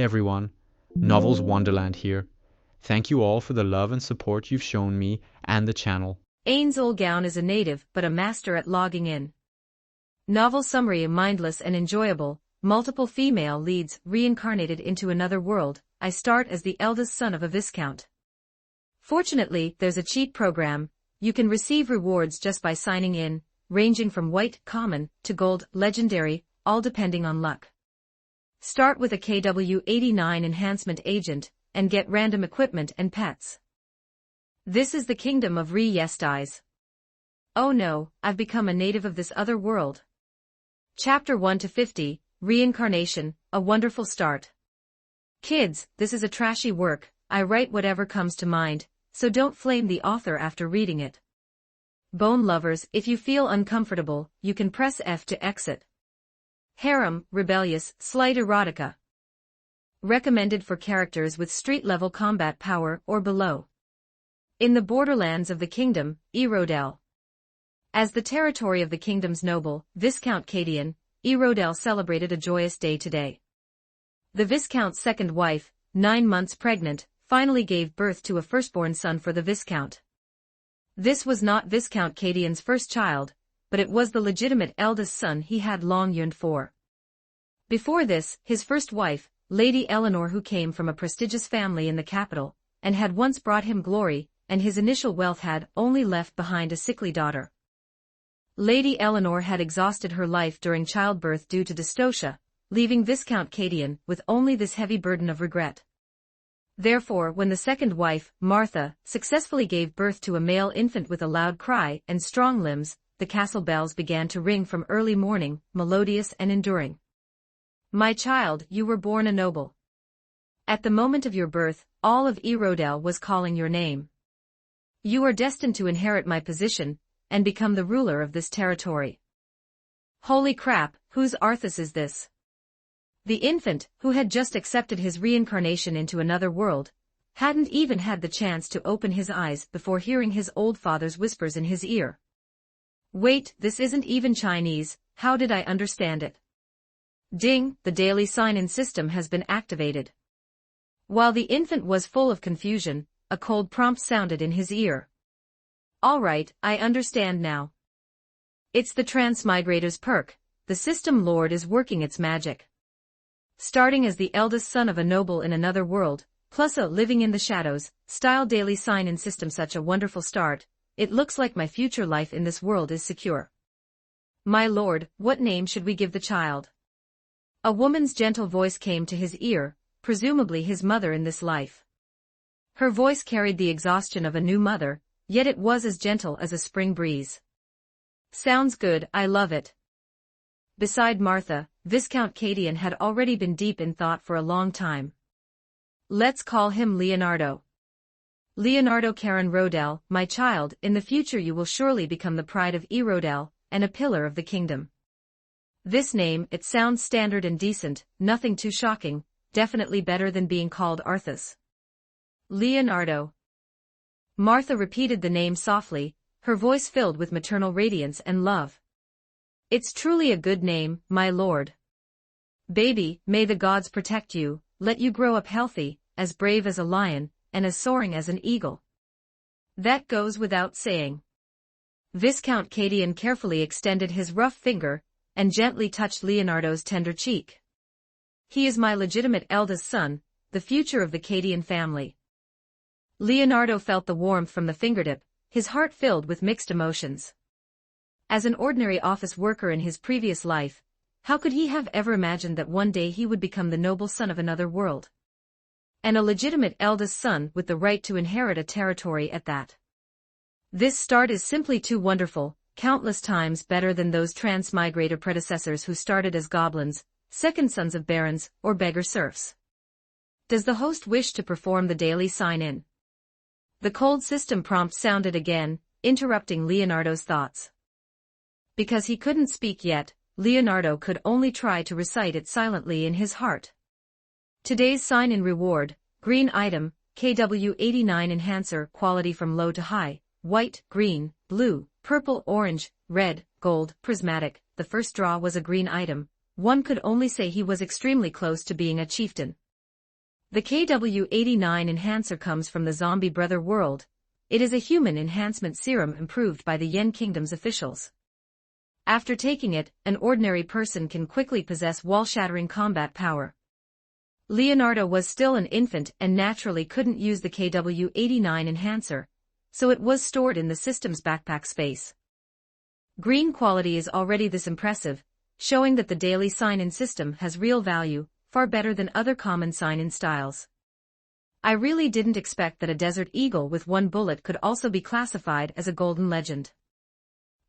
everyone, Novels Wonderland here. Thank you all for the love and support you've shown me and the channel. Ainz is a native but a master at logging in. Novel summary: mindless and enjoyable, multiple female leads reincarnated into another world. I start as the eldest son of a viscount. Fortunately, there's a cheat program. You can receive rewards just by signing in, ranging from white, common, to gold, legendary, all depending on luck. Start with a KW89 enhancement agent, and get random equipment and pets. This is the kingdom of Re-Yestais. Oh no, I've become a native of this other world. Chapter 1 to 50, Reincarnation, a wonderful start. Kids, this is a trashy work. I write whatever comes to mind, so don't flame the author after reading it. Bone lovers, if you feel uncomfortable, you can press F to exit. Harem, rebellious, slight erotica. Recommended for characters with street-level combat power or below. In the borderlands of the kingdom, Erodel. As the territory of the kingdom's noble, Viscount Cadian, Erodel celebrated a joyous day today. The Viscount's second wife, 9 months pregnant, finally gave birth to a firstborn son for the Viscount. This was not Viscount Cadian's first child, but it was the legitimate eldest son he had long yearned for. Before this, his first wife, Lady Eleanor, who came from a prestigious family in the capital, and had once brought him glory, and his initial wealth, had only left behind a sickly daughter. Lady Eleanor had exhausted her life during childbirth due to dystocia, leaving Viscount Cadian with only this heavy burden of regret. Therefore, when the second wife, Martha, successfully gave birth to a male infant with a loud cry and strong limbs, the castle bells began to ring from early morning, melodious and enduring. My child, you were born a noble. At the moment of your birth, all of Erodel was calling your name. You are destined to inherit my position, and become the ruler of this territory. Holy crap, whose Arthas is this? The infant, who had just accepted his reincarnation into another world, hadn't even had the chance to open his eyes before hearing his old father's whispers in his ear. Wait, this isn't even Chinese, how did I understand it? Ding, the daily sign-in system has been activated. While the infant was full of confusion, a cold prompt sounded in his ear. All right, I understand now. It's the Transmigrator's perk. The system lord is working its magic. Starting as the eldest son of a noble in another world, plus a living in the shadows, style daily sign-in system, such a wonderful start. It looks like my future life in this world is secure. My lord, what name should we give the child? A woman's gentle voice came to his ear, presumably his mother in this life. Her voice carried the exhaustion of a new mother, yet it was as gentle as a spring breeze. Sounds good, I love it. Beside Martha, Viscount Cadian had already been deep in thought for a long time. Let's call him Leonardo. Leonardo Karen Rodel, my child, in the future you will surely become the pride of Erodel, and a pillar of the kingdom. This name, it sounds standard and decent, nothing too shocking, definitely better than being called Arthas. Leonardo. Martha repeated the name softly, her voice filled with maternal radiance and love. It's truly a good name, my lord. Baby, may the gods protect you, let you grow up healthy, as brave as a lion, and as soaring as an eagle. That goes without saying. Viscount Cadian carefully extended his rough finger, and gently touched Leonardo's tender cheek. He is my legitimate eldest son, the future of the Cadian family. Leonardo felt the warmth from the fingertip, his heart filled with mixed emotions. As an ordinary office worker in his previous life, how could he have ever imagined that one day he would become the noble son of another world? And a legitimate eldest son with the right to inherit a territory at that. This start is simply too wonderful, countless times better than those transmigrator predecessors who started as goblins, second sons of barons, or beggar serfs. Does the host wish to perform the daily sign-in? The cold system prompt sounded again, interrupting Leonardo's thoughts. Because he couldn't speak yet, Leonardo could only try to recite it silently in his heart. Today's sign-in reward, green item, KW89 enhancer, quality from low to high, white, green, blue, purple, orange, red, gold, prismatic. The first draw was a green item. One could only say he was extremely close to being a chieftain. The KW-89 enhancer comes from the zombie brother world. It is a human enhancement serum improved by the Yen Kingdom's officials. After taking it, an ordinary person can quickly possess wall-shattering combat power. Leonardo was still an infant and naturally couldn't use the KW-89 enhancer, so it was stored in the system's backpack space. Green quality is already this impressive, showing that the daily sign-in system has real value, far better than other common sign-in styles. I really didn't expect that a Desert Eagle with one bullet could also be classified as a golden legend.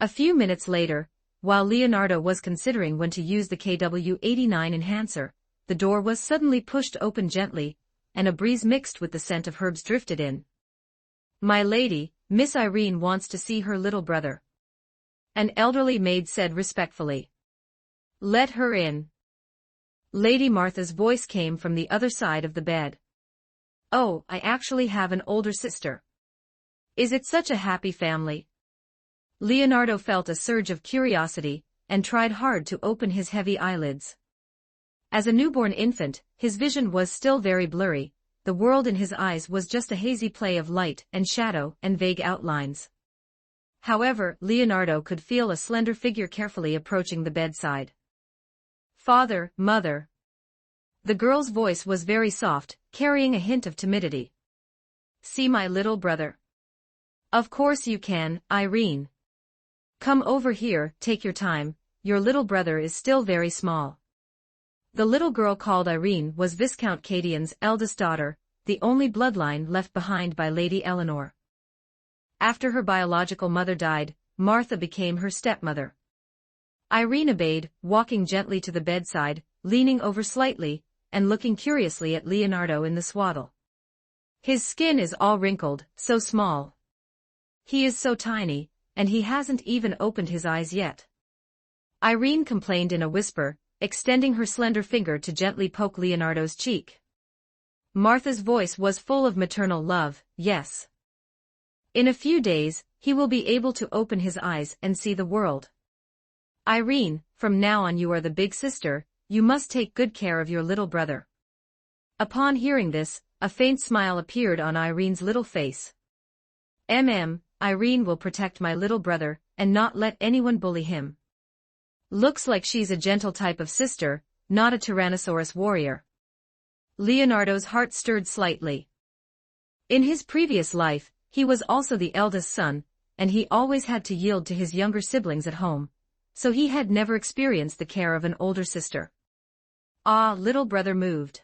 A few minutes later, while Leonardo was considering when to use the KW-89 enhancer, the door was suddenly pushed open gently, and a breeze mixed with the scent of herbs drifted in. "My lady, Miss Irene wants to see her little brother," an elderly maid said respectfully. "Let her in." Lady Martha's voice came from the other side of the bed. "Oh, I actually have an older sister. Is it such a happy family?" Leonardo felt a surge of curiosity, and tried hard to open his heavy eyelids. As a newborn infant, his vision was still very blurry, the world in his eyes was just a hazy play of light and shadow and vague outlines. However, Leonardo could feel a slender figure carefully approaching the bedside. "Father, mother." The girl's voice was very soft, carrying a hint of timidity. "See my little brother." "Of course you can, Irene. Come over here, take your time, your little brother is still very small." The little girl called Irene was Viscount Cadian's eldest daughter, the only bloodline left behind by Lady Eleanor. After her biological mother died, Martha became her stepmother. Irene obeyed, walking gently to the bedside, leaning over slightly, and looking curiously at Leonardo in the swaddle. "His skin is all wrinkled, so small. He is so tiny, and he hasn't even opened his eyes yet." Irene complained in a whisper, extending her slender finger to gently poke Leonardo's cheek. Martha's voice was full of maternal love. "Yes. In a few days, he will be able to open his eyes and see the world. Irene, from now on you are the big sister, you must take good care of your little brother." Upon hearing this, a faint smile appeared on Irene's little face. Irene will protect my little brother, and not let anyone bully him. Looks like she's a gentle type of sister, not a Tyrannosaurus warrior. Leonardo's heart stirred slightly. In his previous life, he was also the eldest son, and he always had to yield to his younger siblings at home, so he had never experienced the care of an older sister. "Ah, little brother moved,"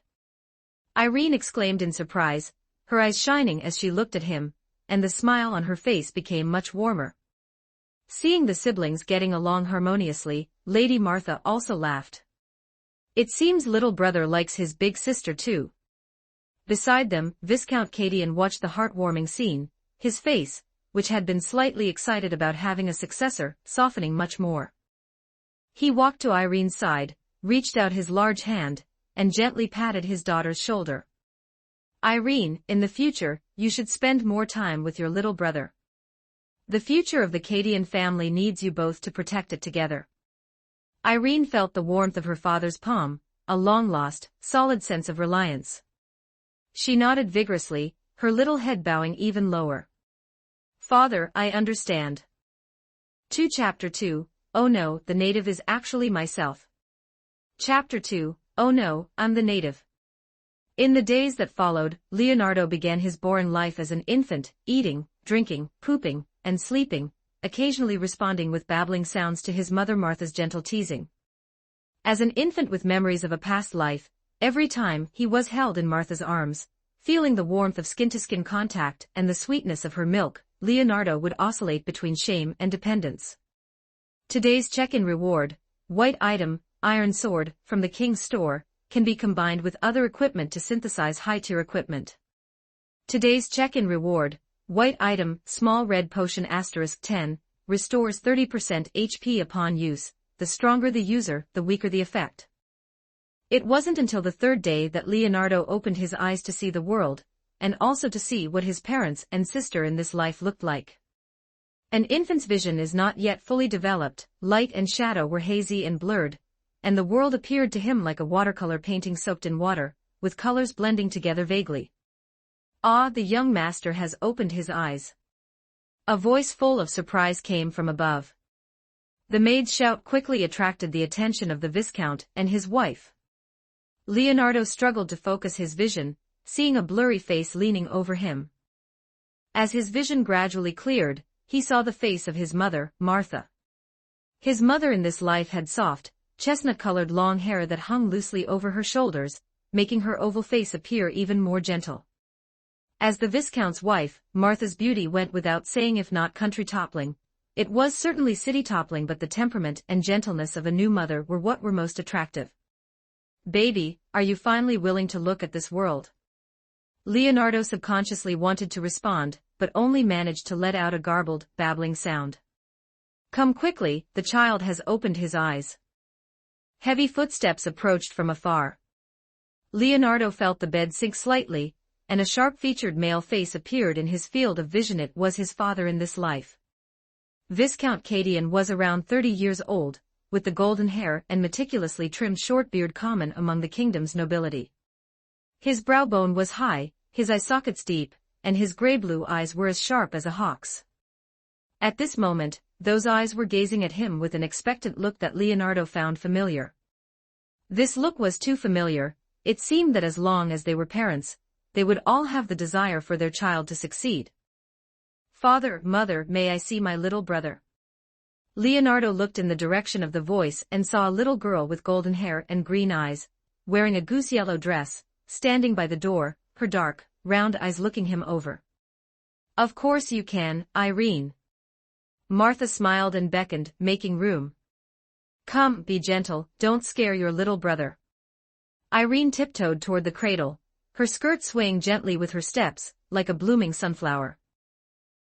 Irene exclaimed in surprise, her eyes shining as she looked at him, and the smile on her face became much warmer. Seeing the siblings getting along harmoniously, Lady Martha also laughed. "It seems little brother likes his big sister too." Beside them, Viscount Cadian watched the heartwarming scene, his face, which had been slightly excited about having a successor, softening much more. He walked to Irene's side, reached out his large hand, and gently patted his daughter's shoulder. "Irene, in the future, you should spend more time with your little brother. The future of the Cadian family needs you both to protect it together." Irene felt the warmth of her father's palm, a long-lost, solid sense of reliance. She nodded vigorously, her little head bowing even lower. "Father, I understand." Chapter 2, Oh no, the native is actually myself. Chapter 2, Oh no, I'm the native. In the days that followed, Leonardo began his boring life as an infant, eating, drinking, pooping, and sleeping, occasionally responding with babbling sounds to his mother Martha's gentle teasing. As an infant with memories of a past life, every time he was held in Martha's arms, feeling the warmth of skin-to-skin contact and the sweetness of her milk, Leonardo would oscillate between shame and dependence. Today's check-in reward, white item, iron sword, from the King's store, can be combined with other equipment to synthesize high-tier equipment. Today's check-in reward, white item, small red potion *10, restores 30% HP upon use. The stronger the user, the weaker the effect. It wasn't until the third day that Leonardo opened his eyes to see the world, and also to see what his parents and sister in this life looked like. An infant's vision is not yet fully developed, light and shadow were hazy and blurred, and the world appeared to him like a watercolor painting soaked in water, with colors blending together vaguely. Ah, the young master has opened his eyes. A voice full of surprise came from above. The maid's shout quickly attracted the attention of the Viscount and his wife. Leonardo struggled to focus his vision, seeing a blurry face leaning over him. As his vision gradually cleared, he saw the face of his mother, Martha. His mother in this life had soft, chestnut-colored long hair that hung loosely over her shoulders, making her oval face appear even more gentle. As the Viscount's wife, Martha's beauty went without saying, if not country-toppling. It was certainly city-toppling, but the temperament and gentleness of a new mother were what were most attractive. "Baby, are you finally willing to look at this world?" Leonardo subconsciously wanted to respond, but only managed to let out a garbled, babbling sound. "Come quickly, the child has opened his eyes." Heavy footsteps approached from afar. Leonardo felt the bed sink slightly, and a sharp-featured male face appeared in his field of vision. It was his father in this life. Viscount Cadian was around 30 years old, with the golden hair and meticulously trimmed short beard common among the kingdom's nobility. His brow bone was high, his eye sockets deep, and his gray-blue eyes were as sharp as a hawk's. At this moment, those eyes were gazing at him with an expectant look that Leonardo found familiar. This look was too familiar. It seemed that as long as they were parents, they would all have the desire for their child to succeed. "Father, mother, may I see my little brother?" Leonardo looked in the direction of the voice and saw a little girl with golden hair and green eyes, wearing a goose-yellow dress, standing by the door, her dark, round eyes looking him over. "Of course you can, Irene." Martha smiled and beckoned, making room. "Come, be gentle, don't scare your little brother." Irene tiptoed toward the cradle, her skirt swaying gently with her steps, like a blooming sunflower.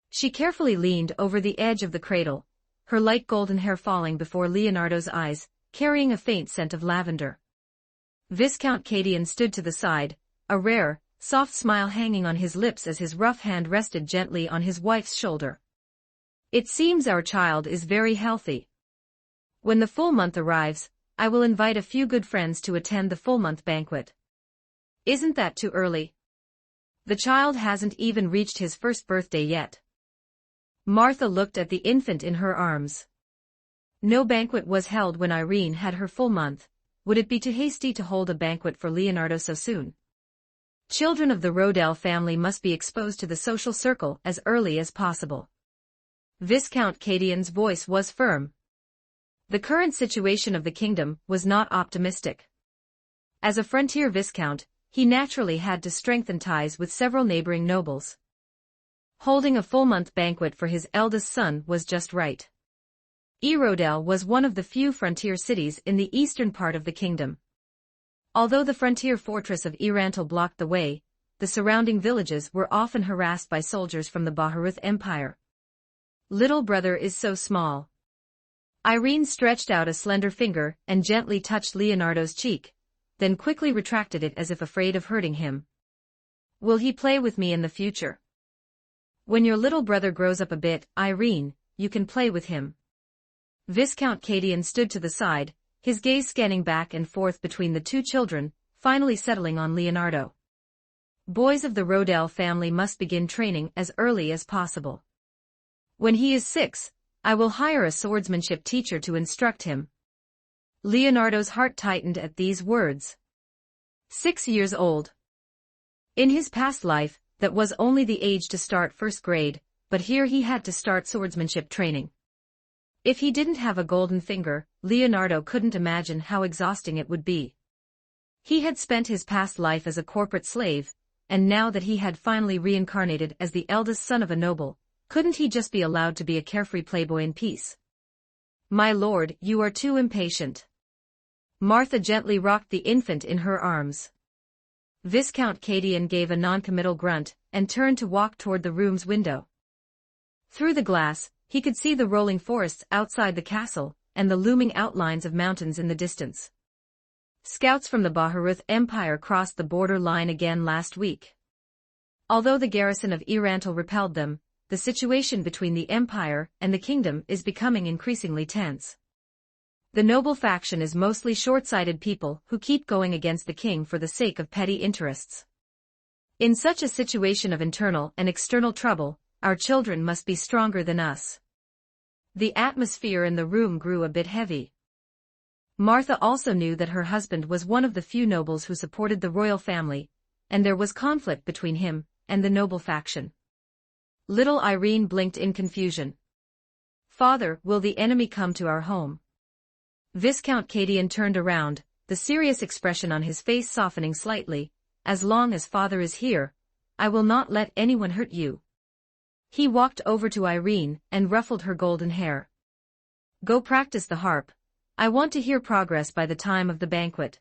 She carefully leaned over the edge of the cradle, her light golden hair falling before Leonardo's eyes, carrying a faint scent of lavender. Viscount Cadian stood to the side, a rare, soft smile hanging on his lips as his rough hand rested gently on his wife's shoulder. "It seems our child is very healthy. When the full month arrives, I will invite a few good friends to attend the full-month banquet." "Isn't that too early? The child hasn't even reached his first birthday yet." Martha looked at the infant in her arms. No banquet was held when Irene had her full month. Would it be too hasty to hold a banquet for Leonardo so soon? Children of the Rodel family must be exposed to the social circle as early as possible. Viscount Cadian's voice was firm. The current situation of the kingdom was not optimistic. As a frontier viscount, he naturally had to strengthen ties with several neighboring nobles. Holding a full-month banquet for his eldest son was just right. Rodel was one of the few frontier cities in the eastern part of the kingdom. Although the frontier fortress of Irantal blocked the way, the surrounding villages were often harassed by soldiers from the Baharuth Empire. "Little brother is so small." Irene stretched out a slender finger and gently touched Leonardo's cheek, then quickly retracted it as if afraid of hurting him. "Will he play with me in the future?" "When your little brother grows up a bit, Irene, you can play with him." Viscount Cadian stood to the side, his gaze scanning back and forth between the two children, finally settling on Leonardo. "Boys of the Rodel family must begin training as early as possible. When he is 6, I will hire a swordsmanship teacher to instruct him." Leonardo's heart tightened at these words. 6 years old. In his past life, that was only the age to start first grade, but here he had to start swordsmanship training. If he didn't have a golden finger, Leonardo couldn't imagine how exhausting it would be. He had spent his past life as a corporate slave, and now that he had finally reincarnated as the eldest son of a noble, couldn't he just be allowed to be a carefree playboy in peace? "My lord, you are too impatient." Martha gently rocked the infant in her arms. Viscount Cadian gave a noncommittal grunt and turned to walk toward the room's window. Through the glass, he could see the rolling forests outside the castle and the looming outlines of mountains in the distance. Scouts from the Baharuth Empire crossed the border line again last week. Although the garrison of Irantal repelled them, the situation between the Empire and the kingdom is becoming increasingly tense. The noble faction is mostly short-sighted people who keep going against the king for the sake of petty interests. In such a situation of internal and external trouble, our children must be stronger than us. The atmosphere in the room grew a bit heavy. Martha also knew that her husband was one of the few nobles who supported the royal family, and there was conflict between him and the noble faction. Little Irene blinked in confusion. "Father, will the enemy come to our home?" Viscount Cadian turned around, the serious expression on his face softening slightly. "As long as father is here, I will not let anyone hurt you." He walked over to Irene and ruffled her golden hair. "Go practice the harp. I want to hear progress by the time of the banquet."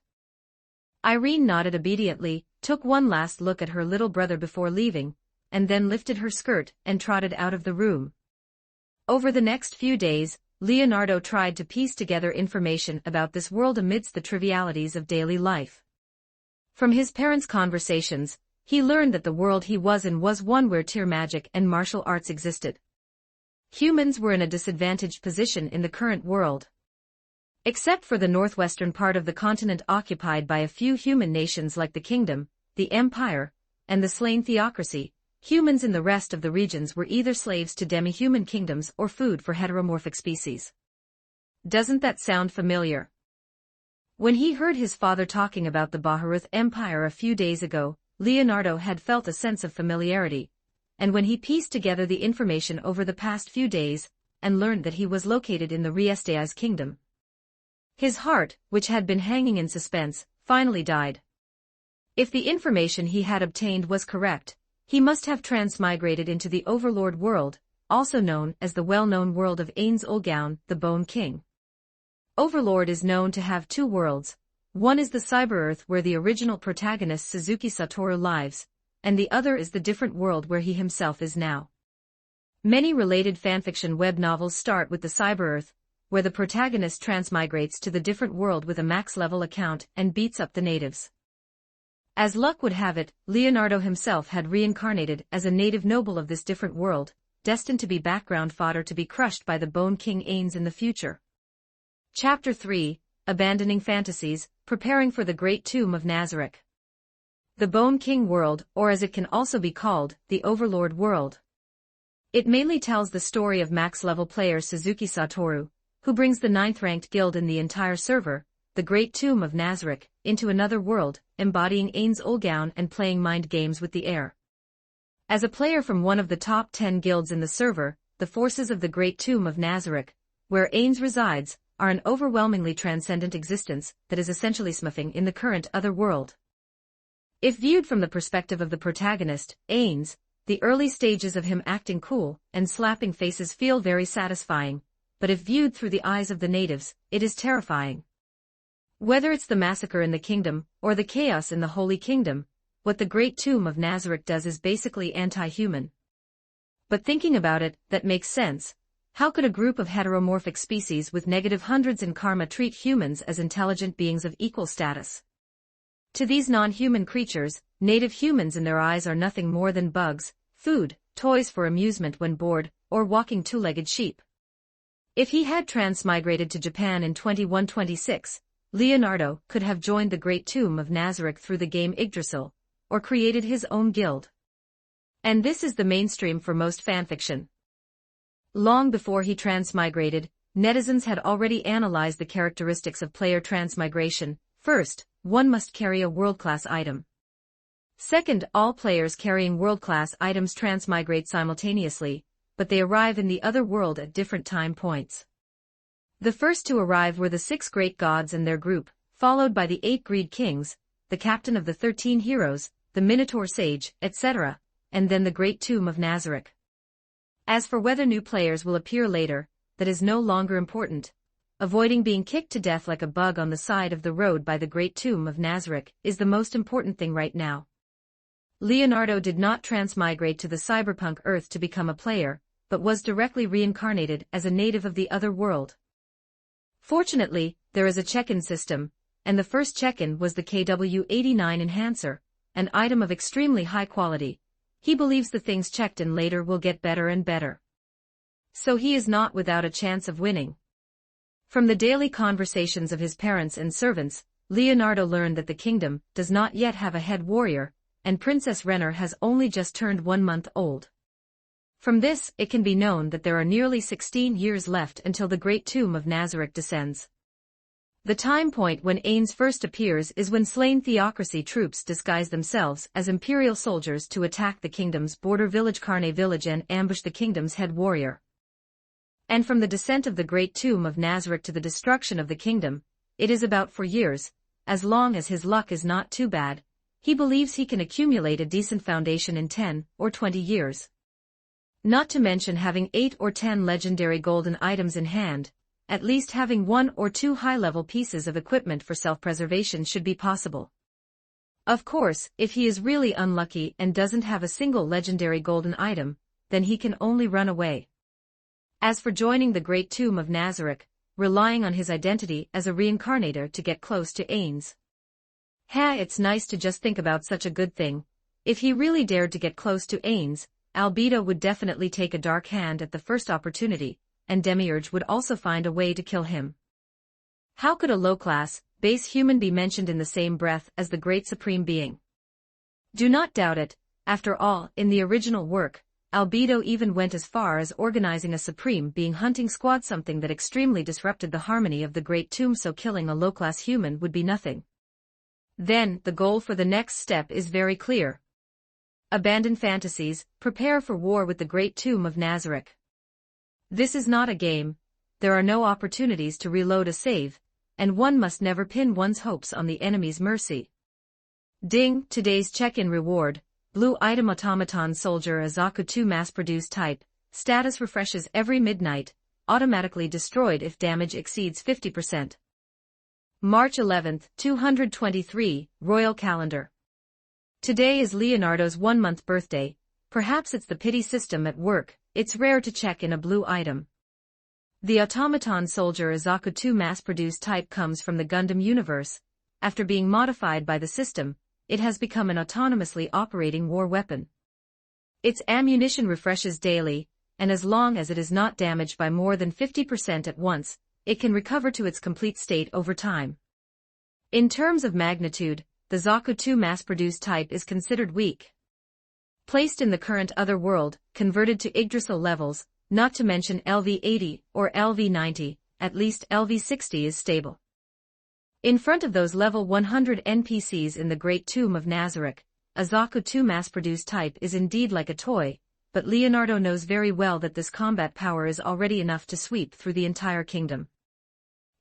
Irene nodded obediently, took one last look at her little brother before leaving, and then lifted her skirt and trotted out of the room. Over the next few days, Leonardo tried to piece together information about this world amidst the trivialities of daily life. From his parents' conversations, he learned that the world he was in was one where tier magic and martial arts existed. Humans were in a disadvantaged position in the current world. Except for the northwestern part of the continent occupied by a few human nations like the Kingdom, the Empire, and the slain theocracy, humans in the rest of the regions were either slaves to demi-human kingdoms or food for heteromorphic species. Doesn't that sound familiar? When he heard his father talking about the Baharuth Empire a few days ago, Leonardo had felt a sense of familiarity, and when he pieced together the information over the past few days, and learned that he was located in the Riestai's kingdom, his heart, which had been hanging in suspense, finally died. If the information he had obtained was correct, he must have transmigrated into the Overlord world, also known as the well-known world of Ainz the Bone King. Overlord is known to have two worlds. One is the Cyber-Earth where the original protagonist Suzuki Satoru lives, and the other is the different world where he himself is now. Many related fanfiction web novels start with the Cyber-Earth, where the protagonist transmigrates to the different world with a max-level account and beats up the natives. As luck would have it, Leonardo himself had reincarnated as a native noble of this different world, destined to be background fodder to be crushed by the Bone King Ainz in the future. Chapter 3, Abandoning Fantasies, Preparing for the Great Tomb of Nazarick. The Bone King world, or as it can also be called, the Overlord world. It mainly tells the story of max-level player Suzuki Satoru, who brings the 9th-ranked guild in the entire server, the Great Tomb of Nazarick, into another world, embodying Ainz and playing mind games with the air. As a player from one of the top 10 guilds in the server, the forces of the Great Tomb of Nazarick, where Ainz resides, are an overwhelmingly transcendent existence that is essentially smurfing in the current other world. If viewed from the perspective of the protagonist, Ainz, the early stages of him acting cool and slapping faces feel very satisfying, but if viewed through the eyes of the natives, it is terrifying. Whether it's the massacre in the kingdom, or the chaos in the Holy Kingdom, what the Great Tomb of Nazarick does is basically anti-human. But thinking about it, that makes sense. How could a group of heteromorphic species with negative hundreds in karma treat humans as intelligent beings of equal status? To these non-human creatures, native humans in their eyes are nothing more than bugs, food, toys for amusement when bored, or walking two-legged sheep. If he had transmigrated to Japan in 2126, Leonardo could have joined the Great Tomb of Nazarick through the game Yggdrasil, or created his own guild. And this is the mainstream for most fanfiction. Long before he transmigrated, netizens had already analyzed the characteristics of player transmigration. First, one must carry a world-class item. Second, all players carrying world-class items transmigrate simultaneously, but they arrive in the other world at different time points. The first to arrive were the 6 great gods and their group, followed by the 8 greed kings, the captain of the 13 heroes, the Minotaur sage, etc., and then the Great Tomb of Nazarick. As for whether new players will appear later, that is no longer important. Avoiding being kicked to death like a bug on the side of the road by the Great Tomb of Nazarick is the most important thing right now. Leonardo did not transmigrate to the cyberpunk Earth to become a player, but was directly reincarnated as a native of the other world. Fortunately, there is a check-in system, and the first check-in was the KW-89 Enhancer, an item of extremely high quality. He believes the things checked in later will get better and better. So he is not without a chance of winning. From the daily conversations of his parents and servants, Leonardo learned that the kingdom does not yet have a head warrior, and Princess Renner has only just turned 1 month old. From this, it can be known that there are nearly 16 years left until the great tomb of Nazarick descends. The time point when Ainz first appears is when slain theocracy troops disguise themselves as imperial soldiers to attack the kingdom's border village Carne village and ambush the kingdom's head warrior. And from the descent of the great tomb of Nazarick to the destruction of the kingdom, it is about 4 years. As long as his luck is not too bad, he believes he can accumulate a decent foundation in 10 or 20 years. Not to mention having 8 or 10 legendary golden items in hand. At least having 1 or 2 high-level pieces of equipment for self-preservation should be possible. Of course, if he is really unlucky and doesn't have a single legendary golden item, then he can only run away. As for joining the great tomb of Nazarick, relying on his identity as a reincarnator to get close to Ainz. It's nice to just think about such a good thing. If he really dared to get close to Ainz, Albedo would definitely take a dark hand at the first opportunity, and Demiurge would also find a way to kill him. How could a low-class, base human be mentioned in the same breath as the great supreme being? Do not doubt it. After all, in the original work, Albedo even went as far as organizing a supreme being hunting squad, something that extremely disrupted the harmony of the great tomb, so killing a low-class human would be nothing. Then, the goal for the next step is very clear. Abandon fantasies, prepare for war with the great tomb of Nazarick. This is not a game, there are no opportunities to reload a save, and one must never pin one's hopes on the enemy's mercy. Ding, today's check-in reward, blue item automaton soldier Azaku 2 mass-produced type, status refreshes every midnight, automatically destroyed if damage exceeds 50%. March 11, 223, Royal Calendar. Today is Leonardo's 1-month birthday. Perhaps it's the pity system at work, it's rare to check in a blue item. The automaton soldier Azaku 2 mass-produced type comes from the Gundam universe. After being modified by the system, it has become an autonomously operating war weapon. Its ammunition refreshes daily, and as long as it is not damaged by more than 50% at once, it can recover to its complete state over time. In terms of magnitude, the Zaku 2 mass-produced type is considered weak. Placed in the current other world, converted to Yggdrasil levels, not to mention LV-80 or LV-90, at least LV-60 is stable. In front of those level 100 NPCs in the Great Tomb of Nazarick, a Zaku 2 mass-produced type is indeed like a toy, but Leonardo knows very well that this combat power is already enough to sweep through the entire kingdom.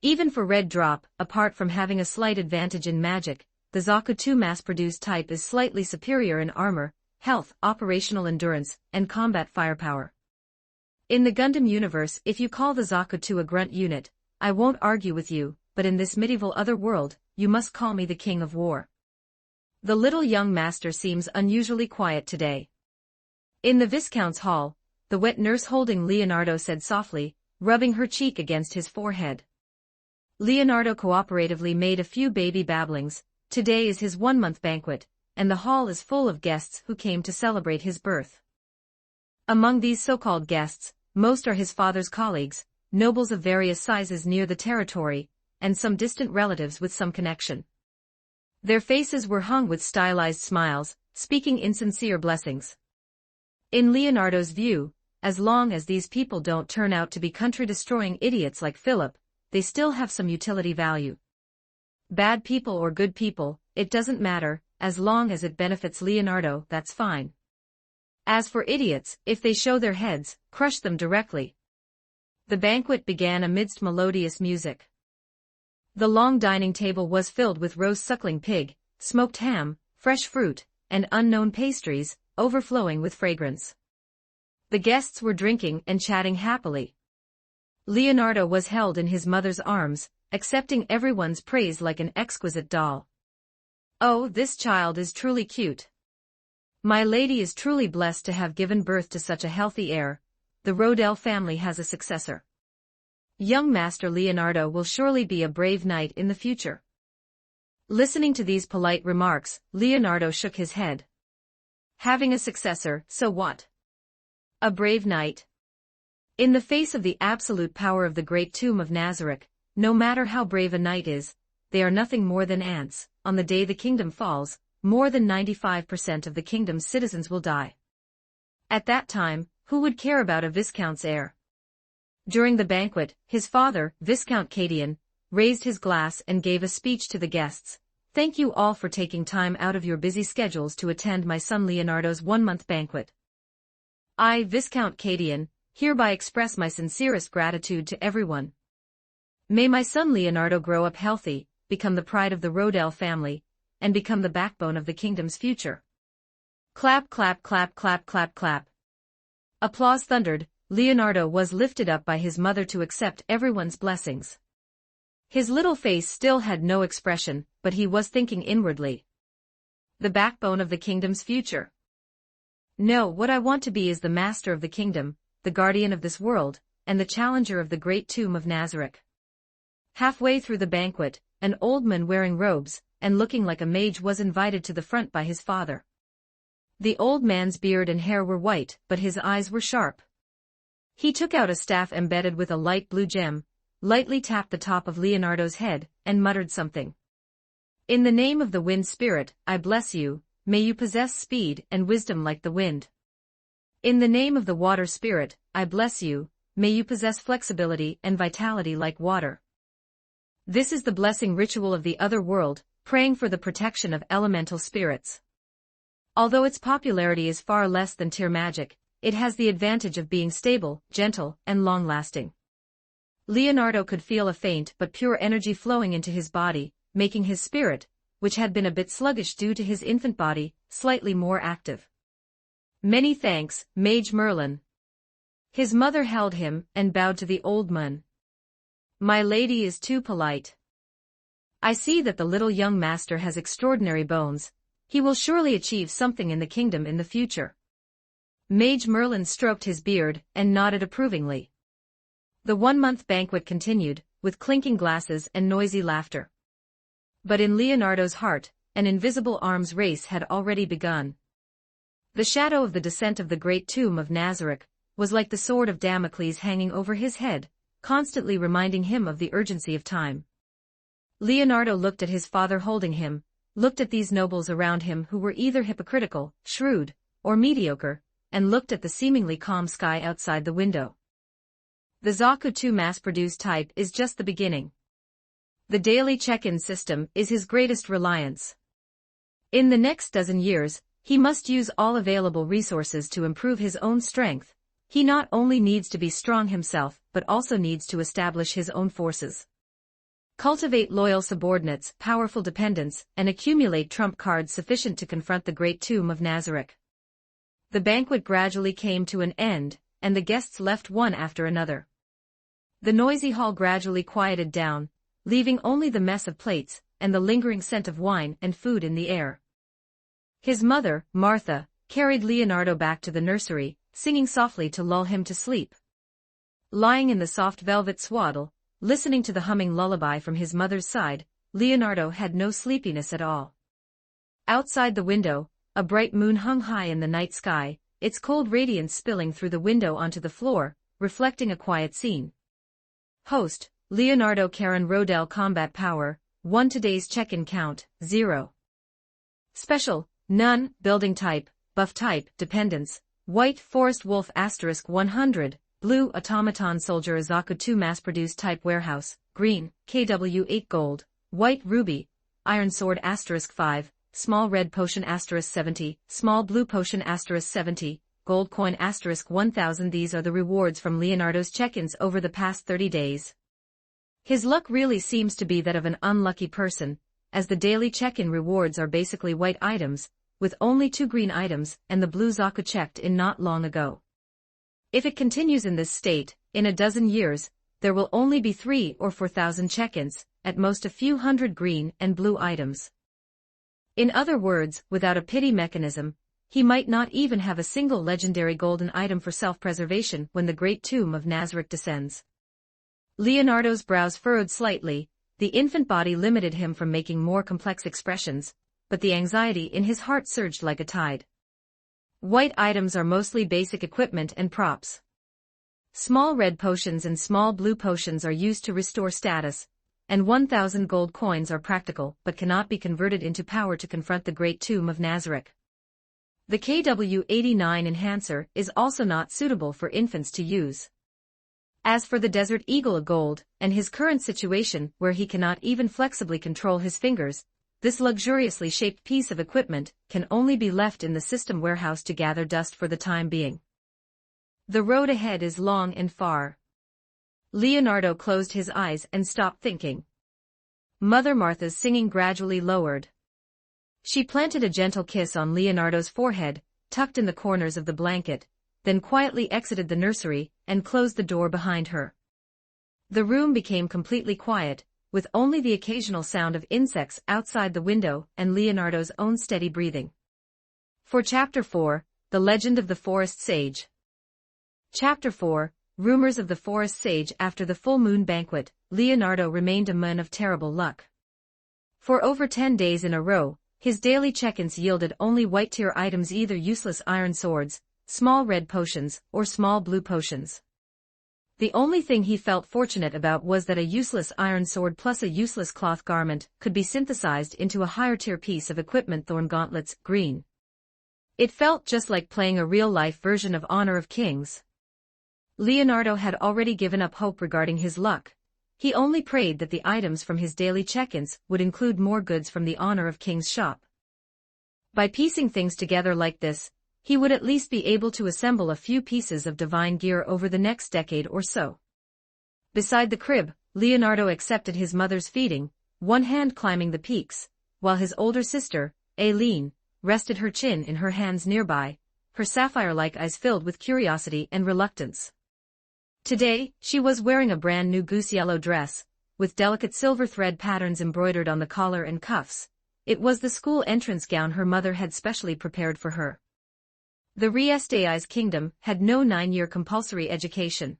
Even for Red Drop, apart from having a slight advantage in magic, the Zaku 2 mass-produced type is slightly superior in armor, health, operational endurance, and combat firepower. In the Gundam universe, if you call the Zaku 2 a grunt unit, I won't argue with you, but in this medieval other world, you must call me the King of War. The little young master seems unusually quiet today. In the Viscount's hall, the wet nurse holding Leonardo said softly, rubbing her cheek against his forehead. Leonardo cooperatively made a few baby babblings. Today is his 1-month banquet, and the hall is full of guests who came to celebrate his birth. Among these so-called guests, most are his father's colleagues, nobles of various sizes near the territory, and some distant relatives with some connection. Their faces were hung with stylized smiles, speaking insincere blessings. In Leonardo's view, as long as these people don't turn out to be country-destroying idiots like Philip, they still have some utility value. Bad people or good people, it doesn't matter, as long as it benefits Leonardo, that's fine. As for idiots, if they show their heads, crush them directly. The banquet began amidst melodious music. The long dining table was filled with roast suckling pig, smoked ham, fresh fruit, and unknown pastries, overflowing with fragrance. The guests were drinking and chatting happily. Leonardo was held in his mother's arms, accepting everyone's praise like an exquisite doll. Oh, this child is truly cute. My lady is truly blessed to have given birth to such a healthy heir. The Rodel family has a successor. Young Master Leonardo will surely be a brave knight in the future. Listening to these polite remarks, Leonardo shook his head. Having a successor, so what? A brave knight. In the face of the absolute power of the Great Tomb of Nazarick, no matter how brave a knight is, they are nothing more than ants. On the day the kingdom falls, more than 95% of the kingdom's citizens will die. At that time, who would care about a viscount's heir? During the banquet, his father, Viscount Cadian, raised his glass and gave a speech to the guests. Thank you all for taking time out of your busy schedules to attend my son Leonardo's one-month banquet. I, Viscount Cadian, hereby express my sincerest gratitude to everyone. May my son Leonardo grow up healthy, become the pride of the Rodel family, and become the backbone of the kingdom's future. Clap, clap, clap, clap, clap, clap. Applause thundered. Leonardo was lifted up by his mother to accept everyone's blessings. His little face still had no expression, but he was thinking inwardly. The backbone of the kingdom's future. No, what I want to be is the master of the kingdom, the guardian of this world, and the challenger of the great tomb of Nazareth. Halfway through the banquet, an old man wearing robes, and looking like a mage was invited to the front by his father. The old man's beard and hair were white, but his eyes were sharp. He took out a staff embedded with a light blue gem, lightly tapped the top of Leonardo's head, and muttered something. In the name of the wind spirit, I bless you, may you possess speed and wisdom like the wind. In the name of the water spirit, I bless you, may you possess flexibility and vitality like water. This is the blessing ritual of the other world, praying for the protection of elemental spirits. Although its popularity is far less than tier magic, it has the advantage of being stable, gentle, and long-lasting. Leonardo could feel a faint but pure energy flowing into his body, making his spirit, which had been a bit sluggish due to his infant body, slightly more active. Many thanks, Mage Merlin. His mother held him and bowed to the old man. My lady is too polite. I see that the little young master has extraordinary bones. He will surely achieve something in the kingdom in the future. Mage Merlin stroked his beard and nodded approvingly. The one-month banquet continued, with clinking glasses and noisy laughter. But in Leonardo's heart, an invisible arms race had already begun. The shadow of the descent of the great tomb of Nazareth was like the sword of Damocles hanging over his head, constantly reminding him of the urgency of time. Leonardo looked at his father holding him, looked at these nobles around him who were either hypocritical, shrewd, or mediocre, and looked at the seemingly calm sky outside the window. The Zakutu mass-produced type is just the beginning. The daily check-in system is his greatest reliance. In the next dozen years, he must use all available resources to improve his own strength. He not only needs to be strong himself, but also needs to establish his own forces. Cultivate loyal subordinates, powerful dependents, and accumulate trump cards sufficient to confront the great tomb of Nazareth. The banquet gradually came to an end, and the guests left one after another. The noisy hall gradually quieted down, leaving only the mess of plates, and the lingering scent of wine and food in the air. His mother, Martha, carried Leonardo back to the nursery, singing softly to lull him to sleep. Lying in the soft velvet swaddle, listening to the humming lullaby from his mother's side, Leonardo had no sleepiness at all. Outside the window, a bright moon hung high in the night sky, its cold radiance spilling through the window onto the floor, reflecting a quiet scene. Host, Leonardo Karen Rodel Combat Power, 1 Today's check-in count, 0. Special, None, Building Type, Buff Type, Dependence, White Forest Wolf * 100, Blue Automaton Soldier Zakutu Mass-Produced Type Warehouse, Green, KW8 Gold, White Ruby, Iron Sword * 5, Small Red Potion * 70, Small Blue Potion * 70, Gold Coin * 1000. These are the rewards from Leonardo's check-ins over the past 30 days. His luck really seems to be that of an unlucky person, as the daily check-in rewards are basically white items, with only 2 green items and the blue Zaku checked in not long ago. If it continues in this state, in a dozen years, there will only be 3,000 or 4,000 check-ins, at most a few hundred green and blue items. In other words, without a pity mechanism, he might not even have a single legendary golden item for self-preservation when the great tomb of Nazareth descends. Leonardo's brows furrowed slightly, the infant body limited him from making more complex expressions, but the anxiety in his heart surged like a tide. White items are mostly basic equipment and props. Small red potions and small blue potions are used to restore status, and 1,000 gold coins are practical but cannot be converted into power to confront the Great Tomb of Nazareth. The KW-89 enhancer is also not suitable for infants to use. As for the Desert Eagle of Gold, and his current situation where he cannot even flexibly control his fingers, this luxuriously shaped piece of equipment can only be left in the system warehouse to gather dust for the time being. The road ahead is long and far. Leonardo closed his eyes and stopped thinking. Mother Martha's singing gradually lowered. She planted a gentle kiss on Leonardo's forehead, tucked in the corners of the blanket, then quietly exited the nursery and closed the door behind her. The room became completely quiet, with only the occasional sound of insects outside the window and Leonardo's own steady breathing. For Chapter 4, The Legend of the Forest Sage. Chapter 4, Rumors of the Forest Sage. After the full moon banquet, Leonardo remained a man of terrible luck. For over 10 days in a row, his daily check-ins yielded only white-tier items, either useless iron swords, small red potions, or small blue potions. The only thing he felt fortunate about was that a useless iron sword plus a useless cloth garment could be synthesized into a higher-tier piece of equipment. Thorn gauntlets, green. It felt just like playing a real-life version of Honor of Kings. Leonardo had already given up hope regarding his luck. He only prayed that the items from his daily check-ins would include more goods from the Honor of Kings shop. By piecing things together like this, he would at least be able to assemble a few pieces of divine gear over the next decade or so. Beside the crib, Leonardo accepted his mother's feeding, one hand climbing the peaks, while his older sister, Aileen, rested her chin in her hands nearby, her sapphire-like eyes filled with curiosity and reluctance. Today, she was wearing a brand new goose yellow dress, with delicate silver thread patterns embroidered on the collar and cuffs. It was the school entrance gown her mother had specially prepared for her. The Riestai's kingdom had no 9-year compulsory education.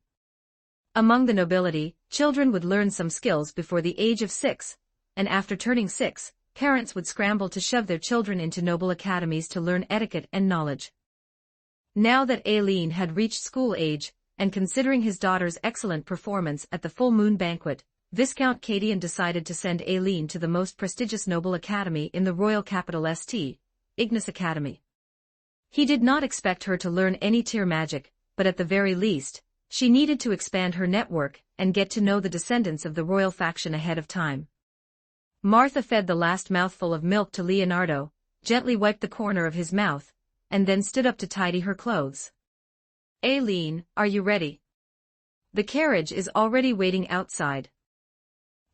Among the nobility, children would learn some skills before the age of 6, and after turning 6, parents would scramble to shove their children into noble academies to learn etiquette and knowledge. Now that Aileen had reached school age, and considering his daughter's excellent performance at the full moon banquet, Viscount Cadian decided to send Aileen to the most prestigious noble academy in the royal capital, St. Ignace Academy. He did not expect her to learn any tier magic, but at the very least, she needed to expand her network and get to know the descendants of the royal faction ahead of time. Martha fed the last mouthful of milk to Leonardo, gently wiped the corner of his mouth, and then stood up to tidy her clothes. Aileen, are you ready? The carriage is already waiting outside.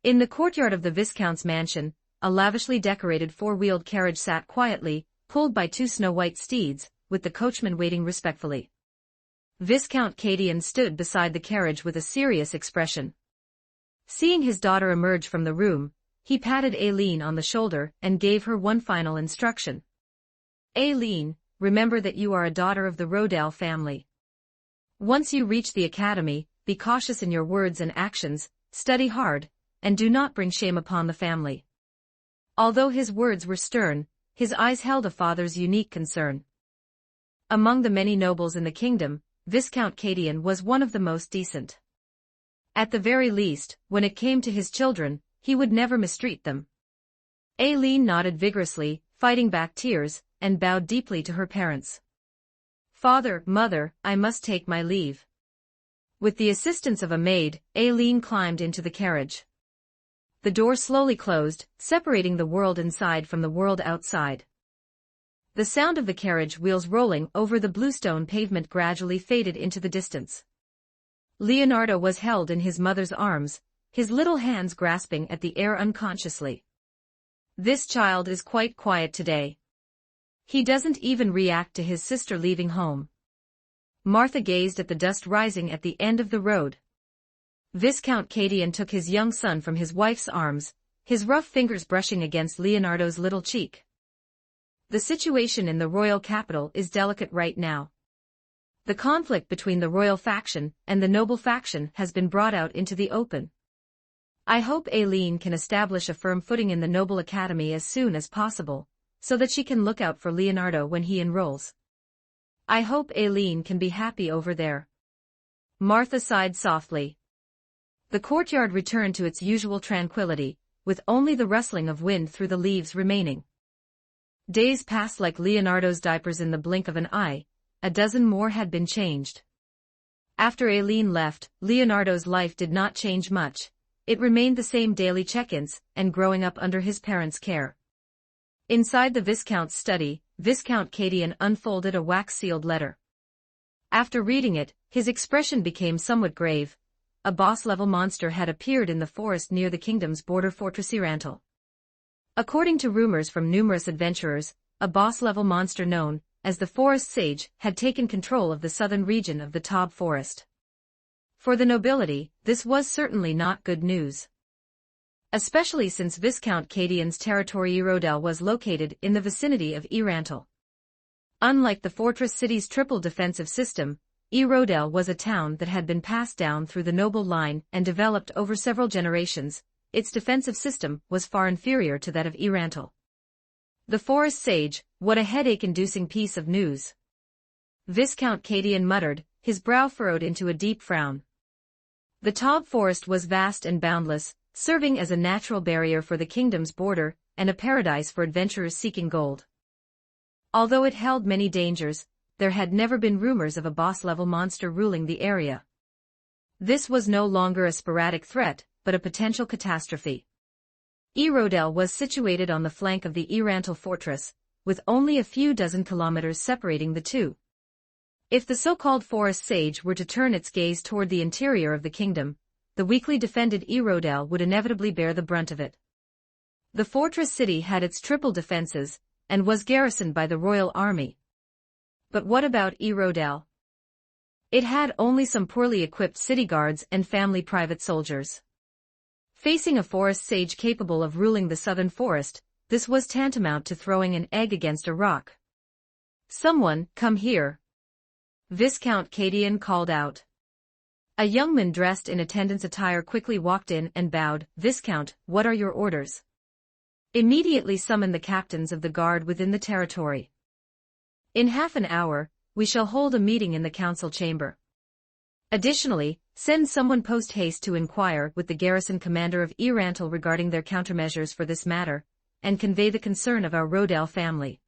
In the courtyard of the Viscount's mansion, a lavishly decorated 4-wheeled carriage sat quietly, pulled by 2 snow-white steeds, with the coachman waiting respectfully. Viscount Cadian stood beside the carriage with a serious expression. Seeing his daughter emerge from the room, he patted Aileen on the shoulder and gave her one final instruction. Aileen, remember that you are a daughter of the Rodell family. Once you reach the academy, be cautious in your words and actions, study hard, and do not bring shame upon the family. Although his words were stern, his eyes held a father's unique concern. Among the many nobles in the kingdom, Viscount Cadian was one of the most decent. At the very least, when it came to his children, he would never mistreat them. Aileen nodded vigorously, fighting back tears, and bowed deeply to her parents. Father, mother, I must take my leave. With the assistance of a maid, Aileen climbed into the carriage. The door slowly closed, separating the world inside from the world outside. The sound of the carriage wheels rolling over the bluestone pavement gradually faded into the distance. Leonardo was held in his mother's arms, his little hands grasping at the air unconsciously. This child is quite quiet today. He doesn't even react to his sister leaving home. Martha gazed at the dust rising at the end of the road. Viscount Cadian took his young son from his wife's arms, his rough fingers brushing against Leonardo's little cheek. The situation in the royal capital is delicate right now. The conflict between the royal faction and the noble faction has been brought out into the open. I hope Aileen can establish a firm footing in the Noble Academy as soon as possible, so that she can look out for Leonardo when he enrolls. I hope Aileen can be happy over there. Martha sighed softly. The courtyard returned to its usual tranquility, with only the rustling of wind through the leaves remaining. Days passed like Leonardo's diapers in the blink of an eye. A dozen more had been changed. After Aileen left, Leonardo's life did not change much. It remained the same daily check-ins, and growing up under his parents' care. Inside the Viscount's study, Viscount Cadian unfolded a wax-sealed letter. After reading it, his expression became somewhat grave. A boss-level monster had appeared in the forest near the kingdom's border fortress Irantal. According to rumors from numerous adventurers, a boss-level monster known as the Forest Sage had taken control of the southern region of the Taub Forest. For the nobility, this was certainly not good news. Especially since Viscount Cadian's territory Ooal was located in the vicinity of Irantal. Unlike the fortress city's triple defensive system, Ooal was a town that had been passed down through the noble line and developed over several generations. Its defensive system was far inferior to that of Irantal. The Forest Sage, what a headache-inducing piece of news. Viscount Cadian muttered, his brow furrowed into a deep frown. The Taub Forest was vast and boundless, serving as a natural barrier for the kingdom's border and a paradise for adventurers seeking gold. Although it held many dangers, there had never been rumors of a boss-level monster ruling the area. This was no longer a sporadic threat, but a potential catastrophe. Ooal was situated on the flank of the Irantal fortress, with only a few dozen kilometers separating the two. If the so-called Forest Sage were to turn its gaze toward the interior of the kingdom, the weakly defended Ooal would inevitably bear the brunt of it. The fortress city had its triple defenses, and was garrisoned by the royal army. But what about Ooal? It had only some poorly equipped city guards and family private soldiers. Facing a Forest Sage capable of ruling the southern forest, this was tantamount to throwing an egg against a rock. "Someone, come here," Viscount Cadian called out. A young man dressed in attendant's attire quickly walked in and bowed. "Viscount, what are your orders?" "Immediately summon the captains of the guard within the territory. In half an hour, we shall hold a meeting in the council chamber. Additionally, send someone post-haste to inquire with the garrison commander of Irantal regarding their countermeasures for this matter, and convey the concern of our Rodel family."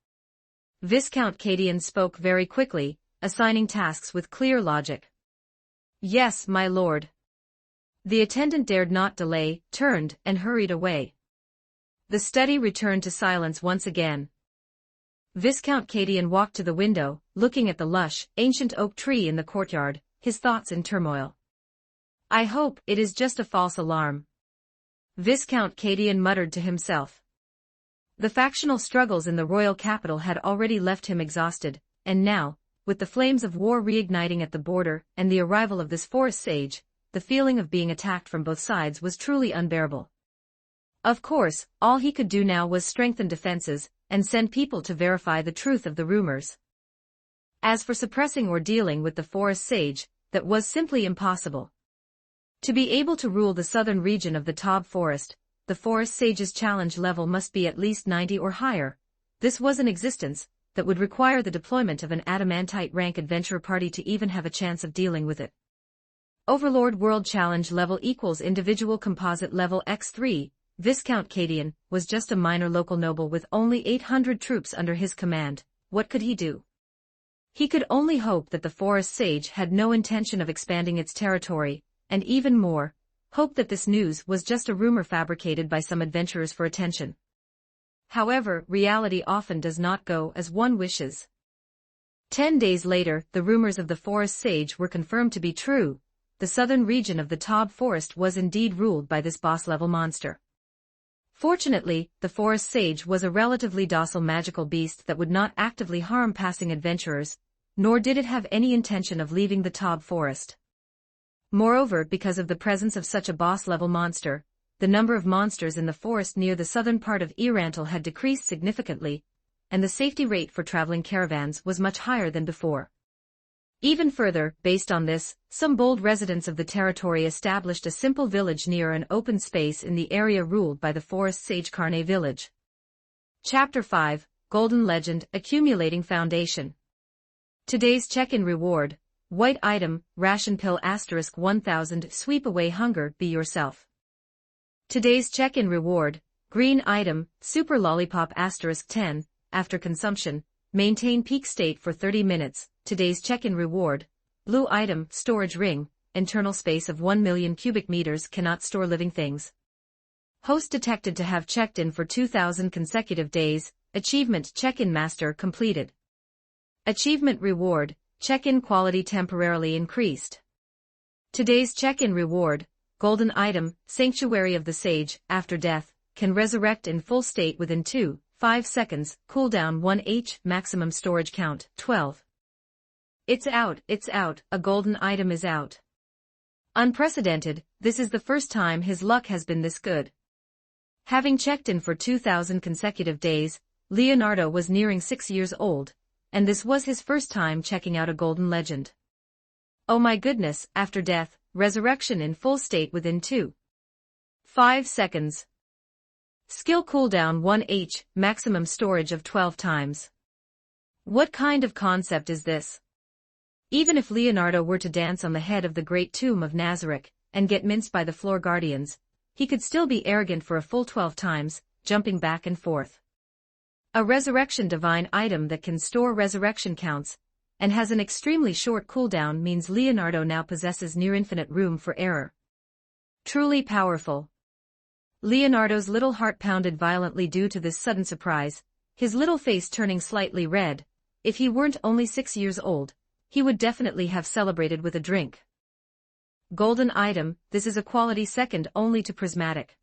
Viscount Cadian spoke very quickly, assigning tasks with clear logic. "Yes, my lord." The attendant dared not delay, turned, and hurried away. The study returned to silence once again. Viscount Cadian walked to the window, looking at the lush, ancient oak tree in the courtyard, his thoughts in turmoil. "I hope it is just a false alarm," Viscount Cadian muttered to himself. The factional struggles in the royal capital had already left him exhausted, and now, with the flames of war reigniting at the border and the arrival of this Forest Sage, the feeling of being attacked from both sides was truly unbearable. Of course, all he could do now was strengthen defenses and send people to verify the truth of the rumors. As for suppressing or dealing with the Forest Sage, that was simply impossible. To be able to rule the southern region of the Taub Forest, the Forest Sage's challenge level must be at least 90 or higher. This was an existence that would require the deployment of an adamantite rank adventurer party to even have a chance of dealing with it. Overlord World Challenge level equals individual composite level x3, Viscount Cadian was just a minor local noble with only 800 troops under his command. What could he do? He could only hope that the Forest Sage had no intention of expanding its territory, and even more, hope that this news was just a rumor fabricated by some adventurers for attention. However, reality often does not go as one wishes. 10 days later, the rumors of the Forest Sage were confirmed to be true. The southern region of the Taub Forest was indeed ruled by this boss-level monster. Fortunately, the Forest Sage was a relatively docile magical beast that would not actively harm passing adventurers, nor did it have any intention of leaving the Taub Forest. Moreover, because of the presence of such a boss-level monster, the number of monsters in the forest near the southern part of Irantal had decreased significantly, and the safety rate for traveling caravans was much higher than before. Even further, based on this, some bold residents of the territory established a simple village near an open space in the area ruled by the Forest Sage Carne village. Chapter 5, Golden Legend, Accumulating Foundation. Today's check-in reward, White item, ration pill * 1000 sweep away hunger, be yourself. Today's check-in reward, green item, super lollipop * 10, after consumption, maintain peak state for 30 minutes, today's check-in reward, blue item, storage ring, internal space of 1 million cubic meters cannot store living things. Host detected to have checked in for 2,000 consecutive days, achievement check-in master completed. Achievement reward, check-in quality temporarily increased. Today's check-in reward, golden item, sanctuary of the sage, after death, can resurrect in full state within 2.5 seconds, cooldown 1h, maximum storage count, 12. It's out, a golden item is out. Unprecedented, this is the first time his luck has been this good. Having checked in for 2,000 consecutive days, Leonardo was nearing 6 years old, and this was his first time checking out a golden legend. Oh my goodness, after death, resurrection in full state within 2.5 seconds. Skill cooldown 1h, maximum storage of 12 times. What kind of concept is this? Even if Leonardo were to dance on the head of the great tomb of Nazareth, and get minced by the floor guardians, he could still be arrogant for a full 12 times, jumping back and forth. A resurrection divine item that can store resurrection counts, and has an extremely short cooldown means Leonardo now possesses near-infinite room for error. Truly powerful. Leonardo's little heart pounded violently due to this sudden surprise, his little face turning slightly red. If he weren't only 6 years old, he would definitely have celebrated with a drink. Golden item, this is a quality second only to prismatic.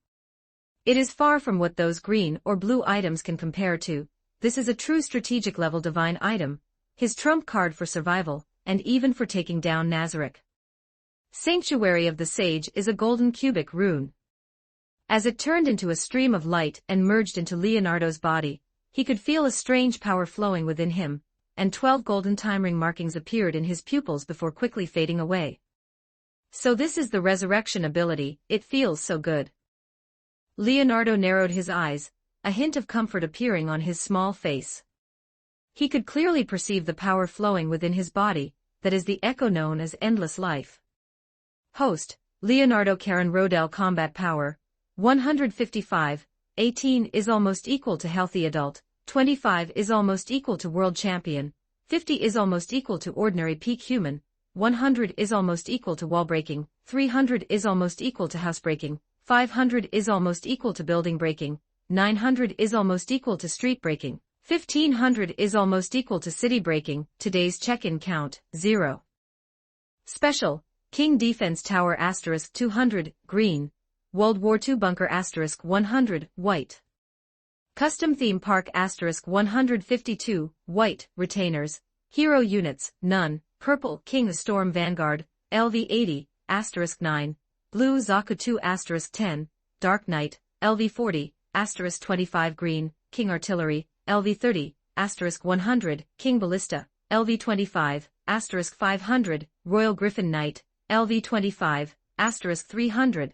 It is far from what those green or blue items can compare to. This is a true strategic level divine item, his trump card for survival, and even for taking down Nazareth. Sanctuary of the Sage is a golden cubic rune. As it turned into a stream of light and merged into Leonardo's body, he could feel a strange power flowing within him, and 12 golden time ring markings appeared in his pupils before quickly fading away. So this is the resurrection ability, it feels so good. Leonardo narrowed his eyes, a hint of comfort appearing on his small face. He could clearly perceive the power flowing within his body, that is the echo known as endless life. Host, Leonardo Karen Rodell combat power, 155, 18 is almost equal to healthy adult, 25 is almost equal to world champion, 50 is almost equal to ordinary peak human, 100 is almost equal to wall breaking, 300 is almost equal to house breaking, 500 is almost equal to building breaking, 900 is almost equal to street breaking, 1500 is almost equal to city breaking. Today's check-in count, 0. Special, King Defense Tower * 200, green, World War II Bunker * 100, white. Custom Theme Park * 152, white, retainers, hero units, none, purple, King of Storm Vanguard, LV80, * 9, blue Zaku 2 * 10, Dark Knight, LV40, * 25 green, King Artillery, LV30, * 100, King Ballista, LV25, * 500, Royal Griffin Knight, LV25, * 300.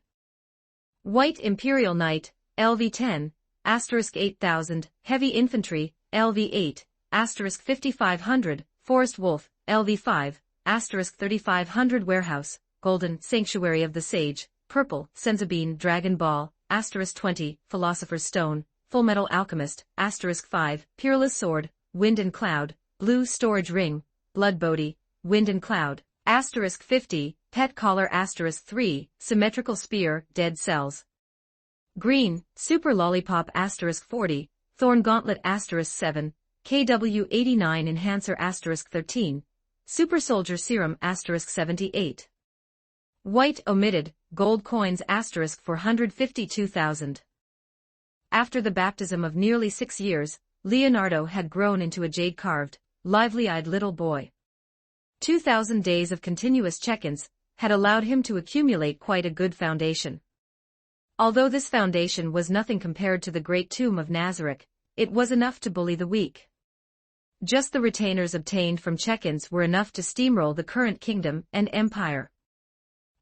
White Imperial Knight, LV10, * 8000, Heavy Infantry, LV8, * 5500, Forest Wolf, LV5, * 3500 Warehouse, Golden, Sanctuary of the Sage, Purple, Sensibine Dragon Ball, * 20, Philosopher's Stone, Fullmetal Alchemist, * 5, Peerless Sword, Wind and Cloud, Blue Storage Ring, Blood Bodhi, Wind and Cloud, * 50, Pet Collar * 3, Symmetrical Spear, Dead Cells. Green, Super Lollipop * 40, Thorn Gauntlet * 7, KW89 Enhancer * 13, Super Soldier Serum * 78. White omitted, Gold Coins * 452,000. After the baptism of nearly 6 years, Leonardo had grown into a jade-carved, lively-eyed little boy. 2,000 days of continuous check-ins had allowed him to accumulate quite a good foundation. Although this foundation was nothing compared to the great tomb of Nazareth, it was enough to bully the weak. Just the retainers obtained from check-ins were enough to steamroll the current kingdom and empire.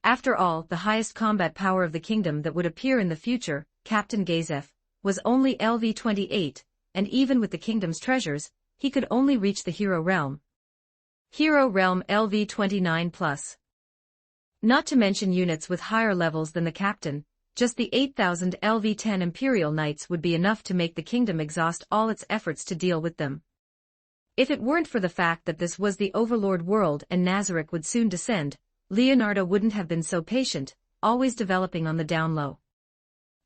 After all, the highest combat power of the kingdom that would appear in the future, Captain Gazef, was only LV28, and even with the kingdom's treasures, he could only reach the hero realm. Hero Realm LV-29+. Not to mention units with higher levels than the captain, just the 8,000 LV-10 Imperial Knights would be enough to make the kingdom exhaust all its efforts to deal with them. If it weren't for the fact that this was the Overlord world and Nazarick would soon descend, Leonardo wouldn't have been so patient, always developing on the down low.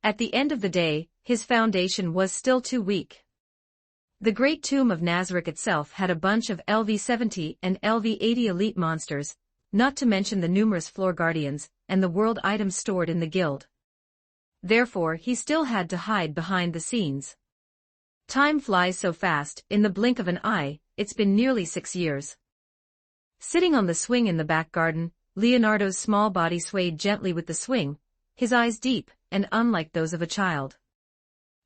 At the end of the day, his foundation was still too weak. The Great Tomb of Nazarick itself had a bunch of LV-70 and LV-80 elite monsters, not to mention the numerous floor guardians, and the world items stored in the guild. Therefore he still had to hide behind the scenes. Time flies so fast, in the blink of an eye, it's been nearly 6 years. Sitting on the swing in the back garden, Leonardo's small body swayed gently with the swing, his eyes deep, and unlike those of a child.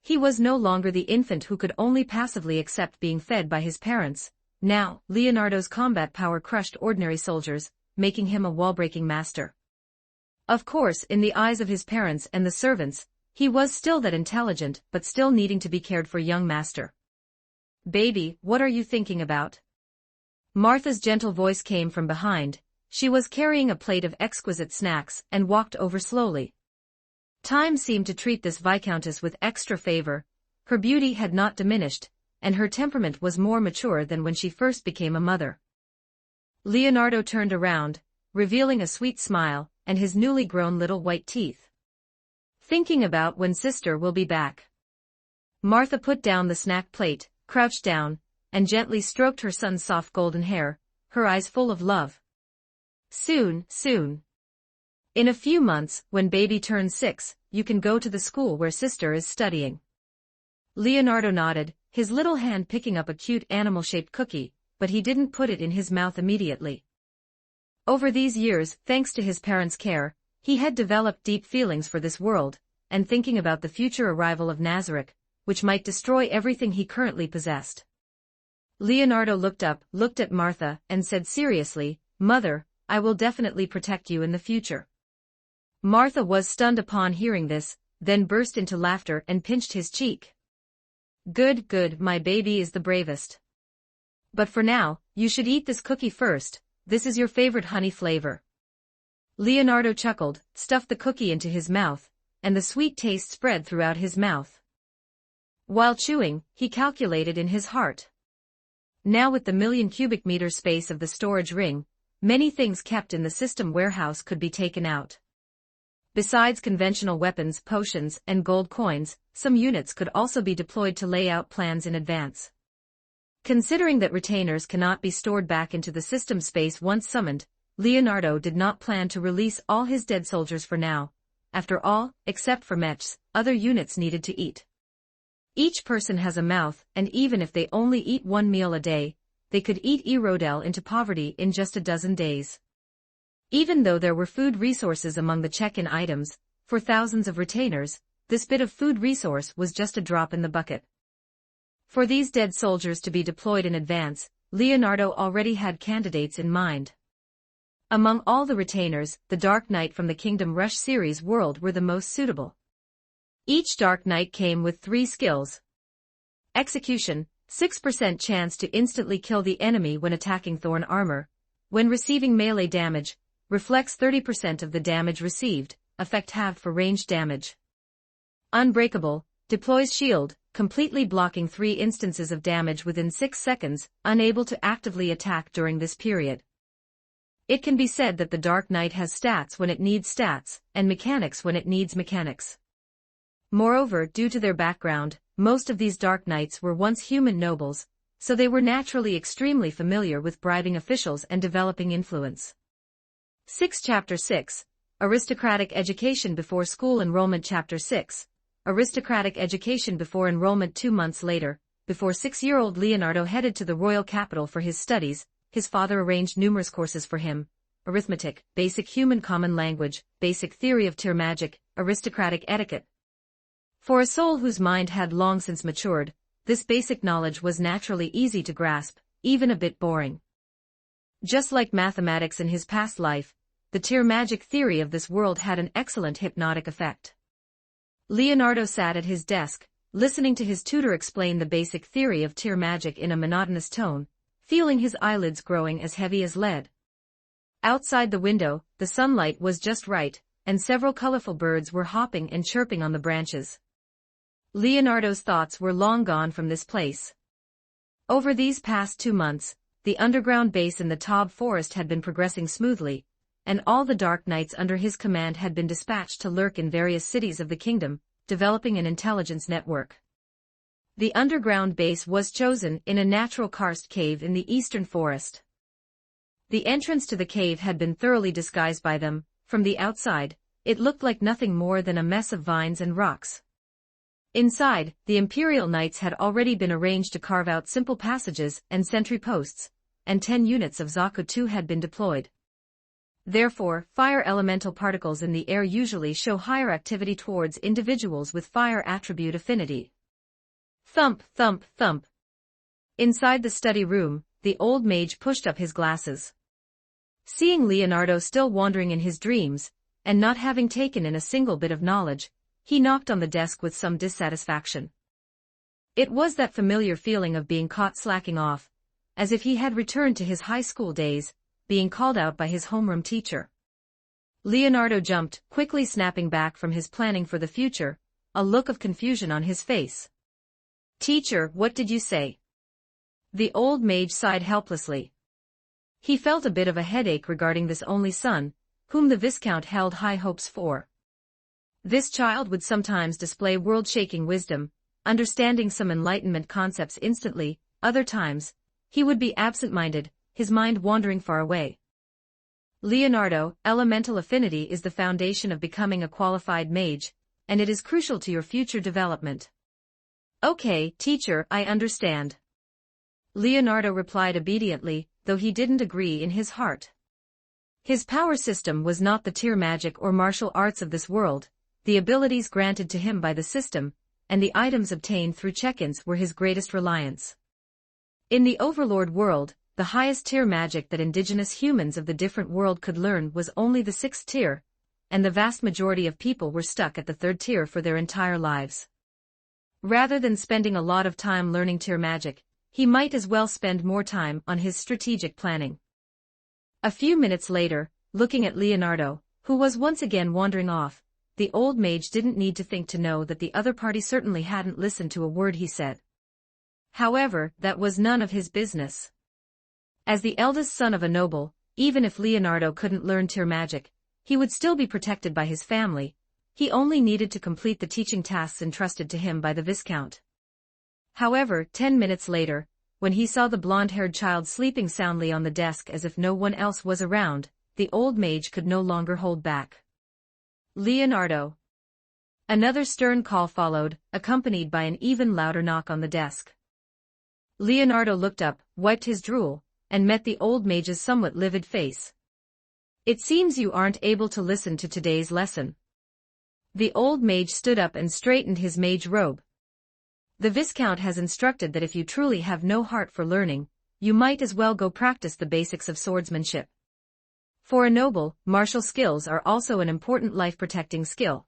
He was no longer the infant who could only passively accept being fed by his parents. Now, Leonardo's combat power crushed ordinary soldiers, making him a wall-breaking master. Of course, in the eyes of his parents and the servants, he was still that intelligent but still needing to be cared for young master. "Baby, what are you thinking about?" Martha's gentle voice came from behind. She was carrying a plate of exquisite snacks and walked over slowly. Time seemed to treat this viscountess with extra favor. Her beauty had not diminished, and her temperament was more mature than when she first became a mother. Leonardo turned around, revealing a sweet smile, and his newly grown little white teeth. "Thinking about when sister will be back." Martha put down the snack plate, crouched down, and gently stroked her son's soft golden hair, her eyes full of love. "Soon, soon. In a few months, when baby turns 6, you can go to the school where sister is studying." Leonardo nodded, his little hand picking up a cute animal-shaped cookie, but he didn't put it in his mouth immediately. Over these years, thanks to his parents' care, he had developed deep feelings for this world, and thinking about the future arrival of Nazarick, which might destroy everything he currently possessed. Leonardo looked up, looked at Martha, and said seriously, "Mother, I will definitely protect you in the future." Martha was stunned upon hearing this, then burst into laughter and pinched his cheek. "Good, good, my baby is the bravest. But for now, you should eat this cookie first, this is your favorite honey flavor." Leonardo chuckled, stuffed the cookie into his mouth, and the sweet taste spread throughout his mouth. While chewing, he calculated in his heart. Now with the 1,000,000 cubic meter space of the storage ring, many things kept in the system warehouse could be taken out. Besides conventional weapons, potions, and gold coins, some units could also be deployed to lay out plans in advance. Considering that retainers cannot be stored back into the system space once summoned, Leonardo did not plan to release all his dead soldiers for now. After all, except for Mechs, other units needed to eat. Each person has a mouth, and even if they only eat 1 meal a day, they could eat Erodel into poverty in just a dozen days. Even though there were food resources among the check-in items, for thousands of retainers, this bit of food resource was just a drop in the bucket. For these dead soldiers to be deployed in advance, Leonardo already had candidates in mind. Among all the retainers, the Dark Knight from the Kingdom Rush series world were the most suitable. Each Dark Knight came with 3 skills. Execution, 6% chance to instantly kill the enemy when attacking Thorn armor. When receiving melee damage, reflects 30% of the damage received, effect halved for ranged damage. Unbreakable, deploys shield, completely blocking 3 instances of damage within 6 seconds, unable to actively attack during this period. It can be said that the Dark Knight has stats when it needs stats, and mechanics when it needs mechanics. Moreover, due to their background, most of these Dark Knights were once human nobles, so they were naturally extremely familiar with bribing officials and developing influence. 6 Chapter 6, Aristocratic Education Before School Enrollment. Chapter 6, Aristocratic Education Before Enrollment. 2 months later, before 6-year-old Leonardo headed to the royal capital for his studies, his father arranged numerous courses for him: arithmetic, basic human common language, basic theory of tier magic, aristocratic etiquette. For a soul whose mind had long since matured, this basic knowledge was naturally easy to grasp, even a bit boring. Just like mathematics in his past life, the tier magic theory of this world had an excellent hypnotic effect. Leonardo sat at his desk, listening to his tutor explain the basic theory of tier magic in a monotonous tone, feeling his eyelids growing as heavy as lead. Outside the window, the sunlight was just right, and several colorful birds were hopping and chirping on the branches. Leonardo's thoughts were long gone from this place. Over these past 2 months, the underground base in the Taube forest had been progressing smoothly, and all the dark knights under his command had been dispatched to lurk in various cities of the kingdom, developing an intelligence network. The underground base was chosen in a natural karst cave in the eastern forest. The entrance to the cave had been thoroughly disguised by them. From the outside, it looked like nothing more than a mess of vines and rocks. Inside, the Imperial Knights had already been arranged to carve out simple passages and sentry posts, and 10 units of Zaku-2 had been deployed. Therefore, fire elemental particles in the air usually show higher activity towards individuals with fire attribute affinity. Thump, thump, thump. Inside the study room, the old mage pushed up his glasses. Seeing Leonardo still wandering in his dreams, and not having taken in a single bit of knowledge, he knocked on the desk with some dissatisfaction. It was that familiar feeling of being caught slacking off, as if he had returned to his high school days, being called out by his homeroom teacher. Leonardo jumped, quickly snapping back from his planning for the future, a look of confusion on his face. "Teacher, what did you say?" The old mage sighed helplessly. He felt a bit of a headache regarding this only son, whom the Viscount held high hopes for. This child would sometimes display world-shaking wisdom, understanding some Enlightenment concepts instantly. Other times, he would be absent-minded, his mind wandering far away. Leonardo, elemental affinity is the foundation of becoming a qualified mage, and it is crucial to your future development. "Okay, teacher, I understand." Leonardo replied obediently, though he didn't agree in his heart. His power system was not the tier magic or martial arts of this world. The abilities granted to him by the system, and the items obtained through check-ins were his greatest reliance. In the Overlord world, the highest tier magic that indigenous humans of the different world could learn was only the 6th tier, and the vast majority of people were stuck at the 3rd tier for their entire lives. Rather than spending a lot of time learning tier magic, he might as well spend more time on his strategic planning. A few minutes later, looking at Leonardo, who was once again wandering off, the old mage didn't need to think to know that the other party certainly hadn't listened to a word he said. However, that was none of his business. As the eldest son of a noble, even if Leonardo couldn't learn tier magic, he would still be protected by his family. He only needed to complete the teaching tasks entrusted to him by the Viscount. However, 10 minutes later, when he saw the blonde-haired child sleeping soundly on the desk as if no one else was around, the old mage could no longer hold back. "Leonardo." Another stern call followed, accompanied by an even louder knock on the desk. Leonardo looked up, wiped his drool, and met the old mage's somewhat livid face. "It seems you aren't able to listen to today's lesson." The old mage stood up and straightened his mage robe. "The Viscount has instructed that if you truly have no heart for learning, you might as well go practice the basics of swordsmanship. For a noble, martial skills are also an important life-protecting skill."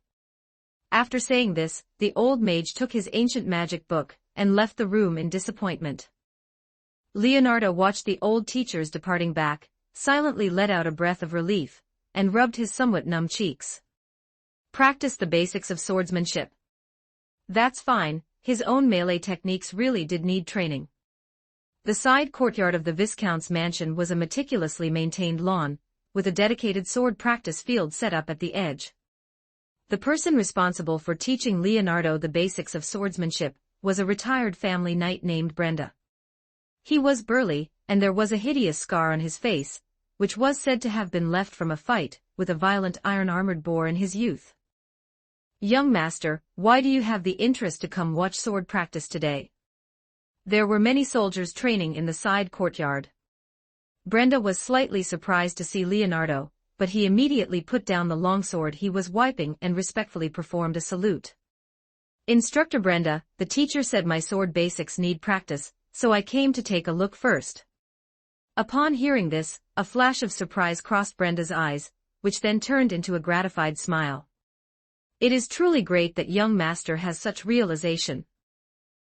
After saying this, the old mage took his ancient magic book, and left the room in disappointment. Leonardo watched the old teachers departing back, silently let out a breath of relief, and rubbed his somewhat numb cheeks. Practice the basics of swordsmanship. That's fine. His own melee techniques really did need training. The side courtyard of the Viscount's mansion was a meticulously maintained lawn, with a dedicated sword practice field set up at the edge. The person responsible for teaching Leonardo the basics of swordsmanship was a retired family knight named Brenda. He was burly, and there was a hideous scar on his face, which was said to have been left from a fight with a violent iron-armored boar in his youth. "Young master, why do you have the interest to come watch sword practice today?" There were many soldiers training in the side courtyard. Brenda was slightly surprised to see Leonardo, but he immediately put down the longsword he was wiping and respectfully performed a salute. "Instructor Brenda, the teacher said my sword basics need practice, so I came to take a look first." Upon hearing this, a flash of surprise crossed Brenda's eyes, which then turned into a gratified smile. "It is truly great that young master has such realization."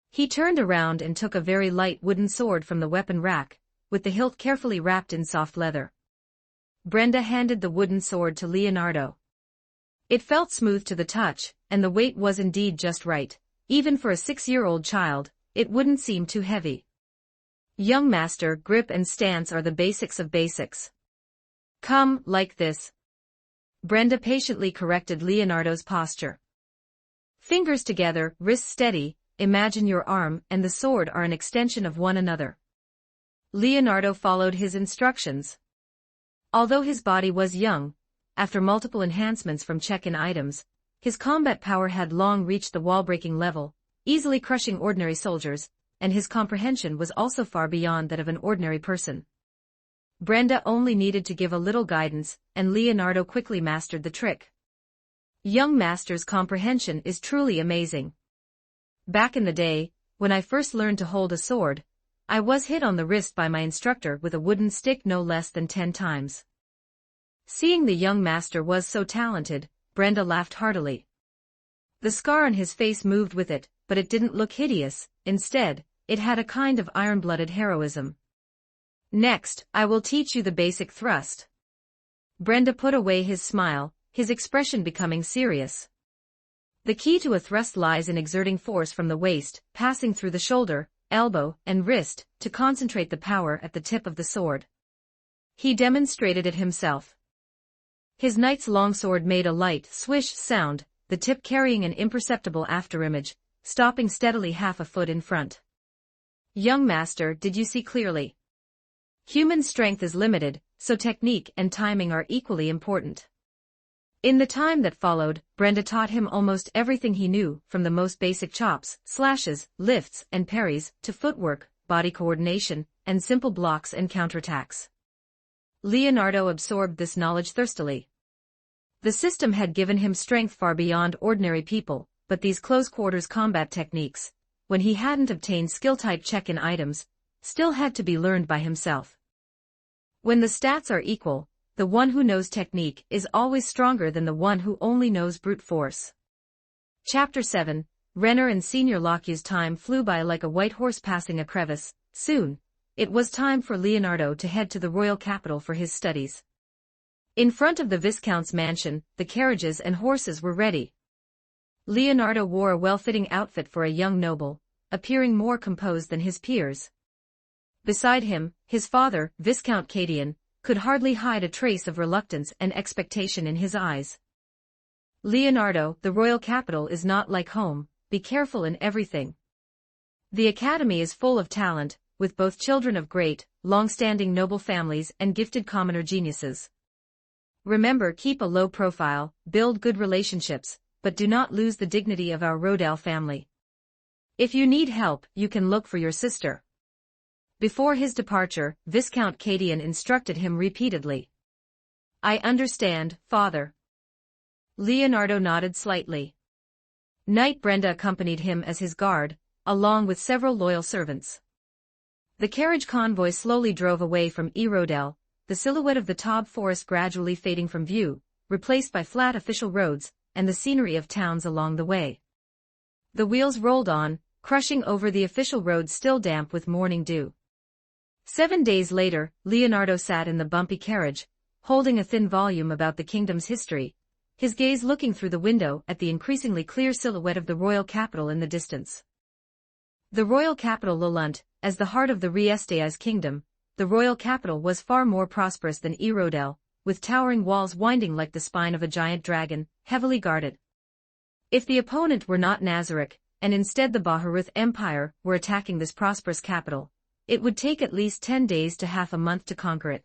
He turned around and took a very light wooden sword from the weapon rack, with the hilt carefully wrapped in soft leather. Brenda handed the wooden sword to Leonardo. It felt smooth to the touch, and the weight was indeed just right. Even for a 6-year-old child, it wouldn't seem too heavy. Young master, grip and stance are the basics of basics. Come, like this. Brenda patiently corrected Leonardo's posture. Fingers together, wrists steady, imagine your arm and the sword are an extension of one another. Leonardo followed his instructions. Although his body was young, after multiple enhancements from check-in items, his combat power had long reached the wall-breaking level, easily crushing ordinary soldiers, and his comprehension was also far beyond that of an ordinary person. Brenda only needed to give a little guidance, and Leonardo quickly mastered the trick. Young master's comprehension is truly amazing. Back in the day, when I first learned to hold a sword, I was hit on the wrist by my instructor with a wooden stick no less than 10 times. Seeing the young master was so talented, Brenda laughed heartily. The scar on his face moved with it, but it didn't look hideous. Instead, it had a kind of iron-blooded heroism. Next, I will teach you the basic thrust. Brenda put away his smile, his expression becoming serious. The key to a thrust lies in exerting force from the waist, passing through the shoulder, elbow, and wrist, to concentrate the power at the tip of the sword. He demonstrated it himself. His knight's longsword made a light swish sound, the tip carrying an imperceptible afterimage, stopping steadily half a foot in front. Young master, did you see clearly? Human strength is limited, so technique and timing are equally important. In the time that followed, Brenda taught him almost everything he knew, from the most basic chops, slashes, lifts, and parries, to footwork, body coordination, and simple blocks and counterattacks. Leonardo absorbed this knowledge thirstily. The system had given him strength far beyond ordinary people, but these close-quarters combat techniques, when he hadn't obtained skill-type check-in items, still had to be learned by himself. When the stats are equal, the one who knows technique is always stronger than the one who only knows brute force. Chapter 7, Renner and Senior Lockew's time flew by like a white horse passing a crevice. Soon, it was time for Leonardo to head to the royal capital for his studies. In front of the Viscount's mansion, the carriages and horses were ready. Leonardo wore a well-fitting outfit for a young noble, appearing more composed than his peers. Beside him, his father, Viscount Cadian, could hardly hide a trace of reluctance and expectation in his eyes. Leonardo, the royal capital is not like home, be careful in everything. The academy is full of talent, with both children of great, long-standing noble families and gifted commoner geniuses. Remember, keep a low profile, build good relationships, but do not lose the dignity of our Rodel family. If you need help, you can look for your sister. Before his departure, Viscount Cadian instructed him repeatedly. I understand, father. Leonardo nodded slightly. Knight Brenda accompanied him as his guard, along with several loyal servants. The carriage convoy slowly drove away from Rodel, the silhouette of the Taube forest gradually fading from view, replaced by flat official roads, and the scenery of towns along the way. The wheels rolled on, crushing over the official roads still damp with morning dew. 7 days later, Leonardo sat in the bumpy carriage, holding a thin volume about the kingdom's history, his gaze looking through the window at the increasingly clear silhouette of the royal capital in the distance. The royal capital Lolund, as the heart of the Riesta's kingdom, the royal capital was far more prosperous than Rodel, with towering walls winding like the spine of a giant dragon, heavily guarded. If the opponent were not Nazarick, and instead the Baharuth Empire were attacking this prosperous capital, it would take at least 10 days to half a month to conquer it.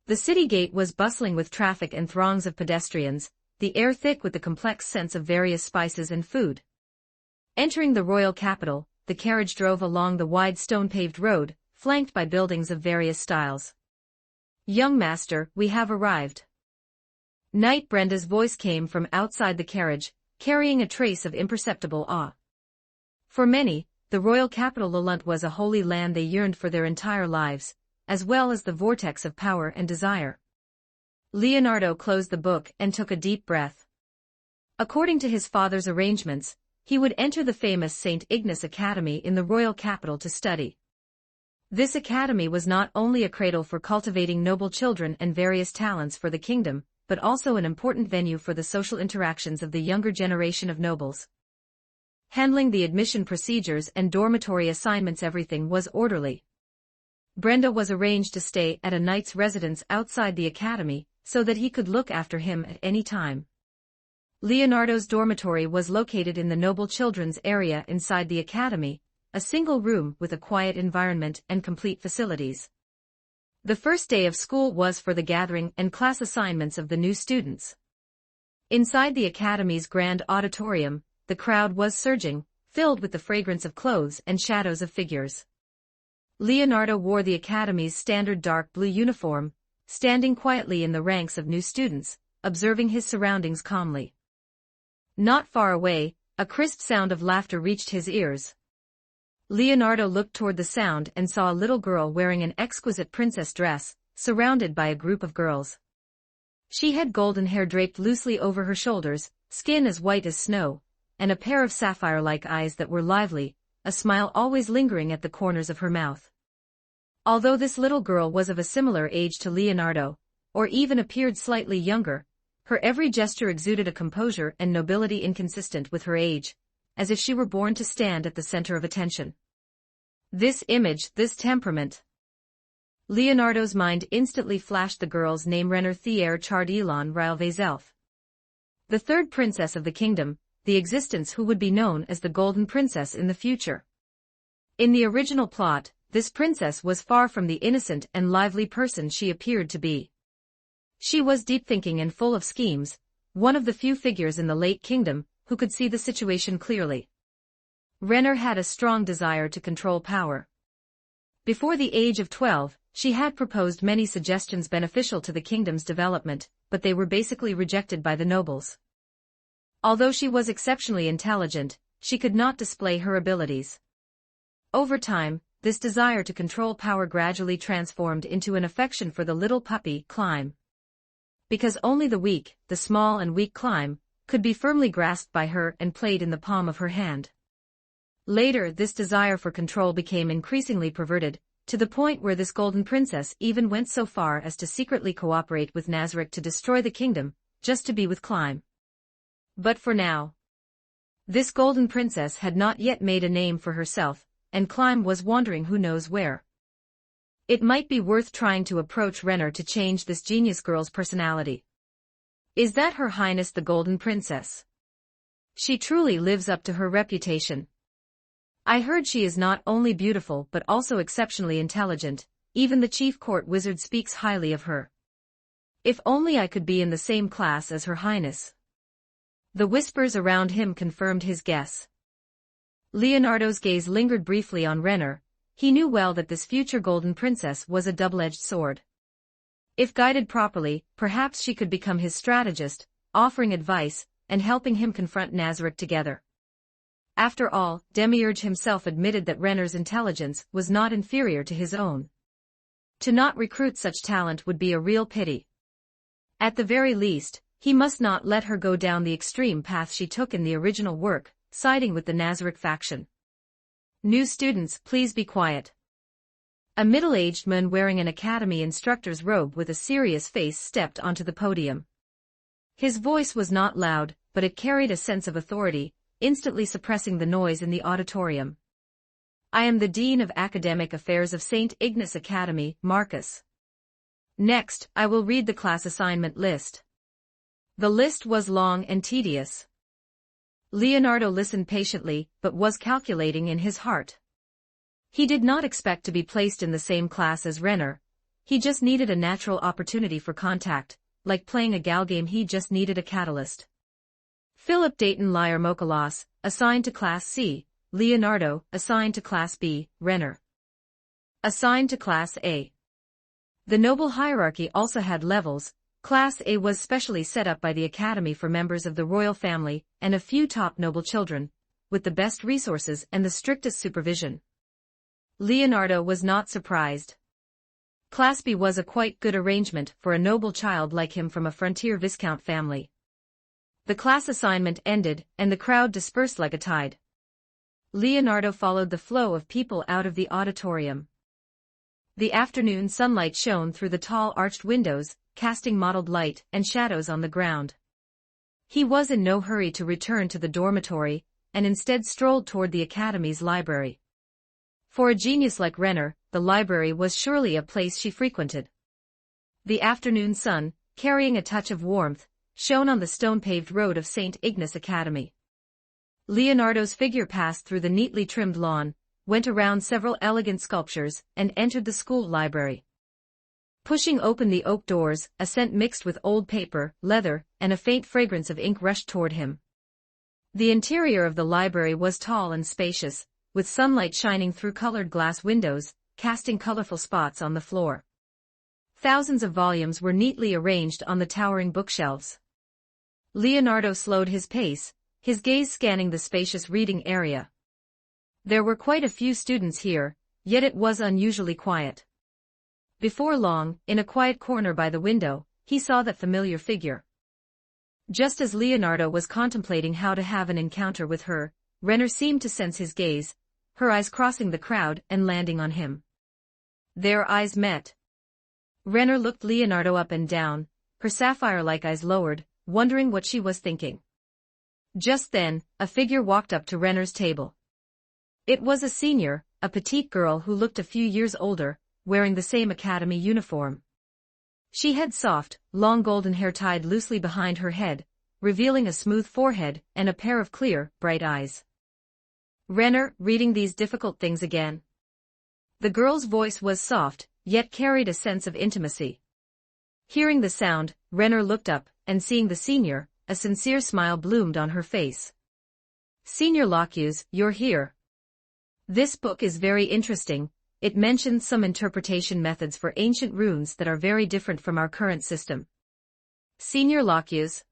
The city gate was bustling with traffic and throngs of pedestrians, the air thick with the complex scents of various spices and food. Entering the royal capital, the carriage drove along the wide stone-paved road, flanked by buildings of various styles. Young master, we have arrived. Knight Brenda's voice came from outside the carriage, carrying a trace of imperceptible awe. For many, the royal capital Lolund was a holy land they yearned for their entire lives, as well as the vortex of power and desire. Leonardo closed the book and took a deep breath. According to his father's arrangements, he would enter the famous St. Ignace Academy in the royal capital to study. This academy was not only a cradle for cultivating noble children and various talents for the kingdom, but also an important venue for the social interactions of the younger generation of nobles. Handling the admission procedures and dormitory assignments, everything was orderly. Brenda was arranged to stay at a knight's residence outside the academy, so that he could look after him at any time. Leonardo's dormitory was located in the noble children's area inside the academy, a single room with a quiet environment and complete facilities. The first day of school was for the gathering and class assignments of the new students. Inside the academy's grand auditorium, the crowd was surging, filled with the fragrance of clothes and shadows of figures. Leonardo wore the academy's standard dark blue uniform, standing quietly in the ranks of new students, observing his surroundings calmly. Not far away, a crisp sound of laughter reached his ears. Leonardo looked toward the sound and saw a little girl wearing an exquisite princess dress, surrounded by a group of girls. She had golden hair draped loosely over her shoulders, skin as white as snow, and a pair of sapphire-like eyes that were lively, a smile always lingering at the corners of her mouth. Although this little girl was of a similar age to Leonardo, or even appeared slightly younger, her every gesture exuded a composure and nobility inconsistent with her age, as if she were born to stand at the center of attention. This image, this temperament. Leonardo's mind instantly flashed the girl's name, Renner Thier Chardillon Railvezelf. The third princess of the kingdom, the existence who would be known as the Golden Princess in the future. In the original plot, this princess was far from the innocent and lively person she appeared to be. She was deep-thinking and full of schemes, one of the few figures in the late kingdom who could see the situation clearly. Renner had a strong desire to control power. Before the age of 12, she had proposed many suggestions beneficial to the kingdom's development, but they were basically rejected by the nobles. Although she was exceptionally intelligent, she could not display her abilities. Over time, this desire to control power gradually transformed into an affection for the little puppy, Climb. Because only the weak, the small and weak Climb, could be firmly grasped by her and played in the palm of her hand. Later, this desire for control became increasingly perverted, to the point where this golden princess even went so far as to secretly cooperate with Nazarick to destroy the kingdom, just to be with Climb. But for now, this golden princess had not yet made a name for herself, and Climb was wandering who knows where. It might be worth trying to approach Renner to change this genius girl's personality. Is that Her Highness the Golden Princess? She truly lives up to her reputation. I heard she is not only beautiful but also exceptionally intelligent, even the chief court wizard speaks highly of her. If only I could be in the same class as Her Highness. The whispers around him confirmed his guess. Leonardo's gaze lingered briefly on Renner. He knew well that this future golden princess was a double-edged sword. If guided properly, perhaps she could become his strategist, offering advice, and helping him confront Nazarick together. After all, Demiurge himself admitted that Renner's intelligence was not inferior to his own. To not recruit such talent would be a real pity. At the very least, he must not let her go down the extreme path she took in the original work, siding with the Nazarick faction. New students, please be quiet. A middle-aged man wearing an academy instructor's robe with a serious face stepped onto the podium. His voice was not loud, but it carried a sense of authority, instantly suppressing the noise in the auditorium. I am the Dean of Academic Affairs of St. Ignace Academy, Marcus. Next, I will read the class assignment list. The list was long and tedious. Leonardo listened patiently, but was calculating in his heart. He did not expect to be placed in the same class as Renner. He just needed a natural opportunity for contact, like playing a gal game. He just needed a catalyst. Philip Dayton Liar Mokalas, assigned to Class C, Leonardo, assigned to Class B, Renner. Assigned to Class A. The noble hierarchy also had levels. Class A was specially set up by the Academy for members of the royal family and a few top noble children, with the best resources and the strictest supervision. Leonardo was not surprised. Class B was a quite good arrangement for a noble child like him from a frontier viscount family. The class assignment ended, and the crowd dispersed like a tide. Leonardo followed the flow of people out of the auditorium. The afternoon sunlight shone through the tall arched windows, casting mottled light and shadows on the ground. He was in no hurry to return to the dormitory, and instead strolled toward the academy's library. For a genius like Renner, the library was surely a place she frequented. The afternoon sun, carrying a touch of warmth, shone on the stone-paved road of St. Ignace Academy. Leonardo's figure passed through the neatly trimmed lawn, went around several elegant sculptures, and entered the school library. Pushing open the oak doors, a scent mixed with old paper, leather, and a faint fragrance of ink rushed toward him. The interior of the library was tall and spacious, with sunlight shining through colored glass windows, casting colorful spots on the floor. Thousands of volumes were neatly arranged on the towering bookshelves. Leonardo slowed his pace, his gaze scanning the spacious reading area. There were quite a few students here, yet it was unusually quiet. Before long, in a quiet corner by the window, he saw that familiar figure. Just as Leonardo was contemplating how to have an encounter with her, Renner seemed to sense his gaze, her eyes crossing the crowd and landing on him. Their eyes met. Renner looked Leonardo up and down, her sapphire-like eyes lowered, wondering what she was thinking. Just then, a figure walked up to Renner's table. It was a senior, a petite girl who looked a few years older, wearing the same academy uniform. She had soft, long golden hair tied loosely behind her head, revealing a smooth forehead and a pair of clear, bright eyes. Renner, reading these difficult things again. The girl's voice was soft, yet carried a sense of intimacy. Hearing the sound, Renner looked up, and seeing the senior, a sincere smile bloomed on her face. "Senior Locuse, you're here. This book is very interesting. It mentions some interpretation methods for ancient runes that are very different from our current system." "Senior Locuse?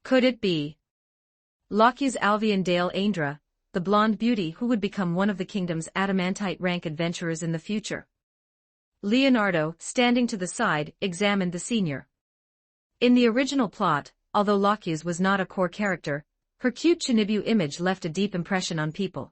Could it be Locuse Alvian Dale Aindra, the blonde beauty who would become one of the kingdom's adamantite rank adventurers in the future?" Leonardo, standing to the side, examined the senior. In the original plot, although Locuse was not a core character, her cute Chinibu image left a deep impression on people.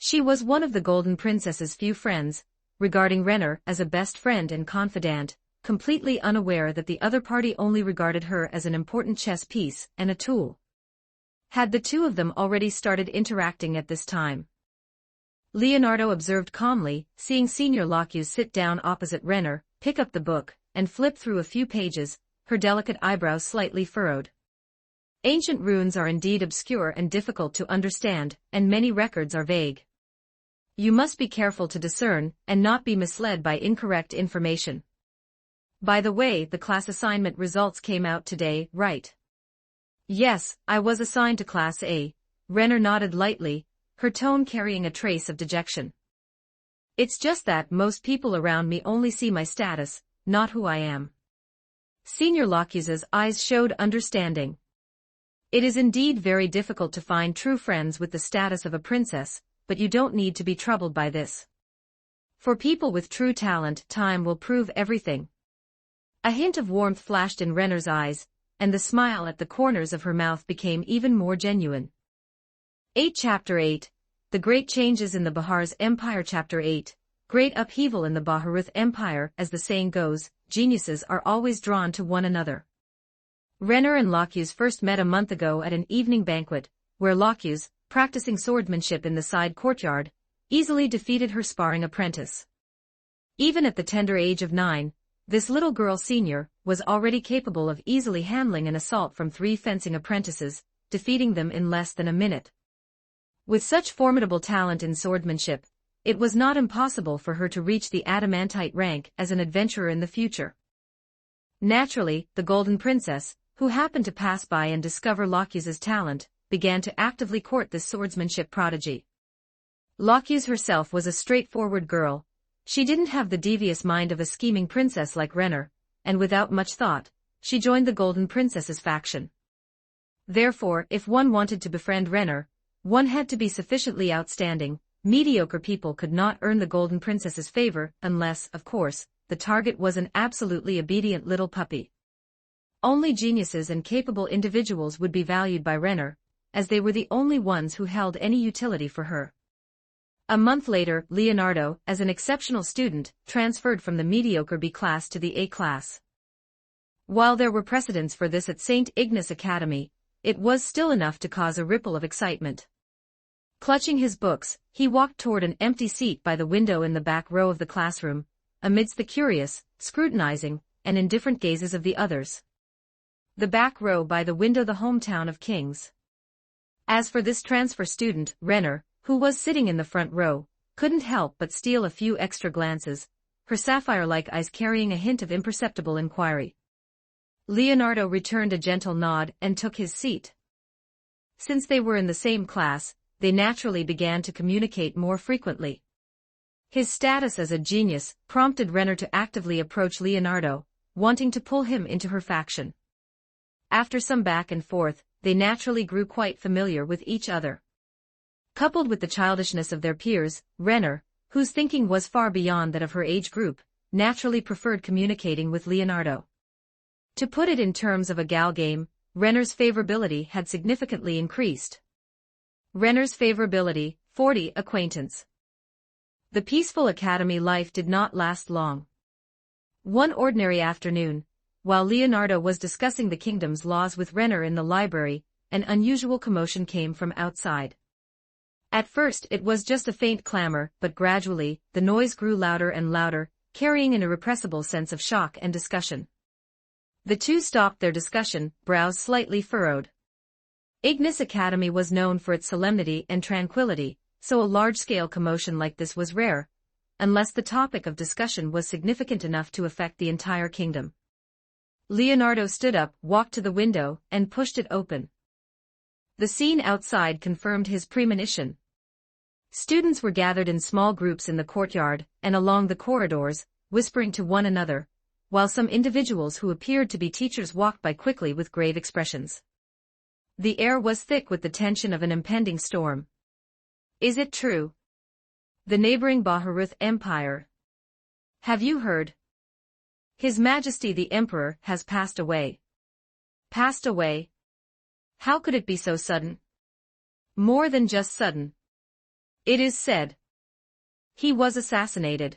She was one of the Golden Princess's few friends, regarding Renner as a best friend and confidant, completely unaware that the other party only regarded her as an important chess piece and a tool. Had the two of them already started interacting at this time? Leonardo observed calmly, seeing Senior Locuse sit down opposite Renner, pick up the book, and flip through a few pages, her delicate eyebrows slightly furrowed. Ancient runes are indeed obscure and difficult to understand, and many records are vague. You must be careful to discern, and not be misled by incorrect information. By the way, the class assignment results came out today, right? Yes, I was assigned to Class A. Renner nodded lightly, her tone carrying a trace of dejection. It's just that most people around me only see my status, not who I am. Senior Locuse's eyes showed understanding. It is indeed very difficult to find true friends with the status of a princess, but you don't need to be troubled by this. For people with true talent, time will prove everything. A hint of warmth flashed in Renner's eyes, and the smile at the corners of her mouth became even more genuine. Chapter 8, The Great Changes in the Bahar's Empire. Chapter 8, Great Upheaval in the Baharuth Empire. As the saying goes, geniuses are always drawn to one another. Renner and Locuse first met a month ago at an evening banquet, where Locuse, practicing swordsmanship in the side courtyard, easily defeated her sparring apprentice. Even at the tender age of 9, this little girl senior was already capable of easily handling an assault from 3 fencing apprentices, defeating them in less than a minute. With such formidable talent in swordsmanship, it was not impossible for her to reach the adamantite rank as an adventurer in the future. Naturally, the Golden Princess, who happened to pass by and discover Locuse's talent, began to actively court this swordsmanship prodigy. Locuse herself was a straightforward girl. She didn't have the devious mind of a scheming princess like Renner, and without much thought, she joined the Golden Princess's faction. Therefore, if one wanted to befriend Renner, one had to be sufficiently outstanding. Mediocre people could not earn the Golden Princess's favor unless, of course, the target was an absolutely obedient little puppy. Only geniuses and capable individuals would be valued by Renner, as they were the only ones who held any utility for her. A month later, Leonardo, as an exceptional student, transferred from the mediocre B class to the A class. While there were precedents for this at St. Ignace Academy, it was still enough to cause a ripple of excitement. Clutching his books, he walked toward an empty seat by the window in the back row of the classroom, amidst the curious, scrutinizing, and indifferent gazes of the others. The back row by the window, the hometown of kings. As for this transfer student, Renner, who was sitting in the front row, couldn't help but steal a few extra glances, her sapphire-like eyes carrying a hint of imperceptible inquiry. Leonardo returned a gentle nod and took his seat. Since they were in the same class, they naturally began to communicate more frequently. His status as a genius prompted Renner to actively approach Leonardo, wanting to pull him into her faction. After some back and forth, they naturally grew quite familiar with each other. Coupled with the childishness of their peers, Renner, whose thinking was far beyond that of her age group, naturally preferred communicating with Leonardo. To put it in terms of a gal game, Renner's favorability had significantly increased. Renner's favorability, 40, acquaintance. The peaceful academy life did not last long. One ordinary afternoon, while Leonardo was discussing the kingdom's laws with Renner in the library, an unusual commotion came from outside. At first it was just a faint clamor, but gradually, the noise grew louder and louder, carrying an irrepressible sense of shock and discussion. The two stopped their discussion, brows slightly furrowed. Ignace Academy was known for its solemnity and tranquility, so a large-scale commotion like this was rare, unless the topic of discussion was significant enough to affect the entire kingdom. Leonardo stood up, walked to the window, and pushed it open. The scene outside confirmed his premonition. Students were gathered in small groups in the courtyard and along the corridors, whispering to one another, while some individuals who appeared to be teachers walked by quickly with grave expressions. The air was thick with the tension of an impending storm. Is it true? The neighboring Baharuth Empire. Have you heard? His Majesty the Emperor has passed away. Passed away? How could it be so sudden? More than just sudden. It is said he was assassinated.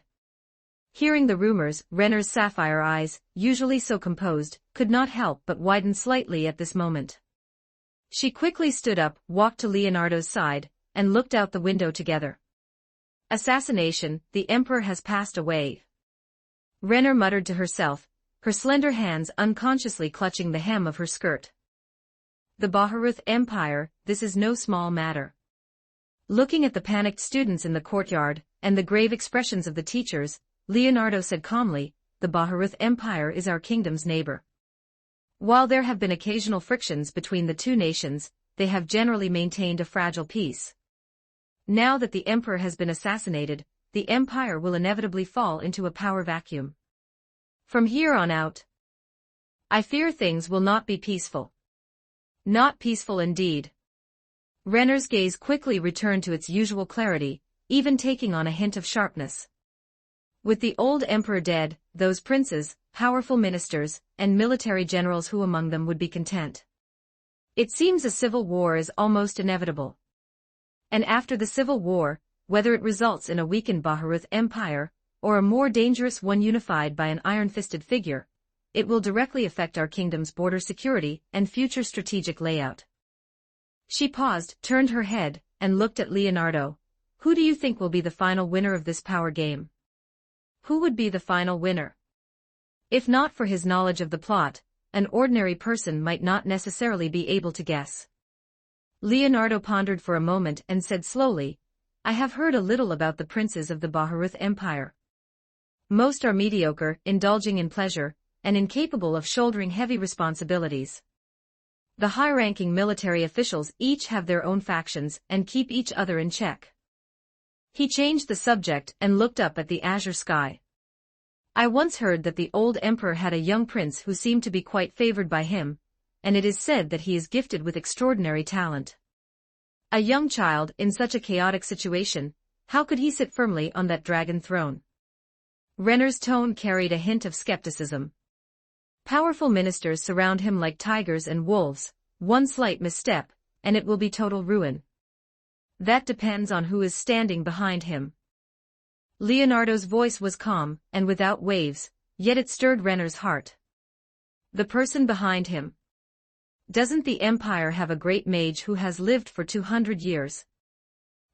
Hearing the rumors, Renner's sapphire eyes, usually so composed, could not help but widen slightly at this moment. She quickly stood up, walked to Leonardo's side, and looked out the window together. Assassination, the Emperor has passed away. Renner muttered to herself, her slender hands unconsciously clutching the hem of her skirt. The Baharuth Empire, this is no small matter. Looking at the panicked students in the courtyard, and the grave expressions of the teachers, Leonardo said calmly, the Baharuth Empire is our kingdom's neighbor. While there have been occasional frictions between the two nations, they have generally maintained a fragile peace. Now that the emperor has been assassinated, the empire will inevitably fall into a power vacuum. From here on out, I fear things will not be peaceful. Not peaceful indeed. Renner's gaze quickly returned to its usual clarity, even taking on a hint of sharpness. With the old emperor dead, those princes, powerful ministers, and military generals, who among them would be content? It seems a civil war is almost inevitable. And after the civil war, whether it results in a weakened Baharuth Empire, or a more dangerous one unified by an iron-fisted figure, it will directly affect our kingdom's border security and future strategic layout. She paused, turned her head, and looked at Leonardo. Who do you think will be the final winner of this power game? Who would be the final winner? If not for his knowledge of the plot, an ordinary person might not necessarily be able to guess. Leonardo pondered for a moment and said slowly, I have heard a little about the princes of the Baharuth Empire. Most are mediocre, indulging in pleasure, and incapable of shouldering heavy responsibilities. The high-ranking military officials each have their own factions and keep each other in check. He changed the subject and looked up at the azure sky. I once heard that the old emperor had a young prince who seemed to be quite favored by him, and it is said that he is gifted with extraordinary talent. A young child in such a chaotic situation, how could he sit firmly on that dragon throne? Renner's tone carried a hint of skepticism. Powerful ministers surround him like tigers and wolves, one slight misstep, and it will be total ruin. That depends on who is standing behind him. Leonardo's voice was calm and without waves, yet it stirred Renner's heart. The person behind him. Doesn't the Empire have a great mage who has lived for 200 years?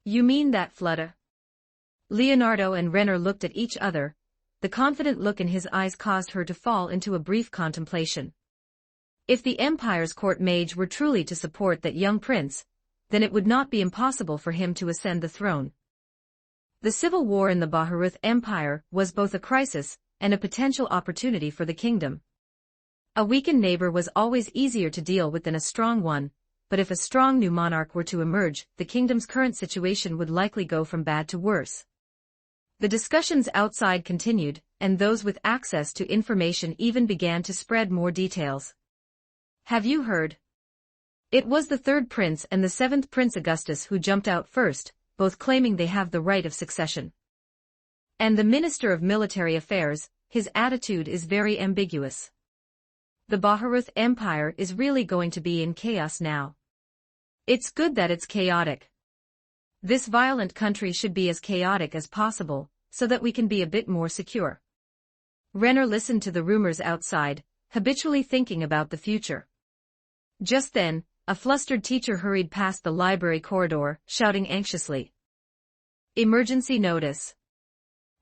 You mean that Flutta? Leonardo and Renner looked at each other. The confident look in his eyes caused her to fall into a brief contemplation. If the Empire's court mage were truly to support that young prince, then it would not be impossible for him to ascend the throne. The civil war in the Baharuth Empire was both a crisis and a potential opportunity for the kingdom. A weakened neighbor was always easier to deal with than a strong one, but if a strong new monarch were to emerge, the kingdom's current situation would likely go from bad to worse. The discussions outside continued, and those with access to information even began to spread more details. Have you heard? It was the third prince and the seventh Prince Augustus who jumped out first, both claiming they have the right of succession. And the Minister of Military Affairs, his attitude is very ambiguous. The Baharuth Empire is really going to be in chaos now. It's good that it's chaotic. This violent country should be as chaotic as possible, so that we can be a bit more secure. Renner listened to the rumors outside, habitually thinking about the future. Just then, a flustered teacher hurried past the library corridor, shouting anxiously. Emergency notice.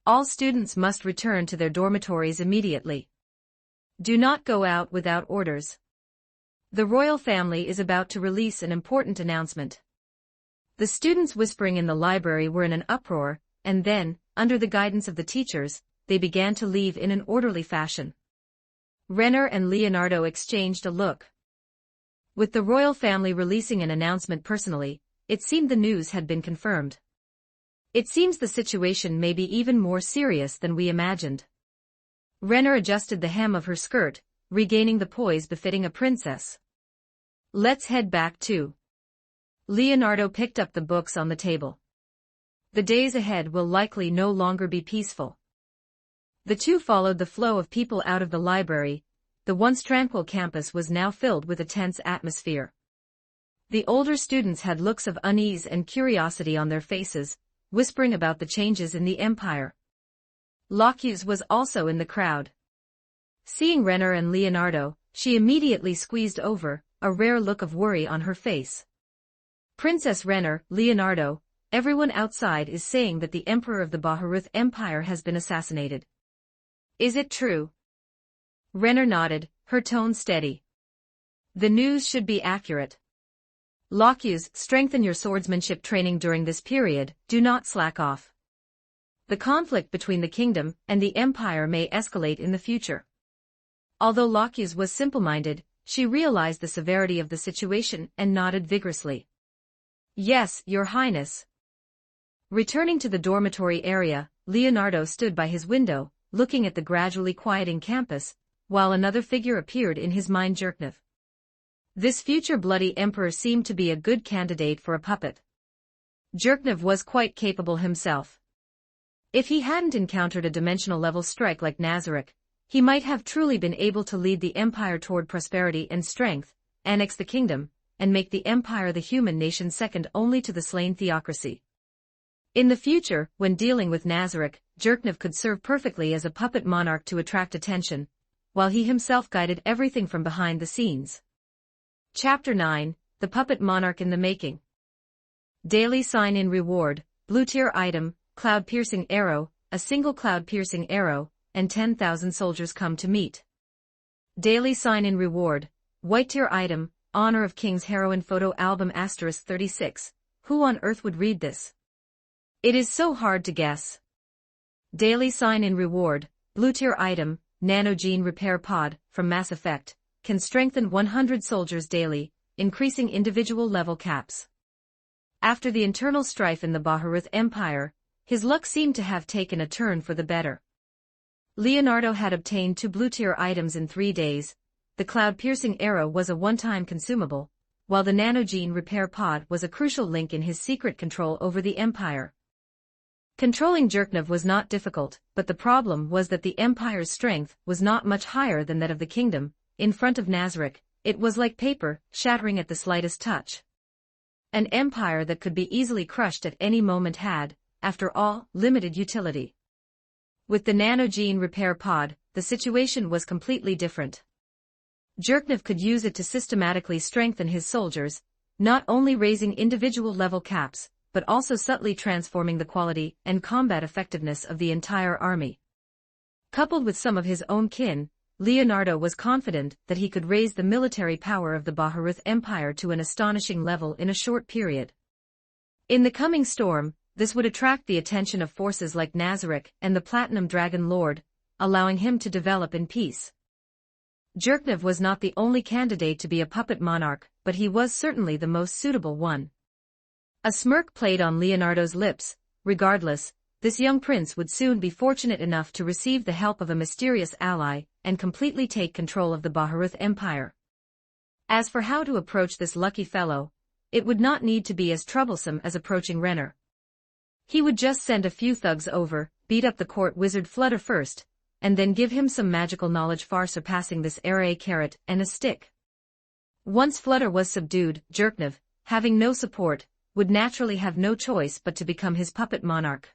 All students must return to their dormitories immediately. Do not go out without orders. The royal family is about to release an important announcement. The students whispering in the library were in an uproar, and then, under the guidance of the teachers, they began to leave in an orderly fashion. Renner and Leonardo exchanged a look. With the royal family releasing an announcement personally, it seemed the news had been confirmed. It seems the situation may be even more serious than we imagined. Renner adjusted the hem of her skirt, regaining the poise befitting a princess. Let's head back too. Leonardo picked up the books on the table. The days ahead will likely no longer be peaceful. The two followed the flow of people out of the library. The once tranquil campus was now filled with a tense atmosphere. The older students had looks of unease and curiosity on their faces, whispering about the changes in the empire. Locuse was also in the crowd. Seeing Renner and Leonardo, she immediately squeezed over, a rare look of worry on her face. Princess Renner, Leonardo, everyone outside is saying that the Emperor of the Baharuth Empire has been assassinated. Is it true? Renner nodded, her tone steady. The news should be accurate. Locuse, strengthen your swordsmanship training during this period, do not slack off. The conflict between the kingdom and the empire may escalate in the future. Although Locuse was simple-minded, she realized the severity of the situation and nodded vigorously. Yes, Your Highness. Returning to the dormitory area, Leonardo stood by his window, looking at the gradually quieting campus, while another figure appeared in his mind. Jerknev. This future bloody emperor seemed to be a good candidate for a puppet. Jerknev was quite capable himself. If he hadn't encountered a dimensional-level strike like Nazarick, he might have truly been able to lead the empire toward prosperity and strength, annex the kingdom, and make the empire the human nation second only to the slain theocracy. In the future, when dealing with Nazarick, Jerknev could serve perfectly as a puppet monarch to attract attention, while he himself guided everything from behind the scenes. Chapter 9, The Puppet Monarch in the Making. Daily sign-in reward, blue-tier item, cloud-piercing arrow, a single cloud-piercing arrow, and 10,000 soldiers come to meet. Daily sign-in reward, white-tier item, honor of King's heroine photo album *36. Who on earth would read this? It is so hard to guess. Daily sign-in reward, blue-tier item, nanogene repair pod, from Mass Effect, can strengthen 100 soldiers daily, increasing individual level caps. After the internal strife in the Baharuth Empire, his luck seemed to have taken a turn for the better. Leonardo had obtained 2 blue-tier items in 3 days. The cloud-piercing arrow was a one-time consumable, while the nanogene repair pod was a crucial link in his secret control over the Empire. Controlling Jerknev was not difficult, but the problem was that the Empire's strength was not much higher than that of the kingdom. In front of Nazarick, it was like paper, shattering at the slightest touch. An empire that could be easily crushed at any moment had, after all, limited utility. With the nanogene repair pod, the situation was completely different. Zherknov could use it to systematically strengthen his soldiers, not only raising individual level caps, but also subtly transforming the quality and combat effectiveness of the entire army. Coupled with some of his own kin, Leonardo was confident that he could raise the military power of the Baharuth Empire to an astonishing level in a short period. In the coming storm, this would attract the attention of forces like Nazarek and the Platinum Dragon Lord, allowing him to develop in peace. Zherknov was not the only candidate to be a puppet monarch, but he was certainly the most suitable one. A smirk played on Leonardo's lips. Regardless, this young prince would soon be fortunate enough to receive the help of a mysterious ally and completely take control of the Baharuth Empire. As for how to approach this lucky fellow, it would not need to be as troublesome as approaching Renner. He would just send a few thugs over, beat up the court wizard Flutter first, and then give him some magical knowledge far surpassing this array carrot and a stick. Once Flutter was subdued, Zherknov, having no support, would naturally have no choice but to become his puppet monarch.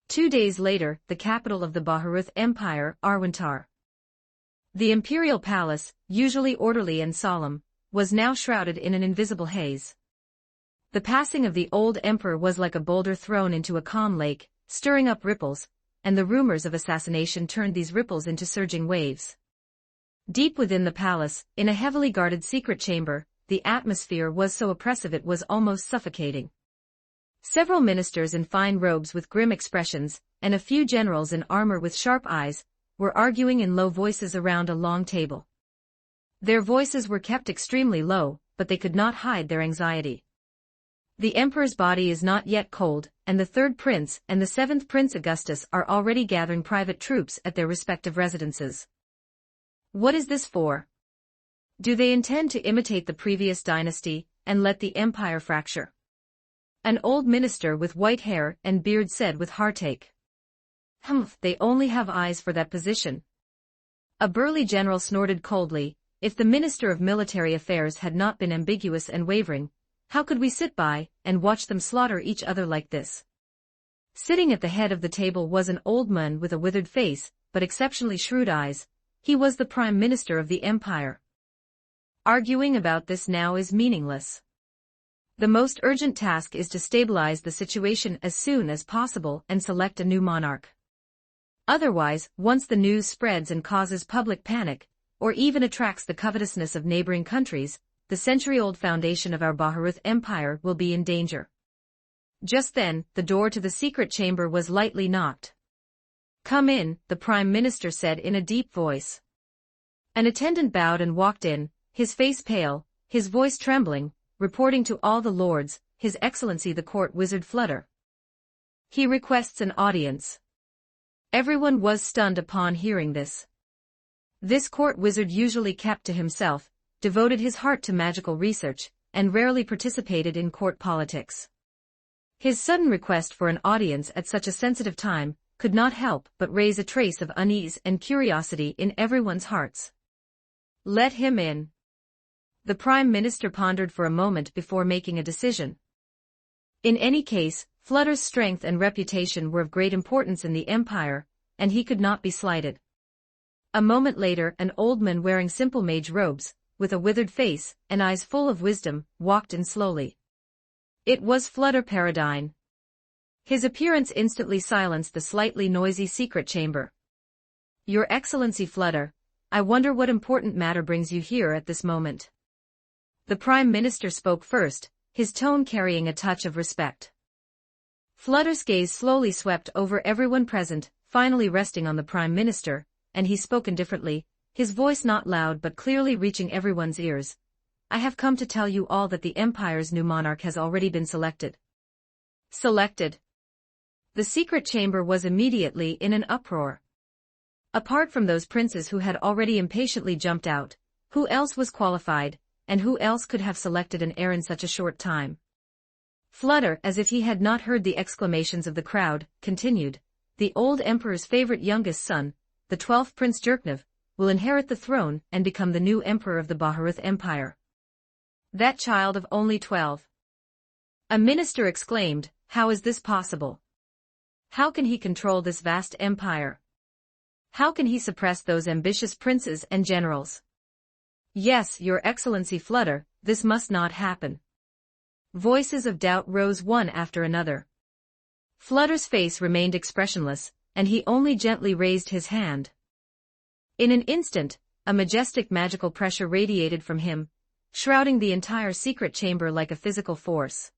2 days later, the capital of the Baharuth Empire, Arwantar. The imperial palace, usually orderly and solemn, was now shrouded in an invisible haze. The passing of the old emperor was like a boulder thrown into a calm lake, stirring up ripples, and the rumors of assassination turned these ripples into surging waves. Deep within the palace, in a heavily guarded secret chamber, the atmosphere was so oppressive it was almost suffocating. Several ministers in fine robes with grim expressions, and a few generals in armor with sharp eyes, were arguing in low voices around a long table. Their voices were kept extremely low, but they could not hide their anxiety. The emperor's body is not yet cold, and the third prince and the seventh Prince Augustus are already gathering private troops at their respective residences. What is this for? Do they intend to imitate the previous dynasty and let the empire fracture? An old minister with white hair and beard said with heartache. They only have eyes for that position. A burly general snorted coldly. If the Minister of Military Affairs had not been ambiguous and wavering, how could we sit by and watch them slaughter each other like this? Sitting at the head of the table was an old man with a withered face, but exceptionally shrewd eyes. He was the Prime Minister of the Empire. Arguing about this now is meaningless. The most urgent task is to stabilize the situation as soon as possible and select a new monarch. Otherwise, once the news spreads and causes public panic, or even attracts the covetousness of neighboring countries, the century-old foundation of our Baharuth Empire will be in danger. Just then, the door to the secret chamber was lightly knocked. "Come in," the Prime Minister said in a deep voice. An attendant bowed and walked in, his face pale, his voice trembling, reporting to all the lords, His Excellency the Court Wizard Flutter. He requests an audience. Everyone was stunned upon hearing this. This court wizard usually kept to himself, devoted his heart to magical research, and rarely participated in court politics. His sudden request for an audience at such a sensitive time could not help but raise a trace of unease and curiosity in everyone's hearts. "Let him in." The Prime Minister pondered for a moment before making a decision. In any case, Flutter's strength and reputation were of great importance in the Empire, and he could not be slighted. A moment later, an old man wearing simple mage robes, with a withered face and eyes full of wisdom, walked in slowly. It was Flutter Paradine. His appearance instantly silenced the slightly noisy secret chamber. "Your Excellency Flutter, I wonder what important matter brings you here at this moment." The Prime Minister spoke first, his tone carrying a touch of respect. Flutter's gaze slowly swept over everyone present, finally resting on the Prime Minister, and he spoke indifferently, his voice not loud but clearly reaching everyone's ears. "I have come to tell you all that the Empire's new monarch has already been selected." Selected? The secret chamber was immediately in an uproar. Apart from those princes who had already impatiently jumped out, who else was qualified, and who else could have selected an heir in such a short time? Flutter, as if he had not heard the exclamations of the crowd, continued, "The old emperor's favorite youngest son, the 12th Prince Zherknov, will inherit the throne and become the new emperor of the Baharuth Empire." That child of only 12. A minister exclaimed, "How is this possible? How can he control this vast empire? How can he suppress those ambitious princes and generals? Yes, Your Excellency Flutter, this must not happen." Voices of doubt rose one after another. Flutter's face remained expressionless, and he only gently raised his hand. In an instant, a majestic magical pressure radiated from him, shrouding the entire secret chamber like a physical force.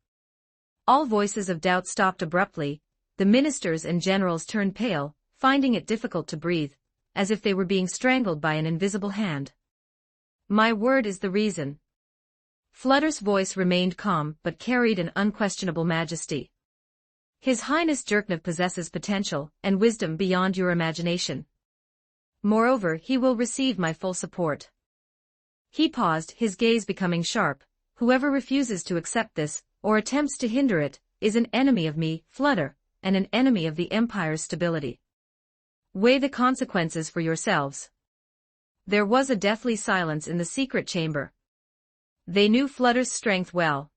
All voices of doubt stopped abruptly. The ministers and generals turned pale, finding it difficult to breathe, as if they were being strangled by an invisible hand. "My word is the reason." Flutter's voice remained calm but carried an unquestionable majesty. "His Highness Jerknov possesses potential and wisdom beyond your imagination. Moreover, he will receive my full support." He paused, his gaze becoming sharp. "Whoever refuses to accept this, or attempts to hinder it, is an enemy of me, Flutter, and an enemy of the Empire's stability. Weigh the consequences for yourselves." There was a deathly silence in the secret chamber. They knew Flutter's strength well.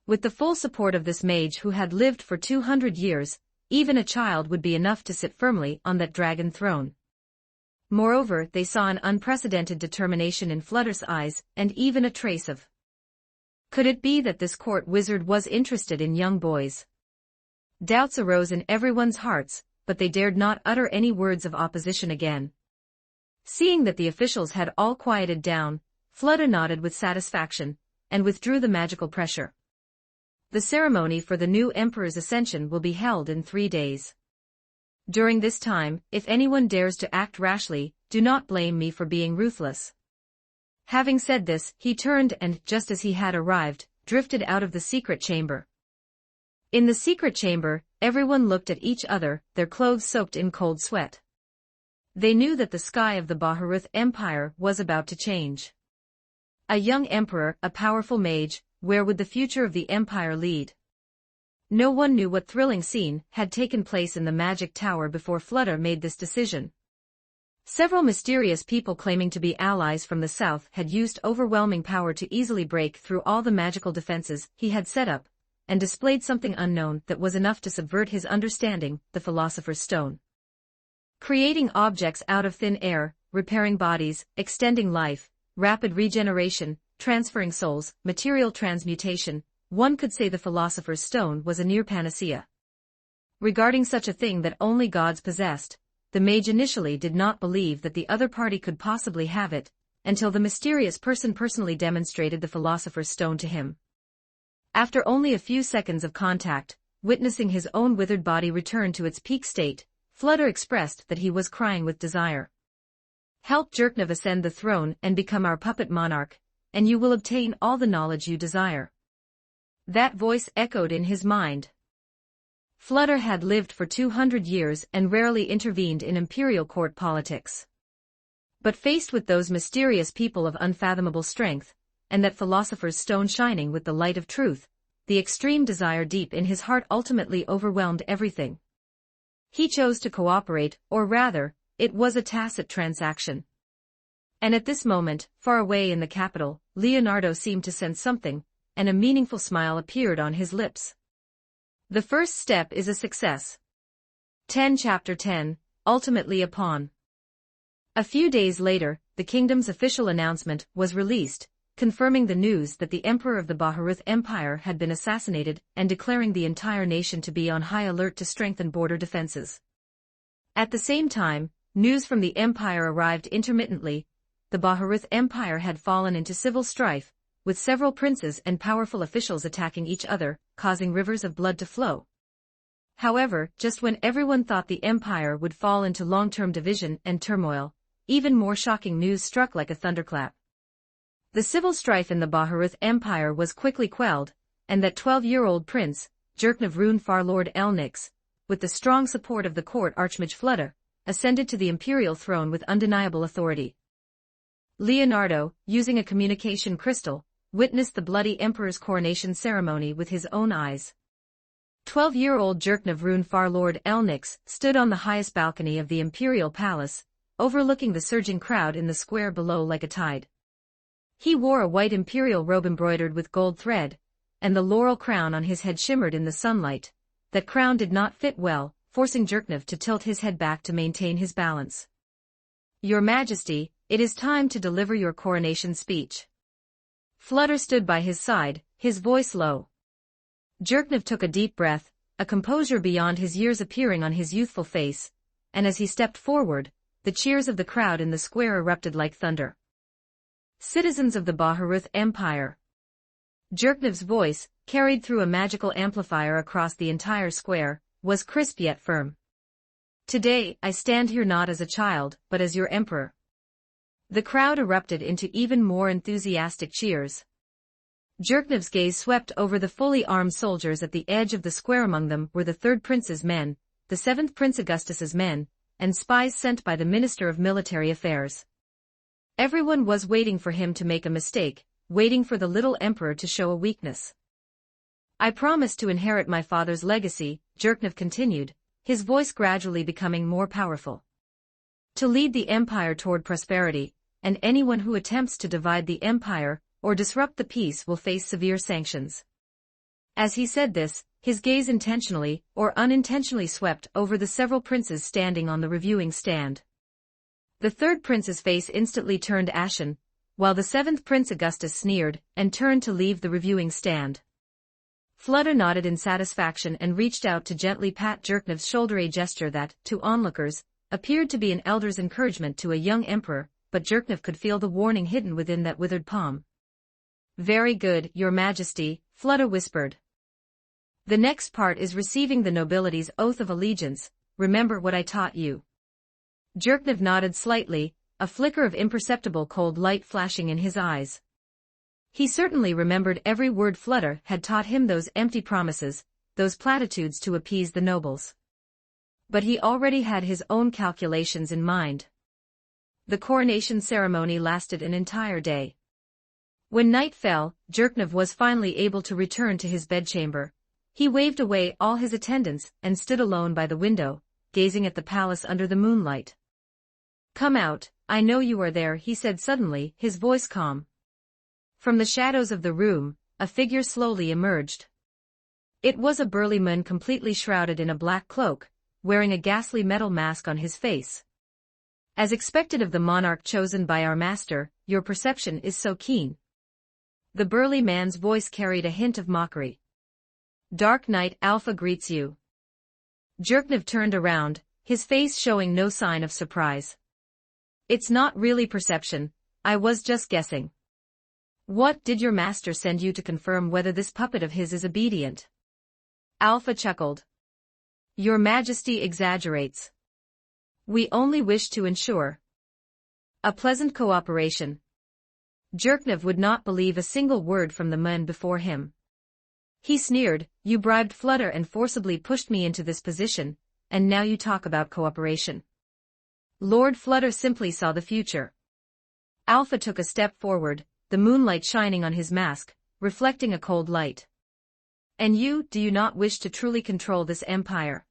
With the full support of this mage who had lived for 200 years, even a child would be enough to sit firmly on that dragon throne. Moreover, they saw an unprecedented determination in Flutter's eyes, and even a trace of. Could it be that this court wizard was interested in young boys? Doubts arose in everyone's hearts, but they dared not utter any words of opposition again. Seeing that the officials had all quieted down, Flutter nodded with satisfaction, and withdrew the magical pressure. "The ceremony for the new emperor's ascension will be held in 3 days. During this time, if anyone dares to act rashly, do not blame me for being ruthless." Having said this, he turned and, just as he had arrived, drifted out of the secret chamber. In the secret chamber, everyone looked at each other, their clothes soaked in cold sweat. They knew that the sky of the Baharuth Empire was about to change. A young emperor, a powerful mage, where would the future of the empire lead? No one knew what thrilling scene had taken place in the magic tower before Flutter made this decision. Several mysterious people claiming to be allies from the south had used overwhelming power to easily break through all the magical defenses he had set up, and displayed something unknown that was enough to subvert his understanding, the Philosopher's Stone. Creating objects out of thin air, repairing bodies, extending life, rapid regeneration, transferring souls, material transmutation, one could say the Philosopher's Stone was a near panacea. Regarding such a thing that only gods possessed, the mage initially did not believe that the other party could possibly have it, until the mysterious person personally demonstrated the Philosopher's Stone to him. After only a few seconds of contact, witnessing his own withered body return to its peak state, Flutter expressed that he was crying with desire. "Help Jerknov ascend the throne and become our puppet monarch, and you will obtain all the knowledge you desire." That voice echoed in his mind. Flutter had lived for 200 years and rarely intervened in imperial court politics. But faced with those mysterious people of unfathomable strength, and that Philosopher's Stone shining with the light of truth, the extreme desire deep in his heart ultimately overwhelmed everything. He chose to cooperate, or rather, it was a tacit transaction. And at this moment, far away in the capital, Leonardo seemed to sense something, and a meaningful smile appeared on his lips. The first step is a success. 10 Chapter 10, ultimately a pawn. A few days later, the kingdom's official announcement was released, confirming the news that the emperor of the Baharuth Empire had been assassinated and declaring the entire nation to be on high alert to strengthen border defenses. At the same time, news from the empire arrived intermittently. The Baharuth Empire had fallen into civil strife, with several princes and powerful officials attacking each other, causing rivers of blood to flow. However, just when everyone thought the empire would fall into long-term division and turmoil, even more shocking news struck like a thunderclap. The civil strife in the Baharuth Empire was quickly quelled, and that 12-year-old prince, Jerknov Rune Farlord Elnix, with the strong support of the court Archmage Flutter, ascended to the imperial throne with undeniable authority. Leonardo, using a communication crystal, witnessed the bloody emperor's coronation ceremony with his own eyes. 12-year-old Jerknov Rune Farlord Elnix stood on the highest balcony of the imperial palace, overlooking the surging crowd in the square below like a tide. He wore a white imperial robe embroidered with gold thread, and the laurel crown on his head shimmered in the sunlight. That crown did not fit well, forcing Jerknev to tilt his head back to maintain his balance. "Your Majesty, it is time to deliver your coronation speech." Flutter stood by his side, his voice low. Jerknev took a deep breath, a composure beyond his years appearing on his youthful face, and as he stepped forward, the cheers of the crowd in the square erupted like thunder. "Citizens of the Baharuth Empire." Jerknev's voice, carried through a magical amplifier across the entire square, was crisp yet firm. "Today, I stand here not as a child, but as your emperor." The crowd erupted into even more enthusiastic cheers. Jerknev's gaze swept over the fully armed soldiers at the edge of the square. Among them were the 3rd Prince's men, the 7th Prince Augustus's men, and spies sent by the Minister of Military Affairs. Everyone was waiting for him to make a mistake, waiting for the little emperor to show a weakness. "I promise to inherit my father's legacy," Jerknev continued, his voice gradually becoming more powerful. "To lead the empire toward prosperity, and anyone who attempts to divide the empire or disrupt the peace will face severe sanctions." As he said this, his gaze intentionally or unintentionally swept over the several princes standing on the reviewing stand. The 3rd Prince's face instantly turned ashen, while the 7th Prince Augustus sneered and turned to leave the reviewing stand. Flutter nodded in satisfaction and reached out to gently pat Jerknev's shoulder, a gesture that, to onlookers, appeared to be an elder's encouragement to a young emperor, but Jerknev could feel the warning hidden within that withered palm. "Very good, Your Majesty," Flutter whispered. "The next part is receiving the nobility's oath of allegiance. Remember what I taught you." Jerknev nodded slightly, a flicker of imperceptible cold light flashing in his eyes. He certainly remembered every word Flutter had taught him, those empty promises, those platitudes to appease the nobles. But he already had his own calculations in mind. The coronation ceremony lasted an entire day. When night fell, Jerknev was finally able to return to his bedchamber. He waved away all his attendants and stood alone by the window, gazing at the palace under the moonlight. "Come out, I know you are there," he said suddenly, his voice calm. From the shadows of the room, a figure slowly emerged. It was a burly man completely shrouded in a black cloak, wearing a ghastly metal mask on his face. "As expected of the monarch chosen by our master, your perception is so keen." The burly man's voice carried a hint of mockery. "Dark Knight Alpha greets you." Jerknev turned around, his face showing no sign of surprise. "It's not really perception, I was just guessing." "What, did your master send you to confirm whether this puppet of his is obedient?" Alpha chuckled. "Your Majesty exaggerates. We only wish to ensure a pleasant cooperation." Jerknev would not believe a single word from the man before him. He sneered, "You bribed Flutter and forcibly pushed me into this position, and now you talk about cooperation." Lord Flutter simply saw the future. Alpha took a step forward, the moonlight shining on his mask, reflecting a cold light. "And you, do you not wish to truly control this empire?"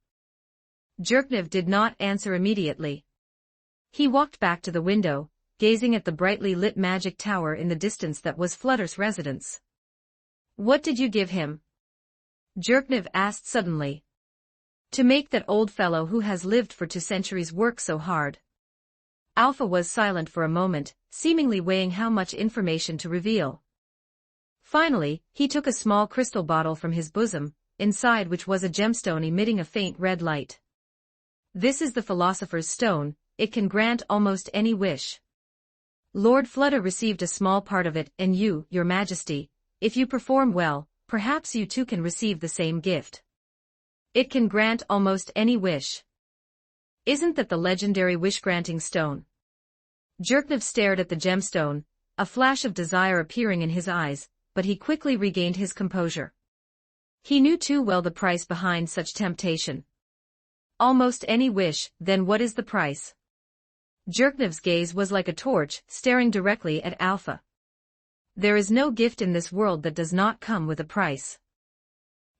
Jerknev did not answer immediately. He walked back to the window, gazing at the brightly lit magic tower in the distance that was Flutter's residence. "What did you give him?" Jerknev asked suddenly. "To make that old fellow who has lived for 2 centuries work so hard." Alpha was silent for a moment, seemingly weighing how much information to reveal. Finally, he took a small crystal bottle from his bosom, inside which was a gemstone emitting a faint red light. "This is the Philosopher's Stone, it can grant almost any wish. Lord Flutter received a small part of it, and you, Your Majesty, if you perform well, perhaps you too can receive the same gift. It can grant almost any wish. Isn't that the legendary wish-granting stone?" Jerknev stared at the gemstone, a flash of desire appearing in his eyes, but he quickly regained his composure. He knew too well the price behind such temptation. "Almost any wish, then what is the price?" Jerknev's gaze was like a torch, staring directly at Alpha. "There is no gift in this world that does not come with a price.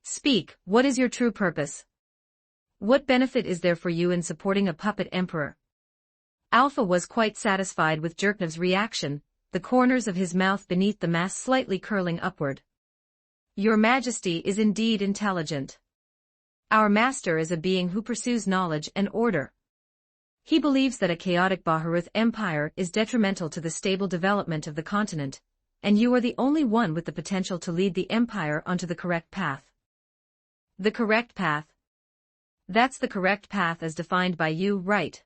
Speak, what is your true purpose? What benefit is there for you in supporting a puppet emperor?" Alpha was quite satisfied with Jerknev's reaction, the corners of his mouth beneath the mask slightly curling upward. Your Majesty is indeed intelligent. Our master is a being who pursues knowledge and order. He believes that a chaotic Baharuth empire is detrimental to the stable development of the continent, and you are the only one with the potential to lead the empire onto the correct path. The correct path? That's the correct path as defined by you, right?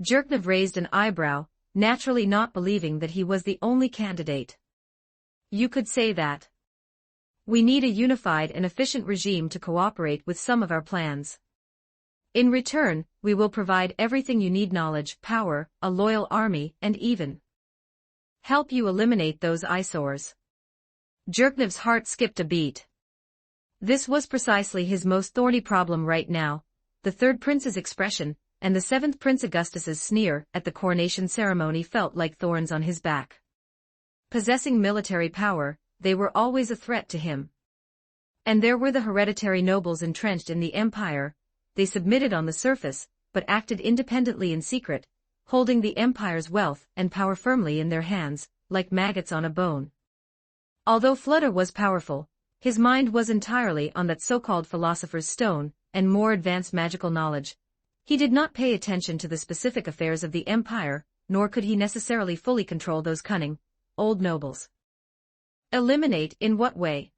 Jerknov raised an eyebrow, naturally not believing that he was the only candidate. You could say that. We need a unified and efficient regime to cooperate with some of our plans. In return, we will provide everything you need: knowledge, power, a loyal army, and even help you eliminate those eyesores. Jerknov's heart skipped a beat. This was precisely his most thorny problem right now: the third prince's expression, and the seventh Prince Augustus's sneer at the coronation ceremony felt like thorns on his back. Possessing military power, they were always a threat to him. And there were the hereditary nobles entrenched in the empire. They submitted on the surface, but acted independently in secret, holding the empire's wealth and power firmly in their hands, like maggots on a bone. Although Flutter was powerful, his mind was entirely on that so-called philosopher's stone, and more advanced magical knowledge. He did not pay attention to the specific affairs of the empire, nor could he necessarily fully control those cunning, old nobles. Eliminate in what way?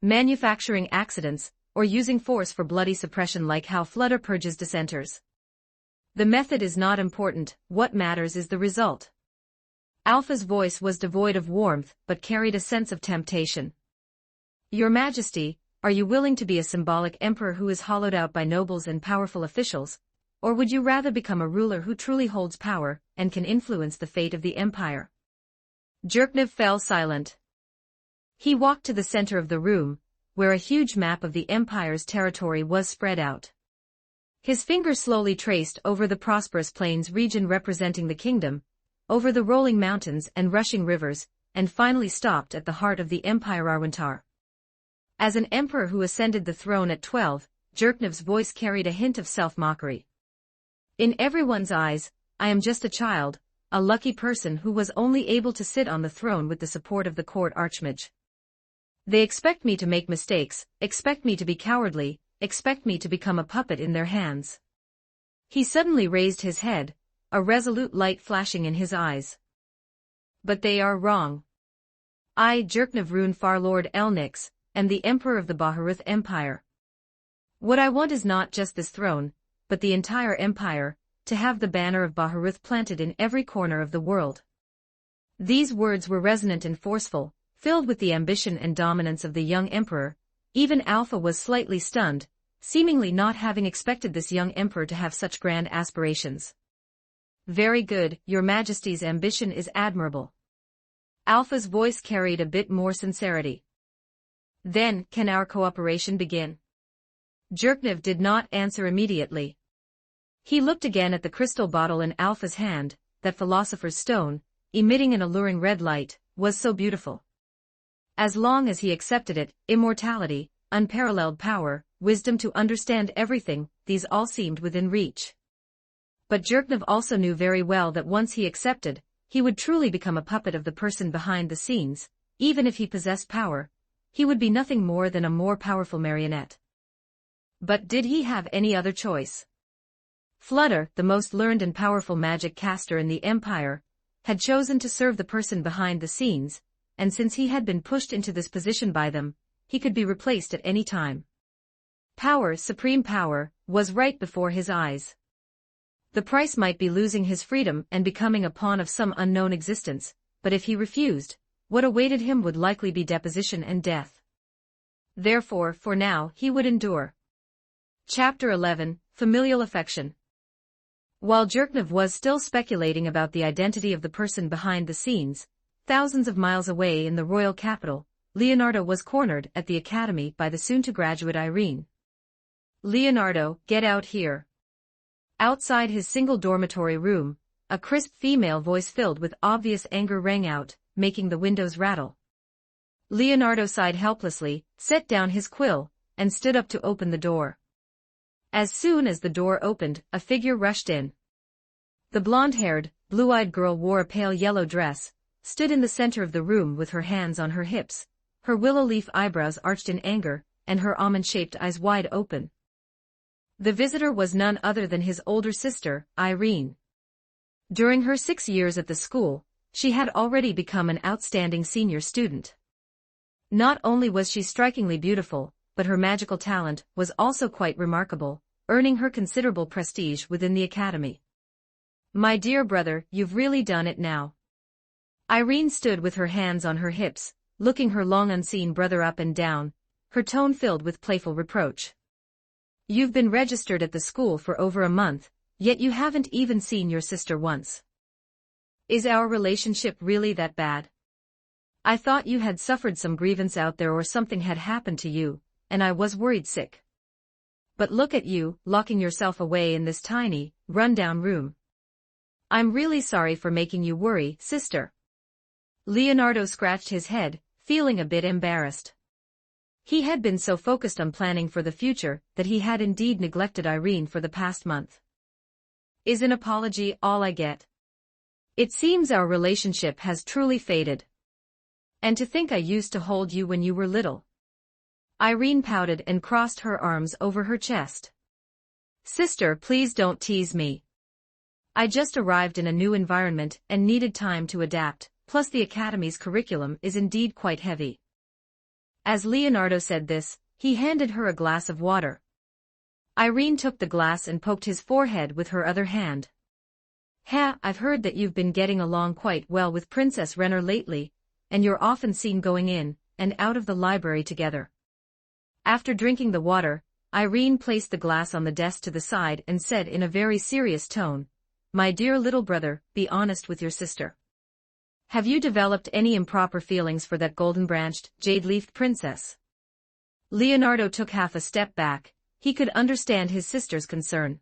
Manufacturing accidents, or using force for bloody suppression like how Flutter purges dissenters. The method is not important, what matters is the result. Alpha's voice was devoid of warmth but carried a sense of temptation. Your Majesty, are you willing to be a symbolic emperor who is hollowed out by nobles and powerful officials, or would you rather become a ruler who truly holds power and can influence the fate of the empire? Jerknov fell silent. He walked to the center of the room, where a huge map of the empire's territory was spread out. His finger slowly traced over the prosperous plains region representing the kingdom, over the rolling mountains and rushing rivers, and finally stopped at the heart of the empire Arwentar. As an emperor who ascended the throne at 12, Jerknov's voice carried a hint of self-mockery. In everyone's eyes, I am just a child, a lucky person who was only able to sit on the throne with the support of the court archmage. They expect me to make mistakes, expect me to be cowardly, expect me to become a puppet in their hands. He suddenly raised his head, a resolute light flashing in his eyes. But they are wrong. I, Jerknov Rune Farlord Elnix, am the emperor of the Baharuth Empire. What I want is not just this throne, but the entire empire, to have the banner of Baharuth planted in every corner of the world. These words were resonant and forceful, filled with the ambition and dominance of the young emperor. Even Alpha was slightly stunned, seemingly not having expected this young emperor to have such grand aspirations. Very good, Your Majesty's ambition is admirable. Alpha's voice carried a bit more sincerity. Then, can our cooperation begin? Jerknov did not answer immediately. He looked again at the crystal bottle in Alpha's hand. That philosopher's stone, emitting an alluring red light, was so beautiful. As long as he accepted it, immortality, unparalleled power, wisdom to understand everything, these all seemed within reach. But Jerknov also knew very well that once he accepted, he would truly become a puppet of the person behind the scenes. Even if he possessed power, he would be nothing more than a more powerful marionette. But did he have any other choice? Flutter, the most learned and powerful magic caster in the empire, had chosen to serve the person behind the scenes, and since he had been pushed into this position by them, he could be replaced at any time. Power, supreme power, was right before his eyes. The price might be losing his freedom and becoming a pawn of some unknown existence, but if he refused, what awaited him would likely be deposition and death. Therefore, for now, he would endure. Chapter 11, Familial Affection. While Jerknov was still speculating about the identity of the person behind the scenes, thousands of miles away in the royal capital, Leonardo was cornered at the academy by the soon-to-graduate Irene. Leonardo, get out here. Outside his single dormitory room, a crisp female voice filled with obvious anger rang out, making the windows rattle. Leonardo sighed helplessly, set down his quill, and stood up to open the door. As soon as the door opened, a figure rushed in. The blonde-haired, blue-eyed girl wore a pale yellow dress, stood in the center of the room with her hands on her hips, her willow leaf eyebrows arched in anger, and her almond-shaped eyes wide open. The visitor was none other than his older sister, Irene. During her 6 years at the school, she had already become an outstanding senior student. Not only was she strikingly beautiful, but her magical talent was also quite remarkable, earning her considerable prestige within the academy. "My dear brother, you've really done it now." Irene stood with her hands on her hips, looking her long-unseen brother up and down, her tone filled with playful reproach. "You've been registered at the school for over a month, yet you haven't even seen your sister once. Is our relationship really that bad? I thought you had suffered some grievance out there or something had happened to you, and I was worried sick. But look at you, locking yourself away in this tiny, run-down room. I'm really sorry for making you worry, sister." Leonardo scratched his head, feeling a bit embarrassed. He had been so focused on planning for the future that he had indeed neglected Irene for the past month. "Is an apology all I get? It seems our relationship has truly faded. And to think I used to hold you when you were little." Irene pouted and crossed her arms over her chest. "Sister, please don't tease me. I just arrived in a new environment and needed time to adapt, plus the academy's curriculum is indeed quite heavy." As Leonardo said this, he handed her a glass of water. Irene took the glass and poked his forehead with her other hand. I've heard that you've been getting along quite well with Princess Renner lately, and you're often seen going in and out of the library together." After drinking the water, Irene placed the glass on the desk to the side and said in a very serious tone, "My dear little brother, be honest with your sister. Have you developed any improper feelings for that golden-branched, jade-leafed princess?" Leonardo took half a step back. He could understand his sister's concern.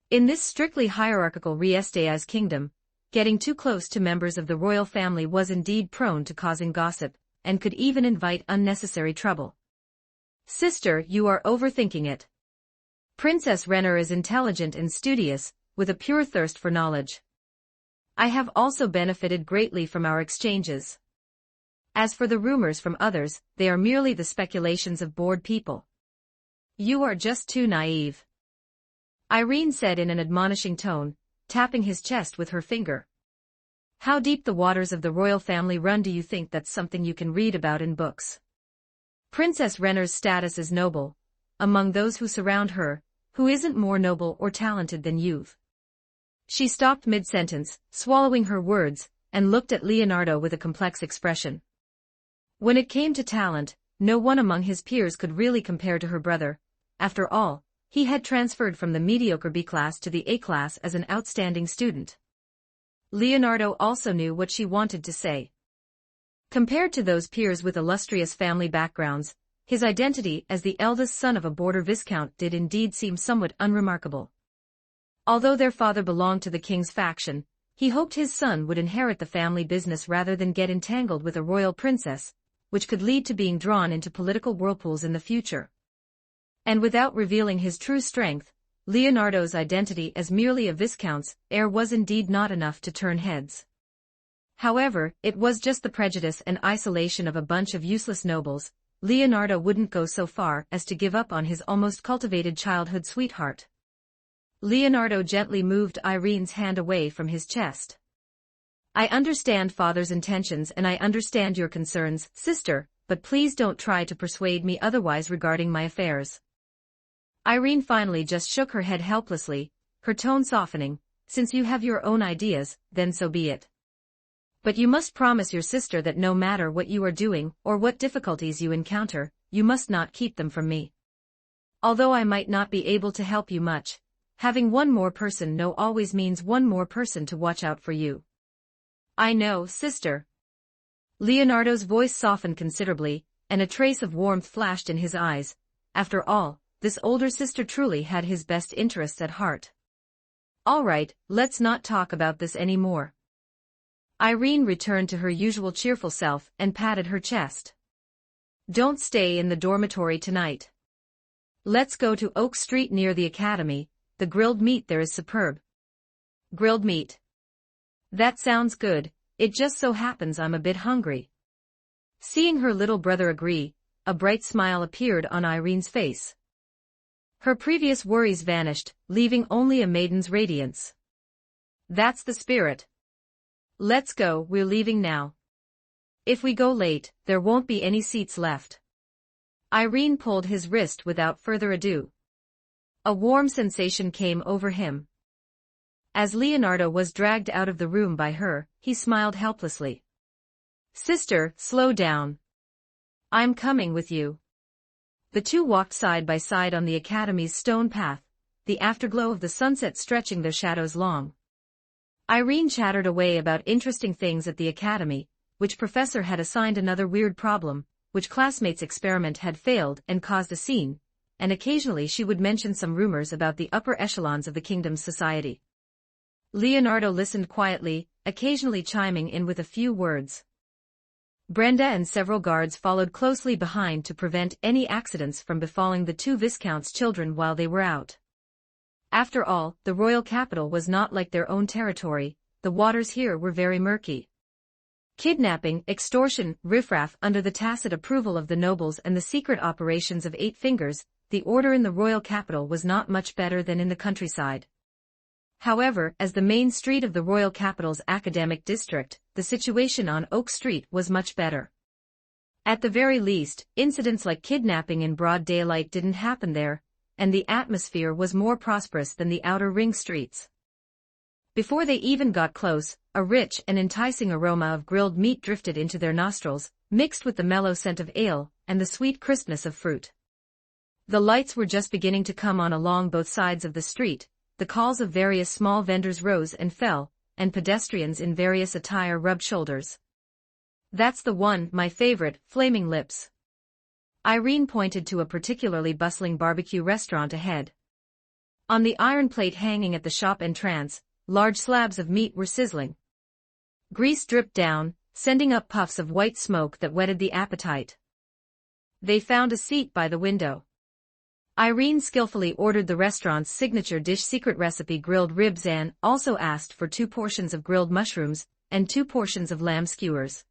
In this strictly hierarchical Riestei's kingdom, getting too close to members of the royal family was indeed prone to causing gossip, and could even invite unnecessary trouble. "Sister, you are overthinking it. Princess Renner is intelligent and studious, with a pure thirst for knowledge. I have also benefited greatly from our exchanges. As for the rumors from others, they are merely the speculations of bored people. You are just too naive," Irene said in an admonishing tone, tapping his chest with her finger. "How deep the waters of the royal family run, do you think that's something you can read about in books? Princess Renner's status is noble, among those who surround her, who isn't more noble or talented than you've." She stopped mid-sentence, swallowing her words, and looked at Leonardo with a complex expression. When it came to talent, no one among his peers could really compare to her brother. After all, he had transferred from the mediocre B class to the A class as an outstanding student. Leonardo also knew what she wanted to say. Compared to those peers with illustrious family backgrounds, his identity as the eldest son of a border viscount did indeed seem somewhat unremarkable. Although their father belonged to the king's faction, he hoped his son would inherit the family business rather than get entangled with a royal princess, which could lead to being drawn into political whirlpools in the future. And without revealing his true strength, Leonardo's identity as merely a viscount's heir was indeed not enough to turn heads. However, it was just the prejudice and isolation of a bunch of useless nobles. Leonardo wouldn't go so far as to give up on his almost cultivated childhood sweetheart. Leonardo gently moved Irene's hand away from his chest. "I understand father's intentions and I understand your concerns, sister, but please don't try to persuade me otherwise regarding my affairs." Irene finally just shook her head helplessly, her tone softening. "Since you have your own ideas, then so be it. But you must promise your sister that no matter what you are doing or what difficulties you encounter, you must not keep them from me. Although I might not be able to help you much, having one more person know always means one more person to watch out for you." "I know, sister." Leonardo's voice softened considerably, and a trace of warmth flashed in his eyes. After all, this older sister truly had his best interests at heart. "All right, let's not talk about this anymore." Irene returned to her usual cheerful self and patted her chest. "Don't stay in the dormitory tonight. Let's go to Oak Street near the academy. The grilled meat there is superb." "Grilled meat? That sounds good, it just so happens I'm a bit hungry." Seeing her little brother agree, a bright smile appeared on Irene's face. Her previous worries vanished, leaving only a maiden's radiance. That's the spirit. Let's go, we're leaving now. If we go late, there won't be any seats left. Irene pulled his wrist without further ado. A warm sensation came over him. As Leonardo was dragged out of the room by her, he smiled helplessly. Sister, slow down. I'm coming with you. The two walked side by side on the academy's stone path, the afterglow of the sunset stretching their shadows long. Irene chattered away about interesting things at the academy, which professor had assigned another weird problem, which classmates' experiment had failed and caused a scene, and occasionally she would mention some rumors about the upper echelons of the kingdom's society. Leonardo listened quietly, occasionally chiming in with a few words. Brenda and several guards followed closely behind to prevent any accidents from befalling the two viscounts' children while they were out. After all, the royal capital was not like their own territory, the waters here were very murky. Kidnapping, extortion, riffraff under the tacit approval of the nobles and the secret operations of Eight Fingers, the order in the royal capital was not much better than in the countryside. However, as the main street of the royal capital's academic district, the situation on Oak Street was much better. At the very least, incidents like kidnapping in broad daylight didn't happen there, and the atmosphere was more prosperous than the outer ring streets. Before they even got close, a rich and enticing aroma of grilled meat drifted into their nostrils, mixed with the mellow scent of ale and the sweet crispness of fruit. The lights were just beginning to come on along both sides of the street. The calls of various small vendors rose and fell, and pedestrians in various attire rubbed shoulders. That's the one, my favorite, Flaming Lips. Irene pointed to a particularly bustling barbecue restaurant ahead. On the iron plate hanging at the shop entrance, large slabs of meat were sizzling. Grease dripped down, sending up puffs of white smoke that whetted the appetite. They found a seat by the window. Irene skillfully ordered the restaurant's signature dish secret recipe grilled ribs and also asked for 2 portions of grilled mushrooms and 2 portions of lamb skewers.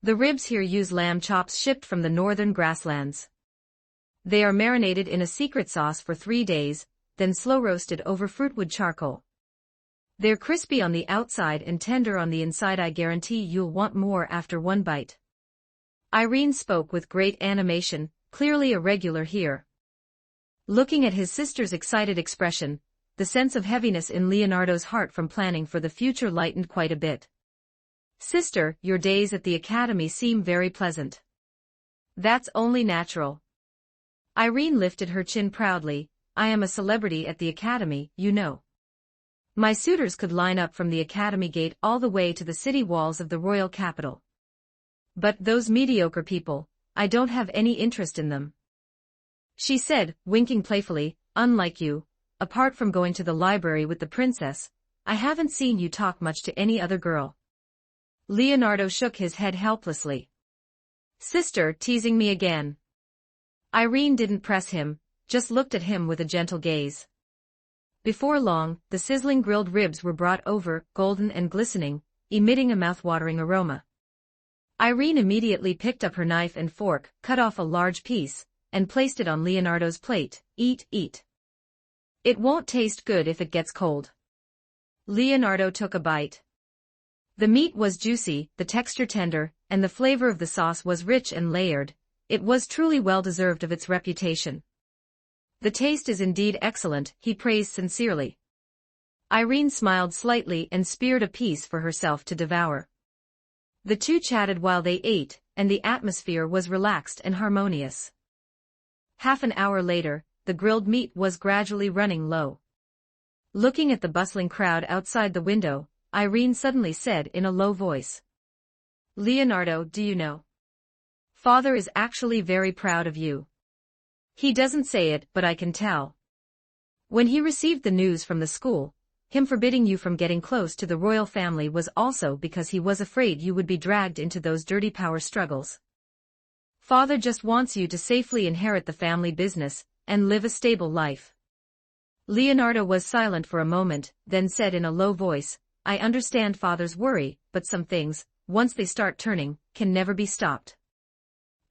The ribs here use lamb chops shipped from the northern grasslands. They are marinated in a secret sauce for 3 days, then slow-roasted over fruitwood charcoal. They're crispy on the outside and tender on the inside. I guarantee you'll want more after one bite. Irene spoke with great animation, clearly a regular here. Looking at his sister's excited expression, the sense of heaviness in Leonardo's heart from planning for the future lightened quite a bit. Sister, your days at the academy seem very pleasant. That's only natural. Irene lifted her chin proudly. I am a celebrity at the academy, you know. My suitors could line up from the academy gate all the way to the city walls of the royal capital. But those mediocre people, I don't have any interest in them. She said, winking playfully, unlike you, apart from going to the library with the princess, I haven't seen you talk much to any other girl. Leonardo shook his head helplessly. Sister, teasing me again. Irene didn't press him, just looked at him with a gentle gaze. Before long, the sizzling grilled ribs were brought over, golden and glistening, emitting a mouth-watering aroma. Irene immediately picked up her knife and fork, cut off a large piece, and placed it on Leonardo's plate. Eat, eat. It won't taste good if it gets cold. Leonardo took a bite. The meat was juicy, the texture tender, and the flavor of the sauce was rich and layered. It was truly well deserved of its reputation. The taste is indeed excellent, he praised sincerely. Irene smiled slightly and speared a piece for herself to devour. The two chatted while they ate, and the atmosphere was relaxed and harmonious. Half an hour later, the grilled meat was gradually running low. Looking at the bustling crowd outside the window, Irene suddenly said in a low voice. Leonardo, do you know? Father is actually very proud of you. He doesn't say it, but I can tell. When he received the news from the school, him forbidding you from getting close to the royal family was also because he was afraid you would be dragged into those dirty power struggles. Father just wants you to safely inherit the family business and live a stable life. Leonardo was silent for a moment, then said in a low voice, I understand Father's worry, but some things, once they start turning, can never be stopped.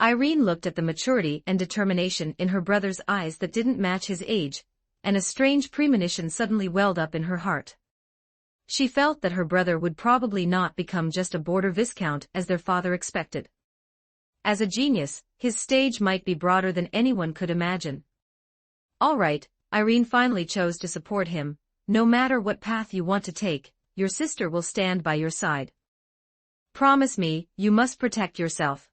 Irene looked at the maturity and determination in her brother's eyes that didn't match his age, and a strange premonition suddenly welled up in her heart. She felt that her brother would probably not become just a border viscount as their father expected. As a genius, his stage might be broader than anyone could imagine. All right, Irene finally chose to support him. No matter what path you want to take, your sister will stand by your side. Promise me, you must protect yourself.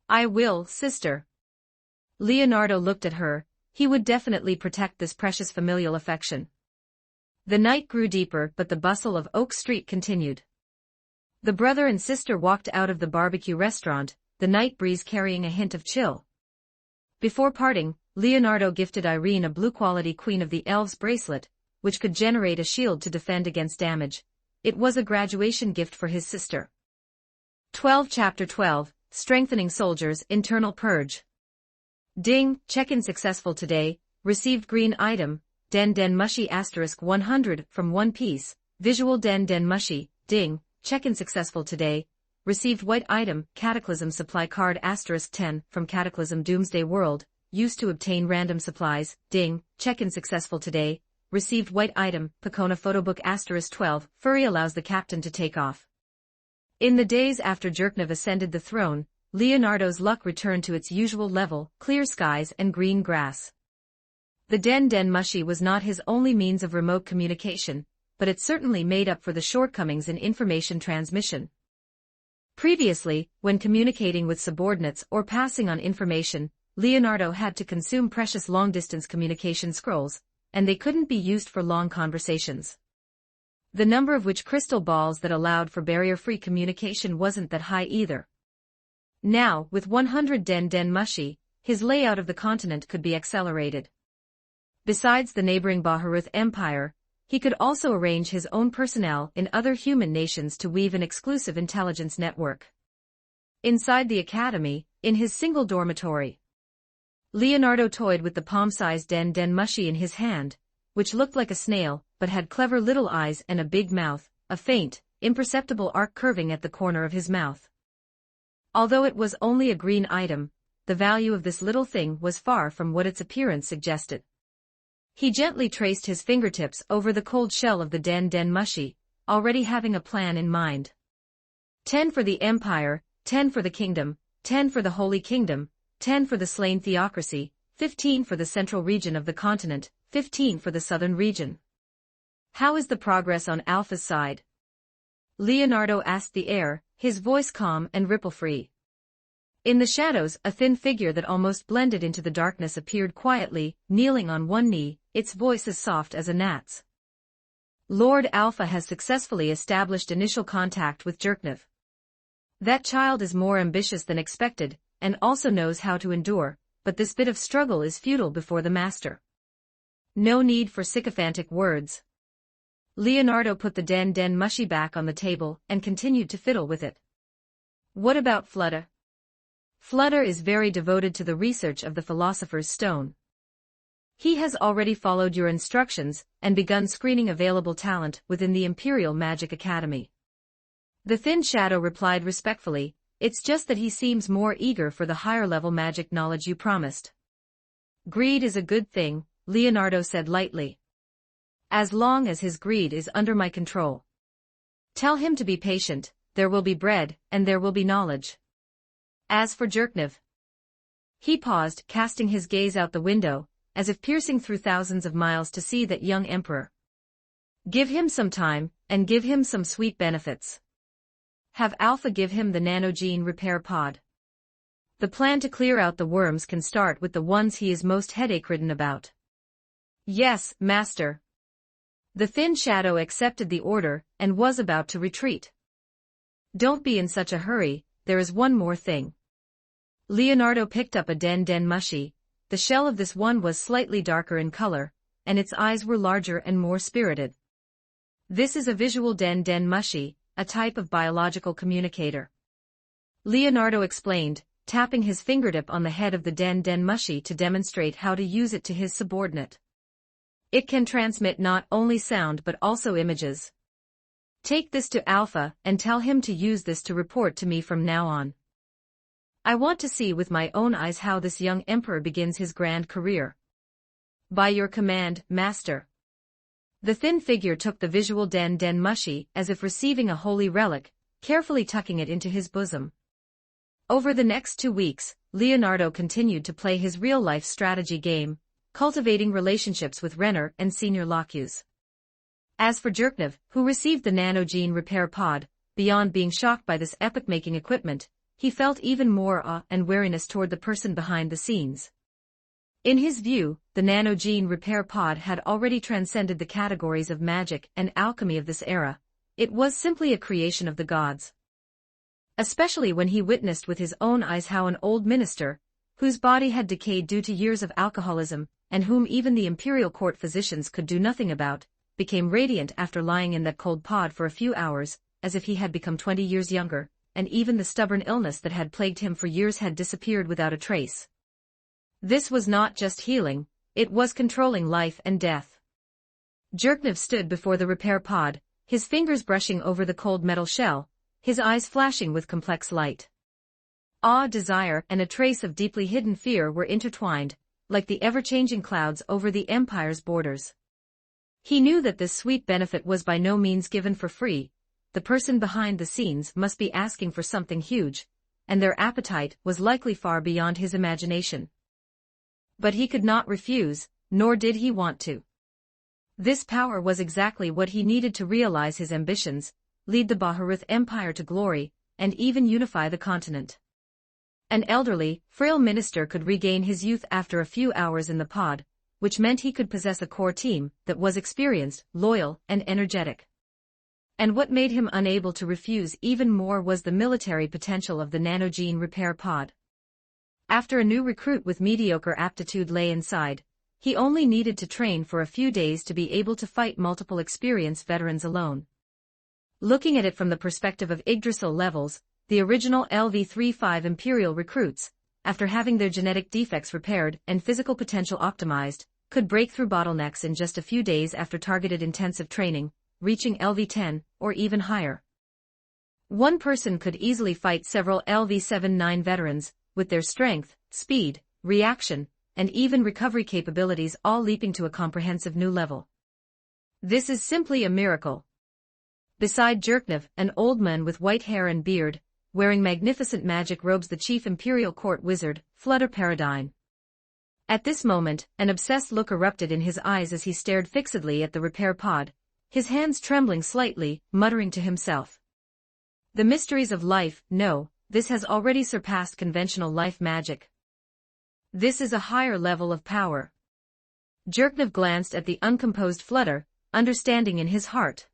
I will, sister. Leonardo looked at her. He would definitely protect this precious familial affection. The night grew deeper, but the bustle of Oak Street continued. The brother and sister walked out of the barbecue restaurant, the night breeze carrying a hint of chill. Before parting, Leonardo gifted Irene a blue-quality Queen of the Elves bracelet, which could generate a shield to defend against damage. It was a graduation gift for his sister. 12 Chapter 12, Strengthening Soldiers, Internal Purge. Ding, check-in successful today, received green item, Den Den Mushy * 100 from One Piece, visual Den Den Mushy, ding, check-in successful today, received white item, Cataclysm Supply Card * 10 from Cataclysm Doomsday World, used to obtain random supplies, ding, check-in successful today, received white item, Pacona Photobook * 12, Furry allows the captain to take off. In the days after Jerknev ascended the throne, Leonardo's luck returned to its usual level, clear skies and green grass. The Den Den Mushy was not his only means of remote communication, but it certainly made up for the shortcomings in information transmission. Previously, when communicating with subordinates or passing on information, Leonardo had to consume precious long-distance communication scrolls, and they couldn't be used for long conversations. The number of which crystal balls that allowed for barrier-free communication wasn't that high either. Now, with 100 Den Den Mushy, his layout of the continent could be accelerated. Besides the neighboring Baharuth Empire, he could also arrange his own personnel in other human nations to weave an exclusive intelligence network. Inside the academy, in his single dormitory, Leonardo toyed with the palm-sized Den Den Mushy in his hand, which looked like a snail, but had clever little eyes and a big mouth, a faint, imperceptible arc curving at the corner of his mouth. Although it was only a green item, the value of this little thing was far from what its appearance suggested. He gently traced his fingertips over the cold shell of the Den Den Mushy, already having a plan in mind. 10 for the Empire, 10 for the Kingdom, 10 for the Holy Kingdom, 10 for the slain theocracy, 15 for the central region of the continent, 15 for the southern region. How is the progress on Alpha's side? Leonardo asked the air, his voice calm and ripple-free. In the shadows, a thin figure that almost blended into the darkness appeared quietly, kneeling on one knee, its voice as soft as a gnat's. Lord Alpha has successfully established initial contact with Jerknev. That child is more ambitious than expected, and also knows how to endure, but this bit of struggle is futile before the master. No need for sycophantic words. Leonardo put the Den Den Mushy back on the table and continued to fiddle with it. What about Flutter? Flutter is very devoted to the research of the Philosopher's Stone. He has already followed your instructions and begun screening available talent within the Imperial Magic Academy. The thin shadow replied respectfully, it's just that he seems more eager for the higher-level magic knowledge you promised. Greed is a good thing, Leonardo said lightly. As long as his greed is under my control. Tell him to be patient, there will be bread, and there will be knowledge. As for Jerknev, he paused, casting his gaze out the window, as if piercing through thousands of miles to see that young emperor. Give him some time, and give him some sweet benefits. Have Alpha give him the nanogene repair pod. The plan to clear out the worms can start with the ones he is most headache-ridden about. Yes, master. The thin shadow accepted the order, and was about to retreat. Don't be in such a hurry, there is one more thing. Leonardo picked up a Den Den Mushy. The shell of this one was slightly darker in color, and its eyes were larger and more spirited. This is a visual Den Den Mushy, a type of biological communicator. Leonardo explained, tapping his fingertip on the head of the Den Den Mushy to demonstrate how to use it to his subordinate. It can transmit not only sound but also images. Take this to Alpha and tell him to use this to report to me from now on. I want to see with my own eyes how this young emperor begins his grand career. By your command, Master. The thin figure took the visual den mushi as if receiving a holy relic, carefully tucking it into his bosom. Over the next 2 weeks, Leonardo continued to play his real-life strategy game, cultivating relationships with Renner and senior Locus. As for Jerknov, who received the nanogene repair pod, beyond being shocked by this epoch-making equipment, he felt even more awe and wariness toward the person behind the scenes. In his view, the nanogene repair pod had already transcended the categories of magic and alchemy of this era. It was simply a creation of the gods. Especially when he witnessed with his own eyes how an old minister, whose body had decayed due to years of alcoholism, and whom even the imperial court physicians could do nothing about, became radiant after lying in that cold pod for a few hours, as if he had become 20 years younger, and even the stubborn illness that had plagued him for years had disappeared without a trace. This was not just healing, it was controlling life and death. Jerknov stood before the repair pod, his fingers brushing over the cold metal shell, his eyes flashing with complex light. Awe, desire, and a trace of deeply hidden fear were intertwined, like the ever-changing clouds over the empire's borders. He knew that this sweet benefit was by no means given for free. The person behind the scenes must be asking for something huge, and their appetite was likely far beyond his imagination. But he could not refuse, nor did he want to. This power was exactly what he needed to realize his ambitions, lead the Baharuth Empire to glory, and even unify the continent. An elderly, frail minister could regain his youth after a few hours in the pod, which meant he could possess a core team that was experienced, loyal, and energetic. And what made him unable to refuse even more was the military potential of the nanogene repair pod. After a new recruit with mediocre aptitude lay inside, he only needed to train for a few days to be able to fight multiple experienced veterans alone. Looking at it from the perspective of Yggdrasil levels, the original LV-35 Imperial recruits, after having their genetic defects repaired and physical potential optimized, could break through bottlenecks in just a few days after targeted intensive training, reaching LV-10 or even higher. One person could easily fight several LV-79 veterans, with their strength, speed, reaction, and even recovery capabilities all leaping to a comprehensive new level. This is simply a miracle. Beside Jerknov, an old man with white hair and beard, wearing magnificent magic robes, the chief imperial court wizard, Flutter Paradine. At this moment, an obsessed look erupted in his eyes as he stared fixedly at the repair pod, his hands trembling slightly, muttering to himself. The mysteries of life, no, this has already surpassed conventional life magic. This is a higher level of power. Jerknov glanced at the uncomposed Flutter, understanding in his heart.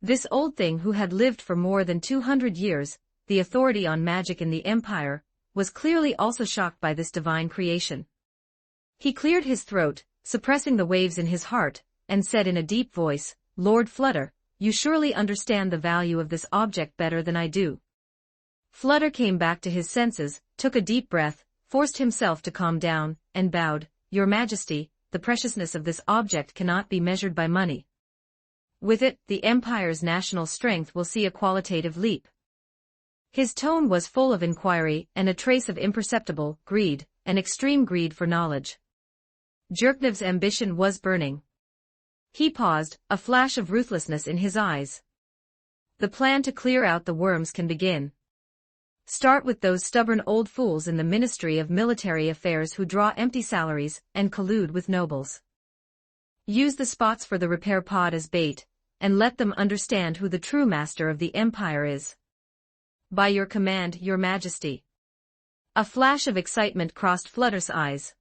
This old thing who had lived for more than 200 years, the authority on magic in the Empire, was clearly also shocked by this divine creation. He cleared his throat, suppressing the waves in his heart, and said in a deep voice, "Lord Flutter, you surely understand the value of this object better than I do." Flutter came back to his senses, took a deep breath, forced himself to calm down, and bowed, "Your Majesty, the preciousness of this object cannot be measured by money. With it, the Empire's national strength will see a qualitative leap." His tone was full of inquiry and a trace of imperceptible greed, an extreme greed for knowledge. Jerknov's ambition was burning. He paused, a flash of ruthlessness in his eyes. "The plan to clear out the worms can begin. Start with those stubborn old fools in the Ministry of Military Affairs who draw empty salaries and collude with nobles. Use the spots for the repair pod as bait, and let them understand who the true master of the Empire is. By your command, Your Majesty." A flash of excitement crossed Flutter's eyes.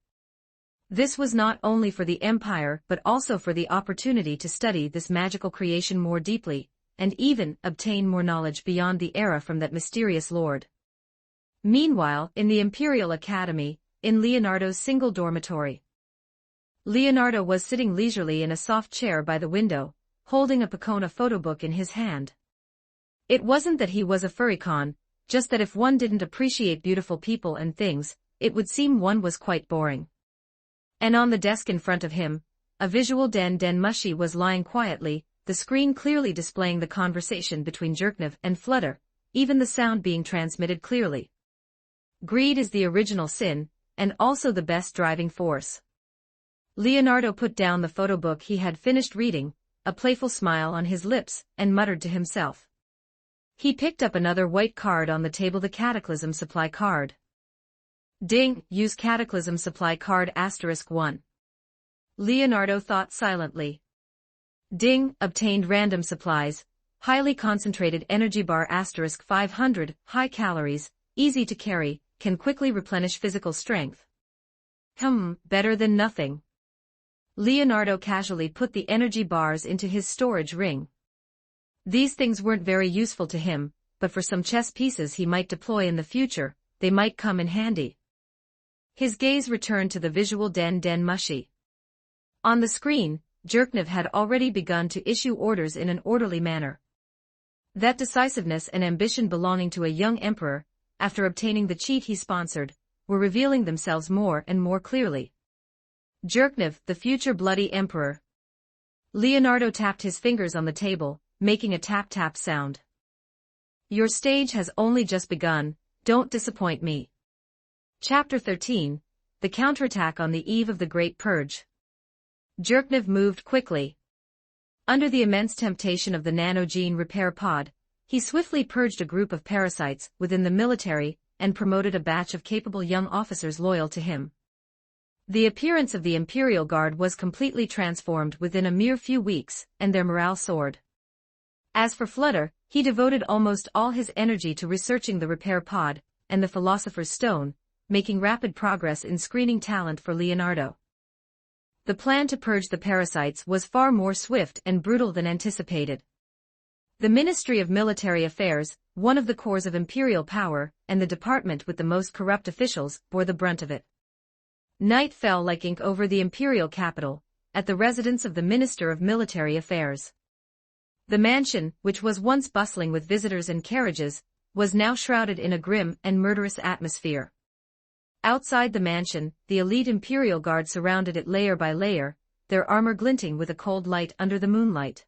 This was not only for the Empire but also for the opportunity to study this magical creation more deeply, and even obtain more knowledge beyond the era from that mysterious lord. Meanwhile, in the Imperial Academy, in Leonardo's single dormitory. Leonardo was sitting leisurely in a soft chair by the window, holding a Picona photo book in his hand. It wasn't that he was a furrycon, just that if one didn't appreciate beautiful people and things, it would seem one was quite boring. And on the desk in front of him, a visual den mushi was lying quietly, the screen clearly displaying the conversation between Jerknev and Flutter, even the sound being transmitted clearly. Greed is the original sin, and also the best driving force. Leonardo put down the photo book he had finished reading, a playful smile on his lips, and muttered to himself. He picked up another white card on the table, the Cataclysm Supply card. Ding, use Cataclysm Supply card *1. Leonardo thought silently. Ding, obtained random supplies, highly concentrated energy bar *500, high calories, easy to carry, can quickly replenish physical strength. Better than nothing. Leonardo casually put the energy bars into his storage ring. These things weren't very useful to him, but for some chess pieces he might deploy in the future, they might come in handy. His gaze returned to the visual Den Mushi. On the screen, Jerknev had already begun to issue orders in an orderly manner. That decisiveness and ambition belonging to a young emperor, after obtaining the cheat he sponsored, were revealing themselves more and more clearly. Jerknev, the future bloody emperor. Leonardo tapped his fingers on the table, making a tap-tap sound. Your stage has only just begun, don't disappoint me. Chapter 13, The Counterattack on the Eve of the Great Purge. Jerknev moved quickly. Under the immense temptation of the nanogene repair pod, he swiftly purged a group of parasites within the military and promoted a batch of capable young officers loyal to him. The appearance of the Imperial Guard was completely transformed within a mere few weeks, and their morale soared. As for Flutter, he devoted almost all his energy to researching the repair pod and the Philosopher's Stone, making rapid progress in screening talent for Leonardo. The plan to purge the parasites was far more swift and brutal than anticipated. The Ministry of Military Affairs, one of the cores of imperial power, and the department with the most corrupt officials, bore the brunt of it. Night fell like ink over the imperial capital, at the residence of the Minister of Military Affairs. The mansion, which was once bustling with visitors and carriages, was now shrouded in a grim and murderous atmosphere. Outside the mansion, the elite Imperial Guard surrounded it layer by layer, their armor glinting with a cold light under the moonlight.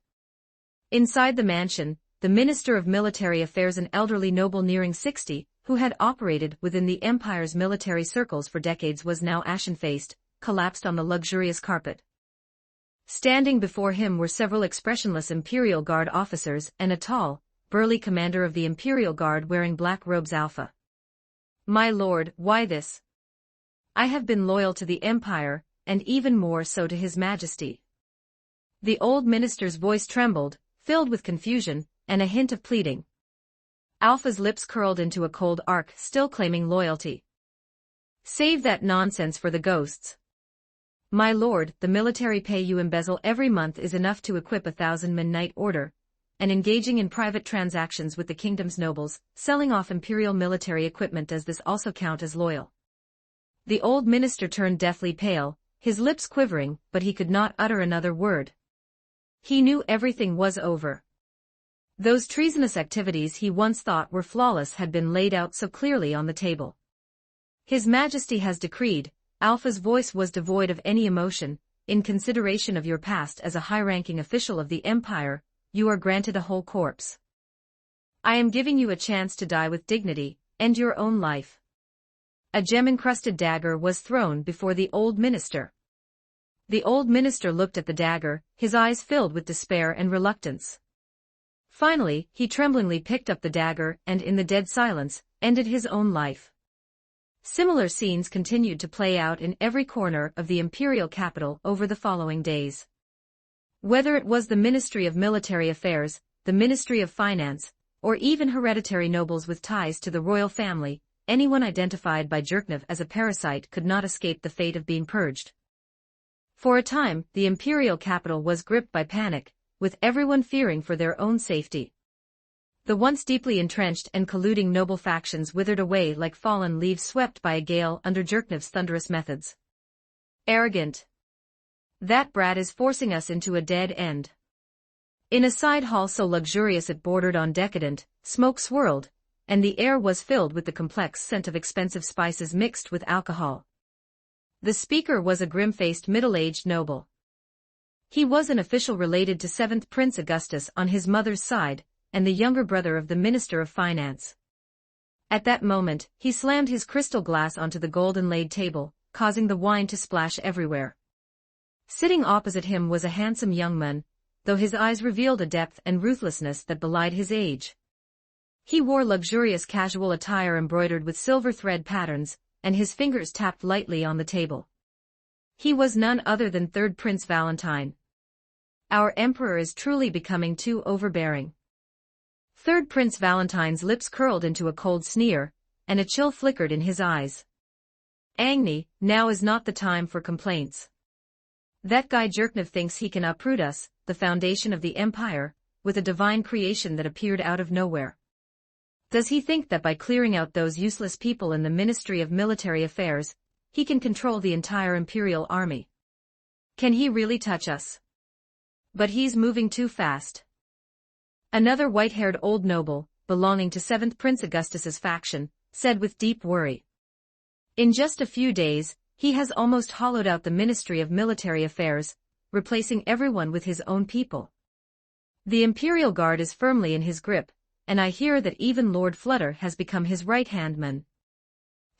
Inside the mansion, the Minister of Military Affairs, an elderly noble nearing 60, who had operated within the Empire's military circles for decades, was now ashen-faced, collapsed on the luxurious carpet. Standing before him were several expressionless Imperial Guard officers and a tall, burly commander of the Imperial Guard wearing black robes. Alpha. My lord, why this? I have been loyal to the Empire, and even more so to His Majesty. The old minister's voice trembled, filled with confusion, and a hint of pleading. Alpha's lips curled into a cold arc, still claiming loyalty. Save that nonsense for the ghosts. My lord, the military pay you embezzle every month is enough to equip 1,000-man knight order, and engaging in private transactions with the kingdom's nobles, selling off imperial military equipment. Does this also count as loyal? The old minister turned deathly pale, his lips quivering, but he could not utter another word. He knew everything was over. Those treasonous activities he once thought were flawless had been laid out so clearly on the table. His Majesty has decreed, Alpha's voice was devoid of any emotion, in consideration of your past as a high-ranking official of the Empire, you are granted a whole corpse. I am giving you a chance to die with dignity, and your own life. A gem-encrusted dagger was thrown before the old minister. The old minister looked at the dagger, his eyes filled with despair and reluctance. Finally, he tremblingly picked up the dagger and, in the dead silence, ended his own life. Similar scenes continued to play out in every corner of the imperial capital over the following days. Whether it was the Ministry of Military Affairs, the Ministry of Finance, or even hereditary nobles with ties to the royal family, anyone identified by Jerknev as a parasite could not escape the fate of being purged. For a time, the imperial capital was gripped by panic, with everyone fearing for their own safety. The once deeply entrenched and colluding noble factions withered away like fallen leaves swept by a gale under Jerknev's thunderous methods. Arrogant. That brat is forcing us into a dead end. In a side hall so luxurious it bordered on decadent, smoke swirled, and the air was filled with the complex scent of expensive spices mixed with alcohol. The speaker was a grim-faced middle-aged noble. He was an official related to 7th Prince Augustus on his mother's side, and the younger brother of the Minister of Finance. At that moment, he slammed his crystal glass onto the gold-inlaid table, causing the wine to splash everywhere. Sitting opposite him was a handsome young man, though his eyes revealed a depth and ruthlessness that belied his age. He wore luxurious casual attire embroidered with silver thread patterns, and his fingers tapped lightly on the table. He was none other than 3rd Prince Valentine. Our emperor is truly becoming too overbearing. 3rd Prince Valentine's lips curled into a cold sneer, and a chill flickered in his eyes. Agni, now is not the time for complaints. That guy Jerknov thinks he can uproot us, the foundation of the empire, with a divine creation that appeared out of nowhere. Does he think that by clearing out those useless people in the Ministry of Military Affairs, he can control the entire imperial army? Can he really touch us? But he's moving too fast. Another white-haired old noble, belonging to 7th Prince Augustus's faction, said with deep worry. In just a few days, he has almost hollowed out the Ministry of Military Affairs, replacing everyone with his own people. The Imperial Guard is firmly in his grip, and I hear that even Lord Flutter has become his right-hand man.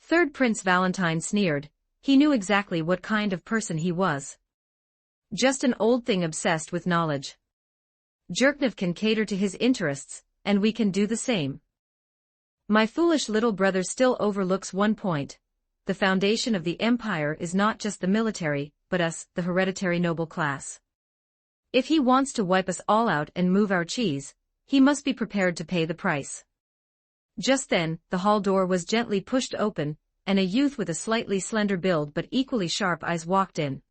3rd Prince Valentine sneered. He knew exactly what kind of person he was. Just an old thing obsessed with knowledge. Jerknov can cater to his interests, and we can do the same. My foolish little brother still overlooks one point. The foundation of the empire is not just the military, but us, the hereditary noble class. If he wants to wipe us all out and move our cheese, he must be prepared to pay the price. Just then, the hall door was gently pushed open, and a youth with a slightly slender build but equally sharp eyes walked in.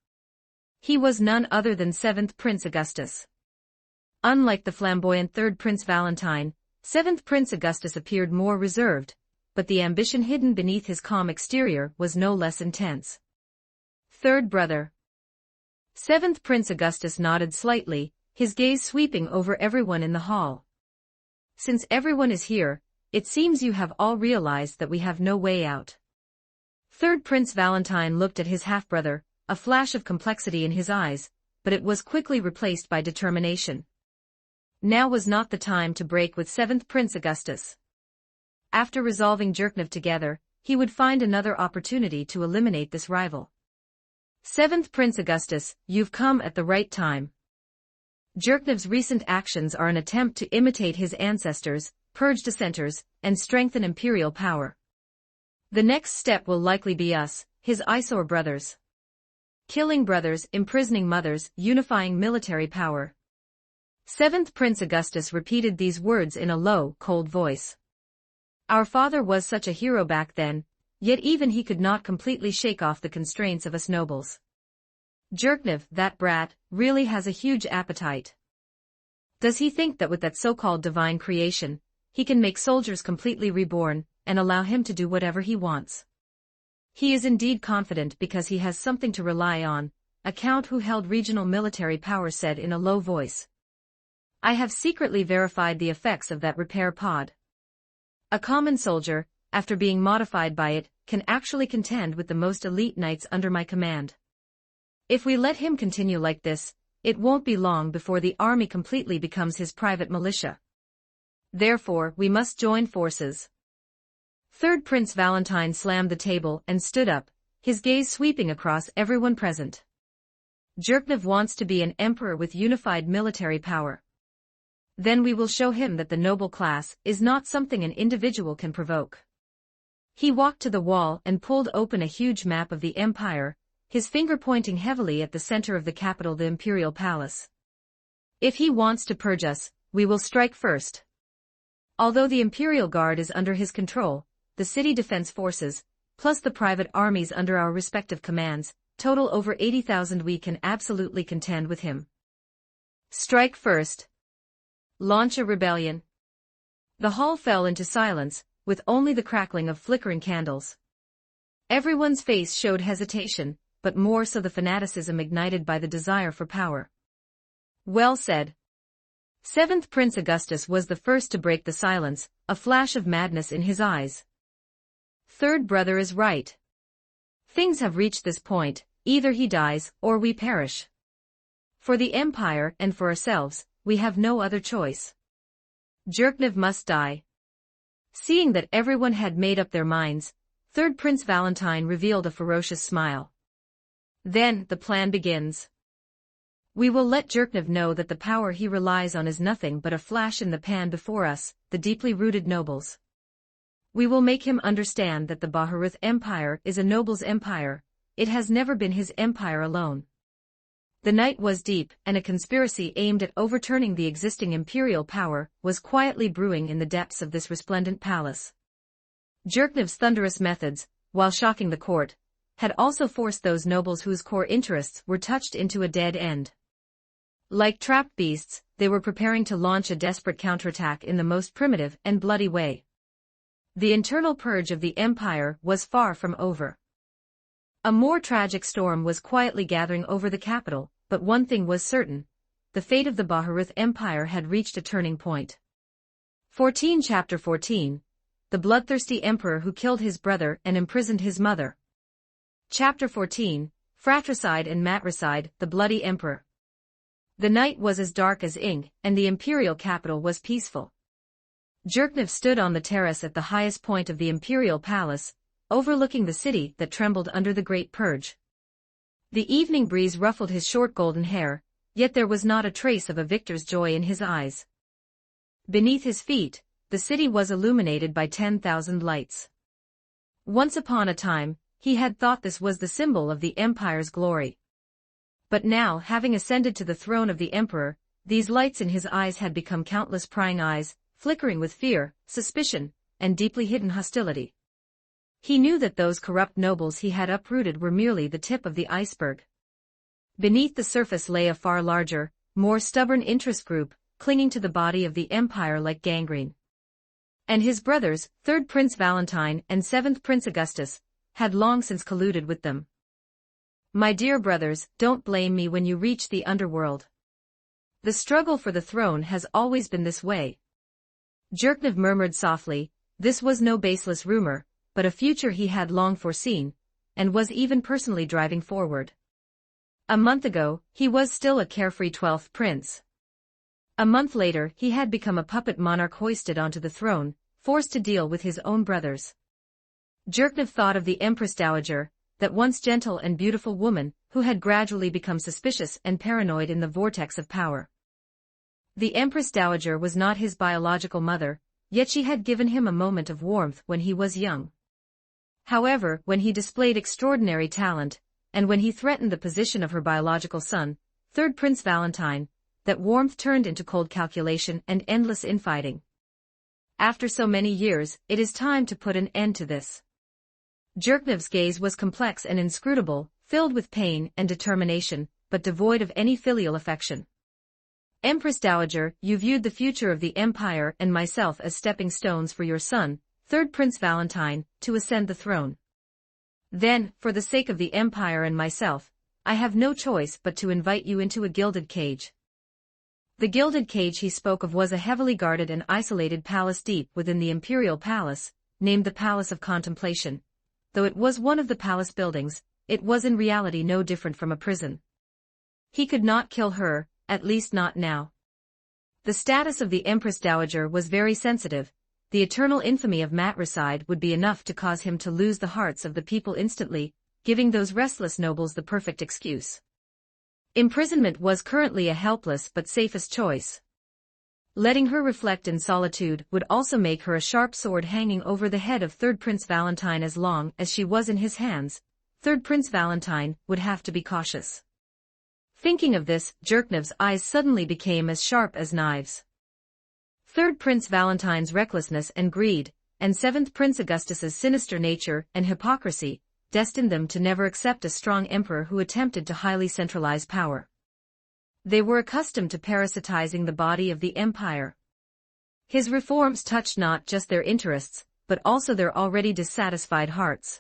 He was none other than 7th Prince Augustus. Unlike the flamboyant 3rd Prince Valentine, 7th Prince Augustus appeared more reserved, but the ambition hidden beneath his calm exterior was no less intense. 3rd brother. 7th Prince Augustus nodded slightly, his gaze sweeping over everyone in the hall. Since everyone is here, it seems you have all realized that we have no way out. 3rd Prince Valentine looked at his half-brother, a flash of complexity in his eyes, but it was quickly replaced by determination. Now was not the time to break with 7th Prince Augustus. After resolving Jerknov together, he would find another opportunity to eliminate this rival. 7th Prince Augustus, you've come at the right time. Jerknov's recent actions are an attempt to imitate his ancestors, purge dissenters, and strengthen imperial power. The next step will likely be us, his eyesore brothers. Killing brothers, imprisoning mothers, unifying military power. 7th Prince Augustus repeated these words in a low, cold voice. Our father was such a hero back then, yet even he could not completely shake off the constraints of us nobles. Jerknov, that brat, really has a huge appetite. Does he think that with that so-called divine creation, he can make soldiers completely reborn, and allow him to do whatever he wants? He is indeed confident because he has something to rely on, a count who held regional military power said in a low voice. I have secretly verified the effects of that repair pod. A common soldier, after being modified by it, can actually contend with the most elite knights under my command. If we let him continue like this, it won't be long before the army completely becomes his private militia. Therefore, we must join forces. 3rd Prince Valentine slammed the table and stood up, his gaze sweeping across everyone present. Jerknov wants to be an emperor with unified military power. Then we will show him that the noble class is not something an individual can provoke. He walked to the wall and pulled open a huge map of the empire, his finger pointing heavily at the center of the capital, the imperial palace. If he wants to purge us, we will strike first. Although the Imperial Guard is under his control, the city defense forces, plus the private armies under our respective commands, total over 80,000. We can absolutely contend with him. Strike first. Launch a rebellion. The hall fell into silence, with only the crackling of flickering candles. Everyone's face showed hesitation, but more so the fanaticism ignited by the desire for power. Well said. 7th Prince Augustus was the first to break the silence, a flash of madness in his eyes. 3rd brother is right. Things have reached this point, either he dies or we perish. For the Empire and for ourselves, we have no other choice. Zherknev must die. Seeing that everyone had made up their minds, Third Prince Valentine revealed a ferocious smile. Then, the plan begins. We will let Zherknev know that the power he relies on is nothing but a flash in the pan before us, the deeply rooted nobles. We will make him understand that the Baharuth Empire is a noble's empire, it has never been his empire alone. The night was deep, and a conspiracy aimed at overturning the existing imperial power was quietly brewing in the depths of this resplendent palace. Zherknev's thunderous methods, while shocking the court, had also forced those nobles whose core interests were touched into a dead end. Like trapped beasts, they were preparing to launch a desperate counterattack in the most primitive and bloody way. The internal purge of the empire was far from over. A more tragic storm was quietly gathering over the capital, but one thing was certain: the fate of the Baharuth Empire had reached a turning point. 14 Chapter 14 The Bloodthirsty Emperor Who Killed His Brother and Imprisoned His Mother. Chapter 14 Fratricide and Matricide, the Bloody Emperor. The night was as dark as ink, and the imperial capital was peaceful. Zherknev stood on the terrace at the highest point of the imperial palace, overlooking the city that trembled under the great purge. The evening breeze ruffled his short golden hair, yet there was not a trace of a victor's joy in his eyes. Beneath his feet, the city was illuminated by 10,000 lights. Once upon a time, he had thought this was the symbol of the empire's glory. But now, having ascended to the throne of the emperor, these lights in his eyes had become countless prying eyes, flickering with fear, suspicion, and deeply hidden hostility. He knew that those corrupt nobles he had uprooted were merely the tip of the iceberg. Beneath the surface lay a far larger, more stubborn interest group, clinging to the body of the empire like gangrene. And his brothers, Third Prince Valentine and Seventh Prince Augustus, had long since colluded with them. My dear brothers, don't blame me when you reach the underworld. The struggle for the throne has always been this way. Zherknev murmured softly. This was no baseless rumor, but a future he had long foreseen, and was even personally driving forward. A month ago, he was still a carefree 12th prince. A month later, he had become a puppet monarch hoisted onto the throne, forced to deal with his own brothers. Zherknev thought of the Empress Dowager, that once gentle and beautiful woman, who had gradually become suspicious and paranoid in the vortex of power. The Empress Dowager was not his biological mother, yet she had given him a moment of warmth when he was young. However, when he displayed extraordinary talent, and when he threatened the position of her biological son, Third Prince Valentine, that warmth turned into cold calculation and endless infighting. After so many years, it is time to put an end to this. Zherknev's gaze was complex and inscrutable, filled with pain and determination, but devoid of any filial affection. Empress Dowager, you viewed the future of the empire and myself as stepping stones for your son, Third Prince Valentine, to ascend the throne. Then, for the sake of the empire and myself, I have no choice but to invite you into a gilded cage. The gilded cage he spoke of was a heavily guarded and isolated palace deep within the imperial palace, named the Palace of Contemplation. Though it was one of the palace buildings, it was in reality no different from a prison. He could not kill her, at least not now. The status of the Empress Dowager was very sensitive. The eternal infamy of matricide would be enough to cause him to lose the hearts of the people instantly, giving those restless nobles the perfect excuse. Imprisonment was currently a helpless but safest choice. Letting her reflect in solitude would also make her a sharp sword hanging over the head of Third Prince Valentine. As long as she was in his hands, Third Prince Valentine would have to be cautious. Thinking of this, Zherknev's eyes suddenly became as sharp as knives. Third Prince Valentine's recklessness and greed, and Seventh Prince Augustus's sinister nature and hypocrisy, destined them to never accept a strong emperor who attempted to highly centralize power. They were accustomed to parasitizing the body of the empire. His reforms touched not just their interests, but also their already dissatisfied hearts.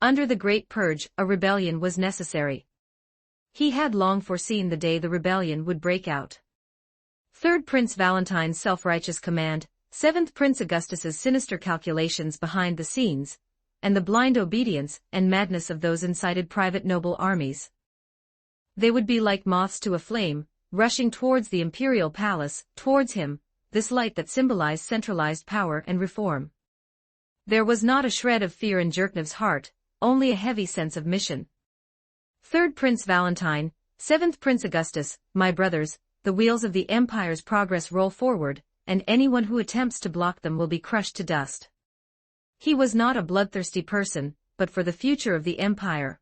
Under the Great Purge, a rebellion was necessary. He had long foreseen the day the rebellion would break out. Third Prince Valentine's self-righteous command, Seventh Prince Augustus's sinister calculations behind the scenes, and the blind obedience and madness of those incited private noble armies. They would be like moths to a flame, rushing towards the imperial palace, towards him, this light that symbolized centralized power and reform. There was not a shred of fear in Jerknev's heart, only a heavy sense of mission. Third Prince Valentine, Seventh Prince Augustus, my brothers, the wheels of the Empire's progress roll forward, and anyone who attempts to block them will be crushed to dust. He was not a bloodthirsty person, but for the future of the Empire.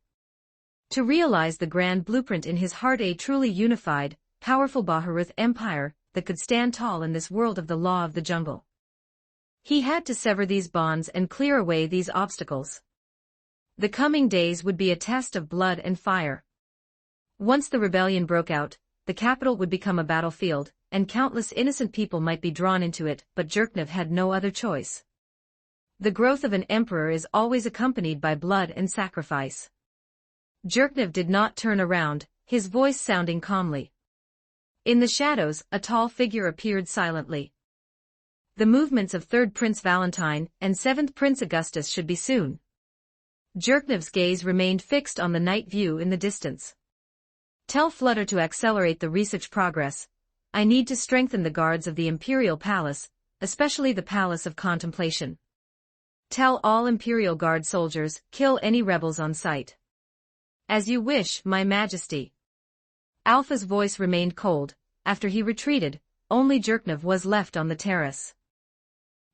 To realize the grand blueprint in his heart, a truly unified, powerful Baharuth Empire that could stand tall in this world of the law of the jungle. He had to sever these bonds and clear away these obstacles. The coming days would be a test of blood and fire. Once the rebellion broke out, the capital would become a battlefield, and countless innocent people might be drawn into it, but Jerknev had no other choice. The growth of an emperor is always accompanied by blood and sacrifice. Jerknev did not turn around, his voice sounding calmly. In the shadows, a tall figure appeared silently. The movements of Third Prince Valentine and Seventh Prince Augustus should be soon. Jerknev's gaze remained fixed on the night view in the distance. Tell Flutter to accelerate the research progress. I need to strengthen the guards of the Imperial Palace, especially the Palace of Contemplation. Tell all Imperial Guard soldiers, kill any rebels on sight. As you wish, My Majesty. Alpha's voice remained cold. After he retreated, only Jerknev was left on the terrace.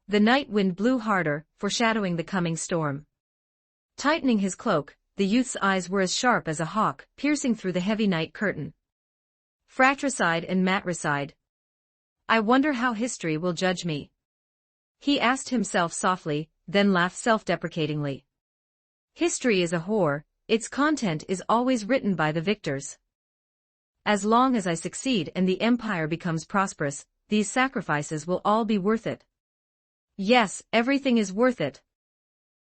The night wind blew harder, foreshadowing the coming storm. Tightening his cloak, the youth's eyes were as sharp as a hawk, piercing through the heavy night curtain. Fratricide and matricide. I wonder how history will judge me. He asked himself softly, then laughed self-deprecatingly. History is a whore, its content is always written by the victors. As long as I succeed and the Empire becomes prosperous, these sacrifices will all be worth it. Yes, everything is worth it.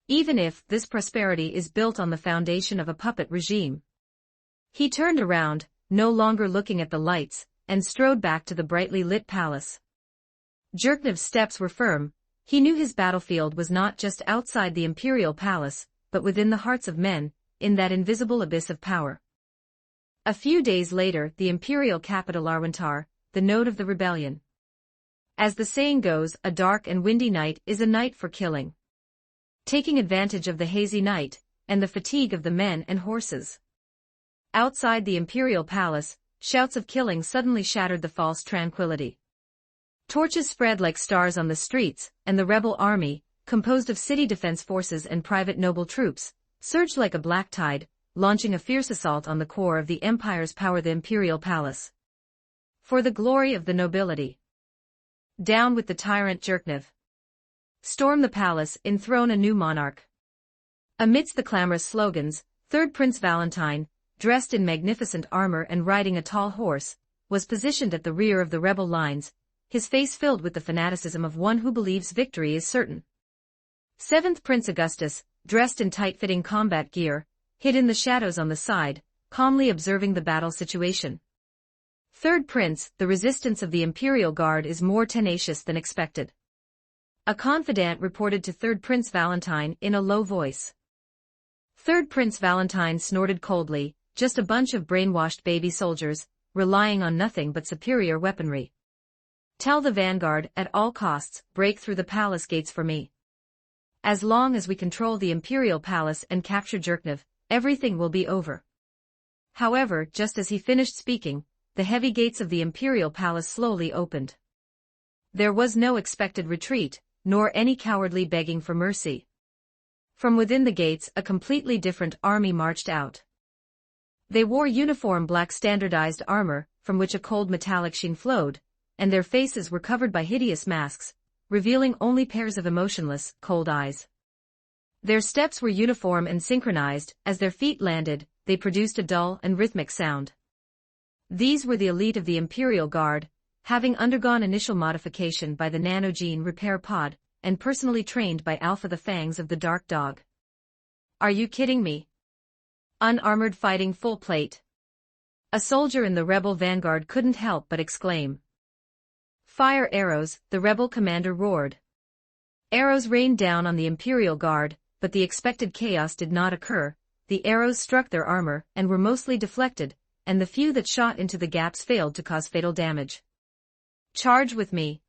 Even if this prosperity is built on the foundation of a puppet regime. He turned around, no longer looking at the lights, and strode back to the brightly lit palace. Jerknev's steps were firm. He knew his battlefield was not just outside the Imperial Palace, but within the hearts of men, in that invisible abyss of power. A few days later, the Imperial capital Arwentar, the node of the rebellion. As the saying goes, a dark and windy night is a night for killing. Taking advantage of the hazy night, and the fatigue of the men and horses. Outside the Imperial Palace, shouts of killing suddenly shattered the false tranquility. Torches spread like stars on the streets, and the rebel army, composed of city defense forces and private noble troops, surged like a black tide, launching a fierce assault on the core of the Empire's power, the Imperial Palace. For the glory of the nobility. Down with the tyrant Jerknev. Storm the palace, enthrone a new monarch. Amidst the clamorous slogans, Third Prince Valentine, dressed in magnificent armor and riding a tall horse, was positioned at the rear of the rebel lines, his face filled with the fanaticism of one who believes victory is certain. Seventh Prince Augustus, dressed in tight-fitting combat gear, hid in the shadows on the side, calmly observing the battle situation. Third Prince, the resistance of the Imperial Guard is more tenacious than expected. A confidant reported to Third Prince Valentine in a low voice. Third Prince Valentine snorted coldly, just a bunch of brainwashed baby soldiers, relying on nothing but superior weaponry. Tell the vanguard, at all costs, break through the palace gates for me. As long as we control the Imperial Palace and capture Jerknev, everything will be over. However, just as he finished speaking, the heavy gates of the Imperial Palace slowly opened. There was no expected retreat, nor any cowardly begging for mercy. From within the gates, a completely different army marched out. They wore uniform black standardized armor, from which a cold metallic sheen flowed, and their faces were covered by hideous masks, revealing only pairs of emotionless, cold eyes. Their steps were uniform and synchronized. As their feet landed, they produced a dull and rhythmic sound. These were the elite of the Imperial Guard, having undergone initial modification by the nanogene repair pod, and personally trained by Alpha, the fangs of the Dark Dog. Are you kidding me? Unarmored fighting full plate. A soldier in the rebel vanguard couldn't help but exclaim. Fire arrows, the rebel commander roared. Arrows rained down on the Imperial Guard, but the expected chaos did not occur. The arrows struck their armor and were mostly deflected, and the few that shot into the gaps failed to cause fatal damage. "Charge with me!"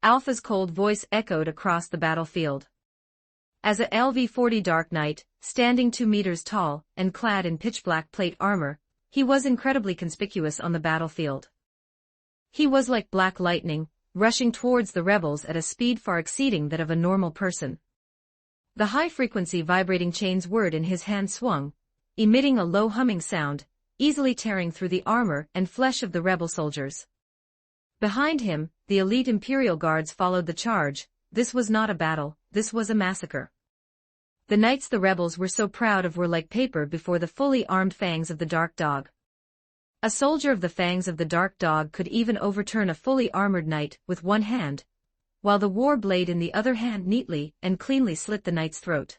Alpha's cold voice echoed across the battlefield. As a LV-40 Dark Knight, standing 2 meters tall and clad in pitch-black plate armor, he was incredibly conspicuous on the battlefield. He was like black lightning, rushing towards the rebels at a speed far exceeding that of a normal person. The high-frequency vibrating chain's word in his hand swung, emitting a low humming sound, easily tearing through the armor and flesh of the rebel soldiers. Behind him, the elite Imperial Guards followed the charge. This was not a battle, this was a massacre. The knights the rebels were so proud of were like paper before the fully armed fangs of the Dark Dog. A soldier of the fangs of the Dark Dog could even overturn a fully armored knight with one hand, while the war blade in the other hand neatly and cleanly slit the knight's throat.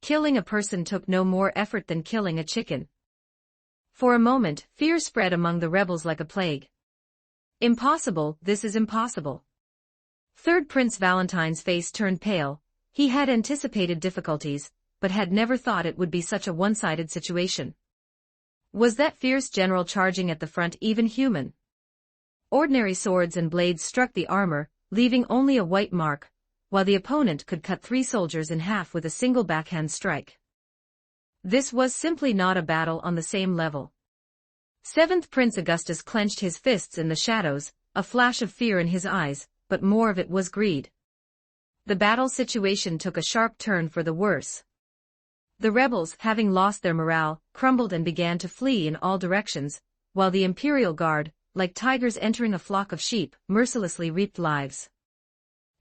Killing a person took no more effort than killing a chicken. For a moment, fear spread among the rebels like a plague. Impossible, this is impossible. Third Prince Valentine's face turned pale. He had anticipated difficulties, but had never thought it would be such a one-sided situation. Was that fierce general charging at the front even human? Ordinary swords and blades struck the armor, leaving only a white mark, while the opponent could cut 3 soldiers in half with a single backhand strike. This was simply not a battle on the same level. 7th Prince Augustus clenched his fists in the shadows, a flash of fear in his eyes, but more of it was greed. The battle situation took a sharp turn for the worse. The rebels, having lost their morale, crumbled and began to flee in all directions, while the Imperial Guard, like tigers entering a flock of sheep, mercilessly reaped lives.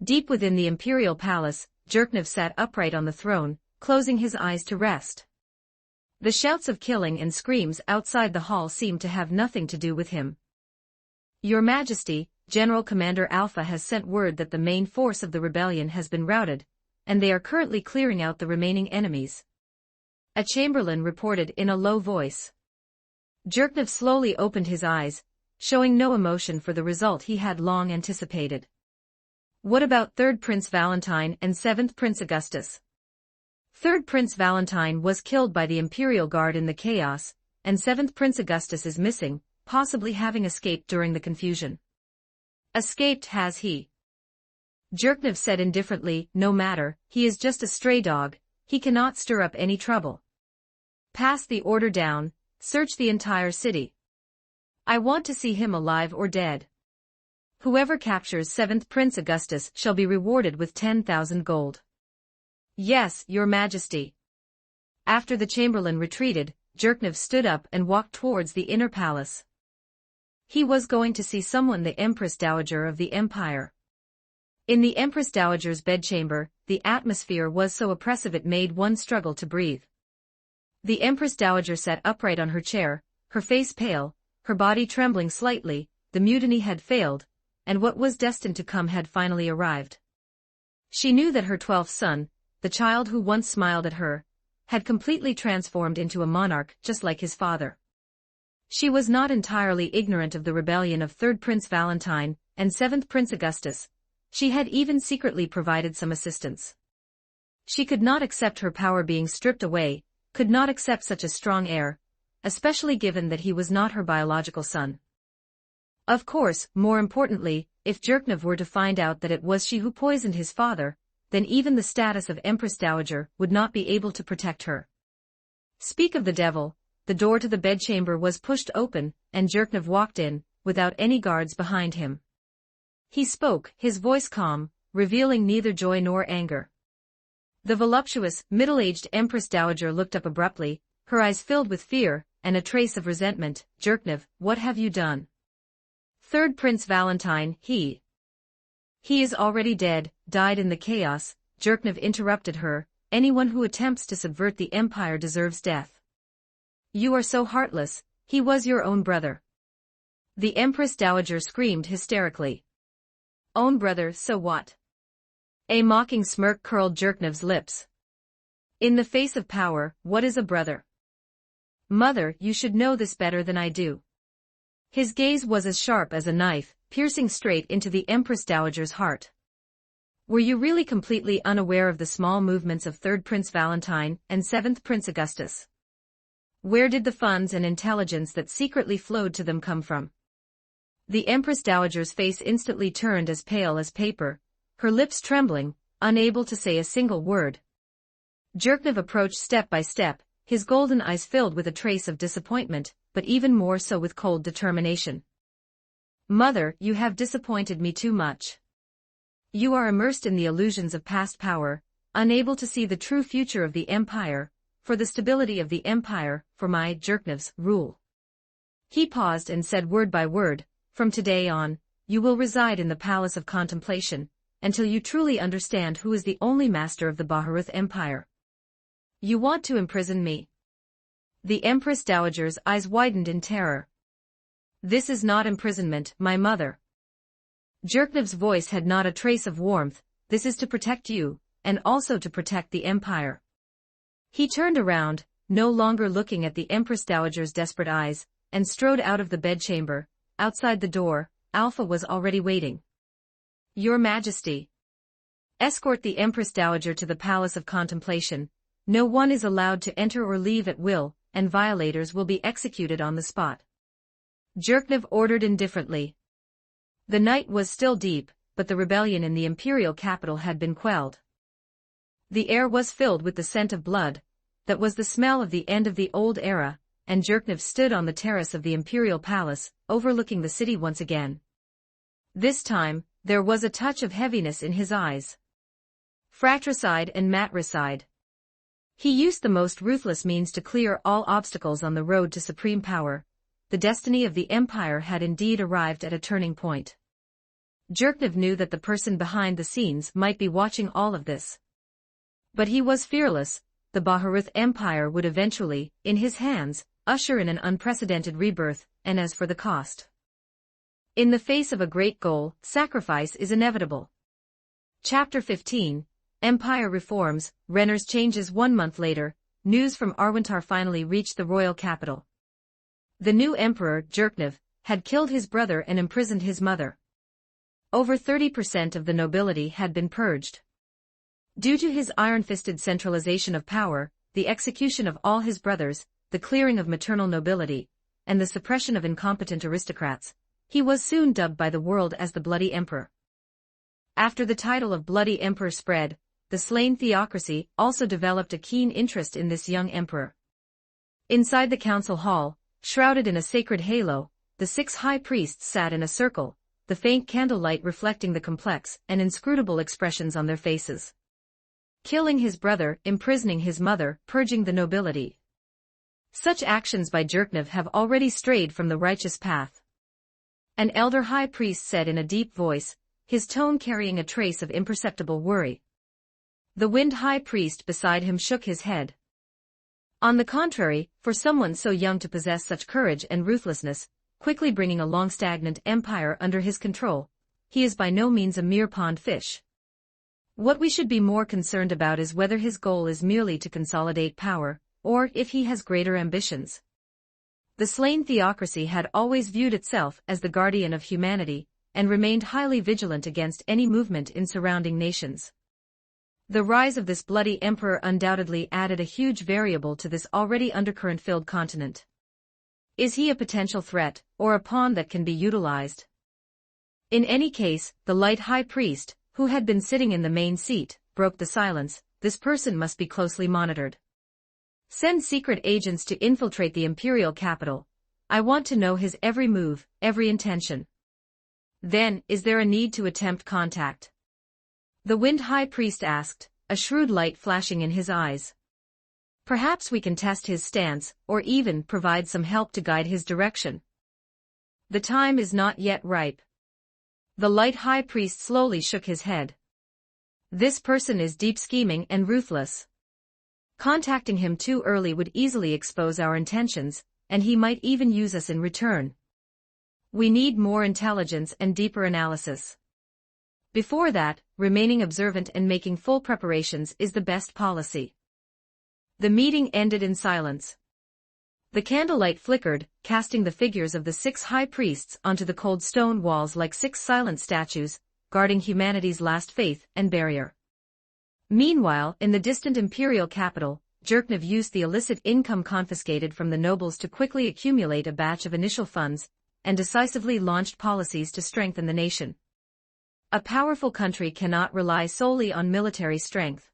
Deep within the Imperial Palace, Jerknev sat upright on the throne, closing his eyes to rest. The shouts of killing and screams outside the hall seemed to have nothing to do with him. "Your Majesty, General Commander Alpha has sent word that the main force of the rebellion has been routed, and they are currently clearing out the remaining enemies," a chamberlain reported in a low voice. Jerknev slowly opened his eyes, showing no emotion for the result he had long anticipated. "What about 3rd Prince Valentine and 7th Prince Augustus?" 3rd Prince Valentine was killed by the Imperial Guard in the chaos, and 7th Prince Augustus is missing, possibly having escaped during the confusion. "Escaped, has he?" Jerknev said indifferently, "No matter, he is just a stray dog, he cannot stir up any trouble. Pass the order down, search the entire city. I want to see him alive or dead. Whoever captures 7th Prince Augustus shall be rewarded with 10,000 gold." "Yes, Your Majesty." After the chamberlain retreated, Jerknev stood up and walked towards the inner palace. He was going to see someone, the Empress Dowager of the Empire. In the Empress Dowager's bedchamber, the atmosphere was so oppressive it made one struggle to breathe. The Empress Dowager sat upright on her chair, her face pale, her body trembling slightly. The mutiny had failed, and what was destined to come had finally arrived. She knew that her 12th son, the child who once smiled at her, had completely transformed into a monarch just like his father. She was not entirely ignorant of the rebellion of 3rd Prince Valentine and 7th Prince Augustus. She had even secretly provided some assistance. She could not accept her power being stripped away, could not accept such a strong heir, especially given that he was not her biological son. Of course, more importantly, if Jerknev were to find out that it was she who poisoned his father, then even the status of Empress Dowager would not be able to protect her. Speak of the devil, the door to the bedchamber was pushed open, and Jerknev walked in, without any guards behind him. He spoke, his voice calm, revealing neither joy nor anger. The voluptuous, middle-aged Empress Dowager looked up abruptly, her eyes filled with fear, and a trace of resentment. "Jerknev, what have you done?" 3rd Prince Valentine, he is already dead, died in the chaos," Jerknev interrupted her. "Anyone who attempts to subvert the empire deserves death." "You are so heartless, he was your own brother." The Empress Dowager screamed hysterically. "Own brother, so what?" A mocking smirk curled Jerknev's lips. "In the face of power, what is a brother?" "Mother, you should know this better than I do." His gaze was as sharp as a knife, piercing straight into the Empress Dowager's heart. "Were you really completely unaware of the small movements of 3rd Prince Valentine and 7th Prince Augustus? Where did the funds and intelligence that secretly flowed to them come from? The Empress Dowager's face instantly turned as pale as paper, her lips trembling, unable to say a single word. Zherknov approached step by step, his golden eyes filled with a trace of disappointment, but even more so with cold determination. Mother, you have disappointed me too much. You are immersed in the illusions of past power, unable to see the true future of the empire, for the stability of the empire, for my, Zherknov's, rule. He paused and said word by word, from today on, you will reside in the Palace of Contemplation, until you truly understand who is the only master of the Baharuth Empire. You want to imprison me? The Empress Dowager's eyes widened in terror. This is not imprisonment, my mother. Zherknov's voice had not a trace of warmth. This is to protect you, and also to protect the empire. He turned around, no longer looking at the Empress Dowager's desperate eyes, and strode out of the bedchamber. Outside the door, Alpha was already waiting. Your Majesty. Escort the Empress Dowager to the Palace of Contemplation. No one is allowed to enter or leave at will, and violators will be executed on the spot. Zherknov ordered indifferently. The night was still deep, but the rebellion in the imperial capital had been quelled. The air was filled with the scent of blood. That was the smell of the end of the old era, and Zherknov stood on the terrace of the imperial palace, overlooking the city once again. This time, there was a touch of heaviness in his eyes. Fratricide and matricide. He used the most ruthless means to clear all obstacles on the road to supreme power. The destiny of the empire had indeed arrived at a turning point. Zherknov knew that the person behind the scenes might be watching all of this. But he was fearless. The Baharuth Empire would eventually, in his hands, usher in an unprecedented rebirth, and as for the cost. In the face of a great goal, sacrifice is inevitable. Chapter 15, Empire Reforms, Renner's Changes. 1 month later, news from Arwantar finally reached the royal capital. The new emperor, Zherknov, had killed his brother and imprisoned his mother. Over 30% of the nobility had been purged. Due to his iron-fisted centralization of power, the execution of all his brothers, the clearing of maternal nobility, and the suppression of incompetent aristocrats, he was soon dubbed by the world as the Bloody Emperor. After the title of Bloody Emperor spread, the slain theocracy also developed a keen interest in this young emperor. Inside the council hall, shrouded in a sacred halo, the 6 high priests sat in a circle, the faint candlelight reflecting the complex and inscrutable expressions on their faces. Killing his brother, imprisoning his mother, purging the nobility. Such actions by Zherknov have already strayed from the righteous path. An elder high priest said in a deep voice, his tone carrying a trace of imperceptible worry. The wind high priest beside him shook his head. On the contrary, for someone so young to possess such courage and ruthlessness, quickly bringing a long stagnant empire under his control, he is by no means a mere pond fish. What we should be more concerned about is whether his goal is merely to consolidate power, or if he has greater ambitions. The slain theocracy had always viewed itself as the guardian of humanity, and remained highly vigilant against any movement in surrounding nations. The rise of this bloody emperor undoubtedly added a huge variable to this already undercurrent-filled continent. Is he a potential threat, or a pawn that can be utilized? In any case, the light high priest, who had been sitting in the main seat, broke the silence. This person must be closely monitored. Send secret agents to infiltrate the imperial capital. I want to know his every move, every intention. Then, is there a need to attempt contact? The wind high priest asked, a shrewd light flashing in his eyes. Perhaps we can test his stance, or even provide some help to guide his direction. The time is not yet ripe. The light high priest slowly shook his head. This person is deep scheming and ruthless. Contacting him too early would easily expose our intentions, and he might even use us in return. We need more intelligence and deeper analysis. Before that, remaining observant and making full preparations is the best policy. The meeting ended in silence. The candlelight flickered, casting the figures of the 6 high priests onto the cold stone walls like 6 silent statues, guarding humanity's last faith and barrier. Meanwhile, in the distant imperial capital, Jerknov used the illicit income confiscated from the nobles to quickly accumulate a batch of initial funds, and decisively launched policies to strengthen the nation. A powerful country cannot rely solely on military strength.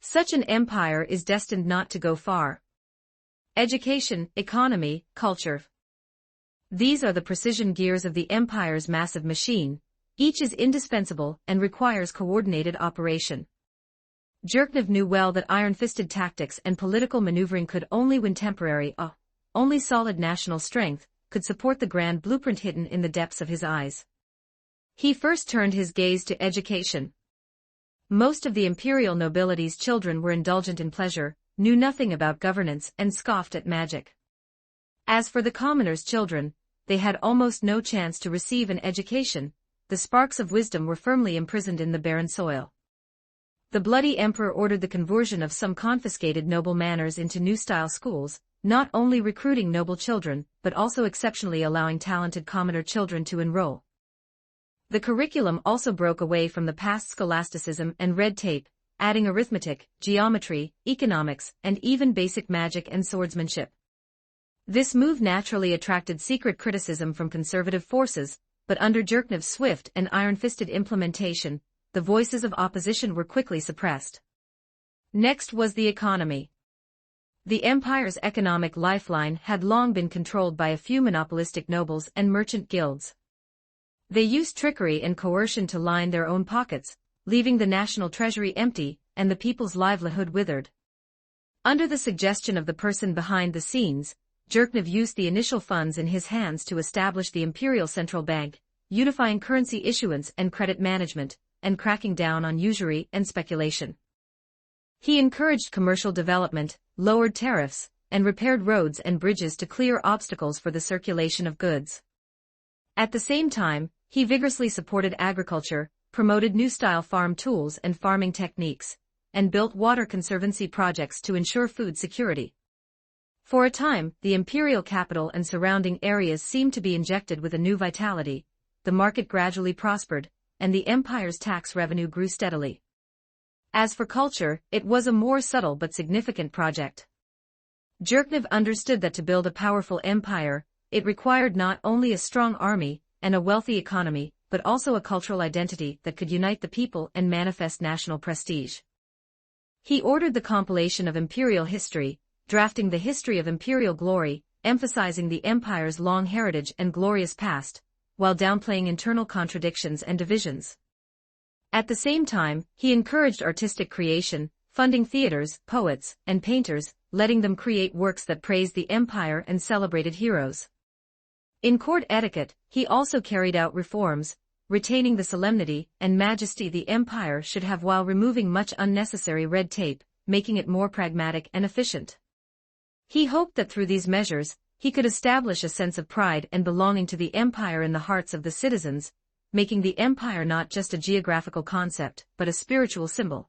Such an empire is destined not to go far. Education, economy, culture. These are the precision gears of the empire's massive machine. Each is indispensable and requires coordinated operation. Jerknov knew well that iron-fisted tactics and political maneuvering could only win temporary, only solid national strength could support the grand blueprint hidden in the depths of his eyes. He first turned his gaze to education. Most of the imperial nobility's children were indulgent in pleasure, knew nothing about governance, and scoffed at magic. As for the commoners' children, they had almost no chance to receive an education. The sparks of wisdom were firmly imprisoned in the barren soil. The bloody emperor ordered the conversion of some confiscated noble manors into new-style schools, not only recruiting noble children, but also exceptionally allowing talented commoner children to enroll. The curriculum also broke away from the past scholasticism and red tape, adding arithmetic, geometry, economics, and even basic magic and swordsmanship. This move naturally attracted secret criticism from conservative forces, but under Jerknov's swift and iron-fisted implementation, the voices of opposition were quickly suppressed. Next was the economy. The empire's economic lifeline had long been controlled by a few monopolistic nobles and merchant guilds. They used trickery and coercion to line their own pockets, leaving the national treasury empty and the people's livelihood withered. Under the suggestion of the person behind the scenes, Jerknov used the initial funds in his hands to establish the imperial central bank, unifying currency issuance and credit management, and cracking down on usury and speculation. He encouraged commercial development, lowered tariffs, and repaired roads and bridges to clear obstacles for the circulation of goods. At the same time, he vigorously supported agriculture, promoted new-style farm tools and farming techniques, and built water conservancy projects to ensure food security. For a time, the imperial capital and surrounding areas seemed to be injected with a new vitality. The market gradually prospered, and the empire's tax revenue grew steadily. As for culture, it was a more subtle but significant project. Jerknov understood that to build a powerful empire, it required not only a strong army and a wealthy economy, but also a cultural identity that could unite the people and manifest national prestige. He ordered the compilation of imperial history, drafting the history of imperial glory, emphasizing the empire's long heritage and glorious past, while downplaying internal contradictions and divisions. At the same time, he encouraged artistic creation, funding theaters, poets, and painters, letting them create works that praised the empire and celebrated heroes. In court etiquette, he also carried out reforms, retaining the solemnity and majesty the empire should have while removing much unnecessary red tape, making it more pragmatic and efficient. He hoped that through these measures, he could establish a sense of pride and belonging to the empire in the hearts of the citizens, making the empire not just a geographical concept, but a spiritual symbol.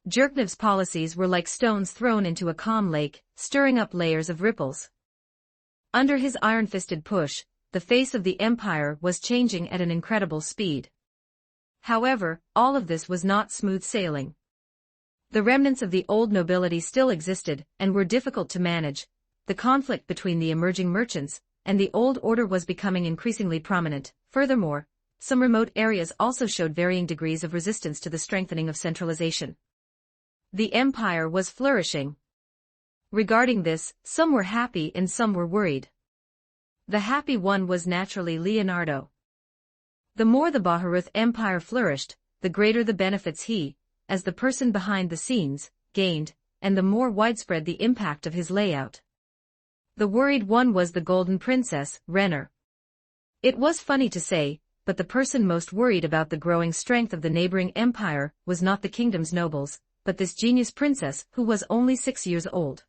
Jerknov's policies were like stones thrown into a calm lake, stirring up layers of ripples. Under his iron-fisted push, the face of the empire was changing at an incredible speed. However, all of this was not smooth sailing. The remnants of the old nobility still existed and were difficult to manage. The conflict between the emerging merchants and the old order was becoming increasingly prominent. Furthermore, some remote areas also showed varying degrees of resistance to the strengthening of centralization. The empire was flourishing. Regarding this, some were happy and some were worried. The happy one was naturally Leonardo. The more the Baharuth Empire flourished, the greater the benefits he, as the person behind the scenes, gained, and the more widespread the impact of his layout. The worried one was the Golden Princess, Renner. It was funny to say, but the person most worried about the growing strength of the neighboring empire was not the kingdom's nobles, but this genius princess who was only 6 years old.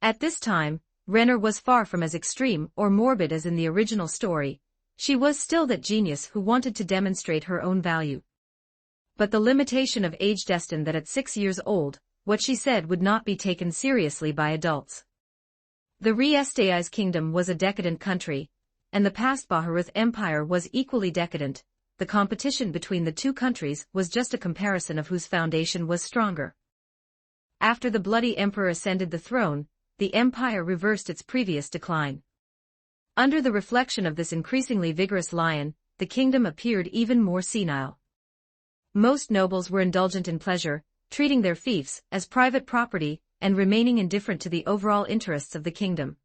At this time, Renner was far from as extreme or morbid as in the original story. She was still that genius who wanted to demonstrate her own value. But the limitation of age destined that at 6 years old, what she said would not be taken seriously by adults. The Riestai's kingdom was a decadent country, and the past Baharuth Empire was equally decadent. The competition between the two countries was just a comparison of whose foundation was stronger. After the bloody emperor ascended the throne, the empire reversed its previous decline. Under the reflection of this increasingly vigorous lion, the kingdom appeared even more senile. Most nobles were indulgent in pleasure, treating their fiefs as private property and remaining indifferent to the overall interests of the kingdom.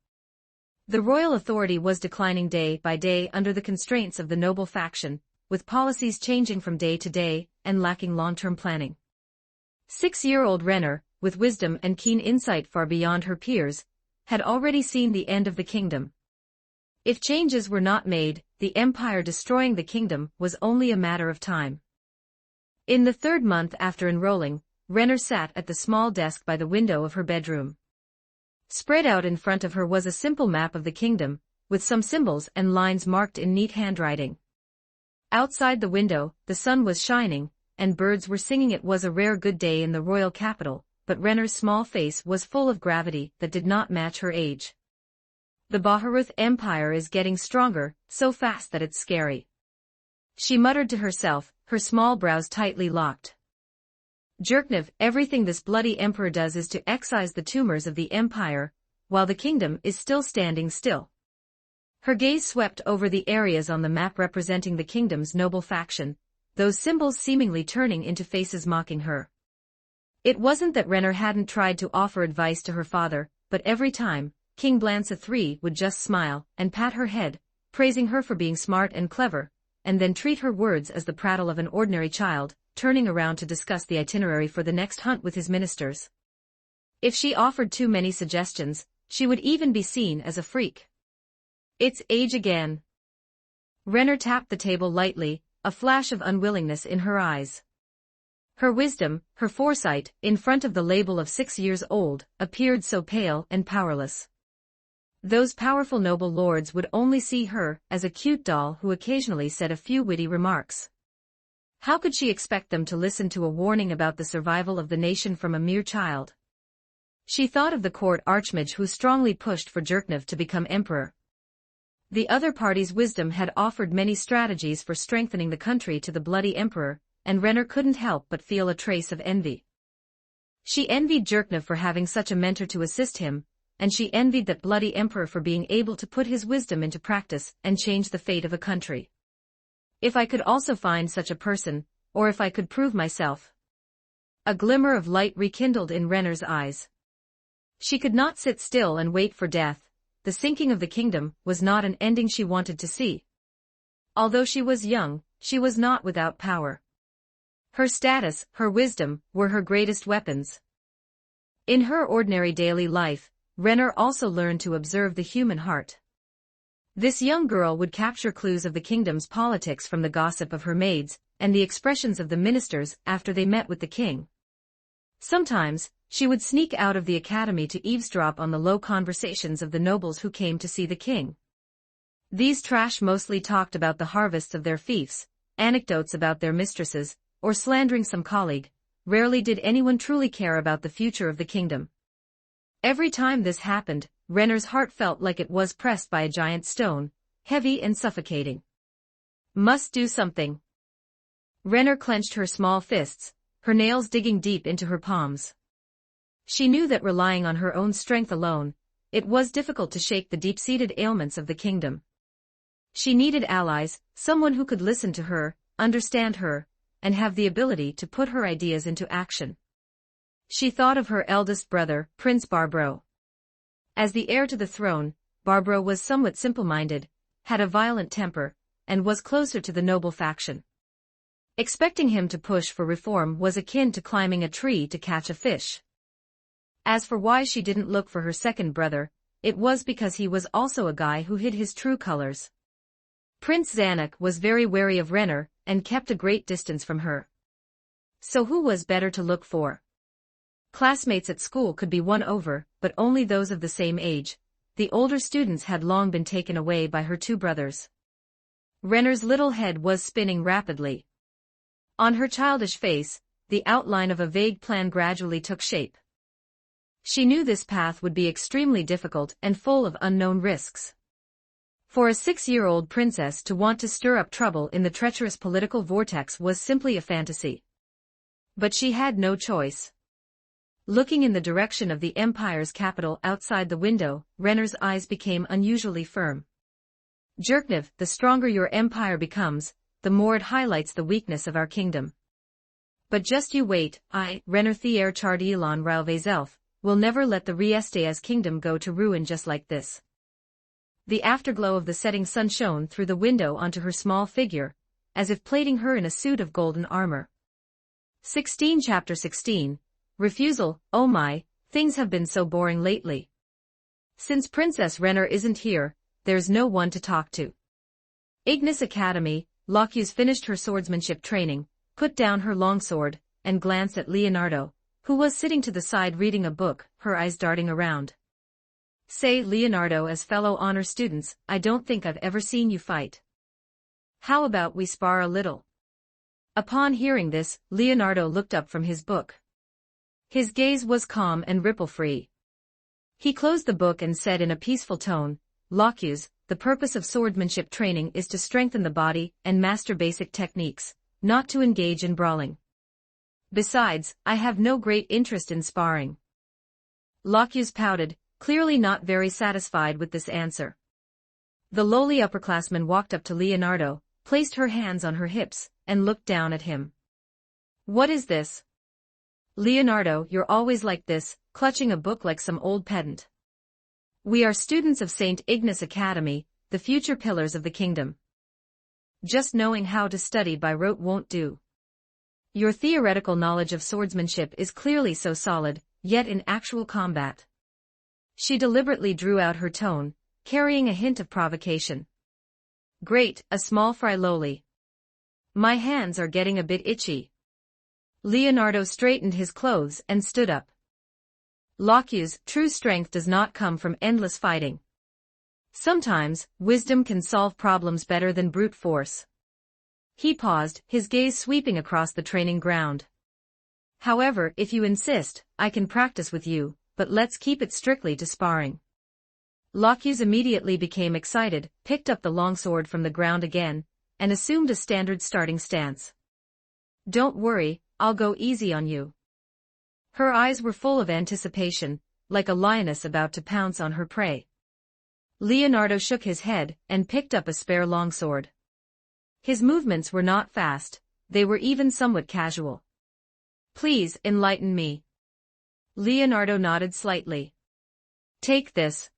The royal authority was declining day by day under the constraints of the noble faction, with policies changing from day to day and lacking long-term planning. 6-year-old Renner, with wisdom and keen insight far beyond her peers, had already seen the end of the kingdom. If changes were not made, the empire destroying the kingdom was only a matter of time. In the 3rd month after enrolling, Renner sat at the small desk by the window of her bedroom. Spread out in front of her was a simple map of the kingdom, with some symbols and lines marked in neat handwriting. Outside the window, the sun was shining, and birds were singing. It was a rare good day in the royal capital, but Renner's small face was full of gravity that did not match her age. The Baharuth Empire is getting stronger, so fast that it's scary. She muttered to herself, her small brows tightly locked. Jerknev, everything this bloody emperor does is to excise the tumors of the empire, while the kingdom is still standing still. Her gaze swept over the areas on the map representing the kingdom's noble faction, those symbols seemingly turning into faces mocking her. It wasn't that Renner hadn't tried to offer advice to her father, but every time, King Blanca III would just smile and pat her head, praising her for being smart and clever, and then treat her words as the prattle of an ordinary child, turning around to discuss the itinerary for the next hunt with his ministers. If she offered too many suggestions, she would even be seen as a freak. It's age again. Renner tapped the table lightly, a flash of unwillingness in her eyes. Her wisdom, her foresight, in front of the label of 6 years old, appeared so pale and powerless. Those powerful noble lords would only see her as a cute doll who occasionally said a few witty remarks. How could she expect them to listen to a warning about the survival of the nation from a mere child? She thought of the court archmage who strongly pushed for Jerknev to become emperor. The other party's wisdom had offered many strategies for strengthening the country to the bloody emperor, and Renner couldn't help but feel a trace of envy. She envied Jerknev for having such a mentor to assist him, and she envied that bloody emperor for being able to put his wisdom into practice and change the fate of a country. If I could also find such a person, or if I could prove myself. A glimmer of light rekindled in Renner's eyes. She could not sit still and wait for death. The sinking of the kingdom was not an ending she wanted to see. Although she was young, she was not without power. Her status, her wisdom, were her greatest weapons. In her ordinary daily life, Renner also learned to observe the human heart. This young girl would capture clues of the kingdom's politics from the gossip of her maids, and the expressions of the ministers after they met with the king. Sometimes, she would sneak out of the academy to eavesdrop on the low conversations of the nobles who came to see the king. These trash mostly talked about the harvests of their fiefs, anecdotes about their mistresses, or slandering some colleague. Rarely did anyone truly care about the future of the kingdom. Every time this happened, Renner's heart felt like it was pressed by a giant stone, heavy and suffocating. Must do something. Renner clenched her small fists, her nails digging deep into her palms. She knew that relying on her own strength alone, it was difficult to shake the deep-seated ailments of the kingdom. She needed allies, someone who could listen to her, understand her, and have the ability to put her ideas into action. She thought of her eldest brother, Prince Barbro. As the heir to the throne, Barbro was somewhat simple-minded, had a violent temper, and was closer to the noble faction. Expecting him to push for reform was akin to climbing a tree to catch a fish. As for why she didn't look for her second brother, it was because he was also a guy who hid his true colors. Prince Zanuck was very wary of Renner, and kept a great distance from her. So who was better to look for? Classmates at school could be won over, but only those of the same age. The older students had long been taken away by her 2 brothers. Renner's little head was spinning rapidly. On her childish face, the outline of a vague plan gradually took shape. She knew this path would be extremely difficult and full of unknown risks. For a 6-year-old princess to want to stir up trouble in the treacherous political vortex was simply a fantasy. But she had no choice. Looking in the direction of the Empire's capital outside the window, Renner's eyes became unusually firm. Jerknev, the stronger your empire becomes, the more it highlights the weakness of our kingdom. But just you wait, Renner Thier Chardilon Rauvezelf, will never let the Riesteas kingdom go to ruin just like this. The afterglow of the setting sun shone through the window onto her small figure, as if plating her in a suit of golden armor. 16 Chapter 16, Refusal. Oh my, things have been so boring lately. Since Princess Renner isn't here, there's no one to talk to. Ignis Academy. Locke's finished her swordsmanship training, put down her longsword, and glanced at Leonardo, who was sitting to the side reading a book, her eyes darting around. Say, Leonardo, as fellow honor students, I don't think I've ever seen you fight. How about we spar a little? Upon hearing this, Leonardo looked up from his book. His gaze was calm and ripple-free. He closed the book and said in a peaceful tone, Locke's, the purpose of swordsmanship training is to strengthen the body and master basic techniques, not to engage in brawling. Besides, I have no great interest in sparring. Locke's pouted, clearly not very satisfied with this answer. The lowly upperclassman walked up to Leonardo, placed her hands on her hips, and looked down at him. What is this? Leonardo, you're always like this, clutching a book like some old pedant. We are students of St. Ignis Academy, the future pillars of the kingdom. Just knowing how to study by rote won't do. Your theoretical knowledge of swordsmanship is clearly so solid, yet in actual combat. She deliberately drew out her tone, carrying a hint of provocation. Great, a small fry lowly. My hands are getting a bit itchy. Leonardo straightened his clothes and stood up. Locke's true strength does not come from endless fighting. Sometimes, wisdom can solve problems better than brute force. He paused, his gaze sweeping across the training ground. However, if you insist, I can practice with you, but let's keep it strictly to sparring. Locke's immediately became excited, picked up the longsword from the ground again, and assumed a standard starting stance. Don't worry, I'll go easy on you. Her eyes were full of anticipation, like a lioness about to pounce on her prey. Leonardo shook his head and picked up a spare longsword. His movements were not fast, they were even somewhat casual. Please, enlighten me. Leonardo nodded slightly. Take this.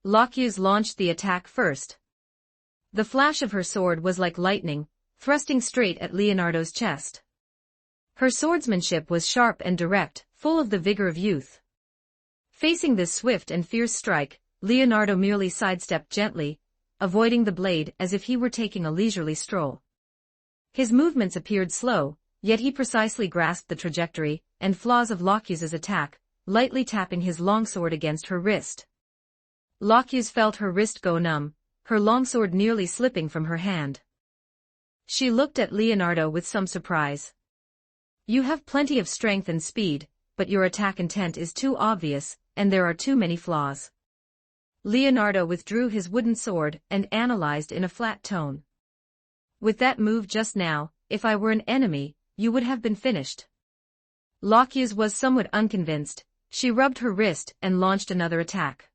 Locke's launched the attack first. The flash of her sword was like lightning, thrusting straight at Leonardo's chest. Her swordsmanship was sharp and direct, full of the vigor of youth. Facing this swift and fierce strike, Leonardo merely sidestepped gently, avoiding the blade as if he were taking a leisurely stroll. His movements appeared slow, yet he precisely grasped the trajectory and flaws of Locke's attack, lightly tapping his longsword against her wrist. Locke's felt her wrist go numb, her longsword nearly slipping from her hand. She looked at Leonardo with some surprise. You have plenty of strength and speed, but your attack intent is too obvious, and there are too many flaws. Leonardo withdrew his wooden sword and analyzed in a flat tone. With that move just now, if I were an enemy, you would have been finished. Locke's was somewhat unconvinced, she rubbed her wrist and launched another attack.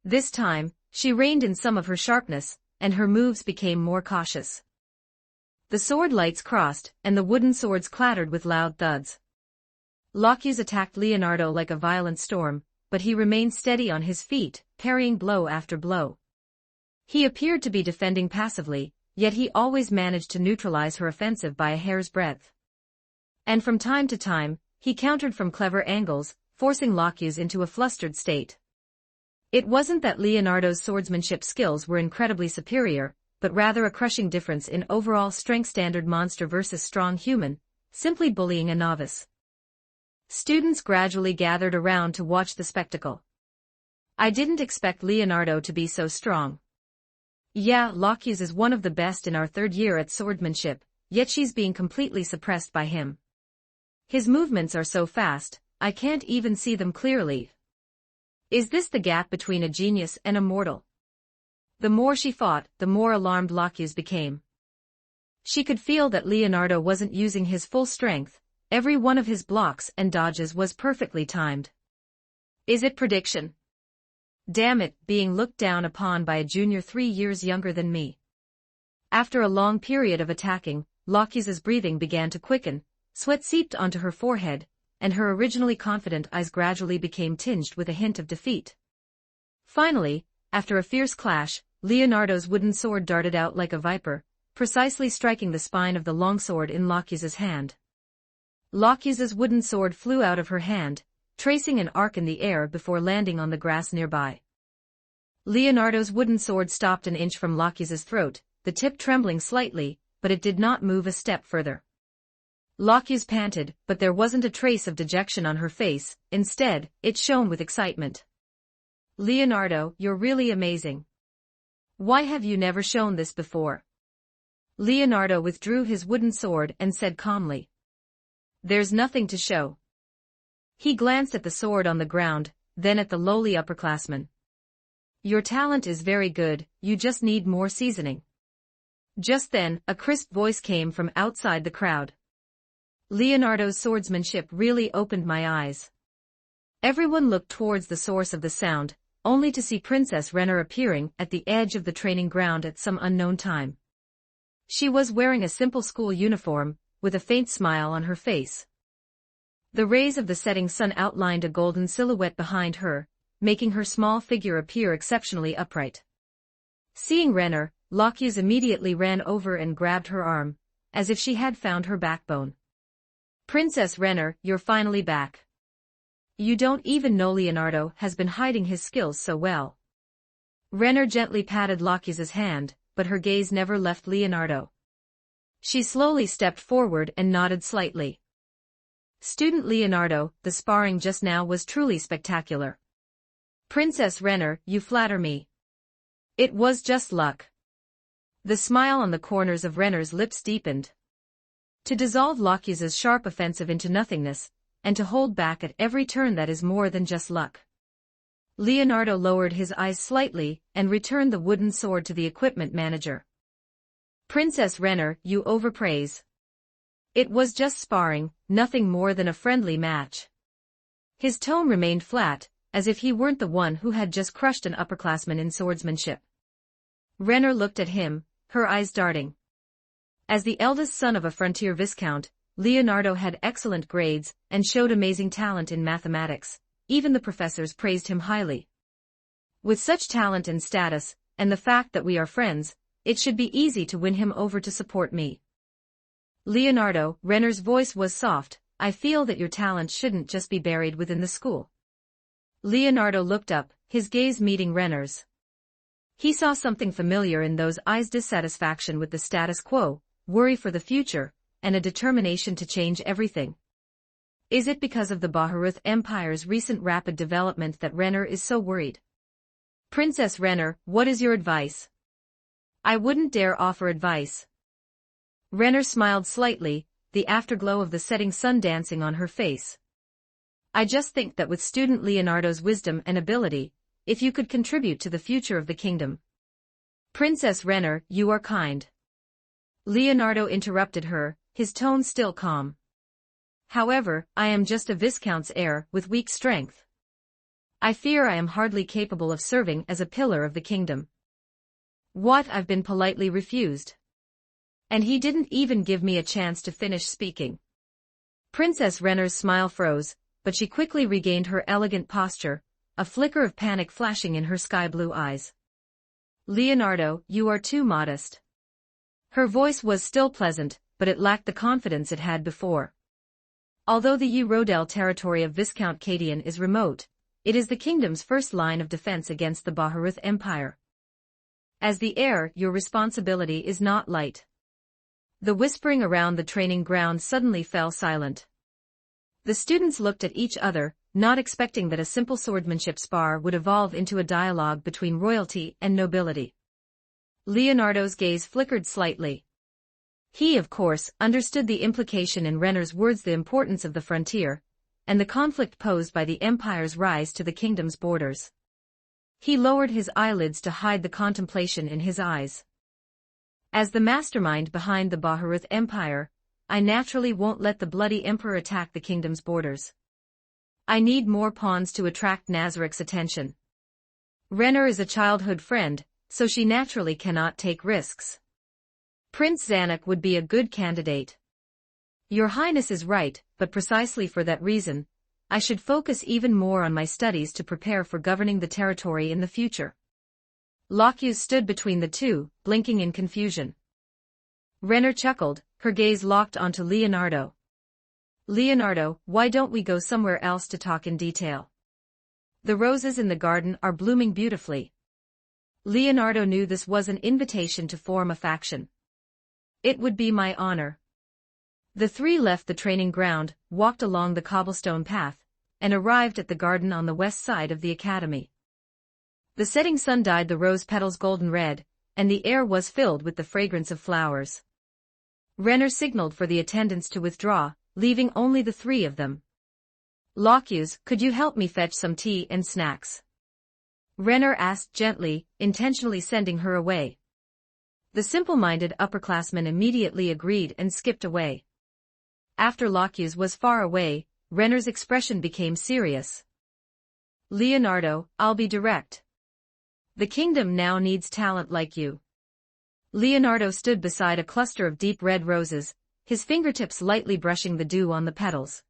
This time, she reined in some of her sharpness, and her moves became more cautious. The sword lights crossed, and the wooden swords clattered with loud thuds. Locke's attacked Leonardo like a violent storm, but he remained steady on his feet, parrying blow after blow. He appeared to be defending passively, yet he always managed to neutralize her offensive by a hair's breadth. And from time to time, he countered from clever angles, forcing Locke's into a flustered state. It wasn't that Leonardo's swordsmanship skills were incredibly superior, but rather a crushing difference in overall strength. Standard monster versus strong human, simply bullying a novice. Students gradually gathered around to watch the spectacle. I didn't expect Leonardo to be so strong. Yeah, Locke's is one of the best in our third year at swordsmanship, yet she's being completely suppressed by him. His movements are so fast, I can't even see them clearly. Is this the gap between a genius and a mortal? The more she fought, the more alarmed Locke's became. She could feel that Leonardo wasn't using his full strength, Every one of his blocks and dodges was perfectly timed. Is it prediction? Damn it, being looked down upon by a junior 3 years younger than me. After a long period of attacking, Loki's breathing began to quicken, sweat seeped onto her forehead, and her originally confident eyes gradually became tinged with a hint of defeat. Finally, after a fierce clash, Leonardo's wooden sword darted out like a viper, precisely striking the spine of the longsword in Loki's hand. Loki's wooden sword flew out of her hand, tracing an arc in the air before landing on the grass nearby. Leonardo's wooden sword stopped an inch from Loki's throat, the tip trembling slightly, but it did not move a step further. Loki's panted, but there wasn't a trace of dejection on her face, instead, it shone with excitement. Leonardo, you're really amazing. Why have you never shown this before? Leonardo withdrew his wooden sword and said calmly. There's nothing to show. He glanced at the sword on the ground, then at the lowly upperclassman. Your talent is very good, you just need more seasoning. Just then, a crisp voice came from outside the crowd. Leonardo's swordsmanship really opened my eyes. Everyone looked towards the source of the sound, only to see Princess Renner appearing at the edge of the training ground at some unknown time. She was wearing a simple school uniform, with a faint smile on her face. The rays of the setting sun outlined a golden silhouette behind her, making her small figure appear exceptionally upright. Seeing Renner, Loki's immediately ran over and grabbed her arm, as if she had found her backbone. Princess Renner, you're finally back. You don't even know Leonardo has been hiding his skills so well. Renner gently patted Loki's hand, but her gaze never left Leonardo. She slowly stepped forward and nodded slightly. Student Leonardo, the sparring just now was truly spectacular. Princess Renner, you flatter me. It was just luck. The smile on the corners of Renner's lips deepened. To dissolve Loki's sharp offensive into nothingness, and to hold back at every turn, that is more than just luck. Leonardo lowered his eyes slightly and returned the wooden sword to the equipment manager. Princess Renner, you overpraise. It was just sparring, nothing more than a friendly match. His tone remained flat, as if he weren't the one who had just crushed an upperclassman in swordsmanship. Renner looked at him, her eyes darting. As the eldest son of a frontier viscount, Leonardo had excellent grades and showed amazing talent in mathematics. Even the professors praised him highly. With such talent and status, and the fact that we are friends, it should be easy to win him over to support me. Leonardo, Renner's voice was soft, I feel that your talent shouldn't just be buried within the school. Leonardo looked up, his gaze meeting Renner's. He saw something familiar in those eyes: dissatisfaction with the status quo, worry for the future, and a determination to change everything. Is it because of the Baharuth Empire's recent rapid development that Renner is so worried? Princess Renner, what is your advice? I wouldn't dare offer advice. Renner smiled slightly, the afterglow of the setting sun dancing on her face. I just think that with student Leonardo's wisdom and ability, if you could contribute to the future of the kingdom. Princess Renner, you are kind. Leonardo interrupted her, his tone still calm. However, I am just a viscount's heir with weak strength. I fear I am hardly capable of serving as a pillar of the kingdom. What? I've been politely refused. And he didn't even give me a chance to finish speaking. Princess Renner's smile froze, but she quickly regained her elegant posture, a flicker of panic flashing in her sky-blue eyes. Leonardo, you are too modest. Her voice was still pleasant, but it lacked the confidence it had before. Although the Rodel territory of Viscount Cadian is remote, it is the kingdom's first line of defense against the Baharuth Empire. As the heir, your responsibility is not light. The whispering around the training ground suddenly fell silent. The students looked at each other, not expecting that a simple swordsmanship spar would evolve into a dialogue between royalty and nobility. Leonardo's gaze flickered slightly. He, of course, understood the implication in Renner's words, the importance of the frontier, and the conflict posed by the Empire's rise to the kingdom's borders. He lowered his eyelids to hide the contemplation in his eyes. As the mastermind behind the Baharuth Empire, I naturally won't let the bloody emperor attack the kingdom's borders. I need more pawns to attract Nazarik's attention. Renner is a childhood friend, so she naturally cannot take risks. Prince Zanuck would be a good candidate. Your Highness is right, but precisely for that reason, I should focus even more on my studies to prepare for governing the territory in the future. Locyus stood between the two, blinking in confusion. Renner chuckled, her gaze locked onto Leonardo. Leonardo, why don't we go somewhere else to talk in detail? The roses in the garden are blooming beautifully. Leonardo knew this was an invitation to form a faction. It would be my honor. The three left the training ground, walked along the cobblestone path, and arrived at the garden on the west side of the academy. The setting sun dyed the rose petals golden red, and the air was filled with the fragrance of flowers. Renner signaled for the attendants to withdraw, leaving only the three of them. Locyus, could you help me fetch some tea and snacks? Renner asked gently, intentionally sending her away. The simple-minded upperclassman immediately agreed and skipped away. After Locyus was far away, Renner's expression became serious. Leonardo, I'll be direct. The kingdom now needs talent like you. Leonardo stood beside a cluster of deep red roses, his fingertips lightly brushing the dew on the petals.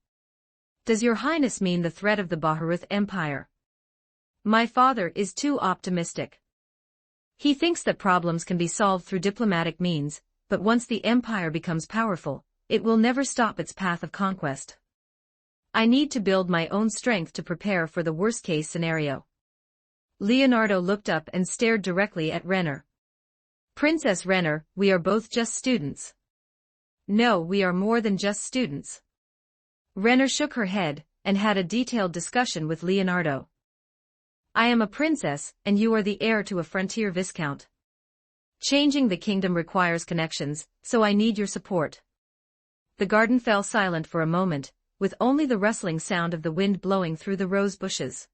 Does your Highness mean the threat of the Baharuth Empire? My father is too optimistic. He thinks that problems can be solved through diplomatic means, but once the empire becomes powerful, it will never stop its path of conquest. I need to build my own strength to prepare for the worst-case scenario. Leonardo looked up and stared directly at Renner. Princess Renner, we are both just students. No, we are more than just students. Renner shook her head, and had a detailed discussion with Leonardo. I am a princess, and you are the heir to a frontier viscount. Changing the kingdom requires connections, so I need your support. The garden fell silent for a moment, with only the rustling sound of the wind blowing through the rose bushes.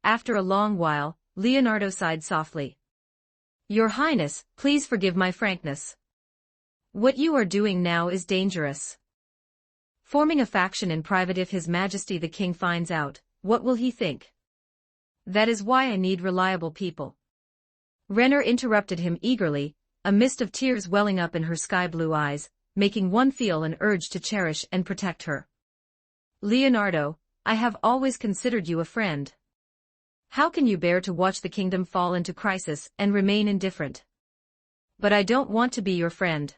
After a long while, Leonardo sighed softly. Your Highness, please forgive my frankness. What you are doing now is dangerous. Forming a faction in private, if His Majesty the King finds out, what will he think? That is why I need reliable people. Renner interrupted him eagerly, a mist of tears welling up in her sky-blue eyes, making one feel an urge to cherish and protect her. Leonardo, I have always considered you a friend. How can you bear to watch the kingdom fall into crisis and remain indifferent? But I don't want to be your friend.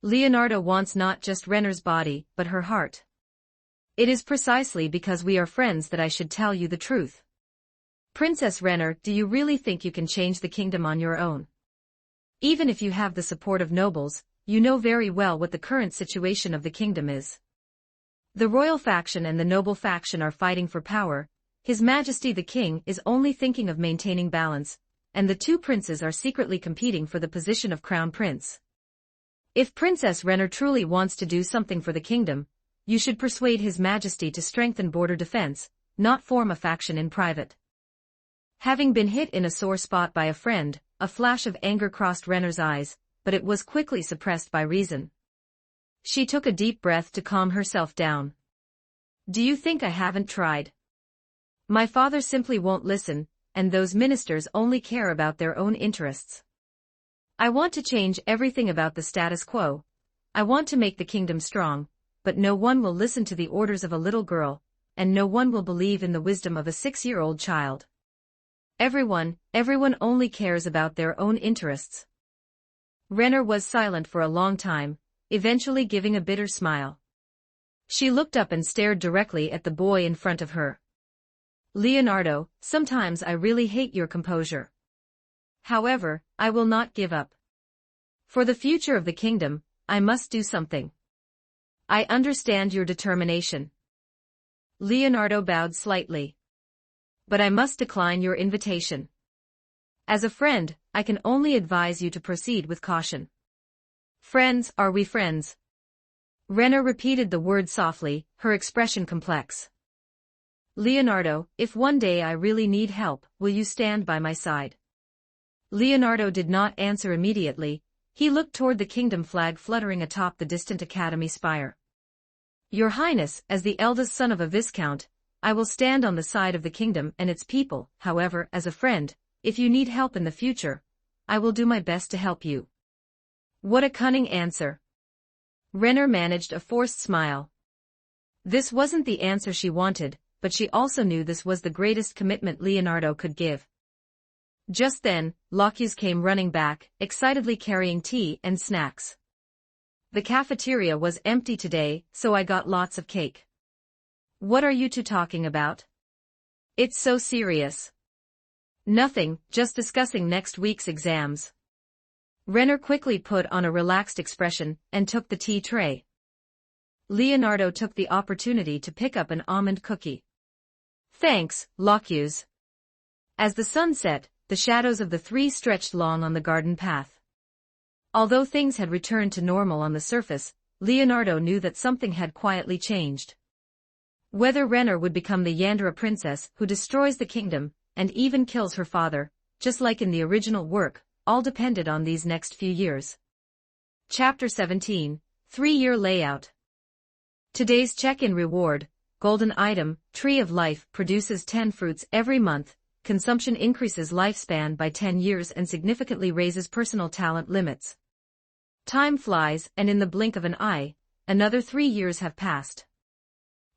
Leonardo wants not just Renner's body, but her heart. It is precisely because we are friends that I should tell you the truth. Princess Renner, do you really think you can change the kingdom on your own? Even if you have the support of nobles, you know very well what the current situation of the kingdom is. The royal faction and the noble faction are fighting for power. His Majesty the King is only thinking of maintaining balance, and the two princes are secretly competing for the position of crown prince. If Princess Renner truly wants to do something for the kingdom, you should persuade His Majesty to strengthen border defense, not form a faction in private. Having been hit in a sore spot by a friend, a flash of anger crossed Renner's eyes, but it was quickly suppressed by reason. She took a deep breath to calm herself down. Do you think I haven't tried? My father simply won't listen, and those ministers only care about their own interests. I want to change everything about the status quo. I want to make the kingdom strong, but no one will listen to the orders of a little girl, and no one will believe in the wisdom of a 6-year-old child. Everyone only cares about their own interests. Renner was silent for a long time, eventually giving a bitter smile. She looked up and stared directly at the boy in front of her. Leonardo, sometimes I really hate your composure. However, I will not give up. For the future of the kingdom, I must do something. I understand your determination. Leonardo bowed slightly. But I must decline your invitation. As a friend, I can only advise you to proceed with caution. Friends, are we friends? Renner repeated the word softly, her expression complex. Leonardo, if one day I really need help, will you stand by my side? Leonardo did not answer immediately. He looked toward the kingdom flag fluttering atop the distant academy spire. Your Highness, as the eldest son of a viscount, I will stand on the side of the kingdom and its people. However, as a friend, if you need help in the future, I will do my best to help you. What a cunning answer. Renner managed a forced smile. This wasn't the answer she wanted, but she also knew this was the greatest commitment Leonardo could give. Just then, Locus came running back, excitedly carrying tea and snacks. The cafeteria was empty today, so I got lots of cake. What are you two talking about? It's so serious. Nothing, just discussing next week's exams. Renner quickly put on a relaxed expression and took the tea tray. Leonardo took the opportunity to pick up an almond cookie. Thanks, Locus. As the sun set, the shadows of the three stretched long on the garden path. Although things had returned to normal on the surface, Leonardo knew that something had quietly changed. Whether Renner would become the Yandere princess who destroys the kingdom and even kills her father, just like in the original work, all depended on these next few years. Chapter 17, 3-Year Layout. Today's check-in reward, golden item, Tree of Life, produces 10 fruits every month. Consumption increases lifespan by 10 years and significantly raises personal talent limits. Time flies, and in the blink of an eye, another 3 years have passed.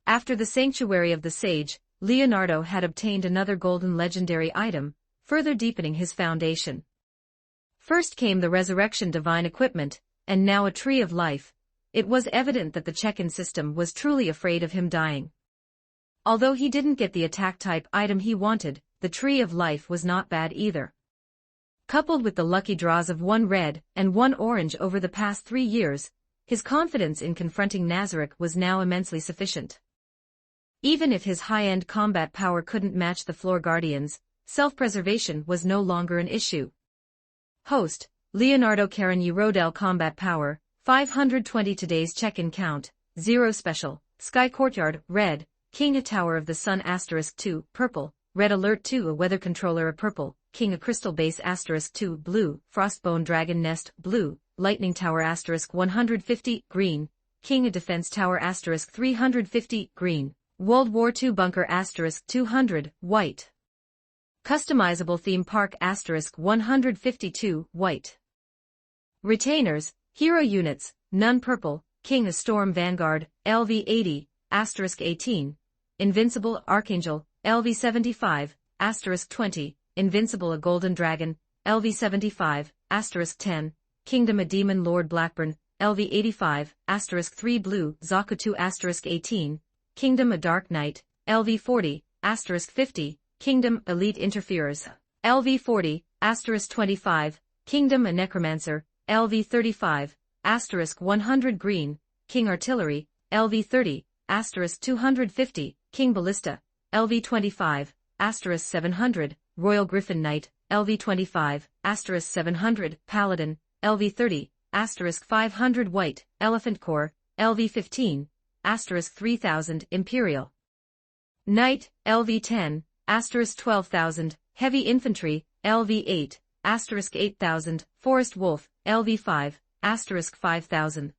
After the Sanctuary of the Sage, Leonardo had obtained another golden legendary item, further deepening his foundation. First came the Resurrection Divine Equipment, and now a Tree of Life. It was evident that the check-in system was truly afraid of him dying. Although he didn't get the attack-type item he wanted, the Tree of Life was not bad either. Coupled with the lucky draws of 1 red and 1 orange over the past 3 years, his confidence in confronting Nazarick was now immensely sufficient. Even if his high-end combat power couldn't match the Floor Guardians, self-preservation was no longer an issue. Host, Leonardo Karen Rodel combat power, 520 today's check-in count, 0 special, Sky Courtyard, red, King a Tower of the Sun *2, purple, Red Alert 2 a Weather Controller a purple, King a Crystal Base *2 blue, Frostbone Dragon Nest blue, Lightning Tower *150 green, King a Defense Tower *350 green, World War II Bunker *200 white. Customizable Theme Park *152 white. Retainers, Hero Units, none purple, King a Storm Vanguard, LV80, *18, Invincible Archangel, LV75, *20, Invincible a Golden Dragon, LV75, *10, Kingdom a Demon Lord Blackburn, LV85, *3 blue, Zakutu *18, Kingdom a Dark Knight, LV40, *50, Kingdom Elite Interferers, LV40, *25, Kingdom a Necromancer, LV35, *100 green, King Artillery, LV30, *250, King Ballista, LV25, *700, Royal Griffin Knight, LV25, *700, Paladin, LV30, *500 white, Elephant Corps, LV15, *3000, Imperial Knight, LV10, *12,000, Heavy Infantry, LV8, *8000, Forest Wolf, LV5, *5000.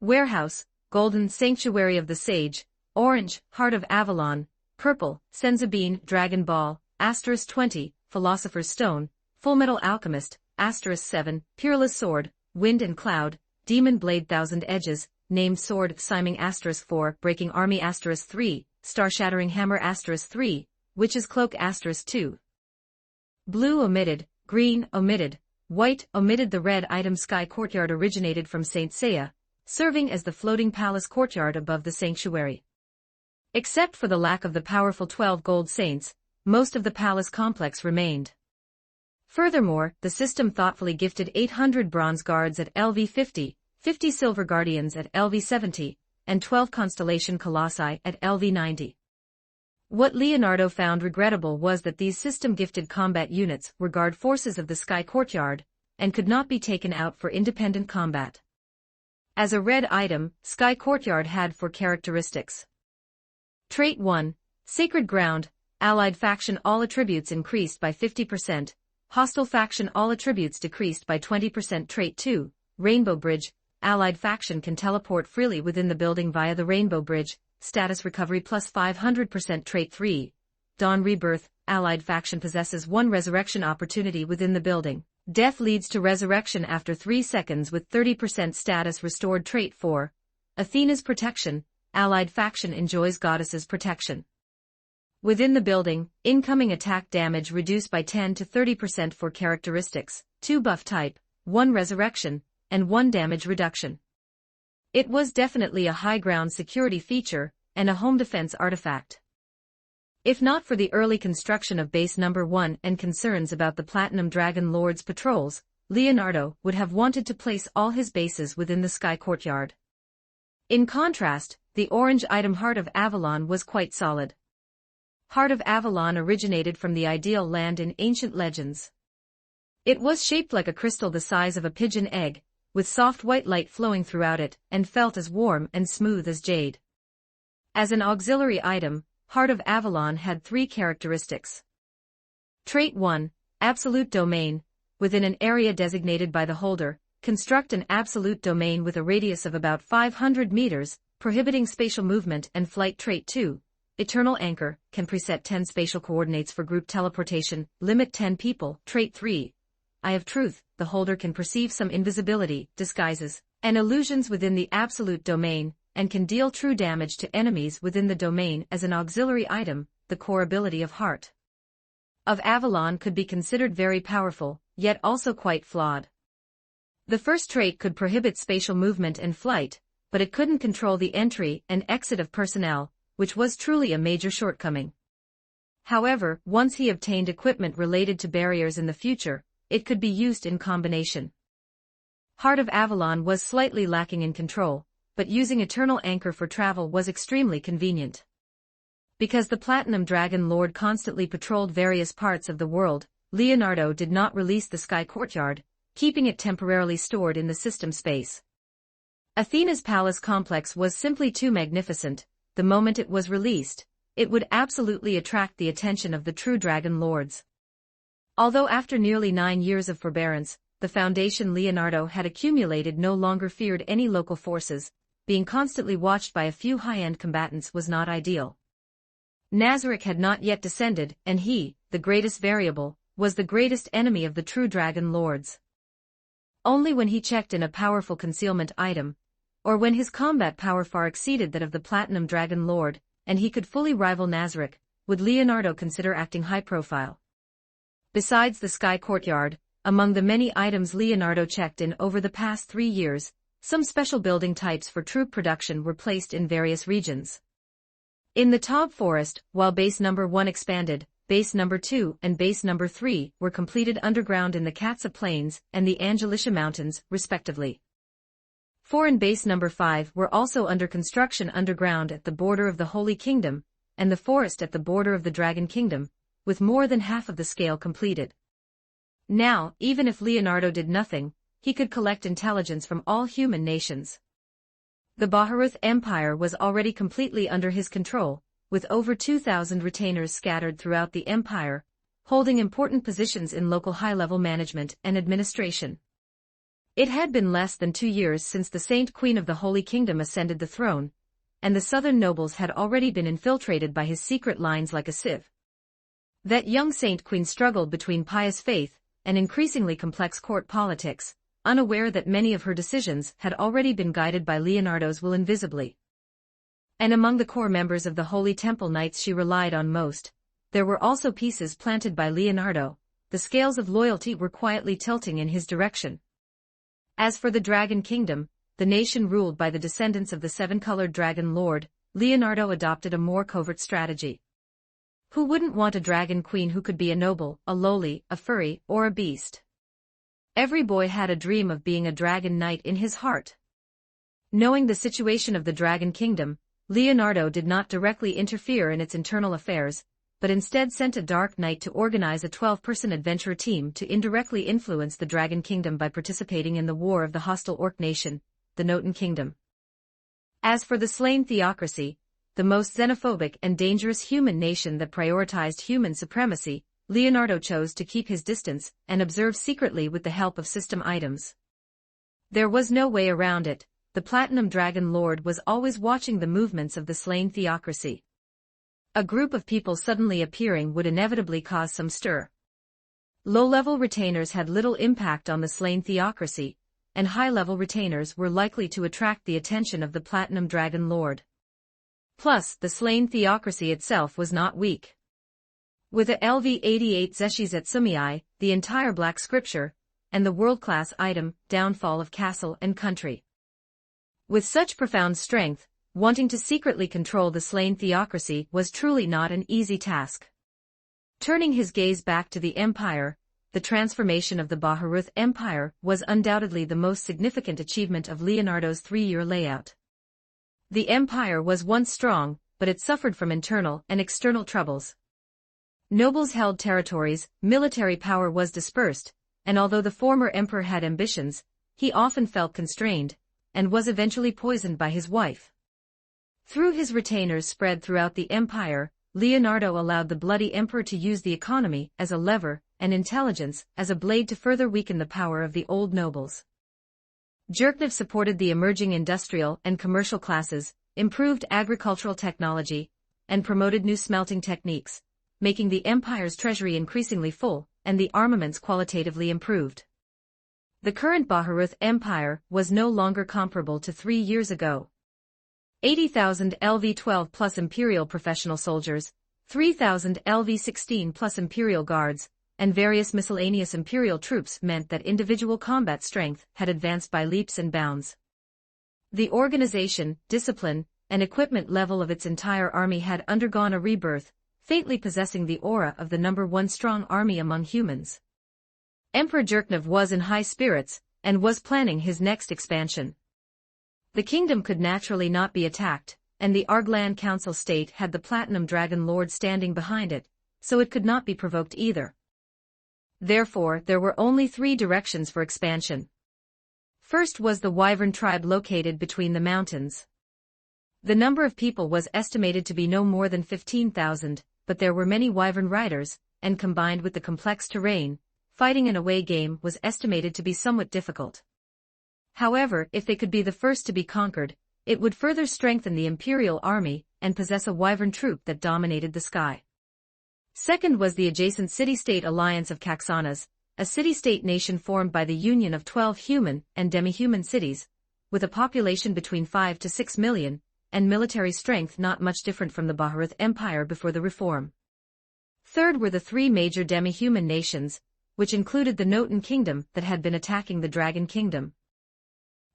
Warehouse, Golden Sanctuary of the Sage, Orange, Heart of Avalon, Purple, Senzabine, Dragon Ball, *20, Philosopher's Stone, Fullmetal Alchemist, *7, Peerless Sword, Wind and Cloud, Demon Blade Thousand Edges, Named Sword, Siming *4, Breaking Army *3, Star-Shattering Hammer *3, Witch's Cloak *2. Blue omitted, green omitted, white omitted. The red item Sky Courtyard originated from Saint Seiya, serving as the floating palace courtyard above the sanctuary. Except for the lack of the powerful 12 gold saints, most of the palace complex remained. Furthermore, the system thoughtfully gifted 800 bronze guards at LV50, 50 silver guardians at LV70, and 12 constellation colossi at LV90. What Leonardo found regrettable was that these system-gifted combat units were guard forces of the Sky Courtyard, and could not be taken out for independent combat. As a red item, Sky Courtyard had 4 characteristics. Trait 1, Sacred Ground, Allied faction all attributes increased by 50%, Hostile faction, all attributes decreased by 20%. Trait 2, Rainbow Bridge. Allied faction can teleport freely within the building via the Rainbow Bridge. Status recovery plus 500%. Trait 3, Dawn Rebirth. Allied faction possesses 1 resurrection opportunity within the building. Death leads to resurrection after 3 seconds with 30% status restored. Trait 4, Athena's Protection. Allied faction enjoys Goddess's protection. Within the building, incoming attack damage reduced by 10 to 30% for characteristics, 2 buff type, 1 resurrection, and 1 damage reduction. It was definitely a high ground security feature, and a home defense artifact. If not for the early construction of base number 1 and concerns about the Platinum Dragon Lord's patrols, Leonardo would have wanted to place all his bases within the Sky Courtyard. In contrast, the orange item Heart of Avalon was quite solid. Heart of Avalon originated from the ideal land in ancient legends. It was shaped like a crystal the size of a pigeon egg, with soft white light flowing throughout it, and felt as warm and smooth as jade. As an auxiliary item, Heart of Avalon had 3 characteristics. Trait 1, Absolute Domain. Within an area designated by the holder, construct an absolute domain with a radius of about 500 meters, prohibiting spatial movement and flight. Trait 2, Eternal Anchor, can preset 10 spatial coordinates for group teleportation, limit 10 people. Trait 3, Eye of Truth. The holder can perceive some invisibility, disguises, and illusions within the absolute domain, and can deal true damage to enemies within the domain as an auxiliary item. The core ability of Heart of Avalon could be considered very powerful, yet also quite flawed. The first trait could prohibit spatial movement and flight, but it couldn't control the entry and exit of personnel, which was truly a major shortcoming. However, once he obtained equipment related to barriers in the future, it could be used in combination. Heart of Avalon was slightly lacking in control, but using Eternal Anchor for travel was extremely convenient. Because the Platinum Dragon Lord constantly patrolled various parts of the world, Leonardo did not release the Sky Courtyard, keeping it temporarily stored in the system space. Athena's palace complex was simply too magnificent. The moment it was released, it would absolutely attract the attention of the true Dragon Lords. Although after nearly 9 years of forbearance, the foundation Leonardo had accumulated no longer feared any local forces, being constantly watched by a few high-end combatants was not ideal. Nazarick had not yet descended, and he, the greatest variable, was the greatest enemy of the true Dragon Lords. Only when he checked in a powerful concealment item, or when his combat power far exceeded that of the Platinum Dragon Lord, and he could fully rival Nazarick, would Leonardo consider acting high profile. Besides the Sky Courtyard, among the many items Leonardo checked in over the past 3 years, some special building types for troop production were placed in various regions. In the Taub Forest, while base number 1 expanded, base number 2 and base number 3 were completed underground in the Katsa Plains and the Angelicia Mountains, respectively. 4 and base number 5 were also under construction underground at the border of the Holy Kingdom, and the forest at the border of the Dragon Kingdom, with more than half of the scale completed. Now, even if Leonardo did nothing, he could collect intelligence from all human nations. The Baharuth Empire was already completely under his control, with over 2,000 retainers scattered throughout the empire, holding important positions in local high-level management and administration. It had been less than 2 years since the Saint Queen of the Holy Kingdom ascended the throne, and the southern nobles had already been infiltrated by his secret lines like a sieve. That young Saint Queen struggled between pious faith and increasingly complex court politics, unaware that many of her decisions had already been guided by Leonardo's will invisibly. And among the core members of the Holy Temple Knights she relied on most, there were also pieces planted by Leonardo. The scales of loyalty were quietly tilting in his direction. As for the Dragon Kingdom, the nation ruled by the descendants of the 7-colored Dragon Lord, Leonardo adopted a more covert strategy. Who wouldn't want a dragon queen who could be a noble, a lowly, a furry, or a beast? Every boy had a dream of being a dragon knight in his heart. Knowing the situation of the Dragon Kingdom, Leonardo did not directly interfere in its internal affairs, but instead sent a Dark Knight to organize a 12-person adventure team to indirectly influence the Dragon Kingdom by participating in the war of the hostile Orc nation, the Noten Kingdom. As for the slain theocracy, the most xenophobic and dangerous human nation that prioritized human supremacy, Leonardo chose to keep his distance and observe secretly with the help of system items. There was no way around it. The Platinum Dragon Lord was always watching the movements of the slain theocracy. A group of people suddenly appearing would inevitably cause some stir. Low-level retainers had little impact on the slain theocracy, and high-level retainers were likely to attract the attention of the Platinum Dragon Lord. Plus, the slain theocracy itself was not weak. With a LV-88 Zeshizet Sumii, the entire Black Scripture, and the world-class item, Downfall of Castle and Country. With such profound strength, wanting to secretly control the slain theocracy was truly not an easy task. Turning his gaze back to the Empire, the transformation of the Baharuth Empire was undoubtedly the most significant achievement of Leonardo's 3-year layout. The Empire was once strong, but it suffered from internal and external troubles. Nobles held territories, military power was dispersed, and although the former emperor had ambitions, he often felt constrained, and was eventually poisoned by his wife. Through his retainers spread throughout the empire, Leonardo allowed the bloody emperor to use the economy as a lever, and intelligence as a blade to further weaken the power of the old nobles. Jerknev supported the emerging industrial and commercial classes, improved agricultural technology, and promoted new smelting techniques, making the empire's treasury increasingly full, and the armaments qualitatively improved. The current Baharuth Empire was no longer comparable to 3 years ago. 80,000 LV-12 plus Imperial professional soldiers, 3,000 LV-16 plus Imperial guards, and various miscellaneous Imperial troops meant that individual combat strength had advanced by leaps and bounds. The organization, discipline, and equipment level of its entire army had undergone a rebirth, faintly possessing the aura of the #1 strong army among humans. Emperor Jerknev was in high spirits, and was planning his next expansion. The kingdom could naturally not be attacked, and the Argland Council State had the Platinum Dragon Lord standing behind it, so it could not be provoked either. Therefore, there were only 3 directions for expansion. First was the Wyvern tribe located between the mountains. The number of people was estimated to be no more than 15,000, but there were many Wyvern riders, and combined with the complex terrain, fighting an away game was estimated to be somewhat difficult. However, if they could be the first to be conquered, it would further strengthen the Imperial army and possess a Wyvern troop that dominated the sky. Second was the adjacent city-state alliance of Caxanas, a city-state nation formed by the union of 12 human and demi-human cities, with a population between 5 to 6 million, and military strength not much different from the Baharuth Empire before the reform. Third were the 3 major demi-human nations, which included the Noten Kingdom that had been attacking the Dragon Kingdom.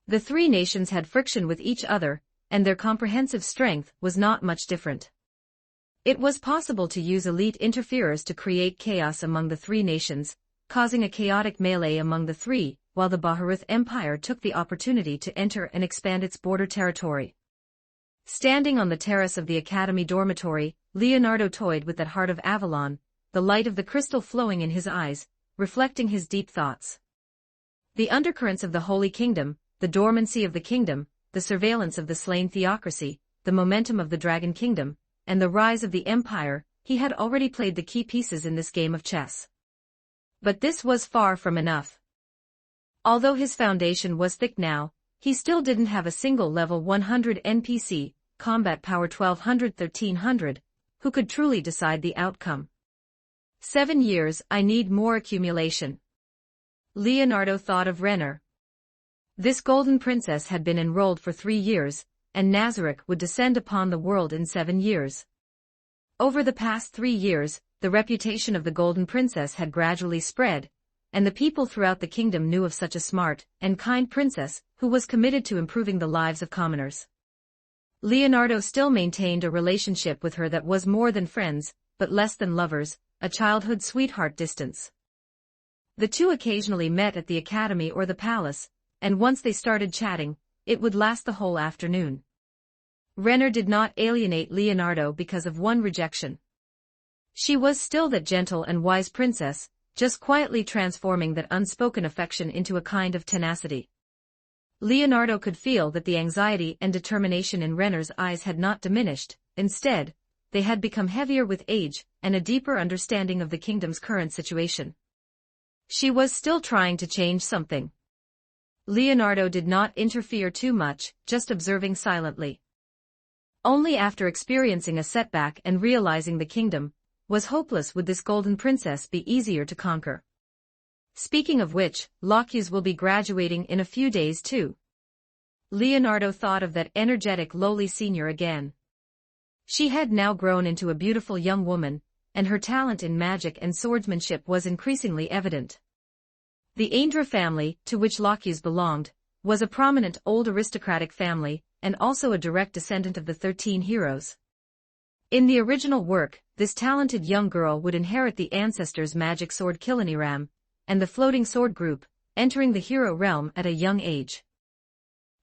The 3 nations had friction with each other, and their comprehensive strength was not much different. It was possible to use elite interferers to create chaos among the 3 nations, causing a chaotic melee among the 3, while the Baharuth Empire took the opportunity to enter and expand its border territory. Standing on the terrace of the Academy dormitory, Leonardo toyed with that heart of Avalon, the light of the crystal flowing in his eyes, reflecting his deep thoughts. The undercurrents of the Holy Kingdom, the dormancy of the kingdom, the surveillance of the slain theocracy, the momentum of the Dragon Kingdom, and the rise of the empire, he had already played the key pieces in this game of chess. But this was far from enough. Although his foundation was thick now, he still didn't have a single level 100 NPC, combat power 1200-1300, who could truly decide the outcome. 7 years, I need more accumulation. Leonardo thought of Renner. This golden princess had been enrolled for 3 years, and Nazarick would descend upon the world in 7 years. Over the past 3 years, the reputation of the golden princess had gradually spread, and the people throughout the kingdom knew of such a smart and kind princess who was committed to improving the lives of commoners. Leonardo still maintained a relationship with her that was more than friends, but less than lovers, a childhood sweetheart distance. The two occasionally met at the academy or the palace, and once they started chatting, it would last the whole afternoon. Renner did not alienate Leonardo because of one rejection. She was still that gentle and wise princess, just quietly transforming that unspoken affection into a kind of tenacity. Leonardo could feel that the anxiety and determination in Renner's eyes had not diminished, instead, they had become heavier with age and a deeper understanding of the kingdom's current situation. She was still trying to change something. Leonardo did not interfere too much, just observing silently. Only after experiencing a setback and realizing the kingdom was hopeless would this golden princess be easier to conquer. Speaking of which, Ainz will be graduating in a few days too. Leonardo thought of that energetic lowly senior again. She had now grown into a beautiful young woman, and her talent in magic and swordsmanship was increasingly evident. The Ainz family, to which Ainz belonged, was a prominent old aristocratic family, and also a direct descendant of the 13 heroes. In the original work, this talented young girl would inherit the ancestors' magic sword Kiliniram, and the floating sword group, entering the hero realm at a young age.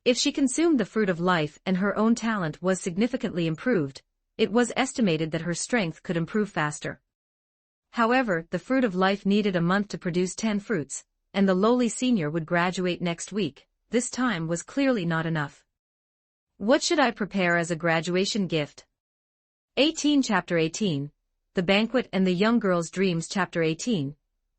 If she consumed the fruit of life and her own talent was significantly improved, it was estimated that her strength could improve faster. However, the fruit of life needed a month to produce 10 fruits, and the lowly senior would graduate next week. This time was clearly not enough. What should I prepare as a graduation gift? 18 Chapter 18, The Banquet and the Young Girl's Dreams. Chapter 18,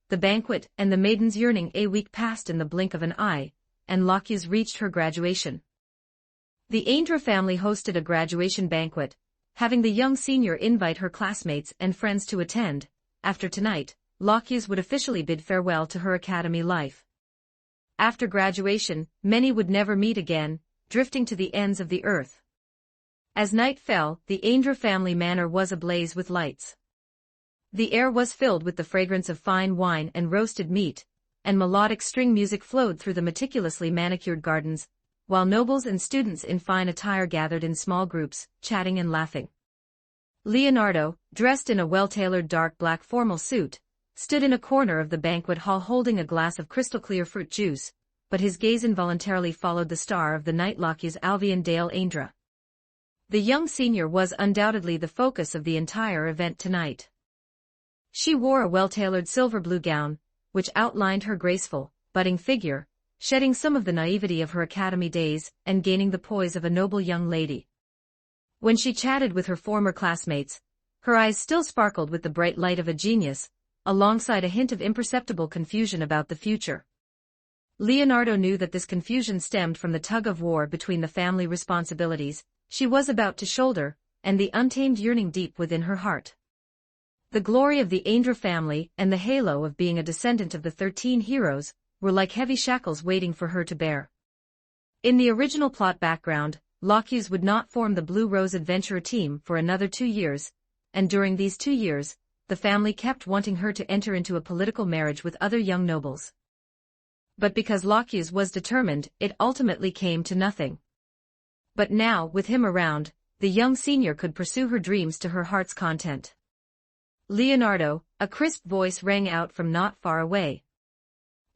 The Banquet and the Maiden's Yearning. A week passed in the blink of an eye, and Ainz reached her graduation. The Ainz family hosted a graduation banquet, having the young senior invite her classmates and friends to attend. After tonight, Ainz would officially bid farewell to her academy life. After graduation, many would never meet again, drifting to the ends of the earth. As night fell, the Ainz family manor was ablaze with lights. The air was filled with the fragrance of fine wine and roasted meat, and melodic string music flowed through the meticulously manicured gardens, while nobles and students in fine attire gathered in small groups, chatting and laughing. Leonardo, dressed in a well-tailored dark black formal suit, stood in a corner of the banquet hall holding a glass of crystal-clear fruit juice, but his gaze involuntarily followed the star of the night, Ainz Alvian Dale Ainz. The young senior was undoubtedly the focus of the entire event tonight. She wore a well-tailored silver-blue gown, which outlined her graceful, budding figure, shedding some of the naivety of her academy days and gaining the poise of a noble young lady. When she chatted with her former classmates, her eyes still sparkled with the bright light of a genius, alongside a hint of imperceptible confusion about the future. Leonardo knew that this confusion stemmed from the tug-of-war between the family responsibilities she was about to shoulder, and the untamed yearning deep within her heart. The glory of the Ainz family and the halo of being a descendant of the 13 heroes were like heavy shackles waiting for her to bear. In the original plot background, Ainz would not form the Blue Rose adventurer team for another 2 years, and during these 2 years, the family kept wanting her to enter into a political marriage with other young nobles. But because Ainz was determined, it ultimately came to nothing. But now, with him around, the young senior could pursue her dreams to her heart's content. Leonardo, a crisp voice rang out from not far away.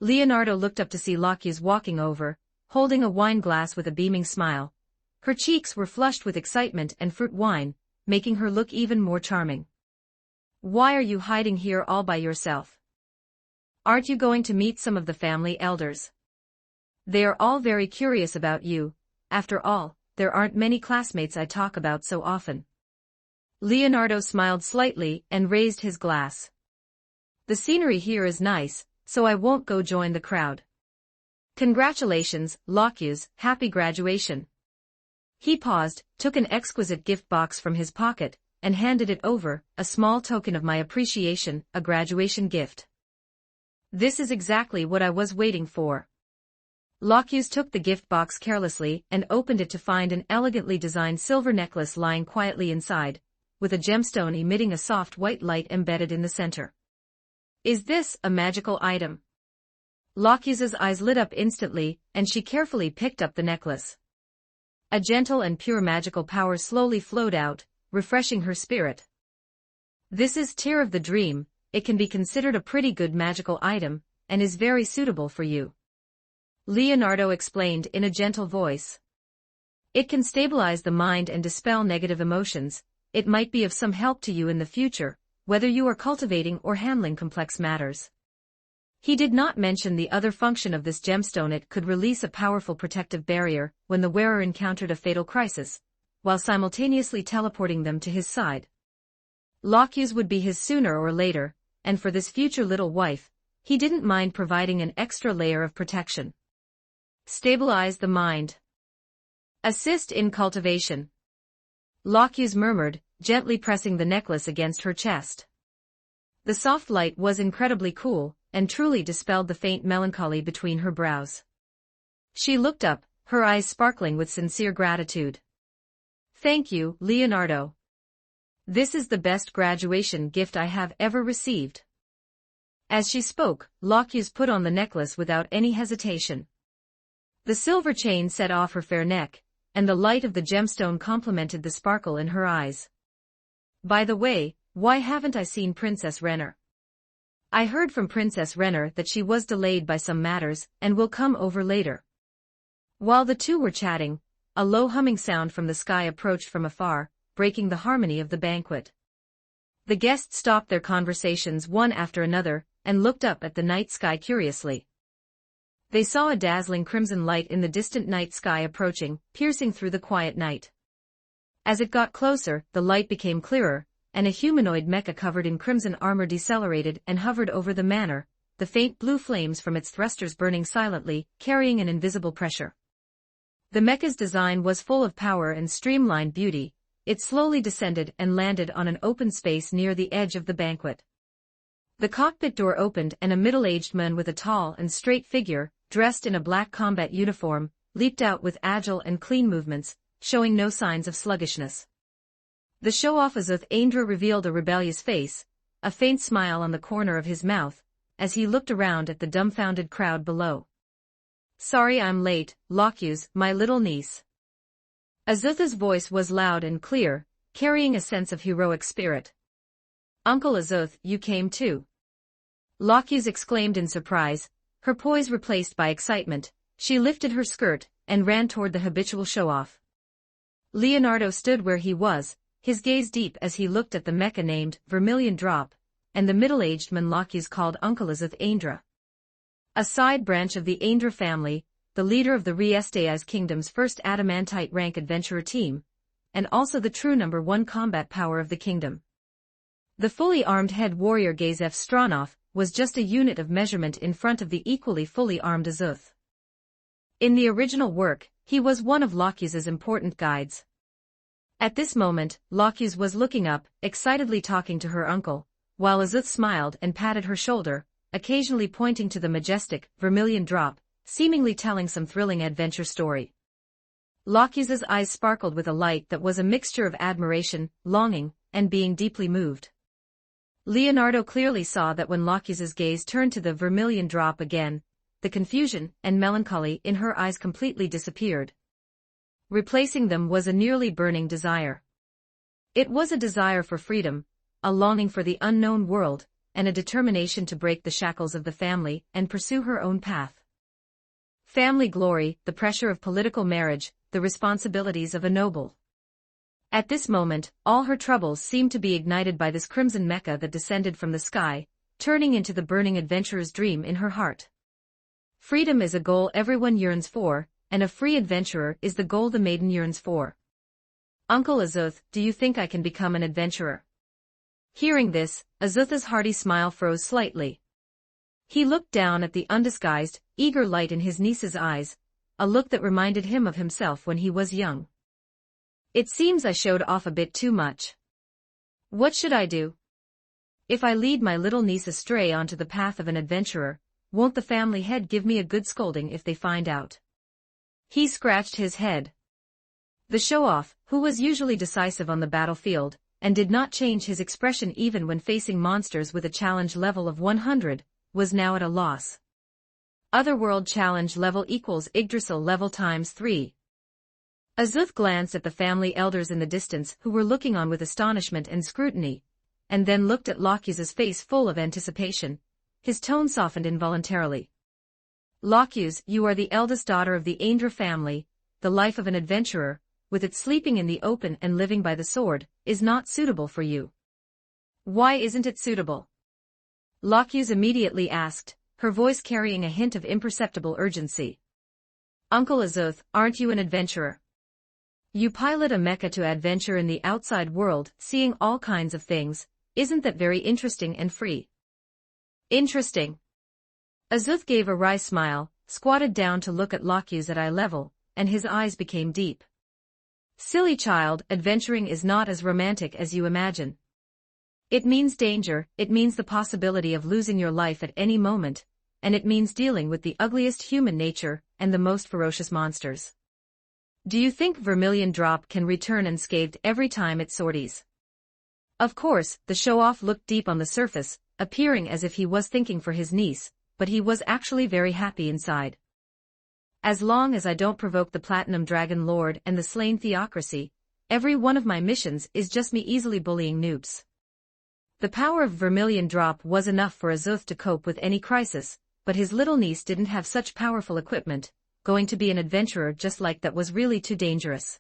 Leonardo looked up to see Ainz walking over, holding a wine glass with a beaming smile. Her cheeks were flushed with excitement and fruit wine, making her look even more charming. Why are you hiding here all by yourself? Aren't you going to meet some of the family elders? They are all very curious about you. After all, there aren't many classmates I talk about so often. Leonardo smiled slightly and raised his glass. The scenery here is nice, so I won't go join the crowd. Congratulations, Ainz, happy graduation. He paused, took an exquisite gift box from his pocket, and handed it over, a small token of my appreciation, a graduation gift. This is exactly what I was waiting for. Ainz took the gift box carelessly and opened it to find an elegantly designed silver necklace lying quietly inside, with a gemstone emitting a soft white light embedded in the center. Is this a magical item? Ainz's eyes lit up instantly, and she carefully picked up the necklace. A gentle and pure magical power slowly flowed out, refreshing her spirit. This is Tear of the Dream. It can be considered a pretty good magical item, and is very suitable for you. Leonardo explained in a gentle voice. It can stabilize the mind and dispel negative emotions. It might be of some help to you in the future, whether you are cultivating or handling complex matters. He did not mention the other function of this gemstone. It could release a powerful protective barrier when the wearer encountered a fatal crisis, while simultaneously teleporting them to his side. Lockye's would be his sooner or later, and for this future little wife, he didn't mind providing an extra layer of protection. Stabilize the mind. Assist in cultivation. Lockye's murmured, gently pressing the necklace against her chest. The soft light was incredibly cool, and truly dispelled the faint melancholy between her brows. She looked up, her eyes sparkling with sincere gratitude. Thank you, Leonardo. This is the best graduation gift I have ever received. As she spoke, Lockye's put on the necklace without any hesitation. The silver chain set off her fair neck, and the light of the gemstone complemented the sparkle in her eyes. By the way, why haven't I seen Princess Renner? I heard from Princess Renner that she was delayed by some matters and will come over later. While the two were chatting, a low humming sound from the sky approached from afar, breaking the harmony of the banquet. The guests stopped their conversations one after another, and looked up at the night sky curiously. They saw a dazzling crimson light in the distant night sky approaching, piercing through the quiet night. As it got closer, the light became clearer, and a humanoid mecha covered in crimson armor decelerated and hovered over the manor, the faint blue flames from its thrusters burning silently, carrying an invisible pressure. The mecha's design was full of power and streamlined beauty. It slowly descended and landed on an open space near the edge of the banquet. The cockpit door opened and a middle-aged man with a tall and straight figure, dressed in a black combat uniform, leaped out with agile and clean movements, showing no signs of sluggishness. The show-off Azuth Aindra revealed a rebellious face, a faint smile on the corner of his mouth, as he looked around at the dumbfounded crowd below. Sorry I'm late, Lockye's, my little niece. Azuth's voice was loud and clear, carrying a sense of heroic spirit. Uncle Azuth, you came too. Lockye's exclaimed in surprise, her poise replaced by excitement. She lifted her skirt and ran toward the habitual show-off. Leonardo stood where he was, his gaze deep as he looked at the mecha named Vermilion Drop, and the middle-aged man Lockye's called Uncle Azuth Aindra. A side branch of the Aindra family, the leader of the Riestes Kingdom's first adamantite rank adventurer team, and also the true number one combat power of the kingdom. The fully armed head warrior Gazef Stronov was just a unit of measurement in front of the equally fully armed Azuth. In the original work, he was one of Lockye's important guides. At this moment, Lockye's was looking up, excitedly talking to her uncle, while Azuth smiled and patted her shoulder, occasionally pointing to the majestic, Vermilion Drop, seemingly telling some thrilling adventure story. Lockye's eyes sparkled with a light that was a mixture of admiration, longing, and being deeply moved. Leonardo clearly saw that when Lockye's gaze turned to the Vermilion Drop again, the confusion and melancholy in her eyes completely disappeared. Replacing them was a nearly burning desire. It was a desire for freedom, a longing for the unknown world, and a determination to break the shackles of the family and pursue her own path. Family glory, the pressure of political marriage, the responsibilities of a noble. At this moment, all her troubles seemed to be ignited by this crimson mecha that descended from the sky, turning into the burning adventurer's dream in her heart. Freedom is a goal everyone yearns for, and a free adventurer is the goal the maiden yearns for. Uncle Azuth, do you think I can become an adventurer? Hearing this, Azuth's hearty smile froze slightly. He looked down at the undisguised, eager light in his niece's eyes, a look that reminded him of himself when he was young. It seems I showed off a bit too much. What should I do? If I lead my little niece astray onto the path of an adventurer, won't the family head give me a good scolding if they find out? He scratched his head. The show-off, who was usually decisive on the battlefield, and did not change his expression even when facing monsters with a challenge level of 100, was now at a loss. Otherworld challenge level equals Yggdrasil level times 3. Azuth glanced at the family elders in the distance who were looking on with astonishment and scrutiny, and then looked at Lockye's face full of anticipation. His tone softened involuntarily. Lockye's, you are the eldest daughter of the Aindra family. The life of an adventurer, with its sleeping in the open and living by the sword, is not suitable for you. Why isn't it suitable? Lockye's immediately asked, her voice carrying a hint of imperceptible urgency. Uncle Azuth, aren't you an adventurer? You pilot a mecha to adventure in the outside world, seeing all kinds of things. Isn't that very interesting and free? Interesting. Azuth gave a wry smile, squatted down to look at Lockye's at eye level, and his eyes became deep. Silly child, adventuring is not as romantic as you imagine. It means danger, it means the possibility of losing your life at any moment, and it means dealing with the ugliest human nature and the most ferocious monsters. Do you think Vermilion Drop can return unscathed every time it sorties? Of course, the show-off looked deep on the surface, appearing as if he was thinking for his niece, but he was actually very happy inside. As long as I don't provoke the Platinum Dragon Lord and the slain theocracy, every one of my missions is just me easily bullying noobs. The power of Vermilion Drop was enough for Azuth to cope with any crisis, but his little niece didn't have such powerful equipment. Going to be an adventurer just like that was really too dangerous.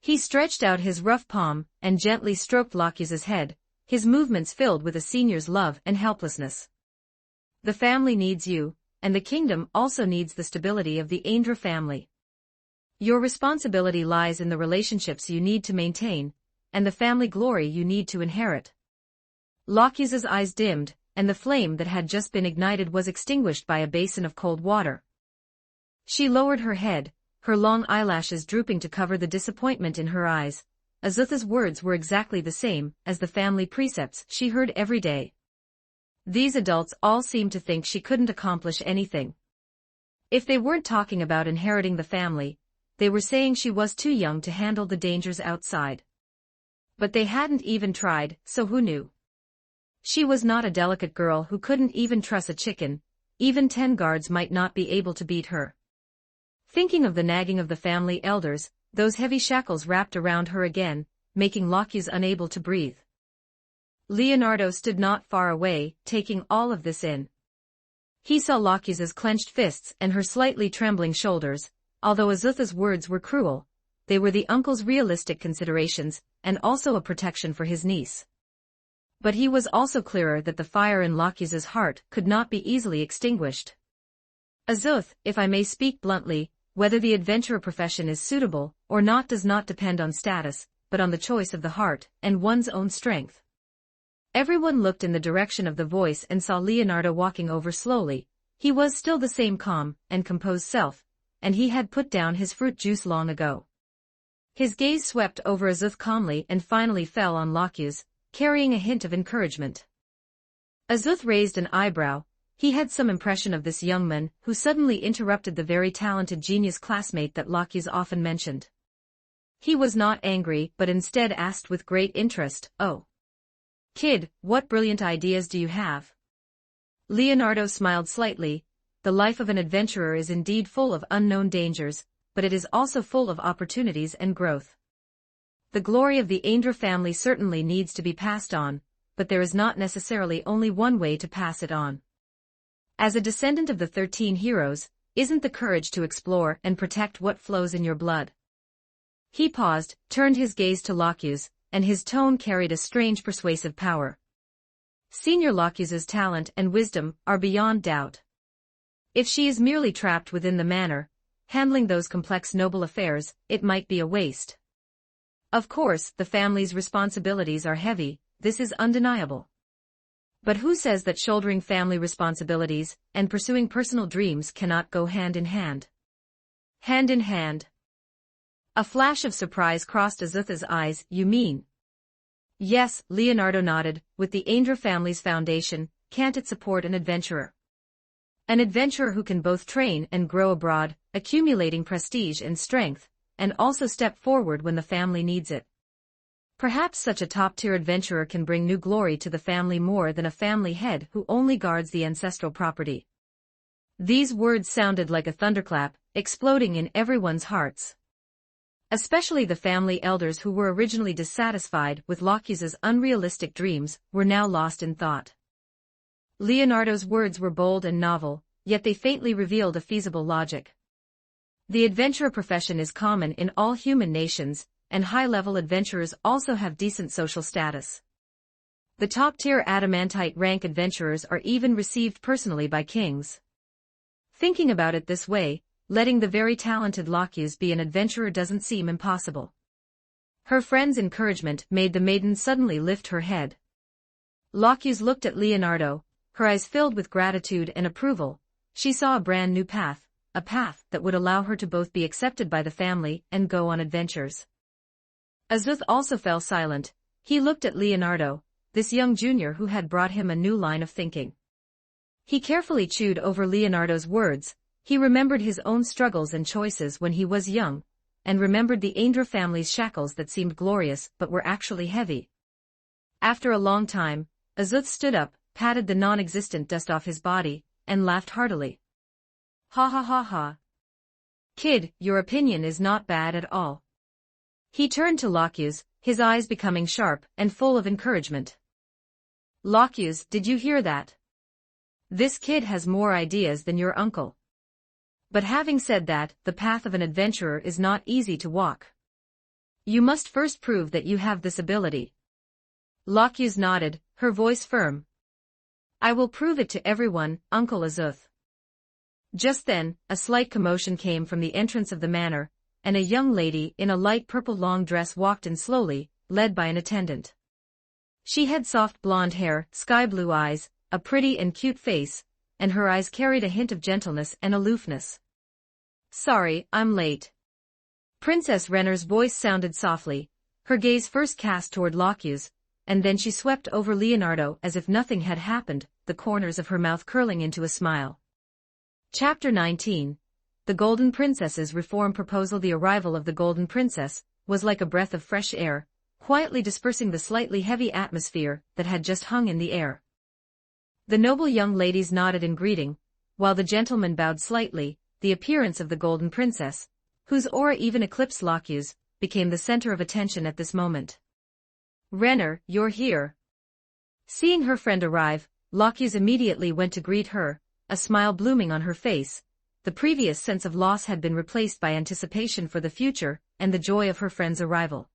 He stretched out his rough palm and gently stroked Lockye's head, his movements filled with a senior's love and helplessness. The family needs you, and the kingdom also needs the stability of the Ainz family. Your responsibility lies in the relationships you need to maintain, and the family glory you need to inherit. Lockye's eyes dimmed, and the flame that had just been ignited was extinguished by a basin of cold water. She lowered her head, her long eyelashes drooping to cover the disappointment in her eyes. Azuth's words were exactly the same as the family precepts she heard every day. These adults all seemed to think she couldn't accomplish anything. If they weren't talking about inheriting the family, they were saying she was too young to handle the dangers outside. But they hadn't even tried, so who knew? She was not a delicate girl who couldn't even truss a chicken. Even 10 guards might not be able to beat her. Thinking of the nagging of the family elders, those heavy shackles wrapped around her again, making Lockye's unable to breathe. Leonardo stood not far away, taking all of this in. He saw Lockye's clenched fists and her slightly trembling shoulders. Although Azuth's words were cruel, they were the uncle's realistic considerations, and also a protection for his niece. But he was also clearer that the fire in Lockye's heart could not be easily extinguished. Azuth, if I may speak bluntly, whether the adventurer profession is suitable or not does not depend on status, but on the choice of the heart and one's own strength. Everyone looked in the direction of the voice and saw Leonardo walking over slowly. He was still the same calm and composed self, and he had put down his fruit juice long ago. His gaze swept over Azuth calmly and finally fell on Lockye's, carrying a hint of encouragement. Azuth raised an eyebrow. He had some impression of this young man who suddenly interrupted the very talented genius classmate that Lockye's often mentioned. He was not angry but instead asked with great interest, "Oh, kid, what brilliant ideas do you have?" Leonardo smiled slightly. The life of an adventurer is indeed full of unknown dangers, but it is also full of opportunities and growth. The glory of the Ainz family certainly needs to be passed on, but there is not necessarily only one way to pass it on. As a descendant of the 13 heroes, isn't the courage to explore and protect what flows in your blood? He paused, turned his gaze to Lockye's, and his tone carried a strange persuasive power. Senior Lockye's talent and wisdom are beyond doubt. If she is merely trapped within the manor, handling those complex noble affairs, it might be a waste. Of course, the family's responsibilities are heavy, this is undeniable. But who says that shouldering family responsibilities and pursuing personal dreams cannot go hand in hand? Hand in hand. A flash of surprise crossed Azuth's eyes. You mean? Yes, Leonardo nodded. With the Ainz family's foundation, can't it support an adventurer? An adventurer who can both train and grow abroad, accumulating prestige and strength, and also step forward when the family needs it. Perhaps such a top-tier adventurer can bring new glory to the family more than a family head who only guards the ancestral property. These words sounded like a thunderclap, exploding in everyone's hearts. Especially the family elders who were originally dissatisfied with Lockye's unrealistic dreams were now lost in thought. Leonardo's words were bold and novel, yet they faintly revealed a feasible logic. The adventurer profession is common in all human nations, and high-level adventurers also have decent social status. The top-tier adamantite rank adventurers are even received personally by kings. Thinking about it this way, letting the very talented Locuse be an adventurer doesn't seem impossible. Her friend's encouragement made the maiden suddenly lift her head. Locuse looked at Leonardo, her eyes filled with gratitude and approval. She saw a brand new path, a path that would allow her to both be accepted by the family and go on adventures. Azuth also fell silent. He looked at Leonardo, this young junior who had brought him a new line of thinking. He carefully chewed over Leonardo's words. He remembered his own struggles and choices when he was young, and remembered the Ainz family's shackles that seemed glorious but were actually heavy. After a long time, Azuth stood up, patted the non-existent dust off his body, and laughed heartily. Ha ha ha ha. Kid, your opinion is not bad at all. He turned to Locuse, his eyes becoming sharp and full of encouragement. Locuse, did you hear that? This kid has more ideas than your uncle. But having said that, the path of an adventurer is not easy to walk. You must first prove that you have this ability. Locuse nodded, her voice firm. I will prove it to everyone, Uncle Azuth. Just then, a slight commotion came from the entrance of the manor, and a young lady in a light purple long dress walked in slowly, led by an attendant. She had soft blonde hair, sky-blue eyes, a pretty and cute face, and her eyes carried a hint of gentleness and aloofness. Sorry, I'm late. Princess Renner's voice sounded softly, her gaze first cast toward Locuse, and then she swept over Leonardo as if nothing had happened, the corners of her mouth curling into a smile. Chapter 19. The Golden Princess's Reform Proposal. The arrival of the Golden Princess was like a breath of fresh air, quietly dispersing the slightly heavy atmosphere that had just hung in the air. The noble young ladies nodded in greeting, while the gentlemen bowed slightly. The appearance of the Golden Princess, whose aura even eclipsed Locuse, became the center of attention at this moment. Renner, you're here. Seeing her friend arrive, Locuse immediately went to greet her, a smile blooming on her face. The previous sense of loss had been replaced by anticipation for the future and the joy of her friend's arrival.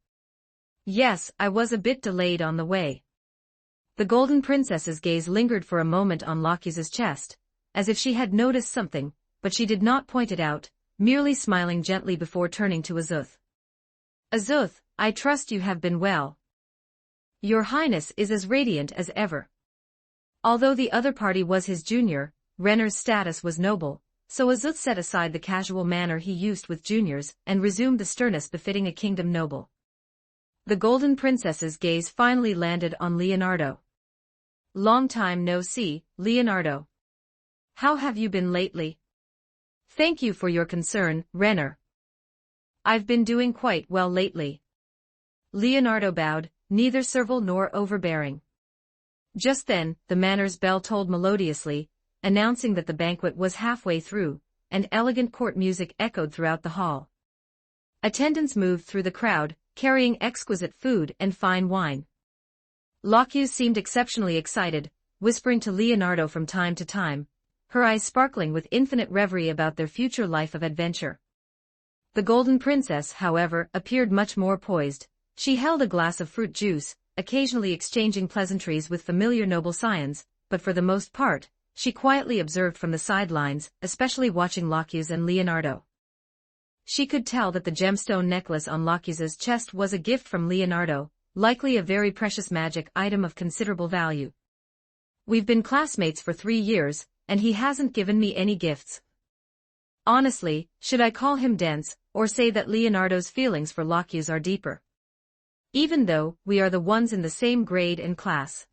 Yes, I was a bit delayed on the way. The Golden Princess's gaze lingered for a moment on Locuse's chest, as if she had noticed something, but she did not point it out, merely smiling gently before turning to Azuth. Azuth, I trust you have been well. Your Highness is as radiant as ever. Although the other party was his junior, Renner's status was noble, so Azuth set aside the casual manner he used with juniors and resumed the sternness befitting a kingdom noble. The Golden Princess's gaze finally landed on Leonardo. Long time no see, Leonardo. How have you been lately? Thank you for your concern, Renner. I've been doing quite well lately. Leonardo bowed, neither servile nor overbearing. Just then, the manor's bell tolled melodiously, announcing that the banquet was halfway through, and elegant court music echoed throughout the hall. Attendants moved through the crowd, carrying exquisite food and fine wine. Locuse seemed exceptionally excited, whispering to Leonardo from time to time, her eyes sparkling with infinite reverie about their future life of adventure. The Golden Princess, however, appeared much more poised. She held a glass of fruit juice, occasionally exchanging pleasantries with familiar noble scions, but for the most part, she quietly observed from the sidelines, especially watching Locuse and Leonardo. She could tell that the gemstone necklace on Locuse's chest was a gift from Leonardo, likely a very precious magic item of considerable value. We've been classmates for 3 years, and he hasn't given me any gifts. Honestly, should I call him dense, or say that Leonardo's feelings for Locuse are deeper? Even though we are the ones in the same grade and class.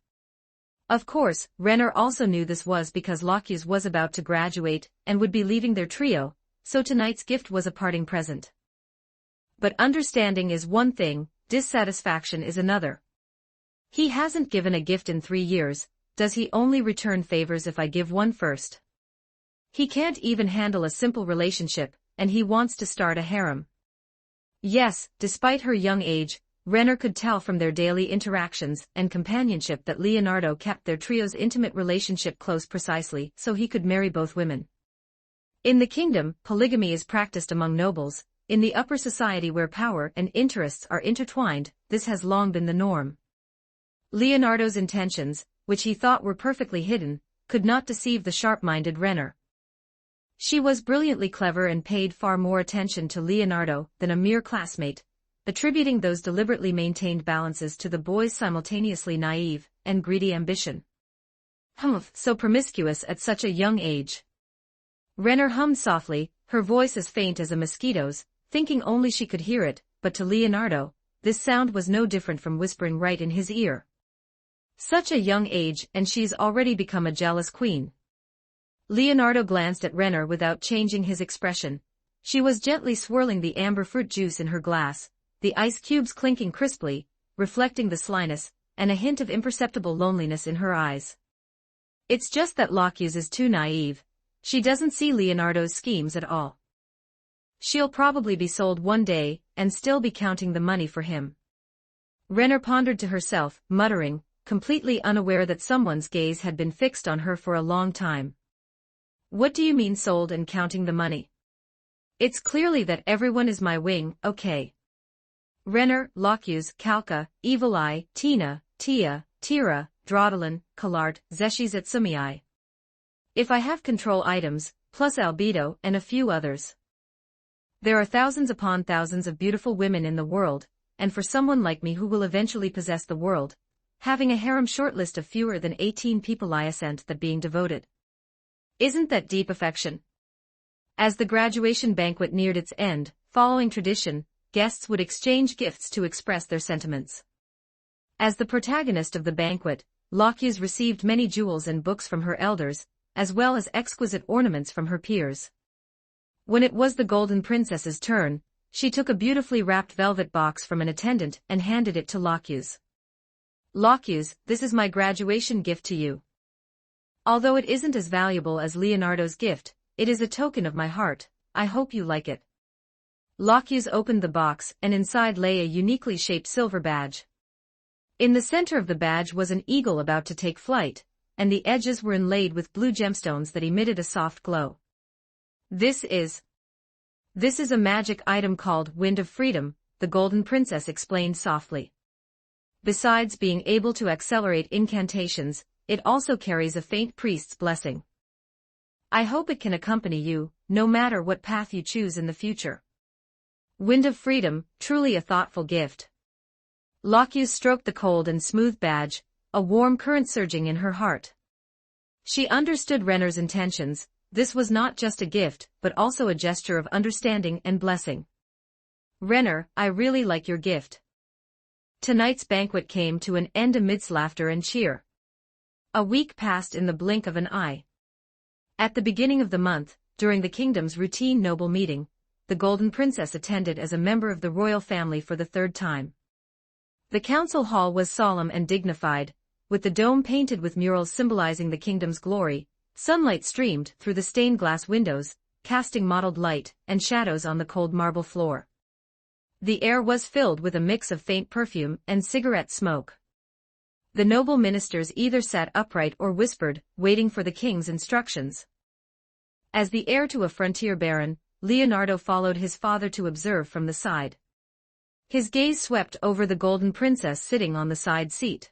Of course, Renner also knew this was because Locuse was about to graduate and would be leaving their trio, so tonight's gift was a parting present. But understanding is one thing, dissatisfaction is another. He hasn't given a gift in 3 years, does he only return favors if I give one first? He can't even handle a simple relationship, and he wants to start a harem. Yes, despite her young age, Renner could tell from their daily interactions and companionship that Leonardo kept their trio's intimate relationship close precisely so he could marry both women. In the kingdom, polygamy is practiced among nobles. In the upper society where power and interests are intertwined, this has long been the norm. Leonardo's intentions, which he thought were perfectly hidden, could not deceive the sharp-minded Renner. She was brilliantly clever and paid far more attention to Leonardo than a mere classmate, attributing those deliberately maintained balances to the boy's simultaneously naive and greedy ambition. Humph, so promiscuous at such a young age. Renner hummed softly, her voice as faint as a mosquito's, thinking only she could hear it, but to Leonardo, this sound was no different from whispering right in his ear. Such a young age and she's already become a jealous queen. Leonardo glanced at Renner without changing his expression. She was gently swirling the amber fruit juice in her glass, the ice cubes clinking crisply, reflecting the slyness, and a hint of imperceptible loneliness in her eyes. It's just that Locuse is too naive. She doesn't see Leonardo's schemes at all. She'll probably be sold one day, and still be counting the money for him. Renner pondered to herself, muttering, completely unaware that someone's gaze had been fixed on her for a long time. What do you mean sold and counting the money? It's clearly that everyone is my wing, okay. Renner, Locuse, Kalka, Evil Eye, Tina, Tia, Tira, Drawdalin, Collart, Zeshis at Sumii. If I have control items, plus Albedo and a few others. There are thousands upon thousands of beautiful women in the world, and for someone like me who will eventually possess the world, having a harem shortlist of fewer than 18 people I assent that being devoted. Isn't that deep affection? As the graduation banquet neared its end, following tradition, guests would exchange gifts to express their sentiments. As the protagonist of the banquet, Locuse received many jewels and books from her elders, as well as exquisite ornaments from her peers. When it was the Golden Princess's turn, she took a beautifully wrapped velvet box from an attendant and handed it to Locuse. Locuse, this is my graduation gift to you. Although it isn't as valuable as Leonardo's gift, it is a token of my heart. I hope you like it. Locuse opened the box and inside lay a uniquely shaped silver badge. In the center of the badge was an eagle about to take flight, and the edges were inlaid with blue gemstones that emitted a soft glow. This is a magic item called Wind of Freedom, the Golden Princess explained softly. Besides being able to accelerate incantations, it also carries a faint priest's blessing. I hope it can accompany you, no matter what path you choose in the future. Wind of Freedom, truly a thoughtful gift. Locuse stroked the cold and smooth badge, a warm current surging in her heart. She understood Renner's intentions. This was not just a gift, but also a gesture of understanding and blessing. Renner, I really like your gift. Tonight's banquet came to an end amidst laughter and cheer. A week passed in the blink of an eye. At the beginning of the month, during the kingdom's routine noble meeting, the Golden Princess attended as a member of the royal family for the third time. The council hall was solemn and dignified, with the dome painted with murals symbolizing the kingdom's glory. Sunlight streamed through the stained glass windows, casting mottled light and shadows on the cold marble floor. The air was filled with a mix of faint perfume and cigarette smoke. The noble ministers either sat upright or whispered, waiting for the king's instructions. As the heir to a frontier baron, Leonardo followed his father to observe from the side. His gaze swept over the Golden Princess sitting on the side seat.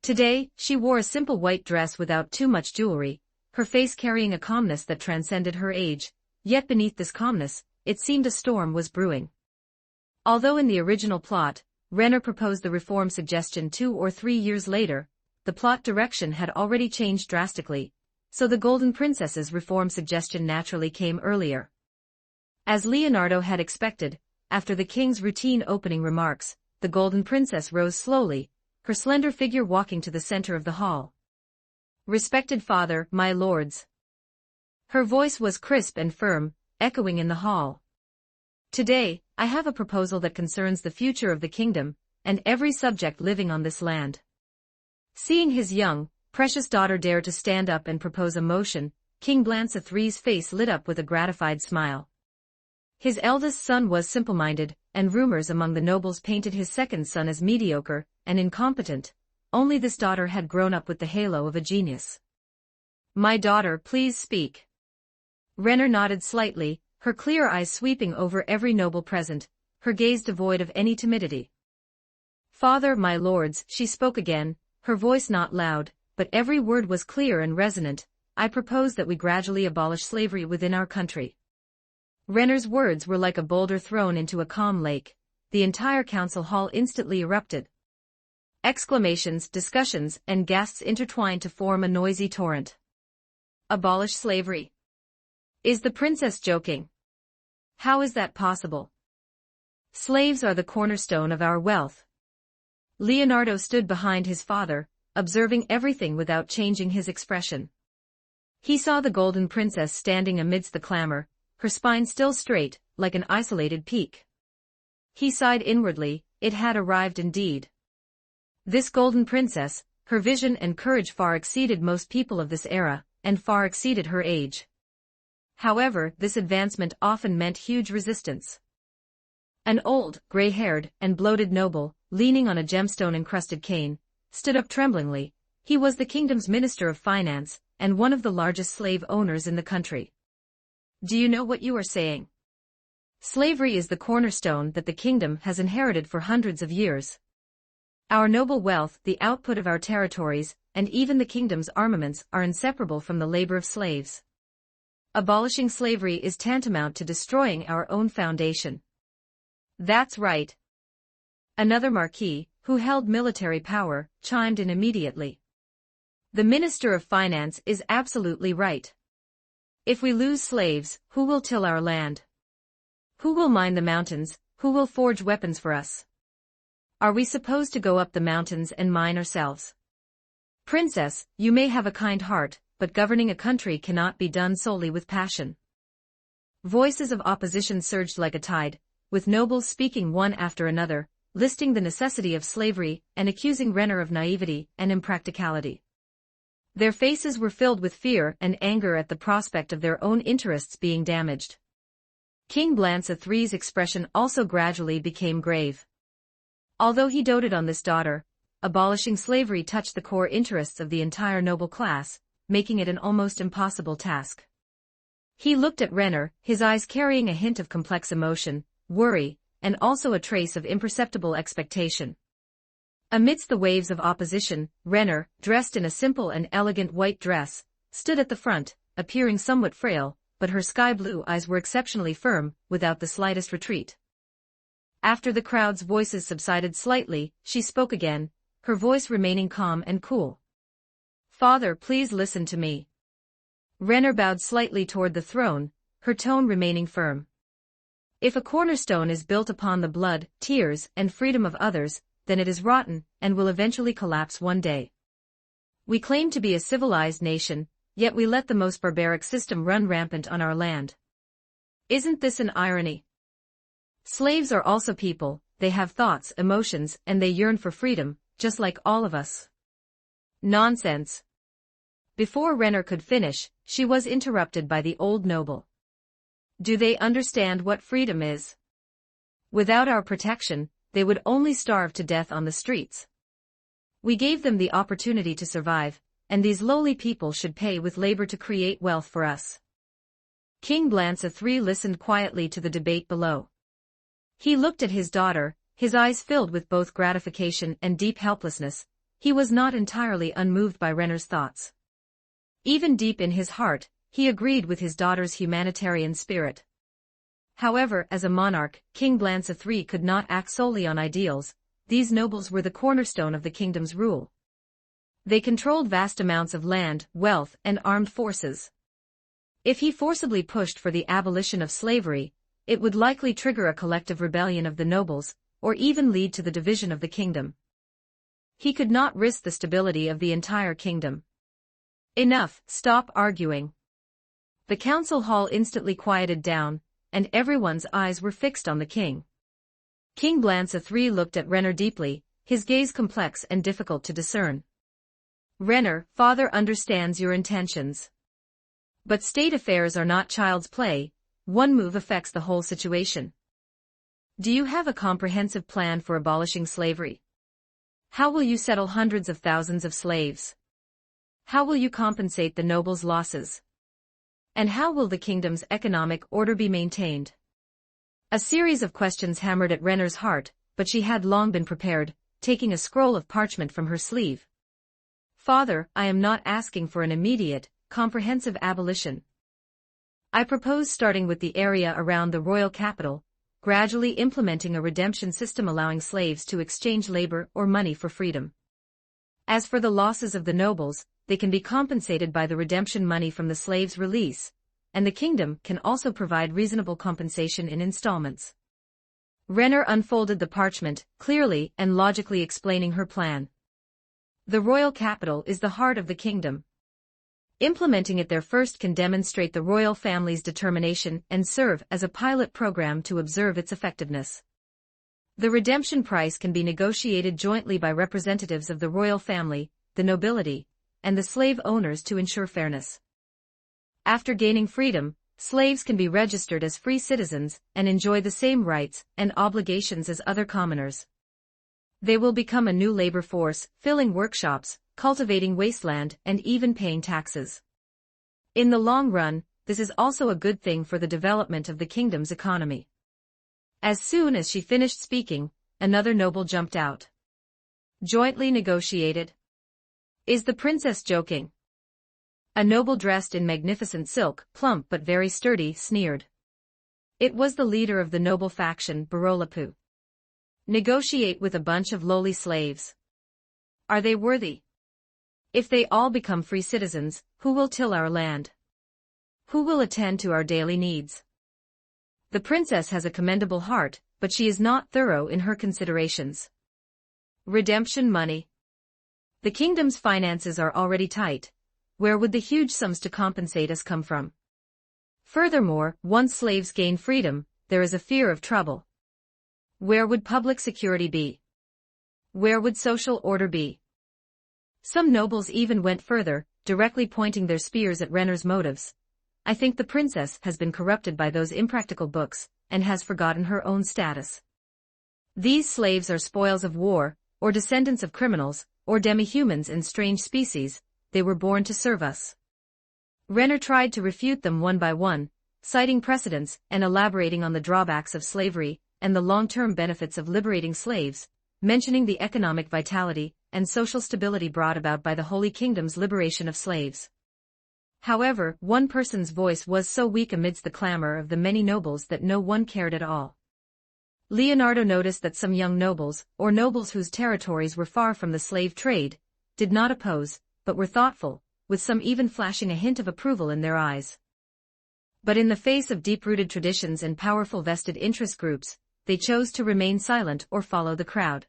Today, she wore a simple white dress without too much jewelry, her face carrying a calmness that transcended her age, yet beneath this calmness, it seemed a storm was brewing. Although in the original plot, Renner proposed the reform suggestion 2 or 3 years later, the plot direction had already changed drastically, so the Golden Princess's reform suggestion naturally came earlier. As Leonardo had expected, after the king's routine opening remarks, the Golden Princess rose slowly, her slender figure walking to the center of the hall. Respected father, my lords. Her voice was crisp and firm, echoing in the hall. Today, I have a proposal that concerns the future of the kingdom, and every subject living on this land. Seeing his young, precious daughter dare to stand up and propose a motion, King Blanca III's face lit up with a gratified smile. His eldest son was simple-minded, and rumors among the nobles painted his second son as mediocre and incompetent. Only this daughter had grown up with the halo of a genius. My daughter, please speak. Renner nodded slightly, her clear eyes sweeping over every noble present, her gaze devoid of any timidity. Father, my lords, she spoke again, her voice not loud, but every word was clear and resonant. I propose that we gradually abolish slavery within our country." Renner's words were like a boulder thrown into a calm lake. The entire council hall instantly erupted. Exclamations, discussions, and gasps intertwined to form a noisy torrent. Abolish slavery? Is the princess joking? How is that possible? Slaves are the cornerstone of our wealth. Leonardo stood behind his father, observing everything without changing his expression. He saw the golden princess standing amidst the clamor, her spine still straight, like an isolated peak. He sighed inwardly, it had arrived indeed. This golden princess, her vision and courage far exceeded most people of this era, and far exceeded her age. However, this advancement often meant huge resistance. An old, gray-haired, and bloated noble, leaning on a gemstone-encrusted cane, stood up tremblingly. He was the kingdom's minister of finance, and one of the largest slave owners in the country. "Do you know what you are saying? Slavery is the cornerstone that the kingdom has inherited for hundreds of years. Our noble wealth, the output of our territories, and even the kingdom's armaments are inseparable from the labor of slaves. Abolishing slavery is tantamount to destroying our own foundation." "That's right." Another marquis, who held military power, chimed in immediately. "The Minister of Finance is absolutely right. If we lose slaves, who will till our land? Who will mine the mountains? Who will forge weapons for us? Are we supposed to go up the mountains and mine ourselves? Princess, you may have a kind heart, but governing a country cannot be done solely with passion." Voices of opposition surged like a tide, with nobles speaking one after another, listing the necessity of slavery and accusing Renner of naivety and impracticality. Their faces were filled with fear and anger at the prospect of their own interests being damaged. King Blanca III's expression also gradually became grave. Although he doted on this daughter, abolishing slavery touched the core interests of the entire noble class, making it an almost impossible task. He looked at Renner, his eyes carrying a hint of complex emotion, worry, and also a trace of imperceptible expectation. Amidst the waves of opposition, Renner, dressed in a simple and elegant white dress, stood at the front, appearing somewhat frail, but her sky-blue eyes were exceptionally firm, without the slightest retreat. After the crowd's voices subsided slightly, she spoke again, her voice remaining calm and cool. "Father, please listen to me." Renner bowed slightly toward the throne, her tone remaining firm. "If a cornerstone is built upon the blood, tears, and freedom of others, then it is rotten, and will eventually collapse one day. We claim to be a civilized nation, yet we let the most barbaric system run rampant on our land. Isn't this an irony? Slaves are also people, they have thoughts, emotions, and they yearn for freedom, just like all of us." "Nonsense." Before Renner could finish, she was interrupted by the old noble. "Do they understand what freedom is? Without our protection, they would only starve to death on the streets. We gave them the opportunity to survive, and these lowly people should pay with labor to create wealth for us." King Blanca III listened quietly to the debate below. He looked at his daughter, his eyes filled with both gratification and deep helplessness. He was not entirely unmoved by Renner's thoughts. Even deep in his heart, he agreed with his daughter's humanitarian spirit. However, as a monarch, King Blanca III could not act solely on ideals. These nobles were the cornerstone of the kingdom's rule. They controlled vast amounts of land, wealth, and armed forces. If he forcibly pushed for the abolition of slavery, it would likely trigger a collective rebellion of the nobles, or even lead to the division of the kingdom. He could not risk the stability of the entire kingdom. "Enough, stop arguing." The council hall instantly quieted down, and everyone's eyes were fixed on the king. King Blanca III looked at Renner deeply, his gaze complex and difficult to discern. "Renner, father understands your intentions. But state affairs are not child's play. One move affects the whole situation. Do you have a comprehensive plan for abolishing slavery? How will you settle hundreds of thousands of slaves? How will you compensate the nobles' losses? And how will the kingdom's economic order be maintained?" A series of questions hammered at Renner's heart, but she had long been prepared, taking a scroll of parchment from her sleeve. "Father, I am not asking for an immediate, comprehensive abolition. I propose starting with the area around the royal capital, gradually implementing a redemption system allowing slaves to exchange labor or money for freedom. As for the losses of the nobles, they can be compensated by the redemption money from the slaves' release, and the kingdom can also provide reasonable compensation in installments. Renner unfolded the parchment, clearly and logically explaining her plan. The royal capital is the heart of the kingdom. Implementing it there first can demonstrate the royal family's determination and serve as a pilot program to observe its effectiveness. The redemption price can be negotiated jointly by representatives of the royal family, the nobility, and the slave owners to ensure fairness. After gaining freedom, slaves can be registered as free citizens and enjoy the same rights and obligations as other commoners. They will become a new labor force, filling workshops, cultivating wasteland, and even paying taxes. In the long run, this is also a good thing for the development of the kingdom's economy. As soon as she finished speaking, another noble jumped out. Jointly negotiated? Is the princess joking? A noble dressed in magnificent silk, plump but very sturdy, sneered. It was the leader of the noble faction, Barolapu. Negotiate with a bunch of lowly slaves. Are they worthy? If they all become free citizens, who will till our land? Who will attend to our daily needs? The princess has a commendable heart, but she is not thorough in her considerations. Redemption money. The kingdom's finances are already tight. Where would the huge sums to compensate us come from? Furthermore, once slaves gain freedom, there is a fear of trouble. Where would public security be? Where would social order be? Some nobles even went further, directly pointing their spears at Renner's motives. I think the princess has been corrupted by those impractical books, and has forgotten her own status. These slaves are spoils of war, or descendants of criminals, or demi-humans and strange species. They were born to serve us. Renner tried to refute them one by one, citing precedents and elaborating on the drawbacks of slavery and the long-term benefits of liberating slaves, mentioning the economic vitality and social stability brought about by the Holy Kingdom's liberation of slaves. However, one person's voice was so weak amidst the clamor of the many nobles that no one cared at all. Leonardo noticed that some young nobles, or nobles whose territories were far from the slave trade, did not oppose, but were thoughtful, with some even flashing a hint of approval in their eyes. But in the face of deep-rooted traditions and powerful vested interest groups, they chose to remain silent or follow the crowd.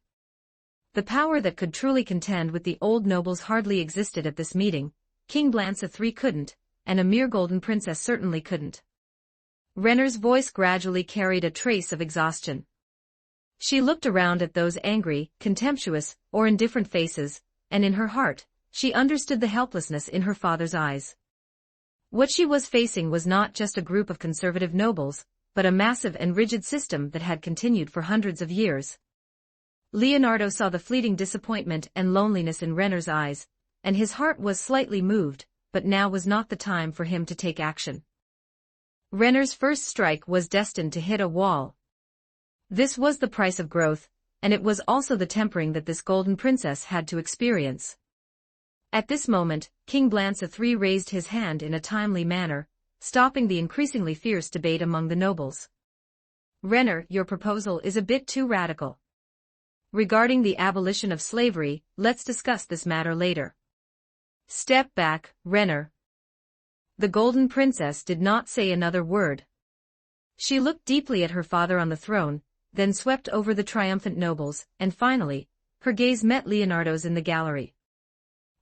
The power that could truly contend with the old nobles hardly existed at this meeting. King Blanca III couldn't, and a mere golden princess certainly couldn't. Renner's voice gradually carried a trace of exhaustion. She looked around at those angry, contemptuous, or indifferent faces, and in her heart, she understood the helplessness in her father's eyes. What she was facing was not just a group of conservative nobles, but a massive and rigid system that had continued for hundreds of years. Leonardo saw the fleeting disappointment and loneliness in Renner's eyes, and his heart was slightly moved, but now was not the time for him to take action. Renner's first strike was destined to hit a wall. This was the price of growth, and it was also the tempering that this golden princess had to experience. At this moment, King Blanca III raised his hand in a timely manner, stopping the increasingly fierce debate among the nobles. Renner, your proposal is a bit too radical. Regarding the abolition of slavery, let's discuss this matter later. Step back, Renner. The golden princess did not say another word. She looked deeply at her father on the throne, then swept over the triumphant nobles, and finally, her gaze met Leonardo's in the gallery.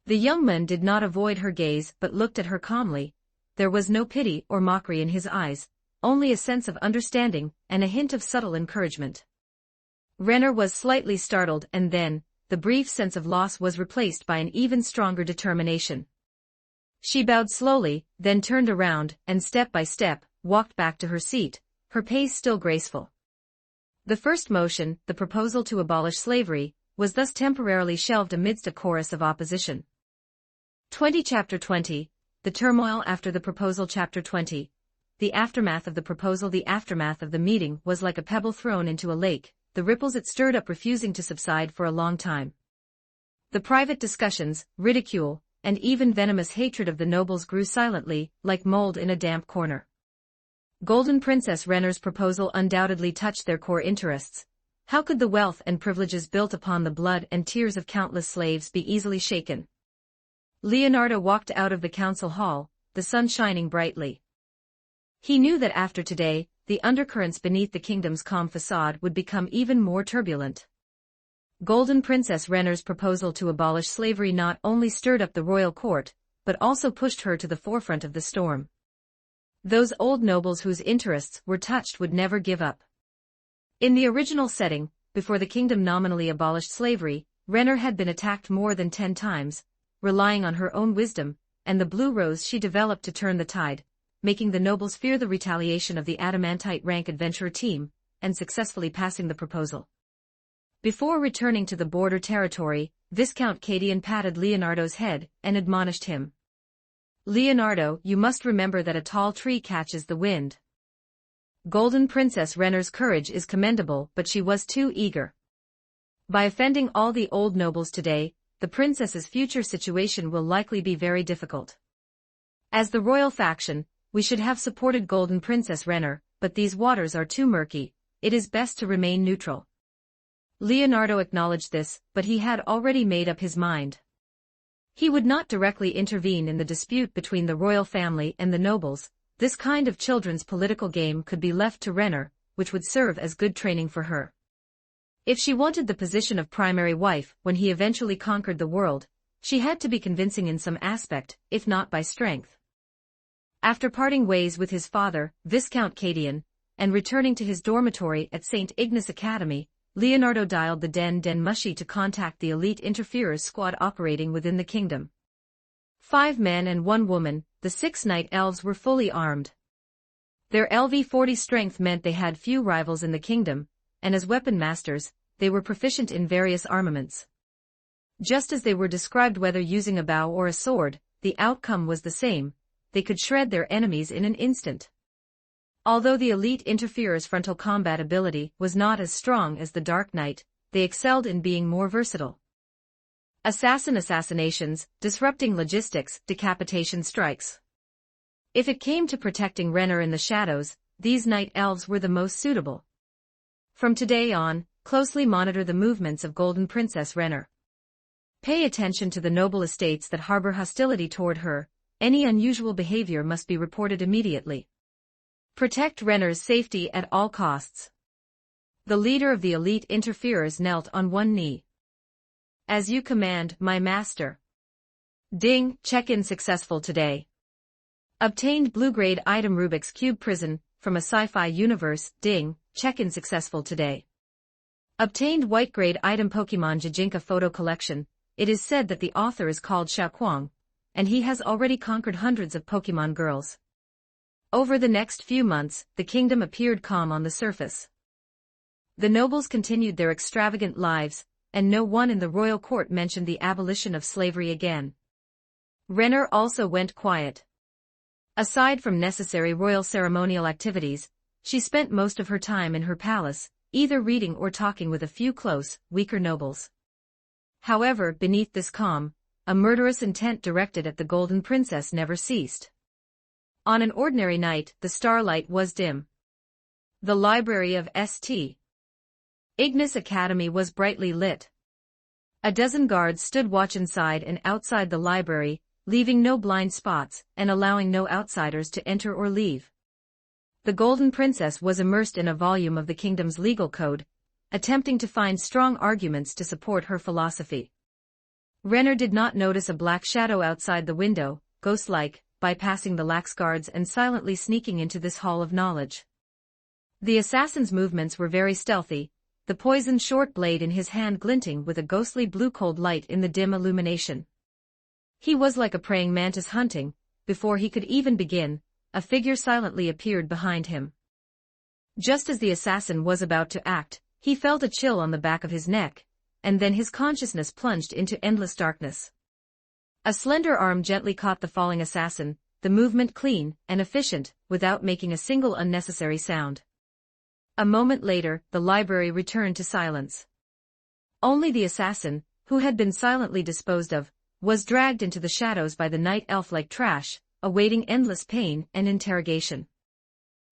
The young man did not avoid her gaze but looked at her calmly. There was no pity or mockery in his eyes, only a sense of understanding and a hint of subtle encouragement. Renner was slightly startled, and then, the brief sense of loss was replaced by an even stronger determination. She bowed slowly, then turned around, and step by step, walked back to her seat, her pace still graceful. The first motion, the proposal to abolish slavery, was thus temporarily shelved amidst a chorus of opposition. Chapter 20, The turmoil after the proposal. Chapter 20. The aftermath of the proposal. The aftermath of the meeting was like a pebble thrown into a lake, the ripples it stirred up refusing to subside for a long time. The private discussions, ridicule, and even venomous hatred of the nobles grew silently, like mold in a damp corner. Golden Princess Renner's proposal undoubtedly touched their core interests. How could the wealth and privileges built upon the blood and tears of countless slaves be easily shaken? Leonardo walked out of the council hall, the sun shining brightly. He knew that after today, the undercurrents beneath the kingdom's calm facade would become even more turbulent. Golden Princess Renner's proposal to abolish slavery not only stirred up the royal court, but also pushed her to the forefront of the storm. Those old nobles whose interests were touched would never give up. In the original setting, before the kingdom nominally abolished slavery, Renner had been attacked more than 10 times, relying on her own wisdom, and the blue rose she developed to turn the tide, making the nobles fear the retaliation of the adamantite rank adventurer team, and successfully passing the proposal. Before returning to the border territory, Viscount Cadian patted Leonardo's head and admonished him. "Leonardo, you must remember that a tall tree catches the wind." Golden Princess Renner's courage is commendable, but she was too eager. By offending all the old nobles today, the princess's future situation will likely be very difficult. As the royal faction, we should have supported Golden Princess Renner, but these waters are too murky, it is best to remain neutral. Leonardo acknowledged this, but he had already made up his mind. He would not directly intervene in the dispute between the royal family and the nobles. This kind of children's political game could be left to Renner, which would serve as good training for her. If she wanted the position of primary wife when he eventually conquered the world, she had to be convincing in some aspect, if not by strength. After parting ways with his father, Viscount Cadian, and returning to his dormitory at St. Ignace Academy, Leonardo dialed the Den Mushy to contact the elite interferers squad operating within the kingdom. 5 men and 1 woman, the 6 night elves were fully armed. Their LV-40 strength meant they had few rivals in the kingdom, and as weapon masters, they were proficient in various armaments. Just as they were described whether using a bow or a sword, the outcome was the same, they could shred their enemies in an instant. Although the elite interferers' frontal combat ability was not as strong as the Dark Knight, they excelled in being more versatile. Assassinations, disrupting logistics, decapitation strikes. If it came to protecting Renner in the shadows, these night elves were the most suitable. From today on, closely monitor the movements of Golden Princess Renner. Pay attention to the noble estates that harbor hostility toward her, any unusual behavior must be reported immediately. Protect Renner's safety at all costs. The leader of the elite interferers knelt on one knee. "As you command, my master." Ding, check-in successful today. Obtained blue-grade item Rubik's Cube Prison, from a sci-fi universe. Ding, check-in successful today. Obtained white-grade item Pokemon Jijinka photo collection. It is said that the author is called Xiaoquang, and he has already conquered hundreds of Pokemon girls. Over the next few months, the kingdom appeared calm on the surface. The nobles continued their extravagant lives, and no one in the royal court mentioned the abolition of slavery again. Renner also went quiet. Aside from necessary royal ceremonial activities, she spent most of her time in her palace, either reading or talking with a few close, weaker nobles. However, beneath this calm, a murderous intent directed at the Golden Princess never ceased. On an ordinary night, the starlight was dim. The library of St. Ignace Academy was brightly lit. A dozen guards stood watch inside and outside the library, leaving no blind spots and allowing no outsiders to enter or leave. The Golden Princess was immersed in a volume of the kingdom's legal code, attempting to find strong arguments to support her philosophy. Renner did not notice a black shadow outside the window, ghost-like, bypassing the lax guards and silently sneaking into this hall of knowledge. The assassin's movements were very stealthy, the poisoned short blade in his hand glinting with a ghostly blue cold light in the dim illumination. He was like a praying mantis hunting. Before he could even begin, a figure silently appeared behind him. Just as the assassin was about to act, he felt a chill on the back of his neck, and then his consciousness plunged into endless darkness. A slender arm gently caught the falling assassin, the movement clean and efficient, without making a single unnecessary sound. A moment later, the library returned to silence. Only the assassin, who had been silently disposed of, was dragged into the shadows by the night elf like trash, awaiting endless pain and interrogation.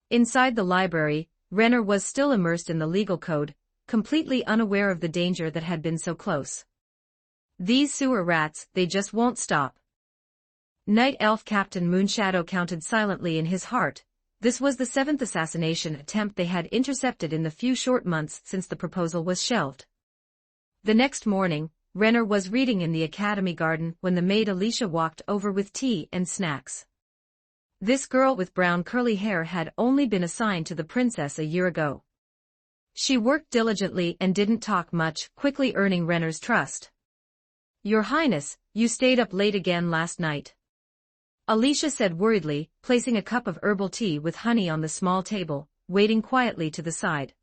Inside the library, Renner was still immersed in the legal code, completely unaware of the danger that had been so close. These sewer rats, they just won't stop. Night Elf Captain Moonshadow counted silently in his heart. This was the 7th assassination attempt they had intercepted in the few short months since the proposal was shelved. The next morning, Renner was reading in the academy garden when the maid Alicia walked over with tea and snacks. This girl with brown curly hair had only been assigned to the princess a year ago. She worked diligently and didn't talk much, quickly earning Renner's trust. "Your Highness, you stayed up late again last night," Alicia said worriedly, placing a cup of herbal tea with honey on the small table, waiting quietly to the side.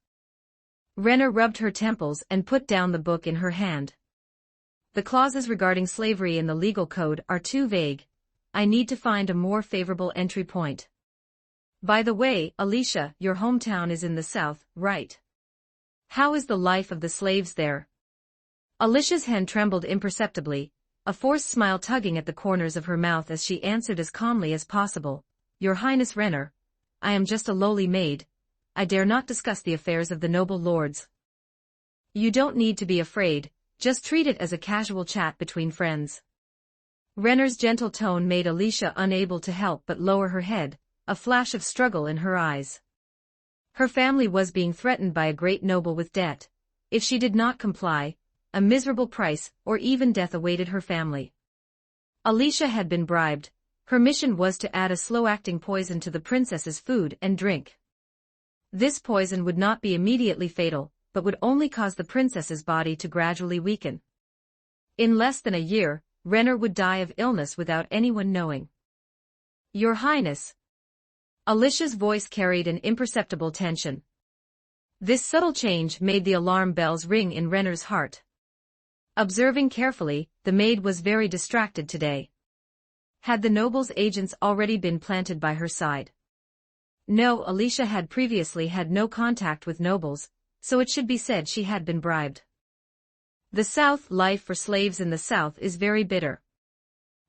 Renner rubbed her temples and put down the book in her hand. "The clauses regarding slavery in the legal code are too vague. I need to find a more favorable entry point. By the way, Alicia, your hometown is in the south, right? How is the life of the slaves there?" Alicia's hand trembled imperceptibly, a forced smile tugging at the corners of her mouth as she answered as calmly as possible, "Your Highness Renner, I am just a lowly maid. I dare not discuss the affairs of the noble lords." "You don't need to be afraid, just treat it as a casual chat between friends." Renner's gentle tone made Alicia unable to help but lower her head, a flash of struggle in her eyes. Her family was being threatened by a great noble with debt. If she did not comply, a miserable price or even death awaited her family. Alicia had been bribed. Her mission was to add a slow-acting poison to the princess's food and drink. This poison would not be immediately fatal, but would only cause the princess's body to gradually weaken. In less than a year, Renner would die of illness without anyone knowing. "Your Highness." Alicia's voice carried an imperceptible tension. This subtle change made the alarm bells ring in Renner's heart. Observing carefully, the maid was very distracted today. Had the noble's agents already been planted by her side? No, Alicia had previously had no contact with nobles, so it should be said she had been bribed. The South, life for slaves in the South is very bitter.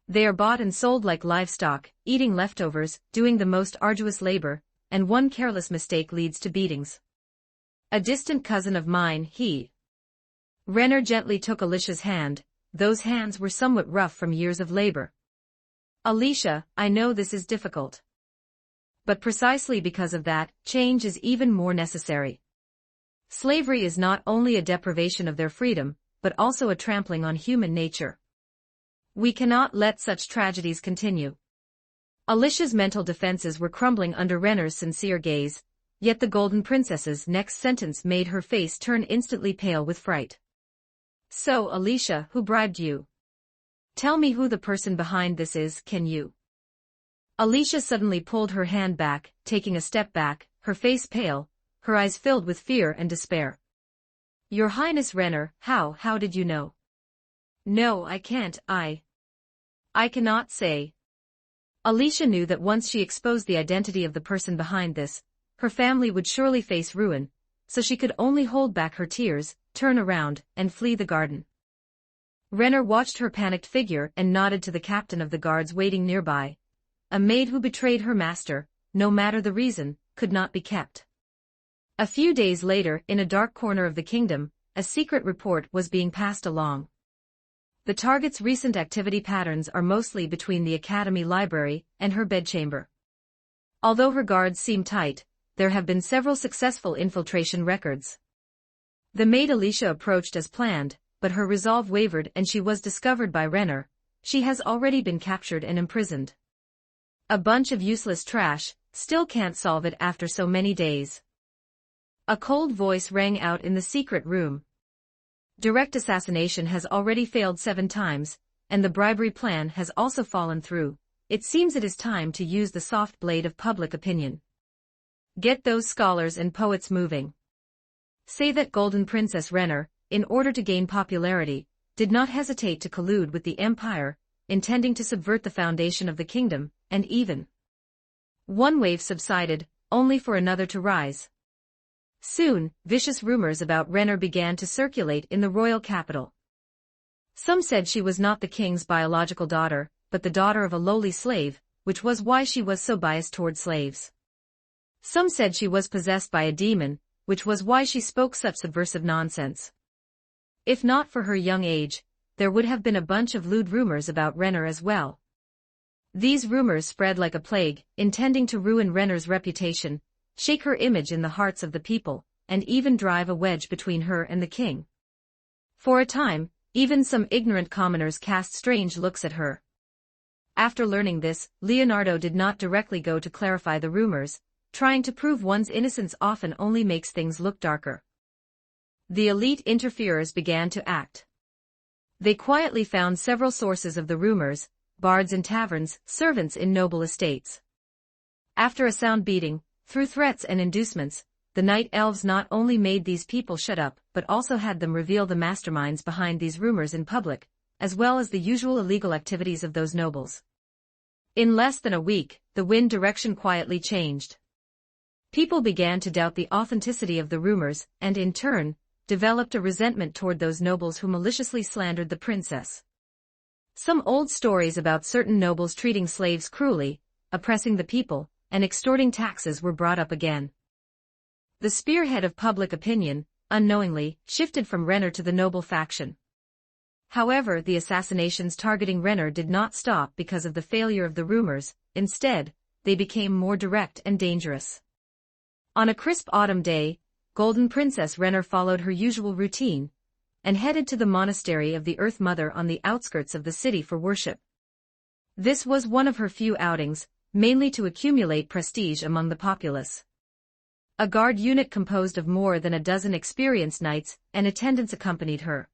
They are bought and sold like livestock, eating leftovers, doing the most arduous labor, and one careless mistake leads to beatings. A distant cousin of mine, Renner gently took Alicia's hand. Those hands were somewhat rough from years of labor. "Alicia, I know this is difficult. But precisely because of that, change is even more necessary. Slavery is not only a deprivation of their freedom, but also a trampling on human nature. We cannot let such tragedies continue." Alicia's mental defenses were crumbling under Renner's sincere gaze, yet the Golden Princess's next sentence made her face turn instantly pale with fright. "So, Alicia, who bribed you? Tell me who the person behind this is, can you?" Alicia suddenly pulled her hand back, taking a step back, her face pale, her eyes filled with fear and despair. "Your Highness Renner, how did you know?" "No, I can't, I cannot say." Alicia knew that once she exposed the identity of the person behind this, her family would surely face ruin, so she could only hold back her tears, turn around, and flee the garden. Renner watched her panicked figure and nodded to the captain of the guards waiting nearby. A maid who betrayed her master, no matter the reason, could not be kept. A few days later, in a dark corner of the kingdom, a secret report was being passed along. The target's recent activity patterns are mostly between the academy library and her bedchamber. Although her guards seem tight, there have been several successful infiltration records. The maid Alicia approached as planned, but her resolve wavered and she was discovered by Renner. She has already been captured and imprisoned. A bunch of useless trash, still can't solve it after so many days. A cold voice rang out in the secret room. Direct assassination has already failed 7 times, and the bribery plan has also fallen through. It seems it is time to use the soft blade of public opinion. Get those scholars and poets moving. Say that Golden Princess Renner, in order to gain popularity, did not hesitate to collude with the Empire, intending to subvert the foundation of the kingdom, and even. One wave subsided, only for another to rise. Soon, vicious rumors about Renner began to circulate in the royal capital. Some said she was not the king's biological daughter, but the daughter of a lowly slave, which was why she was so biased toward slaves. Some said she was possessed by a demon, which was why she spoke such subversive nonsense. If not for her young age, there would have been a bunch of lewd rumors about Renner as well. These rumors spread like a plague, intending to ruin Renner's reputation, shake her image in the hearts of the people, and even drive a wedge between her and the king. For a time, even some ignorant commoners cast strange looks at her. After learning this, Leonardo did not directly go to clarify the rumors. Trying to prove one's innocence often only makes things look darker. The elite interferers began to act. They quietly found several sources of the rumors: bards in taverns, servants in noble estates. After a sound beating, through threats and inducements, the night elves not only made these people shut up, but also had them reveal the masterminds behind these rumors in public, as well as the usual illegal activities of those nobles. In less than a week, the wind direction quietly changed. People began to doubt the authenticity of the rumors, and in turn, developed a resentment toward those nobles who maliciously slandered the princess. Some old stories about certain nobles treating slaves cruelly, oppressing the people, and extorting taxes were brought up again. The spearhead of public opinion, unknowingly, shifted from Renner to the noble faction. However, the assassinations targeting Renner did not stop because of the failure of the rumors. Instead, they became more direct and dangerous. On a crisp autumn day, Golden Princess Renner followed her usual routine, and headed to the monastery of the Earth Mother on the outskirts of the city for worship. This was one of her few outings, mainly to accumulate prestige among the populace. A guard unit composed of more than a dozen experienced knights and attendants accompanied her.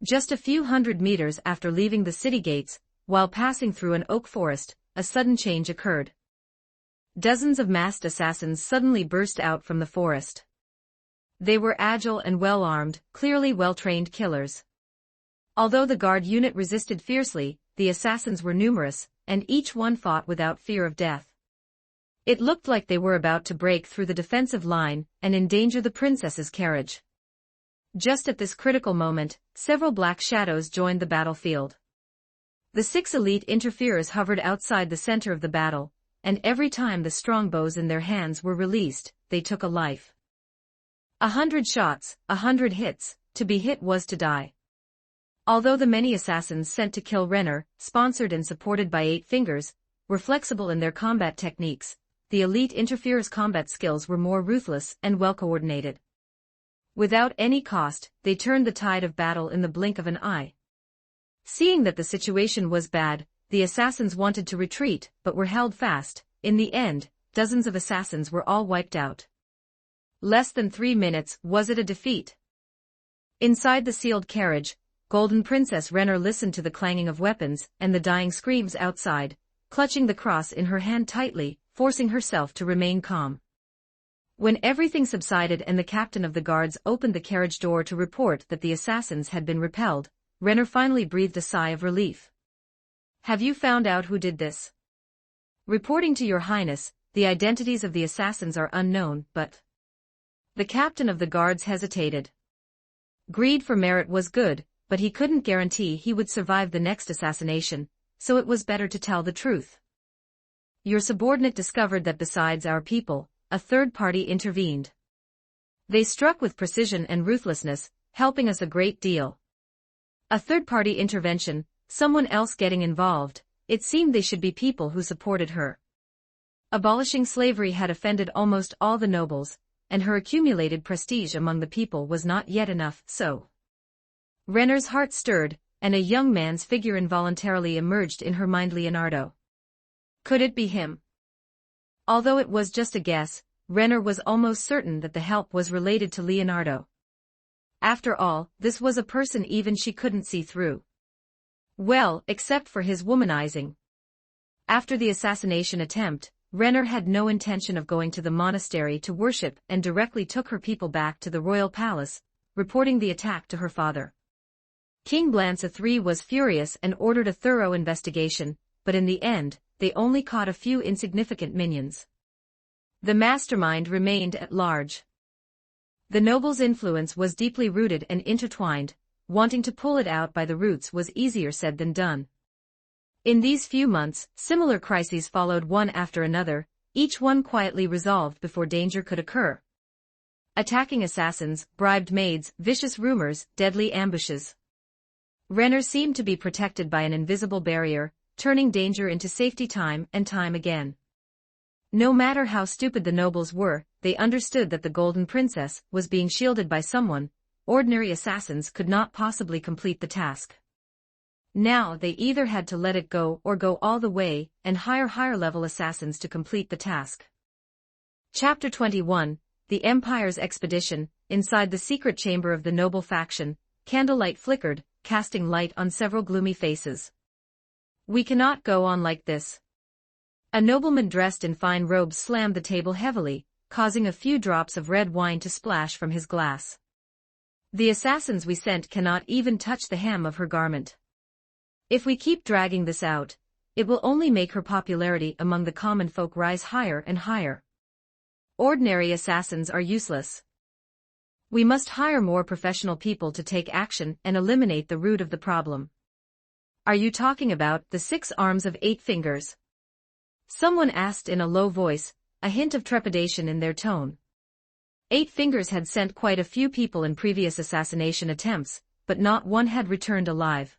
Just a few hundred meters after leaving the city gates, while passing through an oak forest, a sudden change occurred. Dozens of masked assassins suddenly burst out from the forest. They were agile and well-armed, clearly well-trained killers. Although the guard unit resisted fiercely, the assassins were numerous, and each one fought without fear of death. It looked like they were about to break through the defensive line and endanger the princess's carriage. Just at this critical moment, several black shadows joined the battlefield. The 6 elite interferers hovered outside the center of the battle, and every time the strong bows in their hands were released, they took a life. 100 shots, 100 hits, to be hit was to die. Although the many assassins sent to kill Renner, sponsored and supported by 8 Fingers, were flexible in their combat techniques, the elite interferers' combat skills were more ruthless and well-coordinated. Without any cost, they turned the tide of battle in the blink of an eye. Seeing that the situation was bad, the assassins wanted to retreat, but were held fast. In the end, dozens of assassins were all wiped out. Less than 3 minutes, was it a defeat? Inside the sealed carriage, Golden Princess Renner listened to the clanging of weapons and the dying screams outside, clutching the cross in her hand tightly, forcing herself to remain calm. When everything subsided and the captain of the guards opened the carriage door to report that the assassins had been repelled, Renner finally breathed a sigh of relief. "Have you found out who did this?" "Reporting to your highness, the identities of the assassins are unknown, but..." The captain of the guards hesitated. Greed for merit was good, but he couldn't guarantee he would survive the next assassination, so it was better to tell the truth. "Your subordinate discovered that besides our people, a third party intervened. They struck with precision and ruthlessness, helping us a great deal." A third-party intervention, someone else getting involved. It seemed they should be people who supported her. Abolishing slavery had offended almost all the nobles, and her accumulated prestige among the people was not yet enough, so. Renner's heart stirred, and a young man's figure involuntarily emerged in her mind. Leonardo. Could it be him? Although it was just a guess, Renner was almost certain that the help was related to Leonardo. After all, this was a person even she couldn't see through. Well, except for his womanizing. After the assassination attempt, Renner had no intention of going to the monastery to worship and directly took her people back to the royal palace, reporting the attack to her father. King Blanca III was furious and ordered a thorough investigation, but in the end, they only caught a few insignificant minions. The mastermind remained at large. The noble's influence was deeply rooted and intertwined, wanting to pull it out by the roots was easier said than done. In these few months, similar crises followed one after another, each one quietly resolved before danger could occur. Attacking assassins, bribed maids, vicious rumors, deadly ambushes. Renner seemed to be protected by an invisible barrier, turning danger into safety time and time again. No matter how stupid the nobles were, they understood that the Golden Princess was being shielded by someone. Ordinary assassins could not possibly complete the task. Now they either had to let it go or go all the way and hire higher-level assassins to complete the task. Chapter 21, The Empire's Expedition. Inside the secret chamber of the noble faction, candlelight flickered, casting light on several gloomy faces. "We cannot go on like this." A nobleman dressed in fine robes slammed the table heavily, causing a few drops of red wine to splash from his glass. "The assassins we sent cannot even touch the hem of her garment. If we keep dragging this out, it will only make her popularity among the common folk rise higher and higher. Ordinary assassins are useless. We must hire more professional people to take action and eliminate the root of the problem." "Are you talking about the 6 arms of 8 fingers?" someone asked in a low voice, a hint of trepidation in their tone. 8 fingers had sent quite a few people in previous assassination attempts, but not one had returned alive.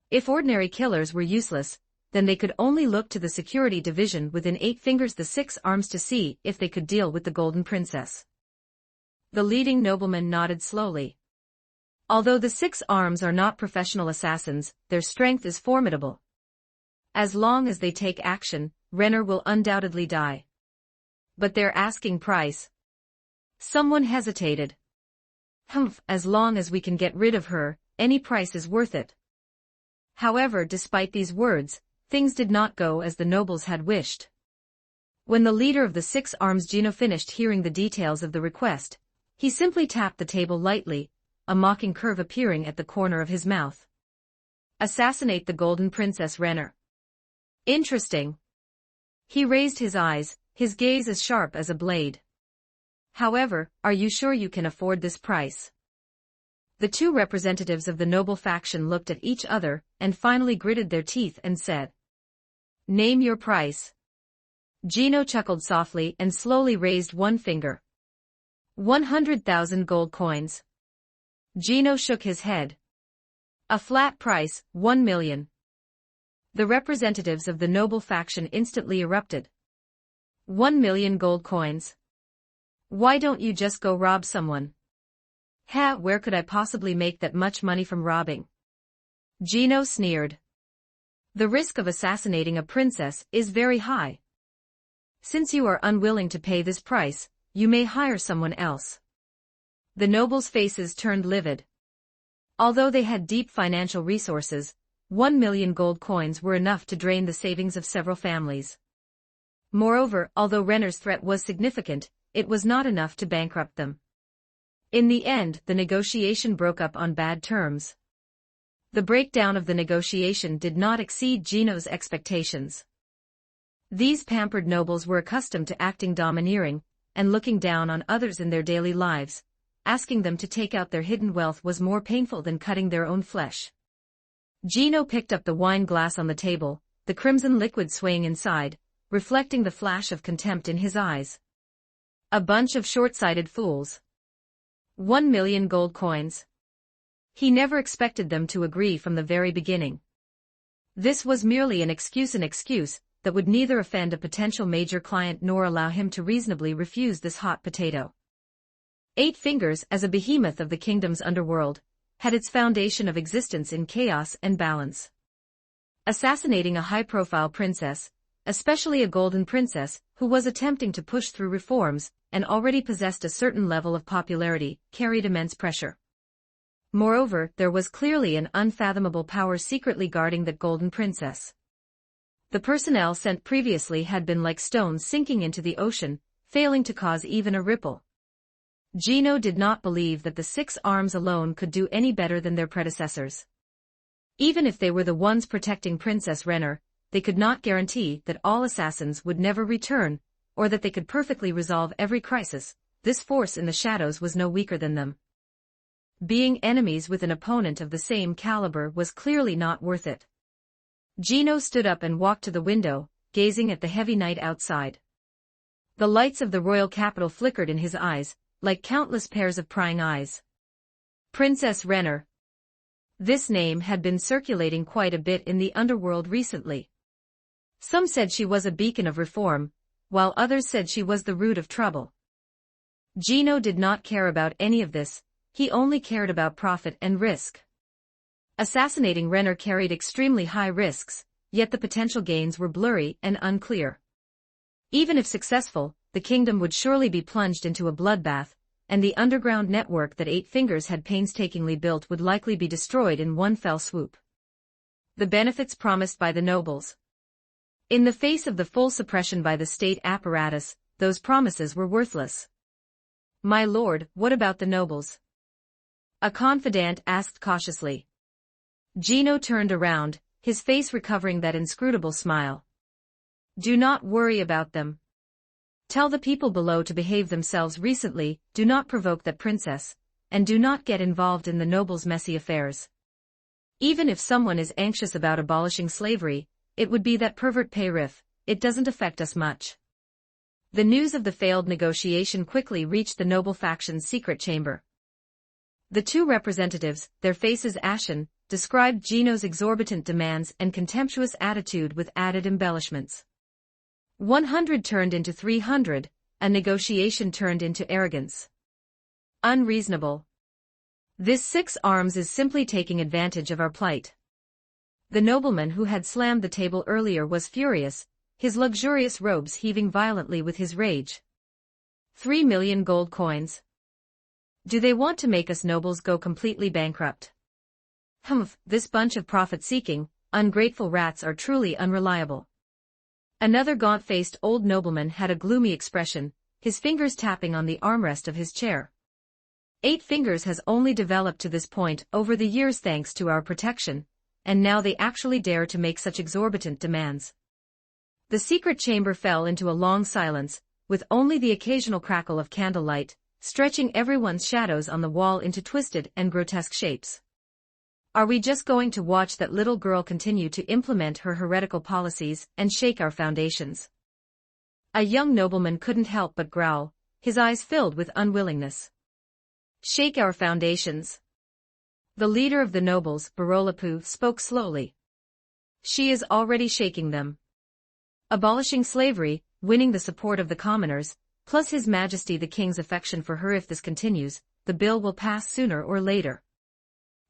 If ordinary killers were useless, then they could only look to the security division within 8 fingers the 6 arms to see if they could deal with the Golden Princess. The leading nobleman nodded slowly. Although the 6 arms are not professional assassins, their strength is formidable. As long as they take action, Renner will undoubtedly die. But their asking price? Someone hesitated. As long as we can get rid of her, any price is worth it." However, despite these words, things did not go as the nobles had wished. When the leader of the 6 arms Gino finished hearing the details of the request, he simply tapped the table lightly, a mocking curve appearing at the corner of his mouth. "Assassinate the Golden Princess Renner." "Interesting." He raised his eyes, his gaze as sharp as a blade. "However, are you sure you can afford this price?" The 2 representatives of the noble faction looked at each other and finally gritted their teeth and said, "Name your price." Gino chuckled softly and slowly raised one finger. 100,000 gold coins. Gino shook his head. "A flat price, 1 million. The representatives of the noble faction instantly erupted. 1 million gold coins. Why don't you just go rob someone? Where could I possibly make that much money from robbing?" Gino sneered. "The risk of assassinating a princess is very high. Since you are unwilling to pay this price, you may hire someone else." The nobles' faces turned livid. Although they had deep financial resources, 1 million gold coins were enough to drain the savings of several families. Moreover, although Renner's threat was significant, it was not enough to bankrupt them. In the end, the negotiation broke up on bad terms. The breakdown of the negotiation did not exceed Gino's expectations. These pampered nobles were accustomed to acting domineering and looking down on others in their daily lives. Asking them to take out their hidden wealth was more painful than cutting their own flesh. Gino picked up the wine glass on the table, the crimson liquid swaying inside, reflecting the flash of contempt in his eyes. "A bunch of short-sighted fools. 1 million gold coins." He never expected them to agree from the very beginning. This was merely an excuse that would neither offend a potential major client nor allow him to reasonably refuse this hot potato. 8 fingers, as a behemoth of the kingdom's underworld, had its foundation of existence in chaos and balance. Assassinating a high-profile princess, especially a golden princess who was attempting to push through reforms and already possessed a certain level of popularity, carried immense pressure. Moreover, there was clearly an unfathomable power secretly guarding that golden princess. The personnel sent previously had been like stones sinking into the ocean, failing to cause even a ripple. Gino did not believe that the 6 arms alone could do any better than their predecessors. Even if they were the ones protecting Princess Renner, they could not guarantee that all assassins would never return, or that they could perfectly resolve every crisis. This force in the shadows was no weaker than them. Being enemies with an opponent of the same caliber was clearly not worth it. Gino stood up and walked to the window, gazing at the heavy night outside. The lights of the royal capital flickered in his eyes, like countless pairs of prying eyes. Princess Renner. This name had been circulating quite a bit in the underworld recently. Some said she was a beacon of reform, while others said she was the root of trouble. Gino did not care about any of this, he only cared about profit and risk. Assassinating Renner carried extremely high risks, yet the potential gains were blurry and unclear. Even if successful, the kingdom would surely be plunged into a bloodbath, and the underground network that Eight Fingers had painstakingly built would likely be destroyed in one fell swoop. The benefits promised by the nobles. In the face of the full suppression by the state apparatus, those promises were worthless. "My lord, what about the nobles?" a confidant asked cautiously. Gino turned around, his face recovering that inscrutable smile. "Do not worry about them. Tell the people below to behave themselves recently, do not provoke that princess, and do not get involved in the nobles' messy affairs. Even if someone is anxious about abolishing slavery, it would be that pervert Payrif, it doesn't affect us much." The news of the failed negotiation quickly reached the noble faction's secret chamber. The two representatives, their faces ashen, described Gino's exorbitant demands and contemptuous attitude with added embellishments. 100 turned into 300, a negotiation turned into arrogance. Unreasonable. This 6 arms is simply taking advantage of our plight. The nobleman who had slammed the table earlier was furious, his luxurious robes heaving violently with his rage. 3 million gold coins. Do they want to make us nobles go completely bankrupt? Humph, this bunch of profit-seeking, ungrateful rats are truly unreliable. Another gaunt-faced old nobleman had a gloomy expression, his fingers tapping on the armrest of his chair. 8 Fingers has only developed to this point over the years thanks to our protection, and now they actually dare to make such exorbitant demands. The secret chamber fell into a long silence, with only the occasional crackle of candlelight, stretching everyone's shadows on the wall into twisted and grotesque shapes. Are we just going to watch that little girl continue to implement her heretical policies and shake our foundations? A young nobleman couldn't help but growl, his eyes filled with unwillingness. Shake our foundations. The leader of the nobles, Barolapu, spoke slowly. She is already shaking them. Abolishing slavery, winning the support of the commoners, plus His Majesty the King's affection for her. If this continues, the bill will pass sooner or later.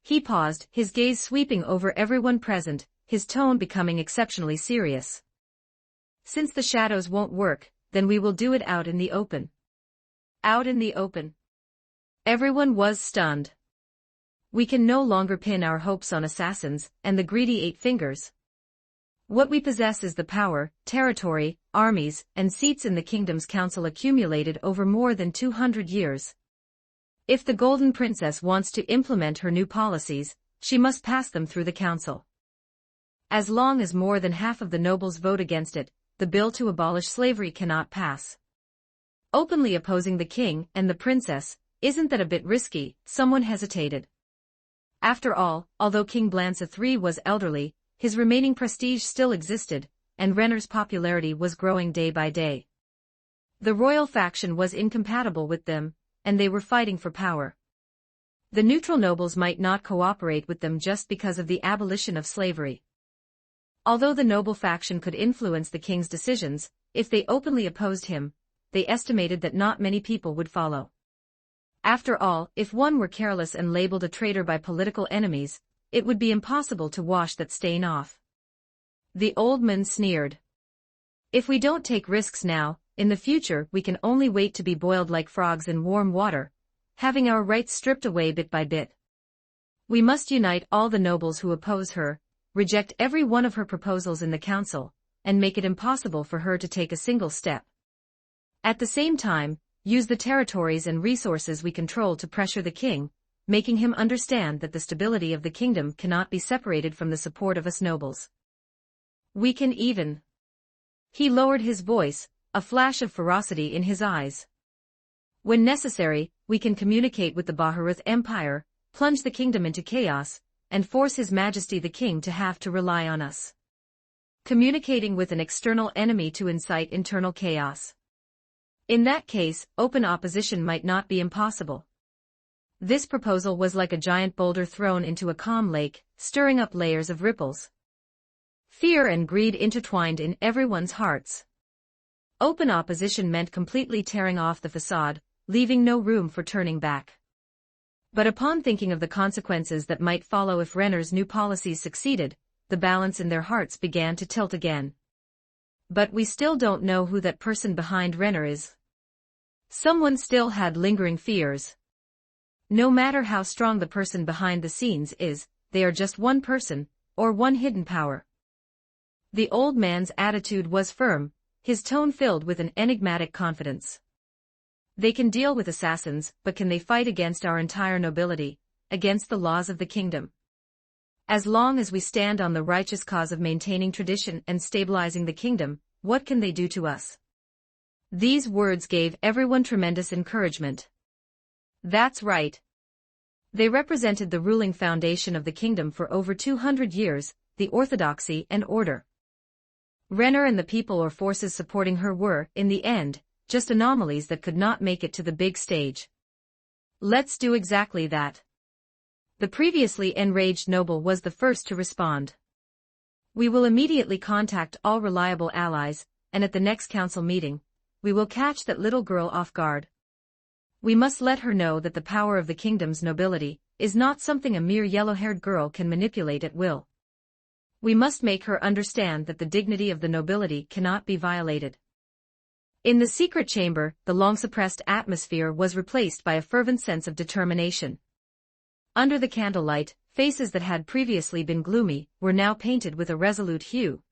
He paused, his gaze sweeping over everyone present, his tone becoming exceptionally serious. Since the shadows won't work, then we will do it out in the open. Out in the open. Everyone was stunned. We can no longer pin our hopes on assassins and the greedy 8 Fingers. What we possess is the power, territory, armies, and seats in the kingdom's council accumulated over more than 200 years. If the Golden Princess wants to implement her new policies, she must pass them through the council. As long as more than half of the nobles vote against it, the bill to abolish slavery cannot pass. Openly opposing the king and the princess, isn't that a bit risky? Someone hesitated. After all, although King Blanca III was elderly, his remaining prestige still existed, and Renner's popularity was growing day by day. The royal faction was incompatible with them, and they were fighting for power. The neutral nobles might not cooperate with them just because of the abolition of slavery. Although the noble faction could influence the king's decisions, if they openly opposed him, they estimated that not many people would follow. After all, if one were careless and labeled a traitor by political enemies, it would be impossible to wash that stain off. The old man sneered. If we don't take risks now, in the future we can only wait to be boiled like frogs in warm water, having our rights stripped away bit by bit. We must unite all the nobles who oppose her, reject every one of her proposals in the council, and make it impossible for her to take a single step. At the same time, use the territories and resources we control to pressure the king, making him understand that the stability of the kingdom cannot be separated from the support of us nobles. We can even. He lowered his voice, a flash of ferocity in his eyes. When necessary, we can communicate with the Baharuth Empire, plunge the kingdom into chaos, and force His Majesty the King to have to rely on us communicating with an external enemy to incite internal chaos. In that case, open opposition might not be impossible. This proposal was like a giant boulder thrown into a calm lake, stirring up layers of ripples. Fear and greed intertwined in everyone's hearts. Open opposition meant completely tearing off the facade, leaving no room for turning back. But upon thinking of the consequences that might follow if Renner's new policies succeeded, the balance in their hearts began to tilt again. But we still don't know who that person behind Renner is. Someone still had lingering fears. No matter how strong the person behind the scenes is, they are just one person, or one hidden power. The old man's attitude was firm, his tone filled with an enigmatic confidence. They can deal with assassins, but can they fight against our entire nobility, against the laws of the kingdom? As long as we stand on the righteous cause of maintaining tradition and stabilizing the kingdom, what can they do to us? These words gave everyone tremendous encouragement. That's right. They represented the ruling foundation of the kingdom for over 200 years, the orthodoxy and order. Renner and the people or forces supporting her were, in the end, just anomalies that could not make it to the big stage. Let's do exactly that. The previously enraged noble was the first to respond. We will immediately contact all reliable allies, and at the next council meeting, we will catch that little girl off guard. We must let her know that the power of the kingdom's nobility is not something a mere yellow-haired girl can manipulate at will. We must make her understand that the dignity of the nobility cannot be violated. In the secret chamber, the long-suppressed atmosphere was replaced by a fervent sense of determination. Under the candlelight, faces that had previously been gloomy were now painted with a resolute hue.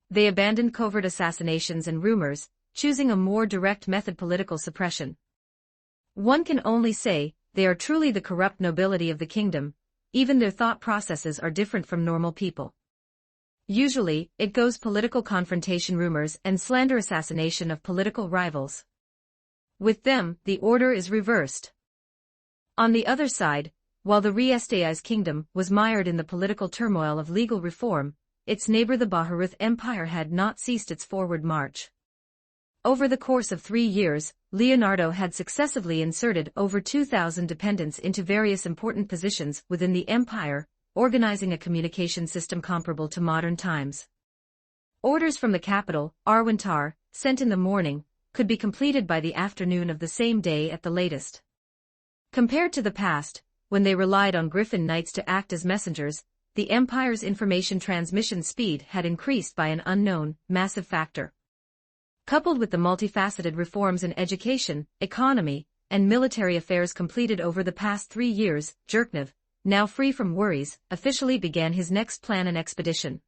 They abandoned covert assassinations and rumors, choosing a more direct method: political suppression. One can only say, they are truly the corrupt nobility of the kingdom, even their thought processes are different from normal people. Usually, it goes political confrontation, rumors, and slander, assassination of political rivals. With them, the order is reversed. On the other side, while the Riestiai's kingdom was mired in the political turmoil of legal reform, its neighbor the Baharuth Empire had not ceased its forward march. Over the course of 3 years, Leonardo had successively inserted over 2,000 dependents into various important positions within the empire, organizing a communication system comparable to modern times. Orders from the capital, Arwantar, sent in the morning, could be completed by the afternoon of the same day at the latest. Compared to the past, when they relied on Griffin Knights to act as messengers, the Empire's information transmission speed had increased by an unknown, massive factor. Coupled with the multifaceted reforms in education, economy, and military affairs completed over the past 3 years, Jerknov, now free from worries, officially began his next plan and expedition.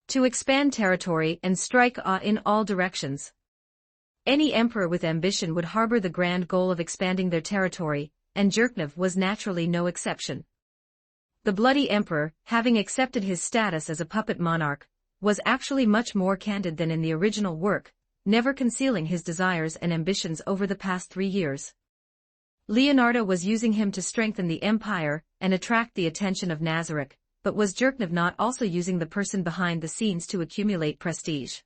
To expand territory and strike awe in all directions. Any emperor with ambition would harbor the grand goal of expanding their territory, and Jerknov was naturally no exception. The bloody emperor, having accepted his status as a puppet monarch, was actually much more candid than in the original work, never concealing his desires and ambitions over the past 3 years. Leonardo was using him to strengthen the empire and attract the attention of Nazarick, but was Jerknov not also using the person behind the scenes to accumulate prestige?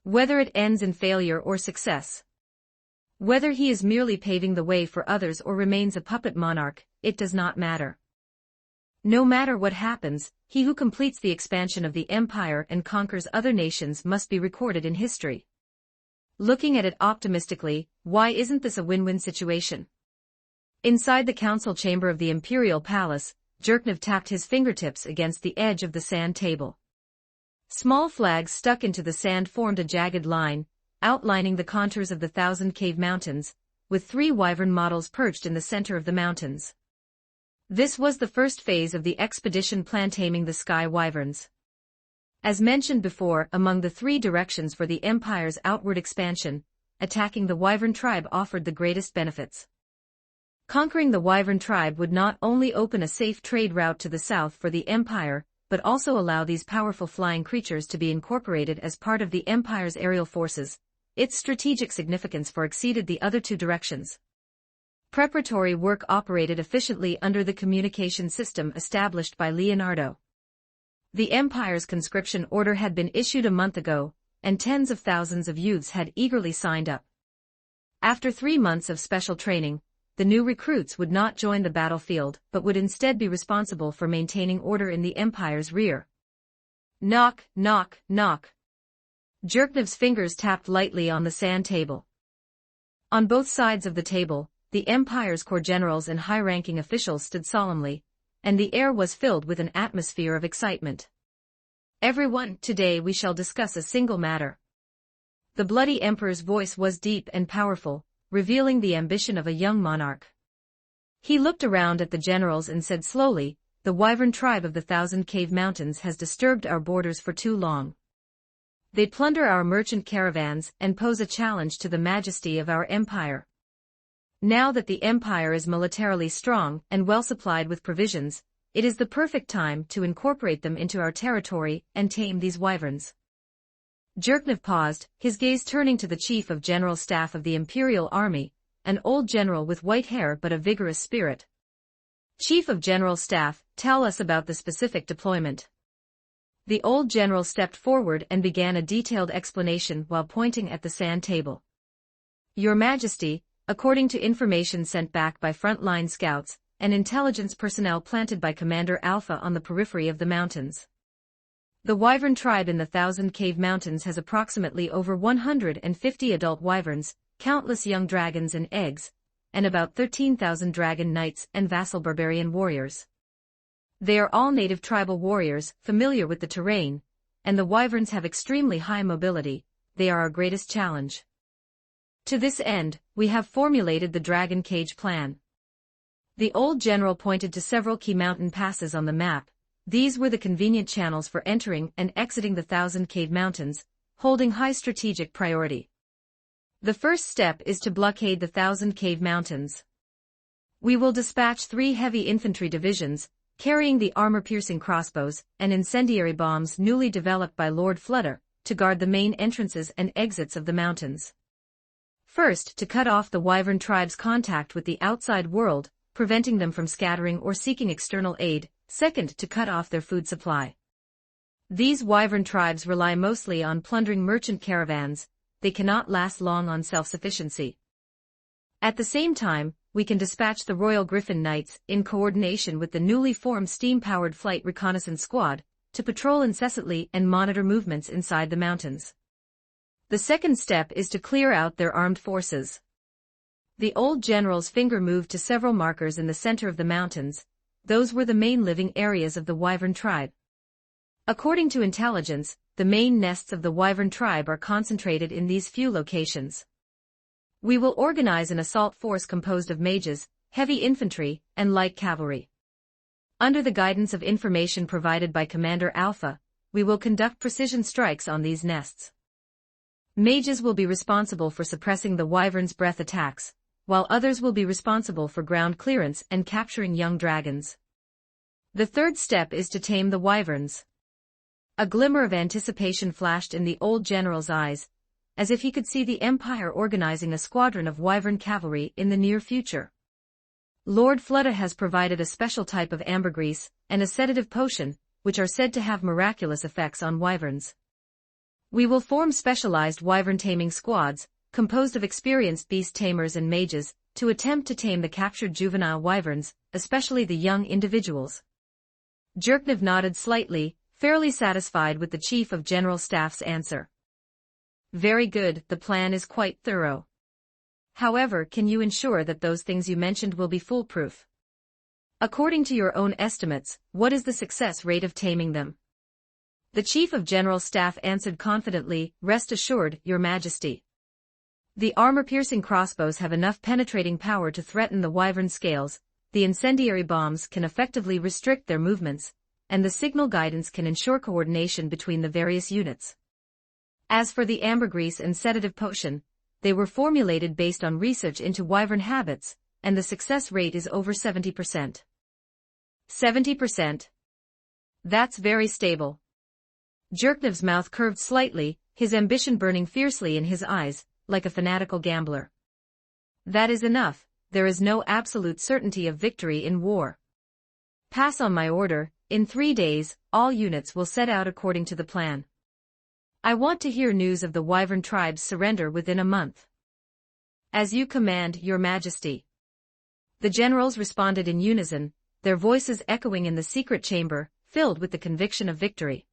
Whether it ends in failure or success, whether he is merely paving the way for others or remains a puppet monarch, it does not matter. No matter what happens, he who completes the expansion of the empire and conquers other nations must be recorded in history. Looking at it optimistically, why isn't this a win-win situation? Inside the council chamber of the imperial palace, Jerknov tapped his fingertips against the edge of the sand table. Small flags stuck into the sand formed a jagged line, outlining the contours of the Thousand Cave Mountains, with 3 wyvern models perched in the center of the mountains. This was the first phase of the expedition plan, taming the sky wyverns. As mentioned before, among the 3 directions for the empire's outward expansion, attacking the wyvern tribe offered the greatest benefits. Conquering the wyvern tribe would not only open a safe trade route to the south for the empire, but also allow these powerful flying creatures to be incorporated as part of the empire's aerial forces. Its strategic significance far exceeded the other 2 directions. Preparatory work operated efficiently under the communication system established by Leonardo. The Empire's conscription order had been issued a month ago, and tens of thousands of youths had eagerly signed up. After 3 months of special training, the new recruits would not join the battlefield but would instead be responsible for maintaining order in the Empire's rear. Knock, knock, knock. Jerknev's fingers tapped lightly on the sand table. On both sides of the table, the Empire's corps generals and high-ranking officials stood solemnly, and the air was filled with an atmosphere of excitement. Everyone, today we shall discuss a single matter. The bloody emperor's voice was deep and powerful, revealing the ambition of a young monarch. He looked around at the generals and said slowly, "The Wyvern tribe of the Thousand Cave Mountains has disturbed our borders for too long. They plunder our merchant caravans and pose a challenge to the majesty of our empire. Now that the empire is militarily strong and well supplied with provisions, it is the perfect time to incorporate them into our territory and tame these wyverns." Jerknev paused, his gaze turning to the Chief of General Staff of the Imperial Army, an old general with white hair but a vigorous spirit. "Chief of General Staff, tell us about the specific deployment." The old general stepped forward and began a detailed explanation while pointing at the sand table. "Your Majesty, according to information sent back by frontline scouts and intelligence personnel planted by Commander Alpha on the periphery of the mountains, the Wyvern tribe in the Thousand Cave Mountains has approximately over 150 adult wyverns, countless young dragons and eggs, and about 13,000 dragon knights and vassal barbarian warriors. They are all native tribal warriors, familiar with the terrain, and the wyverns have extremely high mobility. They are our greatest challenge. To this end, we have formulated the Dragon Cage Plan." The old general pointed to several key mountain passes on the map. These were the convenient channels for entering and exiting the Thousand Cave Mountains, holding high strategic priority. "The first step is to blockade the Thousand Cave Mountains. We will dispatch 3 heavy infantry divisions, carrying the armor-piercing crossbows and incendiary bombs newly developed by Lord Flutter, to guard the main entrances and exits of the mountains. First, to cut off the Wyvern tribe's contact with the outside world, preventing them from scattering or seeking external aid. Second, to cut off their food supply. These Wyvern tribes rely mostly on plundering merchant caravans. They cannot last long on self-sufficiency. At the same time, we can dispatch the Royal Griffin Knights, in coordination with the newly formed steam-powered Flight Reconnaissance Squad, to patrol incessantly and monitor movements inside the mountains. The second step is to clear out their armed forces." The old general's finger moved to several markers in the center of the mountains. Those were the main living areas of the Wyvern tribe. According to intelligence, the main nests of the Wyvern tribe are concentrated in these few locations. "We will organize an assault force composed of mages, heavy infantry, and light cavalry. Under the guidance of information provided by Commander Alpha, we will conduct precision strikes on these nests. Mages will be responsible for suppressing the Wyvern's breath attacks, while others will be responsible for ground clearance and capturing young dragons. The third step is to tame the Wyverns." A glimmer of anticipation flashed in the old general's eyes, as if he could see the Empire organizing a squadron of Wyvern cavalry in the near future. "Lord Flutter has provided a special type of ambergris and a sedative potion, which are said to have miraculous effects on wyverns. We will form specialized wyvern taming squads, composed of experienced beast tamers and mages, to attempt to tame the captured juvenile wyverns, especially the young individuals." Jerknev nodded slightly, fairly satisfied with the Chief of General Staff's answer. "Very good, the plan is quite thorough. However, can you ensure that those things you mentioned will be foolproof? According to your own estimates, what is the success rate of taming them?" The Chief of General Staff answered confidently, "Rest assured, Your Majesty. The armor-piercing crossbows have enough penetrating power to threaten the wyvern scales, the incendiary bombs can effectively restrict their movements, and the signal guidance can ensure coordination between the various units. As for the ambergris and sedative potion, they were formulated based on research into wyvern habits, and the success rate is over 70%. 70%? That's very stable." Jerknev's mouth curved slightly, his ambition burning fiercely in his eyes, like a fanatical gambler. "That is enough, there is no absolute certainty of victory in war. Pass on my order, in 3 days, all units will set out according to the plan. I want to hear news of the Wyvern tribe's surrender within a month. As you command, Your Majesty. The generals responded in unison, their voices echoing in the secret chamber, filled with the conviction of victory.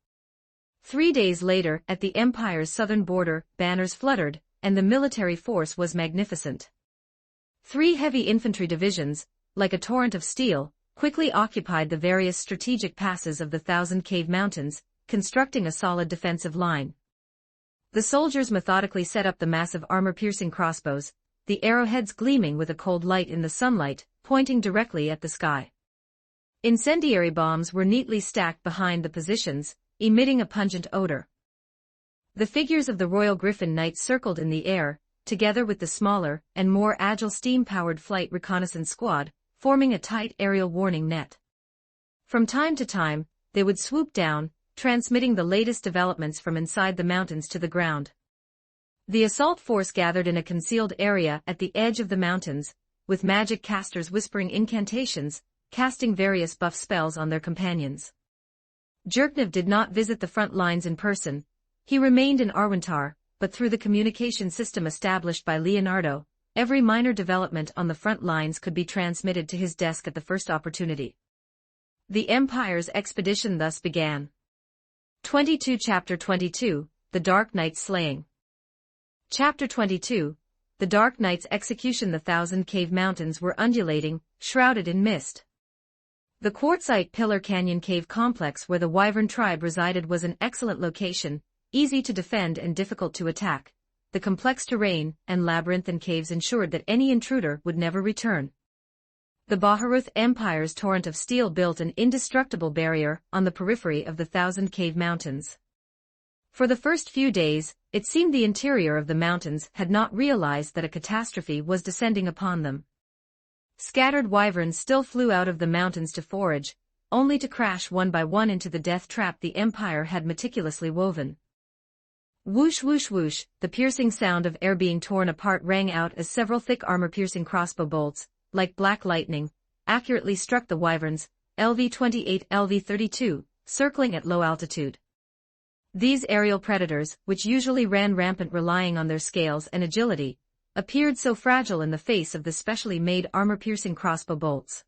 3 days later, at the Empire's southern border, banners fluttered, and the military force was magnificent. 3 heavy infantry divisions, like a torrent of steel, quickly occupied the various strategic passes of the Thousand Cave Mountains, constructing a solid defensive line. The soldiers methodically set up the massive armor-piercing crossbows, the arrowheads gleaming with a cold light in the sunlight, pointing directly at the sky. Incendiary bombs were neatly stacked behind the positions, emitting a pungent odor. The figures of the Royal Griffin Knights circled in the air, together with the smaller and more agile steam-powered flight reconnaissance squad, forming a tight aerial warning net. From time to time, they would swoop down, transmitting the latest developments from inside the mountains to the ground. The assault force gathered in a concealed area at the edge of the mountains, with magic casters whispering incantations, casting various buff spells on their companions. Jerknev did not visit the front lines in person. He remained in Arwentar, but through the communication system established by Leonardo, every minor development on the front lines could be transmitted to his desk at the first opportunity. The Empire's expedition thus began. 22 Chapter 22, The Dark Knight's Slaying. Chapter 22, The Dark Knight's Execution. The Thousand Cave Mountains were undulating, shrouded in mist. The quartzite Pillar Canyon cave complex where the Wyvern tribe resided was an excellent location, easy to defend and difficult to attack. The complex terrain and labyrinthine caves ensured that any intruder would never return. The Baharuth Empire's torrent of steel built an indestructible barrier on the periphery of the Thousand Cave Mountains. For the first few days, it seemed the interior of the mountains had not realized that a catastrophe was descending upon them. Scattered wyverns still flew out of the mountains to forage, only to crash one by one into the death trap the Empire had meticulously woven. Whoosh whoosh whoosh, the piercing sound of air being torn apart rang out as several thick armor-piercing crossbow bolts, like black lightning, accurately struck the wyverns, LV-28, LV-32, circling at low altitude. These aerial predators, which usually ran rampant relying on their scales and agility, appeared so fragile in the face of the specially made armor-piercing crossbow bolts.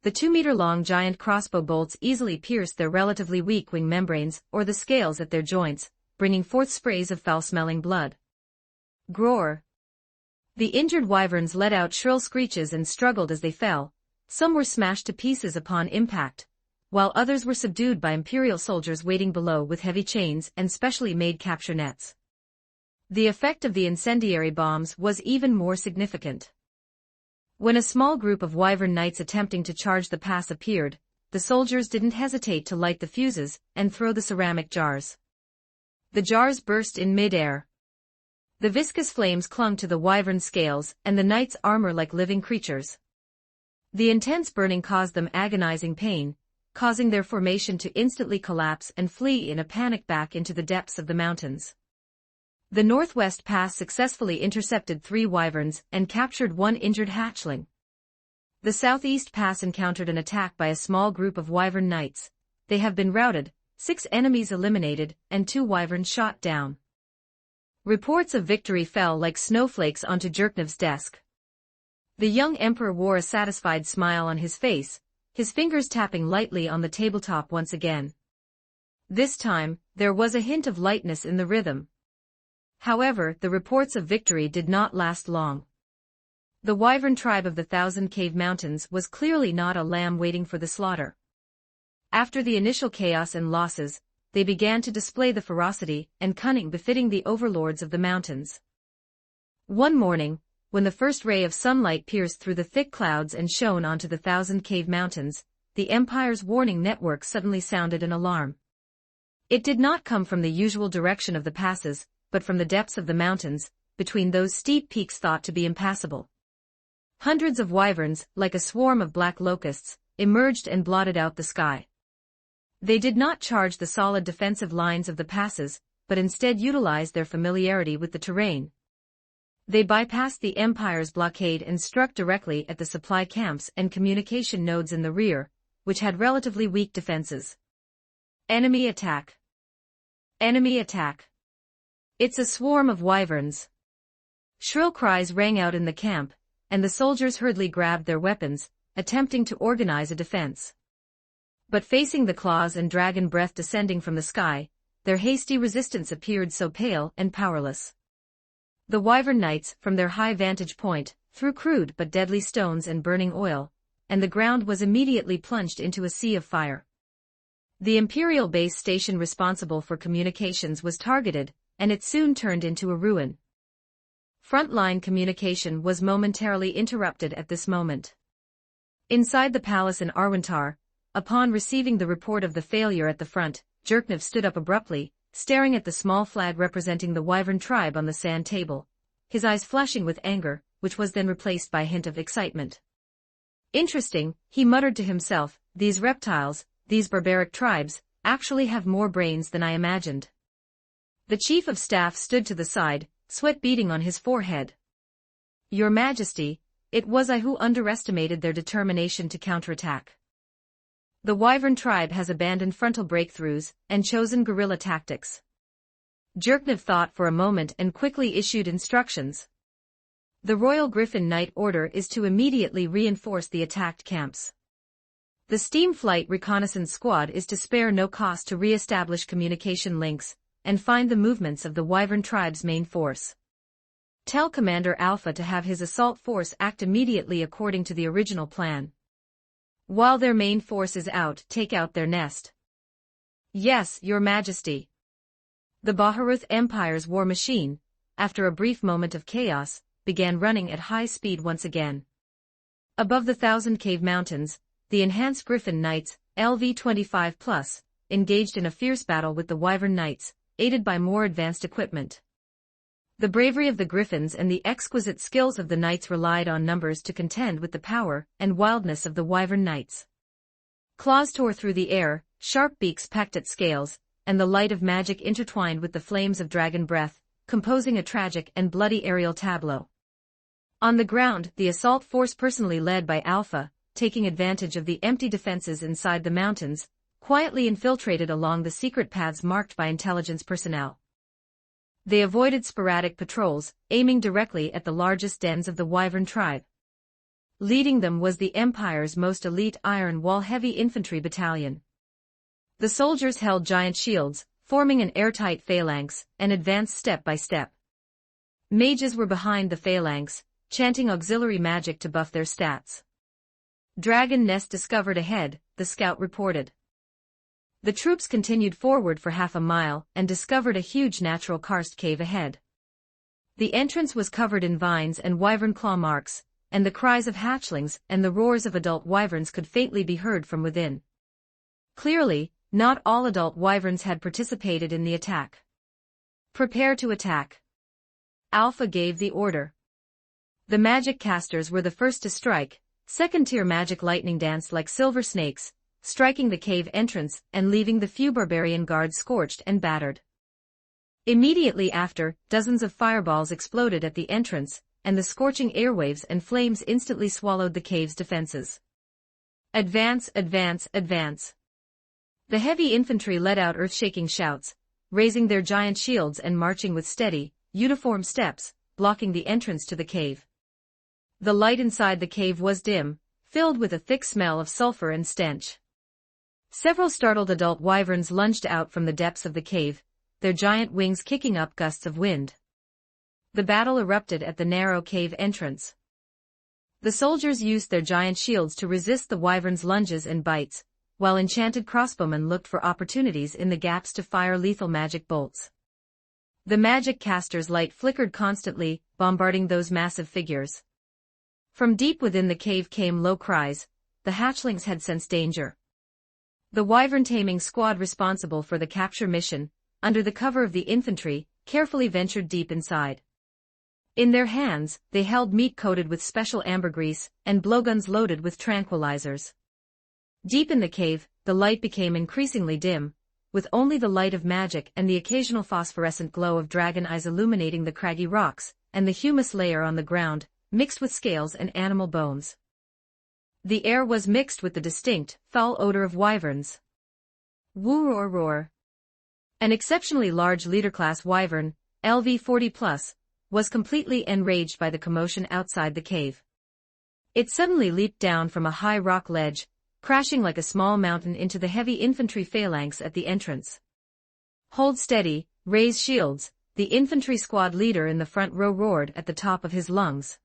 The 2-meter-long giant crossbow bolts easily pierced their relatively weak wing membranes or the scales at their joints, bringing forth sprays of foul-smelling blood. Groar. The injured wyverns let out shrill screeches and struggled as they fell. Some were smashed to pieces upon impact, while others were subdued by Imperial soldiers waiting below with heavy chains and specially made capture nets. The effect of the incendiary bombs was even more significant. When a small group of Wyvern Knights attempting to charge the pass appeared, the soldiers didn't hesitate to light the fuses and throw the ceramic jars. The jars burst in mid-air. The viscous flames clung to the wyvern scales and the knights' armor like living creatures. The intense burning caused them agonizing pain, causing their formation to instantly collapse and flee in a panic back into the depths of the mountains. The Northwest Pass successfully intercepted 3 wyverns and captured 1 injured hatchling. The Southeast Pass encountered an attack by a small group of Wyvern Knights. They have been routed, 6 enemies eliminated, and 2 wyverns shot down. Reports of victory fell like snowflakes onto Jerknev's desk. The young emperor wore a satisfied smile on his face, his fingers tapping lightly on the tabletop once again. This time, there was a hint of lightness in the rhythm. However, the reports of victory did not last long. The Wyvern tribe of the Thousand Cave Mountains was clearly not a lamb waiting for the slaughter. After the initial chaos and losses, they began to display the ferocity and cunning befitting the overlords of the mountains. One morning, when the first ray of sunlight pierced through the thick clouds and shone onto the Thousand Cave Mountains, the Empire's warning network suddenly sounded an alarm. It did not come from the usual direction of the passes, but from the depths of the mountains, between those steep peaks thought to be impassable. Hundreds of wyverns, like a swarm of black locusts, emerged and blotted out the sky. They did not charge the solid defensive lines of the passes, but instead utilized their familiarity with the terrain. They bypassed the Empire's blockade and struck directly at the supply camps and communication nodes in the rear, which had relatively weak defenses. Enemy attack! Enemy attack! It's a swarm of wyverns! Shrill cries rang out in the camp, and the soldiers hurriedly grabbed their weapons, attempting to organize a defense. But facing the claws and dragon breath descending from the sky, their hasty resistance appeared so pale and powerless. The wyvern knights, from their high vantage point, threw crude but deadly stones and burning oil, and the ground was immediately plunged into a sea of fire. The Imperial base station responsible for communications was targeted, and it soon turned into a ruin. Frontline communication was momentarily interrupted at this moment. Inside the palace in Arwentar, upon receiving the report of the failure at the front, Jerknev stood up abruptly, staring at the small flag representing the wyvern tribe on the sand table, his eyes flashing with anger, which was then replaced by a hint of excitement. Interesting, he muttered to himself, these reptiles, these barbaric tribes, actually have more brains than I imagined. The chief of staff stood to the side, sweat beading on his forehead. Your Majesty, it was I who underestimated their determination to counterattack. The wyvern tribe has abandoned frontal breakthroughs and chosen guerrilla tactics. Jerknev thought for a moment and quickly issued instructions. The Royal Griffin Knight order is to immediately reinforce the attacked camps. The Steam Flight Reconnaissance Squad is to spare no cost to re-establish communication links and find the movements of the wyvern tribe's main force. Tell Commander Alpha to have his assault force act immediately according to the original plan. While their main force is out, take out their nest. Yes, Your Majesty. The Baharuth Empire's war machine, after a brief moment of chaos, began running at high speed once again. Above the Thousand Cave Mountains, the enhanced Griffin Knights, LV-25+, engaged in a fierce battle with the Wyvern Knights, aided by more advanced equipment. The bravery of the Griffins and the exquisite skills of the Knights relied on numbers to contend with the power and wildness of the Wyvern Knights. Claws tore through the air, sharp beaks pecked at scales, and the light of magic intertwined with the flames of dragon breath, composing a tragic and bloody aerial tableau. On the ground, the assault force personally led by Alpha, taking advantage of the empty defenses inside the mountains, quietly infiltrated along the secret paths marked by intelligence personnel. They avoided sporadic patrols, aiming directly at the largest dens of the Wyvern tribe. Leading them was the Empire's most elite Iron Wall Heavy Infantry Battalion. The soldiers held giant shields, forming an airtight phalanx, and advanced step by step. Mages were behind the phalanx, chanting auxiliary magic to buff their stats. Dragon nest discovered ahead, the scout reported. The troops continued forward for half a mile and discovered a huge natural karst cave ahead. The entrance was covered in vines and wyvern claw marks, and the cries of hatchlings and the roars of adult wyverns could faintly be heard from within. Clearly, not all adult wyverns had participated in the attack. Prepare to attack. Alpha gave the order. The magic casters were the first to strike. Second-tier magic lightning danced like silver snakes, striking the cave entrance and leaving the few barbarian guards scorched and battered. Immediately after, dozens of fireballs exploded at the entrance, and the scorching airwaves and flames instantly swallowed the cave's defenses. Advance, advance, advance. The heavy infantry let out earth-shaking shouts, raising their giant shields and marching with steady, uniform steps, blocking the entrance to the cave. The light inside the cave was dim, filled with a thick smell of sulfur and stench. Several startled adult wyverns lunged out from the depths of the cave, their giant wings kicking up gusts of wind. The battle erupted at the narrow cave entrance. The soldiers used their giant shields to resist the wyverns' lunges and bites, while enchanted crossbowmen looked for opportunities in the gaps to fire lethal magic bolts. The magic caster's light flickered constantly, bombarding those massive figures. From deep within the cave came low cries. The hatchlings had sensed danger. The wyvern taming squad responsible for the capture mission, under the cover of the infantry, carefully ventured deep inside. In their hands, they held meat coated with special ambergris, and blowguns loaded with tranquilizers. Deep in the cave, the light became increasingly dim, with only the light of magic and the occasional phosphorescent glow of dragon eyes illuminating the craggy rocks, and the humus layer on the ground, mixed with scales and animal bones. The air was mixed with the distinct, foul odor of wyverns. Woo roar roar. An exceptionally large leader-class wyvern, LV 40+, was completely enraged by the commotion outside the cave. It suddenly leaped down from a high rock ledge, crashing like a small mountain into the heavy infantry phalanx at the entrance. "Hold steady, raise shields," the infantry squad leader in the front row roared at the top of his lungs.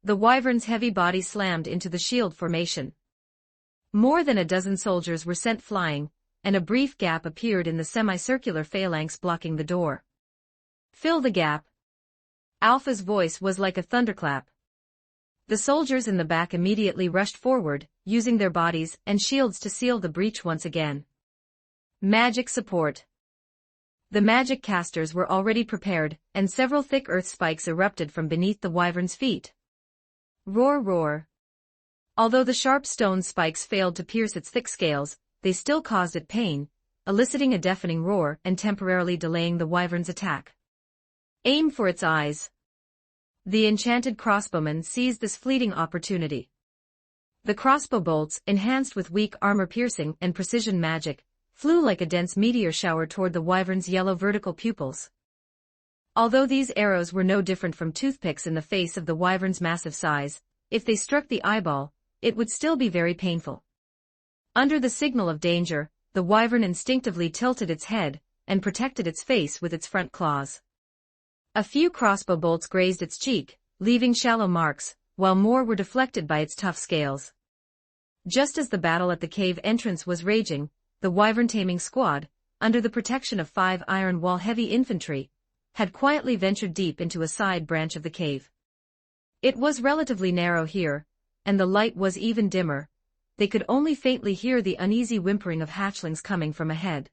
The wyvern's heavy body slammed into the shield formation. More than a dozen soldiers were sent flying, and a brief gap appeared in the semicircular phalanx blocking the door. "Fill the gap." Alpha's voice was like a thunderclap. The soldiers in the back immediately rushed forward, using their bodies and shields to seal the breach once again. Magic support. The magic casters were already prepared, and several thick earth spikes erupted from beneath the wyvern's feet. Roar roar. Although the sharp stone spikes failed to pierce its thick scales, they still caused it pain, eliciting a deafening roar and temporarily delaying the wyvern's attack. Aim for its eyes. The enchanted crossbowman seized this fleeting opportunity. The crossbow bolts, enhanced with weak armor-piercing and precision magic, flew like a dense meteor shower toward the wyvern's yellow vertical pupils. Although these arrows were no different from toothpicks in the face of the wyvern's massive size, if they struck the eyeball, it would still be very painful. Under the signal of danger, the wyvern instinctively tilted its head and protected its face with its front claws. A few crossbow bolts grazed its cheek, leaving shallow marks, while more were deflected by its tough scales. Just as the battle at the cave entrance was raging, the wyvern taming squad, under the protection of 5 iron wall heavy infantry, had quietly ventured deep into a side branch of the cave. It was relatively narrow here, and the light was even dimmer. They could only faintly hear the uneasy whimpering of hatchlings coming from ahead.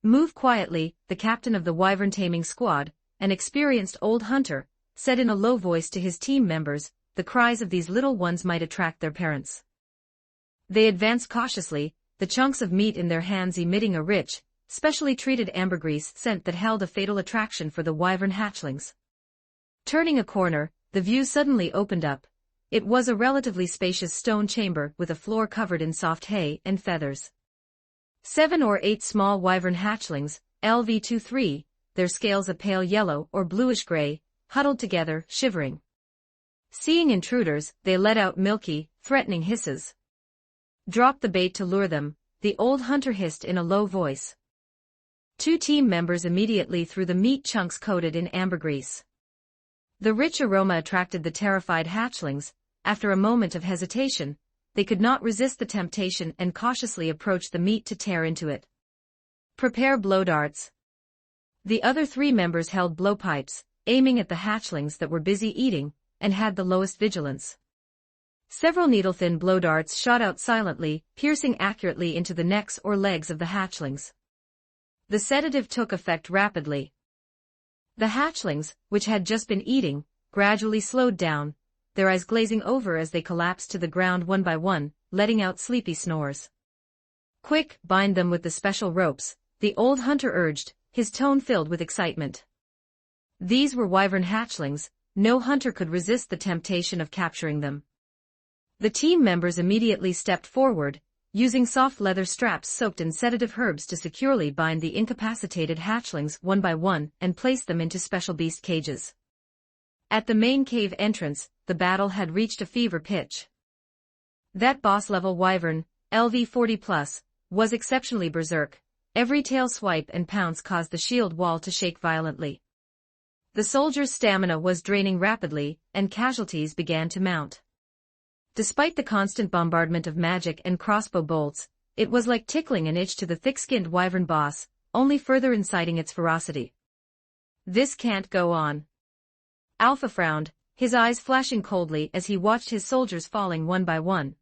"Move quietly," the captain of the wyvern taming squad, an experienced old hunter, said in a low voice to his team members. The cries of these little ones might attract their parents. They advanced cautiously, the chunks of meat in their hands emitting a rich, specially treated ambergris scent that held a fatal attraction for the wyvern hatchlings. Turning a corner, the view suddenly opened up. It was a relatively spacious stone chamber with a floor covered in soft hay and feathers. 7 or 8 small wyvern hatchlings, LV-23, their scales a pale yellow or bluish-gray, huddled together, shivering. Seeing intruders, they let out milky, threatening hisses. "Drop the bait to lure them," the old hunter hissed in a low voice. 2 team members immediately threw the meat chunks coated in ambergris. The rich aroma attracted the terrified hatchlings. After a moment of hesitation, they could not resist the temptation and cautiously approached the meat to tear into it. "Prepare blow darts." The other 3 members held blowpipes, aiming at the hatchlings that were busy eating, and had the lowest vigilance. Several needle-thin blow darts shot out silently, piercing accurately into the necks or legs of the hatchlings. The sedative took effect rapidly. The hatchlings, which had just been eating, gradually slowed down, their eyes glazing over as they collapsed to the ground one by one, letting out sleepy snores. "Quick, bind them with the special ropes," the old hunter urged, his tone filled with excitement. These were wyvern hatchlings. No hunter could resist the temptation of capturing them. The team members immediately stepped forward, using soft leather straps soaked in sedative herbs to securely bind the incapacitated hatchlings one by one and place them into special beast cages. At the main cave entrance, the battle had reached a fever pitch. That boss-level wyvern, LV-40+, was exceptionally berserk. Every tail swipe and pounce caused the shield wall to shake violently. The soldiers' stamina was draining rapidly, and casualties began to mount. Despite the constant bombardment of magic and crossbow bolts, it was like tickling an itch to the thick-skinned wyvern boss, only further inciting its ferocity. "This can't go on." Alpha frowned, his eyes flashing coldly as he watched his soldiers falling one by one.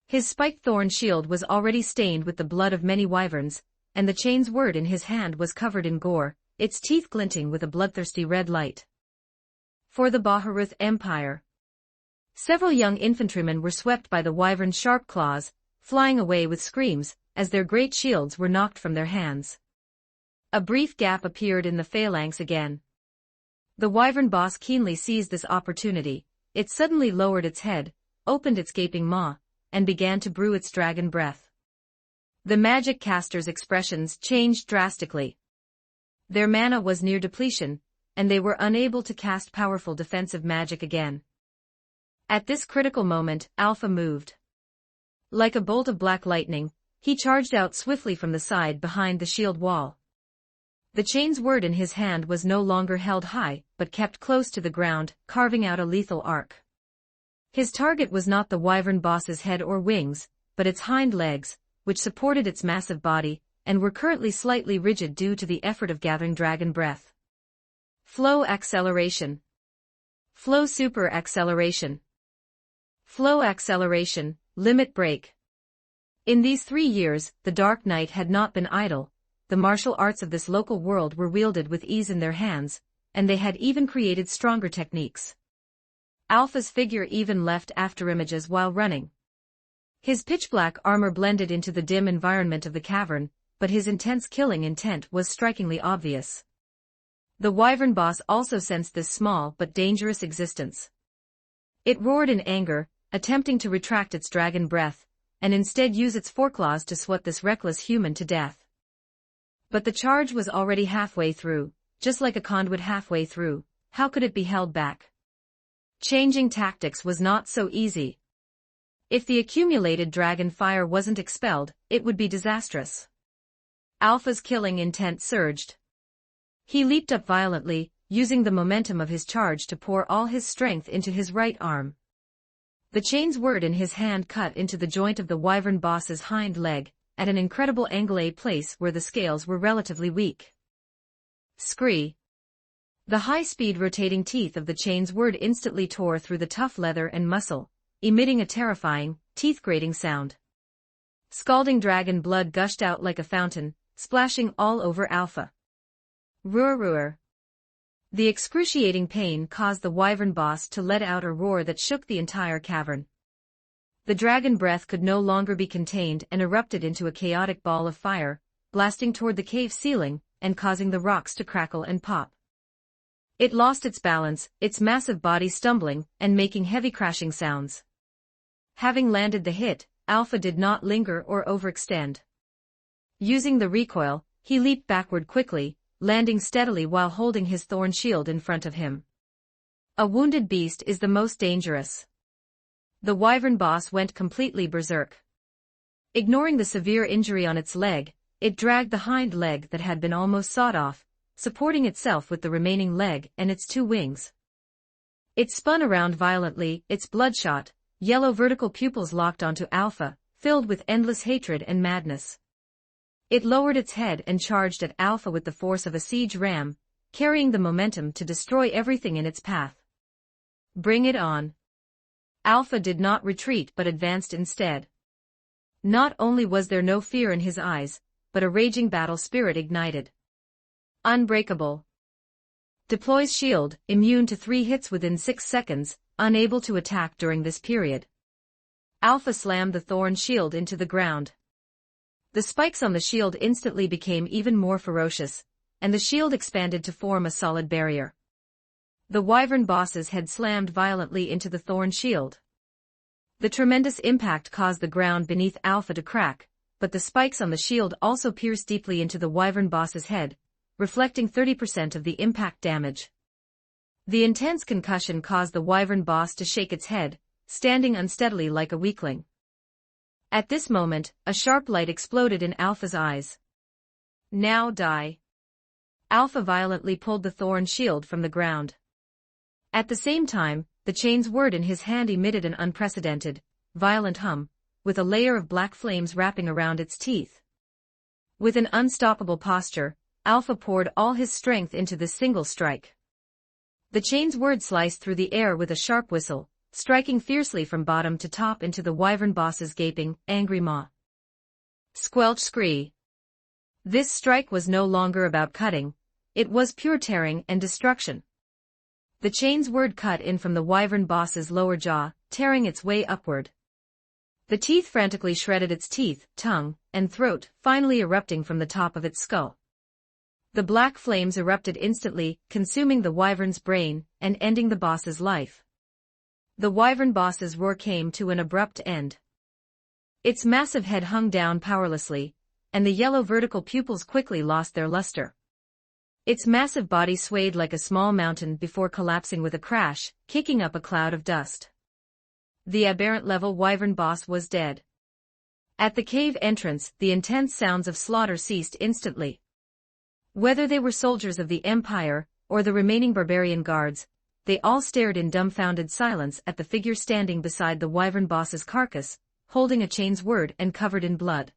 His spiked thorn shield was already stained with the blood of many wyverns, and the chain's word in his hand was covered in gore, its teeth glinting with a bloodthirsty red light. "For the Baharuth Empire." Several young infantrymen were swept by the wyvern's sharp claws, flying away with screams, as their great shields were knocked from their hands. A brief gap appeared in the phalanx again. The wyvern boss keenly seized this opportunity. It suddenly lowered its head, opened its gaping maw, and began to brew its dragon breath. The magic caster's expressions changed drastically. Their mana was near depletion, and they were unable to cast powerful defensive magic again. At this critical moment, Alpha moved. Like a bolt of black lightning, he charged out swiftly from the side behind the shield wall. The chain's word in his hand was no longer held high, but kept close to the ground, carving out a lethal arc. His target was not the wyvern boss's head or wings, but its hind legs, which supported its massive body, and were currently slightly rigid due to the effort of gathering dragon breath. Flow acceleration. Flow super acceleration. Flow acceleration, limit break. In these 3 years, the Dark Knight had not been idle. The martial arts of this local world were wielded with ease in their hands, and they had even created stronger techniques. Alpha's figure even left afterimages while running. His pitch-black armor blended into the dim environment of the cavern, but his intense killing intent was strikingly obvious. The wyvern boss also sensed this small but dangerous existence. It roared in anger, attempting to retract its dragon breath, and instead use its foreclaws to swat this reckless human to death. But the charge was already halfway through, just like a conduit halfway through. How could it be held back? Changing tactics was not so easy. If the accumulated dragon fire wasn't expelled, it would be disastrous. Alpha's killing intent surged. He leaped up violently, using the momentum of his charge to pour all his strength into his right arm. The chain's word in his hand cut into the joint of the wyvern boss's hind leg, at an incredible angle, a place where the scales were relatively weak. Scree. The high-speed rotating teeth of the chain's word instantly tore through the tough leather and muscle, emitting a terrifying, teeth-grating sound. Scalding dragon blood gushed out like a fountain, splashing all over Alpha. Roar. The excruciating pain caused the wyvern boss to let out a roar that shook the entire cavern. The dragon breath could no longer be contained and erupted into a chaotic ball of fire, blasting toward the cave ceiling and causing the rocks to crackle and pop. It lost its balance, its massive body stumbling and making heavy crashing sounds. Having landed the hit, Alpha did not linger or overextend. Using the recoil, he leaped backward quickly, landing steadily while holding his thorn shield in front of him. A wounded beast is the most dangerous. The wyvern boss went completely berserk. Ignoring the severe injury on its leg, it dragged the hind leg that had been almost sawed off, supporting itself with the remaining leg and its 2 wings. It spun around violently, its bloodshot, yellow vertical pupils locked onto Alpha, filled with endless hatred and madness. It lowered its head and charged at Alpha with the force of a siege ram, carrying the momentum to destroy everything in its path. Bring it on. Alpha did not retreat but advanced instead. Not only was there no fear in his eyes, but a raging battle spirit ignited. Unbreakable. Deploys shield, immune to 3 hits within 6 seconds, unable to attack during this period. Alpha slammed the thorn shield into the ground. The spikes on the shield instantly became even more ferocious, and the shield expanded to form a solid barrier. The wyvern boss's head slammed violently into the thorn shield. The tremendous impact caused the ground beneath Alpha to crack, but the spikes on the shield also pierced deeply into the wyvern boss's head, reflecting 30% of the impact damage. The intense concussion caused the wyvern boss to shake its head, standing unsteadily like a weakling. At this moment, a sharp light exploded in Alpha's eyes. Now die. Alpha violently pulled the thorn shield from the ground. At the same time, the chain's word in his hand emitted an unprecedented, violent hum, with a layer of black flames wrapping around its teeth. With an unstoppable posture, Alpha poured all his strength into this single strike. The chain's word sliced through the air with a sharp whistle, striking fiercely from bottom to top into the wyvern boss's gaping, angry maw. Squelch scree. This strike was no longer about cutting, it was pure tearing and destruction. The chain's word cut in from the wyvern boss's lower jaw, tearing its way upward. The teeth frantically shredded its teeth, tongue, and throat, finally erupting from the top of its skull. The black flames erupted instantly, consuming the wyvern's brain and ending the boss's life. The wyvern boss's roar came to an abrupt end. Its massive head hung down powerlessly, and the yellow vertical pupils quickly lost their luster. Its massive body swayed like a small mountain before collapsing with a crash, kicking up a cloud of dust. The aberrant level wyvern boss was dead. At the cave entrance, the intense sounds of slaughter ceased instantly. Whether they were soldiers of the Empire or the remaining barbarian guards, they all stared in dumbfounded silence at the figure standing beside the wyvern boss's carcass, holding a chain's word and covered in blood.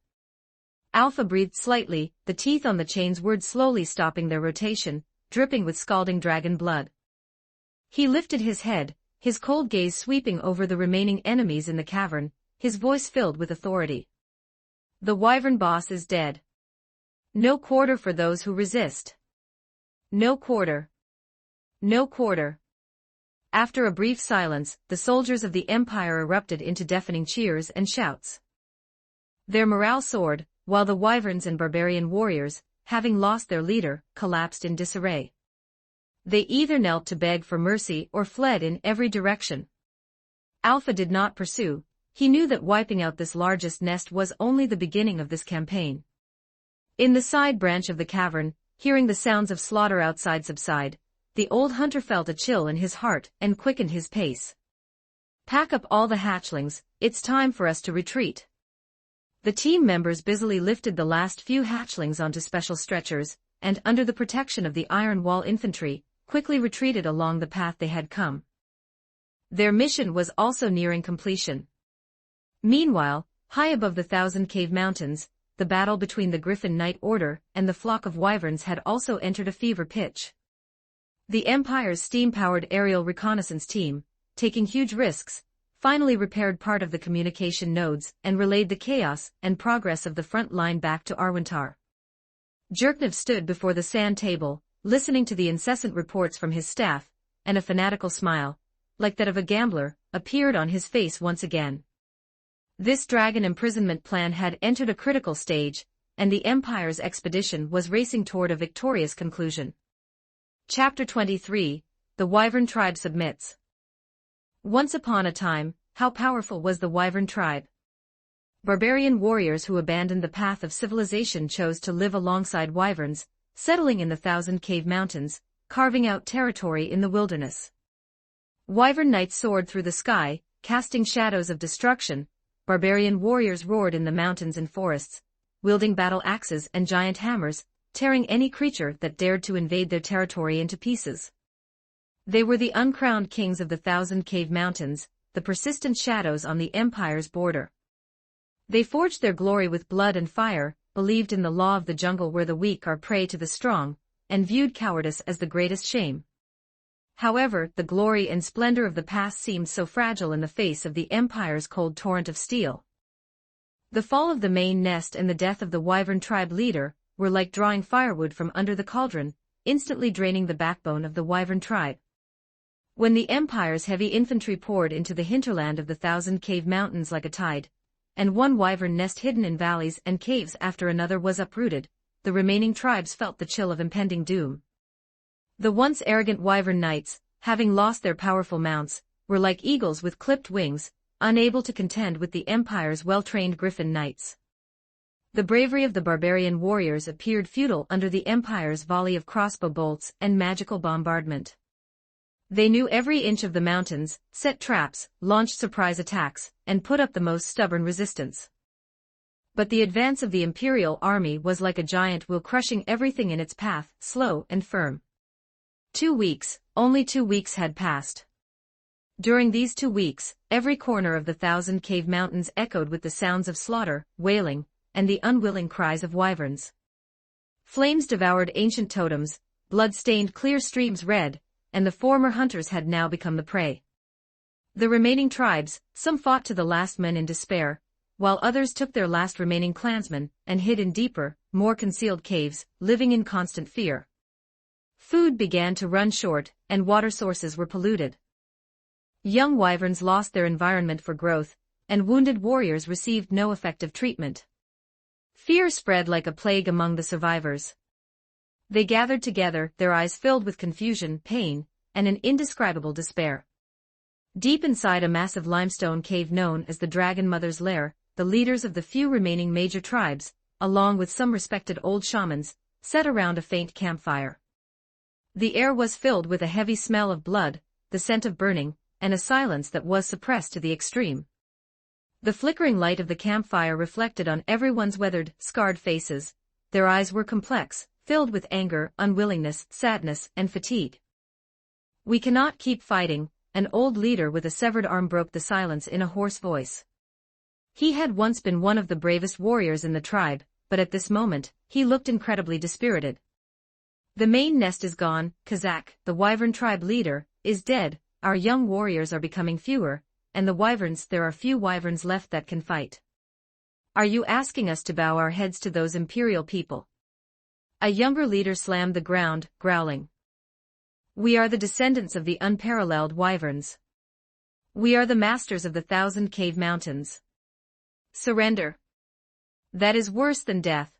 Alpha breathed slightly, the teeth on the chain's word slowly stopping their rotation, dripping with scalding dragon blood. He lifted his head, his cold gaze sweeping over the remaining enemies in the cavern, his voice filled with authority. The wyvern boss is dead. No quarter for those who resist. No quarter. No quarter. After a brief silence, the soldiers of the Empire erupted into deafening cheers and shouts. Their morale soared, while the wyverns and barbarian warriors, having lost their leader, collapsed in disarray. They either knelt to beg for mercy or fled in every direction. Alpha did not pursue. He knew that wiping out this largest nest was only the beginning of this campaign. In the side branch of the cavern, hearing the sounds of slaughter outside subside, the old hunter felt a chill in his heart and quickened his pace. Pack up all the hatchlings, it's time for us to retreat. The team members busily lifted the last few hatchlings onto special stretchers, and under the protection of the Iron Wall infantry, quickly retreated along the path they had come. Their mission was also nearing completion. Meanwhile, high above the Thousand Cave Mountains, the battle between the Griffin Knight Order and the flock of wyverns had also entered a fever pitch. The Empire's steam-powered aerial reconnaissance team, taking huge risks, finally repaired part of the communication nodes and relayed the chaos and progress of the front line back to Arwentar. Jerknev stood before the sand table, listening to the incessant reports from his staff, and a fanatical smile, like that of a gambler, appeared on his face once again. This dragon imprisonment plan had entered a critical stage, and the Empire's expedition was racing toward a victorious conclusion. Chapter 23, The Wyvern Tribe Submits. Once upon a time, how powerful was the wyvern tribe? Barbarian warriors who abandoned the path of civilization chose to live alongside wyverns, settling in the Thousand Cave Mountains, carving out territory in the wilderness. Wyvern knights soared through the sky, casting shadows of destruction. Barbarian warriors roared in the mountains and forests, wielding battle axes and giant hammers, tearing any creature that dared to invade their territory into pieces. They were the uncrowned kings of the Thousand Cave Mountains, the persistent shadows on the Empire's border. They forged their glory with blood and fire, believed in the law of the jungle where the weak are prey to the strong, and viewed cowardice as the greatest shame. However, the glory and splendor of the past seemed so fragile in the face of the Empire's cold torrent of steel. The fall of the main nest and the death of the wyvern tribe leader were like drawing firewood from under the cauldron, instantly draining the backbone of the wyvern tribe. When the Empire's heavy infantry poured into the hinterland of the Thousand Cave Mountains like a tide, and one wyvern nest hidden in valleys and caves after another was uprooted, the remaining tribes felt the chill of impending doom. The once arrogant wyvern knights, having lost their powerful mounts, were like eagles with clipped wings, unable to contend with the Empire's well-trained griffin knights. The bravery of the barbarian warriors appeared futile under the Empire's volley of crossbow bolts and magical bombardment. They knew every inch of the mountains, set traps, launched surprise attacks, and put up the most stubborn resistance. But the advance of the Imperial army was like a giant wheel crushing everything in its path, slow and firm. 2 weeks, only 2 weeks had passed. During these 2 weeks, every corner of the Thousand Cave Mountains echoed with the sounds of slaughter, wailing, and the unwilling cries of wyverns. Flames devoured ancient totems, blood stained clear streams red, and the former hunters had now become the prey. The remaining tribes, some fought to the last man in despair, while others took their last remaining clansmen and hid in deeper, more concealed caves, living in constant fear. Food began to run short, and water sources were polluted. Young wyverns lost their environment for growth, and wounded warriors received no effective treatment. Fear spread like a plague among the survivors. They gathered together, their eyes filled with confusion, pain, and an indescribable despair. Deep inside a massive limestone cave known as the Dragon Mother's Lair, the leaders of the few remaining major tribes, along with some respected old shamans, sat around a faint campfire. The air was filled with a heavy smell of blood, the scent of burning, and a silence that was suppressed to the extreme. The flickering light of the campfire reflected on everyone's weathered, scarred faces. Their eyes were complex, filled with anger, unwillingness, sadness, and fatigue. "We cannot keep fighting," an old leader with a severed arm broke the silence in a hoarse voice. He had once been one of the bravest warriors in the tribe, but at this moment, he looked incredibly dispirited. "The main nest is gone, Kazakh, the Wyvern tribe leader, is dead, our young warriors are becoming fewer, and the Wyverns, there are few Wyverns left that can fight. Are you asking us to bow our heads to those imperial people?" A younger leader slammed the ground, growling. "We are the descendants of the unparalleled Wyverns. We are the masters of the 1,000 cave mountains. Surrender. That is worse than death.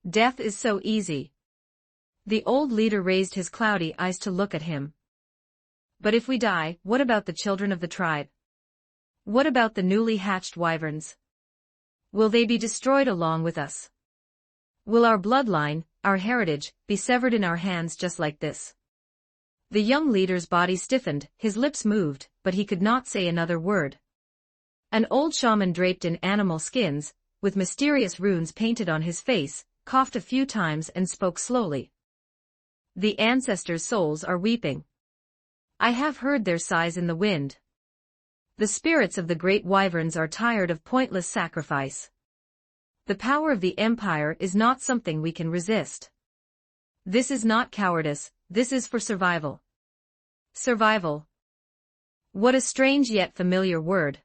Death is so easy." The old leader raised his cloudy eyes to look at him. "But if we die, what about the children of the tribe? What about the newly hatched Wyverns? Will they be destroyed along with us? Will our bloodline, our heritage, be severed in our hands just like this?" The young leader's body stiffened, his lips moved, but he could not say another word. An old shaman draped in animal skins, with mysterious runes painted on his face, coughed a few times and spoke slowly. "The ancestors' souls are weeping. I have heard their sighs in the wind. The spirits of the great Wyverns are tired of pointless sacrifice. The power of the Empire is not something we can resist. This is not cowardice, this is for survival." Survival. What a strange yet familiar word.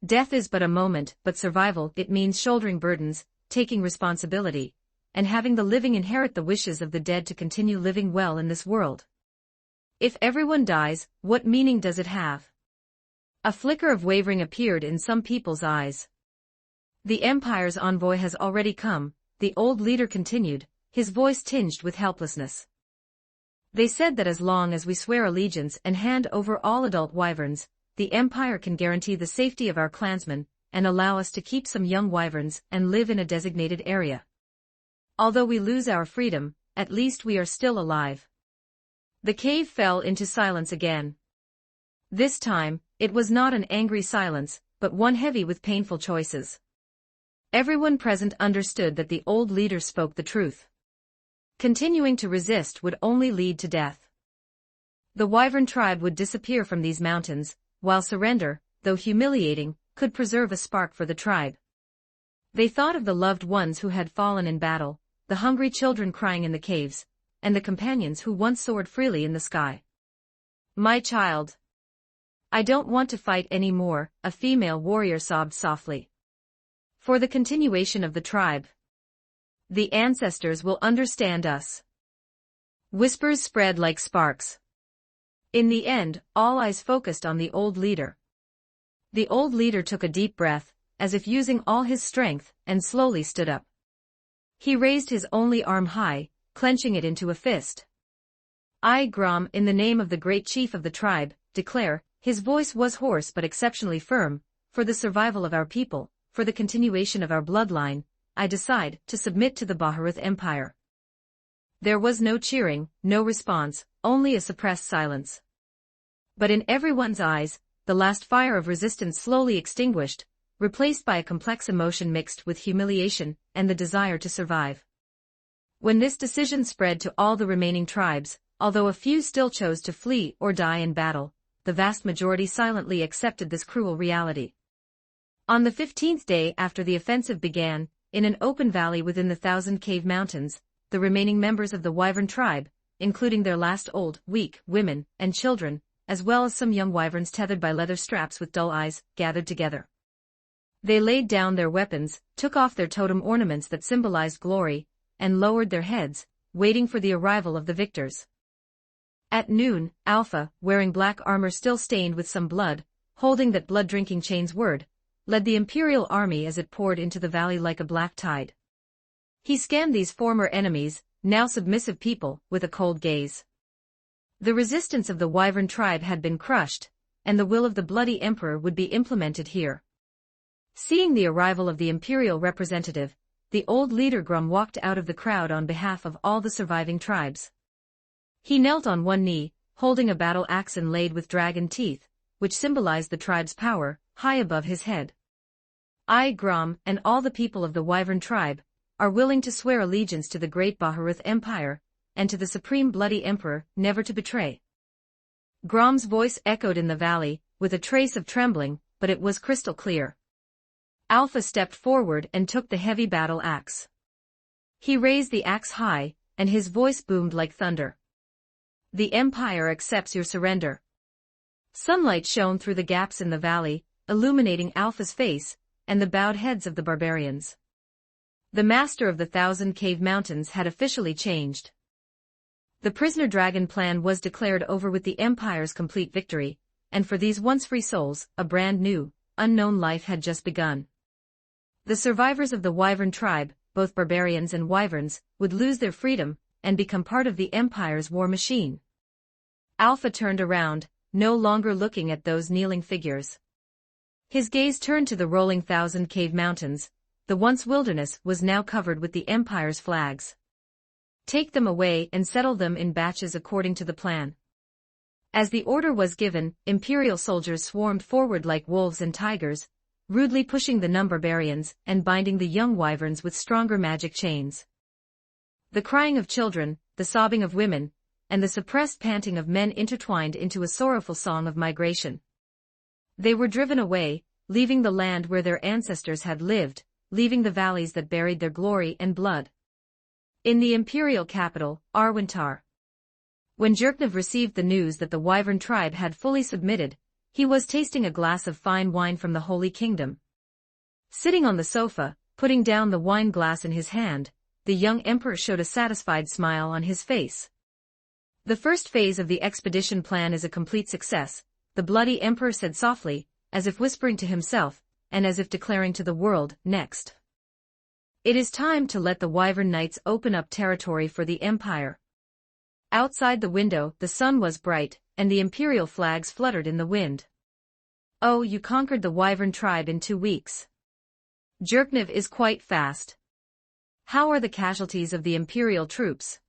Death is but a moment, but survival, it means shouldering burdens, taking responsibility, and having the living inherit the wishes of the dead to continue living well in this world. If everyone dies, what meaning does it have? A flicker of wavering appeared in some people's eyes. "The Empire's envoy has already come," the old leader continued, his voice tinged with helplessness. "They said that as long as we swear allegiance and hand over all adult Wyverns, the Empire can guarantee the safety of our clansmen, and allow us to keep some young Wyverns and live in a designated area. Although we lose our freedom, at least we are still alive." The cave fell into silence again. This time, it was not an angry silence, but one heavy with painful choices. Everyone present understood that the old leader spoke the truth. Continuing to resist would only lead to death. The Wyvern tribe would disappear from these mountains, while surrender, though humiliating, could preserve a spark for the tribe. They thought of the loved ones who had fallen in battle, the hungry children crying in the caves, and the companions who once soared freely in the sky. "My child. I don't want to fight any more," a female warrior sobbed softly. "For the continuation of the tribe. The ancestors will understand us." Whispers spread like sparks. In the end, all eyes focused on the old leader. The old leader took a deep breath, as if using all his strength, and slowly stood up. He raised his only arm high, clenching it into a fist. "I, Grom, in the name of the great chief of the tribe, declare," his voice was hoarse but exceptionally firm, "for the survival of our people, for the continuation of our bloodline, I decide to submit to the Baharuth Empire." There was no cheering, no response, only a suppressed silence. But in everyone's eyes, the last fire of resistance slowly extinguished, replaced by a complex emotion mixed with humiliation and the desire to survive. When this decision spread to all the remaining tribes, although a few still chose to flee or die in battle, the vast majority silently accepted this cruel reality. On the 15th day after the offensive began, in an open valley within the 1,000 cave mountains, the remaining members of the Wyvern tribe, including their last old, weak, women, and children, as well as some young Wyverns tethered by leather straps with dull eyes, gathered together. They laid down their weapons, took off their totem ornaments that symbolized glory, and lowered their heads, waiting for the arrival of the victors. At noon, Alpha, wearing black armor still stained with some blood, holding that blood-drinking chain's word, led the Imperial army as it poured into the valley like a black tide. He scanned these former enemies, now submissive people, with a cold gaze. The resistance of the Wyvern tribe had been crushed, and the will of the bloody emperor would be implemented here. Seeing the arrival of the imperial representative, the old leader Grum walked out of the crowd on behalf of all the surviving tribes. He knelt on one knee, holding a battle axe inlaid with dragon teeth, which symbolized the tribe's power, high above his head. I, Grum, and all the people of the Wyvern tribe, are willing to swear allegiance to the great Baharuth Empire, and to the supreme bloody emperor, never to betray. Grom's voice echoed in the valley, with a trace of trembling, but it was crystal clear. Alpha stepped forward and took the heavy battle axe. He raised the axe high, and his voice boomed like thunder. The Empire accepts your surrender. Sunlight shone through the gaps in the valley, illuminating Alpha's face, and the bowed heads of the barbarians. The master of the 1,000 Cave Mountains had officially changed. The prisoner dragon plan was declared over with the Empire's complete victory, and for these once-free souls, a brand new, unknown life had just begun. The survivors of the Wyvern tribe, both barbarians and wyverns, would lose their freedom, and become part of the Empire's war machine. Alpha turned around, no longer looking at those kneeling figures. His gaze turned to the rolling 1,000 Cave Mountains. The once wilderness was now covered with the Empire's flags. Take them away and settle them in batches according to the plan. As the order was given, Imperial soldiers swarmed forward like wolves and tigers, rudely pushing the numb barbarians and binding the young wyverns with stronger magic chains. The crying of children, the sobbing of women, and the suppressed panting of men intertwined into a sorrowful song of migration. They were driven away, leaving the land where their ancestors had lived, leaving the valleys that buried their glory and blood. In the imperial capital, Arwentar. When Jerknev received the news that the Wyvern tribe had fully submitted, he was tasting a glass of fine wine from the Holy Kingdom. Sitting on the sofa, putting down the wine glass in his hand, the young emperor showed a satisfied smile on his face. The first phase of the expedition plan is a complete success, the bloody emperor said softly, as if whispering to himself, and as if declaring to the world, next. It is time to let the Wyvern Knights open up territory for the Empire. Outside the window, the sun was bright, and the imperial flags fluttered in the wind. Oh, you conquered the Wyvern tribe in 2 weeks. Jerknev is quite fast. How are the casualties of the imperial troops?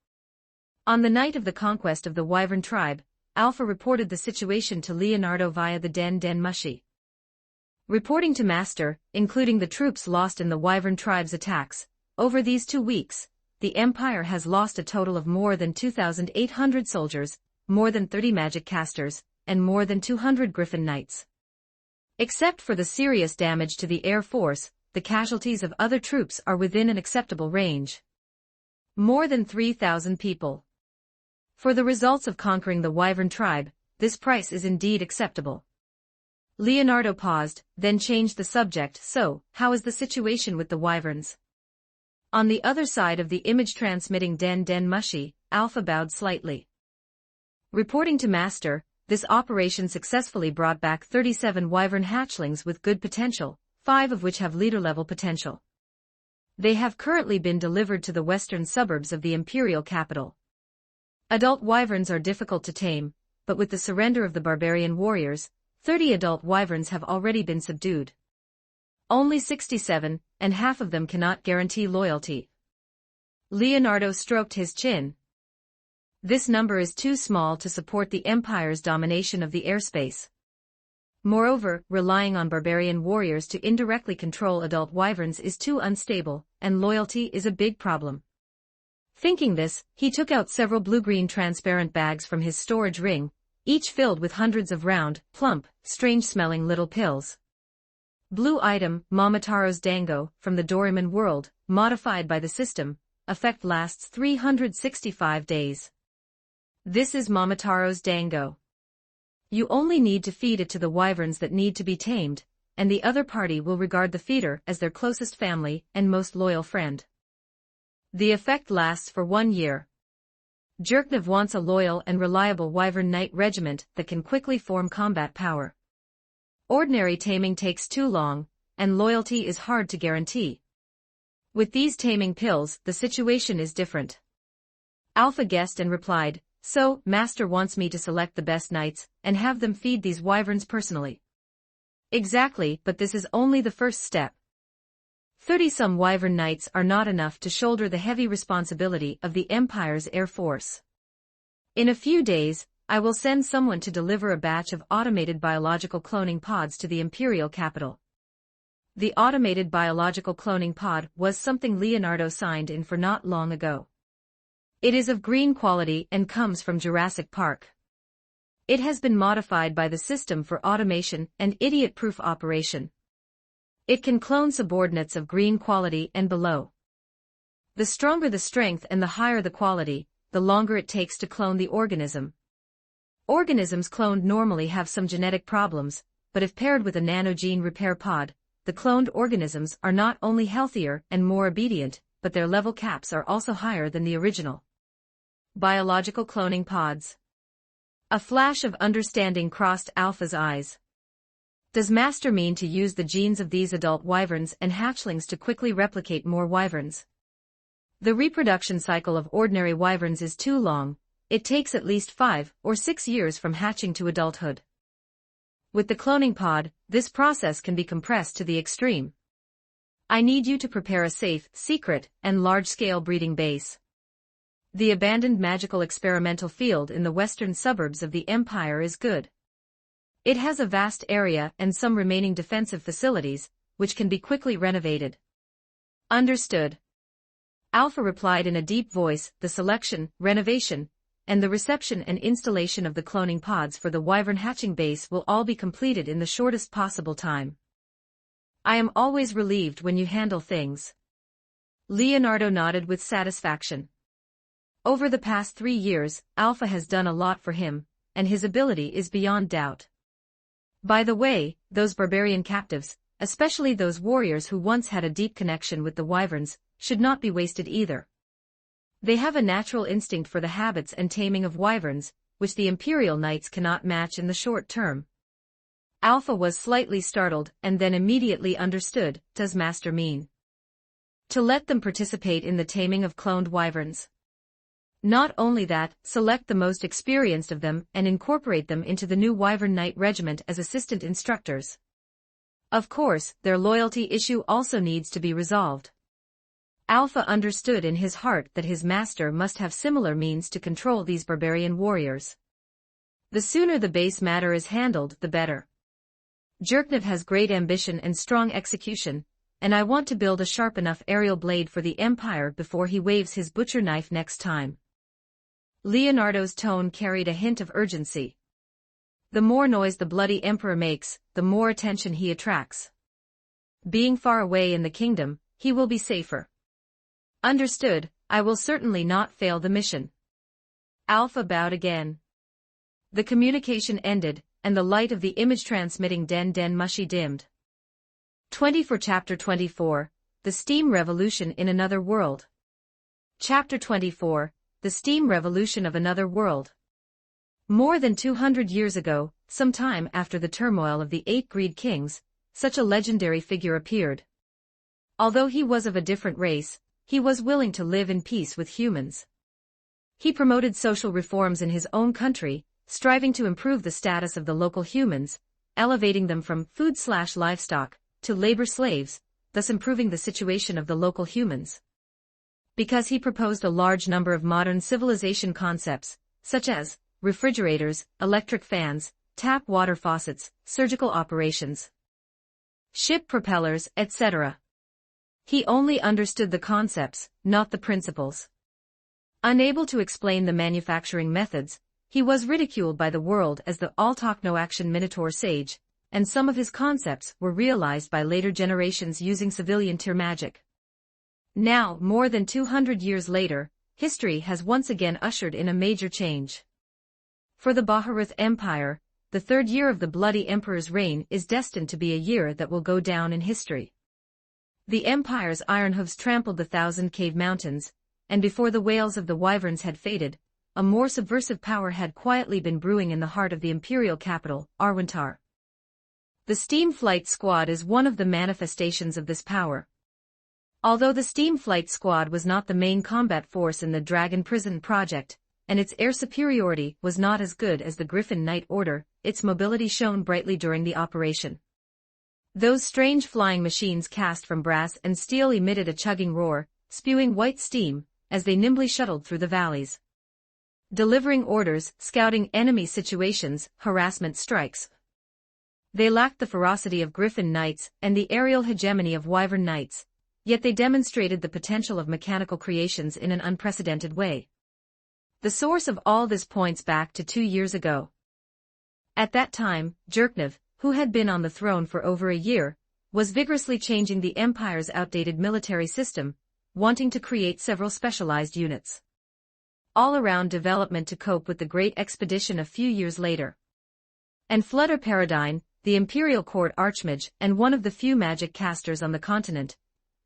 On the night of the conquest of the Wyvern tribe, Alpha reported the situation to Leonardo via the Den Mushi. Reporting to Master, including the troops lost in the Wyvern tribe's attacks, over these 2 weeks, the Empire has lost a total of more than 2,800 soldiers, more than 30 magic casters, and more than 200 Griffin Knights. Except for the serious damage to the Air Force, the casualties of other troops are within an acceptable range. More than 3,000 people. For the results of conquering the Wyvern tribe, this price is indeed acceptable. Leonardo paused, then changed the subject. So, how is the situation with the Wyverns? On the other side of the image-transmitting Den Mushi, Alpha bowed slightly. Reporting to Master, this operation successfully brought back 37 Wyvern hatchlings with good potential, 5 of which have leader-level potential. They have currently been delivered to the western suburbs of the imperial capital. Adult Wyverns are difficult to tame, but with the surrender of the barbarian warriors, 30 adult Wyverns have already been subdued. Only 67, and half of them cannot guarantee loyalty. Leonardo stroked his chin. This number is too small to support the Empire's domination of the airspace. Moreover, relying on barbarian warriors to indirectly control adult Wyverns is too unstable, and loyalty is a big problem. Thinking this, he took out several blue-green transparent bags from his storage ring, each filled with hundreds of round, plump, strange-smelling little pills. Blue item, Momotaro's Dango, from the Doraemon world, modified by the system, effect lasts 365 days. This is Momotaro's Dango. You only need to feed it to the wyverns that need to be tamed, and the other party will regard the feeder as their closest family and most loyal friend. The effect lasts for 1 year. Jerknev wants a loyal and reliable Wyvern Knight regiment that can quickly form combat power. Ordinary taming takes too long, and loyalty is hard to guarantee. With these taming pills, the situation is different. Alpha guessed and replied, "So, Master wants me to select the best knights, and have them feed these wyverns personally." "Exactly, but this is only the first step. 30-some wyvern knights are not enough to shoulder the heavy responsibility of the Empire's air force. In a few days, I will send someone to deliver a batch of automated biological cloning pods to the Imperial capital." The automated biological cloning pod was something Leonardo signed in for not long ago. It is of green quality and comes from Jurassic Park. It has been modified by the system for automation and idiot-proof operation. It can clone subordinates of green quality and below. The stronger the strength and the higher the quality, the longer it takes to clone the organism. Organisms cloned normally have some genetic problems, but if paired with a nanogene repair pod, the cloned organisms are not only healthier and more obedient, but their level caps are also higher than the original. Biological cloning pods. A flash of understanding crossed Alpha's eyes. Does Master mean to use the genes of these adult wyverns and hatchlings to quickly replicate more wyverns? The reproduction cycle of ordinary wyverns is too long. It takes at least 5 or 6 years from hatching to adulthood. With the cloning pod, this process can be compressed to the extreme. I need you to prepare a safe, secret, and large-scale breeding base. The abandoned magical experimental field in the western suburbs of the Empire is good. It has a vast area and some remaining defensive facilities, which can be quickly renovated. Understood. Alpha replied in a deep voice. The selection, renovation, and the reception and installation of the cloning pods for the wyvern hatching base will all be completed in the shortest possible time. I am always relieved when you handle things. Leonardo nodded with satisfaction. Over the past 3 years, Alpha has done a lot for him, and his ability is beyond doubt. By the way, those barbarian captives, especially those warriors who once had a deep connection with the wyverns, should not be wasted either. They have a natural instinct for the habits and taming of wyverns, which the Imperial Knights cannot match in the short term. Alpha was slightly startled and then immediately understood. Does Master mean to let them participate in the taming of cloned wyverns? Not only that, select the most experienced of them and incorporate them into the new Wyvern Knight Regiment as assistant instructors. Of course, their loyalty issue also needs to be resolved. Alpha understood in his heart that his master must have similar means to control these barbarian warriors. The sooner the base matter is handled, the better. Jerknev has great ambition and strong execution, and I want to build a sharp enough aerial blade for the Empire before he waves his butcher knife next time. Leonardo's tone carried a hint of urgency. The more noise the bloody Emperor makes, the more attention he attracts. Being far away in the kingdom, he will be safer. Understood, I will certainly not fail the mission. Alpha bowed again. The communication ended, and the light of the image-transmitting Den Mushi dimmed. 24 Chapter 24, The Steam Revolution in Another World. Chapter 24, The Steam Revolution of Another World. More than 200 years ago, sometime after the turmoil of the 8 Greed Kings, such a legendary figure appeared. Although he was of a different race, he was willing to live in peace with humans. He promoted social reforms in his own country, striving to improve the status of the local humans, elevating them from food/livestock to labor slaves, thus improving the situation of the local humans. Because he proposed a large number of modern civilization concepts, such as refrigerators, electric fans, tap water faucets, surgical operations, ship propellers, etc. He only understood the concepts, not the principles. Unable to explain the manufacturing methods, he was ridiculed by the world as the all-talk-no-action Minotaur sage, and some of his concepts were realized by later generations using civilian tier magic. Now, more than 200 years later, history has once again ushered in a major change. For the Baharuth Empire, the 3rd year of the Bloody Emperor's reign is destined to be a year that will go down in history. The Empire's iron hooves trampled the 1,000 cave mountains, and before the wails of the wyverns had faded, a more subversive power had quietly been brewing in the heart of the imperial capital, Arwentar. The Steam Flight Squad is one of the manifestations of this power. Although the Steam Flight Squad was not the main combat force in the Dragon Prison project, and its air superiority was not as good as the Griffin Knight Order, its mobility shone brightly during the operation. Those strange flying machines cast from brass and steel emitted a chugging roar, spewing white steam, as they nimbly shuttled through the valleys. Delivering orders, scouting enemy situations, harassment strikes. They lacked the ferocity of Griffin Knights and the aerial hegemony of Wyvern Knights, yet they demonstrated the potential of mechanical creations in an unprecedented way. The source of all this points back to 2 years ago. At that time, Jerknev, who had been on the throne for over a year, was vigorously changing the Empire's outdated military system, wanting to create several specialized units. All-around development to cope with the Great Expedition a few years later. And Flutter Paradine, the Imperial Court Archmage and one of the few magic casters on the continent,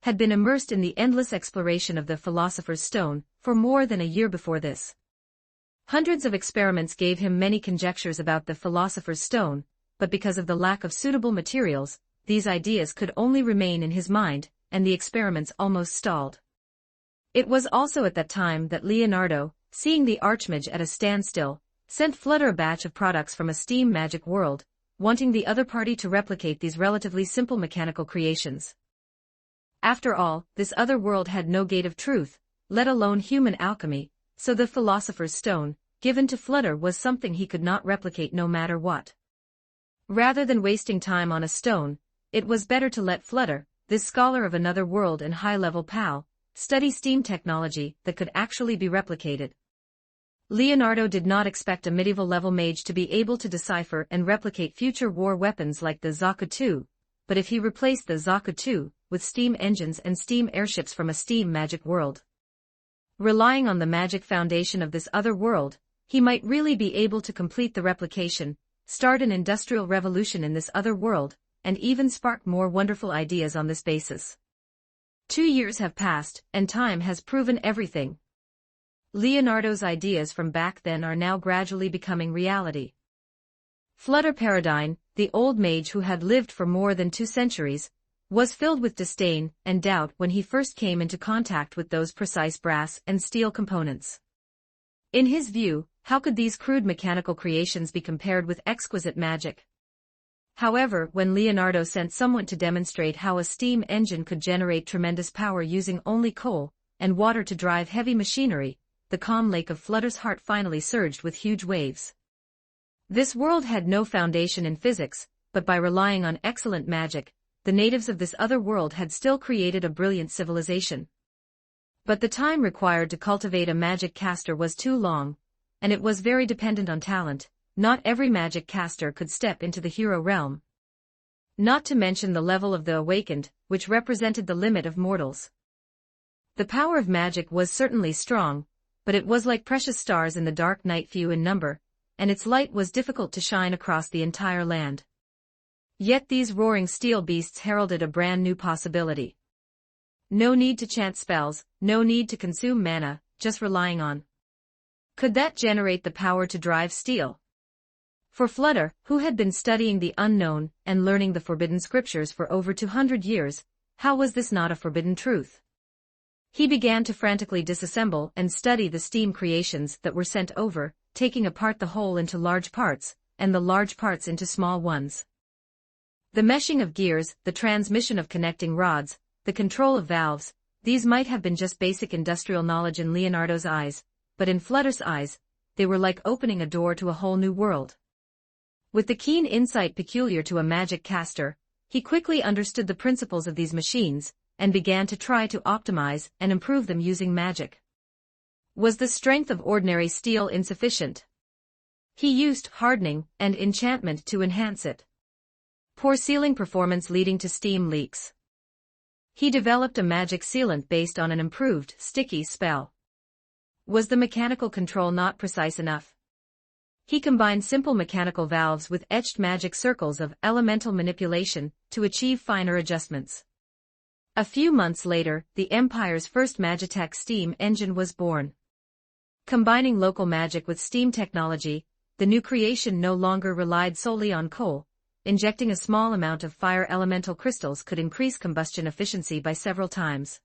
had been immersed in the endless exploration of the Philosopher's Stone for more than a year before this. Hundreds of experiments gave him many conjectures about the Philosopher's Stone, but because of the lack of suitable materials, these ideas could only remain in his mind, and the experiments almost stalled. It was also at that time that Leonardo, seeing the Archmage at a standstill, sent Flutter a batch of products from a steam magic world, wanting the other party to replicate these relatively simple mechanical creations. After all, this other world had no gate of truth, let alone human alchemy, so the Philosopher's Stone, given to Flutter, was something he could not replicate no matter what. Rather than wasting time on a stone, it was better to let Flutter, this scholar of another world and high-level pal, study steam technology that could actually be replicated. Leonardo did not expect a medieval-level mage to be able to decipher and replicate future war weapons like the Zaku-2, but if he replaced the Zaku-2 with steam engines and steam airships from a steam magic world, relying on the magic foundation of this other world, he might really be able to complete the replication, start an industrial revolution in this other world, and even spark more wonderful ideas on this basis. 2 years have passed, and time has proven everything. Leonardo's ideas from back then are now gradually becoming reality. Flutter Paradine, the old mage who had lived for more than 2 centuries, was filled with disdain and doubt when he first came into contact with those precise brass and steel components. In his view, how could these crude mechanical creations be compared with exquisite magic? However, when Leonardo sent someone to demonstrate how a steam engine could generate tremendous power using only coal and water to drive heavy machinery, the calm lake of Flutter's heart finally surged with huge waves. This world had no foundation in physics, but by relying on excellent magic, the natives of this other world had still created a brilliant civilization. But the time required to cultivate a magic caster was too long, and it was very dependent on talent. Not every magic caster could step into the hero realm. Not to mention the level of the awakened, which represented the limit of mortals. The power of magic was certainly strong, but it was like precious stars in the dark night, few in number, and its light was difficult to shine across the entire land. Yet these roaring steel beasts heralded a brand new possibility. No need to chant spells, no need to consume mana, just relying on. Could that generate the power to drive steel? For Flutter, who had been studying the unknown and learning the forbidden scriptures for over 200 years, how was this not a forbidden truth? He began to frantically disassemble and study the steam creations that were sent over, taking apart the whole into large parts, and the large parts into small ones. The meshing of gears, the transmission of connecting rods, the control of valves, these might have been just basic industrial knowledge in Leonardo's eyes, but in Flutter's eyes, they were like opening a door to a whole new world. With the keen insight peculiar to a magic caster, he quickly understood the principles of these machines, and began to try to optimize and improve them using magic. Was the strength of ordinary steel insufficient? He used hardening and enchantment to enhance it. Poor sealing performance leading to steam leaks. He developed a magic sealant based on an improved, sticky spell. Was the mechanical control not precise enough? He combined simple mechanical valves with etched magic circles of elemental manipulation to achieve finer adjustments. A few months later, the Empire's first Magitech steam engine was born. Combining local magic with steam technology, the new creation no longer relied solely on coal, injecting a small amount of fire elemental crystals could increase combustion efficiency by several times.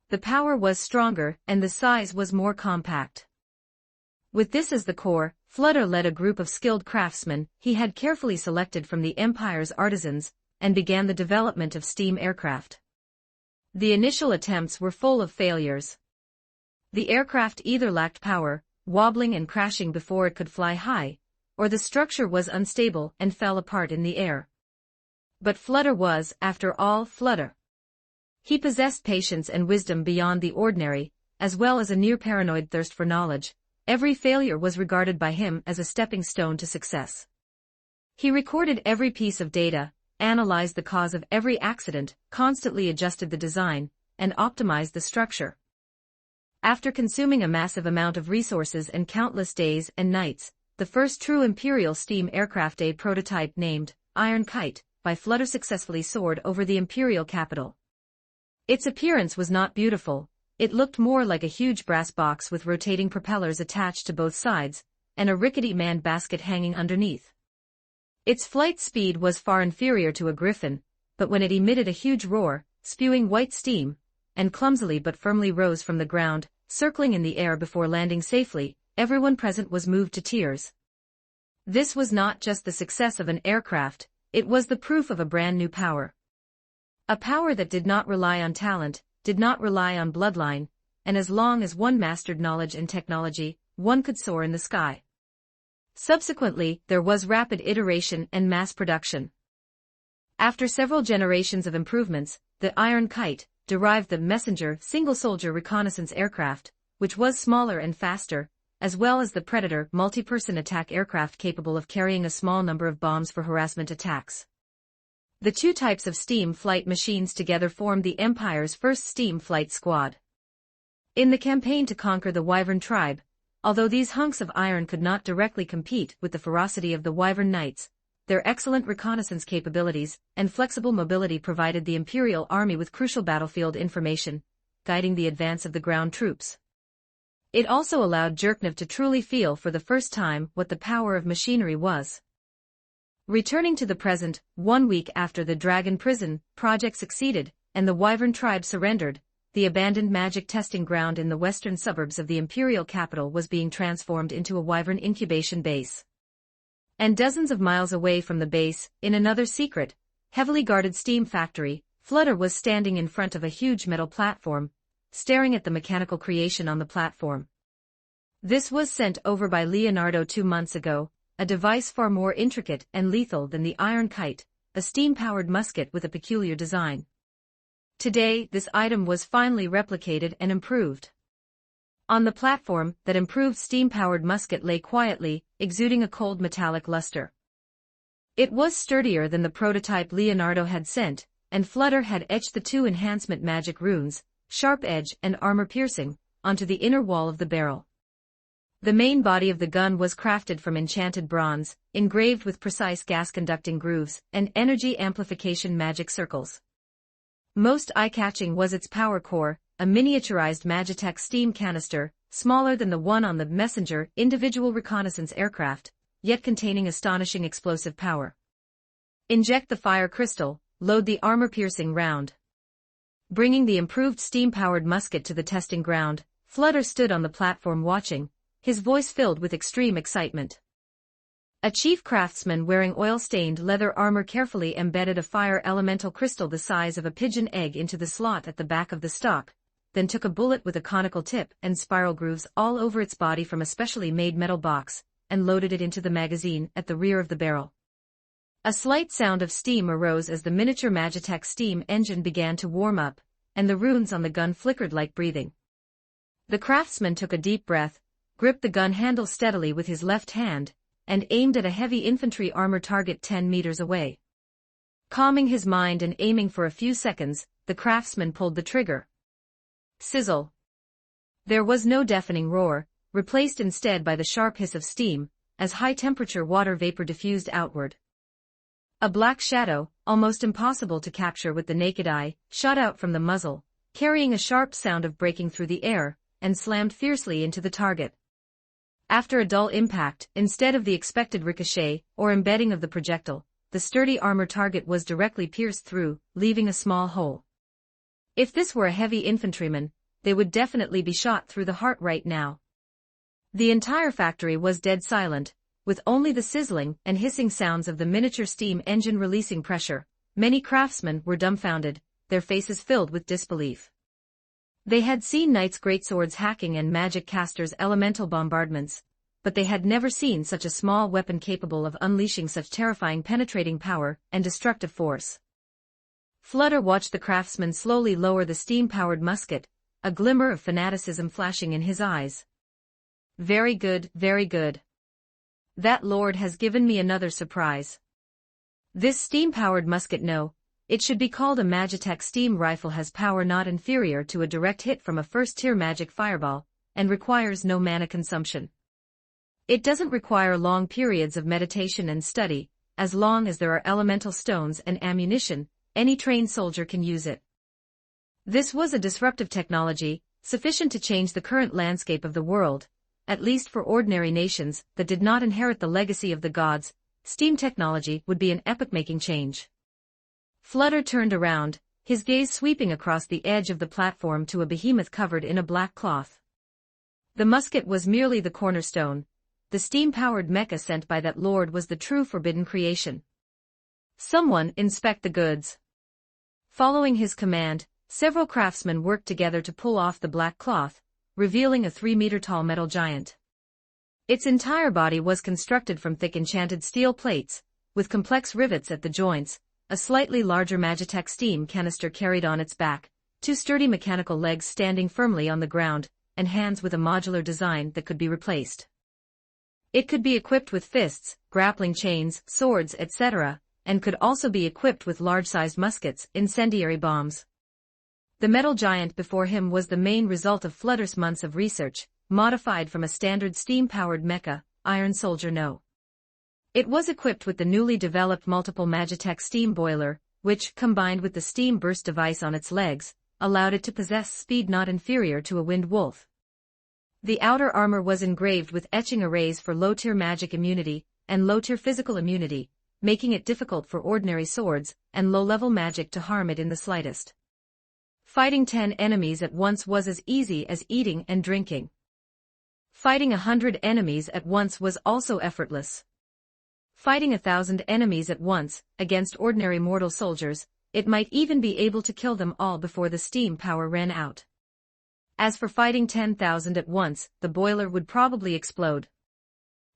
The power was stronger, and the size was more compact. With this as the core, Flutter led a group of skilled craftsmen he had carefully selected from the Empire's artisans, and began the development of steam aircraft. The initial attempts were full of failures. The aircraft either lacked power, wobbling and crashing before it could fly high, or the structure was unstable and fell apart in the air. But Flutter was, after all, Flutter. He possessed patience and wisdom beyond the ordinary, as well as a near-paranoid thirst for knowledge. Every failure was regarded by him as a stepping stone to success. He recorded every piece of data, analyzed the cause of every accident, constantly adjusted the design, and optimized the structure. After consuming a massive amount of resources and countless days and nights, the first true Imperial steam aircraft, a prototype named Iron Kite, by Flutter, successfully soared over the Imperial capital. Its appearance was not beautiful. It looked more like a huge brass box with rotating propellers attached to both sides, and a rickety manned basket hanging underneath. Its flight speed was far inferior to a griffin, but when it emitted a huge roar, spewing white steam, and clumsily but firmly rose from the ground, circling in the air before landing safely, everyone present was moved to tears. This was not just the success of an aircraft, it was the proof of a brand new power. A power that did not rely on talent, did not rely on bloodline, and as long as one mastered knowledge and technology, one could soar in the sky. Subsequently, there was rapid iteration and mass production. After several generations of improvements, the Iron Kite derived the Messenger single-soldier reconnaissance aircraft, which was smaller and faster, as well as the Predator multi-person attack aircraft capable of carrying a small number of bombs for harassment attacks. The two types of steam flight machines together formed the Empire's first steam flight squad. In the campaign to conquer the Wyvern tribe, although these hunks of iron could not directly compete with the ferocity of the Wyvern Knights, their excellent reconnaissance capabilities and flexible mobility provided the Imperial Army with crucial battlefield information, guiding the advance of the ground troops. It also allowed Jerknev to truly feel for the first time what the power of machinery was. Returning to the present, 1 week after the Dragon Prison project succeeded, and the Wyvern tribe surrendered, the abandoned magic testing ground in the western suburbs of the Imperial capital was being transformed into a Wyvern incubation base. And dozens of miles away from the base, in another secret, heavily guarded steam factory, Flutter was standing in front of a huge metal platform, staring at the mechanical creation on the platform. This was sent over by Leonardo 2 months ago, a device far more intricate and lethal than the Iron Kite, a steam-powered musket with a peculiar design. Today, this item was finally replicated and improved. On the platform, that improved steam-powered musket lay quietly, exuding a cold metallic luster. It was sturdier than the prototype Leonardo had sent, and Flutter had etched the 2 enhancement magic runes, Sharp Edge and Armor Piercing, onto the inner wall of the barrel. The main body of the gun was crafted from enchanted bronze, engraved with precise gas-conducting grooves and energy amplification magic circles. Most eye-catching was its power core, a miniaturized Magitech steam canister, smaller than the one on the Messenger individual reconnaissance aircraft, yet containing astonishing explosive power. Inject the fire crystal, load the armor-piercing round. Bringing the improved steam-powered musket to the testing ground, Flutter stood on the platform watching, his voice filled with extreme excitement. A chief craftsman wearing oil-stained leather armor carefully embedded a fire elemental crystal the size of a pigeon egg into the slot at the back of the stock, then took a bullet with a conical tip and spiral grooves all over its body from a specially made metal box, and loaded it into the magazine at the rear of the barrel. A slight sound of steam arose as the miniature Magitech steam engine began to warm up, and the runes on the gun flickered like breathing. The craftsman took a deep breath, gripped the gun handle steadily with his left hand, and aimed at a heavy infantry armor target 10 meters away. Calming his mind and aiming for a few seconds, the craftsman pulled the trigger. Sizzle. There was no deafening roar, replaced instead by the sharp hiss of steam, as high-temperature water vapor diffused outward. A black shadow, almost impossible to capture with the naked eye, shot out from the muzzle, carrying a sharp sound of breaking through the air, and slammed fiercely into the target. After a dull impact, instead of the expected ricochet or embedding of the projectile, the sturdy armor target was directly pierced through, leaving a small hole. If this were a heavy infantryman, they would definitely be shot through the heart right now. The entire factory was dead silent, with only the sizzling and hissing sounds of the miniature steam engine releasing pressure. Many craftsmen were dumbfounded, their faces filled with disbelief. They had seen knights' greatswords hacking and magic casters' elemental bombardments, but they had never seen such a small weapon capable of unleashing such terrifying penetrating power and destructive force. Flutter watched the craftsman slowly lower the steam-powered musket, a glimmer of fanaticism flashing in his eyes. Very good, very good. That lord has given me another surprise. This steam-powered musket, no, it should be called a Magitech steam rifle, has power not inferior to a direct hit from a first-tier magic fireball, and requires no mana consumption. It doesn't require long periods of meditation and study. As long as there are elemental stones and ammunition, any trained soldier can use it. This was a disruptive technology, sufficient to change the current landscape of the world, at least for ordinary nations that did not inherit the legacy of the gods. Steam technology would be an epoch-making change. Flutter turned around, his gaze sweeping across the edge of the platform to a behemoth covered in a black cloth. The musket was merely the cornerstone. The steam-powered mecha sent by that lord was the true forbidden creation. Someone inspect the goods. Following his command, several craftsmen worked together to pull off the black cloth, revealing a 3-meter-tall metal giant. Its entire body was constructed from thick enchanted steel plates, with complex rivets at the joints, a slightly larger Magitech steam canister carried on its back, 2 sturdy mechanical legs standing firmly on the ground, and hands with a modular design that could be replaced. It could be equipped with fists, grappling chains, swords, etc., and could also be equipped with large-sized muskets, incendiary bombs. The metal giant before him was the main result of Flutter's months of research, modified from a standard steam-powered mecha, Iron Soldier No. It was equipped with the newly developed multiple Magitech steam boiler, which, combined with the steam burst device on its legs, allowed it to possess speed not inferior to a wind wolf. The outer armor was engraved with etching arrays for low-tier magic immunity and low-tier physical immunity, making it difficult for ordinary swords and low-level magic to harm it in the slightest. Fighting 10 enemies at once was as easy as eating and drinking. Fighting 100 enemies at once was also effortless. Fighting 1,000 enemies at once, against ordinary mortal soldiers, it might even be able to kill them all before the steam power ran out. As for fighting 10,000 at once, the boiler would probably explode.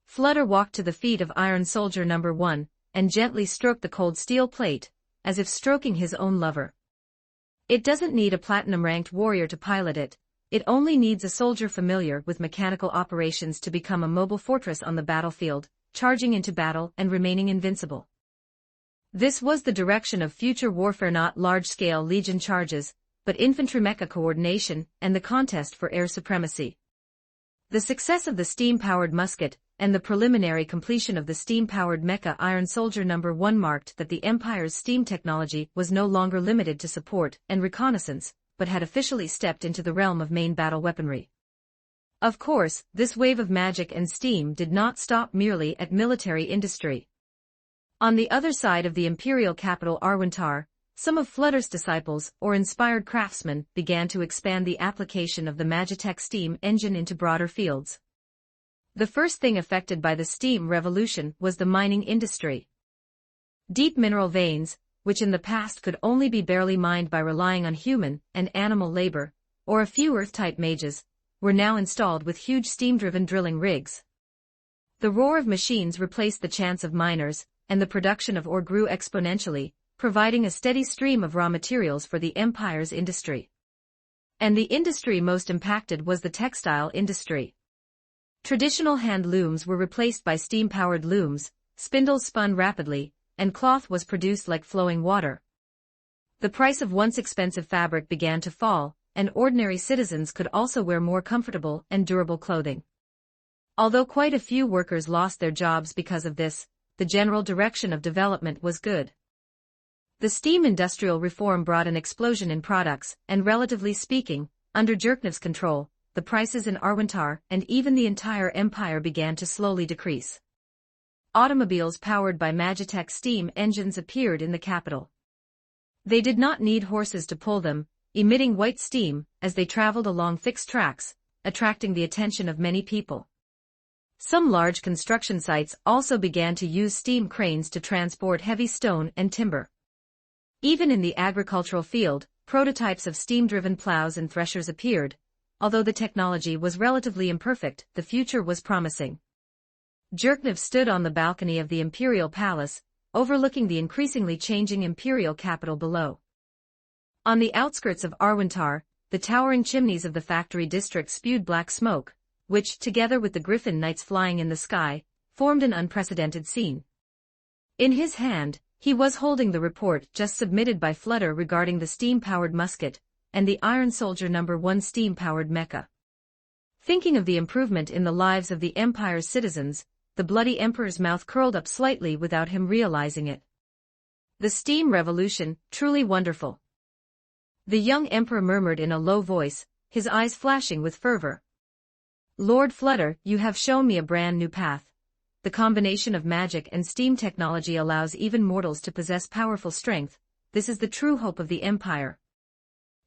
Flutter walked to the feet of Iron Soldier No. 1, and gently stroked the cold steel plate, as if stroking his own lover. It doesn't need a platinum-ranked warrior to pilot it. It only needs a soldier familiar with mechanical operations to become a mobile fortress on the battlefield, charging into battle and remaining invincible. This was the direction of future warfare, not large-scale legion charges, but infantry mecha coordination and the contest for air supremacy. The success of the steam-powered musket and the preliminary completion of the steam-powered mecha Iron Soldier No. 1 marked that the Empire's steam technology was no longer limited to support and reconnaissance, but had officially stepped into the realm of main battle weaponry. Of course, this wave of magic and steam did not stop merely at military industry. On the other side of the imperial capital Arwentar, some of Flutter's disciples or inspired craftsmen began to expand the application of the Magitech steam engine into broader fields. The first thing affected by the steam revolution was the mining industry. Deep mineral veins, which in the past could only be barely mined by relying on human and animal labor, or a few earth-type mages, were now installed with huge steam-driven drilling rigs. The roar of machines replaced the chants of miners, and the production of ore grew exponentially, providing a steady stream of raw materials for the Empire's industry. And the industry most impacted was the textile industry. Traditional hand looms were replaced by steam-powered looms, spindles spun rapidly, and cloth was produced like flowing water. The price of once expensive fabric began to fall, and ordinary citizens could also wear more comfortable and durable clothing. Although quite a few workers lost their jobs because of this, the general direction of development was good. The steam industrial reform brought an explosion in products, and relatively speaking, under Jerknev's control, the prices in Arwentar and even the entire empire began to slowly decrease. automobiles powered by Magitech steam engines appeared in the capital. They did not need horses to pull them, emitting white steam as they traveled along fixed tracks, attracting the attention of many people. Some large construction sites also began to use steam cranes to transport heavy stone and timber. Even in the agricultural field, prototypes of steam-driven plows and threshers appeared. Although the technology was relatively imperfect, the future was promising. Jerknev stood on the balcony of the imperial palace, overlooking the increasingly changing imperial capital below. On the outskirts of Arwantar, the towering chimneys of the factory district spewed black smoke, which, together with the Griffin Knights flying in the sky, formed an unprecedented scene. In his hand, he was holding the report just submitted by Flutter regarding the steam-powered musket and the Iron Soldier No. 1 steam-powered mecha. Thinking of the improvement in the lives of the Empire's citizens, the bloody Emperor's mouth curled up slightly without him realizing it. The steam revolution, truly wonderful. The young Emperor murmured in a low voice, his eyes flashing with fervor. Lord Flutter, you have shown me a brand new path. The combination of magic and steam technology allows even mortals to possess powerful strength. This is the true hope of the Empire.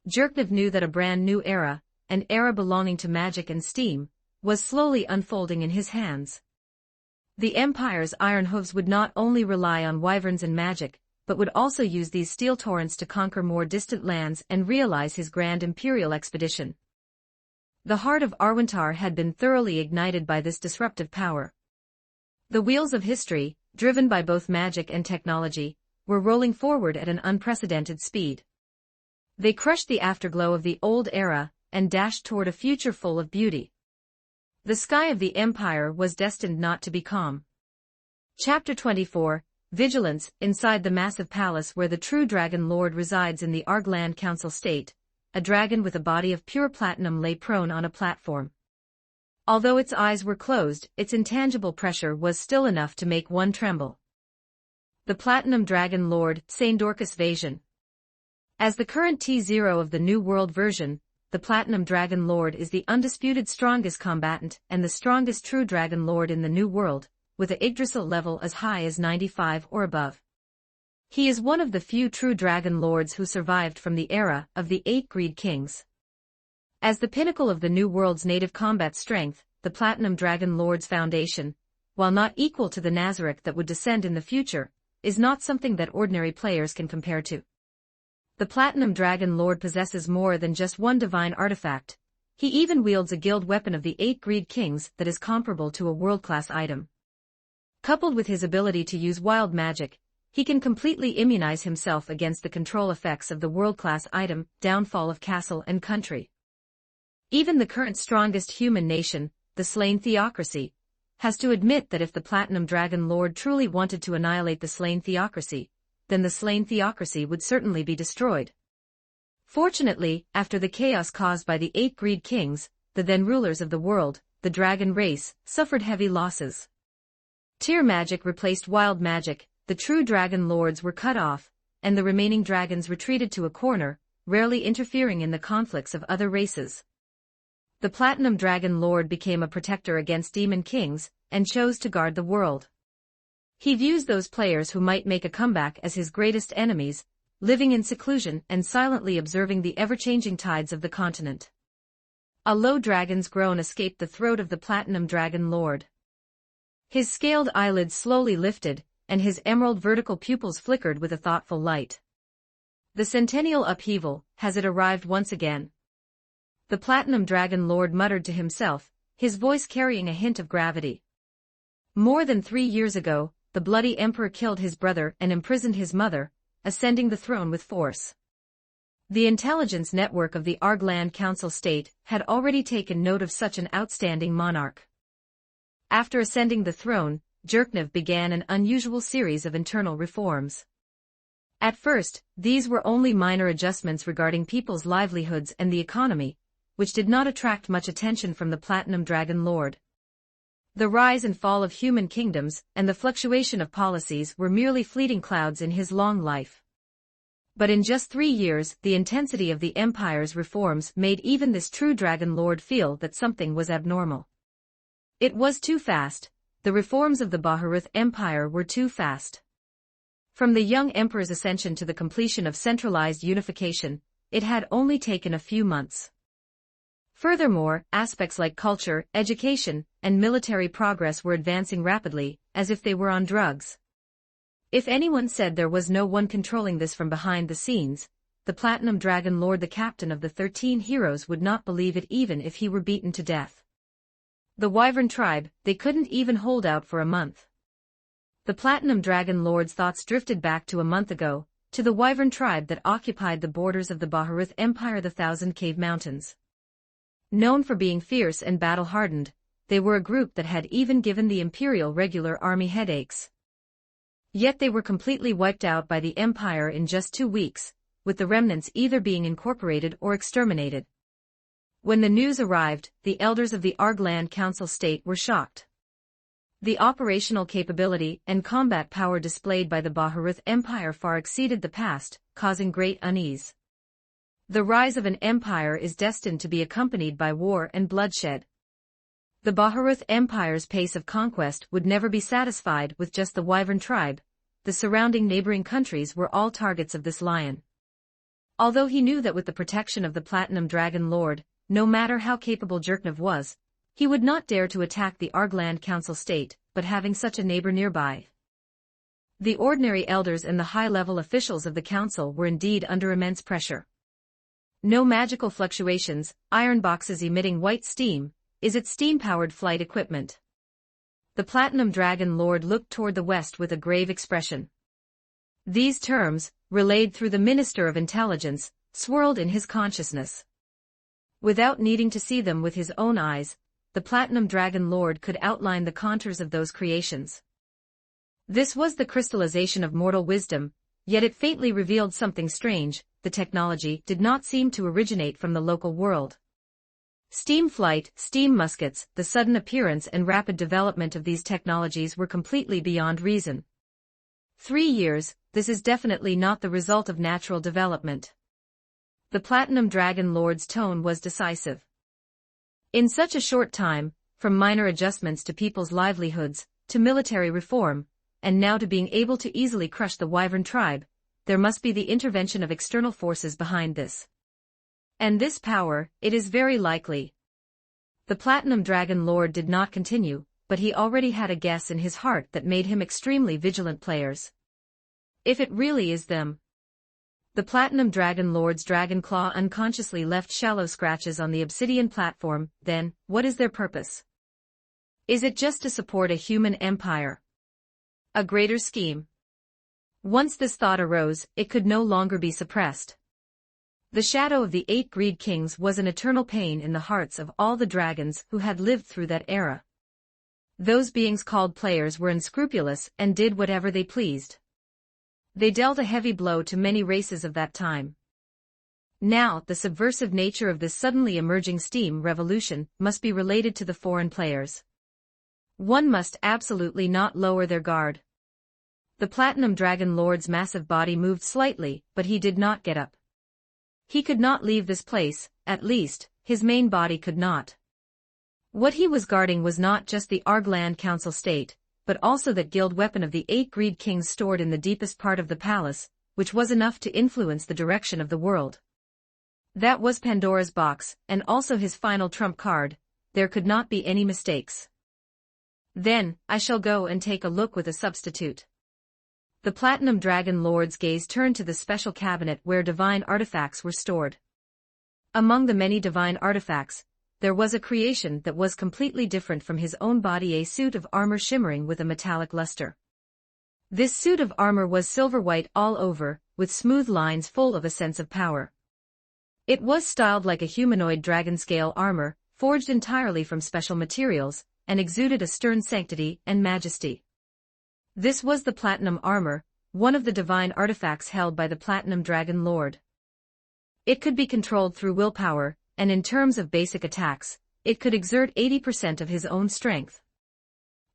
Jerknev knew that a brand new era, an era belonging to magic and steam, was slowly unfolding in his hands. The Empire's iron hooves would not only rely on wyverns and magic, but would also use these steel torrents to conquer more distant lands and realize his grand imperial expedition. The heart of Arwantar had been thoroughly ignited by this disruptive power. The wheels of history, driven by both magic and technology, were rolling forward at an unprecedented speed. They crushed the afterglow of the old era and dashed toward a future full of beauty. The sky of the Empire was destined not to be calm. Chapter 24, Vigilance. Inside the massive palace where the true Dragon Lord resides in the Argland Council State, a dragon with a body of pure platinum lay prone on a platform. Although its eyes were closed, its intangible pressure was still enough to make one tremble. The Platinum Dragon Lord, Saindorcus Vasion. As the current T0 of the New World version, the Platinum Dragon Lord is the undisputed strongest combatant and the strongest true Dragon Lord in the New World, with a Yggdrasil level as high as 95 or above. He is one of the few true Dragon Lords who survived from the era of the 8 Greed Kings. As the pinnacle of the New World's native combat strength, the Platinum Dragon Lord's foundation, while not equal to the Nazarick that would descend in the future, is not something that ordinary players can compare to. The Platinum Dragon Lord possesses more than just one divine artifact. He even wields a guild weapon of the 8 Greed Kings that is comparable to a world-class item. Coupled with his ability to use wild magic, he can completely immunize himself against the control effects of the world-class item, Downfall of Castle and Country. Even the current strongest human nation, the Slain Theocracy, has to admit that if the Platinum Dragon Lord truly wanted to annihilate the Slain Theocracy, then the Slain Theocracy would certainly be destroyed. Fortunately, after the chaos caused by the 8 Greed Kings, the then rulers of the world, the dragon race, suffered heavy losses. Tier magic replaced wild magic, the true Dragon Lords were cut off, and the remaining dragons retreated to a corner, rarely interfering in the conflicts of other races. The Platinum Dragon Lord became a protector against demon kings, and chose to guard the world. He views those players who might make a comeback as his greatest enemies, living in seclusion and silently observing the ever-changing tides of the continent. A low dragon's groan escaped the throat of the Platinum Dragon Lord. His scaled eyelids slowly lifted, and his emerald vertical pupils flickered with a thoughtful light. The centennial upheaval, has it arrived once again? The Platinum Dragon Lord muttered to himself, his voice carrying a hint of gravity. More than 3 years ago, the bloody emperor killed his brother and imprisoned his mother, ascending the throne with force. The intelligence network of the Argland Council State had already taken note of such an outstanding monarch. After ascending the throne, Jerknev began an unusual series of internal reforms. At first, these were only minor adjustments regarding people's livelihoods and the economy, which did not attract much attention from the Platinum Dragon Lord. The rise and fall of human kingdoms and the fluctuation of policies were merely fleeting clouds in his long life. But in just 3 years, the intensity of the Empire's reforms made even this true Dragon Lord feel that something was abnormal. It was too fast. the reforms of the Baharuth Empire were too fast. From the young emperor's ascension to the completion of centralized unification, it had only taken a few months. Furthermore, aspects like culture, education, and military progress were advancing rapidly, as if they were on drugs. If anyone said there was no one controlling this from behind the scenes, the Platinum Dragon Lord, the captain of the 13 heroes, would not believe it even if he were beaten to death. The Wyvern tribe, they couldn't even hold out for a month. The Platinum Dragon Lord's thoughts drifted back to a month ago, to the Wyvern tribe that occupied the borders of the Baharuth Empire, the Thousand Cave Mountains. Known for being fierce and battle-hardened, they were a group that had even given the Imperial regular army headaches. Yet they were completely wiped out by the Empire in just 2 weeks, with the remnants either being incorporated or exterminated. When the news arrived, the elders of the Argland Council State were shocked. The operational capability and combat power displayed by the Baharuth Empire far exceeded the past, causing great unease. The rise of an empire is destined to be accompanied by war and bloodshed. The Baharuth Empire's pace of conquest would never be satisfied with just the Wyvern tribe. The surrounding neighboring countries were all targets of this lion. Although he knew that with the protection of the Platinum Dragon Lord, no matter how capable Jerknev was, he would not dare to attack the Argland Council State, but having such a neighbor nearby. The ordinary elders and the high-level officials of the council were indeed under immense pressure. No magical fluctuations, iron boxes emitting white steam, is it steam-powered flight equipment? The Platinum Dragon Lord looked toward the west with a grave expression. These terms, relayed through the Minister of Intelligence, swirled in his consciousness. Without needing to see them with his own eyes, the Platinum Dragon Lord could outline the contours of those creations. This was the crystallization of mortal wisdom, yet it faintly revealed something strange. The technology did not seem to originate from the local world. Steam flight, steam muskets, the sudden appearance and rapid development of these technologies were completely beyond reason. 3 years, this is definitely not the result of natural development. The Platinum Dragon Lord's tone was decisive. In such a short time, from minor adjustments to people's livelihoods, to military reform, and now to being able to easily crush the Wyvern tribe, there must be the intervention of external forces behind this. And this power, it is very likely. The Platinum Dragon Lord did not continue, but he already had a guess in his heart that made him extremely vigilant players. If it really is them. The Platinum Dragon Lord's dragon claw unconsciously left shallow scratches on the obsidian platform. Then, what is their purpose? Is it just to support a human empire? A greater scheme? Once this thought arose, it could no longer be suppressed. The shadow of the 8 Greed Kings was an eternal pain in the hearts of all the dragons who had lived through that era. Those beings called players were unscrupulous and did whatever they pleased. They dealt a heavy blow to many races of that time. Now, the subversive nature of this suddenly emerging steam revolution must be related to the foreign players. One must absolutely not lower their guard. The Platinum Dragon Lord's massive body moved slightly, but he did not get up. He could not leave this place, at least, his main body could not. What he was guarding was not just the Argland Council State, but also that guild weapon of the 8 Greed Kings stored in the deepest part of the palace, which was enough to influence the direction of the world. That was Pandora's box, and also his final trump card. There could not be any mistakes. Then, I shall go and take a look with a substitute. The Platinum Dragon Lord's gaze turned to the special cabinet where divine artifacts were stored. Among the many divine artifacts, there was a creation that was completely different from his own body, a suit of armor shimmering with a metallic luster. This suit of armor was silver-white all over, with smooth lines full of a sense of power. It was styled like a humanoid dragon-scale armor, forged entirely from special materials, and exuded a stern sanctity and majesty. This was the Platinum Armor, one of the divine artifacts held by the Platinum Dragon Lord. It could be controlled through willpower, and in terms of basic attacks, it could exert 80% of his own strength.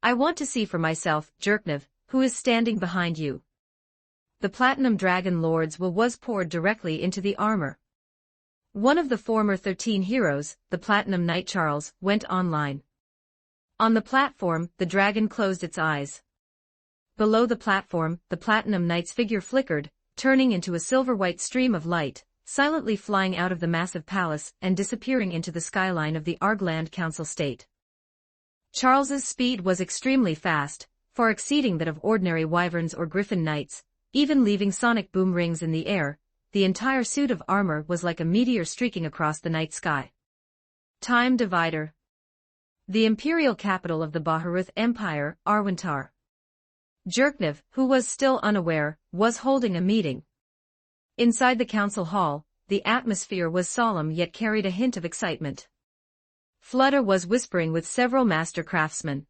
I want to see for myself, Jerknev, who is standing behind you. The Platinum Dragon Lord's will was poured directly into the armor. One of the former 13 heroes, the Platinum Knight Charles, went online. On the platform, the dragon closed its eyes. Below the platform, the Platinum Knight's figure flickered, turning into a silver-white stream of light, silently flying out of the massive palace and disappearing into the skyline of the Argland Council State. Charles's speed was extremely fast, far exceeding that of ordinary wyverns or griffin knights, even leaving sonic boom rings in the air. The entire suit of armor was like a meteor streaking across the night sky. Time divider. The imperial capital of the Baharuth Empire, Arwentar. Jerknev, who was still unaware, was holding a meeting. Inside the council hall, the atmosphere was solemn yet carried a hint of excitement. Flutter was whispering with several master craftsmen.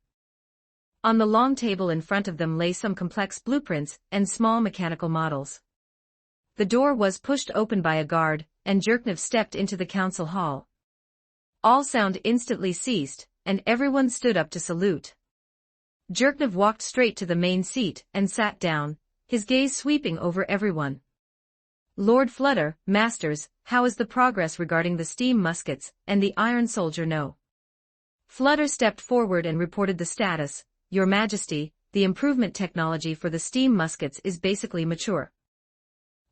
On the long table in front of them lay some complex blueprints and small mechanical models. The door was pushed open by a guard, and Jerknev stepped into the council hall. All sound instantly ceased, and everyone stood up to salute. Jerknev walked straight to the main seat and sat down, his gaze sweeping over everyone. Lord Flutter, Masters, how is the progress regarding the steam muskets and the Iron Soldier? No. Flutter stepped forward and reported the status. Your Majesty, the improvement technology for the steam muskets is basically mature.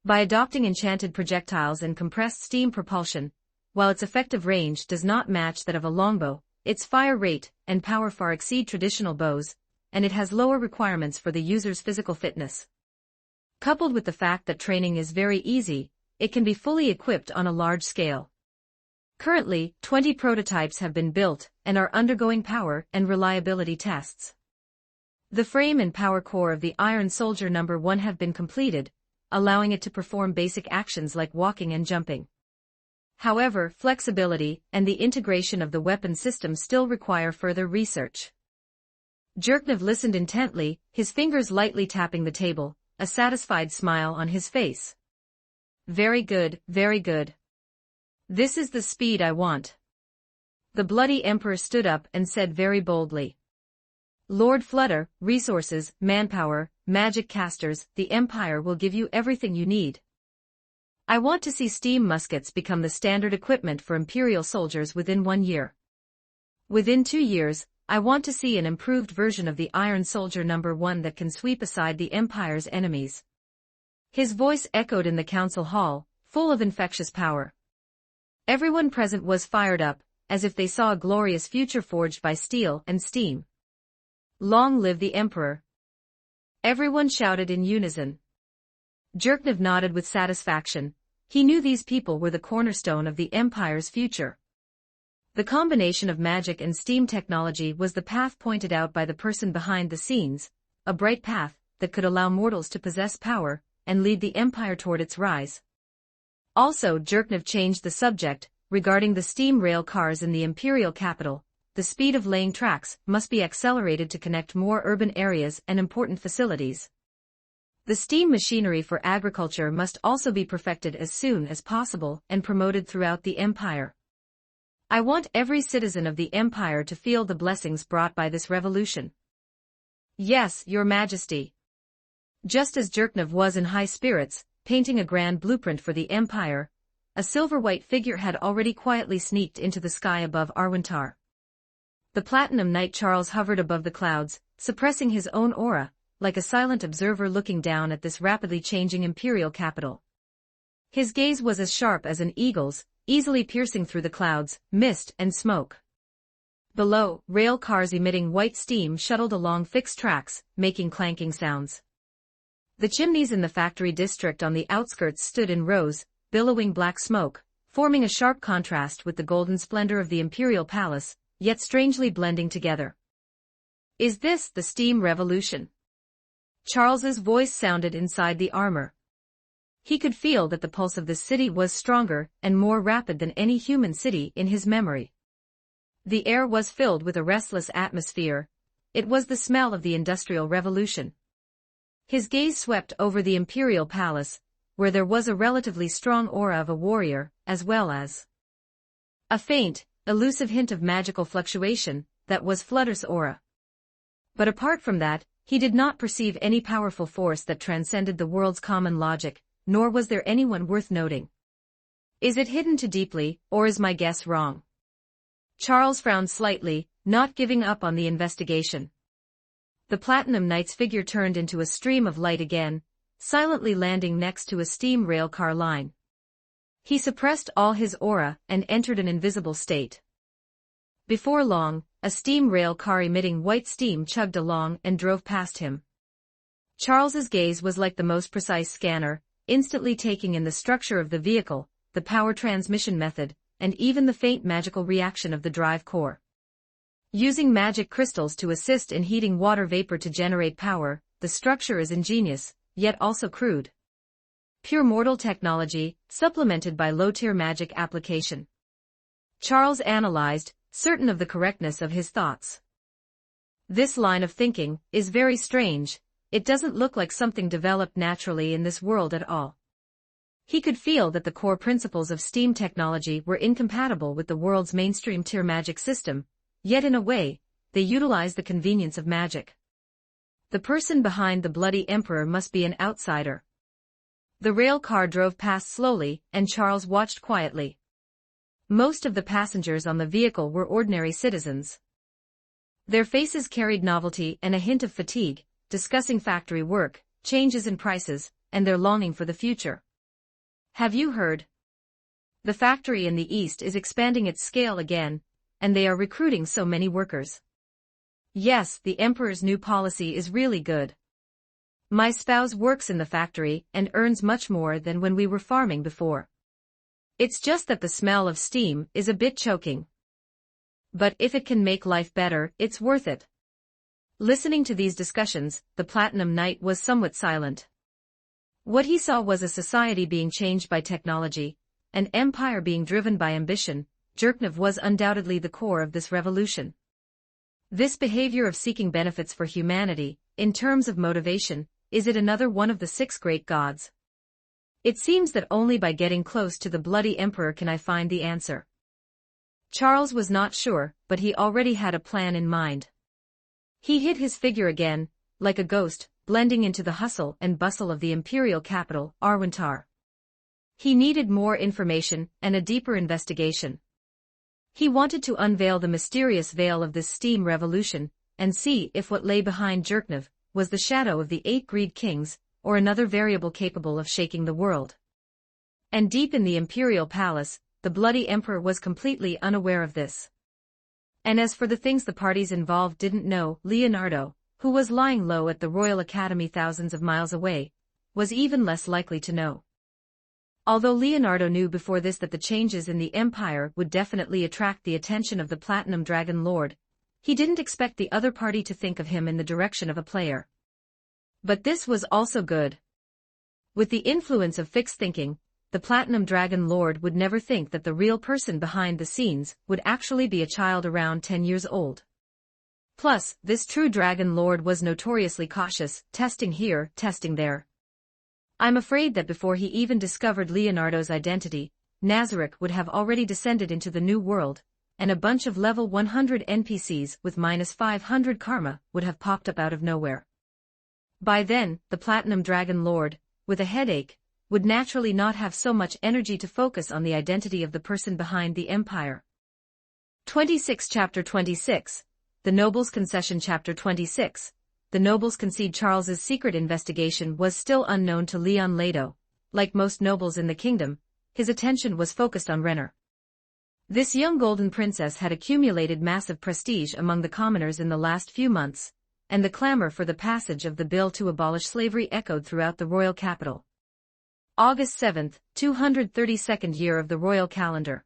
By adopting enchanted projectiles and compressed steam propulsion, while its effective range does not match that of a longbow, its fire rate and power far exceed traditional bows, and it has lower requirements for the user's physical fitness. Coupled with the fact that training is very easy, it can be fully equipped on a large scale. Currently, 20 prototypes have been built and are undergoing power and reliability tests. The frame and power core of the Iron Soldier No. 1 have been completed, allowing it to perform basic actions like walking and jumping. However, flexibility and the integration of the weapon system still require further research. Jerknev listened intently, his fingers lightly tapping the table, a satisfied smile on his face. Very good, very good. This is the speed I want. The bloody emperor stood up and said very boldly. Lord Flutter, resources, manpower, magic casters, the Empire will give you everything you need. I want to see steam muskets become the standard equipment for Imperial soldiers within 1 year. Within 2 years, I want to see an improved version of the Iron Soldier No. 1 that can sweep aside the Empire's enemies. His voice echoed in the council hall, full of infectious power. Everyone present was fired up, as if they saw a glorious future forged by steel and steam. Long live the Emperor! Everyone shouted in unison. Jerknev nodded with satisfaction. He knew these people were the cornerstone of the Empire's future. The combination of magic and steam technology was the path pointed out by the person behind the scenes, a bright path that could allow mortals to possess power and lead the Empire toward its rise. Also, Jerknev changed the subject, regarding the steam rail cars in the Imperial capital. The speed of laying tracks must be accelerated to connect more urban areas and important facilities. The steam machinery for agriculture must also be perfected as soon as possible and promoted throughout the Empire. I want every citizen of the Empire to feel the blessings brought by this revolution. Yes, Your Majesty. Just as Jerknev was in high spirits, painting a grand blueprint for the Empire, a silver-white figure had already quietly sneaked into the sky above Arwentar. The Platinum Knight Charles hovered above the clouds, suppressing his own aura, like a silent observer looking down at this rapidly changing imperial capital. His gaze was as sharp as an eagle's, easily piercing through the clouds, mist, and smoke. Below, rail cars emitting white steam shuttled along fixed tracks, making clanking sounds. The chimneys in the factory district on the outskirts stood in rows, billowing black smoke, forming a sharp contrast with the golden splendor of the imperial palace, yet strangely blending together. Is this the steam revolution? Charles's voice sounded inside the armor. He could feel that the pulse of the city was stronger and more rapid than any human city in his memory. The air was filled with a restless atmosphere. It was the smell of the Industrial Revolution. His gaze swept over the imperial palace, where there was a relatively strong aura of a warrior, as well as a faint, elusive hint of magical fluctuation, that was Flutter's aura. But apart from that, he did not perceive any powerful force that transcended the world's common logic, nor was there anyone worth noting. Is it hidden too deeply, or is my guess wrong? Charles frowned slightly, not giving up on the investigation. The Platinum Knight's figure turned into a stream of light again, silently landing next to a steam rail car line. He suppressed all his aura and entered an invisible state. Before long, a steam rail car emitting white steam chugged along and drove past him. Charles's gaze was like the most precise scanner, instantly taking in the structure of the vehicle, the power transmission method, and even the faint magical reaction of the drive core. Using magic crystals to assist in heating water vapor to generate power, the structure is ingenious, yet also crude. Pure mortal technology, supplemented by low-tier magic application. Charles analyzed, certain of the correctness of his thoughts. This line of thinking is very strange. It doesn't look like something developed naturally in this world at all. He could feel that the core principles of steam technology were incompatible with the world's mainstream tier magic system, yet in a way, they utilize the convenience of magic. The person behind the Bloody Emperor must be an outsider. The rail car drove past slowly, and Charles watched quietly. Most of the passengers on the vehicle were ordinary citizens. Their faces carried novelty and a hint of fatigue, discussing factory work, changes in prices, and their longing for the future. Have you heard? The factory in the east is expanding its scale again, and they are recruiting so many workers. Yes, the Emperor's new policy is really good. My spouse works in the factory and earns much more than when we were farming before. It's just that the smell of steam is a bit choking. But if it can make life better, it's worth it. Listening to these discussions, the Platinum Knight was somewhat silent. What he saw was a society being changed by technology, an empire being driven by ambition. Jerknov was undoubtedly the core of this revolution. This behavior of seeking benefits for humanity, in terms of motivation, is it another one of the 6 great gods? It seems that only by getting close to the Bloody Emperor can I find the answer. Charles was not sure, but he already had a plan in mind. He hid his figure again, like a ghost, blending into the hustle and bustle of the imperial capital, Arwentar. He needed more information and a deeper investigation. He wanted to unveil the mysterious veil of this steam revolution, and see if what lay behind Jerknov was the shadow of the 8 Greed Kings, or another variable capable of shaking the world. And deep in the imperial palace, the Bloody Emperor was completely unaware of this. And as for the things the parties involved didn't know, Leonardo, who was lying low at the Royal Academy thousands of miles away, was even less likely to know. Although Leonardo knew before this that the changes in the Empire would definitely attract the attention of the Platinum Dragon Lord, he didn't expect the other party to think of him in the direction of a player. But this was also good. With the influence of fixed thinking, the Platinum Dragon Lord would never think that the real person behind the scenes would actually be a child around 10 years old. Plus, this true Dragon Lord was notoriously cautious, testing here, testing there. I'm afraid that before he even discovered Leonardo's identity, Nazarick would have already descended into the new world, and a bunch of level 100 NPCs with -500 karma would have popped up out of nowhere. By then, the Platinum Dragon Lord, with a headache, would naturally not have so much energy to focus on the identity of the person behind the empire. 26 Chapter 26, The Nobles' Concession. Chapter 26, The Nobles concede. Charles's secret investigation was still unknown to Leon Lado. Like most nobles in the kingdom, his attention was focused on Renner. This young golden princess had accumulated massive prestige among the commoners in the last few months, and the clamor for the passage of the bill to abolish slavery echoed throughout the royal capital. August 7, 232nd year of the royal calendar.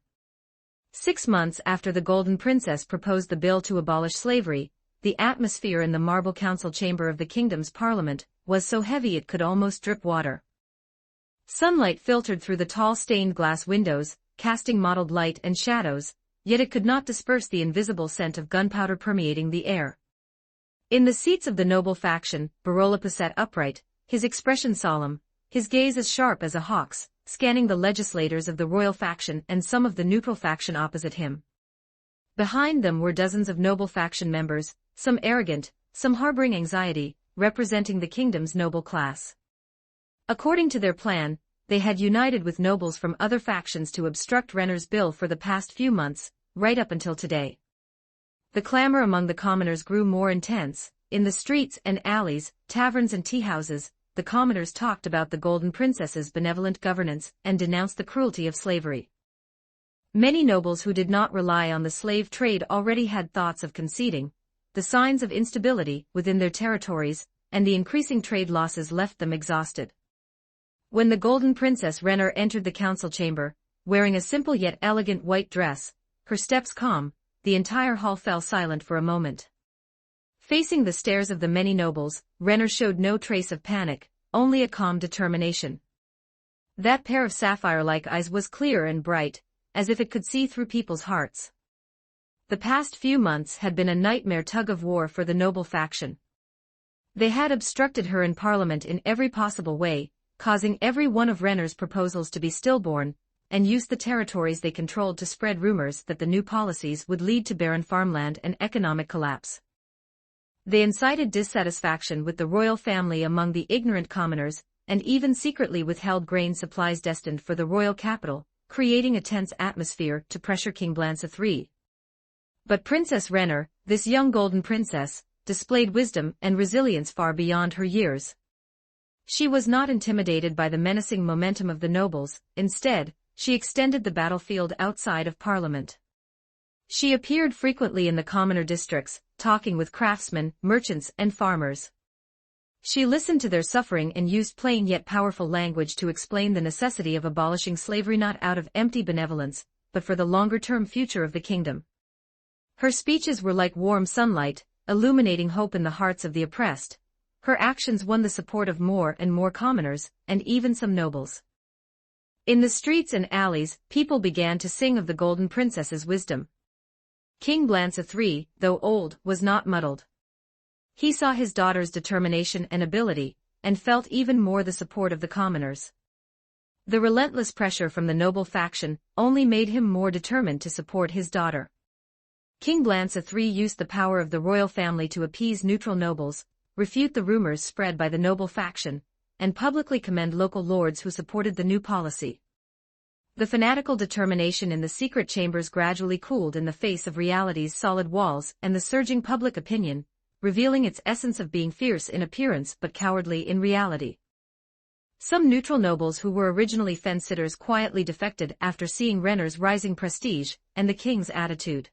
6 months after the Golden Princess proposed the bill to abolish slavery, the atmosphere in the marble council chamber of the kingdom's parliament was so heavy it could almost drip water. Sunlight filtered through the tall stained glass windows, casting mottled light and shadows, yet it could not disperse the invisible scent of gunpowder permeating the air. In the seats of the noble faction, Barolapa sat upright, his expression solemn, his gaze as sharp as a hawk's, scanning the legislators of the royal faction and some of the neutral faction opposite him. Behind them were dozens of noble faction members, some arrogant, some harboring anxiety, representing the kingdom's noble class. According to their plan, they had united with nobles from other factions to obstruct Renner's bill for the past few months, right up until today. The clamor among the commoners grew more intense. In the streets and alleys, taverns and tea-houses, the commoners talked about the Golden Princess's benevolent governance and denounced the cruelty of slavery. Many nobles who did not rely on the slave trade already had thoughts of conceding. The signs of instability within their territories and the increasing trade losses left them exhausted. When the Golden Princess Renner entered the council chamber, wearing a simple yet elegant white dress, her steps calm, the entire hall fell silent for a moment. Facing the stares of the many nobles, Renner showed no trace of panic, only a calm determination. That pair of sapphire-like eyes was clear and bright, as if it could see through people's hearts. The past few months had been a nightmare tug-of-war for the noble faction. They had obstructed her in Parliament in every possible way, causing every one of Renner's proposals to be stillborn, and used the territories they controlled to spread rumors that the new policies would lead to barren farmland and economic collapse. They incited dissatisfaction with the royal family among the ignorant commoners, and even secretly withheld grain supplies destined for the royal capital, creating a tense atmosphere to pressure King Blanca III. But Princess Renner, this young golden princess, displayed wisdom and resilience far beyond her years. She was not intimidated by the menacing momentum of the nobles. Instead, she extended the battlefield outside of Parliament. She appeared frequently in the commoner districts, talking with craftsmen, merchants, and farmers. She listened to their suffering and used plain yet powerful language to explain the necessity of abolishing slavery not out of empty benevolence, but for the longer-term future of the kingdom. Her speeches were like warm sunlight, illuminating hope in the hearts of the oppressed. Her actions won the support of more and more commoners, and even some nobles. In the streets and alleys, people began to sing of the Golden Princess's wisdom. King Blanca III, though old, was not muddled. He saw his daughter's determination and ability, and felt even more the support of the commoners. The relentless pressure from the noble faction only made him more determined to support his daughter. King Blanca III used the power of the royal family to appease neutral nobles, refute the rumors spread by the noble faction, and publicly commend local lords who supported the new policy. The fanatical determination in the secret chambers gradually cooled in the face of reality's solid walls and the surging public opinion, revealing its essence of being fierce in appearance but cowardly in reality. Some neutral nobles who were originally fence-sitters quietly defected after seeing Renner's rising prestige and the king's attitude.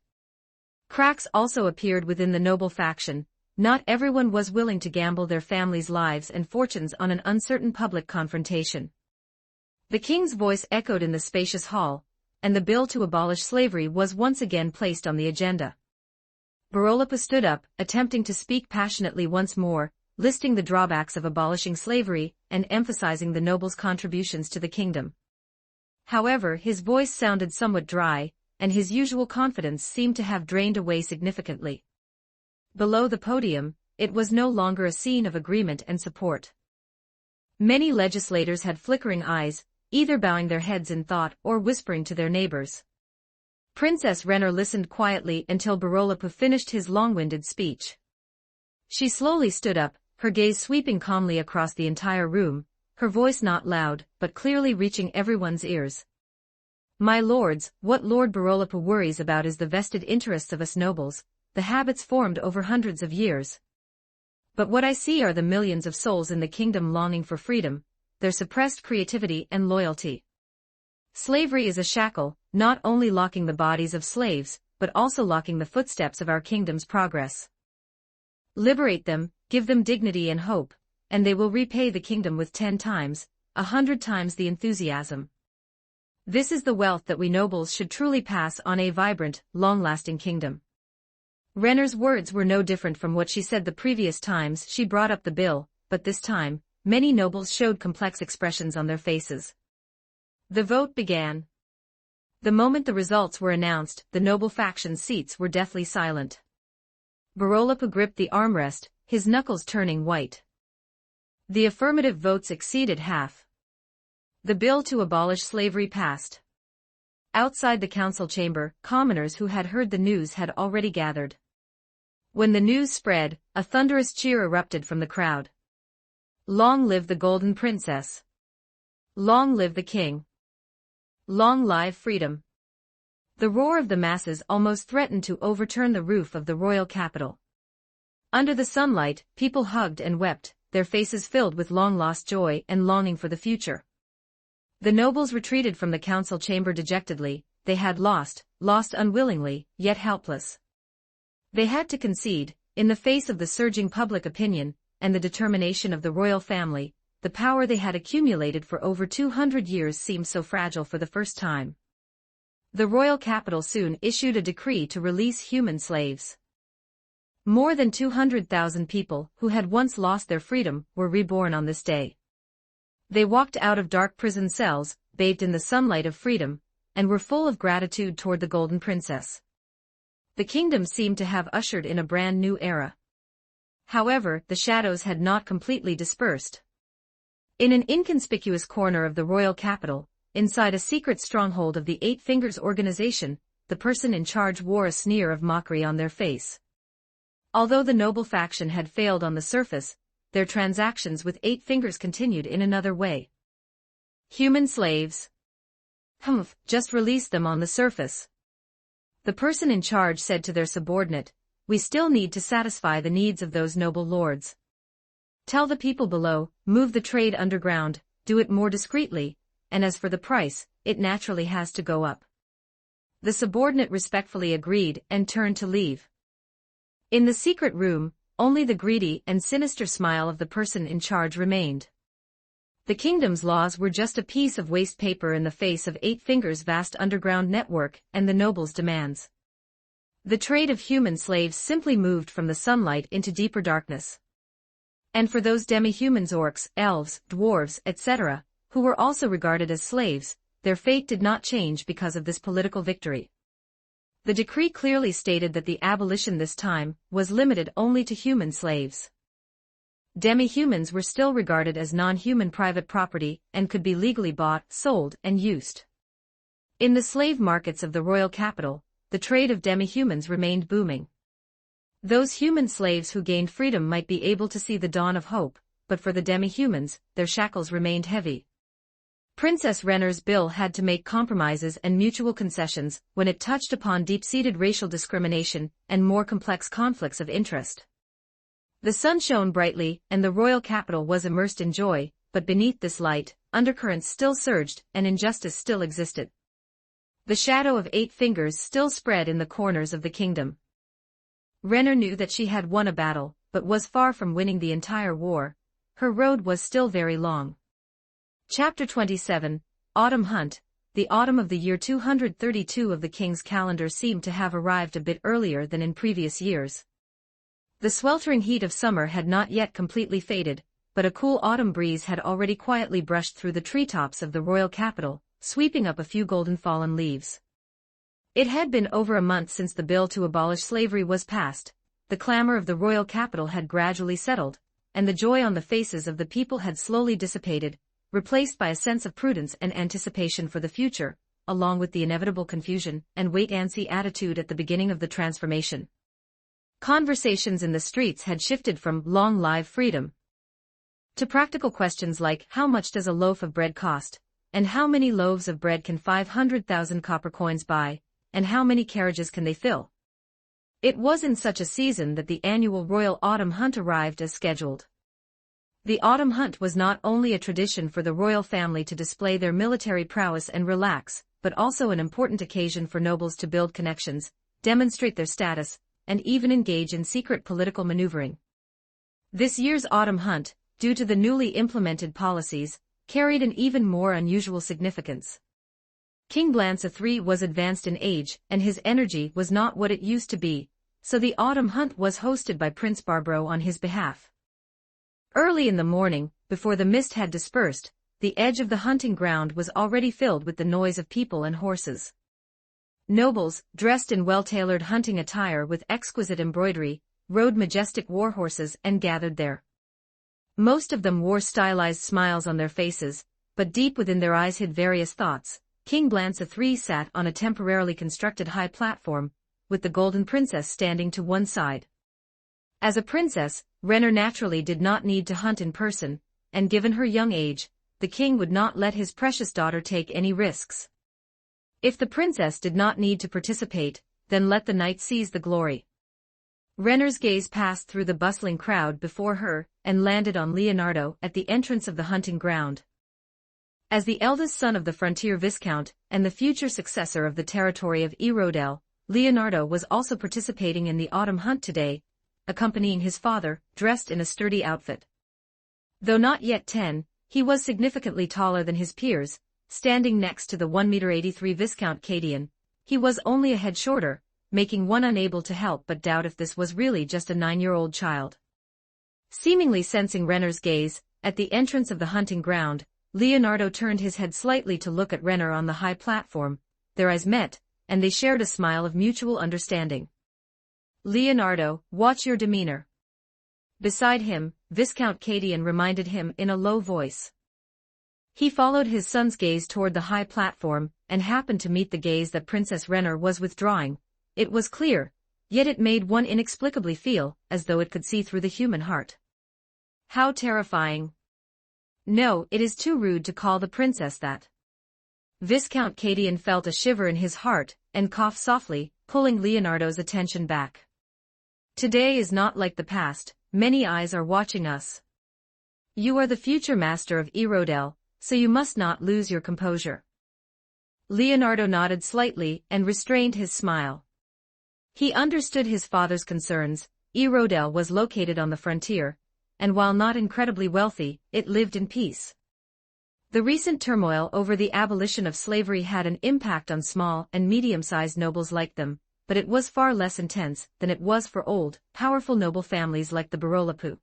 Cracks also appeared within the noble faction. Not everyone was willing to gamble their families' lives and fortunes on an uncertain public confrontation. The king's voice echoed in the spacious hall, and the bill to abolish slavery was once again placed on the agenda. Barolapa stood up, attempting to speak passionately once more, listing the drawbacks of abolishing slavery and emphasizing the nobles' contributions to the kingdom. However, his voice sounded somewhat dry, and his usual confidence seemed to have drained away significantly. Below the podium, it was no longer a scene of agreement and support. Many legislators had flickering eyes, either bowing their heads in thought or whispering to their neighbors. Princess Renner listened quietly until Barolapa finished his long-winded speech. She slowly stood up, her gaze sweeping calmly across the entire room, her voice not loud, but clearly reaching everyone's ears. My lords, what Lord Barolapa worries about is the vested interests of us nobles, the habits formed over hundreds of years. But what I see are the millions of souls in the kingdom longing for freedom, their suppressed creativity and loyalty. Slavery is a shackle, not only locking the bodies of slaves, but also locking the footsteps of our kingdom's progress. Liberate them, give them dignity and hope, and they will repay the kingdom with 10 times, 100 times the enthusiasm. This is the wealth that we nobles should truly pass on a vibrant, long-lasting kingdom. Renner's words were no different from what she said the previous times she brought up the bill, but this time, many nobles showed complex expressions on their faces. The vote began. The moment the results were announced, the noble faction's seats were deathly silent. Barolapa gripped the armrest, his knuckles turning white. The affirmative votes exceeded half. The bill to abolish slavery passed. Outside the council chamber, commoners who had heard the news had already gathered. When the news spread, a thunderous cheer erupted from the crowd. Long live the Golden Princess! Long live the King! Long live freedom! The roar of the masses almost threatened to overturn the roof of the royal capital. Under the sunlight, people hugged and wept, their faces filled with long-lost joy and longing for the future. The nobles retreated from the council chamber dejectedly. They had lost unwillingly, yet helpless. They had to concede, in the face of the surging public opinion, and the determination of the royal family. The power they had accumulated for over 200 years seemed so fragile for the first time. The royal capital soon issued a decree to release human slaves. More than 200,000 people, who had once lost their freedom, were reborn on this day. They walked out of dark prison cells, bathed in the sunlight of freedom, and were full of gratitude toward the Golden Princess. The kingdom seemed to have ushered in a brand new era. However, the shadows had not completely dispersed. In an inconspicuous corner of the royal capital, inside a secret stronghold of the Eight Fingers organization, the person in charge wore a sneer of mockery on their face. Although the noble faction had failed on the surface, their transactions with Eight Fingers continued in another way. Human slaves? Humph, just release them on the surface. The person in charge said to their subordinate, "We still need to satisfy the needs of those noble lords. Tell the people below, move the trade underground, do it more discreetly, and as for the price, it naturally has to go up." The subordinate respectfully agreed and turned to leave. In the secret room, only the greedy and sinister smile of the person in charge remained. The kingdom's laws were just a piece of waste paper in the face of Eight Fingers' vast underground network and the nobles' demands. The trade of human slaves simply moved from the sunlight into deeper darkness. And for those demi-humans, orcs, elves, dwarves, etc., who were also regarded as slaves, their fate did not change because of this political victory. The decree clearly stated that the abolition this time was limited only to human slaves. Demi-humans were still regarded as non-human private property and could be legally bought, sold, and used. In the slave markets of the royal capital, the trade of demi-humans remained booming. Those human slaves who gained freedom might be able to see the dawn of hope, but for the demi-humans, their shackles remained heavy. Princess Renner's bill had to make compromises and mutual concessions when it touched upon deep-seated racial discrimination and more complex conflicts of interest. The sun shone brightly, and the royal capital was immersed in joy, but beneath this light, undercurrents still surged, and injustice still existed. The shadow of Eight Fingers still spread in the corners of the kingdom. Renner knew that she had won a battle, but was far from winning the entire war. Her road was still very long. Chapter 27, Autumn Hunt. The autumn of the year 232 of the king's calendar seemed to have arrived a bit earlier than in previous years. The sweltering heat of summer had not yet completely faded, but a cool autumn breeze had already quietly brushed through the treetops of the royal capital, sweeping up a few golden fallen leaves. It had been over a month since the bill to abolish slavery was passed. The clamor of the royal capital had gradually settled, and the joy on the faces of the people had slowly dissipated, replaced by a sense of prudence and anticipation for the future, along with the inevitable confusion and wait-and-see attitude at the beginning of the transformation. Conversations in the streets had shifted from "long live freedom" to practical questions like how much does a loaf of bread cost, and how many loaves of bread can 500,000 copper coins buy, and how many carriages can they fill. It was in such a season that the annual Royal Autumn Hunt arrived as scheduled. The Autumn Hunt was not only a tradition for the royal family to display their military prowess and relax, but also an important occasion for nobles to build connections, demonstrate their status, and even engage in secret political maneuvering. This year's Autumn Hunt, due to the newly implemented policies, carried an even more unusual significance. King Blanca III was advanced in age, and his energy was not what it used to be, so the Autumn Hunt was hosted by Prince Barbaro on his behalf. Early in the morning, before the mist had dispersed, the edge of the hunting ground was already filled with the noise of people and horses. Nobles, dressed in well-tailored hunting attire with exquisite embroidery, rode majestic war horses and gathered there. Most of them wore stylized smiles on their faces, but deep within their eyes hid various thoughts. King Blanca III sat on a temporarily constructed high platform, with the Golden Princess standing to one side. As a princess, Renner naturally did not need to hunt in person, and given her young age, the king would not let his precious daughter take any risks. If the princess did not need to participate, then let the knight seize the glory. Renner's gaze passed through the bustling crowd before her and landed on Leonardo at the entrance of the hunting ground. As the eldest son of the frontier viscount and the future successor of the territory of Ooal, Leonardo was also participating in the autumn hunt today, accompanying his father, dressed in a sturdy outfit. Though not yet 10, he was significantly taller than his peers, standing next to the 1.83 m Viscount Cadian. He was only a head shorter, making one unable to help but doubt if this was really just a 9-year-old child. Seemingly sensing Renner's gaze, at the entrance of the hunting ground, Leonardo turned his head slightly to look at Renner on the high platform. Their eyes met, and they shared a smile of mutual understanding. "Leonardo, watch your demeanor." Beside him, Viscount Cadian reminded him in a low voice. He followed his son's gaze toward the high platform, and happened to meet the gaze that Princess Renner was withdrawing. It was clear, yet it made one inexplicably feel as though it could see through the human heart. How terrifying! No, it is too rude to call the princess that. Viscount Cadian felt a shiver in his heart, and coughed softly, pulling Leonardo's attention back. Today is not like the past, many eyes are watching us. You are the future master of Ooal, so you must not lose your composure. Leonardo nodded slightly and restrained his smile. He understood his father's concerns. Ooal was located on the frontier, and while not incredibly wealthy, it lived in peace. The recent turmoil over the abolition of slavery had an impact on small and medium-sized nobles like them, but it was far less intense than it was for old, powerful noble families like the Barolapu.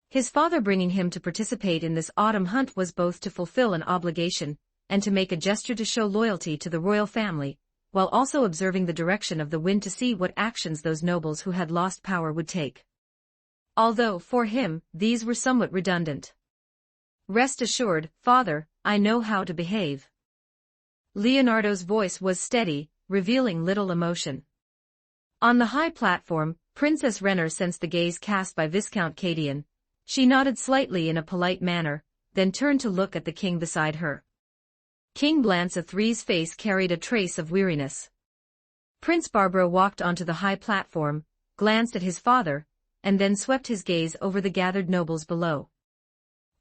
His father bringing him to participate in this autumn hunt was both to fulfill an obligation and to make a gesture to show loyalty to the royal family, while also observing the direction of the wind to see what actions those nobles who had lost power would take. Although, for him, these were somewhat redundant. "Rest assured, father, I know how to behave." Leonardo's voice was steady, revealing little emotion. On the high platform, Princess Renner sensed the gaze cast by Viscount Cadian. She nodded slightly in a polite manner, then turned to look at the king beside her. King Blanche III's face carried a trace of weariness. Prince Barbara walked onto the high platform, glanced at his father, and then swept his gaze over the gathered nobles below.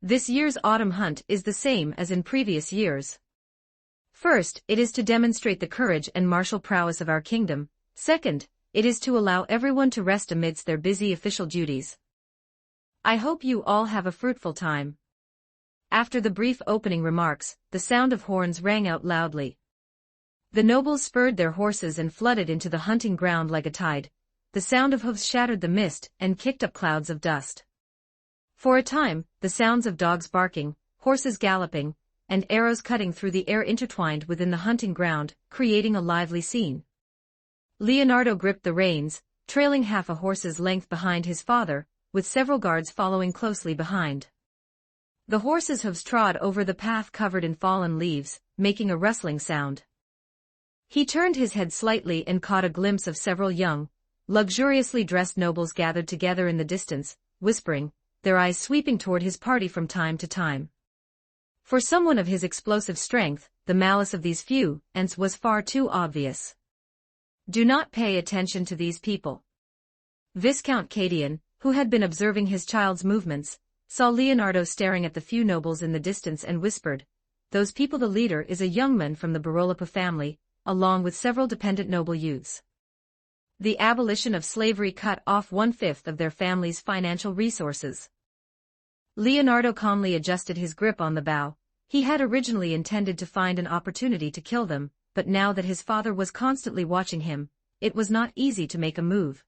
This year's autumn hunt is the same as in previous years. First, it is to demonstrate the courage and martial prowess of our kingdom. Second, it is to allow everyone to rest amidst their busy official duties. I hope you all have a fruitful time. After the brief opening remarks, the sound of horns rang out loudly. The nobles spurred their horses and flooded into the hunting ground like a tide. The sound of hoofs shattered the mist and kicked up clouds of dust. For a time, the sounds of dogs barking, horses galloping, and arrows cutting through the air intertwined within the hunting ground, creating a lively scene. Leonardo gripped the reins, trailing half a horse's length behind his father, with several guards following closely behind. The horses' hooves trod over the path covered in fallen leaves, making a rustling sound. He turned his head slightly and caught a glimpse of several young, luxuriously dressed nobles gathered together in the distance, whispering, their eyes sweeping toward his party from time to time. For someone of his explosive strength, the malice of these few Ainz was far too obvious. Do not pay attention to these people. Viscount Cadian, who had been observing his child's movements, saw Leonardo staring at the few nobles in the distance and whispered, "Those people, the leader is a young man from the Barolapu family, along with several dependent noble youths. The abolition of slavery cut off 1/5 of their family's financial resources." Leonardo calmly adjusted his grip on the bow. He had originally intended to find an opportunity to kill them, but now that his father was constantly watching him, it was not easy to make a move.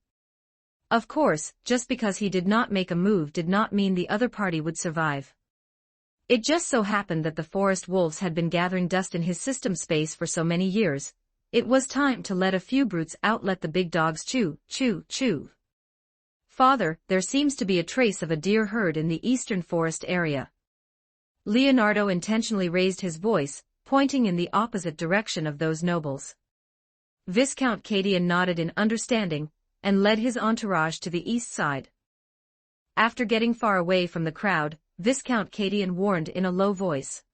Of course, just because he did not make a move did not mean the other party would survive. It just so happened that the forest wolves had been gathering dust in his system space for so many years. It was time to let a few brutes out, let the big dogs chew, chew, chew. "Father, there seems to be a trace of a deer herd in the eastern forest area." Leonardo intentionally raised his voice, pointing in the opposite direction of those nobles. Viscount Cadian nodded in understanding, and led his entourage to the east side. After getting far away from the crowd, Viscount Cadian warned in a low voice,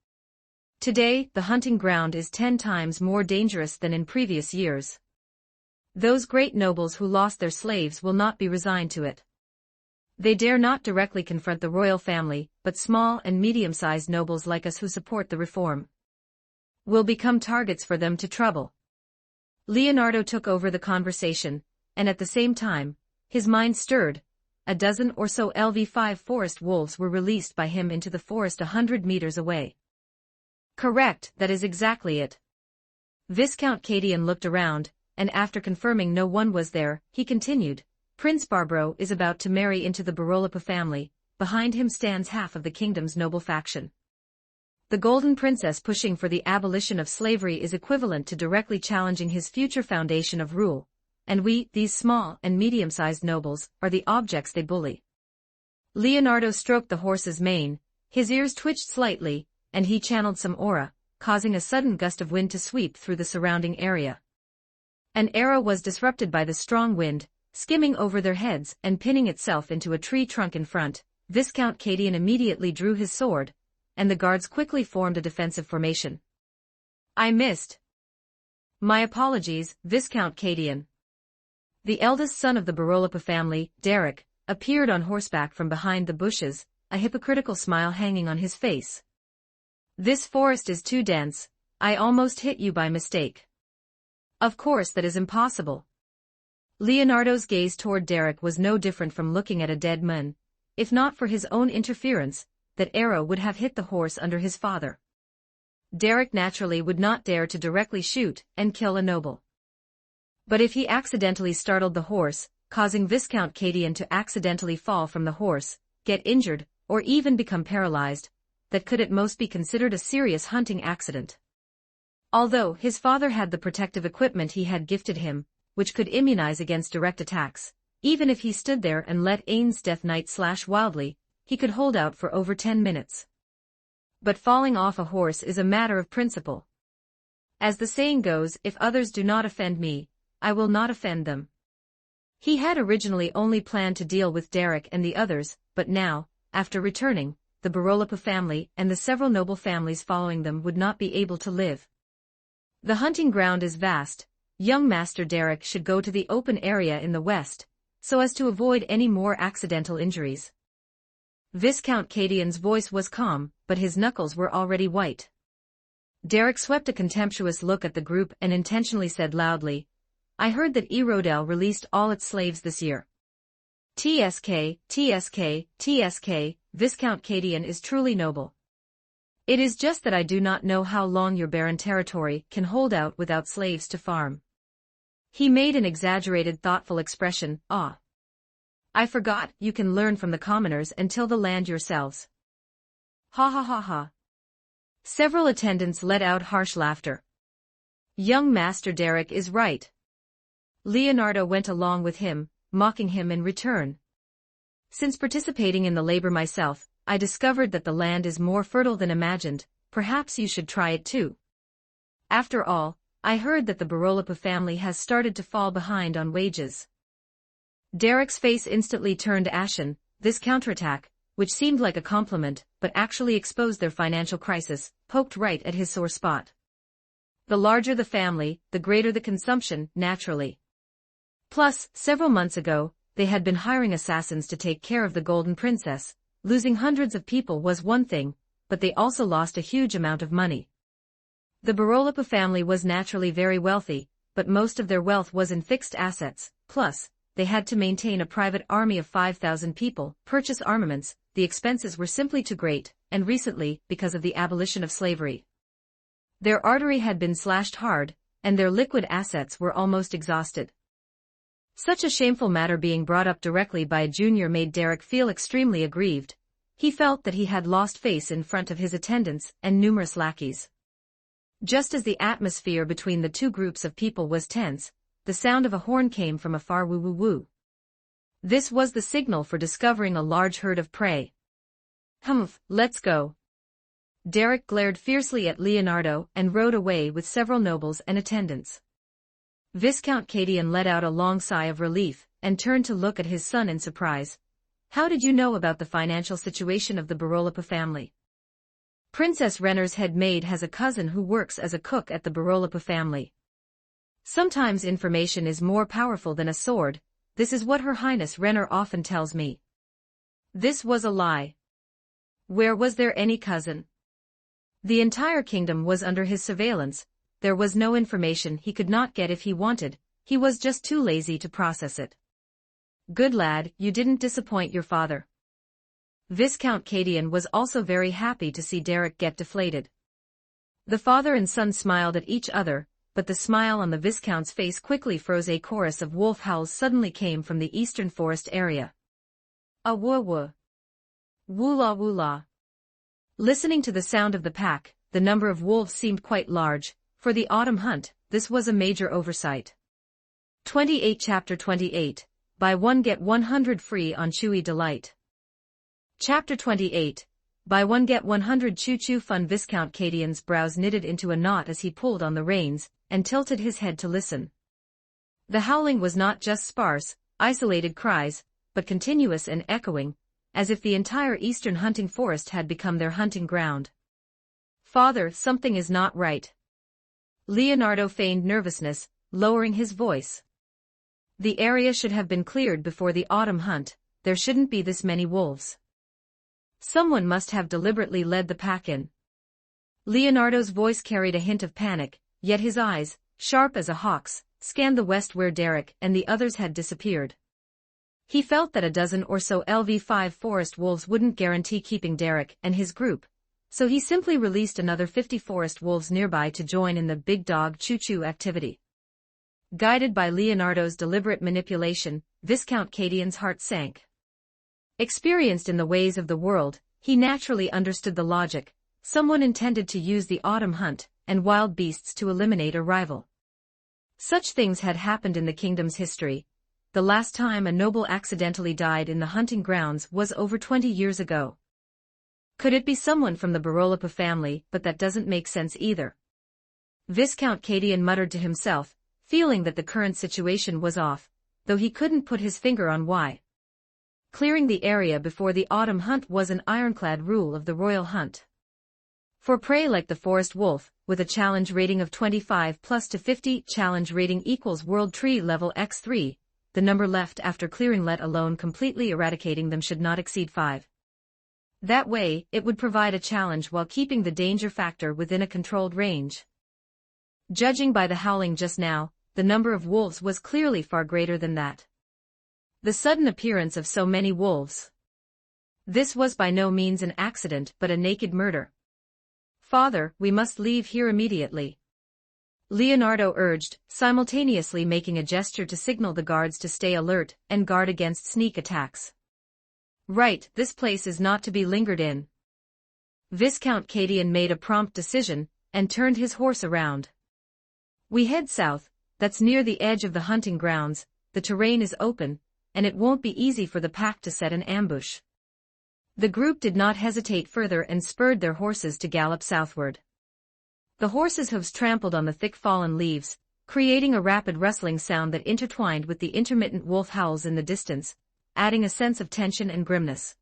Today, the hunting ground is 10 times more dangerous than in previous years. Those great nobles who lost their slaves will not be resigned to it. They dare not directly confront the royal family, but small and medium-sized nobles like us who support the reform will become targets for them to trouble. Leonardo took over the conversation, and at the same time, his mind stirred. A dozen or so LV5 forest wolves were released by him into the forest 100 meters away. Correct, that is exactly it. Viscount Cadian looked around, and after confirming no one was there, he continued, Prince Barbaro is about to marry into the Barolapa family. Behind him stands half of the kingdom's noble faction. The Golden Princess pushing for the abolition of slavery is equivalent to directly challenging his future foundation of rule, and we, these small and medium-sized nobles, are the objects they bully. Leonardo stroked the horse's mane, his ears twitched slightly, and he channeled some aura, causing a sudden gust of wind to sweep through the surrounding area. An era was disrupted by the strong wind, skimming over their heads and pinning itself into a tree trunk in front. Viscount Cadian immediately drew his sword, and the guards quickly formed a defensive formation. I missed. My apologies, Viscount Cadian. The eldest son of the Barolapa family, Derek, appeared on horseback from behind the bushes, a hypocritical smile hanging on his face. This forest is too dense. I almost hit you by mistake. Of course that is impossible. Leonardo's gaze toward Derek was no different from looking at a dead man. If not for his own interference, that arrow would have hit the horse under his father. Derek naturally would not dare to directly shoot and kill a noble. But if he accidentally startled the horse, causing Viscount Cadian to accidentally fall from the horse, get injured, or even become paralyzed, that could at most be considered a serious hunting accident. Although his father had the protective equipment he had gifted him, which could immunize against direct attacks, even if he stood there and let Ainz Death Knight slash wildly, he could hold out for over 10 minutes. But falling off a horse is a matter of principle. As the saying goes, if others do not offend me, I will not offend them. He had originally only planned to deal with Derek and the others, but now, after returning, the Barolapa family and the several noble families following them would not be able to live. The hunting ground is vast. Young Master Derek should go to the open area in the west, so as to avoid any more accidental injuries. Viscount Cadian's voice was calm, but his knuckles were already white. Derek swept a contemptuous look at the group and intentionally said loudly, I heard that Erodel released all its slaves this year. TSK, TSK, TSK, Viscount Cadian is truly noble. It is just that I do not know how long your barren territory can hold out without slaves to farm. He made an exaggerated thoughtful expression, I forgot, you can learn from the commoners and till the land yourselves. Ha ha ha ha. Several attendants let out harsh laughter. Young Master Derek is right. Leonardo went along with him, mocking him in return. Since participating in the labor myself, I discovered that the land is more fertile than imagined. Perhaps you should try it too. After all, I heard that the Barolapa family has started to fall behind on wages. Derek's face instantly turned ashen. This counterattack, which seemed like a compliment, but actually exposed their financial crisis, poked right at his sore spot. The larger the family, the greater the consumption, naturally. Plus, several months ago, they had been hiring assassins to take care of the Golden Princess. Losing hundreds of people was one thing, but they also lost a huge amount of money. The Barolapa family was naturally very wealthy, but most of their wealth was in fixed assets, plus, they had to maintain a private army of 5,000 people, purchase armaments. The expenses were simply too great, and recently, because of the abolition of slavery, their artery had been slashed hard, and their liquid assets were almost exhausted. Such a shameful matter being brought up directly by a junior made Derek feel extremely aggrieved. He felt that he had lost face in front of his attendants and numerous lackeys. Just as the atmosphere between the two groups of people was tense, the sound of a horn came from afar. Woo woo woo. This was the signal for discovering a large herd of prey. Humph, let's go. Derek glared fiercely at Leonardo and rode away with several nobles and attendants. Viscount Cadian let out a long sigh of relief, and turned to look at his son in surprise. How did you know about the financial situation of the Barolapa family? Princess Renner's head maid has a cousin who works as a cook at the Barolapa family. Sometimes information is more powerful than a sword, this is what Her Highness Renner often tells me. This was a lie. Where was there any cousin? The entire kingdom was under his surveillance, there was no information he could not get if he wanted, he was just too lazy to process it. Good lad, you didn't disappoint your father. Viscount Cadian was also very happy to see Derek get deflated. The father and son smiled at each other, but the smile on the Viscount's face quickly froze. A chorus of wolf howls suddenly came from the eastern forest area. A woo-woo. Woola-woola. Listening to the sound of the pack, the number of wolves seemed quite large. For the autumn hunt, this was a major oversight. 28 Chapter 28, Buy One Get 100 Free on Chewy Delight. Chapter 28, Buy One Get 100 Choo-Choo Fun. Viscount Cadian's brows knitted into a knot as he pulled on the reins, and tilted his head to listen. The howling was not just sparse, isolated cries, but continuous and echoing, as if the entire eastern hunting forest had become their hunting ground. Father, something is not right. Leonardo feigned nervousness, lowering his voice. The area should have been cleared before the autumn hunt, there shouldn't be this many wolves. Someone must have deliberately led the pack in. Leonardo's voice carried a hint of panic, yet his eyes, sharp as a hawk's, scanned the west where Derek and the others had disappeared. He felt that a dozen or so LV5 forest wolves wouldn't guarantee keeping Derek and his group, so he simply released another 50 forest wolves nearby to join in the big dog choo-choo activity. Guided by Leonardo's deliberate manipulation, Viscount Cadian's heart sank. Experienced in the ways of the world, he naturally understood the logic. Someone intended to use the autumn hunt and wild beasts to eliminate a rival. Such things had happened in the kingdom's history. The last time a noble accidentally died in the hunting grounds was over 20 years ago. Could it be someone from the Barolapa family? But that doesn't make sense either. Viscount Cadian muttered to himself, feeling that the current situation was off, though he couldn't put his finger on why. Clearing the area before the autumn hunt was an ironclad rule of the royal hunt. For prey like the forest wolf, with a challenge rating of 25 plus to 50, challenge rating equals world tree level x3, the number left after clearing, let alone completely eradicating them, should not exceed 5. That way, it would provide a challenge while keeping the danger factor within a controlled range. Judging by the howling just now, the number of wolves was clearly far greater than that. The sudden appearance of so many wolves. This was by no means an accident but a naked murder. Father, we must leave here immediately. Leonardo urged, simultaneously making a gesture to signal the guards to stay alert and guard against sneak attacks. Right, this place is not to be lingered in. Viscount Cadian made a prompt decision, and turned his horse around. We head south, that's near the edge of the hunting grounds, the terrain is open, and it won't be easy for the pack to set an ambush. The group did not hesitate further and spurred their horses to gallop southward. The horses' hooves trampled on the thick fallen leaves, creating a rapid rustling sound that intertwined with the intermittent wolf howls in the distance, adding a sense of tension and grimness.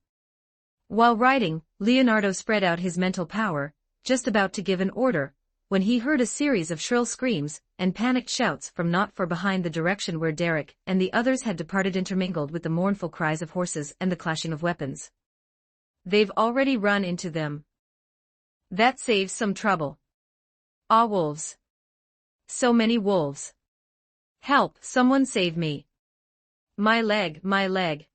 While riding, Leonardo spread out his mental power, just about to give an order, when he heard a series of shrill screams and panicked shouts from not far behind the direction where Derek and the others had departed, intermingled with the mournful cries of horses and the clashing of weapons. They've already run into them. That saves some trouble. Ah, wolves. So many wolves. Help, someone save me. My leg, my leg.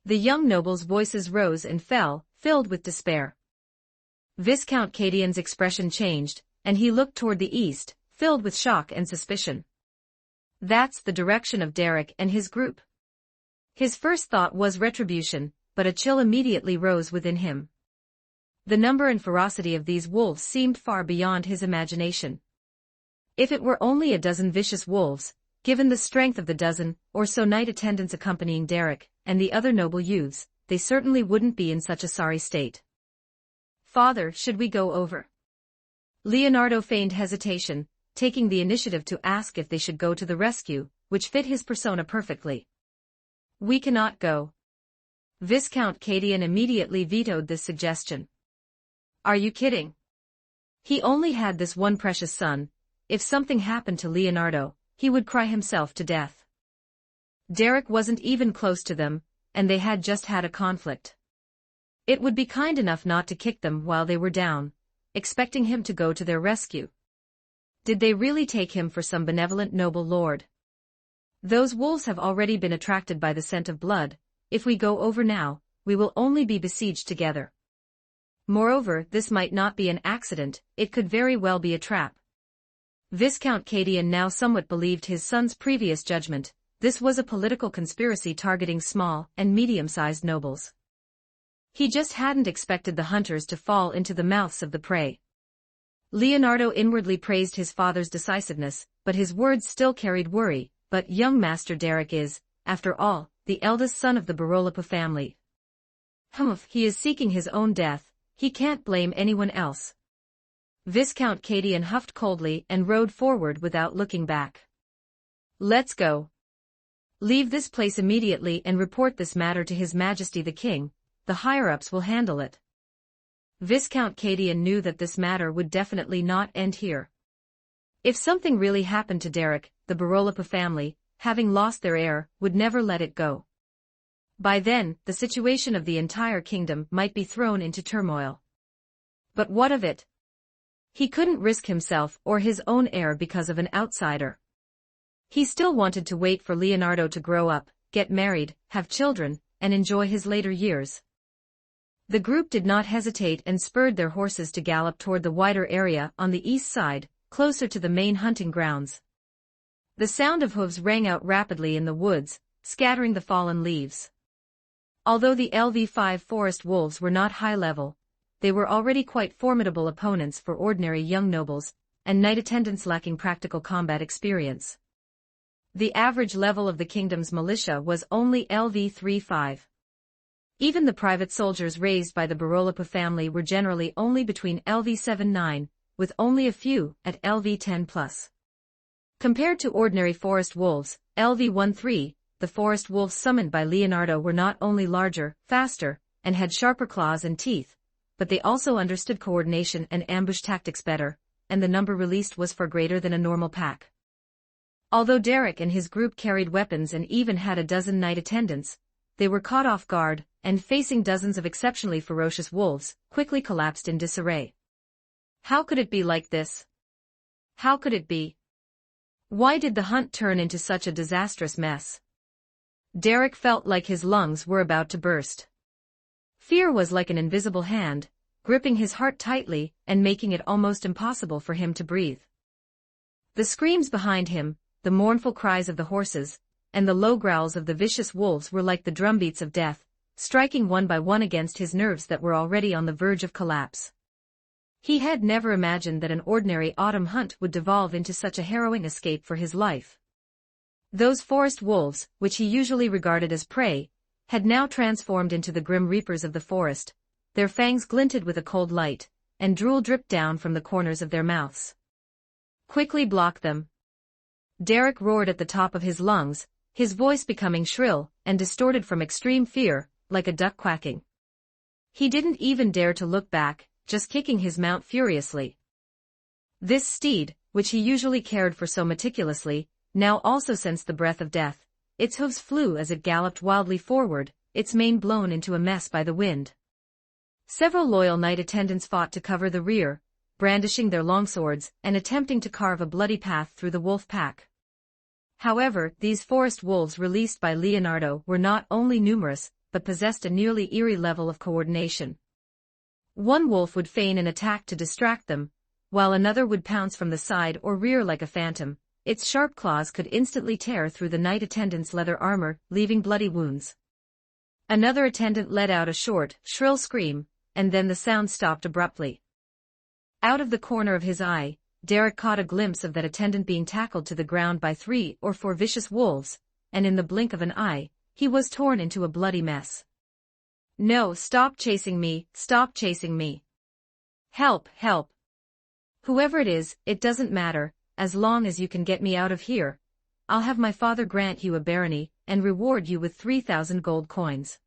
The young noble's voices rose and fell, filled with despair. Viscount Cadian's expression changed, and he looked toward the east, filled with shock and suspicion. That's the direction of Derek and his group. His first thought was retribution, but a chill immediately rose within him. The number and ferocity of these wolves seemed far beyond his imagination. If it were only a dozen vicious wolves, given the strength of the dozen or so knight attendants accompanying Derek and the other noble youths, they certainly wouldn't be in such a sorry state. Father, should we go over? Leonardo feigned hesitation, taking the initiative to ask if they should go to the rescue, which fit his persona perfectly. We cannot go. Viscount Cadian immediately vetoed this suggestion. Are you kidding? He only had this one precious son. If something happened to Leonardo, he would cry himself to death. Derek wasn't even close to them, and they had just had a conflict. It would be kind enough not to kick them while they were down, expecting him to go to their rescue. Did they really take him for some benevolent noble lord? Those wolves have already been attracted by the scent of blood. If we go over now, we will only be besieged together. Moreover, this might not be an accident, it could very well be a trap. Viscount Cadian now somewhat believed his son's previous judgment. This was a political conspiracy targeting small and medium-sized nobles. He just hadn't expected the hunters to fall into the mouths of the prey. Leonardo inwardly praised his father's decisiveness, but his words still carried worry. But young Master Derek is, after all, the eldest son of the Barolopa family. Humph, he is seeking his own death, he can't blame anyone else. Viscount Cadian huffed coldly and rode forward without looking back. Let's go. Leave this place immediately and report this matter to His Majesty the King. The higher-ups will handle it. Viscount Cadian knew that this matter would definitely not end here. If something really happened to Derek, the Barolopa family, having lost their heir, would never let it go. By then, the situation of the entire kingdom might be thrown into turmoil. But what of it? He couldn't risk himself or his own heir because of an outsider. He still wanted to wait for Leonardo to grow up, get married, have children, and enjoy his later years. The group did not hesitate and spurred their horses to gallop toward the wider area on the east side, closer to the main hunting grounds. The sound of hooves rang out rapidly in the woods, scattering the fallen leaves. Although the LV5 forest wolves were not high level, they were already quite formidable opponents for ordinary young nobles, and knight attendants lacking practical combat experience. The average level of the kingdom's militia was only LV35. Even the private soldiers raised by the Barolopa family were generally only between LV7-9, with only a few at LV10+. Compared to ordinary forest wolves, LV13, the forest wolves summoned by Leonardo were not only larger, faster, and had sharper claws and teeth, but they also understood coordination and ambush tactics better, and the number released was far greater than a normal pack. Although Derek and his group carried weapons and even had a dozen knight attendants, they were caught off guard, and facing dozens of exceptionally ferocious wolves, quickly collapsed in disarray. How could it be like this? How could it be? Why did the hunt turn into such a disastrous mess? Derek felt like his lungs were about to burst. Fear was like an invisible hand, gripping his heart tightly and making it almost impossible for him to breathe. The screams behind him, the mournful cries of the horses, and the low growls of the vicious wolves were like the drumbeats of death, striking one by one against his nerves that were already on the verge of collapse. He had never imagined that an ordinary autumn hunt would devolve into such a harrowing escape for his life. Those forest wolves, which he usually regarded as prey, had now transformed into the grim reapers of the forest. Their fangs glinted with a cold light, and drool dripped down from the corners of their mouths. Quickly block them. Derek roared at the top of his lungs, his voice becoming shrill and distorted from extreme fear, like a duck quacking. He didn't even dare to look back, just kicking his mount furiously. This steed, which he usually cared for so meticulously, now also sensed the breath of death. Its hooves flew as it galloped wildly forward, its mane blown into a mess by the wind. Several loyal knight attendants fought to cover the rear, brandishing their longswords and attempting to carve a bloody path through the wolf pack. However, these forest wolves released by Leonardo were not only numerous, but possessed a nearly eerie level of coordination. One wolf would feign an attack to distract them, while another would pounce from the side or rear like a phantom. Its sharp claws could instantly tear through the knight attendant's leather armor, leaving bloody wounds. Another attendant let out a short, shrill scream, and then the sound stopped abruptly. Out of the corner of his eye, Derek caught a glimpse of that attendant being tackled to the ground by 3 or 4 vicious wolves, and in the blink of an eye, he was torn into a bloody mess. No, stop chasing me, stop chasing me. Help, help. Whoever it is, it doesn't matter, as long as you can get me out of here. I'll have my father grant you a barony, and reward you with 3,000 gold coins.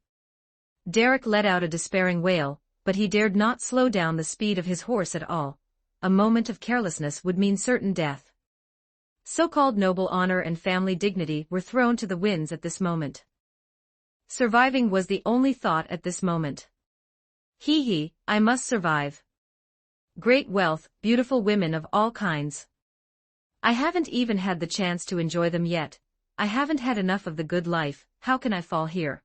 Derek let out a despairing wail, but he dared not slow down the speed of his horse at all. A moment of carelessness would mean certain death. So-called noble honor and family dignity were thrown to the winds at this moment. Surviving was the only thought at this moment. I must survive. Great wealth, beautiful women of all kinds. I haven't even had the chance to enjoy them yet. I haven't had enough of the good life. How can I fall here?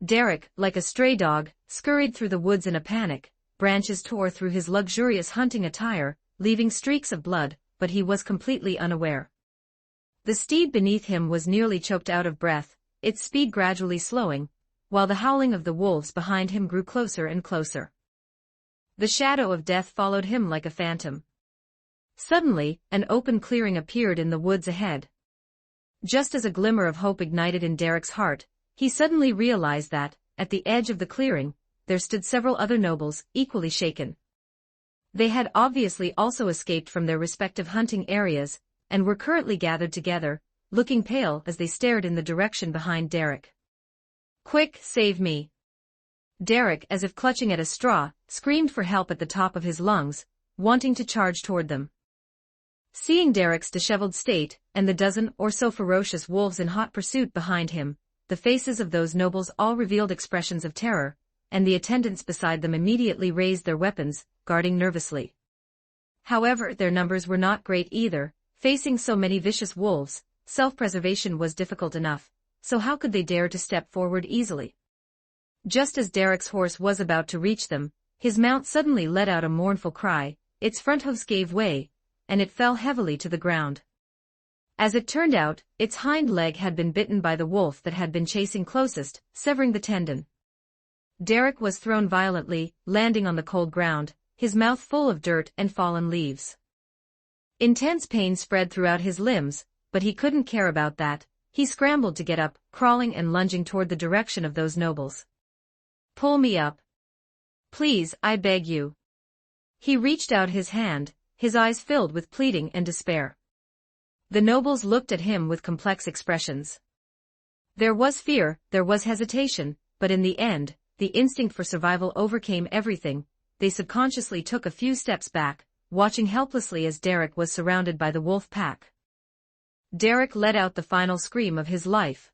Derek, like a stray dog, scurried through the woods in a panic. Branches tore through his luxurious hunting attire, leaving streaks of blood, but he was completely unaware. The steed beneath him was nearly choked out of breath, its speed gradually slowing, while the howling of the wolves behind him grew closer and closer. The shadow of death followed him like a phantom. Suddenly, an open clearing appeared in the woods ahead. Just as a glimmer of hope ignited in Derek's heart, he suddenly realized that, at the edge of the clearing, there stood several other nobles, equally shaken. They had obviously also escaped from their respective hunting areas, and were currently gathered together, looking pale as they stared in the direction behind Derek. "Quick, save me!" Derek, as if clutching at a straw, screamed for help at the top of his lungs, wanting to charge toward them. Seeing Derek's disheveled state, and the dozen or so ferocious wolves in hot pursuit behind him, the faces of those nobles all revealed expressions of terror, and the attendants beside them immediately raised their weapons, guarding nervously. However, their numbers were not great either. Facing so many vicious wolves, self-preservation was difficult enough, so how could they dare to step forward easily? Just as Derek's horse was about to reach them, his mount suddenly let out a mournful cry, its front hooves gave way, and it fell heavily to the ground. As it turned out, its hind leg had been bitten by the wolf that had been chasing closest, severing the tendon. Derek was thrown violently, landing on the cold ground, his mouth full of dirt and fallen leaves. Intense pain spread throughout his limbs, but he couldn't care about that. He scrambled to get up, crawling and lunging toward the direction of those nobles. "Pull me up. Please, I beg you." He reached out his hand, his eyes filled with pleading and despair. The nobles looked at him with complex expressions. There was fear, there was hesitation, but in the end, the instinct for survival overcame everything. They subconsciously took a few steps back, watching helplessly as Derek was surrounded by the wolf pack. Derek let out the final scream of his life.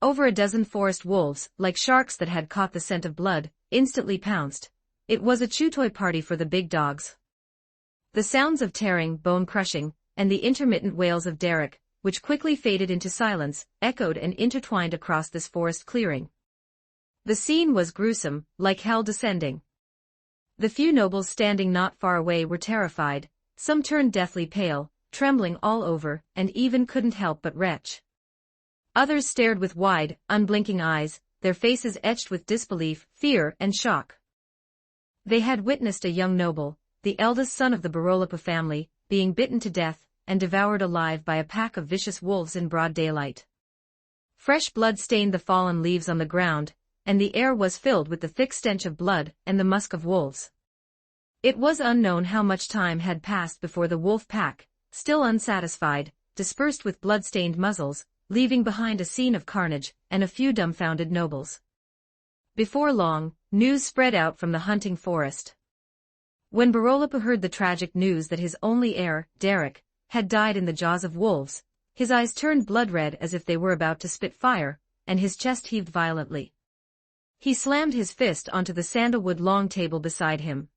Over a dozen forest wolves, like sharks that had caught the scent of blood, instantly pounced. It was a chew-toy party for the big dogs. The sounds of tearing, bone-crushing, and the intermittent wails of Derek, which quickly faded into silence, echoed and intertwined across this forest clearing. The scene was gruesome, like hell descending. The few nobles standing not far away were terrified, some turned deathly pale, trembling all over, and even couldn't help but retch. Others stared with wide, unblinking eyes, their faces etched with disbelief, fear, and shock. They had witnessed a young noble, the eldest son of the Barolopa family, being bitten to death and devoured alive by a pack of vicious wolves in broad daylight. Fresh blood stained the fallen leaves on the ground, and the air was filled with the thick stench of blood and the musk of wolves. It was unknown how much time had passed before the wolf pack, still unsatisfied, dispersed with blood-stained muzzles, leaving behind a scene of carnage and a few dumbfounded nobles. Before long, news spread out from the hunting forest. When Barolopa heard the tragic news that his only heir, Derek, had died in the jaws of wolves, his eyes turned blood-red as if they were about to spit fire, and his chest heaved violently. He slammed his fist onto the sandalwood long table beside him.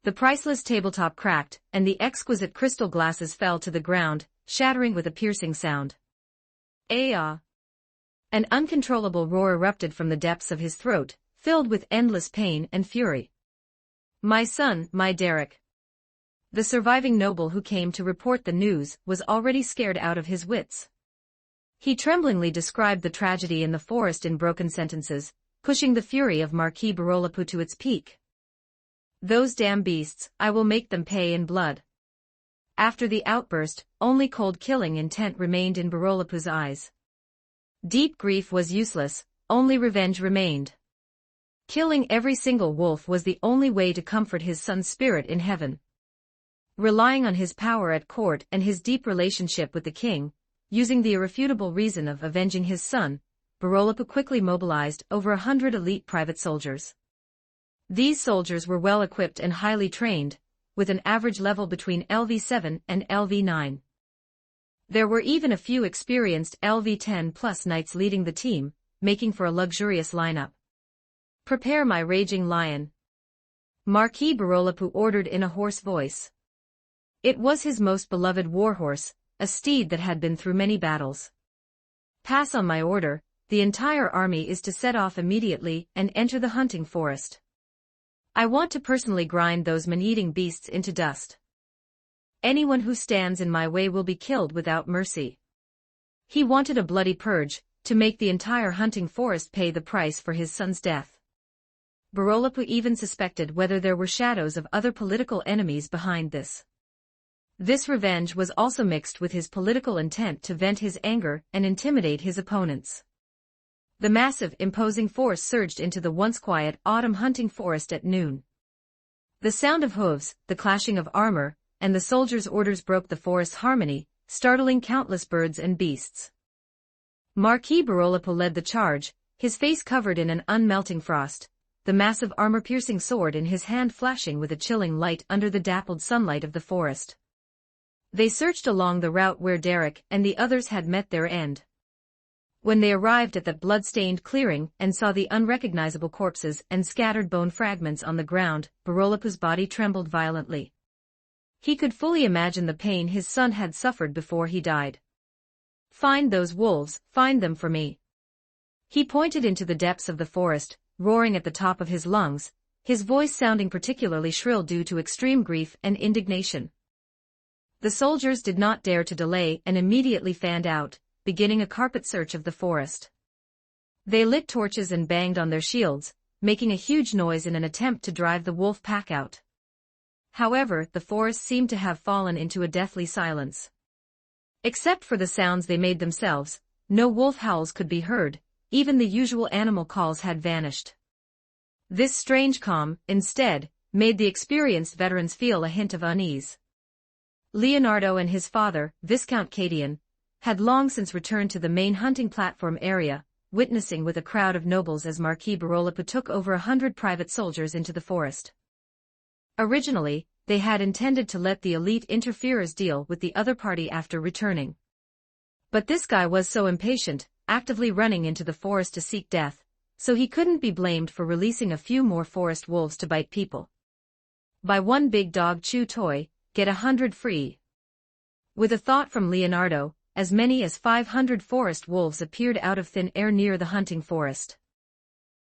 The priceless tabletop cracked, and the exquisite crystal glasses fell to the ground, shattering with a piercing sound. "Ah!" An uncontrollable roar erupted from the depths of his throat, filled with endless pain and fury. "My son, my Derek." The surviving noble who came to report the news was already scared out of his wits. He tremblingly described the tragedy in the forest in broken sentences, pushing the fury of Marquis Barolopa to its peak. "Those damn beasts, I will make them pay in blood." After the outburst, only cold killing intent remained in Barolopa's eyes. Deep grief was useless, only revenge remained. Killing every single wolf was the only way to comfort his son's spirit in heaven. Relying on his power at court and his deep relationship with the king, using the irrefutable reason of avenging his son, Barolopa quickly mobilized over 100 elite private soldiers. These soldiers were well equipped and highly trained, with an average level between LV7 and LV9. There were even a few experienced LV10 plus knights leading the team, making for a luxurious lineup. "Prepare my raging lion," Marquis Barolapu ordered in a hoarse voice. It was his most beloved warhorse, a steed that had been through many battles. "Pass on my order, the entire army is to set off immediately and enter the hunting forest. I want to personally grind those man-eating beasts into dust. Anyone who stands in my way will be killed without mercy." He wanted a bloody purge, to make the entire hunting forest pay the price for his son's death. Barolapu even suspected whether there were shadows of other political enemies behind this. This revenge was also mixed with his political intent to vent his anger and intimidate his opponents. The massive, imposing force surged into the once quiet autumn hunting forest at noon. The sound of hooves, the clashing of armor, and the soldiers' orders broke the forest's harmony, startling countless birds and beasts. Marquis Barolapu led the charge, his face covered in an unmelting frost, the massive armor-piercing sword in his hand flashing with a chilling light under the dappled sunlight of the forest. They searched along the route where Derek and the others had met their end. When they arrived at that blood-stained clearing and saw the unrecognizable corpses and scattered bone fragments on the ground, Barolapu's body trembled violently. He could fully imagine the pain his son had suffered before he died. "Find those wolves, find them for me." He pointed into the depths of the forest, roaring at the top of his lungs, his voice sounding particularly shrill due to extreme grief and indignation. The soldiers did not dare to delay and immediately fanned out, beginning a carpet search of the forest. They lit torches and banged on their shields, making a huge noise in an attempt to drive the wolf pack out. However, the forest seemed to have fallen into a deathly silence. Except for the sounds they made themselves, no wolf howls could be heard, even the usual animal calls had vanished. This strange calm, instead, made the experienced veterans feel a hint of unease. Leonardo and his father, Viscount Cadian, had long since returned to the main hunting platform area, witnessing with a crowd of nobles as Marquis Barolapu took over 100 private soldiers into the forest. Originally, they had intended to let the elite interferers deal with the other party after returning. But this guy was so impatient, actively running into the forest to seek death, so he couldn't be blamed for releasing a few more forest wolves to bite people. Buy one big dog chew toy, get 100 free. With a thought from Leonardo, as many as 500 forest wolves appeared out of thin air near the hunting forest.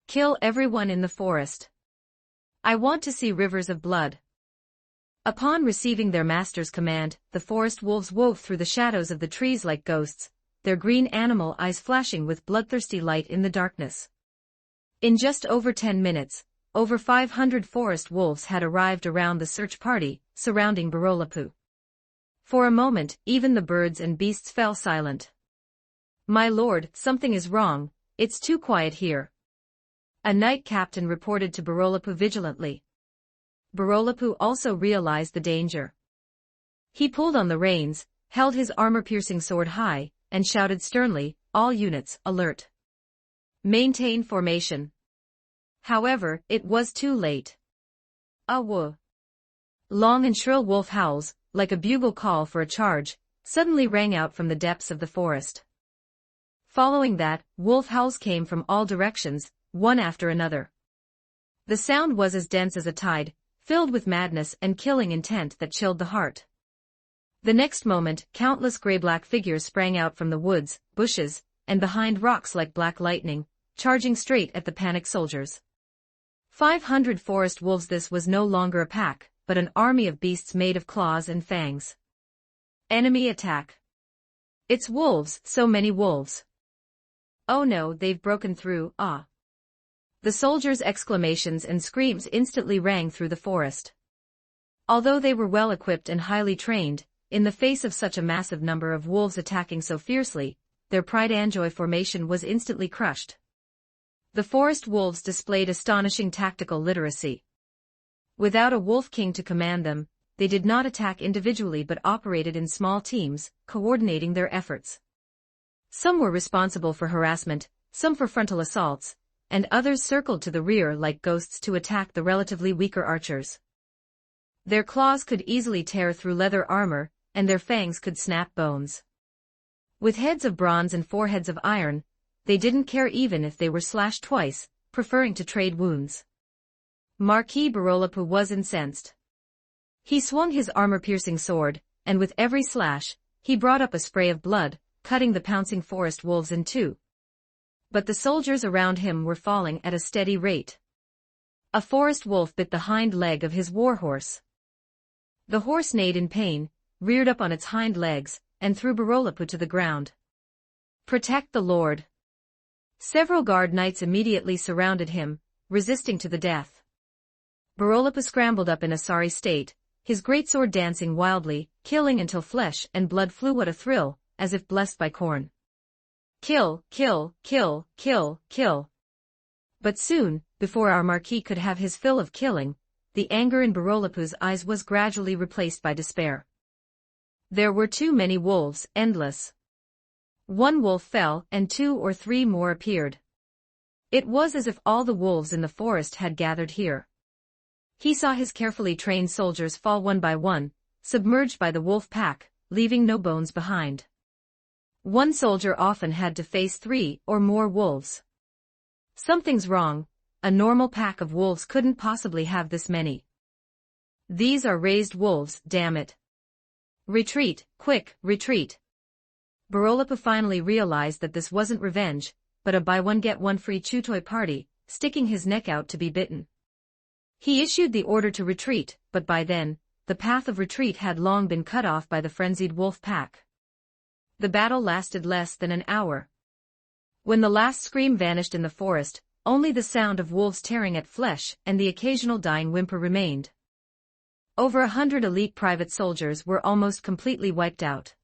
"Kill everyone in the forest. I want to see rivers of blood." Upon receiving their master's command, the forest wolves wove through the shadows of the trees like ghosts, their green animal eyes flashing with bloodthirsty light in the darkness. In just over 10 minutes, over 500 forest wolves had arrived around the search party, surrounding Barolapu. For a moment, even the birds and beasts fell silent. "My lord, something is wrong, it's too quiet here," a knight captain reported to Barolapu vigilantly. Barolapu also realized the danger. He pulled on the reins, held his armor-piercing sword high, and shouted sternly, "All units, alert. Maintain formation." However, it was too late. A woo. Long and shrill wolf howls, like a bugle call for a charge, suddenly rang out from the depths of the forest. Following that, wolf howls came from all directions, one after another. The sound was as dense as a tide, filled with madness and killing intent that chilled the heart. The next moment, countless gray-black figures sprang out from the woods, bushes, and behind rocks like black lightning, charging straight at the panicked soldiers. 500 forest wolves. This was no longer a pack, but an army of beasts made of claws and fangs. Enemy attack. "It's wolves, so many wolves. Oh no, they've broken through, ah." The soldiers' exclamations and screams instantly rang through the forest. Although they were well equipped and highly trained, in the face of such a massive number of wolves attacking so fiercely, their pride and joy formation was instantly crushed. The forest wolves displayed astonishing tactical literacy. Without a wolf king to command them, they did not attack individually but operated in small teams, coordinating their efforts. Some were responsible for harassment, some for frontal assaults, and others circled to the rear like ghosts to attack the relatively weaker archers. Their claws could easily tear through leather armor, and their fangs could snap bones. With heads of bronze and foreheads of iron, they didn't care even if they were slashed twice, preferring to trade wounds. Marquis Barolapu was incensed. He swung his armor-piercing sword, and with every slash, he brought up a spray of blood, cutting the pouncing forest wolves in two. But the soldiers around him were falling at a steady rate. A forest wolf bit the hind leg of his warhorse. The horse neighed in pain, reared up on its hind legs, and threw Barolapu to the ground. "Protect the lord." Several guard knights immediately surrounded him, resisting to the death. Barolapu scrambled up in a sorry state, his greatsword dancing wildly, killing until flesh and blood flew. What a thrill, as if blessed by corn. Kill, kill, kill, kill, kill. But soon, before our marquis could have his fill of killing, the anger in Barolapu's eyes was gradually replaced by despair. There were too many wolves, endless. One wolf fell, and 2 or 3 more appeared. It was as if all the wolves in the forest had gathered here. He saw his carefully trained soldiers fall one by one, submerged by the wolf pack, leaving no bones behind. One soldier often had to face 3 or more wolves. Something's wrong, a normal pack of wolves couldn't possibly have this many. These are raised wolves, damn it. Retreat, quick, retreat. Barolapu finally realized that this wasn't revenge, but a buy-one-get-one-free chew-toy party, sticking his neck out to be bitten. He issued the order to retreat, but by then, the path of retreat had long been cut off by the frenzied wolf pack. The battle lasted less than an hour. When the last scream vanished in the forest, only the sound of wolves tearing at flesh and the occasional dying whimper remained. Over 100 elite private soldiers were almost completely wiped out.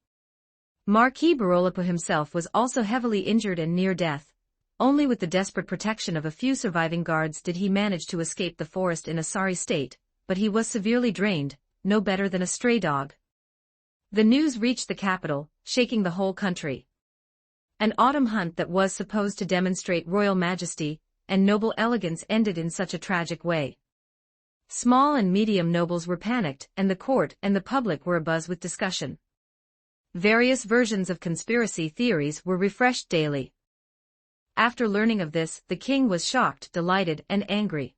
Marquis Barolapu himself was also heavily injured and near death. Only with the desperate protection of a few surviving guards did he manage to escape the forest in a sorry state, but he was severely drained, no better than a stray dog. The news reached the capital, shaking the whole country. An autumn hunt that was supposed to demonstrate royal majesty and noble elegance ended in such a tragic way. Small and medium nobles were panicked, and the court and the public were abuzz with discussion. Various versions of conspiracy theories were refreshed daily. After learning of this, the king was shocked, delighted, and angry.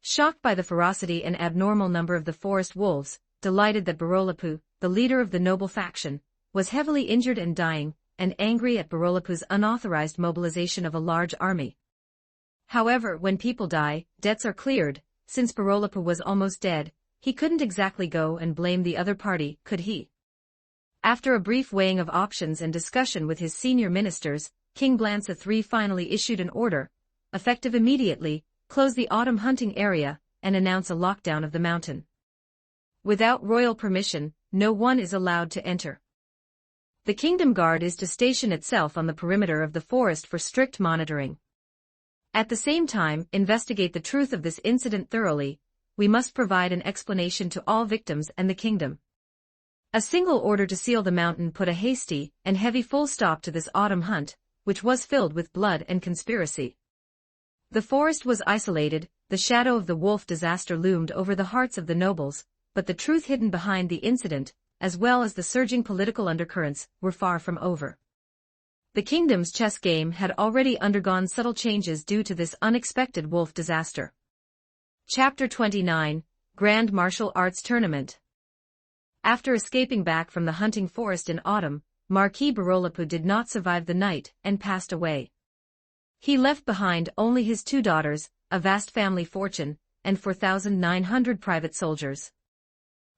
Shocked by the ferocity and abnormal number of the forest wolves, delighted that Barolapu, the leader of the noble faction, was heavily injured and dying, and angry at Barolapu's unauthorized mobilization of a large army. However, when people die, debts are cleared. Since Barolapu was almost dead, he couldn't exactly go and blame the other party, could he? After a brief weighing of options and discussion with his senior ministers, King Blansa III finally issued an order, effective immediately, close the autumn hunting area, and announce a lockdown of the mountain. Without royal permission, no one is allowed to enter. The Kingdom Guard is to station itself on the perimeter of the forest for strict monitoring. At the same time, investigate the truth of this incident thoroughly. We must provide an explanation to all victims and the kingdom. A single order to seal the mountain put a hasty and heavy full stop to this autumn hunt, which was filled with blood and conspiracy. The forest was isolated, the shadow of the wolf disaster loomed over the hearts of the nobles, but the truth hidden behind the incident, as well as the surging political undercurrents, were far from over. The kingdom's chess game had already undergone subtle changes due to this unexpected wolf disaster. Chapter 29, Grand Martial Arts Tournament. After escaping back from the hunting forest in autumn, Marquis Barolapu did not survive the night and passed away. He left behind only his 2 daughters, a vast family fortune, and 4,900 private soldiers.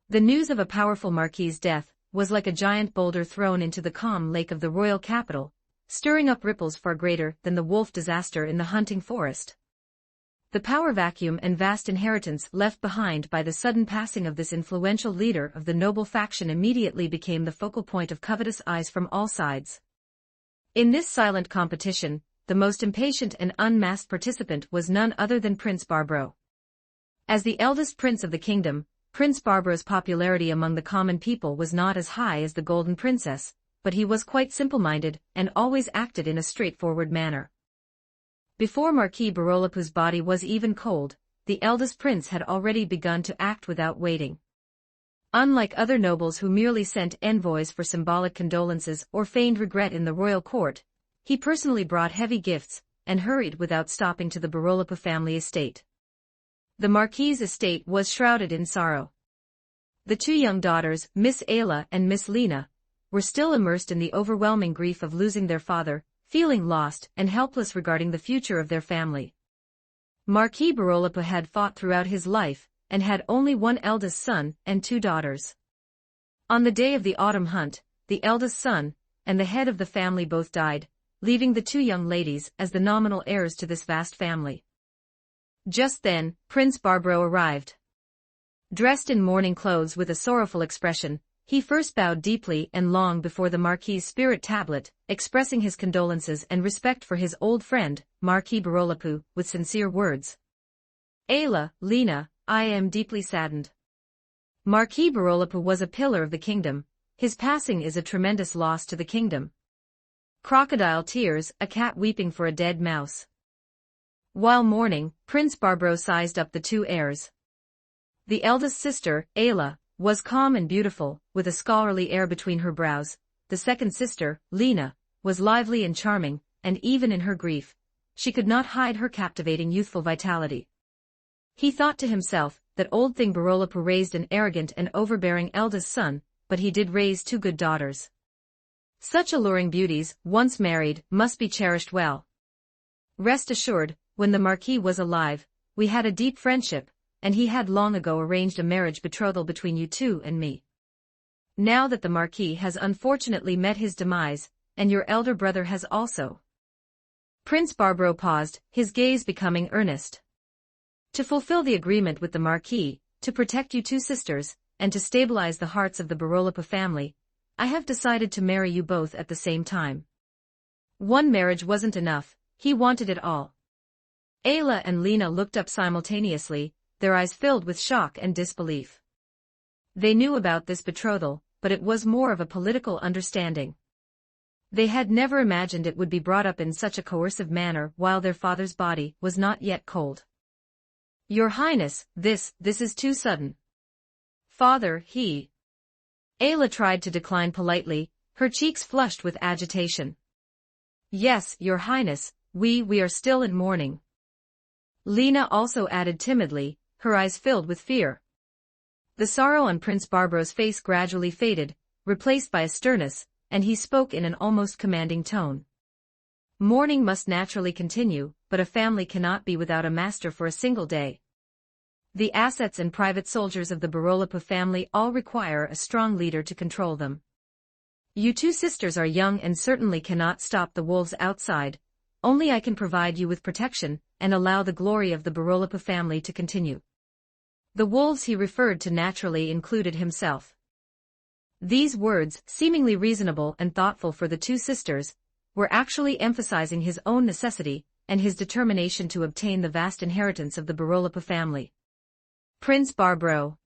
The news of a powerful marquis's death was like a giant boulder thrown into the calm lake of the royal capital, stirring up ripples far greater than the wolf disaster in the hunting forest. The power vacuum and vast inheritance left behind by the sudden passing of this influential leader of the noble faction immediately became the focal point of covetous eyes from all sides. In this silent competition, the most impatient and unmasked participant was none other than Prince Barbaro. As the eldest prince of the kingdom, Prince Barbaro's popularity among the common people was not as high as the Golden Princess, but he was quite simple-minded and always acted in a straightforward manner. Before Marquis Barolapu's body was even cold, the eldest prince had already begun to act without waiting. Unlike other nobles who merely sent envoys for symbolic condolences or feigned regret in the royal court, he personally brought heavy gifts, and hurried without stopping to the Barolapu family estate. The Marquis's estate was shrouded in sorrow. The two young daughters, Miss Ayla and Miss Lena, were still immersed in the overwhelming grief of losing their father, feeling lost and helpless regarding the future of their family. Marquis Barolapu had fought throughout his life, and had only one eldest son and two daughters. On the day of the autumn hunt, the eldest son and the head of the family both died, leaving the two young ladies as the nominal heirs to this vast family. Just then, Prince Barbaro arrived. Dressed in mourning clothes with a sorrowful expression, he first bowed deeply and long before the Marquis's spirit tablet, expressing his condolences and respect for his old friend, Marquis Barolapu, with sincere words. Ayla, Lena, I am deeply saddened. Marquis Barolapu was a pillar of the kingdom. His passing is a tremendous loss to the kingdom. Crocodile tears, a cat weeping for a dead mouse. While mourning, Prince Barbaro sized up the two heirs. The eldest sister, Ayla, was calm and beautiful, with a scholarly air between her brows. The second sister, Lena, was lively and charming, and even in her grief, she could not hide her captivating youthful vitality. He thought to himself that old thing Barolapu raised an arrogant and overbearing eldest son, but he did raise two good daughters. Such alluring beauties, once married, must be cherished well. Rest assured, when the Marquis was alive, we had a deep friendship, and he had long ago arranged a marriage betrothal between you two and me. Now that the Marquis has unfortunately met his demise, and your elder brother has also. Prince Barbaro paused, his gaze becoming earnest. To fulfill the agreement with the Marquis, to protect you two sisters, and to stabilize the hearts of the Barolapu family, I have decided to marry you both at the same time. One marriage wasn't enough, he wanted it all. Ayla and Lena looked up simultaneously, their eyes filled with shock and disbelief. They knew about this betrothal, but it was more of a political understanding. They had never imagined it would be brought up in such a coercive manner while their father's body was not yet cold. Your Highness, this is too sudden. Father, Ayla tried to decline politely, her cheeks flushed with agitation. Yes, Your Highness, we are still in mourning. Lena also added timidly, her eyes filled with fear. The sorrow on Prince Barbaro's face gradually faded, replaced by a sternness, and he spoke in an almost commanding tone. Mourning must naturally continue, but a family cannot be without a master for a single day. The assets and private soldiers of the Barolapu family all require a strong leader to control them. You two sisters are young and certainly cannot stop the wolves outside, only I can provide you with protection, and allow the glory of the Barolapu family to continue. The wolves he referred to naturally included himself. These words, seemingly reasonable and thoughtful for the two sisters, were actually emphasizing his own necessity, and his determination to obtain the vast inheritance of the Barolapu family. Prince Barbaro.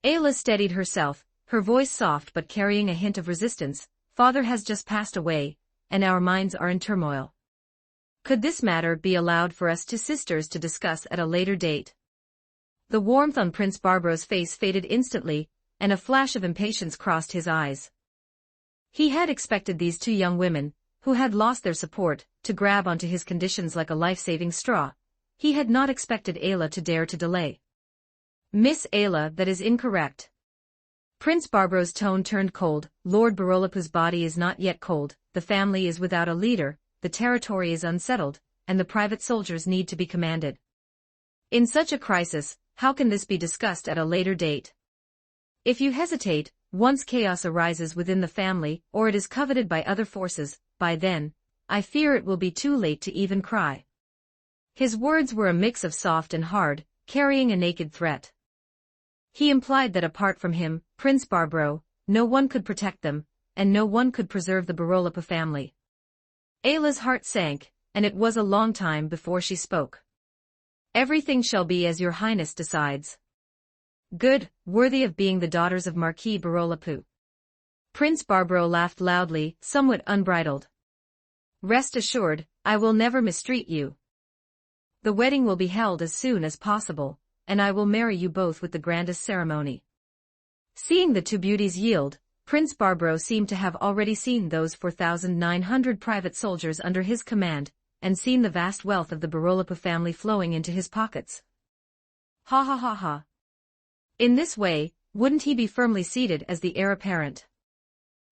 Ayla steadied herself, her voice soft but carrying a hint of resistance. Father has just passed away, and our minds are in turmoil. Could this matter be allowed for us two sisters to discuss at a later date? The warmth on Prince Barbaro's face faded instantly, and a flash of impatience crossed his eyes. He had expected these two young women, who had lost their support, to grab onto his conditions like a life-saving straw. He had not expected Ayla to dare to delay. Miss Ayla, that is incorrect. Prince Barbaro's tone turned cold. Lord Barolapu's body is not yet cold, the family is without a leader, the territory is unsettled, and the private soldiers need to be commanded. In such a crisis, how can this be discussed at a later date? If you hesitate, once chaos arises within the family, or it is coveted by other forces, by then, I fear it will be too late to even cry. His words were a mix of soft and hard, carrying a naked threat. He implied that apart from him, Prince Barbaro, no one could protect them, and no one could preserve the Barolapu family. Ayla's heart sank, and it was a long time before she spoke. Everything shall be as your Highness decides. Good, worthy of being the daughters of Marquis Barolapu. Prince Barbaro laughed loudly, somewhat unbridled. Rest assured, I will never mistreat you. The wedding will be held as soon as possible, and I will marry you both with the grandest ceremony." Seeing the two beauties yield, Prince Barbaro seemed to have already seen those 4,900 private soldiers under his command, and seen the vast wealth of the Barolopa family flowing into his pockets. Ha ha ha ha. In this way, wouldn't he be firmly seated as the heir apparent?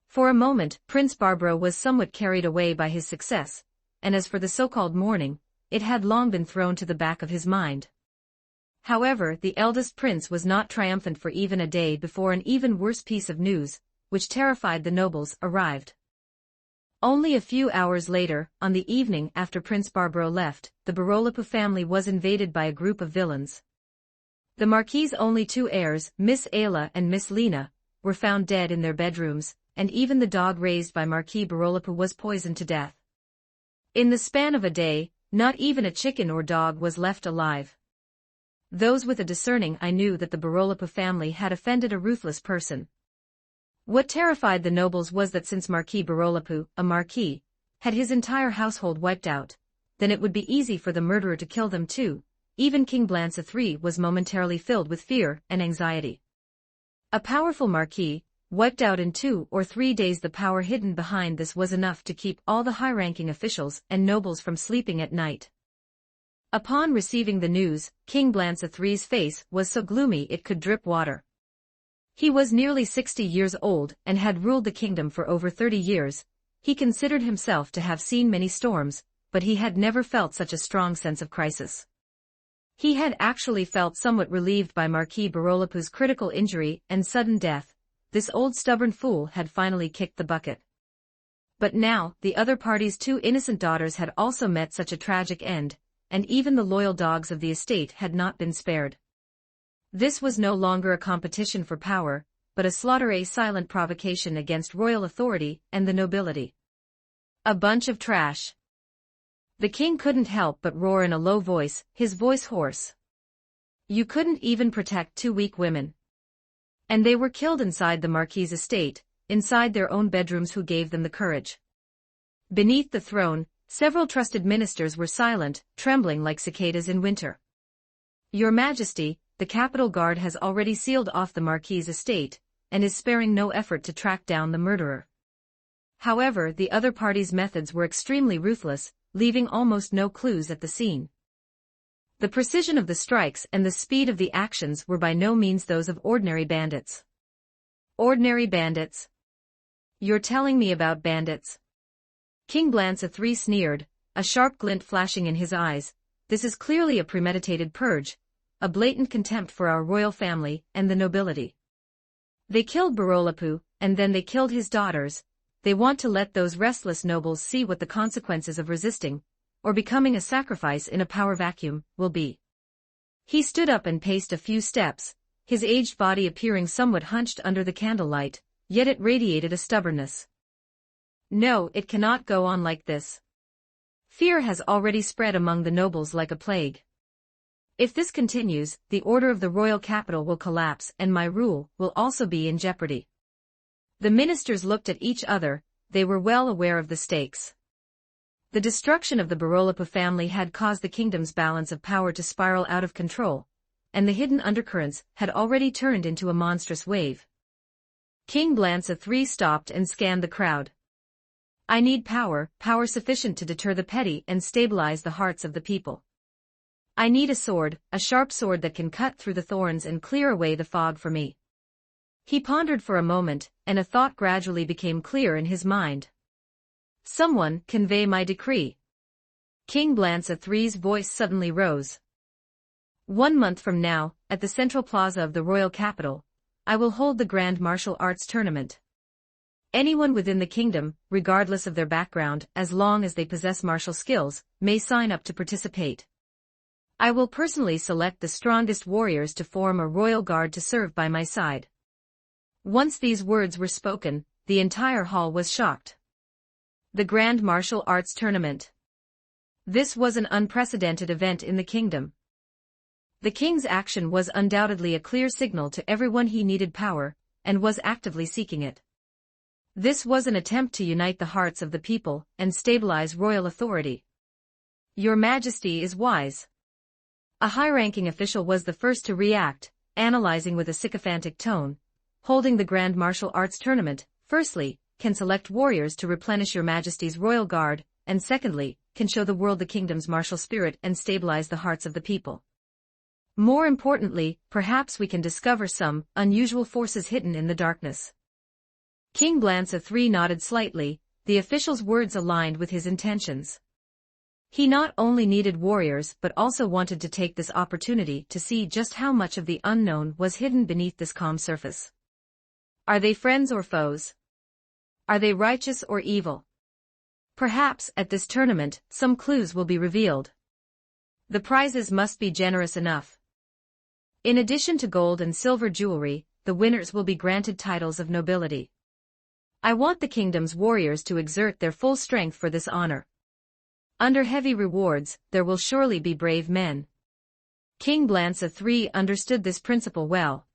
For a moment, Prince Barbaro was somewhat carried away by his success, and as for the so-called mourning, it had long been thrown to the back of his mind. However, the eldest prince was not triumphant for even a day before an even worse piece of news, which terrified the nobles, arrived. Only a few hours later, on the evening after Prince Barbaro left, the Barolopa family was invaded by a group of villains. The Marquis's only two heirs, Miss Ayla and Miss Lena, were found dead in their bedrooms, and even the dog raised by Marquis Barolopa was poisoned to death. In the span of a day, not even a chicken or dog was left alive. Those with a discerning eye knew that the Barolopa family had offended a ruthless person. What terrified the nobles was that since Marquis Barolopa, a marquis, had his entire household wiped out, then it would be easy for the murderer to kill them too. Even King Blanca III was momentarily filled with fear and anxiety. A powerful marquis, wiped out in 2 or 3 days. The power hidden behind this was enough to keep all the high-ranking officials and nobles from sleeping at night. Upon receiving the news, King Blanca III's face was so gloomy it could drip water. He was nearly 60 years old and had ruled the kingdom for over 30 years. He considered himself to have seen many storms, but he had never felt such a strong sense of crisis. He had actually felt somewhat relieved by Marquis Barolopa's critical injury and sudden death. This old stubborn fool had finally kicked the bucket. But now, the other party's 2 innocent daughters had also met such a tragic end, and even the loyal dogs of the estate had not been spared. This was no longer a competition for power, but a silent provocation against royal authority and the nobility. A bunch of trash. The king couldn't help but roar in a low voice, his voice hoarse. You couldn't even protect 2 weak women. And they were killed inside the Marquis's estate, inside their own bedrooms. Who gave them the courage? Beneath the throne, several trusted ministers were silent, trembling like cicadas in winter. Your Majesty, the Capital Guard has already sealed off the Marquis's estate, and is sparing no effort to track down the murderer. However, the other party's methods were extremely ruthless, leaving almost no clues at the scene. The precision of the strikes and the speed of the actions were by no means those of ordinary bandits. Ordinary bandits? You're telling me about bandits? King Blanca III sneered, a sharp glint flashing in his eyes. This is clearly a premeditated purge, a blatant contempt for our royal family and the nobility. They killed Barolopa, and then they killed his daughters. They want to let those restless nobles see what the consequences of resisting, or becoming a sacrifice in a power vacuum, will be. He stood up and paced a few steps, his aged body appearing somewhat hunched under the candlelight, yet it radiated a stubbornness. No, it cannot go on like this. Fear has already spread among the nobles like a plague. If this continues, the order of the royal capital will collapse and my rule will also be in jeopardy. The ministers looked at each other, they were well aware of the stakes. The destruction of the Barolopa family had caused the kingdom's balance of power to spiral out of control, and the hidden undercurrents had already turned into a monstrous wave. King Blanca III stopped and scanned the crowd. I need power, power sufficient to deter the petty and stabilize the hearts of the people. I need a sword, a sharp sword that can cut through the thorns and clear away the fog for me. He pondered for a moment, and a thought gradually became clear in his mind. Someone convey my decree. King Blanca III's voice suddenly rose. 1 month from now, at the central plaza of the royal capital, I will hold the grand martial arts tournament. Anyone within the kingdom, regardless of their background, as long as they possess martial skills, may sign up to participate. I will personally select the strongest warriors to form a royal guard to serve by my side. Once these words were spoken, the entire hall was shocked. The Grand Martial Arts Tournament. This was an unprecedented event in the kingdom. The king's action was undoubtedly a clear signal to everyone he needed power, and was actively seeking it. This was an attempt to unite the hearts of the people and stabilize royal authority. Your Majesty is wise. A high-ranking official was the first to react, analyzing with a sycophantic tone. Holding the Grand Martial Arts Tournament, firstly, can select warriors to replenish your Majesty's royal guard, and secondly, can show the world the kingdom's martial spirit and stabilize the hearts of the people. More importantly, perhaps we can discover some unusual forces hidden in the darkness. King Blantz III nodded slightly, the official's words aligned with his intentions. He not only needed warriors but also wanted to take this opportunity to see just how much of the unknown was hidden beneath this calm surface. Are they friends or foes? Are they righteous or evil? Perhaps, at this tournament, some clues will be revealed. The prizes must be generous enough. In addition to gold and silver jewelry, the winners will be granted titles of nobility. I want the kingdom's warriors to exert their full strength for this honor. Under heavy rewards, there will surely be brave men. King Blantz III understood this principle well.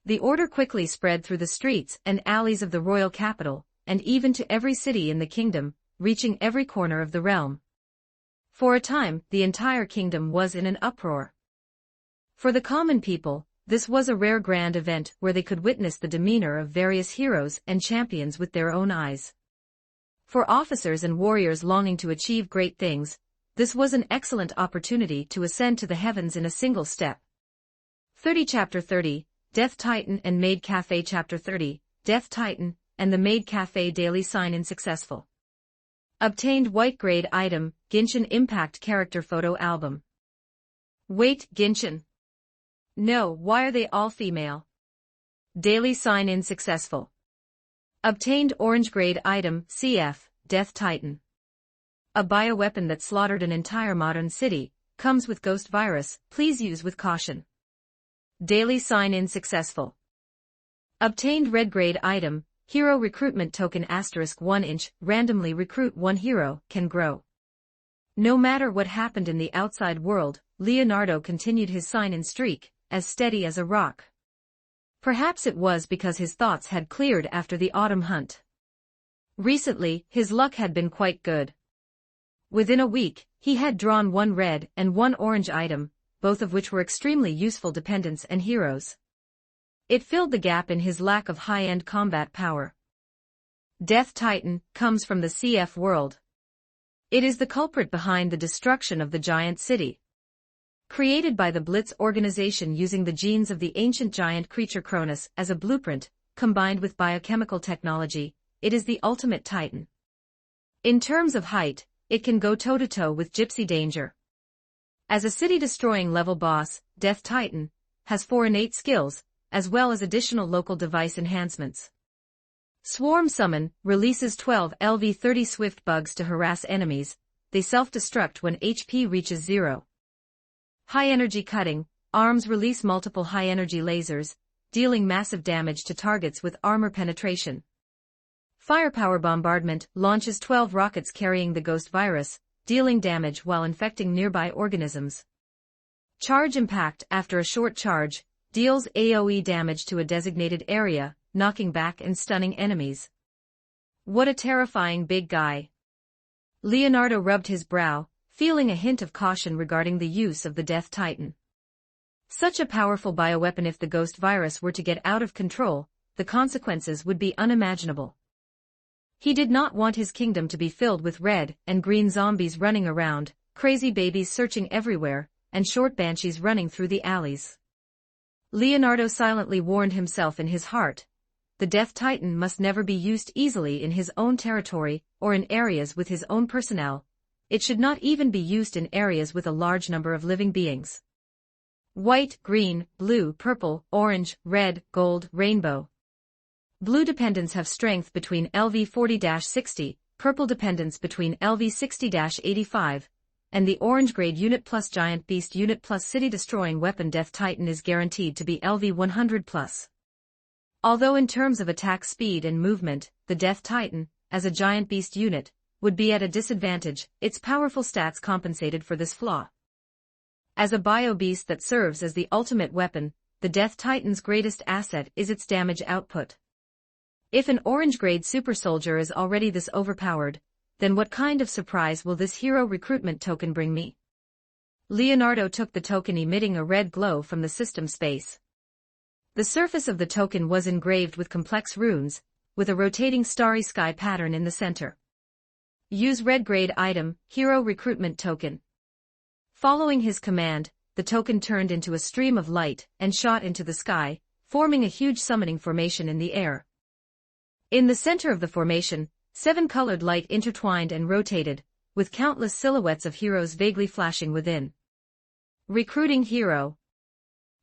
The order quickly spread through the streets and alleys of the royal capital, and even to every city in the kingdom, reaching every corner of the realm. For a time, the entire kingdom was in an uproar. For the common people, this was a rare grand event where they could witness the demeanor of various heroes and champions with their own eyes. For officers and warriors longing to achieve great things, this was an excellent opportunity to ascend to the heavens in a single step. 30 Chapter 30, Death Titan and Maid Cafe Chapter 30, Death Titan, and the Maid Cafe Daily Sign-In Successful. Obtained White Grade Item, Genshin Impact Character Photo Album. Wait, Genshin. No, why are they all female? Daily Sign-In Successful. Obtained Orange Grade Item, CF, Death Titan. A bioweapon that slaughtered an entire modern city, comes with ghost virus, please use with caution. Daily Sign-In Successful. Obtained Red Grade Item, Hero Recruitment Token *1 inch, randomly recruit one hero, can grow. No matter what happened in the outside world, Leonardo continued his sign-in streak, as steady as a rock. Perhaps it was because his thoughts had cleared after the autumn hunt. Recently, his luck had been quite good. Within a week, he had drawn one red and one orange item, both of which were extremely useful dependents and heroes. It filled the gap in his lack of high-end combat power. Death Titan comes from the CF world. It is the culprit behind the destruction of the giant city. Created by the Blitz organization using the genes of the ancient giant creature Cronus as a blueprint, combined with biochemical technology, it is the ultimate Titan. In terms of height, it can go toe-to-toe with Gypsy Danger. As a city-destroying level boss, Death Titan has 4 innate skills, as well as additional local device enhancements. Swarm Summon releases 12 LV-30 swift bugs to harass enemies. They self-destruct when HP reaches 0. High Energy Cutting arms release multiple high-energy lasers, dealing massive damage to targets with armor penetration. Firepower Bombardment launches 12 rockets carrying the ghost virus, dealing damage while infecting nearby organisms. Charge Impact after a short charge, deals AoE damage to a designated area, knocking back and stunning enemies. What a terrifying big guy. Leonardo rubbed his brow, feeling a hint of caution regarding the use of the Death Titan. Such a powerful bioweapon, if the ghost virus were to get out of control, the consequences would be unimaginable. He did not want his kingdom to be filled with red and green zombies running around, crazy babies searching everywhere, and short banshees running through the alleys. Leonardo silently warned himself in his heart. The Death Titan must never be used easily in his own territory or in areas with his own personnel. It should not even be used in areas with a large number of living beings. White, green, blue, purple, orange, red, gold, rainbow. Blue dependents have strength between LV 40-60, purple dependents between LV 60-85, and the orange grade unit plus giant beast unit plus city-destroying weapon Death Titan is guaranteed to be LV 100+. Although in terms of attack speed and movement, the Death Titan, as a giant beast unit, would be at a disadvantage, its powerful stats compensated for this flaw. As a bio-beast that serves as the ultimate weapon, the Death Titan's greatest asset is its damage output. If an orange-grade super soldier is already this overpowered, then what kind of surprise will this hero recruitment token bring me? Leonardo took the token, emitting a red glow from the system space. The surface of the token was engraved with complex runes, with a rotating starry sky pattern in the center. Use red grade item, Hero Recruitment Token. Following his command, the token turned into a stream of light and shot into the sky, forming a huge summoning formation in the air. In the center of the formation, 7 colored light intertwined and rotated, with countless silhouettes of heroes vaguely flashing within. Recruiting Hero.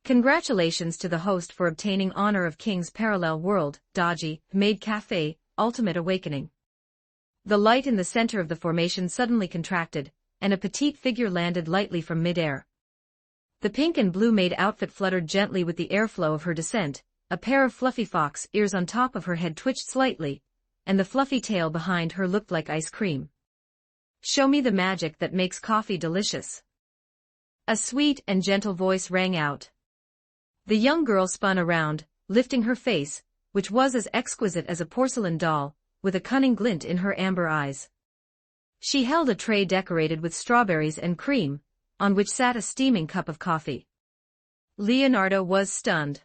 Congratulations to the host for obtaining honor of King's Parallel World, Dodgy, Maid Cafe, Ultimate Awakening. The light in the center of the formation suddenly contracted, and a petite figure landed lightly from midair. The pink and blue maid outfit fluttered gently with the airflow of her descent, a pair of fluffy fox ears on top of her head twitched slightly, and the fluffy tail behind her looked like ice cream. Show me the magic that makes coffee delicious. A sweet and gentle voice rang out. The young girl spun around, lifting her face, which was as exquisite as a porcelain doll, with a cunning glint in her amber eyes. She held a tray decorated with strawberries and cream, on which sat a steaming cup of coffee. Leonardo was stunned.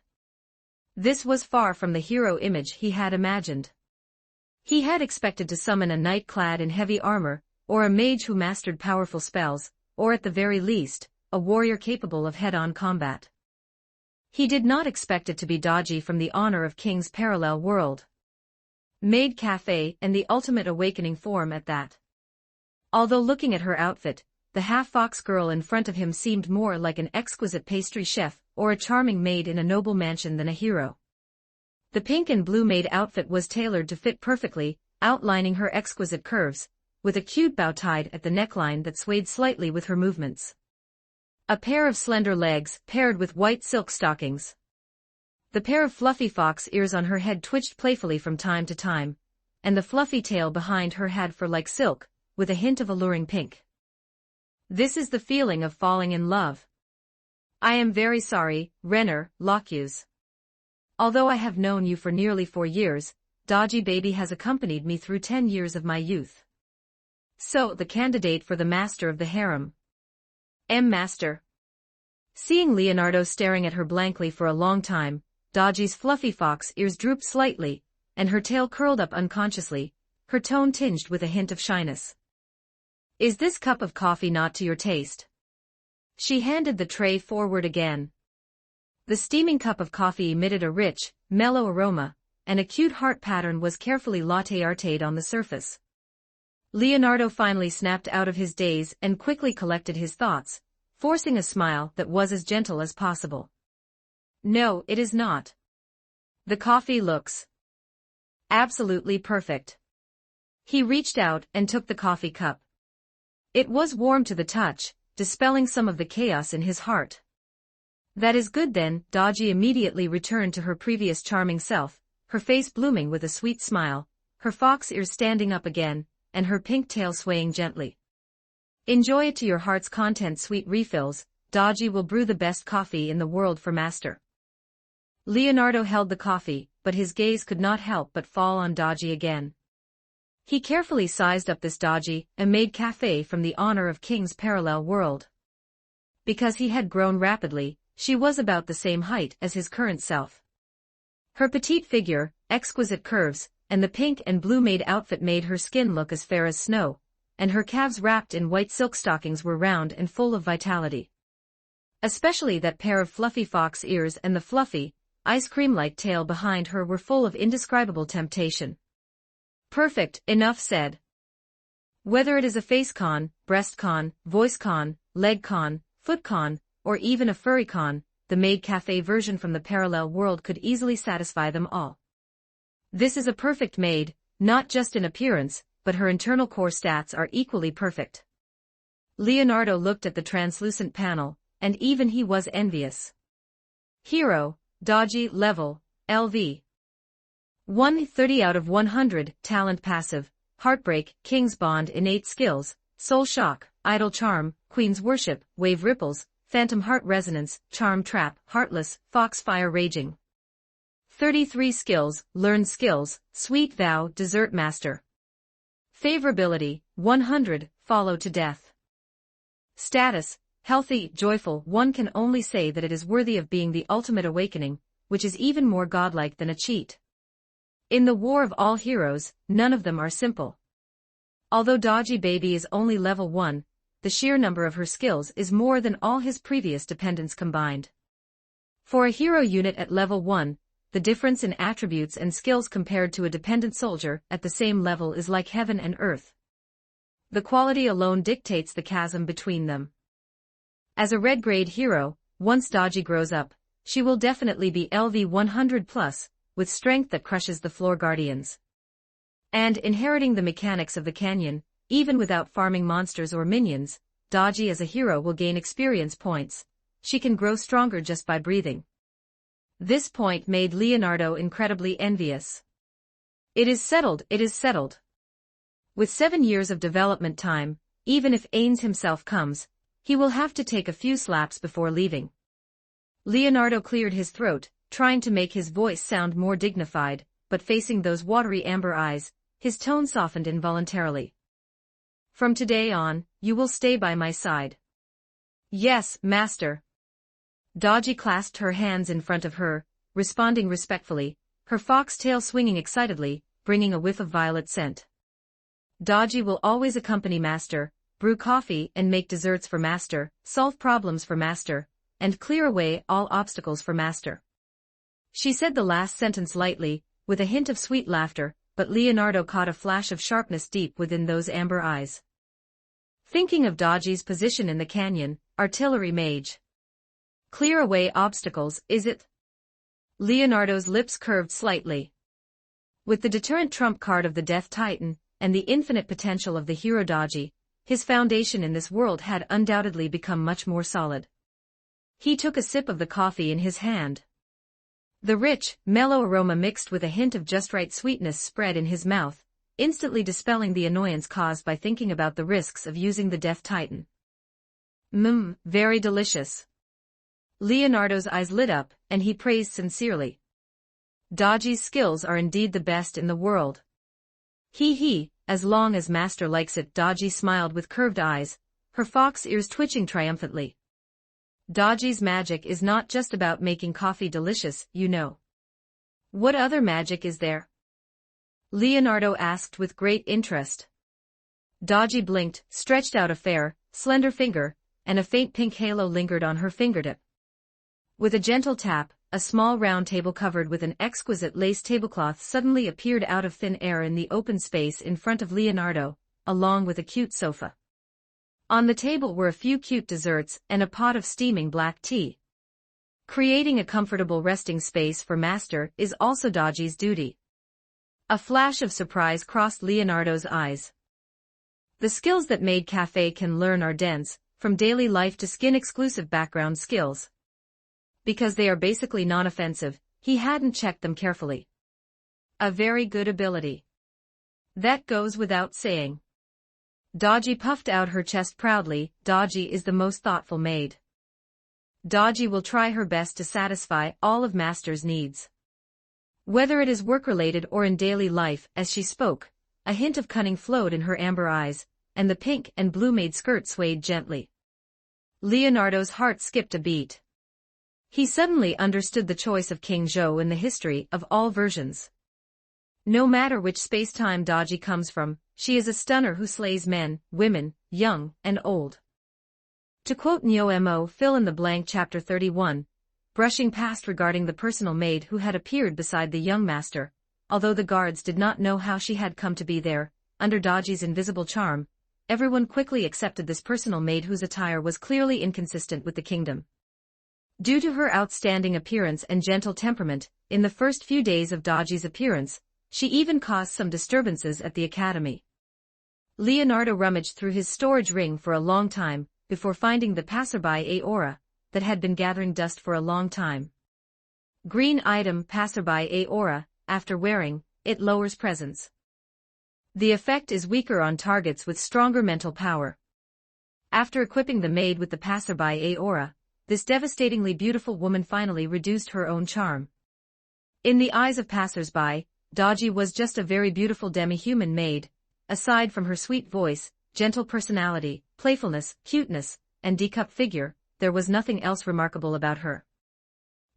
This was far from the hero image he had imagined. He had expected to summon a knight clad in heavy armor, or a mage who mastered powerful spells, or at the very least, a warrior capable of head-on combat. He did not expect it to be Dodgy from the honor of King's Parallel World. Maid Cafe, and the Ultimate Awakening form at that. Although looking at her outfit, the half-fox girl in front of him seemed more like an exquisite pastry chef or a charming maid in a noble mansion than a hero. The pink and blue maid outfit was tailored to fit perfectly, outlining her exquisite curves, with a cute bow tied at the neckline that swayed slightly with her movements. A pair of slender legs paired with white silk stockings. The pair of fluffy fox ears on her head twitched playfully from time to time, and the fluffy tail behind her had fur-like silk, with a hint of alluring pink. This is the feeling of falling in love. I am very sorry, Renner, Locuse. Although I have known you for nearly 4 years, Dodgy Baby has accompanied me through 10 years of my youth. So, the candidate for the master of the harem. Master. Seeing Leonardo staring at her blankly for a long time, Dodgy's fluffy fox ears drooped slightly, and her tail curled up unconsciously, her tone tinged with a hint of shyness. Is this cup of coffee not to your taste? She handed the tray forward again. The steaming cup of coffee emitted a rich, mellow aroma, and a cute heart pattern was carefully latte-arted on the surface. Leonardo finally snapped out of his daze and quickly collected his thoughts, forcing a smile that was as gentle as possible. No, it is not. The coffee looks absolutely perfect. He reached out and took the coffee cup. It was warm to the touch, dispelling some of the chaos in his heart. That is good then, Dodgy immediately returned to her previous charming self, her face blooming with a sweet smile, her fox ears standing up again, and her pink tail swaying gently. Enjoy it to your heart's content, sweet refills. Dodgy will brew the best coffee in the world for master. Leonardo held the coffee, but his gaze could not help but fall on Dodgy again. He carefully sized up this Dodgy, a maid cafe from the honor of King's Parallel World. Because he had grown rapidly, she was about the same height as his current self. Her petite figure, exquisite curves, and the pink and blue maid outfit made her skin look as fair as snow, and her calves wrapped in white silk stockings were round and full of vitality. Especially that pair of fluffy fox ears and the fluffy, ice cream-like tail behind her were full of indescribable temptation. Perfect, enough said. Whether it is a face con, breast con, voice con, leg con, foot con, or even a furry con, the maid cafe version from the parallel world could easily satisfy them all. This is a perfect maid, not just in appearance, but her internal core stats are equally perfect. Leonardo looked at the translucent panel, and even he was envious. Hero, Dodgy, level, LV. 130 out of 100, talent passive, heartbreak, king's bond, innate skills, soul shock, idle charm, queen's worship, wave ripples, phantom heart resonance, charm trap, heartless, foxfire raging. 33 skills, learned skills, sweet vow, dessert master. Favorability, 100, follow to death. Status, healthy, joyful, one can only say that it is worthy of being the ultimate awakening, which is even more godlike than a cheat. In the war of all heroes, none of them are simple. Although Dodgy Baby is only level 1, the sheer number of her skills is more than all his previous dependents combined. For a hero unit at level 1, the difference in attributes and skills compared to a dependent soldier at the same level is like heaven and earth. The quality alone dictates the chasm between them. As a red grade hero, once Dodgy grows up, she will definitely be LV 100+, with strength that crushes the floor guardians. And inheriting the mechanics of the canyon, even without farming monsters or minions, Dodgy as a hero will gain experience points. She can grow stronger just by breathing. This point made Leonardo incredibly envious. It is settled, it is settled. With 7 years of development time, even if Ainz himself comes, he will have to take a few slaps before leaving. Leonardo cleared his throat, trying to make his voice sound more dignified, but facing those watery amber eyes, his tone softened involuntarily. From today on, you will stay by my side. Yes, master. Dodgy clasped her hands in front of her, responding respectfully, her foxtail swinging excitedly, bringing a whiff of violet scent. Dodgy will always accompany master, brew coffee and make desserts for master, solve problems for master, and clear away all obstacles for master. She said the last sentence lightly, with a hint of sweet laughter, but Leonardo caught a flash of sharpness deep within those amber eyes. Thinking of Dodgy's position in the canyon, artillery mage. Clear away obstacles, is it? Leonardo's lips curved slightly. With the deterrent trump card of the Death Titan, and the infinite potential of the hero Dodgy, his foundation in this world had undoubtedly become much more solid. He took a sip of the coffee in his hand. The rich, mellow aroma mixed with a hint of just right sweetness spread in his mouth, instantly dispelling the annoyance caused by thinking about the risks of using the Death Titan. Very delicious. Leonardo's eyes lit up, and he praised sincerely. Dodgy's skills are indeed the best in the world. As long as master likes it. Dodgy smiled with curved eyes, her fox ears twitching triumphantly. Dodgy's magic is not just about making coffee delicious, you know. What other magic is there? Leonardo asked with great interest. Dodgy blinked, stretched out a fair, slender finger, and a faint pink halo lingered on her fingertip. With a gentle tap, a small round table covered with an exquisite lace tablecloth suddenly appeared out of thin air in the open space in front of Leonardo, along with a cute sofa. On the table were a few cute desserts and a pot of steaming black tea. Creating a comfortable resting space for master is also Dodgy's duty. A flash of surprise crossed Leonardo's eyes. The skills that Maid Cafe can learn are dense, from daily life to skin-exclusive background skills. Because they are basically non-offensive, he hadn't checked them carefully. A very good ability. That goes without saying. Dodgy puffed out her chest proudly. Dodgy is the most thoughtful maid. Dodgy will try her best to satisfy all of master's needs. Whether it is work-related or in daily life. As she spoke, a hint of cunning flowed in her amber eyes, and the pink and blue maid skirt swayed gently. Leonardo's heart skipped a beat. He suddenly understood the choice of King Zhou in the history of all versions. No matter which space-time Dodgy comes from, she is a stunner who slays men, women, young, and old. To quote Neo fill in the blank chapter 31, brushing past regarding the personal maid who had appeared beside the young master, although the guards did not know how she had come to be there, under Dodgy's invisible charm, everyone quickly accepted this personal maid whose attire was clearly inconsistent with the kingdom. Due to her outstanding appearance and gentle temperament, in the first few days of Dodgy's appearance, she even caused some disturbances at the academy. Leonardo rummaged through his storage ring for a long time, before finding the passerby aura, that had been gathering dust for a long time. Green item passerby aura, after wearing, it lowers presence. The effect is weaker on targets with stronger mental power. After equipping the maid with the passerby aura, this devastatingly beautiful woman finally reduced her own charm. In the eyes of passers-by, Dodgy was just a very beautiful demi-human maid, aside from her sweet voice, gentle personality, playfulness, cuteness, and D-cup figure, there was nothing else remarkable about her.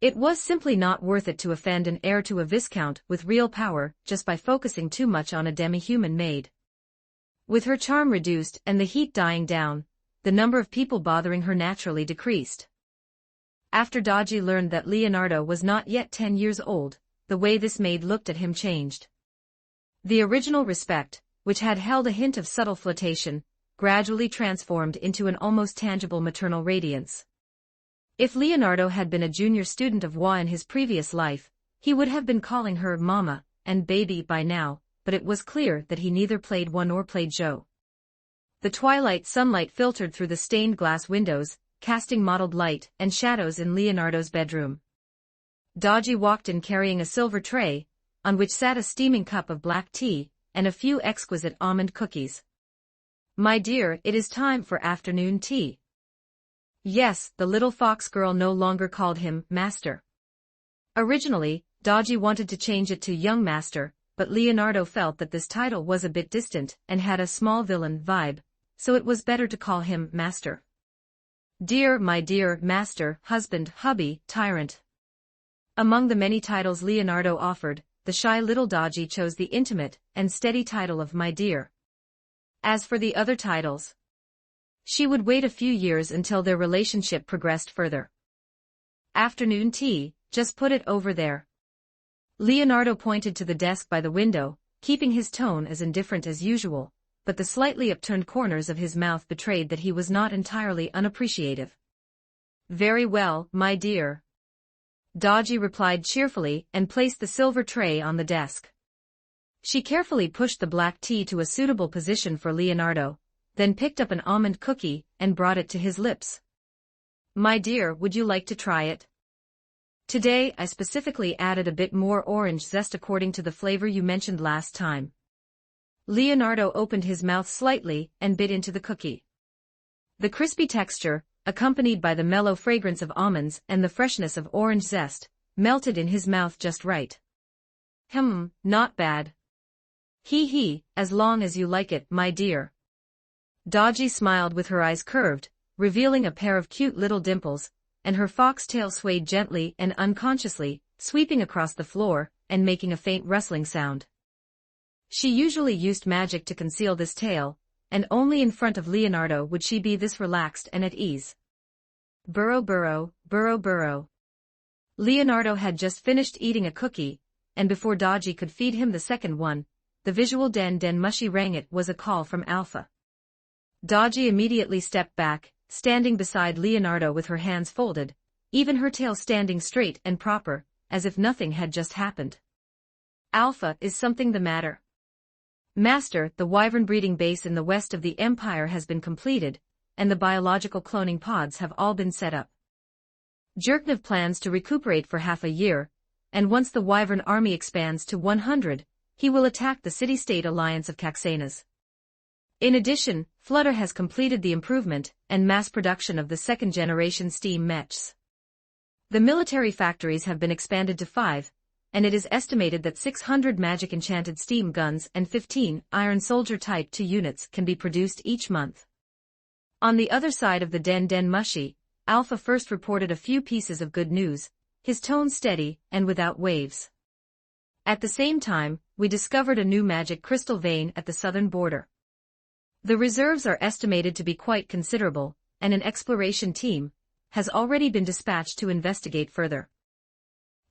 It was simply not worth it to offend an heir to a viscount with real power just by focusing too much on a demi-human maid. With her charm reduced and the heat dying down, the number of people bothering her naturally decreased. After Dodgy learned that Leonardo was not yet 10 years old, the way this maid looked at him changed. The original respect, which had held a hint of subtle flirtation, gradually transformed into an almost tangible maternal radiance. If Leonardo had been a junior student of Ooal in his previous life, he would have been calling her Mama and Baby by now, but it was clear that he neither played one nor played Joe. The twilight sunlight filtered through the stained glass windows, casting mottled light and shadows in Leonardo's bedroom. Dodgy walked in carrying a silver tray, on which sat a steaming cup of black tea, and a few exquisite almond cookies. "My dear, it is time for afternoon tea." Yes, the little fox girl no longer called him Master. Originally, Dodgy wanted to change it to Young Master, but Leonardo felt that this title was a bit distant and had a small villain vibe, so it was better to call him Master. Dear, my dear, Master, Husband, Hubby, Tyrant. Among the many titles Leonardo offered, the shy little Dodgy chose the intimate and steady title of My Dear. As for the other titles, she would wait a few years until their relationship progressed further. Afternoon tea, just put it over there. Leonardo pointed to the desk by the window, keeping his tone as indifferent as usual, but the slightly upturned corners of his mouth betrayed that he was not entirely unappreciative. Very well, my dear. Dodgy replied cheerfully and placed the silver tray on the desk. She carefully pushed the black tea to a suitable position for Leonardo, then picked up an almond cookie and brought it to his lips. My dear, would you like to try it? Today I specifically added a bit more orange zest according to the flavor you mentioned last time. Leonardo opened his mouth slightly and bit into the cookie. The crispy texture, accompanied by the mellow fragrance of almonds and the freshness of orange zest, melted in his mouth just right. Not bad. He, as long as you like it, my dear. Dodgy smiled with her eyes curved, revealing a pair of cute little dimples, and her foxtail swayed gently and unconsciously, sweeping across the floor and making a faint rustling sound. She usually used magic to conceal this tail, and only in front of Leonardo would she be this relaxed and at ease. Burrow, burrow, burrow, burrow. Leonardo had just finished eating a cookie, and before Dodgy could feed him the second one, the visual den mushy rang. It was a call from Alpha. Dodgy immediately stepped back, standing beside Leonardo with her hands folded, even her tail standing straight and proper, as if nothing had just happened. Alpha, is something the matter? Master, the wyvern breeding base in the west of the Empire has been completed, and the biological cloning pods have all been set up. Jerknev plans to recuperate for half a year, and once the wyvern army expands to 100, he will attack the city-state alliance of Caxanas. In addition, Flutter has completed the improvement and mass production of the second-generation steam mechs. The military factories have been expanded to 5, and it is estimated that 600 magic-enchanted steam guns and 15 Iron Soldier Type 2 units can be produced each month. On the other side of the den mushy, Alpha first reported a few pieces of good news, his tone steady and without waves. At the same time, we discovered a new magic crystal vein at the southern border. The reserves are estimated to be quite considerable, and an exploration team has already been dispatched to investigate further.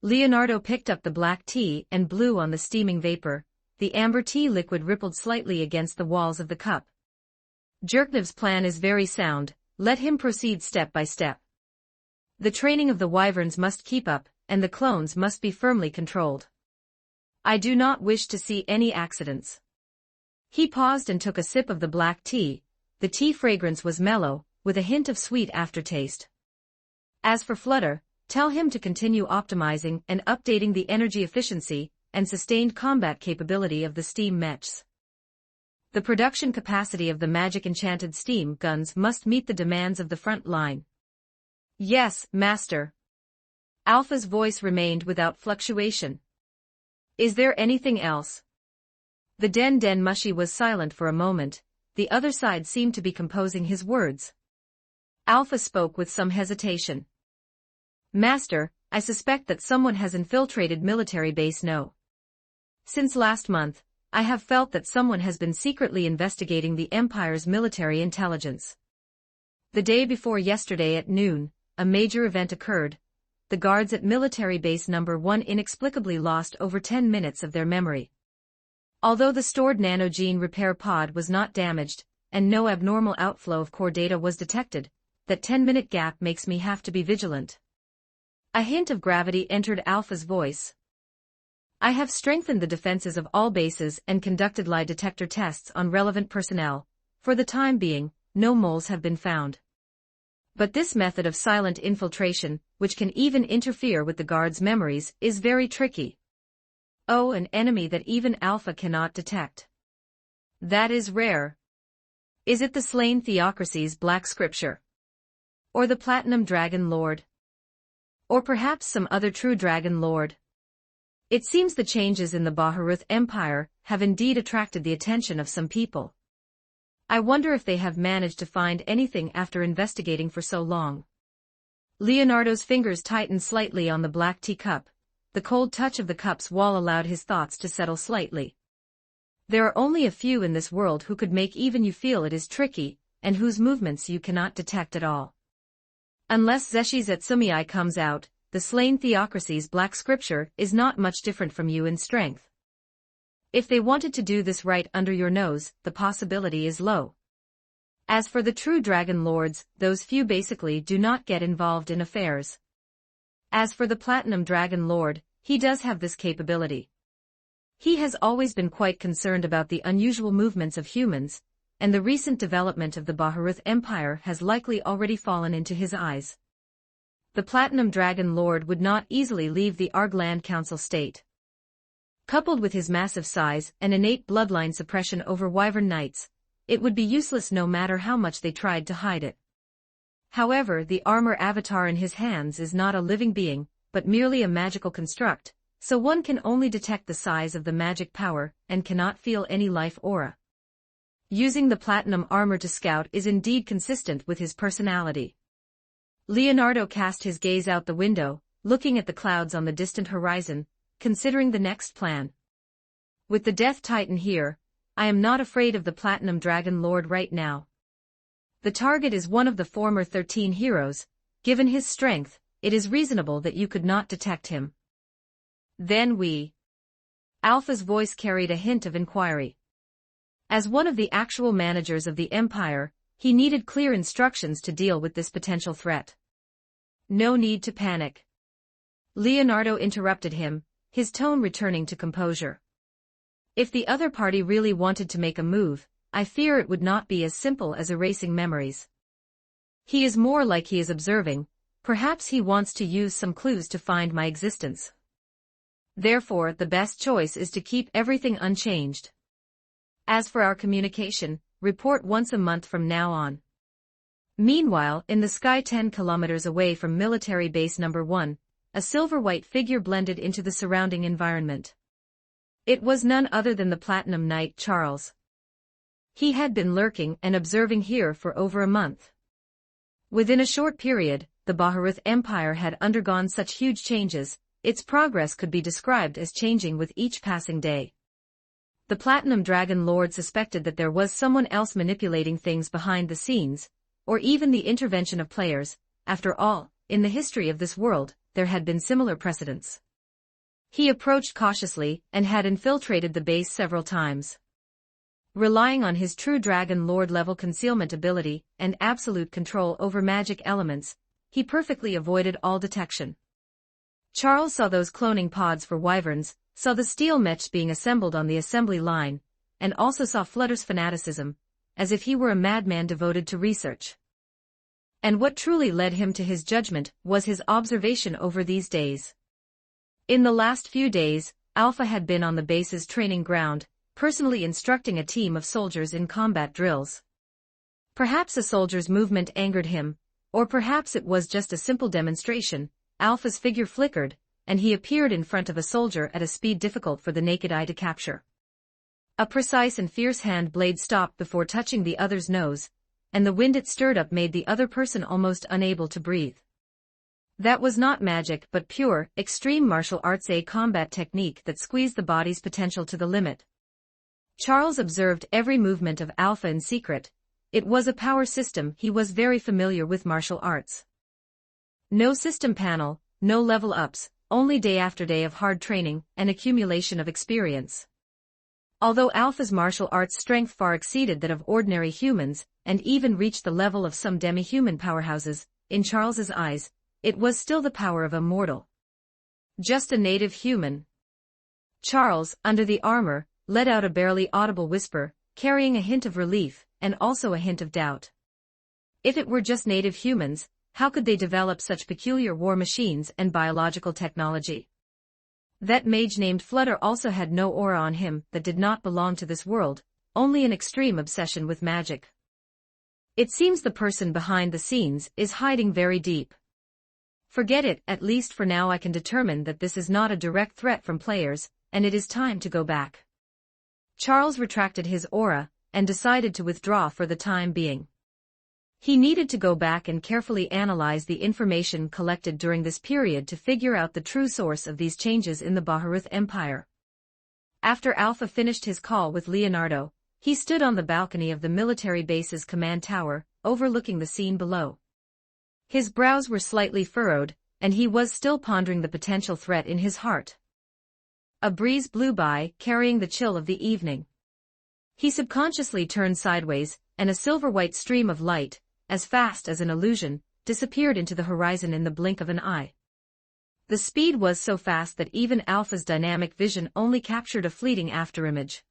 Leonardo picked up the black tea and blew on the steaming vapor. The amber tea liquid rippled slightly against the walls of the cup. Jerknev's plan is very sound, let him proceed step by step. The training of the wyverns must keep up, and the clones must be firmly controlled. I do not wish to see any accidents. He paused and took a sip of the black tea. The tea fragrance was mellow, with a hint of sweet aftertaste. As for Flutter, tell him to continue optimizing and updating the energy efficiency and sustained combat capability of the steam mechs. The production capacity of the magic-enchanted steam guns must meet the demands of the front line. Yes, Master. Alpha's voice remained without fluctuation. Is there anything else? The den mushy was silent for a moment, the other side seemed to be composing his words. Alpha spoke with some hesitation. Master, I suspect that someone has infiltrated military base No. Since last month, I have felt that someone has been secretly investigating the Empire's military intelligence. The day before yesterday at noon, a major event occurred. The guards at military base number 1 inexplicably lost over 10 minutes of their memory. Although the stored nanogene repair pod was not damaged, and no abnormal outflow of core data was detected, that 10-minute gap makes me have to be vigilant. A hint of gravity entered Alpha's voice. I have strengthened the defenses of all bases and conducted lie detector tests on relevant personnel. For the time being, no moles have been found. But this method of silent infiltration, which can even interfere with the guards' memories, is very tricky. Oh, an enemy that even Alpha cannot detect. That is rare. Is it the slain theocracy's Black Scripture? Or the Platinum Dragon Lord? Or perhaps some other true Dragon Lord? It seems the changes in the Baharuth Empire have indeed attracted the attention of some people. I wonder if they have managed to find anything after investigating for so long. Leonardo's fingers tightened slightly on the black teacup. The cold touch of the cup's wall allowed his thoughts to settle slightly. There are only a few in this world who could make even you feel it is tricky, and whose movements you cannot detect at all. Unless Zeshi's Etsumii comes out, the slain theocracy's Black Scripture is not much different from you in strength. If they wanted to do this right under your nose, the possibility is low. As for the true Dragon Lords, those few basically do not get involved in affairs. As for the Platinum Dragon Lord, he does have this capability. He has always been quite concerned about the unusual movements of humans, and the recent development of the Baharuth Empire has likely already fallen into his eyes. The Platinum Dragon Lord would not easily leave the Argland Council state. Coupled with his massive size and innate bloodline suppression over Wyvern Knights, it would be useless no matter how much they tried to hide it. However, the armor avatar in his hands is not a living being, but merely a magical construct, so one can only detect the size of the magic power and cannot feel any life aura. Using the platinum armor to scout is indeed consistent with his personality. Leonardo cast his gaze out the window, looking at the clouds on the distant horizon, considering the next plan. With the Death Titan here, I am not afraid of the Platinum Dragon Lord right now. The target is one of the former 13 heroes. Given his strength, it is reasonable that you could not detect him. Then we... Alpha's voice carried a hint of inquiry. As one of the actual managers of the Empire, he needed clear instructions to deal with this potential threat. No need to panic. Leonardo interrupted him, his tone returning to composure. If the other party really wanted to make a move, I fear it would not be as simple as erasing memories. He is more like he is observing, perhaps he wants to use some clues to find my existence. Therefore, the best choice is to keep everything unchanged. As for our communication, report once a month from now on. Meanwhile, in the sky 10 kilometers away from military base number 1, a silver-white figure blended into the surrounding environment. It was none other than the Platinum Knight Charles. He had been lurking and observing here for over a month. Within a short period, the Baharuth Empire had undergone such huge changes, its progress could be described as changing with each passing day. The Platinum Dragon Lord suspected that there was someone else manipulating things behind the scenes, or even the intervention of players. After all, in the history of this world, there had been similar precedents. He approached cautiously and had infiltrated the base several times. Relying on his true Dragon Lord level concealment ability and absolute control over magic elements, he perfectly avoided all detection. Charles saw those cloning pods for wyverns, saw the steel mechs being assembled on the assembly line, and also saw Flutter's fanaticism, as if he were a madman devoted to research. And what truly led him to his judgment was his observation over these days. In the last few days, Alpha had been on the base's training ground, personally instructing a team of soldiers in combat drills. Perhaps a soldier's movement angered him, or perhaps it was just a simple demonstration. Alpha's figure flickered, and he appeared in front of a soldier at a speed difficult for the naked eye to capture. A precise and fierce hand blade stopped before touching the other's nose, and the wind it stirred up made the other person almost unable to breathe. That was not magic but pure, extreme martial arts, a combat technique that squeezed the body's potential to the limit. Charles observed every movement of Alpha in secret. It was a power system. He was very familiar with martial arts. No system panel, no level ups, only day after day of hard training and accumulation of experience. Although Alpha's martial arts strength far exceeded that of ordinary humans, and even reached the level of some demi-human powerhouses, in Charles's eyes, it was still the power of a mortal. Just a native human. Charles, under the armor, let out a barely audible whisper, carrying a hint of relief, and also a hint of doubt. If it were just native humans, how could they develop such peculiar war machines and biological technology? That mage named Flutter also had no aura on him that did not belong to this world, only an extreme obsession with magic. It seems the person behind the scenes is hiding very deep. Forget it, at least for now I can determine that this is not a direct threat from players, and it is time to go back. Charles retracted his aura, and decided to withdraw for the time being. He needed to go back and carefully analyze the information collected during this period to figure out the true source of these changes in the Baharuth Empire. After Alpha finished his call with Leonardo, he stood on the balcony of the military base's command tower, overlooking the scene below. His brows were slightly furrowed, and he was still pondering the potential threat in his heart. A breeze blew by, carrying the chill of the evening. He subconsciously turned sideways, and a silver-white stream of light, as fast as an illusion, disappeared into the horizon in the blink of an eye. The speed was so fast that even Alpha's dynamic vision only captured a fleeting afterimage.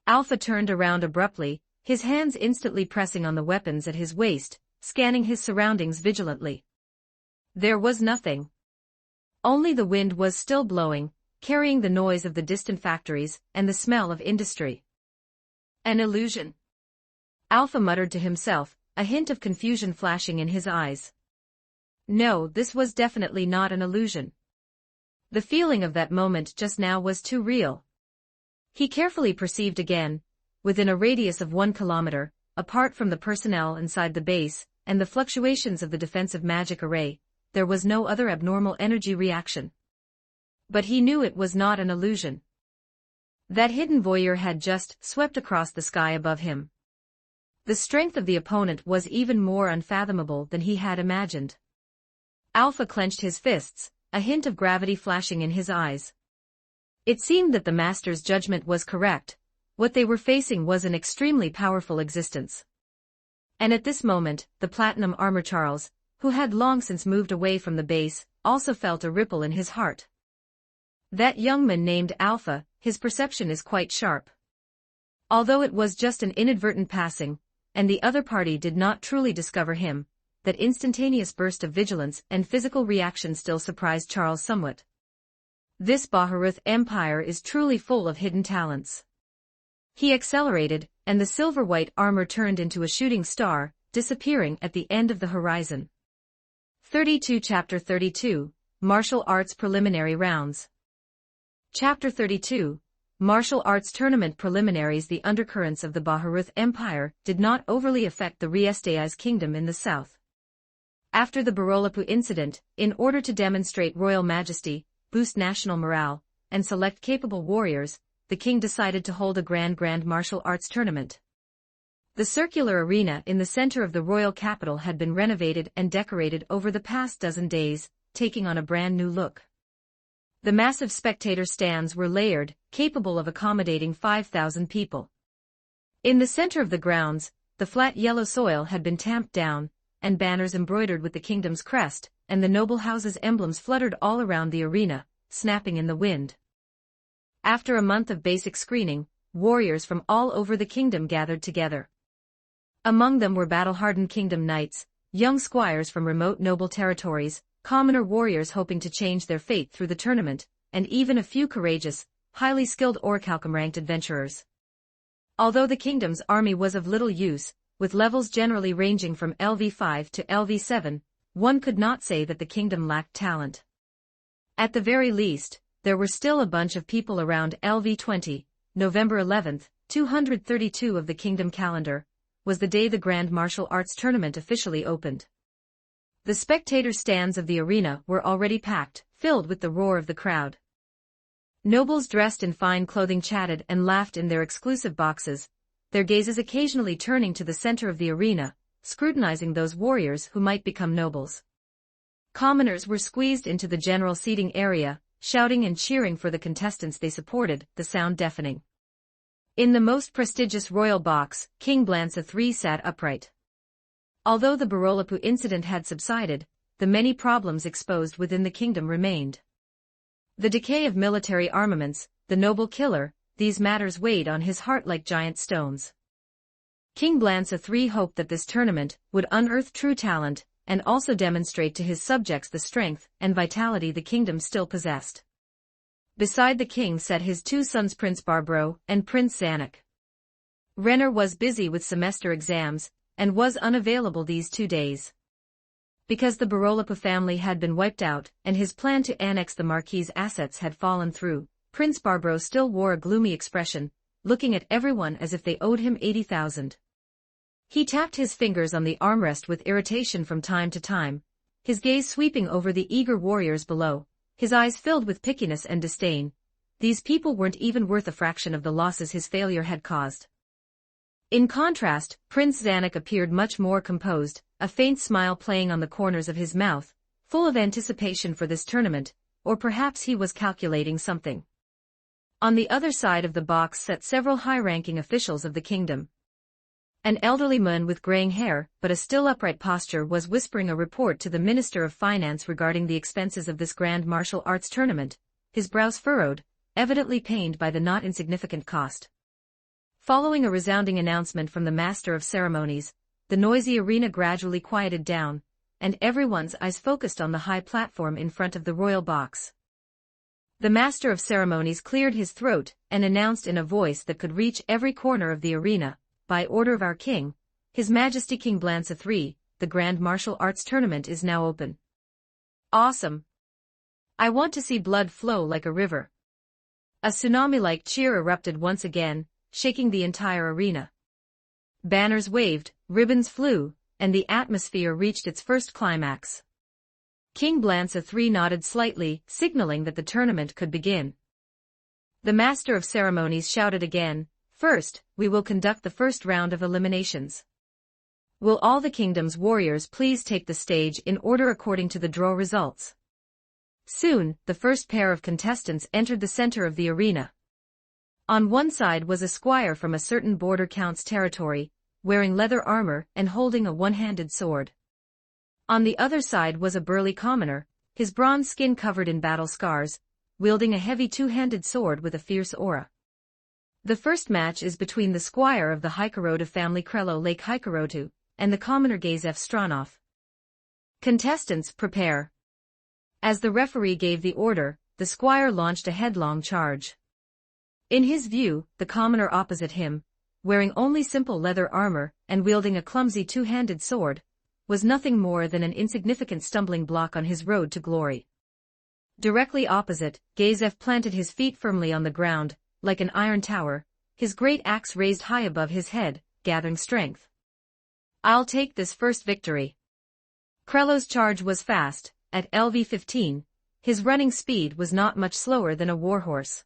Alpha turned around abruptly, his hands instantly pressing on the weapons at his waist, scanning his surroundings vigilantly. There was nothing. Only the wind was still blowing, carrying the noise of the distant factories and the smell of industry. An illusion. Alpha muttered to himself, a hint of confusion flashing in his eyes. No, this was definitely not an illusion. The feeling of that moment just now was too real. He carefully perceived again, within a radius of 1 kilometer, apart from the personnel inside the base, and the fluctuations of the defensive magic array, there was no other abnormal energy reaction. But he knew it was not an illusion. That hidden voyeur had just swept across the sky above him. The strength of the opponent was even more unfathomable than he had imagined. Alpha clenched his fists, a hint of gravity flashing in his eyes. It seemed that the master's judgment was correct. What they were facing was an extremely powerful existence. And at this moment, the platinum armor Charles, who had long since moved away from the base, also felt a ripple in his heart. That young man named Alpha, his perception is quite sharp. Although it was just an inadvertent passing, and the other party did not truly discover him, that instantaneous burst of vigilance and physical reaction still surprised Charles somewhat. This Baharuth Empire is truly full of hidden talents. He accelerated, and the silver-white armor turned into a shooting star, disappearing at the end of the horizon. 32 Chapter 32, Martial Arts Preliminary Rounds. Chapter 32, Martial Arts Tournament Preliminaries. The undercurrents of the Baharuth Empire did not overly affect the Riestai's kingdom in the south. After the Barolapu incident, in order to demonstrate royal majesty, boost national morale, and select capable warriors, the king decided to hold a grand martial arts tournament. The circular arena in the center of the royal capital had been renovated and decorated over the past dozen days, taking on a brand new look. The massive spectator stands were layered, capable of accommodating 5,000 people. In the center of the grounds, the flat yellow soil had been tamped down, and banners embroidered with the kingdom's crest, and the noble house's emblems fluttered all around the arena, snapping in the wind. After a month of basic screening, warriors from all over the kingdom gathered together. Among them were battle-hardened kingdom knights, young squires from remote noble territories, commoner warriors hoping to change their fate through the tournament, and even a few courageous, highly skilled orichalcum-ranked adventurers. Although the kingdom's army was of little use, with levels generally ranging from LV5 to LV7, one could not say that the kingdom lacked talent. At the very least, there were still a bunch of people around LV20, November 11th, 232 of the kingdom calendar, was the day the Grand Martial Arts Tournament officially opened. The spectator stands of the arena were already packed, filled with the roar of the crowd. Nobles dressed in fine clothing chatted and laughed in their exclusive boxes, their gazes occasionally turning to the center of the arena, scrutinizing those warriors who might become nobles. Commoners were squeezed into the general seating area, shouting and cheering for the contestants they supported, the sound deafening. In the most prestigious royal box, King Blanca III sat upright. Although the Barolapu incident had subsided, the many problems exposed within the kingdom remained. The decay of military armaments, the noble killer, these matters weighed on his heart like giant stones. King Blanca III hoped that this tournament would unearth true talent, and also demonstrate to his subjects the strength and vitality the kingdom still possessed. Beside the king sat his two sons Prince Barbaro and Prince Zanuck. Renner was busy with semester exams, and was unavailable these 2 days. Because the Barolapu family had been wiped out, and his plan to annex the Marquis's assets had fallen through, Prince Barbaro still wore a gloomy expression, looking at everyone as if they owed him 80,000. He tapped his fingers on the armrest with irritation from time to time, his gaze sweeping over the eager warriors below, his eyes filled with pickiness and disdain. These people weren't even worth a fraction of the losses his failure had caused. In contrast, Prince Zanuck appeared much more composed, a faint smile playing on the corners of his mouth, full of anticipation for this tournament, or perhaps he was calculating something. On the other side of the box sat several high-ranking officials of the kingdom. An elderly man with graying hair, but a still upright posture, was whispering a report to the Minister of Finance regarding the expenses of this grand martial arts tournament, his brows furrowed, evidently pained by the not insignificant cost. Following a resounding announcement from the Master of Ceremonies, the noisy arena gradually quieted down, and everyone's eyes focused on the high platform in front of the royal box. The Master of Ceremonies cleared his throat and announced in a voice that could reach every corner of the arena, "By order of our king, His Majesty King Blanca III, the Grand Martial Arts Tournament is now open." Awesome! I want to see blood flow like a river. A tsunami-like cheer erupted once again, shaking the entire arena. Banners waved, ribbons flew, and the atmosphere reached its first climax. King Blanca III nodded slightly, signaling that the tournament could begin. The Master of Ceremonies shouted again, "First, we will conduct the first round of eliminations. Will all the kingdom's warriors please take the stage in order according to the draw results?" Soon, the first pair of contestants entered the center of the arena. On one side was a squire from a certain border count's territory, wearing leather armor and holding a one-handed sword. On the other side was a burly commoner, his bronze skin covered in battle scars, wielding a heavy two-handed sword with a fierce aura. The first match is between the squire of the Hikarotu family Krelo Lake Hikarotu, and the commoner Gazef Stranov. Contestants, prepare. As the referee gave the order, the squire launched a headlong charge. In his view, the commoner opposite him, wearing only simple leather armor and wielding a clumsy two-handed sword, was nothing more than an insignificant stumbling block on his road to glory. Directly opposite, Gazef planted his feet firmly on the ground, like an iron tower, his great axe raised high above his head, gathering strength. "I'll take this first victory." Krelo's charge was fast, at LV-15, his running speed was not much slower than a warhorse.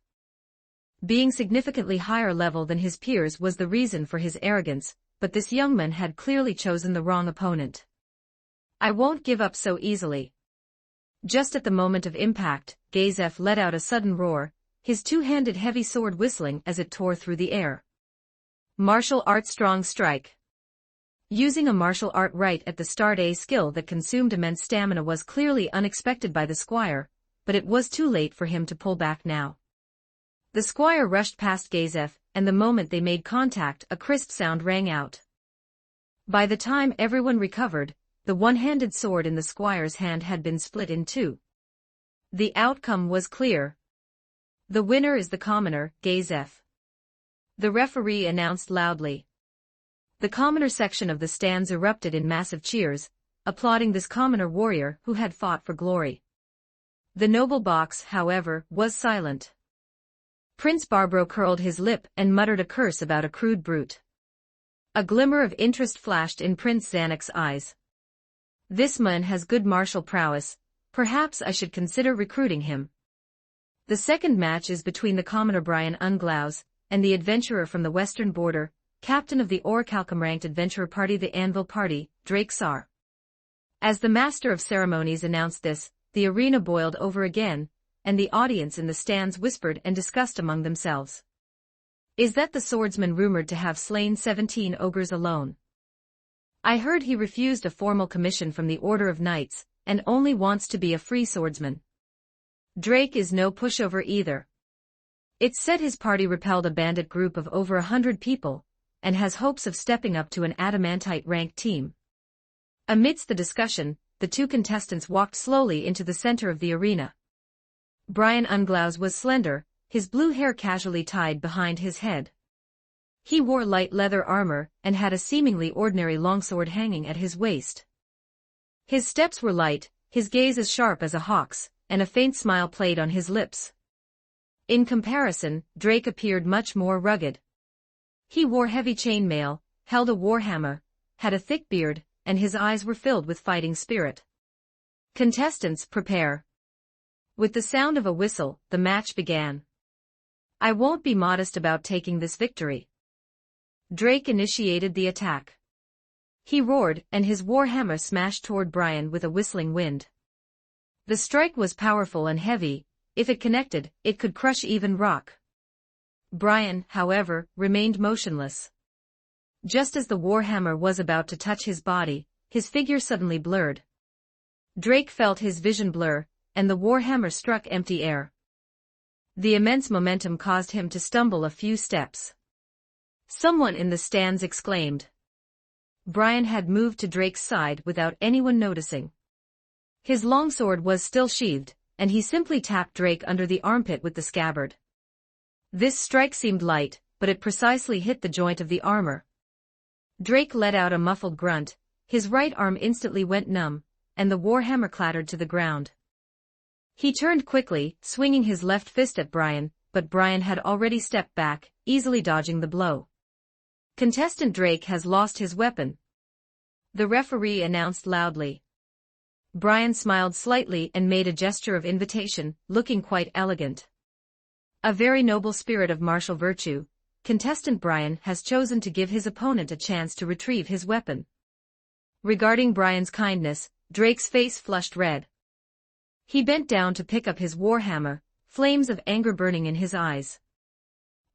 Being significantly higher level than his peers was the reason for his arrogance, but this young man had clearly chosen the wrong opponent. "I won't give up so easily." Just at the moment of impact, Gazef let out a sudden roar, his two-handed heavy sword whistling as it tore through the air. Martial art strong strike. Using a martial art right at the start, a skill that consumed immense stamina, was clearly unexpected by the squire, but it was too late for him to pull back now. The squire rushed past Gazef, and the moment they made contact, a crisp sound rang out. By the time everyone recovered, the one-handed sword in the squire's hand had been split in two. The outcome was clear. "The winner is the commoner, Gazef," the referee announced loudly. The commoner section of the stands erupted in massive cheers, applauding this commoner warrior who had fought for glory. The noble box, however, was silent. Prince Barbaro curled his lip and muttered a curse about a crude brute. A glimmer of interest flashed in Prince Zanak's eyes. This man has good martial prowess, perhaps I should consider recruiting him. The second match is between the commoner Brian Unglaus and the adventurer from the western border, captain of the Orichalcum-ranked adventurer party, the Anvil party, Drake Sar. As the master of ceremonies announced this, the arena boiled over again, and the audience in the stands whispered and discussed among themselves. Is that the swordsman rumored to have slain 17 ogres alone? I heard he refused a formal commission from the Order of Knights, and only wants to be a free swordsman. Drake is no pushover either. It's said his party repelled a bandit group of over 100 people, and has hopes of stepping up to an adamantite-ranked team. Amidst the discussion, the two contestants walked slowly into the center of the arena. Brian Unglaus was slender, his blue hair casually tied behind his head. He wore light leather armor and had a seemingly ordinary longsword hanging at his waist. His steps were light, his gaze as sharp as a hawk's, and a faint smile played on his lips. In comparison, Drake appeared much more rugged. He wore heavy chainmail, held a warhammer, had a thick beard, and his eyes were filled with fighting spirit. Contestants, prepare. With the sound of a whistle, the match began. I won't be modest about taking this victory. Drake initiated the attack. He roared, and his warhammer smashed toward Brian with a whistling wind. The strike was powerful and heavy. If it connected, it could crush even rock. Brian, however, remained motionless. Just as the warhammer was about to touch his body, his figure suddenly blurred. Drake felt his vision blur, and the warhammer struck empty air. The immense momentum caused him to stumble a few steps. Someone in the stands exclaimed. Brian had moved to Drake's side without anyone noticing. His longsword was still sheathed, and he simply tapped Drake under the armpit with the scabbard. This strike seemed light, but it precisely hit the joint of the armor. Drake let out a muffled grunt, his right arm instantly went numb, and the warhammer clattered to the ground. He turned quickly, swinging his left fist at Brian, but Brian had already stepped back, easily dodging the blow. Contestant Drake has lost his weapon, the referee announced loudly. Brian smiled slightly and made a gesture of invitation, looking quite elegant. A very noble spirit of martial virtue, contestant Brian has chosen to give his opponent a chance to retrieve his weapon. Regarding Brian's kindness, Drake's face flushed red. He bent down to pick up his warhammer, flames of anger burning in his eyes.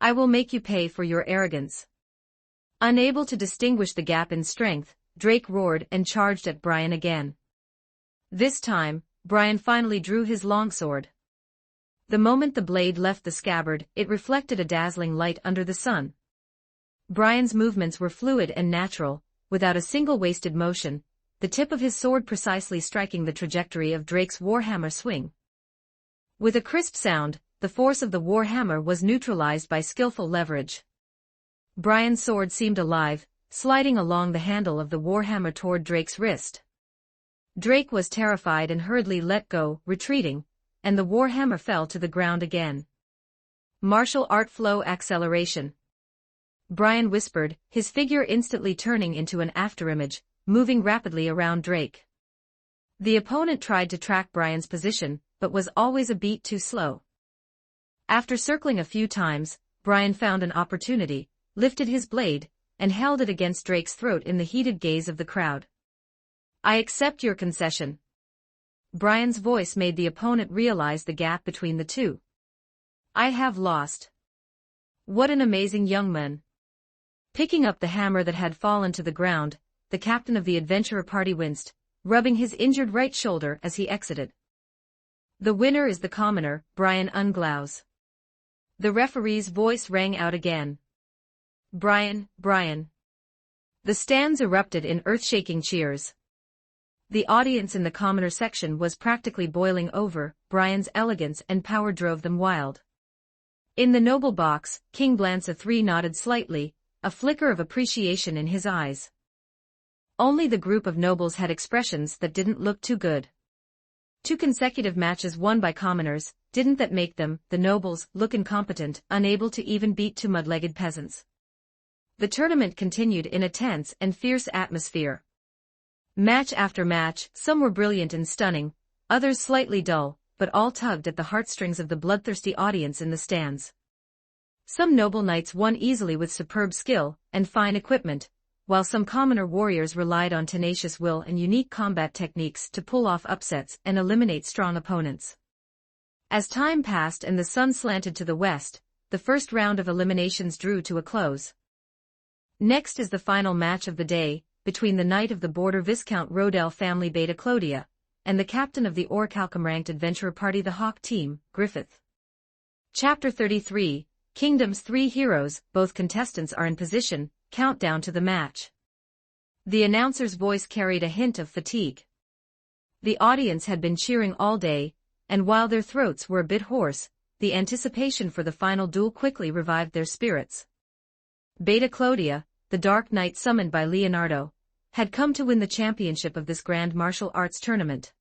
I will make you pay for your arrogance. Unable to distinguish the gap in strength, Drake roared and charged at Brian again. This time, Brian finally drew his longsword. The moment the blade left the scabbard, it reflected a dazzling light under the sun. Brian's movements were fluid and natural, without a single wasted motion, the tip of his sword precisely striking the trajectory of Drake's warhammer swing. With a crisp sound, the force of the warhammer was neutralized by skillful leverage. Brian's sword seemed alive, sliding along the handle of the warhammer toward Drake's wrist. Drake was terrified and hurriedly let go, retreating, and the warhammer fell to the ground again. Martial art flow acceleration. Brian whispered, his figure instantly turning into an afterimage, moving rapidly around Drake. The opponent tried to track Brian's position, but was always a beat too slow. After circling a few times, Brian found an opportunity, lifted his blade, and held it against Drake's throat in the heated gaze of the crowd. I accept your concession. Brian's voice made the opponent realize the gap between the two. I have lost. What an amazing young man. Picking up the hammer that had fallen to the ground, the captain of the adventurer party winced, rubbing his injured right shoulder as he exited. The winner is the commoner, Brian Unglaus. The referee's voice rang out again. Brian, Brian. The stands erupted in earth-shaking cheers. The audience in the commoner section was practically boiling over, Brian's elegance and power drove them wild. In the noble box, King Blanca III nodded slightly, a flicker of appreciation in his eyes. Only the group of nobles had expressions that didn't look too good. 2 consecutive matches won by commoners, didn't that make them, the nobles, look incompetent, unable to even beat 2 mud-legged peasants? The tournament continued in a tense and fierce atmosphere. Match after match, some were brilliant and stunning, others slightly dull, but all tugged at the heartstrings of the bloodthirsty audience in the stands. Some noble knights won easily with superb skill and fine equipment, while some commoner warriors relied on tenacious will and unique combat techniques to pull off upsets and eliminate strong opponents. As time passed and the sun slanted to the west, the first round of eliminations drew to a close. Next is the final match of the day, between the Knight of the Border Viscount Rodel family Beta Clodia, and the captain of the Orichalcum-ranked adventurer party the Hawk team, Griffith. Chapter 33, Kingdom's Three Heroes. Both contestants are in position, countdown to the match. The announcer's voice carried a hint of fatigue. The audience had been cheering all day, and while their throats were a bit hoarse, the anticipation for the final duel quickly revived their spirits. Beta Clodia, the Dark Knight summoned by Leonardo, had come to win the championship of this grand martial arts tournament.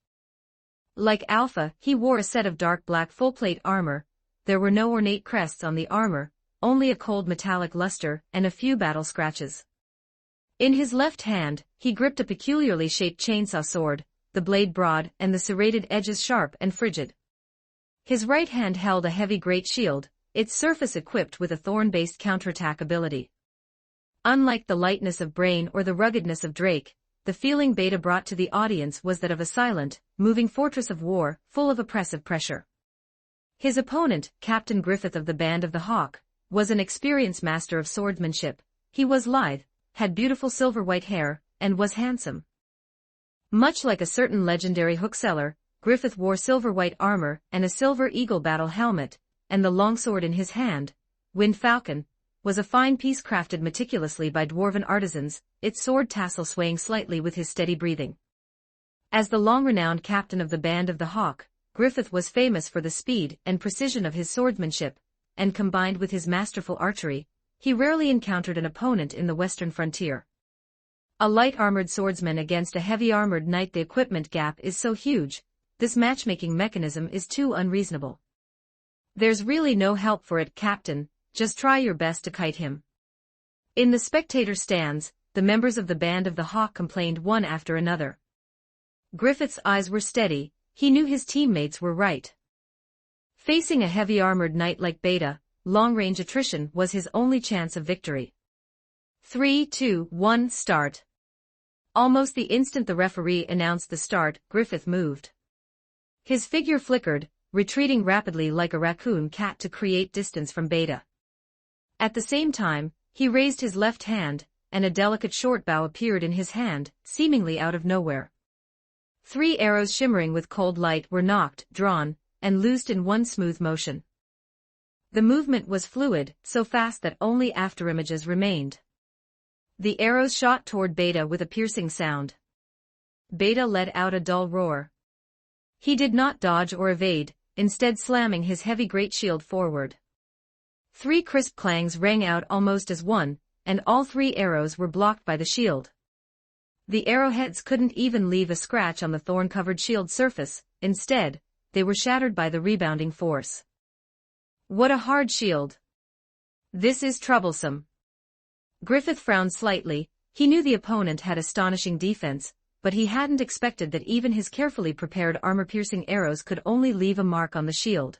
Like Alpha, he wore a set of dark black full-plate armor. There were no ornate crests on the armor, only a cold metallic luster and a few battle scratches. In his left hand, he gripped a peculiarly shaped chainsaw sword, the blade broad and the serrated edges sharp and frigid. His right hand held a heavy great shield, its surface equipped with a thorn-based counterattack ability. Unlike the lightness of Brain or the ruggedness of Drake, the feeling Beta brought to the audience was that of a silent, moving fortress of war, full of oppressive pressure. His opponent, Captain Griffith of the Band of the Hawk, was an experienced master of swordsmanship. He was lithe, had beautiful silver-white hair, and was handsome. Much like a certain legendary hookseller, Griffith wore silver-white armor and a silver eagle battle helmet, and the longsword in his hand, Wind Falcon, was a fine piece crafted meticulously by dwarven artisans, its sword tassel swaying slightly with his steady breathing. As the long-renowned captain of the Band of the Hawk, Griffith was famous for the speed and precision of his swordsmanship, and combined with his masterful archery, he rarely encountered an opponent in the western frontier. A light-armored swordsman against a heavy-armored knight. The equipment gap is so huge, this matchmaking mechanism is too unreasonable. There's really no help for it, Captain, just try your best to kite him. In the spectator stands, the members of the Band of the Hawk complained one after another. Griffith's eyes were steady, he knew his teammates were right. Facing a heavy-armored knight like Beta, long-range attrition was his only chance of victory. 3, 2, 1, start. Almost the instant the referee announced the start, Griffith moved. His figure flickered, retreating rapidly like a raccoon cat to create distance from Beta. At the same time, he raised his left hand, and a delicate short bow appeared in his hand, seemingly out of nowhere. 3 arrows shimmering with cold light were nocked, drawn, and loosed in one smooth motion. The movement was fluid, so fast that only afterimages remained. The arrows shot toward Beta with a piercing sound. Beta let out a dull roar. He did not dodge or evade, instead slamming his heavy great shield forward. 3 crisp clangs rang out almost as one, and all 3 arrows were blocked by the shield. The arrowheads couldn't even leave a scratch on the thorn-covered shield surface, instead, they were shattered by the rebounding force. What a hard shield! This is troublesome. Griffith frowned slightly. He knew the opponent had astonishing defense, but he hadn't expected that even his carefully prepared armor-piercing arrows could only leave a mark on the shield.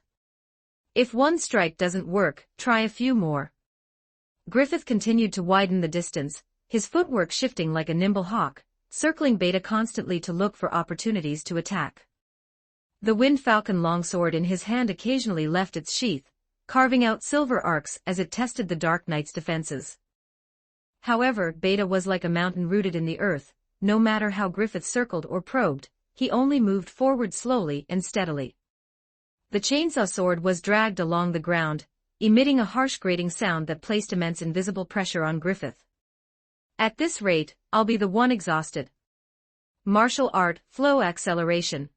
If one strike doesn't work, try a few more. Griffith continued to widen the distance, his footwork shifting like a nimble hawk, circling Beta constantly to look for opportunities to attack. The Wind Falcon longsword in his hand occasionally left its sheath, carving out silver arcs as it tested the Dark Knight's defenses. However, Beta was like a mountain rooted in the earth. No matter how Griffith circled or probed, he only moved forward slowly and steadily. The chainsaw sword was dragged along the ground, emitting a harsh grating sound that placed immense invisible pressure on Griffith. At this rate, I'll be the one exhausted. Martial art, flow acceleration.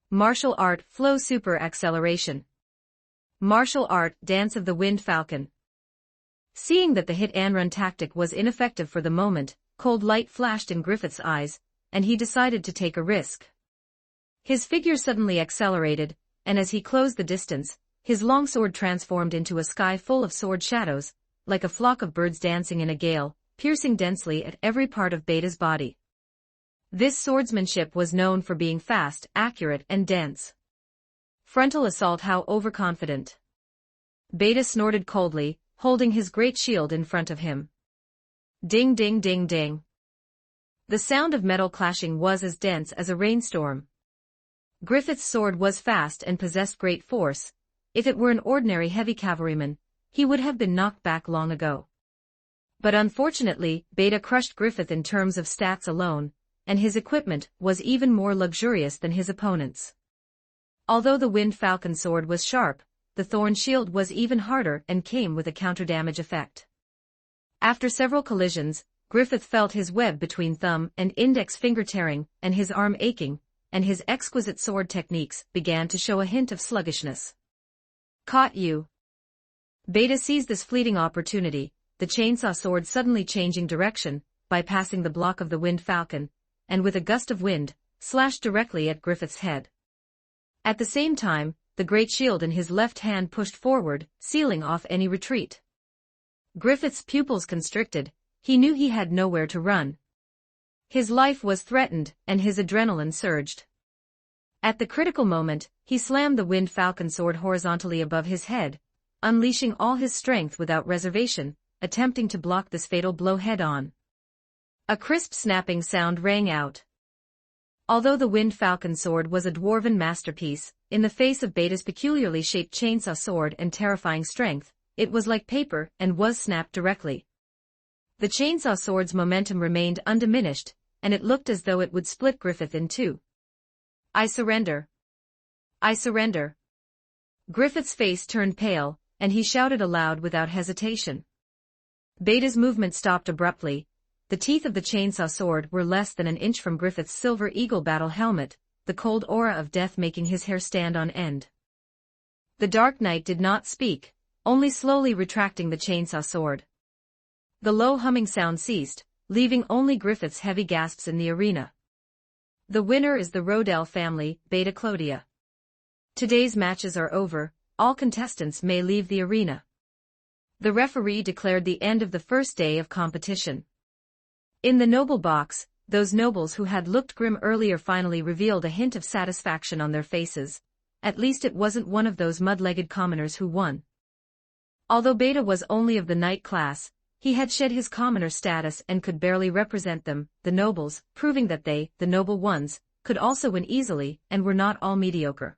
Martial art, flow super acceleration. Martial art, dance of the Wind Falcon. Seeing that the hit-and-run tactic was ineffective for the moment, cold light flashed in Griffith's eyes, and he decided to take a risk. His figure suddenly accelerated, and as he closed the distance, his longsword transformed into a sky full of sword shadows, like a flock of birds dancing in a gale, piercing densely at every part of Beta's body. This swordsmanship was known for being fast, accurate, and dense. Frontal assault. How overconfident. Beta snorted coldly, holding his great shield in front of him. Ding ding ding ding. The sound of metal clashing was as dense as a rainstorm. Griffith's sword was fast and possessed great force. If it were an ordinary heavy cavalryman, he would have been knocked back long ago. But unfortunately, Beta crushed Griffith in terms of stats alone, and his equipment was even more luxurious than his opponent's. Although the Wind Falcon sword was sharp, the Thorn shield was even harder and came with a counter-damage effect. After several collisions, Griffith felt his web between thumb and index finger tearing, and his arm aching, and his exquisite sword techniques began to show a hint of sluggishness. Caught you. Beta seized this fleeting opportunity, the chainsaw sword suddenly changing direction, bypassing the block of the Wind Falcon, and with a gust of wind, slashed directly at Griffith's head. At the same time, the great shield in his left hand pushed forward, sealing off any retreat. Griffith's pupils constricted, he knew he had nowhere to run. His life was threatened, and his adrenaline surged. At the critical moment, he slammed the Wind Falcon sword horizontally above his head, unleashing all his strength without reservation, attempting to block this fatal blow head-on. A crisp snapping sound rang out. Although the Wind Falcon sword was a dwarven masterpiece, in the face of Beta's peculiarly shaped chainsaw sword and terrifying strength, it was like paper and was snapped directly. The chainsaw sword's momentum remained undiminished, and it looked as though it would split Griffith in two. I surrender. I surrender. Griffith's face turned pale, and he shouted aloud without hesitation. Beta's movement stopped abruptly. The teeth of the chainsaw sword were less than an inch from Griffith's silver eagle battle helmet, the cold aura of death making his hair stand on end. The Dark Knight did not speak, only slowly retracting the chainsaw sword. The low humming sound ceased, leaving only Griffith's heavy gasps in the arena. The winner is the Rodell family, Beta Clodia. Today's matches are over, all contestants may leave the arena. The referee declared the end of the first day of competition. In the noble box, those nobles who had looked grim earlier finally revealed a hint of satisfaction on their faces. At least it wasn't one of those mud-legged commoners who won. Although Beta was only of the knight class, he had shed his commoner status and could barely represent them, the nobles, proving that they, the noble ones, could also win easily and were not all mediocre.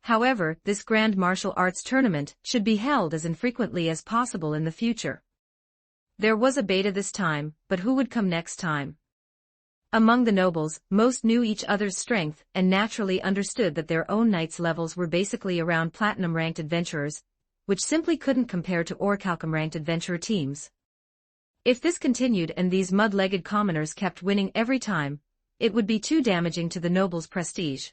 However, this grand martial arts tournament should be held as infrequently as possible in the future. There was a Beta this time, but who would come next time? Among the nobles, most knew each other's strength and naturally understood that their own knights' levels were basically around platinum-ranked adventurers, which simply couldn't compare to orichalcum-ranked adventurer teams. If this continued and these mud-legged commoners kept winning every time, it would be too damaging to the nobles' prestige.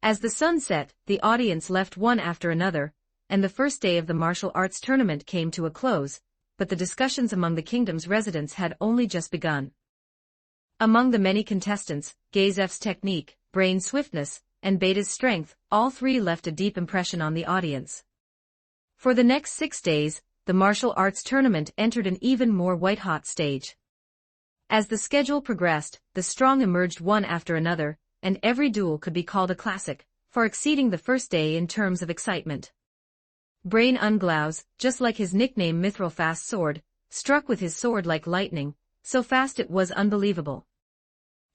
As the sun set, the audience left one after another, and the first day of the martial arts tournament came to a close, but the discussions among the kingdom's residents had only just begun. Among the many contestants, Gazef's technique, brain swiftness, and Beta's strength, all three left a deep impression on the audience. For the next 6 days, the martial arts tournament entered an even more white-hot stage. As the schedule progressed, the strong emerged one after another, and every duel could be called a classic, far exceeding the first day in terms of excitement. Brain Unglaus, just like his nickname Mithril Fast Sword, struck with his sword like lightning, so fast it was unbelievable.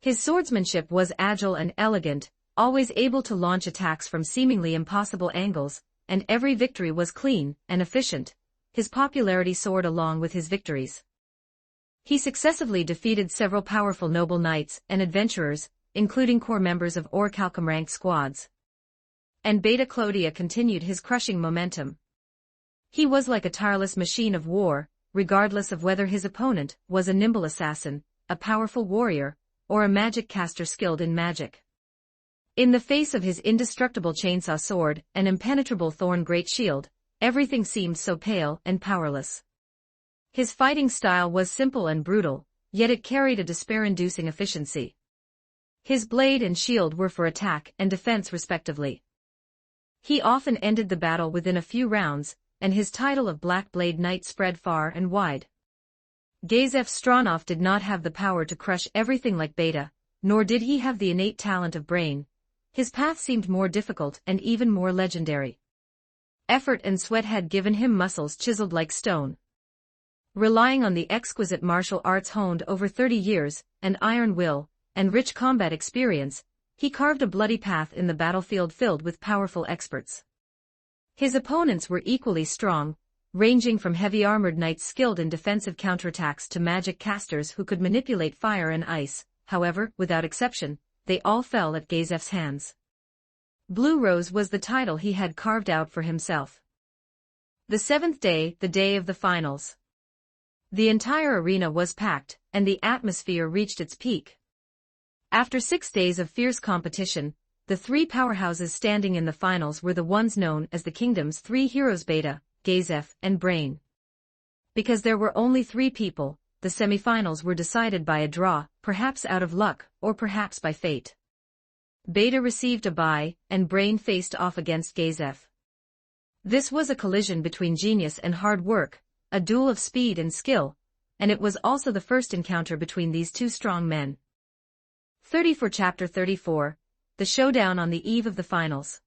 His swordsmanship was agile and elegant, always able to launch attacks from seemingly impossible angles, and every victory was clean and efficient. His popularity soared along with his victories. He successively defeated several powerful noble knights and adventurers, including core members of orichalcum-ranked squads. And Beta Clodia continued his crushing momentum. He was like a tireless machine of war, regardless of whether his opponent was a nimble assassin, a powerful warrior, or a magic caster skilled in magic. In the face of his indestructible chainsaw sword and impenetrable thorn great shield, everything seemed so pale and powerless. His fighting style was simple and brutal, yet it carried a despair-inducing efficiency. His blade and shield were for attack and defense respectively. He often ended the battle within a few rounds, and his title of Black Blade Knight spread far and wide. Gazef Stronov did not have the power to crush everything like Beta, nor did he have the innate talent of Brain. His path seemed more difficult and even more legendary. Effort and sweat had given him muscles chiseled like stone. Relying on the exquisite martial arts honed over 30 years, an iron will, and rich combat experience, he carved a bloody path in the battlefield filled with powerful experts. His opponents were equally strong, ranging from heavy-armored knights skilled in defensive counterattacks to magic casters who could manipulate fire and ice. However, without exception, they all fell at Gazef's hands. Blue Rose was the title he had carved out for himself. The seventh day, the day of the finals. The entire arena was packed, and the atmosphere reached its peak. After 6 days of fierce competition, the three powerhouses standing in the finals were the ones known as the Kingdom's three heroes: Beta, Gazef, and Brain. Because there were only 3 people, the semifinals were decided by a draw, perhaps out of luck, or perhaps by fate. Beta received a bye, and Brain faced off against Gazef. This was a collision between genius and hard work, a duel of speed and skill, and it was also the first encounter between these two strong men. 34 Chapter 34, The Showdown on the Eve of the Finals.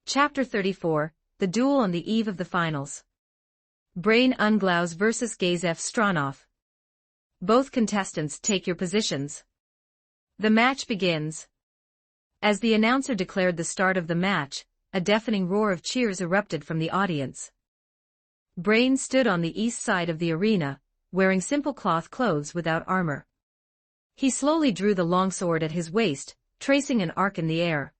Chapter 34, The Duel on the Eve of the Finals. Brain Unglaus vs. Gazef Stronov. Both contestants take your positions. The match begins. As the announcer declared the start of the match, a deafening roar of cheers erupted from the audience. Brain stood on the east side of the arena, wearing simple cloth clothes without armor. He slowly drew the longsword at his waist, tracing an arc in the air.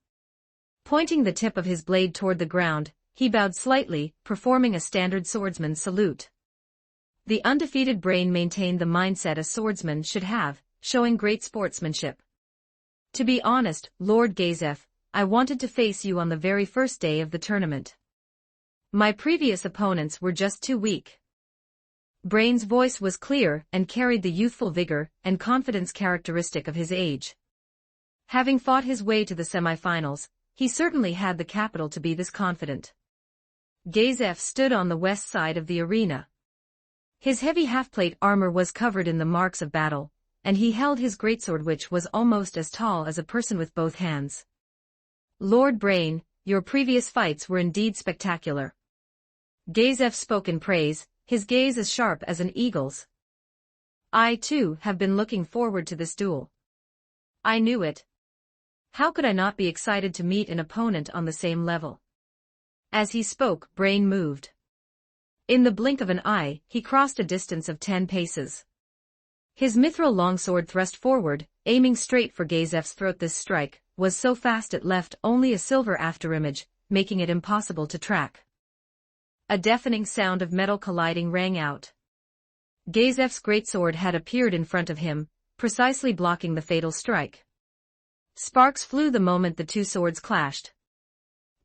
Pointing the tip of his blade toward the ground, he bowed slightly, performing a standard swordsman's salute. The undefeated Brain maintained the mindset a swordsman should have, showing great sportsmanship. To be honest, Lord Gazef, I wanted to face you on the very first day of the tournament. My previous opponents were just too weak. Brain's voice was clear and carried the youthful vigor and confidence characteristic of his age. Having fought his way to the semifinals, he certainly had the capital to be this confident. Gazef stood on the west side of the arena. His heavy half-plate armor was covered in the marks of battle, and he held his greatsword, which was almost as tall as a person with both hands. Lord Brain, your previous fights were indeed spectacular. Gazef spoke in praise, his gaze as sharp as an eagle's. I, too, have been looking forward to this duel. I knew it. How could I not be excited to meet an opponent on the same level? As he spoke, Brain moved. In the blink of an eye, he crossed a distance of 10 paces. His mithril longsword thrust forward, aiming straight for Gazef's throat. This strike was so fast it left only a silver afterimage, making it impossible to track. A deafening sound of metal colliding rang out. Gazef's greatsword had appeared in front of him, precisely blocking the fatal strike. Sparks flew the moment the two swords clashed.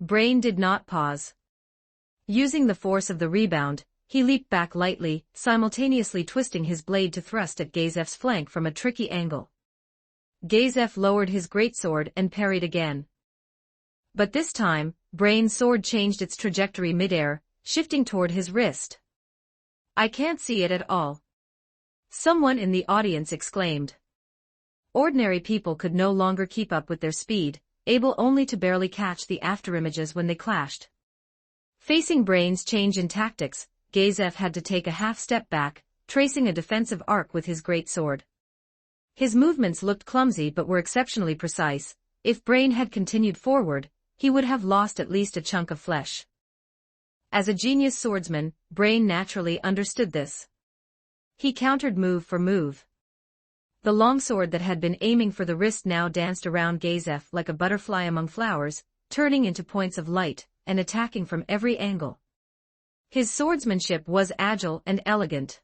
Brain did not pause. Using the force of the rebound, he leaped back lightly, simultaneously twisting his blade to thrust at Gazef's flank from a tricky angle. Gazef lowered his greatsword and parried again. But this time, Brain's sword changed its trajectory midair, shifting toward his wrist. I can't see it at all. Someone in the audience exclaimed. Ordinary people could no longer keep up with their speed, able only to barely catch the afterimages when they clashed. Facing Brain's change in tactics, Gazef had to take a half-step back, tracing a defensive arc with his greatsword. His movements looked clumsy but were exceptionally precise. If Brain had continued forward, he would have lost at least a chunk of flesh. As a genius swordsman, Brain naturally understood this. He countered move for move. The longsword that had been aiming for the wrist now danced around Gazef like a butterfly among flowers, turning into points of light, and attacking from every angle. His swordsmanship was agile and elegant.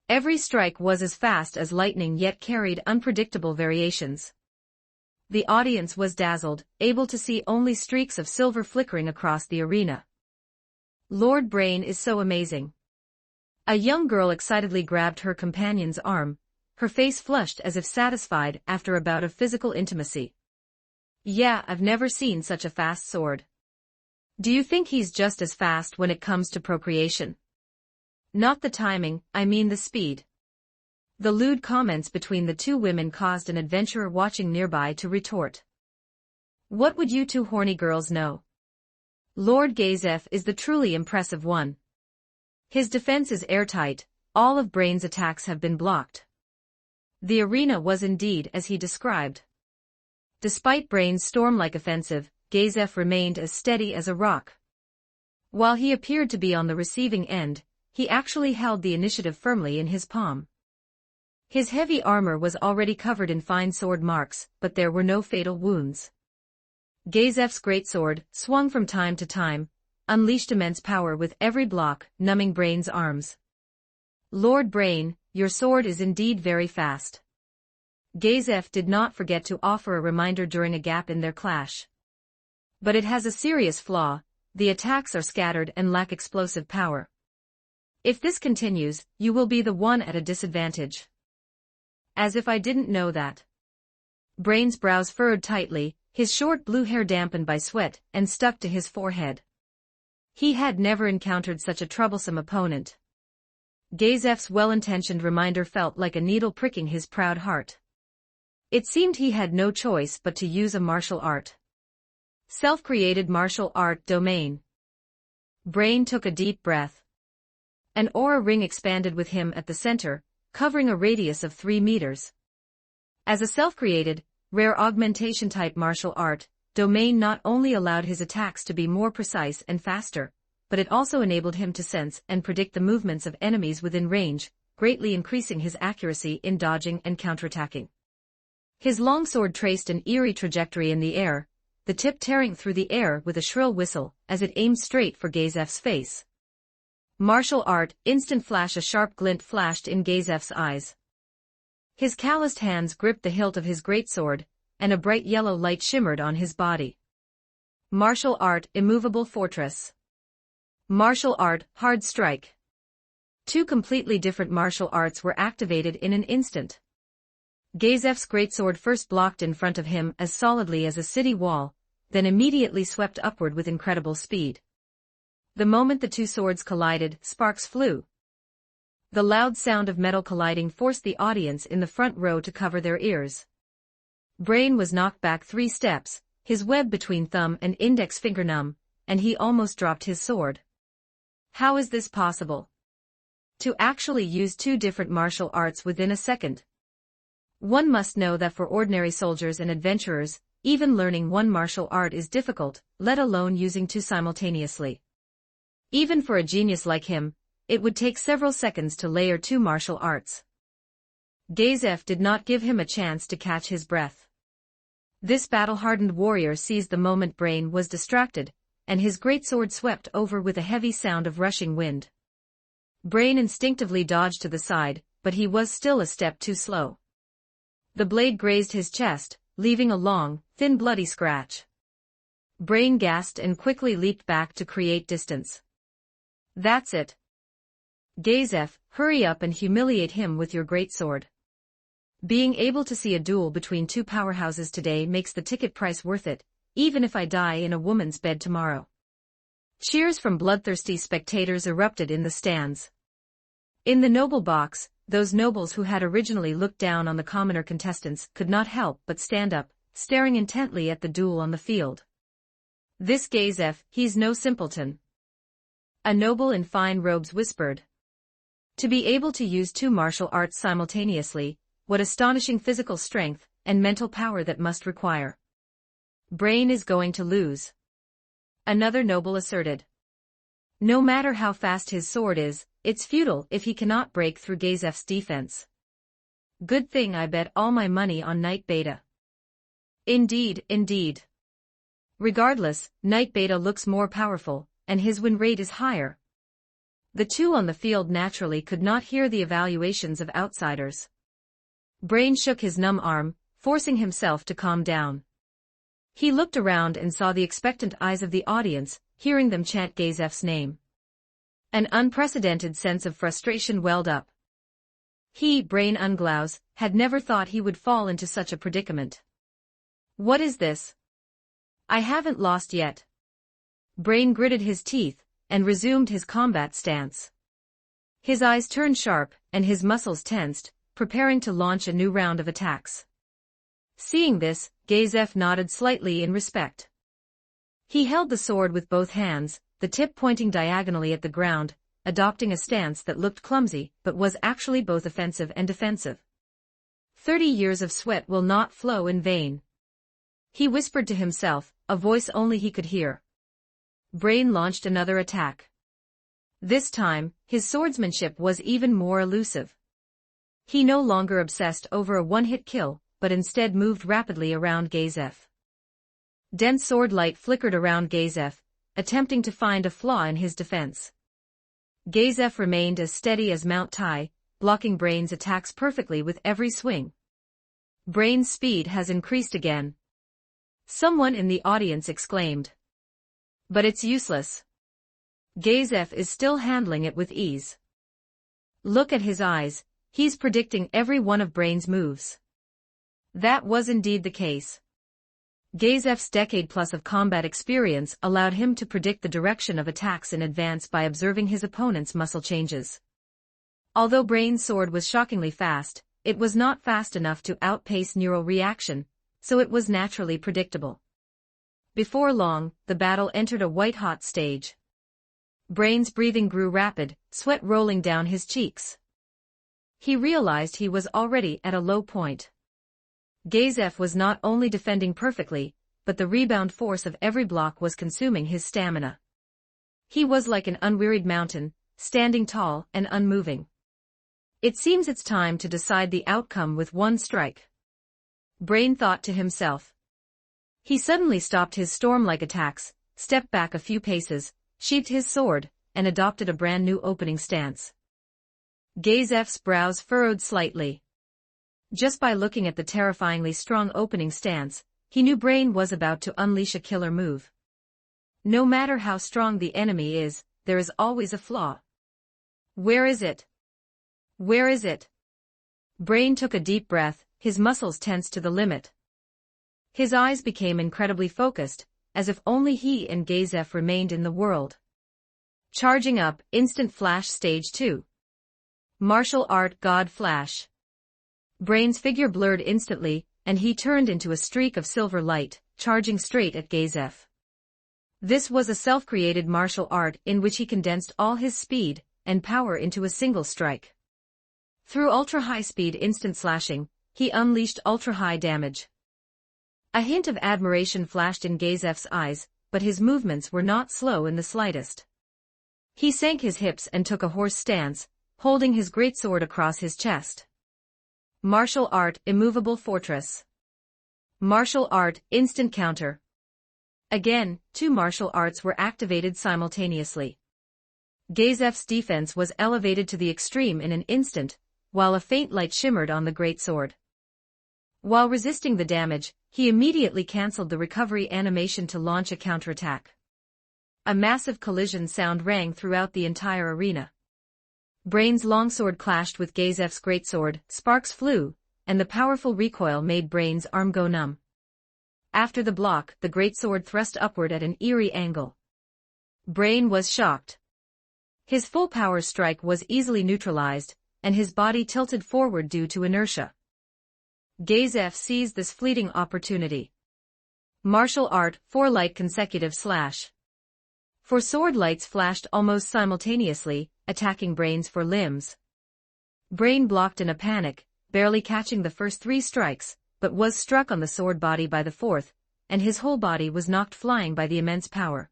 Every strike was as fast as lightning yet carried unpredictable variations. The audience was dazzled, able to see only streaks of silver flickering across the arena. Lord Brain is so amazing. A young girl excitedly grabbed her companion's arm, her face flushed as if satisfied after a bout of physical intimacy. Yeah, I've never seen such a fast sword. Do you think he's just as fast when it comes to procreation? Not the timing, I mean the speed. The lewd comments between the two women caused an adventurer watching nearby to retort. What would you two horny girls know? Lord Gazef is the truly impressive one. His defense is airtight, all of Brain's attacks have been blocked. The arena was indeed as he described. Despite Brain's storm-like offensive, Gazef remained as steady as a rock. While he appeared to be on the receiving end, he actually held the initiative firmly in his palm. His heavy armor was already covered in fine sword marks, but there were no fatal wounds. Gazef's greatsword, swung from time to time, unleashed immense power with every block, numbing Brain's arms. Lord Brain, your sword is indeed very fast. Gazef did not forget to offer a reminder during a gap in their clash. But it has a serious flaw, the attacks are scattered and lack explosive power. If this continues, you will be the one at a disadvantage. As if I didn't know that. Brain's brows furrowed tightly, his short blue hair dampened by sweat and stuck to his forehead. He had never encountered such a troublesome opponent. Gazef's well-intentioned reminder felt like a needle pricking his proud heart. It seemed he had no choice but to use a martial art. Self-created martial art domain. Brain took a deep breath. An aura ring expanded with him at the center, covering a radius of 3 meters. As a self-created, rare augmentation-type martial art, domain not only allowed his attacks to be more precise and faster, but it also enabled him to sense and predict the movements of enemies within range, greatly increasing his accuracy in dodging and counterattacking. His longsword traced an eerie trajectory in the air, the tip tearing through the air with a shrill whistle as it aimed straight for Gazef's face. Martial art, instant flash. A sharp glint flashed in Gazef's eyes. His calloused hands gripped the hilt of his greatsword, and a bright yellow light shimmered on his body. Martial art, immovable fortress. Martial art, hard strike. 2 completely different martial arts were activated in an instant. Gazef's greatsword first blocked in front of him as solidly as a city wall, then immediately swept upward with incredible speed. The moment the two swords collided, sparks flew. The loud sound of metal colliding forced the audience in the front row to cover their ears. Brain was knocked back 3 steps, his web between thumb and index finger numb, and he almost dropped his sword. How is this possible? To actually use 2 different martial arts within a second. One must know that for ordinary soldiers and adventurers, even learning one martial art is difficult, let alone using 2 simultaneously. Even for a genius like him, it would take several seconds to layer 2 martial arts. Gazef did not give him a chance to catch his breath. This battle-hardened warrior seized the moment Brain was distracted, and his greatsword swept over with a heavy sound of rushing wind. Brain instinctively dodged to the side, but he was still a step too slow. The blade grazed his chest, leaving a long, thin bloody scratch. Brain gasped and quickly leaped back to create distance. That's it. Gazef, hurry up and humiliate him with your greatsword. Being able to see a duel between 2 powerhouses today makes the ticket price worth it, even if I die in a woman's bed tomorrow. Cheers from bloodthirsty spectators erupted in the stands. In the noble box, those nobles who had originally looked down on the commoner contestants could not help but stand up, staring intently at the duel on the field. This Gazef, he's no simpleton. A noble in fine robes whispered. To be able to use 2 martial arts simultaneously, what astonishing physical strength and mental power that must require. Brain is going to lose. Another noble asserted. No matter how fast his sword is, it's futile if he cannot break through Gazef's defense. Good thing I bet all my money on Knight Beta. Indeed, indeed. Regardless, Knight Beta looks more powerful, and his win rate is higher. The 2 on the field naturally could not hear the evaluations of outsiders. Brain shook his numb arm, forcing himself to calm down. He looked around and saw the expectant eyes of the audience, hearing them chant Gazef's name. An unprecedented sense of frustration welled up. He, Brain Unglaus, had never thought he would fall into such a predicament. What is this? I haven't lost yet. Brain gritted his teeth and resumed his combat stance. His eyes turned sharp and his muscles tensed, preparing to launch a new round of attacks. Seeing this, Ainz nodded slightly in respect. He held the sword with both hands, the tip pointing diagonally at the ground, adopting a stance that looked clumsy but was actually both offensive and defensive. 30 years of sweat will not flow in vain. He whispered to himself, a voice only he could hear. Brain launched another attack. This time, his swordsmanship was even more elusive. He no longer obsessed over a one-hit kill, but instead moved rapidly around Ainz. Dense sword light flickered around Ainz, attempting to find a flaw in his defense. Ainz remained as steady as Mount Tai, blocking Brain's attacks perfectly with every swing. Brain's speed has increased again. Someone in the audience exclaimed. But it's useless. Ainz is still handling it with ease. Look at his eyes, he's predicting every one of Brain's moves. That was indeed the case. Ainz's decade-plus of combat experience allowed him to predict the direction of attacks in advance by observing his opponent's muscle changes. Although Brain's sword was shockingly fast, it was not fast enough to outpace neural reaction, so it was naturally predictable. Before long, the battle entered a white-hot stage. Brain's breathing grew rapid, sweat rolling down his cheeks. He realized he was already at a low point. Ainz was not only defending perfectly, but the rebound force of every block was consuming his stamina. He was like an unwearied mountain, standing tall and unmoving. It seems it's time to decide the outcome with one strike. Brain thought to himself. He suddenly stopped his storm-like attacks, stepped back a few paces, sheathed his sword, and adopted a brand new opening stance. Ainz's brows furrowed slightly. Just by looking at the terrifyingly strong opening stance, he knew Brain was about to unleash a killer move. No matter how strong the enemy is, there is always a flaw. Where is it? Where is it? Brain took a deep breath, his muscles tensed to the limit. His eyes became incredibly focused, as if only he and Ainz remained in the world. Charging up, instant flash stage 2. Martial art god flash. Brain's figure blurred instantly, and he turned into a streak of silver light, charging straight at Ainz. This was a self-created martial art in which he condensed all his speed and power into a single strike. Through ultra-high-speed instant slashing, he unleashed ultra-high damage. A hint of admiration flashed in Ainz's eyes, but his movements were not slow in the slightest. He sank his hips and took a horse stance, holding his greatsword across his chest. Martial art, immovable fortress. Martial art, instant counter. Again, two martial arts were activated simultaneously. Ainz's defense was elevated to the extreme in an instant, while a faint light shimmered on the greatsword. While resisting the damage, he immediately cancelled the recovery animation to launch a counterattack. A massive collision sound rang throughout the entire arena. Brain's longsword clashed with Ainz's greatsword, sparks flew, and the powerful recoil made Brain's arm go numb. After the block, the greatsword thrust upward at an eerie angle. Brain was shocked. His full power strike was easily neutralized, and his body tilted forward due to inertia. Ainz seized this fleeting opportunity. Martial art, 4 light consecutive slash. 4 sword lights flashed almost simultaneously, attacking Brain's 4 limbs. Brain blocked in a panic, barely catching the first 3 strikes, but was struck on the sword body by the 4th, and his whole body was knocked flying by the immense power.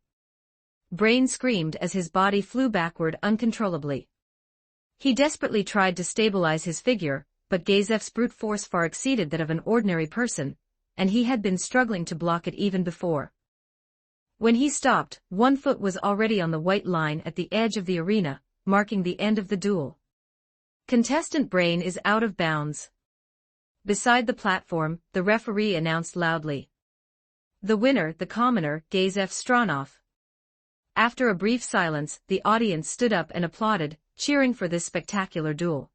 Brain screamed as his body flew backward uncontrollably. He desperately tried to stabilize his figure, but Ainz's brute force far exceeded that of an ordinary person, and he had been struggling to block it even before. When he stopped, one foot was already on the white line at the edge of the arena, marking the end of the duel. Contestant Brain is out of bounds. Beside the platform, the referee announced loudly. The winner, the commoner, Ainz Stronov. After a brief silence, the audience stood up and applauded, cheering for this spectacular duel.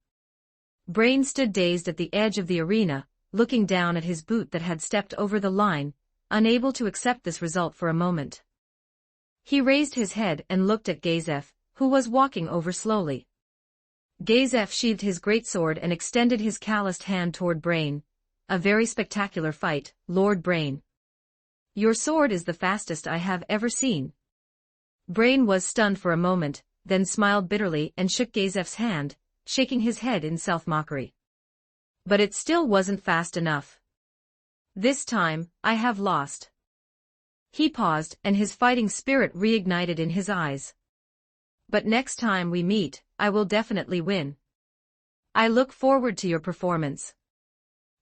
Brain stood dazed at the edge of the arena, looking down at his boot that had stepped over the line, unable to accept this result for a moment. He raised his head and looked at Gazef, who was walking over slowly. Gazef sheathed his greatsword and extended his calloused hand toward Brain. A very spectacular fight, Lord Brain. Your sword is the fastest I have ever seen. Brain was stunned for a moment, then smiled bitterly and shook Gazef's hand, shaking his head in self-mockery. But it still wasn't fast enough. This time, I have lost. He paused, and his fighting spirit reignited in his eyes. But next time we meet, I will definitely win. I look forward to your performance.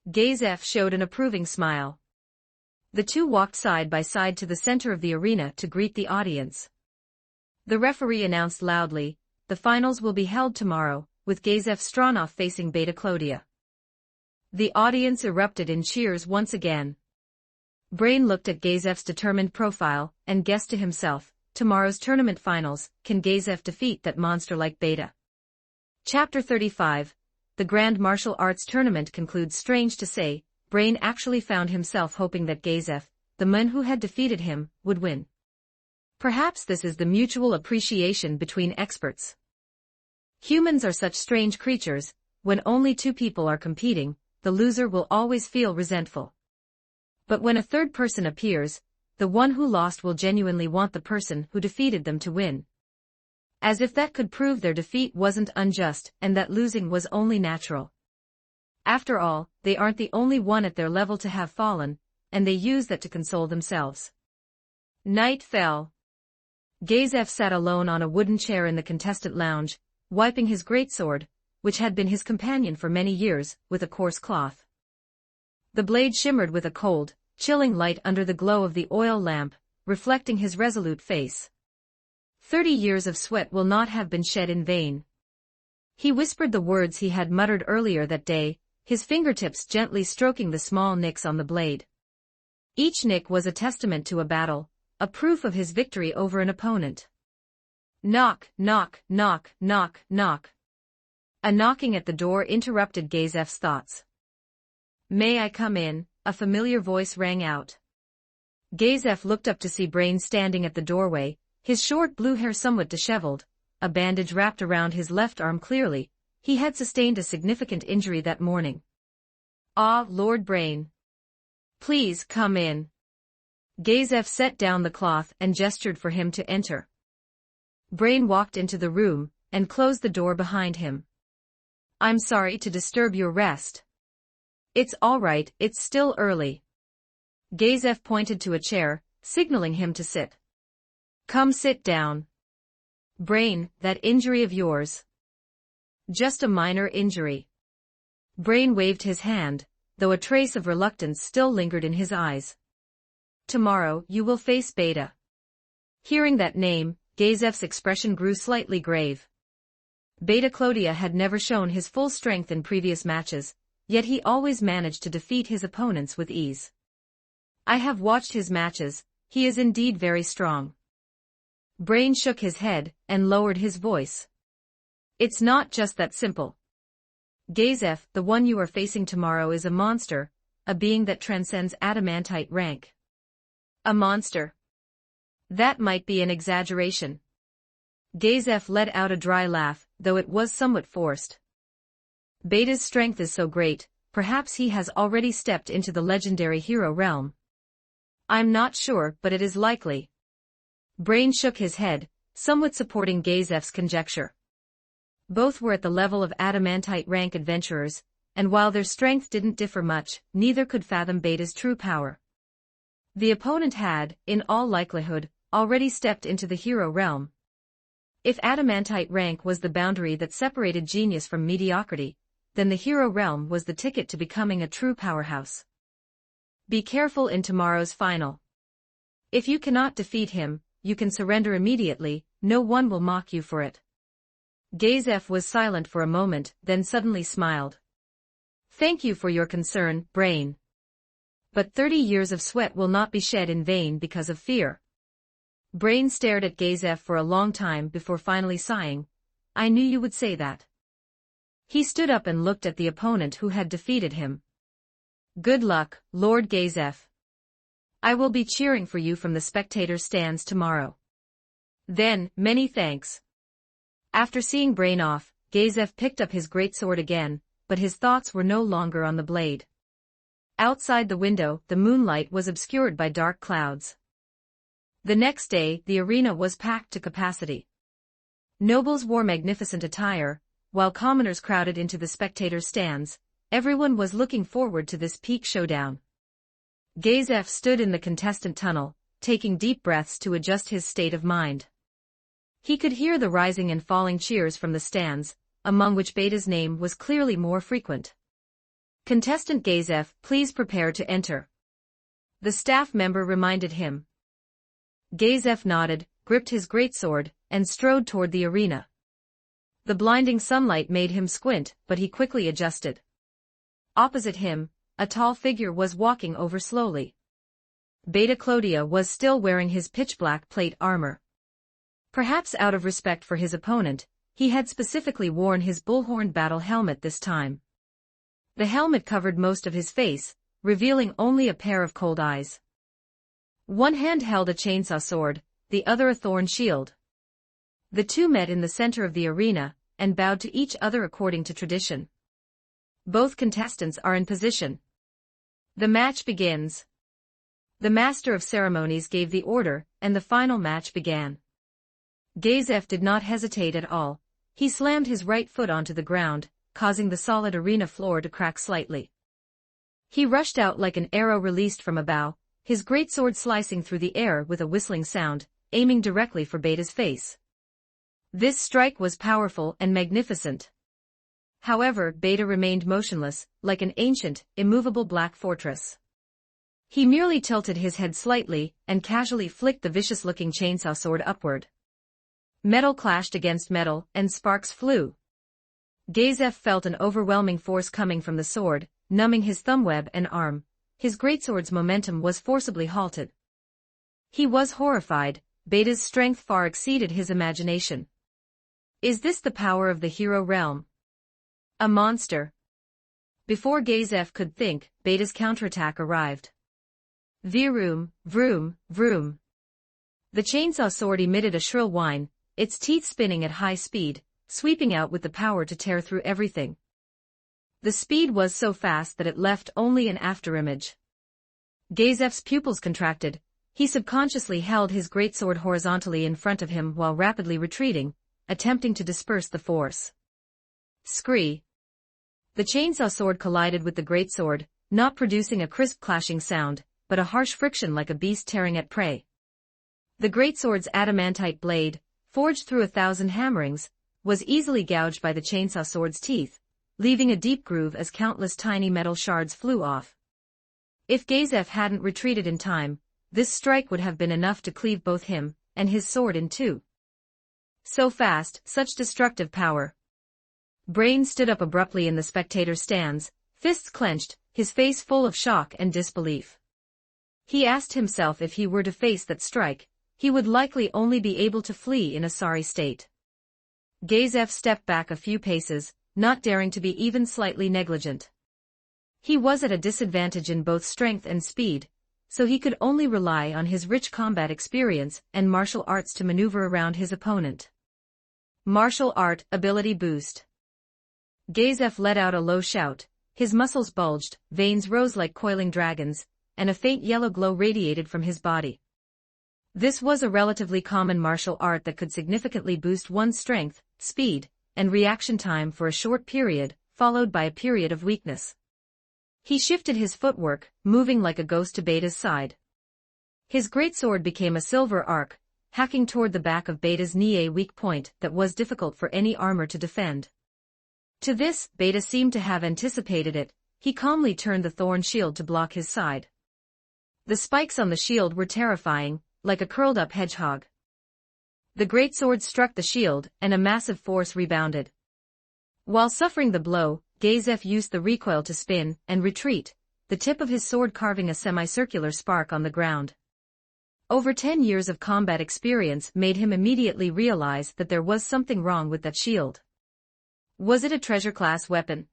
Gazef showed an approving smile. The two walked side by side to the center of the arena to greet the audience. The referee announced loudly, the finals will be held tomorrow, with Gazef Stronov facing Beta Clodia. The audience erupted in cheers once again. Brain looked at Gazef's determined profile, and guessed to himself, tomorrow's tournament finals, can Gazef defeat that monster like Beta? Chapter 35. The Grand Martial Arts Tournament concludes. Strange to say, Brain actually found himself hoping that Gazef, the man who had defeated him, would win. Perhaps this is the mutual appreciation between experts. Humans are such strange creatures, when only two people are competing, the loser will always feel resentful. But when a third person appears, the one who lost will genuinely want the person who defeated them to win. As if that could prove their defeat wasn't unjust and that losing was only natural. After all, they aren't the only one at their level to have fallen, and they use that to console themselves. Night fell. Gazef sat alone on a wooden chair in the contestant lounge, wiping his greatsword, which had been his companion for many years, with a coarse cloth. The blade shimmered with a cold, chilling light under the glow of the oil lamp, reflecting his resolute face. 30 years of sweat will not have been shed in vain. He whispered the words he had muttered earlier that day, his fingertips gently stroking the small nicks on the blade. Each nick was a testament to a battle, a proof of his victory over an opponent. Knock, knock, knock, knock, knock. A knocking at the door interrupted Gazef's thoughts. May I come in? A familiar voice rang out. Gazef looked up to see Brain standing at the doorway, his short blue hair somewhat disheveled, a bandage wrapped around his left arm. Clearly, he had sustained a significant injury that morning. Ah, Lord Brain. Please come in. Gazef set down the cloth and gestured for him to enter. Brain walked into the room, and closed the door behind him. I'm sorry to disturb your rest. It's all right, it's still early. Gazef pointed to a chair, signaling him to sit. Come sit down. Brain, that injury of yours. Just a minor injury. Brain waved his hand, though a trace of reluctance still lingered in his eyes. Tomorrow you will face Beta. Hearing that name, Gazef's expression grew slightly grave. Beta Clodia had never shown his full strength in previous matches, yet he always managed to defeat his opponents with ease. I have watched his matches, he is indeed very strong. Brain shook his head, and lowered his voice. It's not just that simple. Gazef, the one you are facing tomorrow is a monster, a being that transcends adamantite rank. A monster. That might be an exaggeration. Gazef let out a dry laugh, though it was somewhat forced. Beta's strength is so great, perhaps he has already stepped into the legendary hero realm. I'm not sure, but it is likely. Brain shook his head, somewhat supporting Gazef's conjecture. Both were at the level of adamantite rank adventurers, and while their strength didn't differ much, neither could fathom Beta's true power. The opponent had, in all likelihood, already stepped into the hero realm. If adamantite rank was the boundary that separated genius from mediocrity, then the hero realm was the ticket to becoming a true powerhouse. Be careful in tomorrow's final. If you cannot defeat him, you can surrender immediately, no one will mock you for it. Gazef was silent for a moment, then suddenly smiled. Thank you for your concern, Brain. But 30 years of sweat will not be shed in vain because of fear. Brain stared at Gazef for a long time before finally sighing. I knew you would say that. He stood up and looked at the opponent who had defeated him. Good luck, Lord Gazef. I will be cheering for you from the spectator stands tomorrow. Then, many thanks. After seeing Brain off, Gazef picked up his greatsword again, but his thoughts were no longer on the blade. Outside the window, the moonlight was obscured by dark clouds. The next day, the arena was packed to capacity. Nobles wore magnificent attire, while commoners crowded into the spectators' stands. Everyone was looking forward to this peak showdown. Gazef stood in the contestant tunnel, taking deep breaths to adjust his state of mind. He could hear the rising and falling cheers from the stands, among which Beta's name was clearly more frequent. Contestant Gazef, please prepare to enter. The staff member reminded him. Gazef nodded, gripped his greatsword, and strode toward the arena. The blinding sunlight made him squint, but he quickly adjusted. Opposite him, a tall figure was walking over slowly. Beta Clodia was still wearing his pitch-black plate armor. Perhaps out of respect for his opponent, he had specifically worn his bullhorn battle helmet this time. The helmet covered most of his face, revealing only a pair of cold eyes. One hand held a chainsaw sword, the other a thorn shield. The two met in the center of the arena, and bowed to each other according to tradition. Both contestants are in position. The match begins. The master of ceremonies gave the order, and the final match began. Gazef did not hesitate at all. He slammed his right foot onto the ground, causing the solid arena floor to crack slightly. He rushed out like an arrow released from a bow, his greatsword slicing through the air with a whistling sound, aiming directly for Beta's face. This strike was powerful and magnificent. However, Beta remained motionless, like an ancient, immovable black fortress. He merely tilted his head slightly, and casually flicked the vicious-looking chainsaw sword upward. Metal clashed against metal, and sparks flew. Gazef felt an overwhelming force coming from the sword, numbing his thumbweb and arm. His greatsword's momentum was forcibly halted. He was horrified. Beta's strength far exceeded his imagination. Is this the power of the hero realm? A monster. Before Gazef could think, Beta's counterattack arrived. Vroom, vroom, vroom. The chainsaw sword emitted a shrill whine, its teeth spinning at high speed, sweeping out with the power to tear through everything. The speed was so fast that it left only an afterimage. Gazef's pupils contracted. He subconsciously held his greatsword horizontally in front of him while rapidly retreating, attempting to disperse the force. Scree. The chainsaw sword collided with the greatsword, not producing a crisp clashing sound, but a harsh friction like a beast tearing at prey. The greatsword's adamantite blade, forged through 1,000 hammerings, was easily gouged by the chainsaw sword's teeth, leaving a deep groove as countless tiny metal shards flew off. If Gazef hadn't retreated in time, this strike would have been enough to cleave both him and his sword in two. So fast, such destructive power. Brain stood up abruptly in the spectator stands, fists clenched, his face full of shock and disbelief. He asked himself if he were to face that strike, he would likely only be able to flee in a sorry state. Gazef stepped back a few paces, not daring to be even slightly negligent. He was at a disadvantage in both strength and speed, so he could only rely on his rich combat experience and martial arts to maneuver around his opponent. Martial art ability boost. Gazef let out a low shout, his muscles bulged, veins rose like coiling dragons, and a faint yellow glow radiated from his body. This was a relatively common martial art that could significantly boost one's strength, speed, and reaction time for a short period, followed by a period of weakness. He shifted his footwork, moving like a ghost to Beta's side. His greatsword became a silver arc, hacking toward the back of Beta's knee, a weak point that was difficult for any armor to defend. To this, Beta seemed to have anticipated it. He calmly turned the thorn shield to block his side. The spikes on the shield were terrifying, like a curled-up hedgehog. The greatsword struck the shield, and a massive force rebounded. While suffering the blow, Gazef used the recoil to spin and retreat, the tip of his sword carving a semicircular spark on the ground. Over 10 years of combat experience made him immediately realize that there was something wrong with that shield. Was it a treasure class weapon?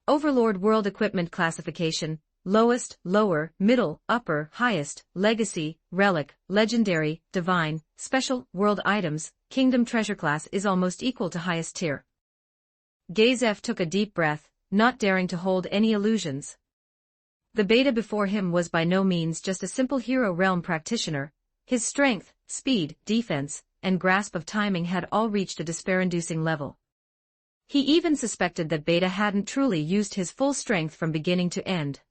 Overlord World Equipment Classification, lowest, lower, middle, upper, highest, legacy, relic, legendary, divine, special, world items, kingdom treasure class is almost equal to highest tier. Gazef took a deep breath, not daring to hold any illusions. The beta before him was by no means just a simple hero realm practitioner. His strength, speed, defense, and grasp of timing had all reached a despair-inducing level. He even suspected that Beta hadn't truly used his full strength from beginning to end.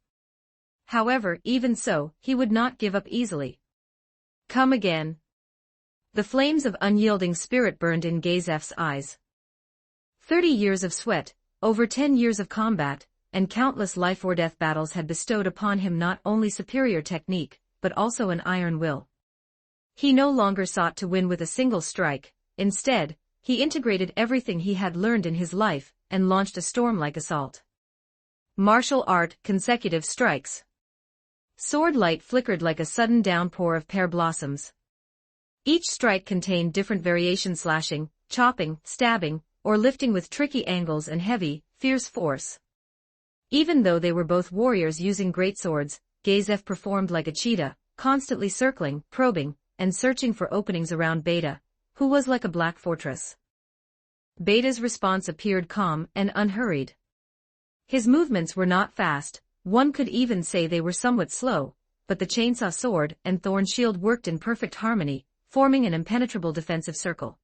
However, even so, he would not give up easily. Come again. The flames of unyielding spirit burned in Gazef's eyes. 30 years of sweat, over 10 years of combat, and countless life-or-death battles had bestowed upon him not only superior technique, but also an iron will. He no longer sought to win with a single strike. Instead, he integrated everything he had learned in his life and launched a storm-like assault. Martial art, consecutive strikes. Sword light flickered like a sudden downpour of pear blossoms. Each strike contained different variations: slashing, chopping, stabbing, or lifting with tricky angles and heavy, fierce force. Even though they were both warriors using greatswords, Gazef performed like a cheetah, constantly circling, probing, and searching for openings around Beta, who was like a black fortress. Beta's response appeared calm and unhurried. His movements were not fast, one could even say they were somewhat slow, but the chainsaw sword and thorn shield worked in perfect harmony, forming an impenetrable defensive circle.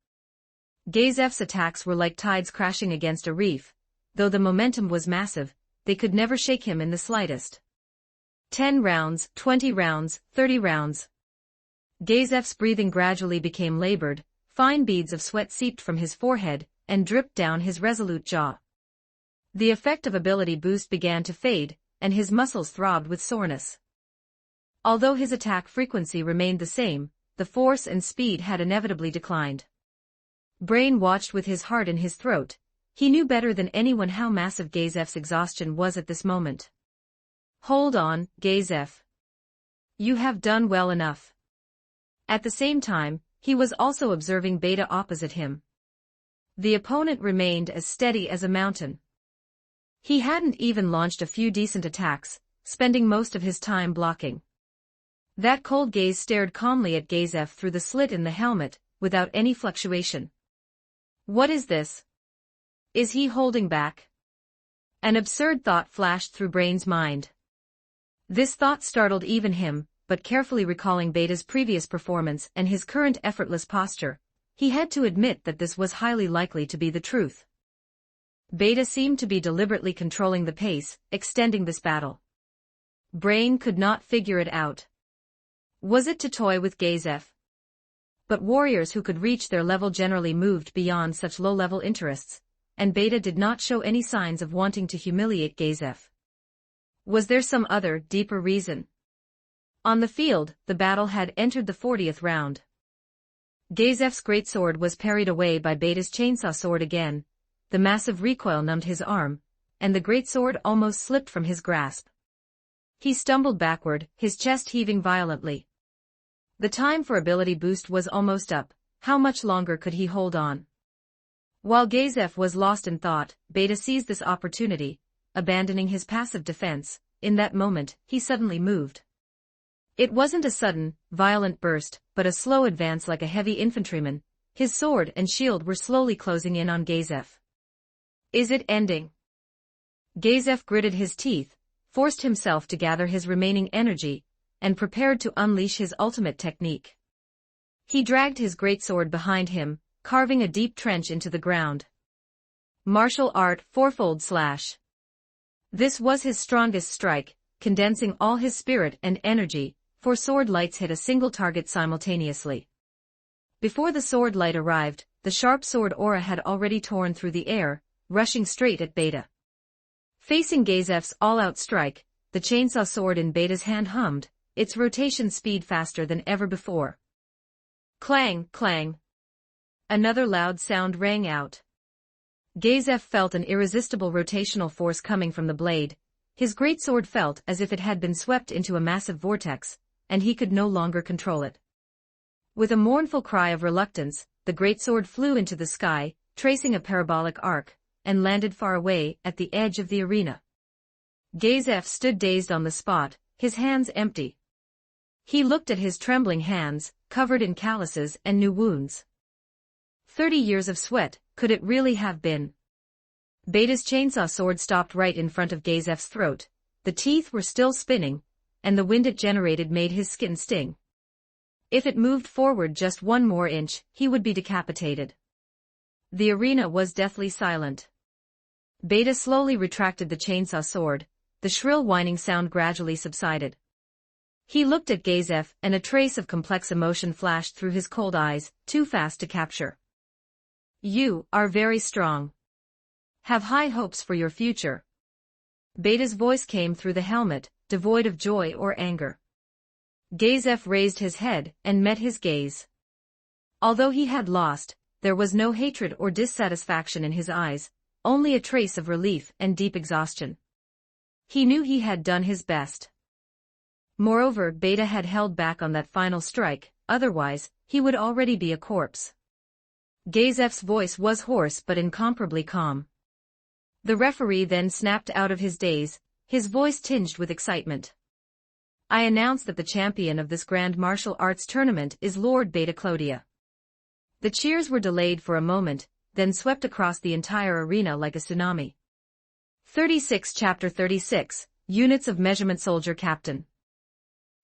Gazef's attacks were like tides crashing against a reef. Though the momentum was massive, they could never shake him in the slightest. 10 rounds, 20 rounds, 30 rounds. Gazef's breathing gradually became labored, fine beads of sweat seeped from his forehead and dripped down his resolute jaw. The effect of ability boost began to fade, and his muscles throbbed with soreness. Although his attack frequency remained the same, the force and speed had inevitably declined. Brain watched with his heart in his throat. He knew better than anyone how massive Gazef's exhaustion was at this moment. Hold on, Gazef. You have done well enough. At the same time, he was also observing Beta opposite him. The opponent remained as steady as a mountain. He hadn't even launched a few decent attacks, spending most of his time blocking. That cold gaze stared calmly at Gazef through the slit in the helmet, without any fluctuation. What is this? Is he holding back? An absurd thought flashed through Brain's mind. This thought startled even him, but carefully recalling Beta's previous performance and his current effortless posture, he had to admit that this was highly likely to be the truth. Beta seemed to be deliberately controlling the pace, extending this battle. Brain could not figure it out. Was it to toy with Gazef? But warriors who could reach their level generally moved beyond such low-level interests, and Beta did not show any signs of wanting to humiliate Gazef. Was there some other, deeper reason? On the field, the battle had entered the 40th round. Gazef's greatsword was parried away by Beta's chainsaw sword again. The massive recoil numbed his arm, and the greatsword almost slipped from his grasp. He stumbled backward, his chest heaving violently. The time for ability boost was almost up. How much longer could he hold on? While Gazef was lost in thought, Beta seized this opportunity, abandoning his passive defense. In that moment, he suddenly moved. It wasn't a sudden, violent burst, but a slow advance like a heavy infantryman. His sword and shield were slowly closing in on Gazef. Is it ending? Gazef gritted his teeth, forced himself to gather his remaining energy, and prepared to unleash his ultimate technique. He dragged his greatsword behind him, carving a deep trench into the ground. Martial art, fourfold slash. This was his strongest strike, condensing all his spirit and energy, for sword lights hit a single target simultaneously. Before the sword light arrived, the sharp sword aura had already torn through the air, rushing straight at Beta. Facing Gazef's all-out strike, the chainsaw sword in Beta's hand hummed, its rotation speed faster than ever before. Clang, clang. Another loud sound rang out. Gazef felt an irresistible rotational force coming from the blade. His greatsword felt as if it had been swept into a massive vortex, and he could no longer control it. With a mournful cry of reluctance, the greatsword flew into the sky, tracing a parabolic arc, and landed far away at the edge of the arena. Gazef stood dazed on the spot, his hands empty. He looked at his trembling hands, covered in calluses and new wounds. 30 years of sweat, could it really have been? Beta's chainsaw sword stopped right in front of Gazef's throat. The teeth were still spinning, and the wind it generated made his skin sting. If it moved forward just one more inch, he would be decapitated. The arena was deathly silent. Beta slowly retracted the chainsaw sword. The shrill whining sound gradually subsided. He looked at Gazef, and a trace of complex emotion flashed through his cold eyes, too fast to capture. You are very strong. Have high hopes for your future. Beta's voice came through the helmet, devoid of joy or anger. Gazef raised his head and met his gaze. Although he had lost, there was no hatred or dissatisfaction in his eyes, only a trace of relief and deep exhaustion. He knew he had done his best. Moreover, Beta had held back on that final strike, otherwise, he would already be a corpse. Gazef's voice was hoarse but incomparably calm. The referee then snapped out of his daze, his voice tinged with excitement. I announce that the champion of this grand martial arts tournament is Lord Beta Clodia. The cheers were delayed for a moment, then swept across the entire arena like a tsunami. 36 Chapter 36, Units of Measurement Soldier Captain.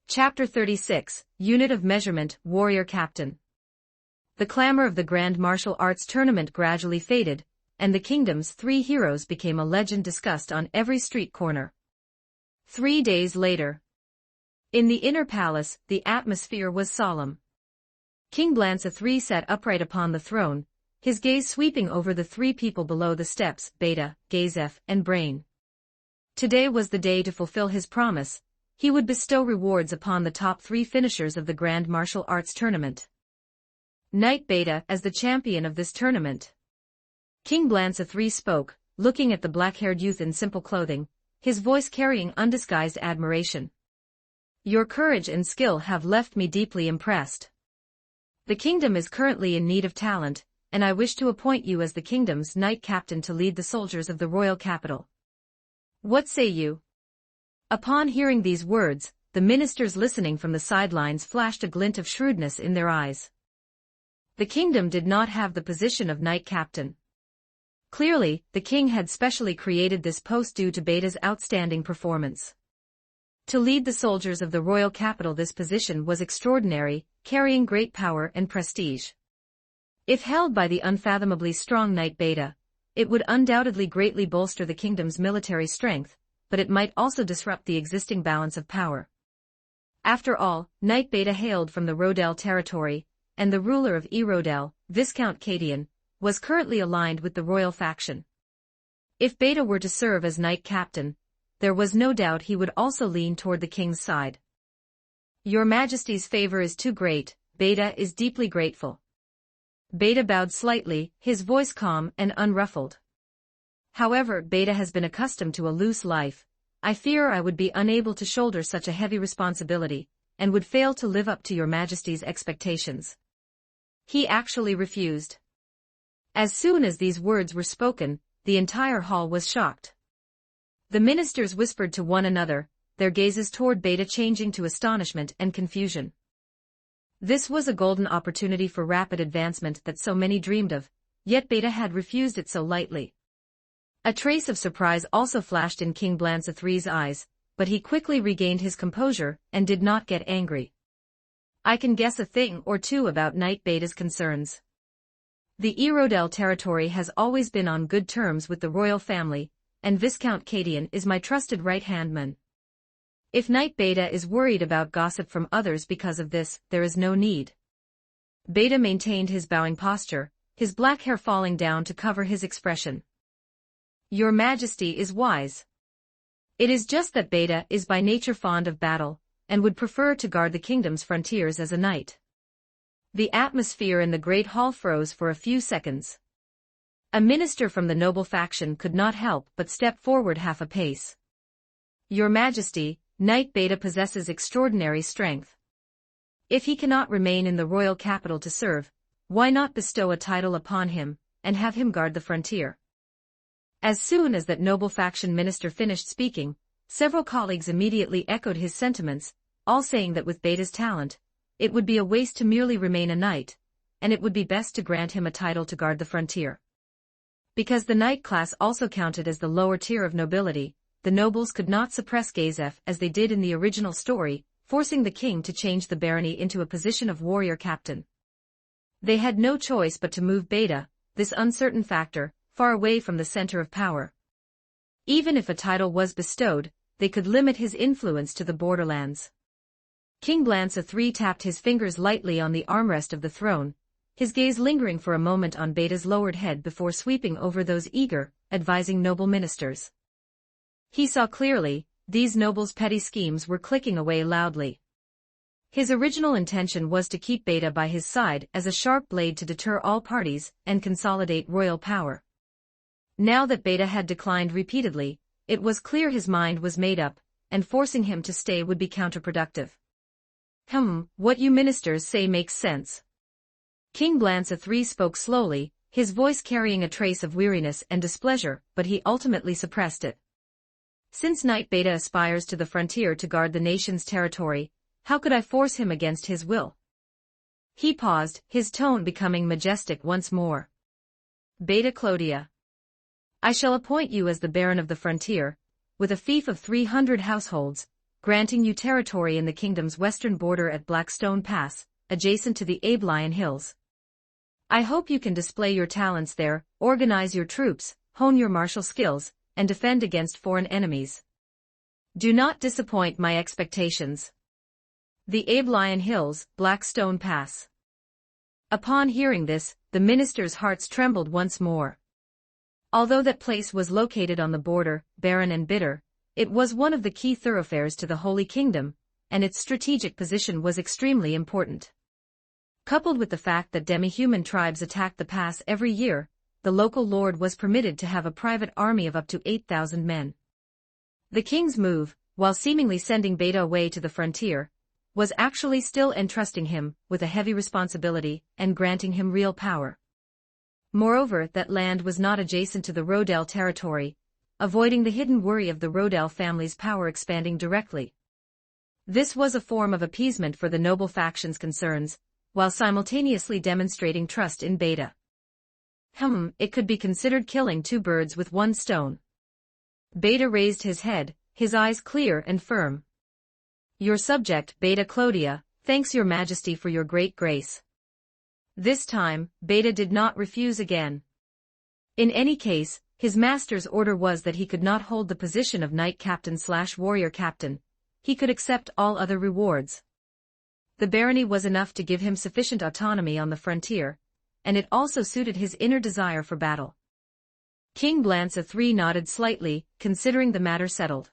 Chapter 36, Unit of Measurement Warrior Captain. The clamor of the Grand Martial Arts Tournament gradually faded, and the kingdom's 3 heroes became a legend discussed on every street corner. 3 days later. In the inner palace, the atmosphere was solemn. King Blanca III sat upright upon the throne, his gaze sweeping over the 3 people below the steps, Beta, Gazef, and Brain. Today was the day to fulfill his promise. He would bestow rewards upon the top 3 finishers of the Grand Martial Arts Tournament. Knight Beta as the champion of this tournament. King Blanca III spoke, looking at the black-haired youth in simple clothing, his voice carrying undisguised admiration. Your courage and skill have left me deeply impressed. The kingdom is currently in need of talent, and I wish to appoint you as the kingdom's knight captain to lead the soldiers of the royal capital. What say you? Upon hearing these words, the ministers listening from the sidelines flashed a glint of shrewdness in their eyes. The kingdom did not have the position of knight captain. Clearly, the king had specially created this post due to Beta's outstanding performance. To lead the soldiers of the royal capital, this position was extraordinary, carrying great power and prestige. If held by the unfathomably strong Knight Beta, it would undoubtedly greatly bolster the kingdom's military strength, but it might also disrupt the existing balance of power. After all, Knight Beta hailed from the Rodel territory, and the ruler of Rodel, Viscount Cadian, was currently aligned with the royal faction. If Beta were to serve as knight captain, there was no doubt he would also lean toward the king's side. Your Majesty's favor is too great, Beta is deeply grateful. Beta bowed slightly, his voice calm and unruffled. However, Beta has been accustomed to a loose life. I fear I would be unable to shoulder such a heavy responsibility, and would fail to live up to your Majesty's expectations. He actually refused. As soon as these words were spoken, the entire hall was shocked. The ministers whispered to one another, their gazes toward Beta changing to astonishment and confusion. This was a golden opportunity for rapid advancement that so many dreamed of, yet Beta had refused it so lightly. A trace of surprise also flashed in King Blanca III's eyes, but he quickly regained his composure and did not get angry. I can guess a thing or two about Knight Beta's concerns. The Rodel territory has always been on good terms with the royal family, and Viscount Cadian is my trusted right-hand man. If Knight Beta is worried about gossip from others because of this, there is no need. Beta maintained his bowing posture, his black hair falling down to cover his expression. Your Majesty is wise. It is just that Beta is by nature fond of battle, and would prefer to guard the kingdom's frontiers as a knight. The atmosphere in the great hall froze for a few seconds. A minister from the noble faction could not help but step forward half a pace. Your Majesty, Knight Beta possesses extraordinary strength. If he cannot remain in the royal capital to serve, why not bestow a title upon him, and have him guard the frontier? As soon as that noble faction minister finished speaking, Several colleagues immediately echoed his sentiments, all saying that with Beta's talent, it would be a waste to merely remain a knight, and it would be best to grant him a title to guard the frontier. Because the knight class also counted as the lower tier of nobility, the nobles could not suppress Gazef as they did in the original story, forcing the king to change the barony into a position of warrior captain. They had no choice but to move Beta, this uncertain factor, far away from the center of power. Even if a title was bestowed, they could limit his influence to the borderlands. King Blanca III tapped his fingers lightly on the armrest of the throne, his gaze lingering for a moment on Beta's lowered head before sweeping over those eager, advising noble ministers. He saw clearly, these nobles' petty schemes were clicking away loudly. His original intention was to keep Beta by his side as a sharp blade to deter all parties and consolidate royal power. Now that Beta had declined repeatedly, it was clear his mind was made up, and forcing him to stay would be counterproductive. What you ministers say makes sense. King Blanca III spoke slowly, his voice carrying a trace of weariness and displeasure, but he ultimately suppressed it. Since Knight Beta aspires to the frontier to guard the nation's territory, how could I force him against his will? He paused, his tone becoming majestic once more. Beta Clodia. I shall appoint you as the Baron of the Frontier, with a fief of 300 households, granting you territory in the kingdom's western border at Blackstone Pass, adjacent to the Aiz Hills. I hope you can display your talents there, organize your troops, hone your martial skills, and defend against foreign enemies. Do not disappoint my expectations. The Aiz Hills, Blackstone Pass. Upon hearing this, the ministers' hearts trembled once more. Although that place was located on the border, barren and bitter, it was one of the key thoroughfares to the Holy Kingdom, and its strategic position was extremely important. Coupled with the fact that demi-human tribes attacked the pass every year, the local lord was permitted to have a private army of up to 8,000 men. The king's move, while seemingly sending Beta away to the frontier, was actually still entrusting him with a heavy responsibility and granting him real power. Moreover, that land was not adjacent to the Rodel territory, avoiding the hidden worry of the Rodel family's power expanding directly. This was a form of appeasement for the noble faction's concerns, while simultaneously demonstrating trust in Beta. It could be considered killing two birds with one stone. Beta raised his head, his eyes clear and firm. Your subject, Beta Clodia, thanks your majesty for your great grace. This time, Beta did not refuse again. In any case, his master's order was that he could not hold the position of knight captain/warrior captain. He could accept all other rewards. The barony was enough to give him sufficient autonomy on the frontier, and it also suited his inner desire for battle. King Blanca III nodded slightly, considering the matter settled.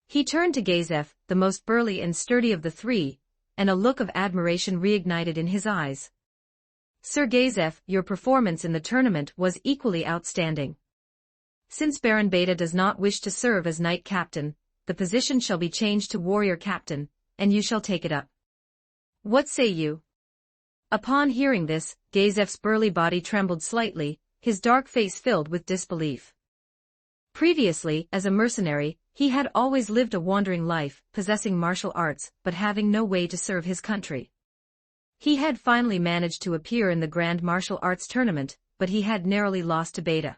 He turned to Gazef, the most burly and sturdy of the three, and a look of admiration reignited in his eyes. Sir Gazef, your performance in the tournament was equally outstanding. Since Baron Beta does not wish to serve as knight captain, the position shall be changed to warrior captain, and you shall take it up. What say you? Upon hearing this, Gazef's burly body trembled slightly, his dark face filled with disbelief. Previously, as a mercenary, he had always lived a wandering life, possessing martial arts, but having no way to serve his country. He had finally managed to appear in the Grand Martial Arts Tournament, but he had narrowly lost to Beta.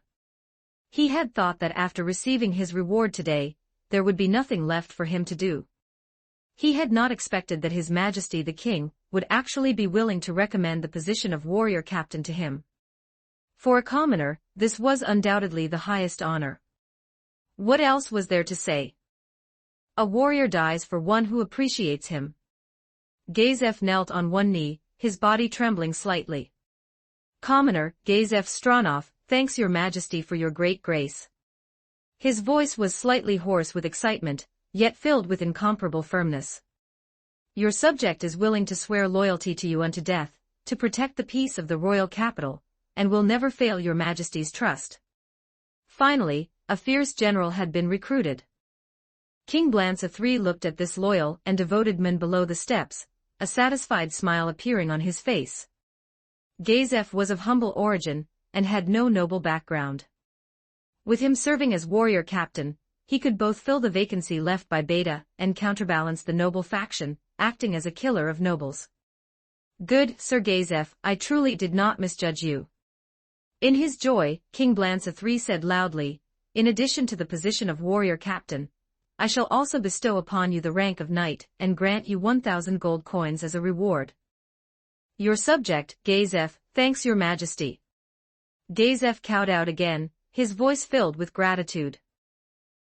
He had thought that after receiving his reward today, there would be nothing left for him to do. He had not expected that His Majesty the King would actually be willing to recommend the position of warrior captain to him. For a commoner, this was undoubtedly the highest honor. What else was there to say? A warrior dies for one who appreciates him. Gazef knelt on one knee, his body trembling slightly. Commoner, Gazef Stronov, thanks your majesty for your great grace. His voice was slightly hoarse with excitement, yet filled with incomparable firmness. Your subject is willing to swear loyalty to you unto death, to protect the peace of the royal capital, and will never fail your majesty's trust. Finally, a fierce general had been recruited. King Blanca III looked at this loyal and devoted man below the steps, a satisfied smile appearing on his face. Gazef was of humble origin, and had no noble background. With him serving as warrior captain, he could both fill the vacancy left by Beta and counterbalance the noble faction, acting as a killer of nobles. Good, Sir Gazef, I truly did not misjudge you. In his joy, King Blanca III said loudly, in addition to the position of warrior captain, I shall also bestow upon you the rank of knight and grant you 1,000 gold coins as a reward. Your subject, Gazef, thanks your majesty. Gazef cowed out again, his voice filled with gratitude.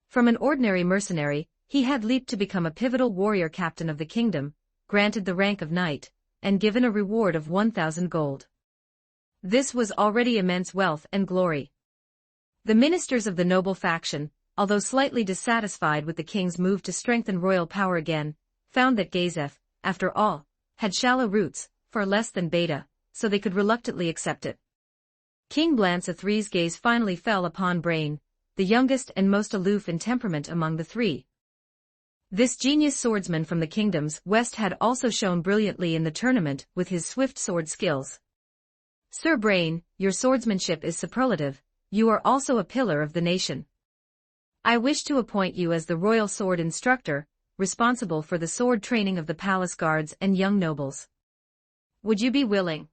From an ordinary mercenary, he had leaped to become a pivotal warrior captain of the kingdom, granted the rank of knight, and given a reward of 1,000 gold. This was already immense wealth and glory. The ministers of the noble faction, although slightly dissatisfied with the king's move to strengthen royal power again, found that Gazef, after all, had shallow roots, far less than Beta, so they could reluctantly accept it. King Blanca III's gaze finally fell upon Brain, the youngest and most aloof in temperament among the three. This genius swordsman from the kingdom's west had also shone brilliantly in the tournament with his swift sword skills. Sir Brain, your swordsmanship is superlative, you are also a pillar of the nation. I wish to appoint you as the royal sword instructor, responsible for the sword training of the palace guards and young nobles. Would you be willing?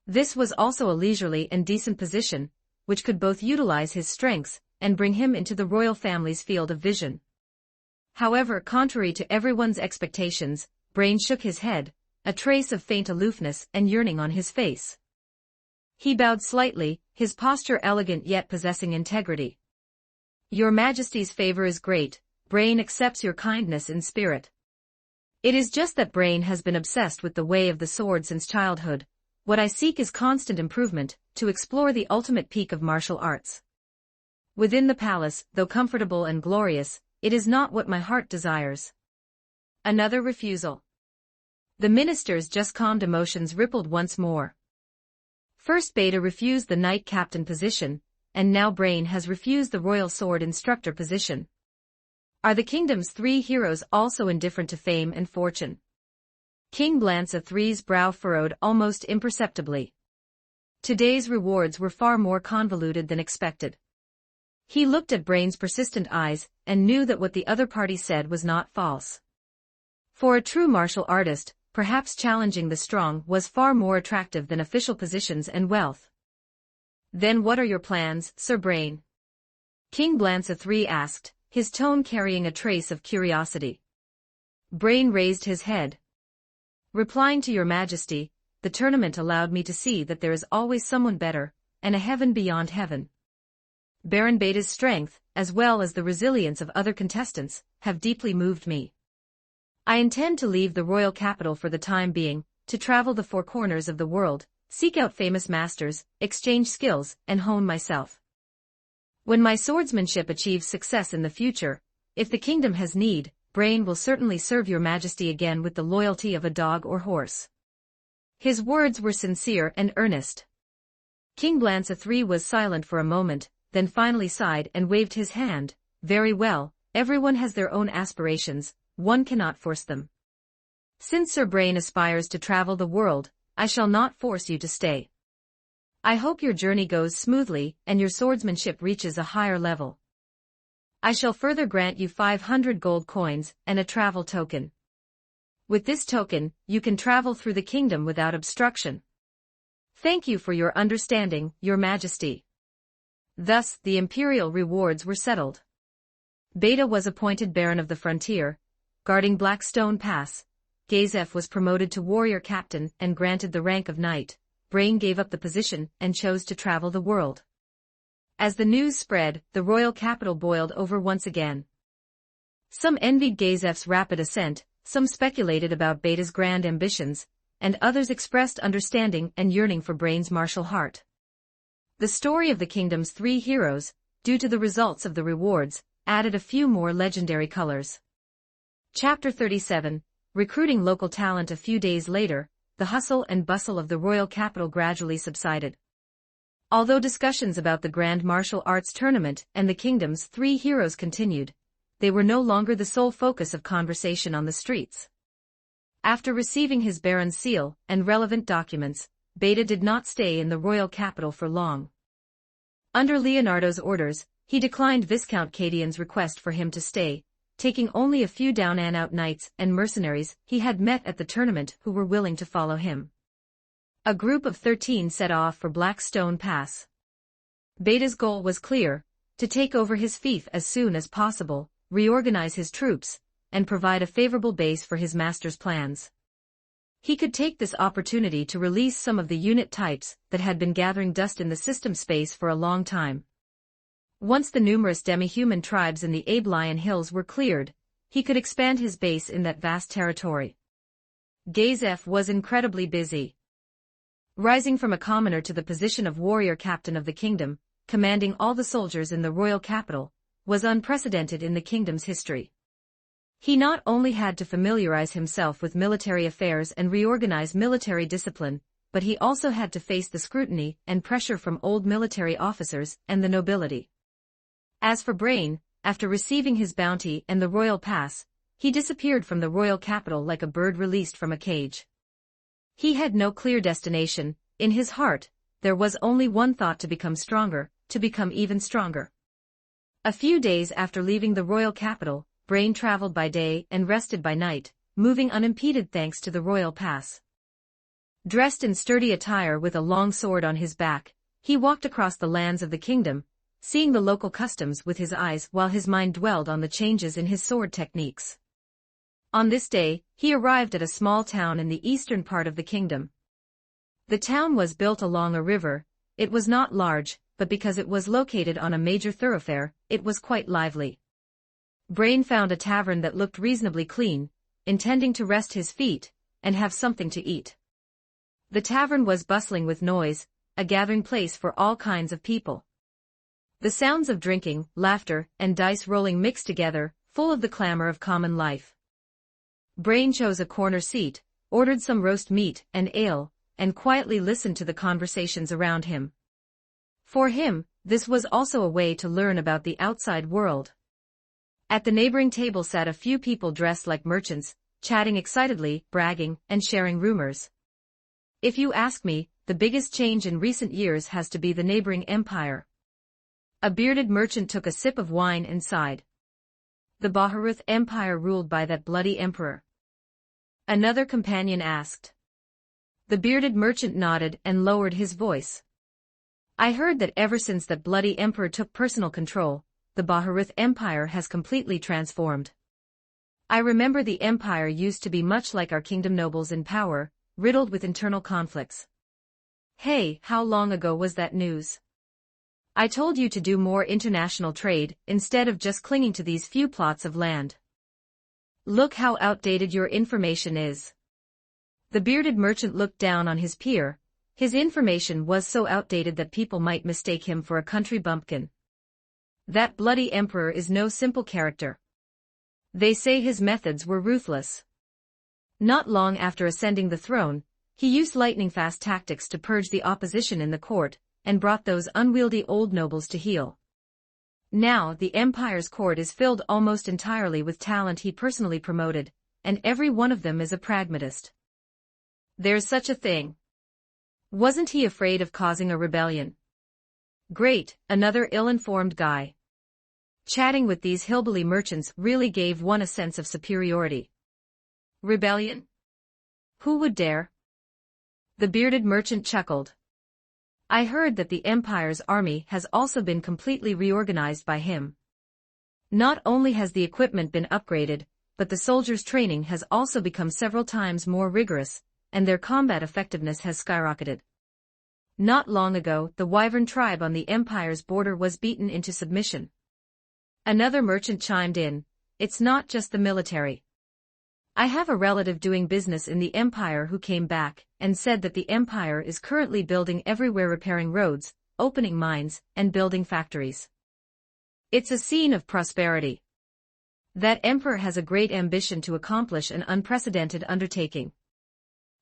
This was also a leisurely and decent position, which could both utilize his strengths and bring him into the royal family's field of vision. However, contrary to everyone's expectations, Brain shook his head, a trace of faint aloofness and yearning on his face. He bowed slightly, his posture elegant yet possessing integrity. Your Majesty's favor is great, Brain accepts your kindness in spirit. It is just that Brain has been obsessed with the way of the sword since childhood. What I seek is constant improvement, to explore the ultimate peak of martial arts. Within the palace, though comfortable and glorious, it is not what my heart desires. Another refusal. The minister's just calmed emotions rippled once more. First Beta refused the knight captain position, and now Brain has refused the royal sword instructor position. Are the kingdom's three heroes also indifferent to fame and fortune? King Blanca III's brow furrowed almost imperceptibly. Today's rewards were far more convoluted than expected. He looked at Brain's persistent eyes, and knew that what the other party said was not false. For a true martial artist, perhaps challenging the strong was far more attractive than official positions and wealth. Then what are your plans, Sir Brain? King Blanca III asked, his tone carrying a trace of curiosity. Brain raised his head. Replying to your Majesty, the tournament allowed me to see that there is always someone better, and a heaven beyond heaven. Baron Beta's strength, as well as the resilience of other contestants, have deeply moved me. I intend to leave the royal capital for the time being, to travel the four corners of the world, seek out famous masters, exchange skills, and hone myself. When my swordsmanship achieves success in the future, if the kingdom has need, Brain will certainly serve your Majesty again with the loyalty of a dog or horse. His words were sincere and earnest. King Blanca III was silent for a moment, then finally sighed and waved his hand. Very well, everyone has their own aspirations, one cannot force them. Since Sir Brain aspires to travel the world, I shall not force you to stay. I hope your journey goes smoothly and your swordsmanship reaches a higher level. I shall further grant you 500 gold coins and a travel token. With this token, you can travel through the kingdom without obstruction. Thank you for your understanding, Your Majesty. Thus, the imperial rewards were settled. Beta was appointed Baron of the Frontier, guarding Blackstone Pass. Gazef was promoted to warrior captain and granted the rank of knight. Brain gave up the position and chose to travel the world. As the news spread, the royal capital boiled over once again. Some envied Gazef's rapid ascent, some speculated about Beta's grand ambitions, and others expressed understanding and yearning for Brain's martial heart. The story of the kingdom's three heroes, due to the results of the rewards, added a few more legendary colors. Chapter 37, Recruiting local talent. A few days later, the hustle and bustle of the royal capital gradually subsided. Although discussions about the grand martial arts tournament and the kingdom's three heroes continued, they were no longer the sole focus of conversation on the streets. After receiving his baron's seal and relevant documents, Beta did not stay in the royal capital for long. Under Leonardo's orders, he declined Viscount Cadian's request for him to stay, taking only a few down-and-out knights and mercenaries he had met at the tournament who were willing to follow him. A group of 13 set off for Blackstone Pass. Beta's goal was clear: to take over his fief as soon as possible, reorganize his troops, and provide a favorable base for his master's plans. He could take this opportunity to release some of the unit types that had been gathering dust in the system space for a long time. Once the numerous demi-human tribes in the Abelian Hills were cleared, he could expand his base in that vast territory. Gazef was incredibly busy. Rising from a commoner to the position of warrior captain of the kingdom, commanding all the soldiers in the royal capital, was unprecedented in the kingdom's history. He not only had to familiarize himself with military affairs and reorganize military discipline, but he also had to face the scrutiny and pressure from old military officers and the nobility. As for Brain, after receiving his bounty and the royal pass, he disappeared from the royal capital like a bird released from a cage. He had no clear destination. In his heart, there was only one thought: to become stronger, to become even stronger. A few days after leaving the royal capital, Brain traveled by day and rested by night, moving unimpeded thanks to the royal pass. Dressed in sturdy attire with a long sword on his back, he walked across the lands of the kingdom, seeing the local customs with his eyes while his mind dwelled on the changes in his sword techniques. On this day, he arrived at a small town in the eastern part of the kingdom. The town was built along a river. It was not large, but because it was located on a major thoroughfare, it was quite lively. Brain found a tavern that looked reasonably clean, intending to rest his feet and have something to eat. The tavern was bustling with noise, a gathering place for all kinds of people. The sounds of drinking, laughter, and dice rolling mixed together, full of the clamor of common life. Brain chose a corner seat, ordered some roast meat and ale, and quietly listened to the conversations around him. For him, this was also a way to learn about the outside world. At the neighboring table sat a few people dressed like merchants, chatting excitedly, bragging, and sharing rumors. If you ask me, the biggest change in recent years has to be the neighboring empire. A bearded merchant took a sip of wine and sighed. The Baharuth Empire ruled by that bloody emperor. Another companion asked. The bearded merchant nodded and lowered his voice. I heard that ever since that bloody emperor took personal control, the Baharuth Empire has completely transformed. I remember the empire used to be much like our kingdom nobles in power, riddled with internal conflicts. Hey, how long ago was that news? I told you to do more international trade, instead of just clinging to these few plots of land. Look how outdated your information is. The bearded merchant looked down on his peer. His information was so outdated that people might mistake him for a country bumpkin. That bloody emperor is no simple character. They say his methods were ruthless. Not long after ascending the throne, he used lightning-fast tactics to purge the opposition in the court, and brought those unwieldy old nobles to heel. Now the empire's court is filled almost entirely with talent he personally promoted, and every one of them is a pragmatist. There's such a thing. Wasn't he afraid of causing a rebellion? Great, another ill-informed guy. Chatting with these hillbilly merchants really gave one a sense of superiority. Rebellion? Who would dare? The bearded merchant chuckled. I heard that the Empire's army has also been completely reorganized by him. Not only has the equipment been upgraded, but the soldiers' training has also become several times more rigorous, and their combat effectiveness has skyrocketed. Not long ago, the Wyvern tribe on the Empire's border was beaten into submission. Another merchant chimed in, it's not just the military. I have a relative doing business in the Empire who came back and said that the Empire is currently building everywhere, repairing roads, opening mines, and building factories. It's a scene of prosperity. That emperor has a great ambition to accomplish an unprecedented undertaking.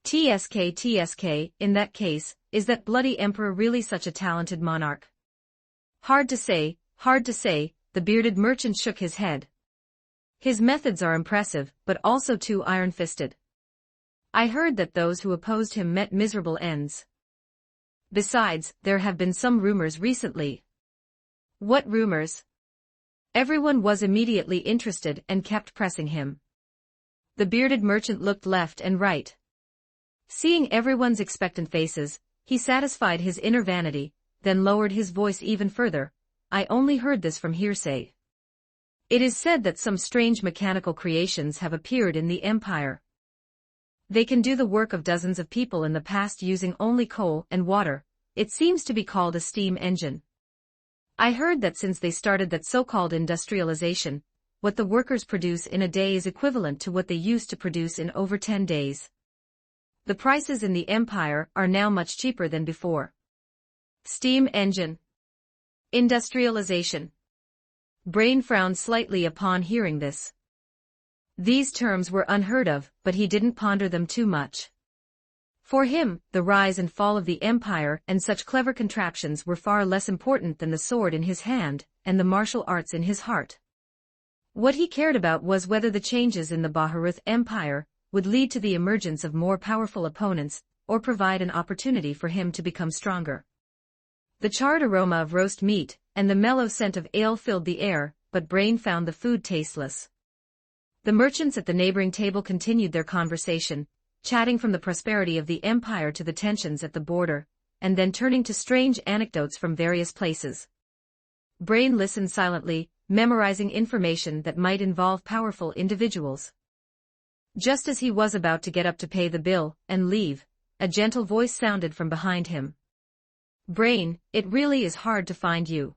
TSK, in that case, is that bloody emperor really such a talented monarch? Hard to say, the bearded merchant shook his head. His methods are impressive, but also too iron-fisted. I heard that those who opposed him met miserable ends. Besides, there have been some rumors recently. What rumors? Everyone was immediately interested and kept pressing him. The bearded merchant looked left and right. Seeing everyone's expectant faces, he satisfied his inner vanity, then lowered his voice even further. I only heard this from hearsay. It is said that some strange mechanical creations have appeared in the Empire. They can do the work of dozens of people in the past using only coal and water. It seems to be called a steam engine. I heard that since they started that so-called industrialization, what the workers produce in a day is equivalent to what they used to produce in over 10 days. The prices in the Empire are now much cheaper than before. Steam engine. Industrialization. Brain frowned slightly upon hearing this. These terms were unheard of, but he didn't ponder them too much. For him, the rise and fall of the Empire and such clever contraptions were far less important than the sword in his hand and the martial arts in his heart. What he cared about was whether the changes in the Baharuth Empire would lead to the emergence of more powerful opponents or provide an opportunity for him to become stronger. The charred aroma of roast meat and the mellow scent of ale filled the air, but Brain found the food tasteless. The merchants at the neighboring table continued their conversation, chatting from the prosperity of the Empire to the tensions at the border, and then turning to strange anecdotes from various places. Brain listened silently, memorizing information that might involve powerful individuals. Just as he was about to get up to pay the bill and leave, a gentle voice sounded from behind him. Brain, it really is hard to find you.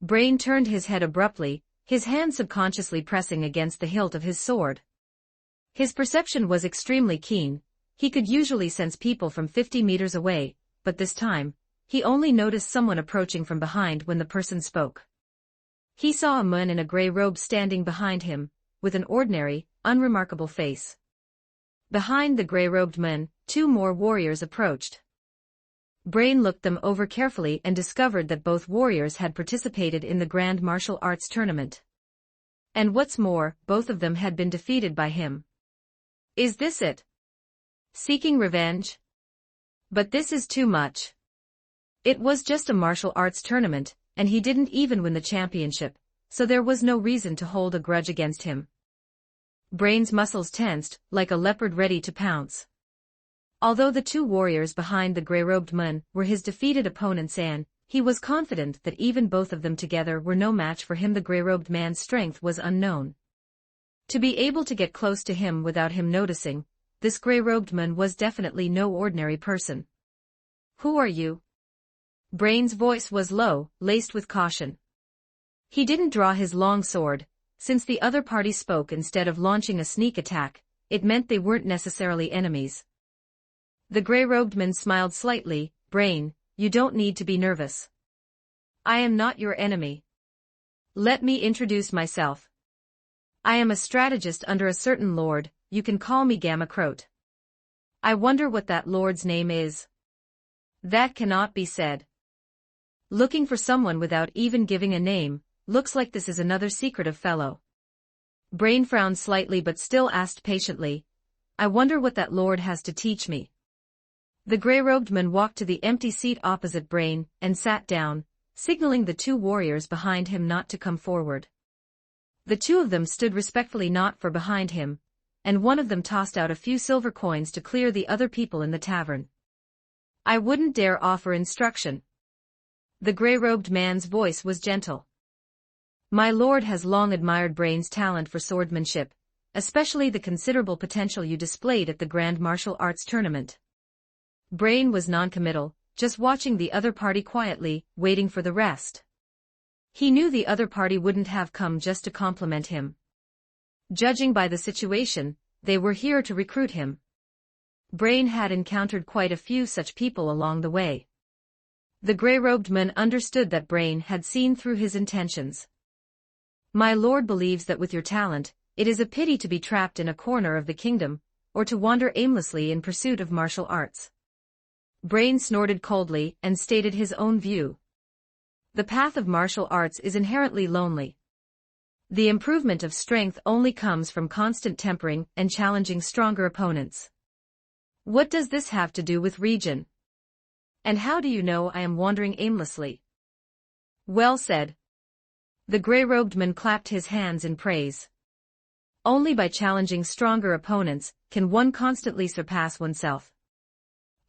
Brain turned his head abruptly, his hand subconsciously pressing against the hilt of his sword. His perception was extremely keen. He could usually sense people from 50 meters away, but this time, he only noticed someone approaching from behind when the person spoke. He saw a man in a gray robe standing behind him, with an ordinary, unremarkable face. Behind the gray-robed man, two more warriors approached. Brain looked them over carefully and discovered that both warriors had participated in the Grand Martial Arts Tournament. And what's more, both of them had been defeated by him. Is this it? Seeking revenge? But this is too much. It was just a martial arts tournament, and he didn't even win the championship, so there was no reason to hold a grudge against him. Brain's muscles tensed, like a leopard ready to pounce. Although the two warriors behind the gray-robed man were his defeated opponents and he was confident that even both of them together were no match for him, the gray-robed man's strength was unknown. To be able to get close to him without him noticing, this gray-robed man was definitely no ordinary person. Who are you? Brain's voice was low, laced with caution. He didn't draw his long sword. Since the other party spoke instead of launching a sneak attack, it meant they weren't necessarily enemies. The gray-robed man smiled slightly. Brain, you don't need to be nervous. I am not your enemy. Let me introduce myself. I am a strategist under a certain lord, you can call me Gamma Croat. I wonder what that lord's name is. That cannot be said. Looking for someone without even giving a name, looks like this is another secretive fellow. Brain frowned slightly but still asked patiently, I wonder what that lord has to teach me. The gray-robed man walked to the empty seat opposite Brain and sat down, signaling the two warriors behind him not to come forward. The two of them stood respectfully not far behind him, and one of them tossed out a few silver coins to clear the other people in the tavern. I wouldn't dare offer instruction. The gray-robed man's voice was gentle. My lord has long admired Brain's talent for swordsmanship, especially the considerable potential you displayed at the Grand Martial Arts Tournament. Brain was non-committal, just watching the other party quietly, waiting for the rest. He knew the other party wouldn't have come just to compliment him. Judging by the situation, they were here to recruit him. Brain had encountered quite a few such people along the way. The gray-robed man understood that Brain had seen through his intentions. My lord believes that with your talent, it is a pity to be trapped in a corner of the kingdom, or to wander aimlessly in pursuit of martial arts. Brain snorted coldly and stated his own view. The path of martial arts is inherently lonely. The improvement of strength only comes from constant tempering and challenging stronger opponents. What does this have to do with region? And how do you know I am wandering aimlessly? Well said. The gray-robed man clapped his hands in praise. Only by challenging stronger opponents can one constantly surpass oneself.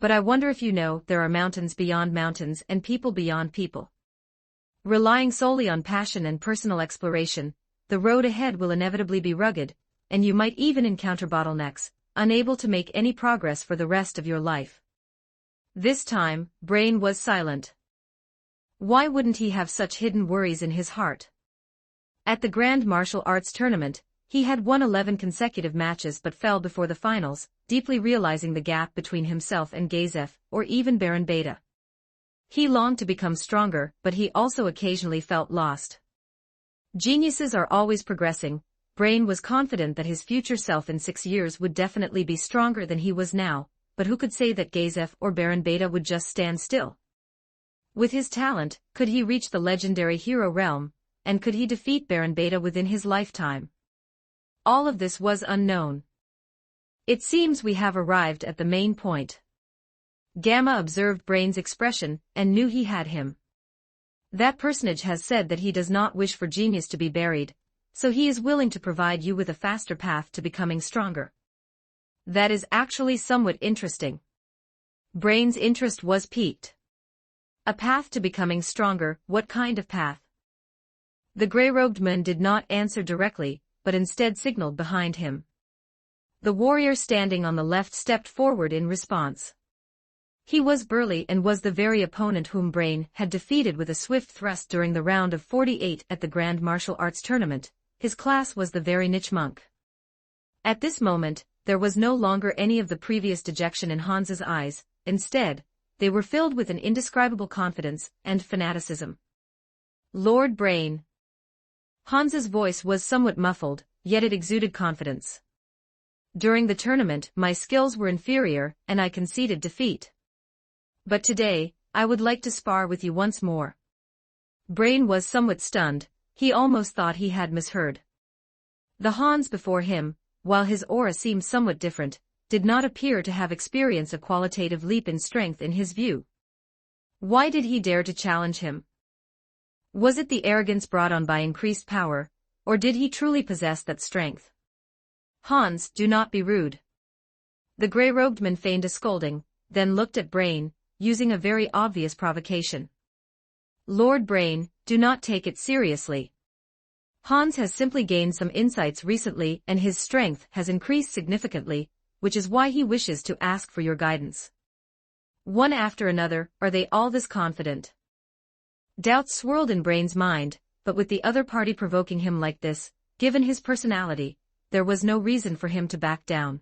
But I wonder if you know there are mountains beyond mountains and people beyond people. Relying solely on passion and personal exploration, the road ahead will inevitably be rugged, and you might even encounter bottlenecks, unable to make any progress for the rest of your life. This time, Brain was silent. Why wouldn't he have such hidden worries in his heart? At the Grand Martial Arts Tournament, he had won 11 consecutive matches but fell before the finals, deeply realizing the gap between himself and Gazef, or even Baron Beta. He longed to become stronger, but he also occasionally felt lost. Geniuses are always progressing. Brain was confident that his future self in 6 years would definitely be stronger than he was now, but who could say that Gazef or Baron Beta would just stand still? With his talent, could he reach the legendary hero realm, and could he defeat Baron Beta within his lifetime? All of this was unknown. It seems we have arrived at the main point. Gamma observed Brain's expression and knew he had him. That personage has said that he does not wish for genius to be buried, so he is willing to provide you with a faster path to becoming stronger. That is actually somewhat interesting. Brain's interest was piqued. A path to becoming stronger, what kind of path? The gray-robed man did not answer directly, but instead signaled behind him. The warrior standing on the left stepped forward in response. He was burly and was the very opponent whom Brain had defeated with a swift thrust during the round of 48 at the Grand Martial Arts Tournament. His class was the very niche monk. At this moment, there was no longer any of the previous dejection in Hans's eyes. Instead, they were filled with an indescribable confidence and fanaticism. Lord Brain. Hans's voice was somewhat muffled, yet it exuded confidence. During the tournament, my skills were inferior, and I conceded defeat. But today, I would like to spar with you once more. Brain was somewhat stunned. He almost thought he had misheard. The Hans before him, while his aura seemed somewhat different, did not appear to have experienced a qualitative leap in strength in his view. Why did he dare to challenge him? Was it the arrogance brought on by increased power, or did he truly possess that strength? Hans, do not be rude. The gray-robed man feigned a scolding, then looked at Brain, using a very obvious provocation. Lord Brain, do not take it seriously. Hans has simply gained some insights recently and his strength has increased significantly, which is why he wishes to ask for your guidance. One after another, are they all this confident? Doubts swirled in Brain's mind, but with the other party provoking him like this, given his personality, there was no reason for him to back down.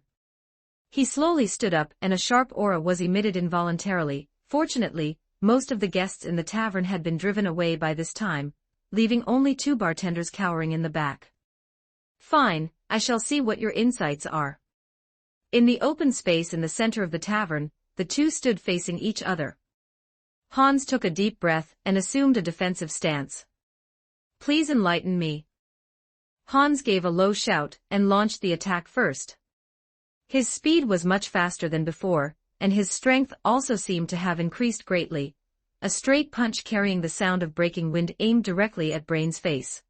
He slowly stood up and a sharp aura was emitted involuntarily. Fortunately, most of the guests in the tavern had been driven away by this time, leaving only 2 bartenders cowering in the back. Fine, I shall see what your insights are. In the open space in the center of the tavern, the two stood facing each other. Hans took a deep breath and assumed a defensive stance. Please enlighten me. Hans gave a low shout and launched the attack first. His speed was much faster than before, and his strength also seemed to have increased greatly. A straight punch carrying the sound of breaking wind aimed directly at Brain's face.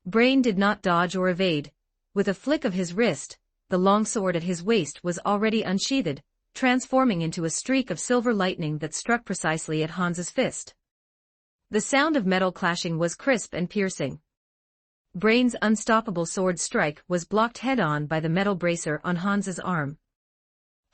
Brain did not dodge or evade. With a flick of his wrist, the long sword at his waist was already unsheathed, transforming into a streak of silver lightning that struck precisely at Hans's fist. The sound of metal clashing was crisp and piercing. Brain's unstoppable sword strike was blocked head-on by the metal bracer on Hans's arm.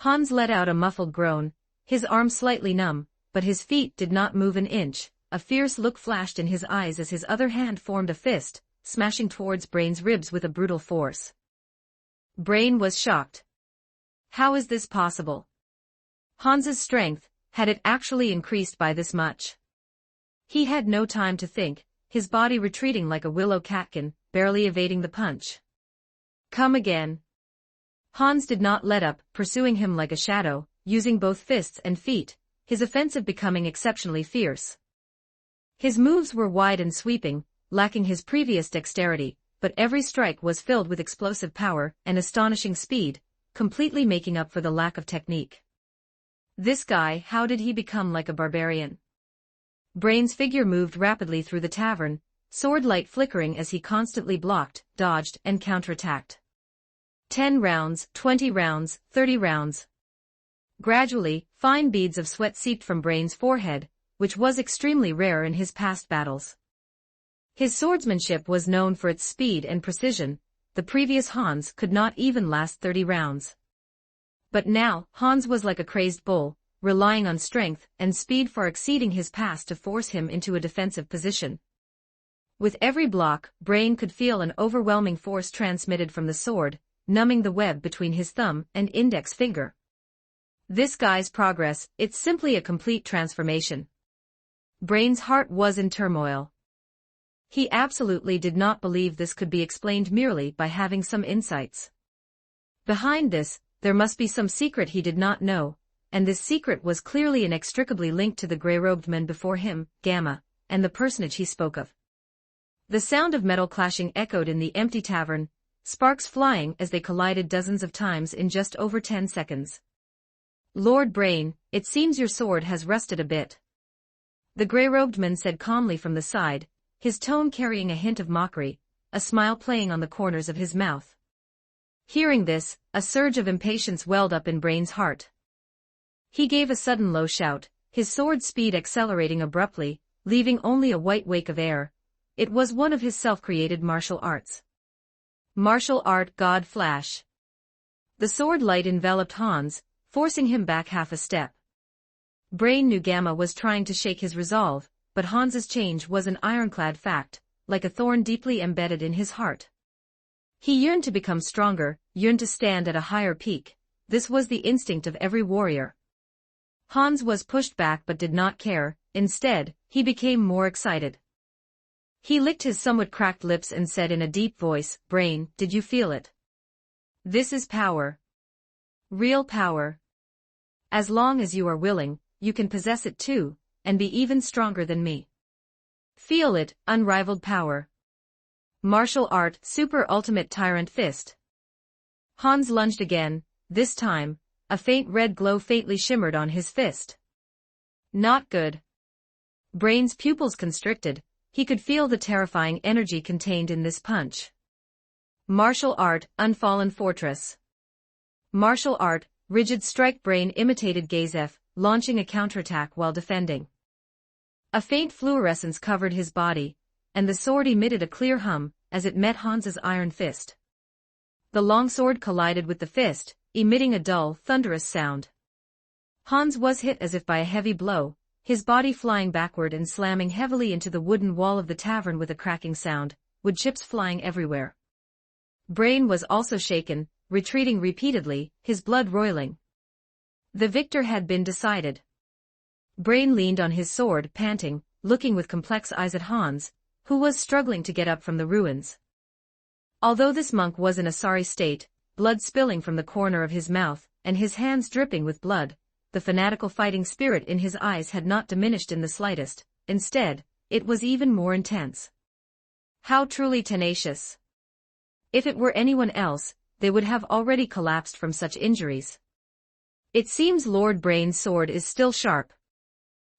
Hans let out a muffled groan, his arm slightly numb, but his feet did not move an inch. A fierce look flashed in his eyes as his other hand formed a fist, smashing towards Brain's ribs with a brutal force. Brain was shocked. How is this possible? Hans's strength, had it actually increased by this much? He had no time to think, his body retreating like a willow catkin, barely evading the punch. Come again. Hans did not let up, pursuing him like a shadow, using both fists and feet, his offensive becoming exceptionally fierce. His moves were wide and sweeping, lacking his previous dexterity, but every strike was filled with explosive power and astonishing speed, completely making up for the lack of technique. This guy, how did he become like a barbarian? Brain's figure moved rapidly through the tavern, sword light flickering as he constantly blocked, dodged, and counterattacked. 10 rounds, 20 rounds, 30 rounds. Gradually, fine beads of sweat seeped from Brain's forehead, which was extremely rare in his past battles. His swordsmanship was known for its speed and precision. The previous Ainz could not even last 30 rounds. But now, Ainz was like a crazed bull, relying on strength and speed far exceeding his past to force him into a defensive position. With every block, Brain could feel an overwhelming force transmitted from the sword, numbing the web between his thumb and index finger. This guy's progress, it's simply a complete transformation. Brain's heart was in turmoil. He absolutely did not believe this could be explained merely by having some insights. Behind this, there must be some secret he did not know, and this secret was clearly inextricably linked to the grey-robed man before him, Gamma, and the personage he spoke of. The sound of metal clashing echoed in the empty tavern, sparks flying as they collided dozens of times in just over 10 seconds. Lord Brain, it seems your sword has rusted a bit. The grey-robed man said calmly from the side, his tone carrying a hint of mockery, a smile playing on the corners of his mouth. Hearing this, a surge of impatience welled up in Brain's heart. He gave a sudden low shout, his sword speed accelerating abruptly, leaving only a white wake of air. It was one of his self-created martial arts. Martial art God Flash. The sword light enveloped Ainz, forcing him back half a step. Brain knew Gamma was trying to shake his resolve, but Ainz's change was an ironclad fact, like a thorn deeply embedded in his heart. He yearned to become stronger, yearned to stand at a higher peak. This was the instinct of every warrior. Ainz was pushed back but did not care. Instead, he became more excited. He licked his somewhat cracked lips and said in a deep voice, Brain, did you feel it? This is power. Real power. As long as you are willing, you can possess it too, and be even stronger than me. Feel it, unrivaled power. Martial art, super ultimate tyrant fist. Ainz lunged again, this time, a faint red glow faintly shimmered on his fist. Not good. Brain's pupils constricted, he could feel the terrifying energy contained in this punch. Martial art, unfallen fortress. Martial art, rigid strike. Brain imitated Gazef, launching a counterattack while defending. A faint fluorescence covered his body, and the sword emitted a clear hum as it met Ainz's iron fist. The long sword collided with the fist, emitting a dull, thunderous sound. Ainz was hit as if by a heavy blow, his body flying backward and slamming heavily into the wooden wall of the tavern with a cracking sound, wood chips flying everywhere. Brain was also shaken, retreating repeatedly, his blood roiling. The victor had been decided. Brain leaned on his sword, panting, looking with complex eyes at Ainz, who was struggling to get up from the ruins. Although this monk was in a sorry state, blood spilling from the corner of his mouth, and his hands dripping with blood, the fanatical fighting spirit in his eyes had not diminished in the slightest. Instead, it was even more intense. How truly tenacious. If it were anyone else, they would have already collapsed from such injuries. It seems Lord Brain's sword is still sharp.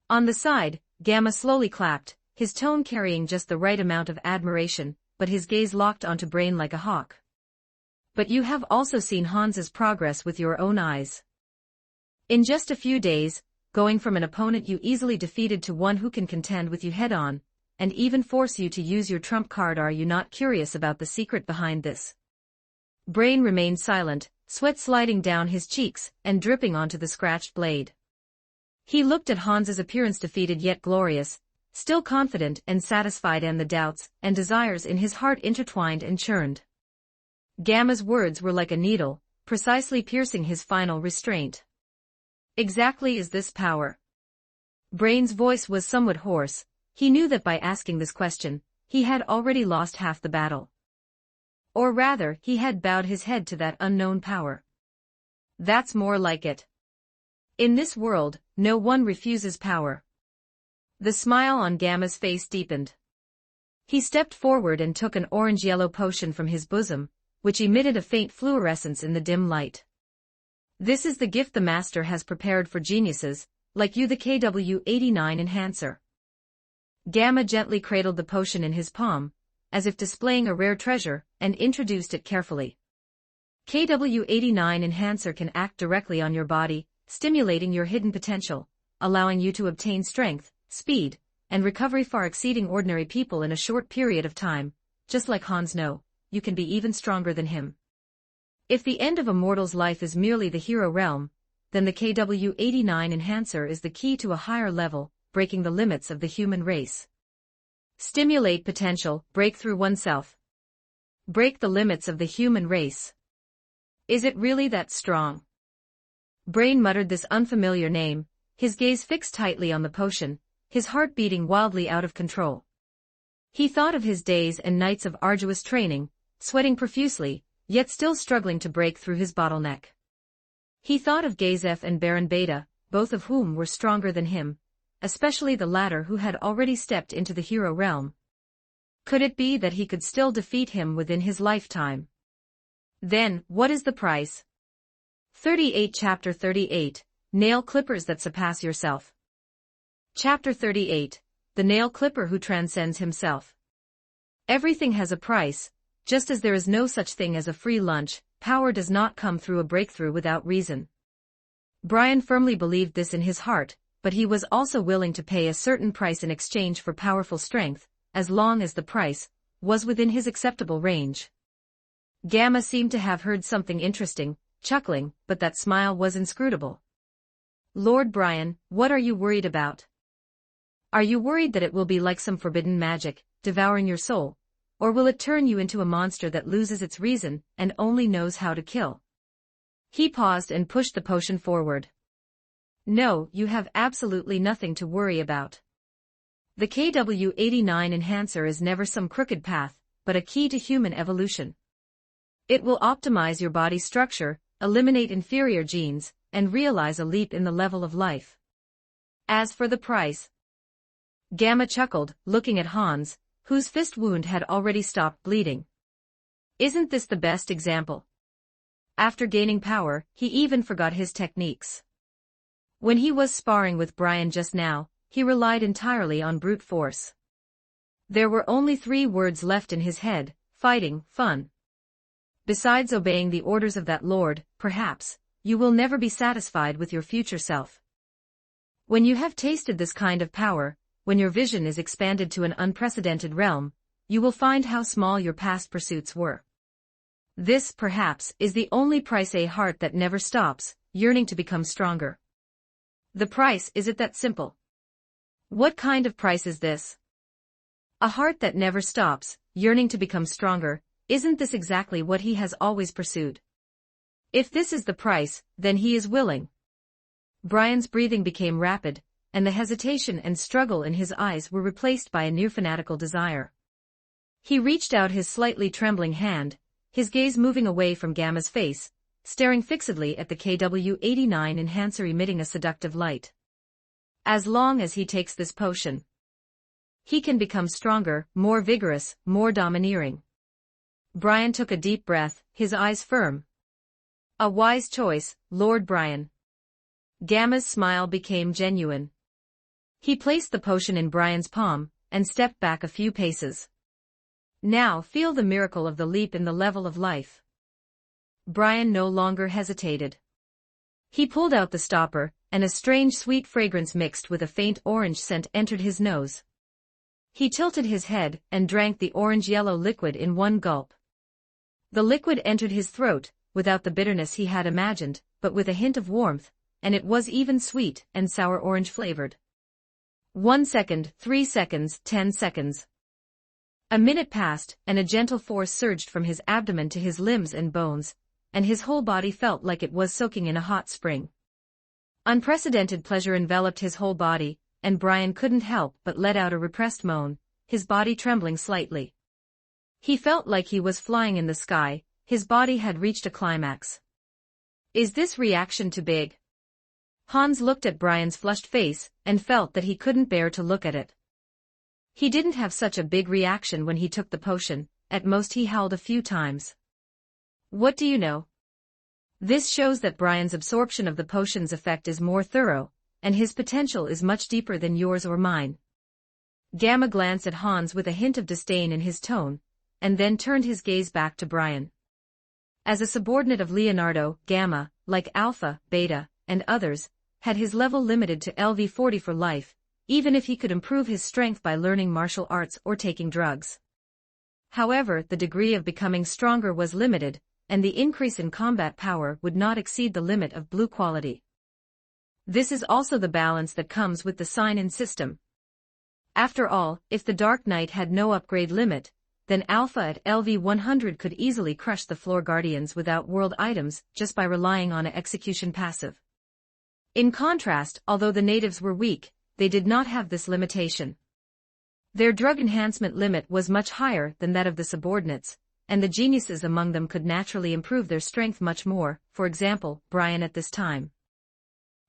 On the side, Gamma slowly clapped, his tone carrying just the right amount of admiration, but his gaze locked onto Brain like a hawk. But you have also seen Ainz's progress with your own eyes. In just a few days, going from an opponent you easily defeated to one who can contend with you head-on, and even force you to use your trump card. Are you not curious about the secret behind this? Brain remained silent, sweat sliding down his cheeks and dripping onto the scratched blade. He looked at Ainz's appearance defeated yet glorious, still confident and satisfied, and the doubts and desires in his heart intertwined and churned. Gamma's words were like a needle, precisely piercing his final restraint. Exactly is this power? Brain's voice was somewhat hoarse. He knew that by asking this question, he had already lost half the battle. Or rather, he had bowed his head to that unknown power. That's more like it. In this world, no one refuses power. The smile on Gamma's face deepened. He stepped forward and took an orange-yellow potion from his bosom, which emitted a faint fluorescence in the dim light. This is the gift the Master has prepared for geniuses, like you, the KW-89 Enhancer. Gamma gently cradled the potion in his palm, as if displaying a rare treasure, and introduced it carefully. KW-89 Enhancer can act directly on your body, stimulating your hidden potential, allowing you to obtain strength, speed, and recovery far exceeding ordinary people in a short period of time. Just like Hans, no, you can be even stronger than him. If the end of a mortal's life is merely the hero realm, then the KW-89 Enhancer is the key to a higher level, breaking the limits of the human race. Stimulate potential, break through oneself. Break the limits of the human race. Is it really that strong? Brain muttered this unfamiliar name, his gaze fixed tightly on the potion, his heart beating wildly out of control. He thought of his days and nights of arduous training, sweating profusely, yet still struggling to break through his bottleneck. He thought of Gazef and Baron Beta, both of whom were stronger than him, especially the latter who had already stepped into the hero realm. Could it be that he could still defeat him within his lifetime? Then, what is the price? 38 Chapter 38, Nail Clippers That Surpass Yourself. Chapter 38, The Nail Clipper Who Transcends Himself. Everything has a price, just as there is no such thing as a free lunch. Power does not come through a breakthrough without reason. Brian firmly believed this in his heart, but he was also willing to pay a certain price in exchange for powerful strength, as long as the price was within his acceptable range. Gamma seemed to have heard something interesting, chuckling, but that smile was inscrutable. Lord Brian, what are you worried about? Are you worried that it will be like some forbidden magic, devouring your soul, or will it turn you into a monster that loses its reason and only knows how to kill? He paused and pushed the potion forward. No, you have absolutely nothing to worry about. The KW-89 Enhancer is never some crooked path, but a key to human evolution. It will optimize your body structure, eliminate inferior genes, and realize a leap in the level of life. As for the price, Gamma chuckled, looking at Hans, whose fist wound had already stopped bleeding. Isn't this the best example? After gaining power, he even forgot his techniques. When he was sparring with Brian just now, he relied entirely on brute force. There were only 3 words left in his head: fighting, fun. Besides obeying the orders of that lord, perhaps, you will never be satisfied with your future self. When you have tasted this kind of power, when your vision is expanded to an unprecedented realm, you will find how small your past pursuits were. This, perhaps, is the only price: a heart that never stops, yearning to become stronger. The price, is it that simple? What kind of price is this? A heart that never stops, yearning to become stronger. Isn't this exactly what he has always pursued? If this is the price, then he is willing. Brian's breathing became rapid, and the hesitation and struggle in his eyes were replaced by a near fanatical desire. He reached out his slightly trembling hand, his gaze moving away from Gamma's face, staring fixedly at the KW-89 Enhancer emitting a seductive light. As long as he takes this potion, he can become stronger, more vigorous, more domineering. Brian took a deep breath, his eyes firm. A wise choice, Lord Brian. Gamma's smile became genuine. He placed the potion in Brian's palm, and stepped back a few paces. Now feel the miracle of the leap in the level of life. Brian no longer hesitated. He pulled out the stopper, and a strange sweet fragrance mixed with a faint orange scent entered his nose. He tilted his head, and drank the orange-yellow liquid in one gulp. The liquid entered his throat, without the bitterness he had imagined, but with a hint of warmth, and it was even sweet and sour orange-flavored. 1 second, 3 seconds, 10 seconds. A minute passed, and a gentle force surged from his abdomen to his limbs and bones, and his whole body felt like it was soaking in a hot spring. Unprecedented pleasure enveloped his whole body, and Brian couldn't help but let out a repressed moan, his body trembling slightly. He felt like he was flying in the sky, his body had reached a climax. Is this reaction too big? Hans looked at Brian's flushed face, and felt that he couldn't bear to look at it. He didn't have such a big reaction when he took the potion, at most he howled a few times. What do you know? This shows that Brian's absorption of the potion's effect is more thorough, and his potential is much deeper than yours or mine. Gamma glanced at Hans with a hint of disdain in his tone, and then turned his gaze back to Brian. As a subordinate of Leonardo, Gamma, like Alpha, Beta, and others, had his level limited to LV-40 for life, even if he could improve his strength by learning martial arts or taking drugs. However, the degree of becoming stronger was limited, and the increase in combat power would not exceed the limit of blue quality. This is also the balance that comes with the sign-in system. After all, if the Dark Knight had no upgrade limit, then Alpha at LV-100 could easily crush the floor guardians without world items just by relying on an execution passive. In contrast, although the natives were weak, they did not have this limitation. Their drug enhancement limit was much higher than that of the subordinates, and the geniuses among them could naturally improve their strength much more, for example, Brian at this time.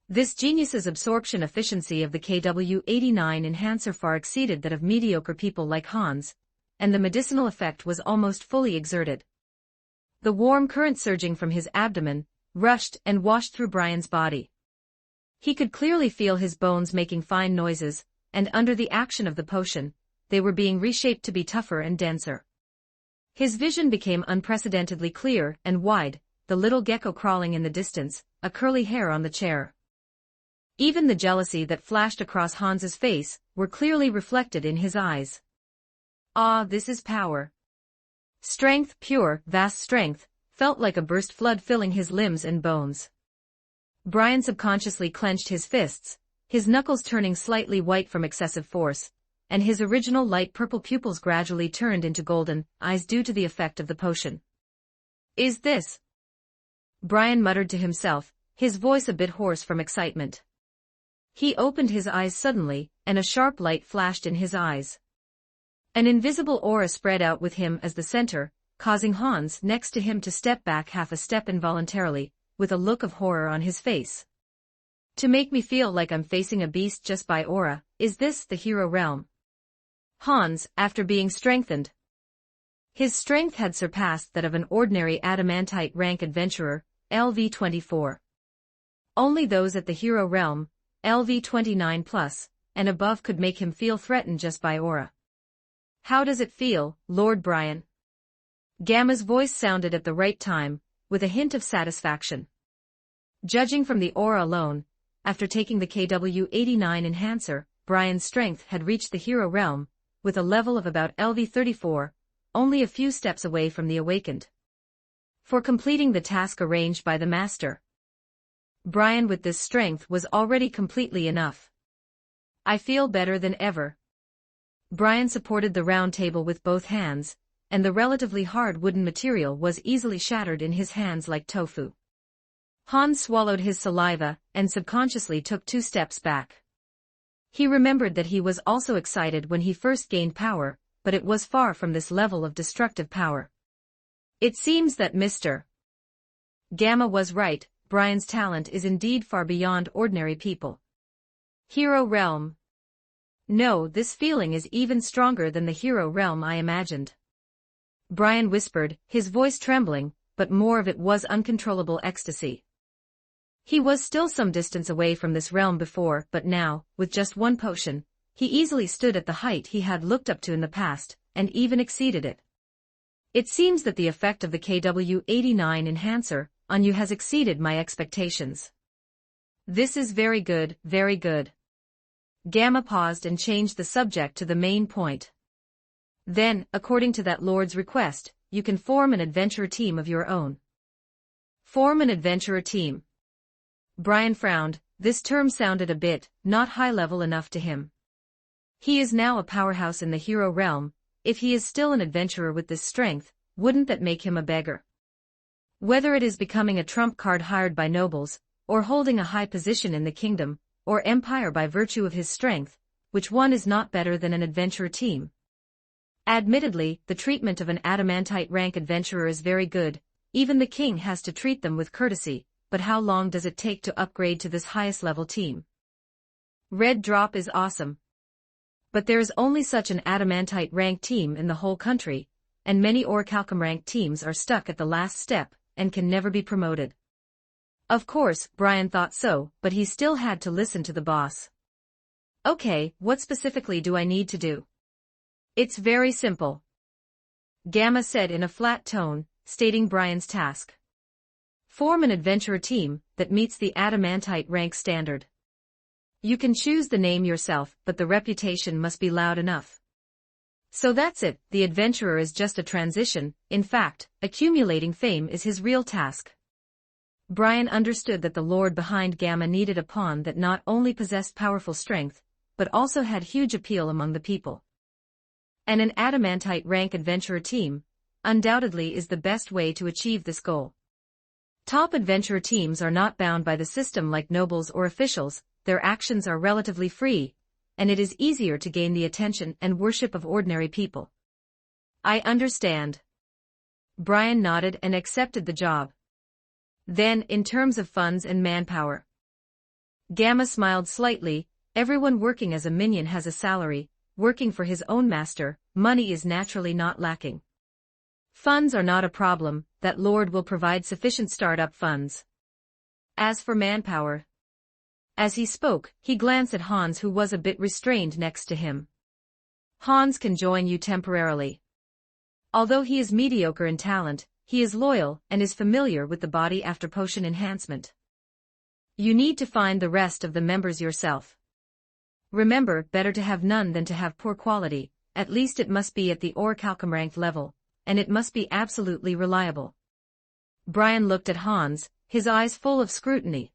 This genius's absorption efficiency of the KW-89 enhancer far exceeded that of mediocre people like Hans, and the medicinal effect was almost fully exerted. The warm current surging from his abdomen rushed and washed through Brian's body. He could clearly feel his bones making fine noises, and under the action of the potion, they were being reshaped to be tougher and denser. His vision became unprecedentedly clear and wide, the little gecko crawling in the distance, a curly hair on the chair. Even the jealousy that flashed across Hans's face were clearly reflected in his eyes. Ah, this is power. Strength, pure, vast strength, felt like a burst flood filling his limbs and bones. Brian subconsciously clenched his fists, his knuckles turning slightly white from excessive force, and his original light purple pupils gradually turned into golden eyes due to the effect of the potion. Is this? Brian muttered to himself, his voice a bit hoarse from excitement. He opened his eyes suddenly, and a sharp light flashed in his eyes. An invisible aura spread out with him as the center, causing Hans next to him to step back half a step involuntarily, with a look of horror on his face. To make me feel like I'm facing a beast just by aura, is this the hero realm? Hans, after being strengthened. His strength had surpassed that of an ordinary adamantite rank adventurer, LV-24. Only those at the hero realm, LV-29+, and above could make him feel threatened just by aura. How does it feel, Lord Brian? Gamma's voice sounded at the right time, with a hint of satisfaction. Judging from the aura alone, after taking the KW-89 enhancer, Brian's strength had reached the hero realm, with a level of about LV-34, only a few steps away from the awakened. For completing the task arranged by the master. Brian with this strength was already completely enough. I feel better than ever. Brian supported the round table with both hands, and the relatively hard wooden material was easily shattered in his hands like tofu. Hans swallowed his saliva, and subconsciously took 2 steps back. He remembered that he was also excited when he first gained power, but it was far from this level of destructive power. It seems that Mr. Gamma was right, Brian's talent is indeed far beyond ordinary people. Hero realm. No, this feeling is even stronger than the hero realm I imagined. Brian whispered, his voice trembling, but more of it was uncontrollable ecstasy. He was still some distance away from this realm before, but now, with just one potion, he easily stood at the height he had looked up to in the past, and even exceeded it. It seems that the effect of the KW-89 enhancer on you has exceeded my expectations. This is very good, very good. Gamma paused and changed the subject to the main point. Then, according to that lord's request, you can form an adventurer team of your own. Form an adventurer team. Brian frowned, this term sounded a bit, not high-level enough to him. He is now a powerhouse in the hero realm, if he is still an adventurer with this strength, wouldn't that make him a beggar? Whether it is becoming a trump card hired by nobles, or holding a high position in the kingdom, or empire by virtue of his strength, which one is not better than an adventurer team? Admittedly, the treatment of an adamantite rank adventurer is very good, even the king has to treat them with courtesy, but how long does it take to upgrade to this highest level team? Red Drop is awesome. But there is only such an adamantite rank team in the whole country, and many orichalcum rank teams are stuck at the last step, and can never be promoted. Of course, Brian thought so, but he still had to listen to the boss. Okay, what specifically do I need to do? It's very simple, Gamma said in a flat tone, stating Brian's task. Form an adventurer team that meets the adamantite rank standard. You can choose the name yourself, but the reputation must be loud enough. So that's it, the adventurer is just a transition. In fact, accumulating fame is his real task. Brian understood that the lord behind Gamma needed a pawn that not only possessed powerful strength, but also had huge appeal among the people. And an adamantite rank adventurer team, undoubtedly is the best way to achieve this goal. Top adventurer teams are not bound by the system like nobles or officials, their actions are relatively free, and it is easier to gain the attention and worship of ordinary people. I understand. Brian nodded and accepted the job. Then, in terms of funds and manpower. Gamma smiled slightly. Everyone working as a minion has a salary. Working for his own master, money is naturally not lacking. Funds are not a problem, that lord will provide sufficient startup funds. As for manpower. As he spoke, he glanced at Hans, who was a bit restrained next to him. Hans can join you temporarily. Although he is mediocre in talent, he is loyal and is familiar with the body after potion enhancement. You need to find the rest of the members yourself. Remember, better to have none than to have poor quality, at least it must be at the orichalcum ranked level, and it must be absolutely reliable. Brian looked at Hans, his eyes full of scrutiny.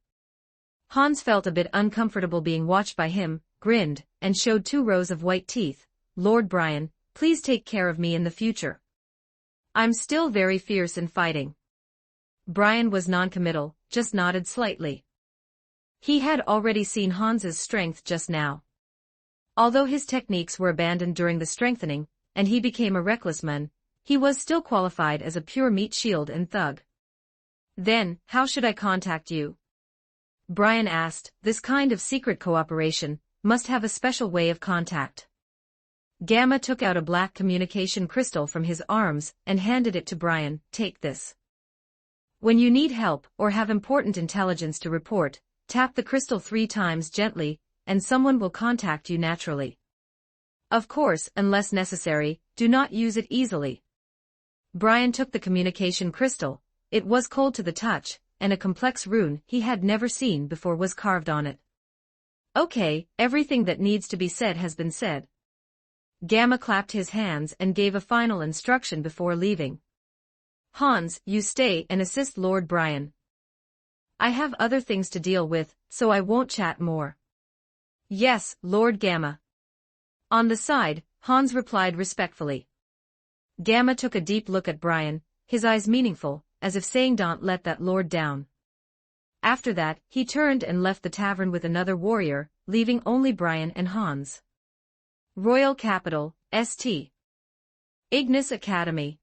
Hans felt a bit uncomfortable being watched by him, grinned, and showed 2 rows of white teeth. Lord Brian, please take care of me in the future. I'm still very fierce in fighting. Brian was non-committal, just nodded slightly. He had already seen Hans's strength just now. Although his techniques were abandoned during the strengthening, and he became a reckless man, he was still qualified as a pure meat shield and thug. Then, how should I contact you? Brian asked. This kind of secret cooperation must have a special way of contact. Gamma took out a black communication crystal from his arms and handed it to Brian. Take this. When you need help or have important intelligence to report, tap the crystal 3 times gently, and someone will contact you naturally. Of course, unless necessary, do not use it easily. Brian took the communication crystal. It was cold to the touch, and a complex rune he had never seen before was carved on it. Okay, everything that needs to be said has been said. Gamma clapped his hands and gave a final instruction before leaving. Hans, you stay and assist Lord Brian. I have other things to deal with, so I won't chat more. Yes, Lord Gamma. On the side, Hans replied respectfully. Gamma took a deep look at Brian, his eyes meaningful, as if saying don't let that lord down. After that, he turned and left the tavern with another warrior, leaving only Brian and Hans. Royal Capital, St. Ignis Academy.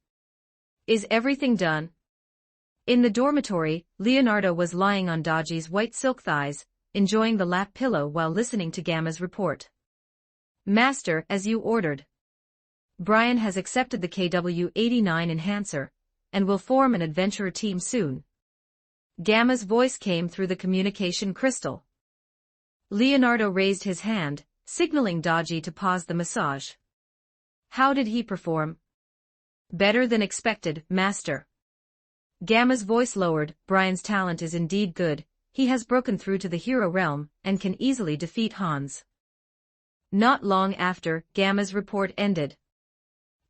Is everything done? In the dormitory, Leonardo was lying on Dodgy's white silk thighs, enjoying the lap pillow while listening to Gamma's report. Master, as you ordered. Brian has accepted the KW-89 enhancer, and will form an adventurer team soon. Gamma's voice came through the communication crystal. Leonardo raised his hand, signaling Dodgy to pause the massage. How did he perform? Better than expected, Master. Gamma's voice lowered. Brian's talent is indeed good. He has broken through to the hero realm, and can easily defeat Hans. Not long after, Gamma's report ended.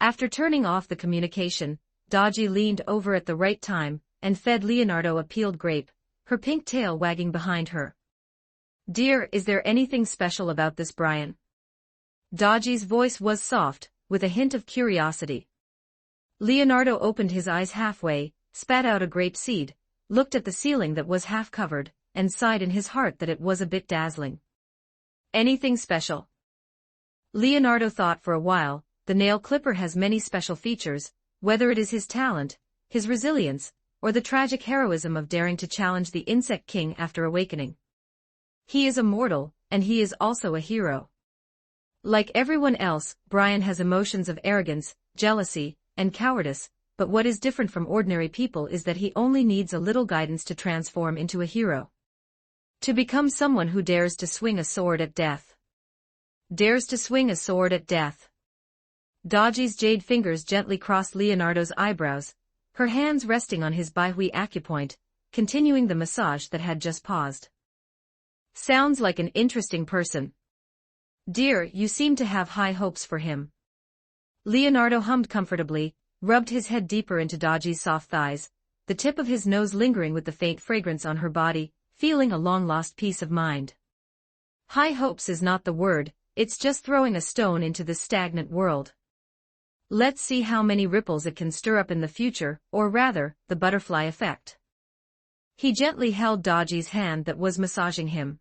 After turning off the communication, Dodgy leaned over at the right time, and fed Leonardo a peeled grape, her pink tail wagging behind her. Dear, is there anything special about this, Brian? Dodgy's voice was soft, with a hint of curiosity. Leonardo opened his eyes halfway, spat out a grape seed, looked at the ceiling that was half covered, and sighed in his heart that it was a bit dazzling. Anything special? Leonardo thought for a while. The nail clipper has many special features, whether it is his talent, his resilience, or the tragic heroism of daring to challenge the insect king after awakening. He is a mortal, and he is also a hero. Like everyone else, Brian has emotions of arrogance, jealousy, and cowardice, but what is different from ordinary people is that he only needs a little guidance to transform into a hero. To become someone who dares to swing a sword at death. Dares to swing a sword at death. Dodgy's jade fingers gently crossed Leonardo's eyebrows, her hands resting on his bihui acupoint, continuing the massage that had just paused. Sounds like an interesting person. Dear, you seem to have high hopes for him. Leonardo hummed comfortably, rubbed his head deeper into Dodgy's soft thighs, the tip of his nose lingering with the faint fragrance on her body, feeling a long-lost peace of mind. High hopes is not the word, it's just throwing a stone into this stagnant world. Let's see how many ripples it can stir up in the future, or rather, the butterfly effect. He gently held Dodgy's hand that was massaging him.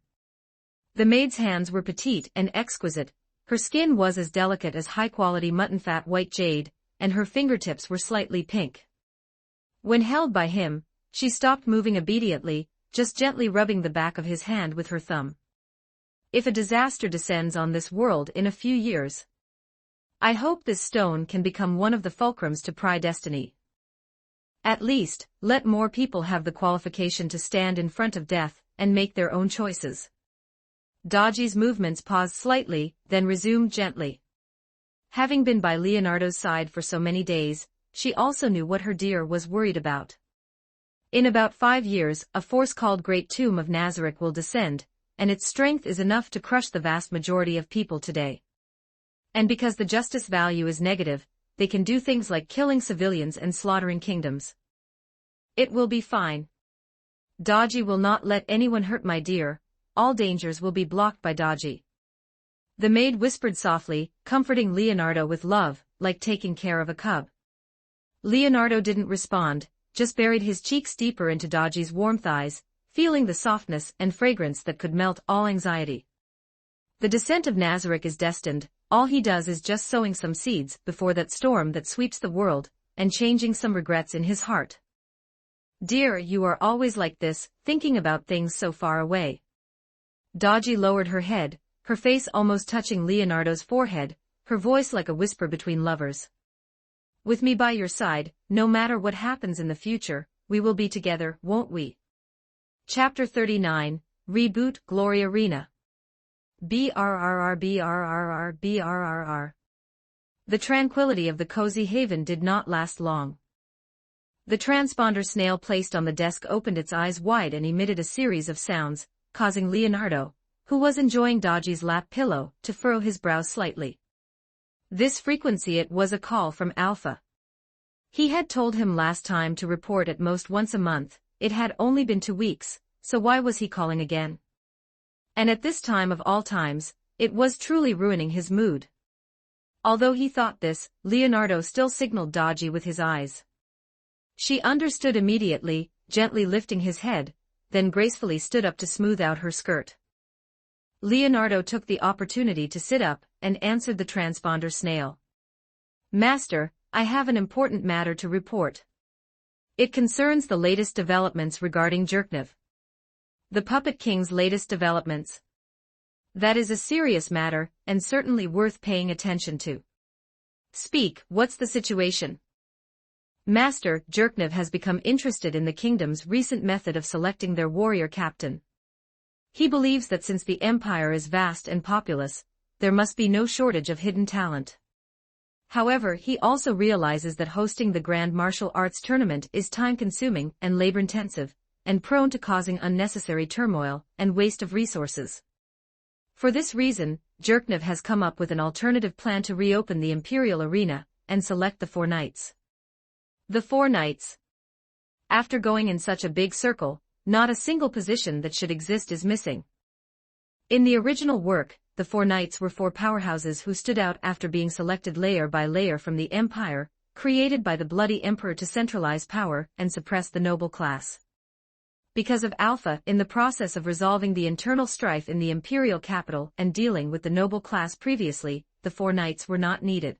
The maid's hands were petite and exquisite, her skin was as delicate as high-quality mutton-fat white jade, and her fingertips were slightly pink. When held by him, she stopped moving obediently, just gently rubbing the back of his hand with her thumb. If a disaster descends on this world in a few years, I hope this stone can become one of the fulcrums to pry destiny. At least, let more people have the qualification to stand in front of death and make their own choices. Dodgy's movements paused slightly, then resumed gently. Having been by Leonardo's side for so many days, she also knew what her dear was worried about. In about 5 years, a force called Great Tomb of Nazareth will descend, and its strength is enough to crush the vast majority of people today. And because the justice value is negative, they can do things like killing civilians and slaughtering kingdoms. It will be fine. Dodgy will not let anyone hurt my dear, all dangers will be blocked by Dodgy. The maid whispered softly, comforting Leonardo with love, like taking care of a cub. Leonardo didn't respond, just buried his cheeks deeper into Dodgy's warm thighs, feeling the softness and fragrance that could melt all anxiety. The descent of Nazareth is destined, all he does is just sowing some seeds before that storm that sweeps the world, and changing some regrets in his heart. Dear, you are always like this, thinking about things so far away. Dodgy lowered her head, her face almost touching Leonardo's forehead, her voice like a whisper between lovers. With me by your side, no matter what happens in the future, we will be together, won't we? Chapter 39, Reboot Glory Arena. BRRR. The tranquility of the cozy haven did not last long. The transponder snail placed on the desk opened its eyes wide and emitted a series of sounds, causing Leonardo, who was enjoying Dodgy's lap pillow, to furrow his brows slightly. This frequency, it was a call from Alpha. He had told him last time to report at most once a month, it had only been 2 weeks, so why was he calling again? And at this time of all times, it was truly ruining his mood. Although he thought this, Leonardo still signaled Dodgy with his eyes. She understood immediately, gently lifting his head, then gracefully stood up to smooth out her skirt. Leonardo took the opportunity to sit up and answered the transponder snail. Master, I have an important matter to report. It concerns the latest developments regarding Jerknev. The Puppet King's latest developments. That is a serious matter, and certainly worth paying attention to. Speak, what's the situation? Master, Jerknev has become interested in the kingdom's recent method of selecting their warrior captain. He believes that since the empire is vast and populous, there must be no shortage of hidden talent. However, he also realizes that hosting the Grand Martial Arts Tournament is time-consuming and labor-intensive, and prone to causing unnecessary turmoil and waste of resources. For this reason, Jerknev has come up with an alternative plan to reopen the Imperial Arena and select the 4 knights. The 4 knights. After going in such a big circle, not a single position that should exist is missing. In the original work, the 4 knights were 4 powerhouses who stood out after being selected layer by layer from the empire, created by the bloody emperor to centralize power and suppress the noble class. Because of Alpha, in the process of resolving the internal strife in the imperial capital and dealing with the noble class previously, the 4 knights were not needed.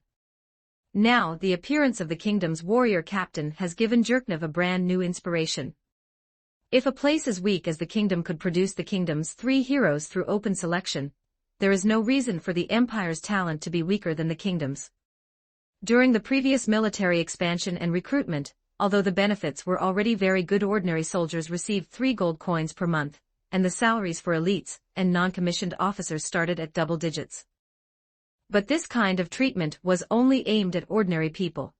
Now, the appearance of the kingdom's warrior captain has given Jerknev a brand new inspiration. If a place as weak as the kingdom could produce the kingdom's 3 heroes through open selection, there is no reason for the empire's talent to be weaker than the kingdom's. During the previous military expansion and recruitment, although the benefits were already very good, ordinary soldiers received 3 gold coins per month, and the salaries for elites and non-commissioned officers started at double digits. But this kind of treatment was only aimed at ordinary people.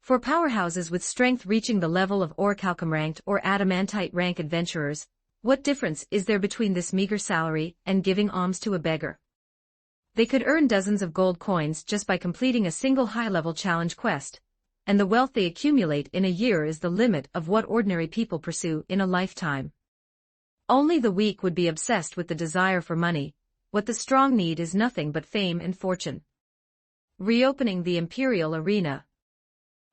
For powerhouses with strength reaching the level of orichalcum ranked or adamantite rank adventurers, what difference is there between this meager salary and giving alms to a beggar? They could earn dozens of gold coins just by completing a single high-level challenge quest, and the wealth they accumulate in a year is the limit of what ordinary people pursue in a lifetime. Only the weak would be obsessed with the desire for money. What the strong need is nothing but fame and fortune. Reopening the Imperial Arena.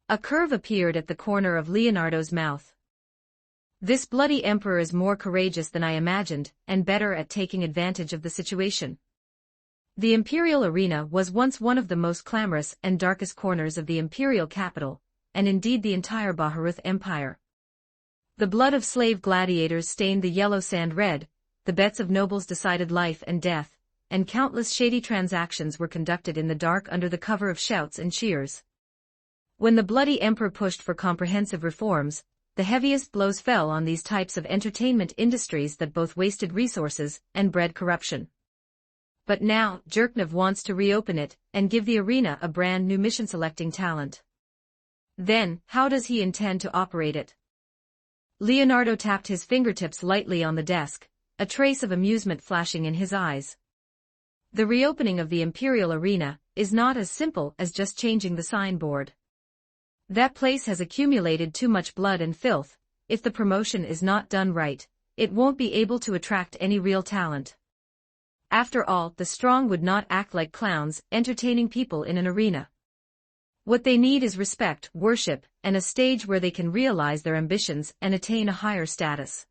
A curve appeared at the corner of Leonardo's mouth. This bloody emperor is more courageous than I imagined, and better at taking advantage of the situation. The Imperial Arena was once one of the most clamorous and darkest corners of the imperial capital, and indeed the entire Baharuth Empire. The blood of slave gladiators stained the yellow sand red, the bets of nobles decided life and death, and countless shady transactions were conducted in the dark under the cover of shouts and cheers. When the bloody emperor pushed for comprehensive reforms, the heaviest blows fell on these types of entertainment industries that both wasted resources and bred corruption. But now, Jerknov wants to reopen it and give the arena a brand new mission-selecting talent. Then, how does he intend to operate it? Leonardo tapped his fingertips lightly on the desk, a trace of amusement flashing in his eyes. The reopening of the Imperial Arena is not as simple as just changing the signboard. That place has accumulated too much blood and filth. If the promotion is not done right, it won't be able to attract any real talent. After all, the strong would not act like clowns, entertaining people in an arena. What they need is respect, worship, and a stage where they can realize their ambitions and attain a higher status.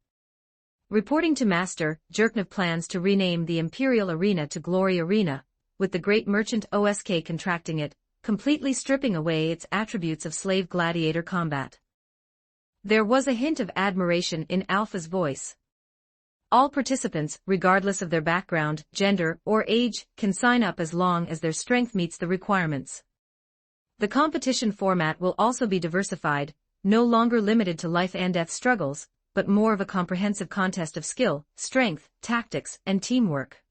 Reporting to Master, Jerknov plans to rename the Imperial Arena to Glory Arena, with the great merchant Osk contracting it, completely stripping away its attributes of slave gladiator combat. There was a hint of admiration in Alpha's voice. All participants, regardless of their background, gender, or age, can sign up as long as their strength meets the requirements. The competition format will also be diversified, no longer limited to life and death struggles, but more of a comprehensive contest of skill, strength, tactics, and teamwork.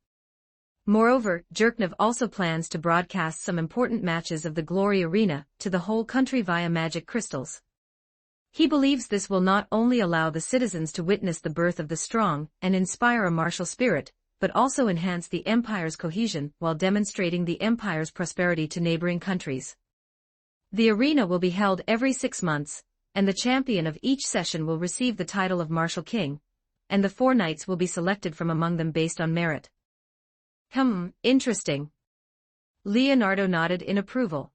Moreover, Jerknov also plans to broadcast some important matches of the Glory Arena to the whole country via magic crystals. He believes this will not only allow the citizens to witness the birth of the strong and inspire a martial spirit, but also enhance the empire's cohesion while demonstrating the empire's prosperity to neighboring countries. The arena will be held every 6 months, and the champion of each session will receive the title of Martial King, and the 4 knights will be selected from among them based on merit. Interesting. Leonardo nodded in approval.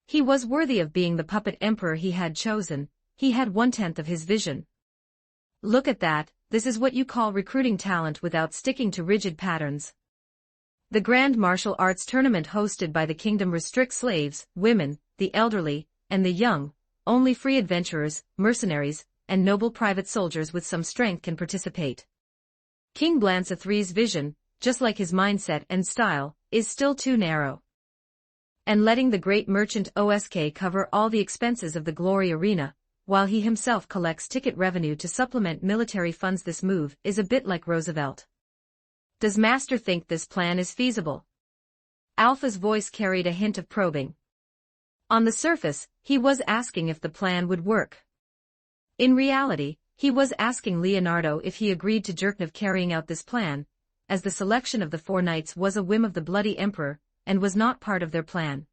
He was worthy of being the puppet emperor he had chosen. He had 1/10 of his vision. Look at that, this is what you call recruiting talent without sticking to rigid patterns. The Grand Martial Arts Tournament hosted by the kingdom restricts slaves, women, the elderly, and the young. Only free adventurers, mercenaries, and noble private soldiers with some strength can participate. King Blanca III's vision, just like his mindset and style, is still too narrow. And letting the great merchant Osk cover all the expenses of the Glory Arena, while he himself collects ticket revenue to supplement military funds, this move is a bit like Roosevelt. Does Master think this plan is feasible? Alpha's voice carried a hint of probing. On the surface, he was asking if the plan would work. In reality, he was asking Leonardo if he agreed to Jerknov carrying out this plan, as the selection of the 4 knights was a whim of the bloody emperor, and was not part of their plan.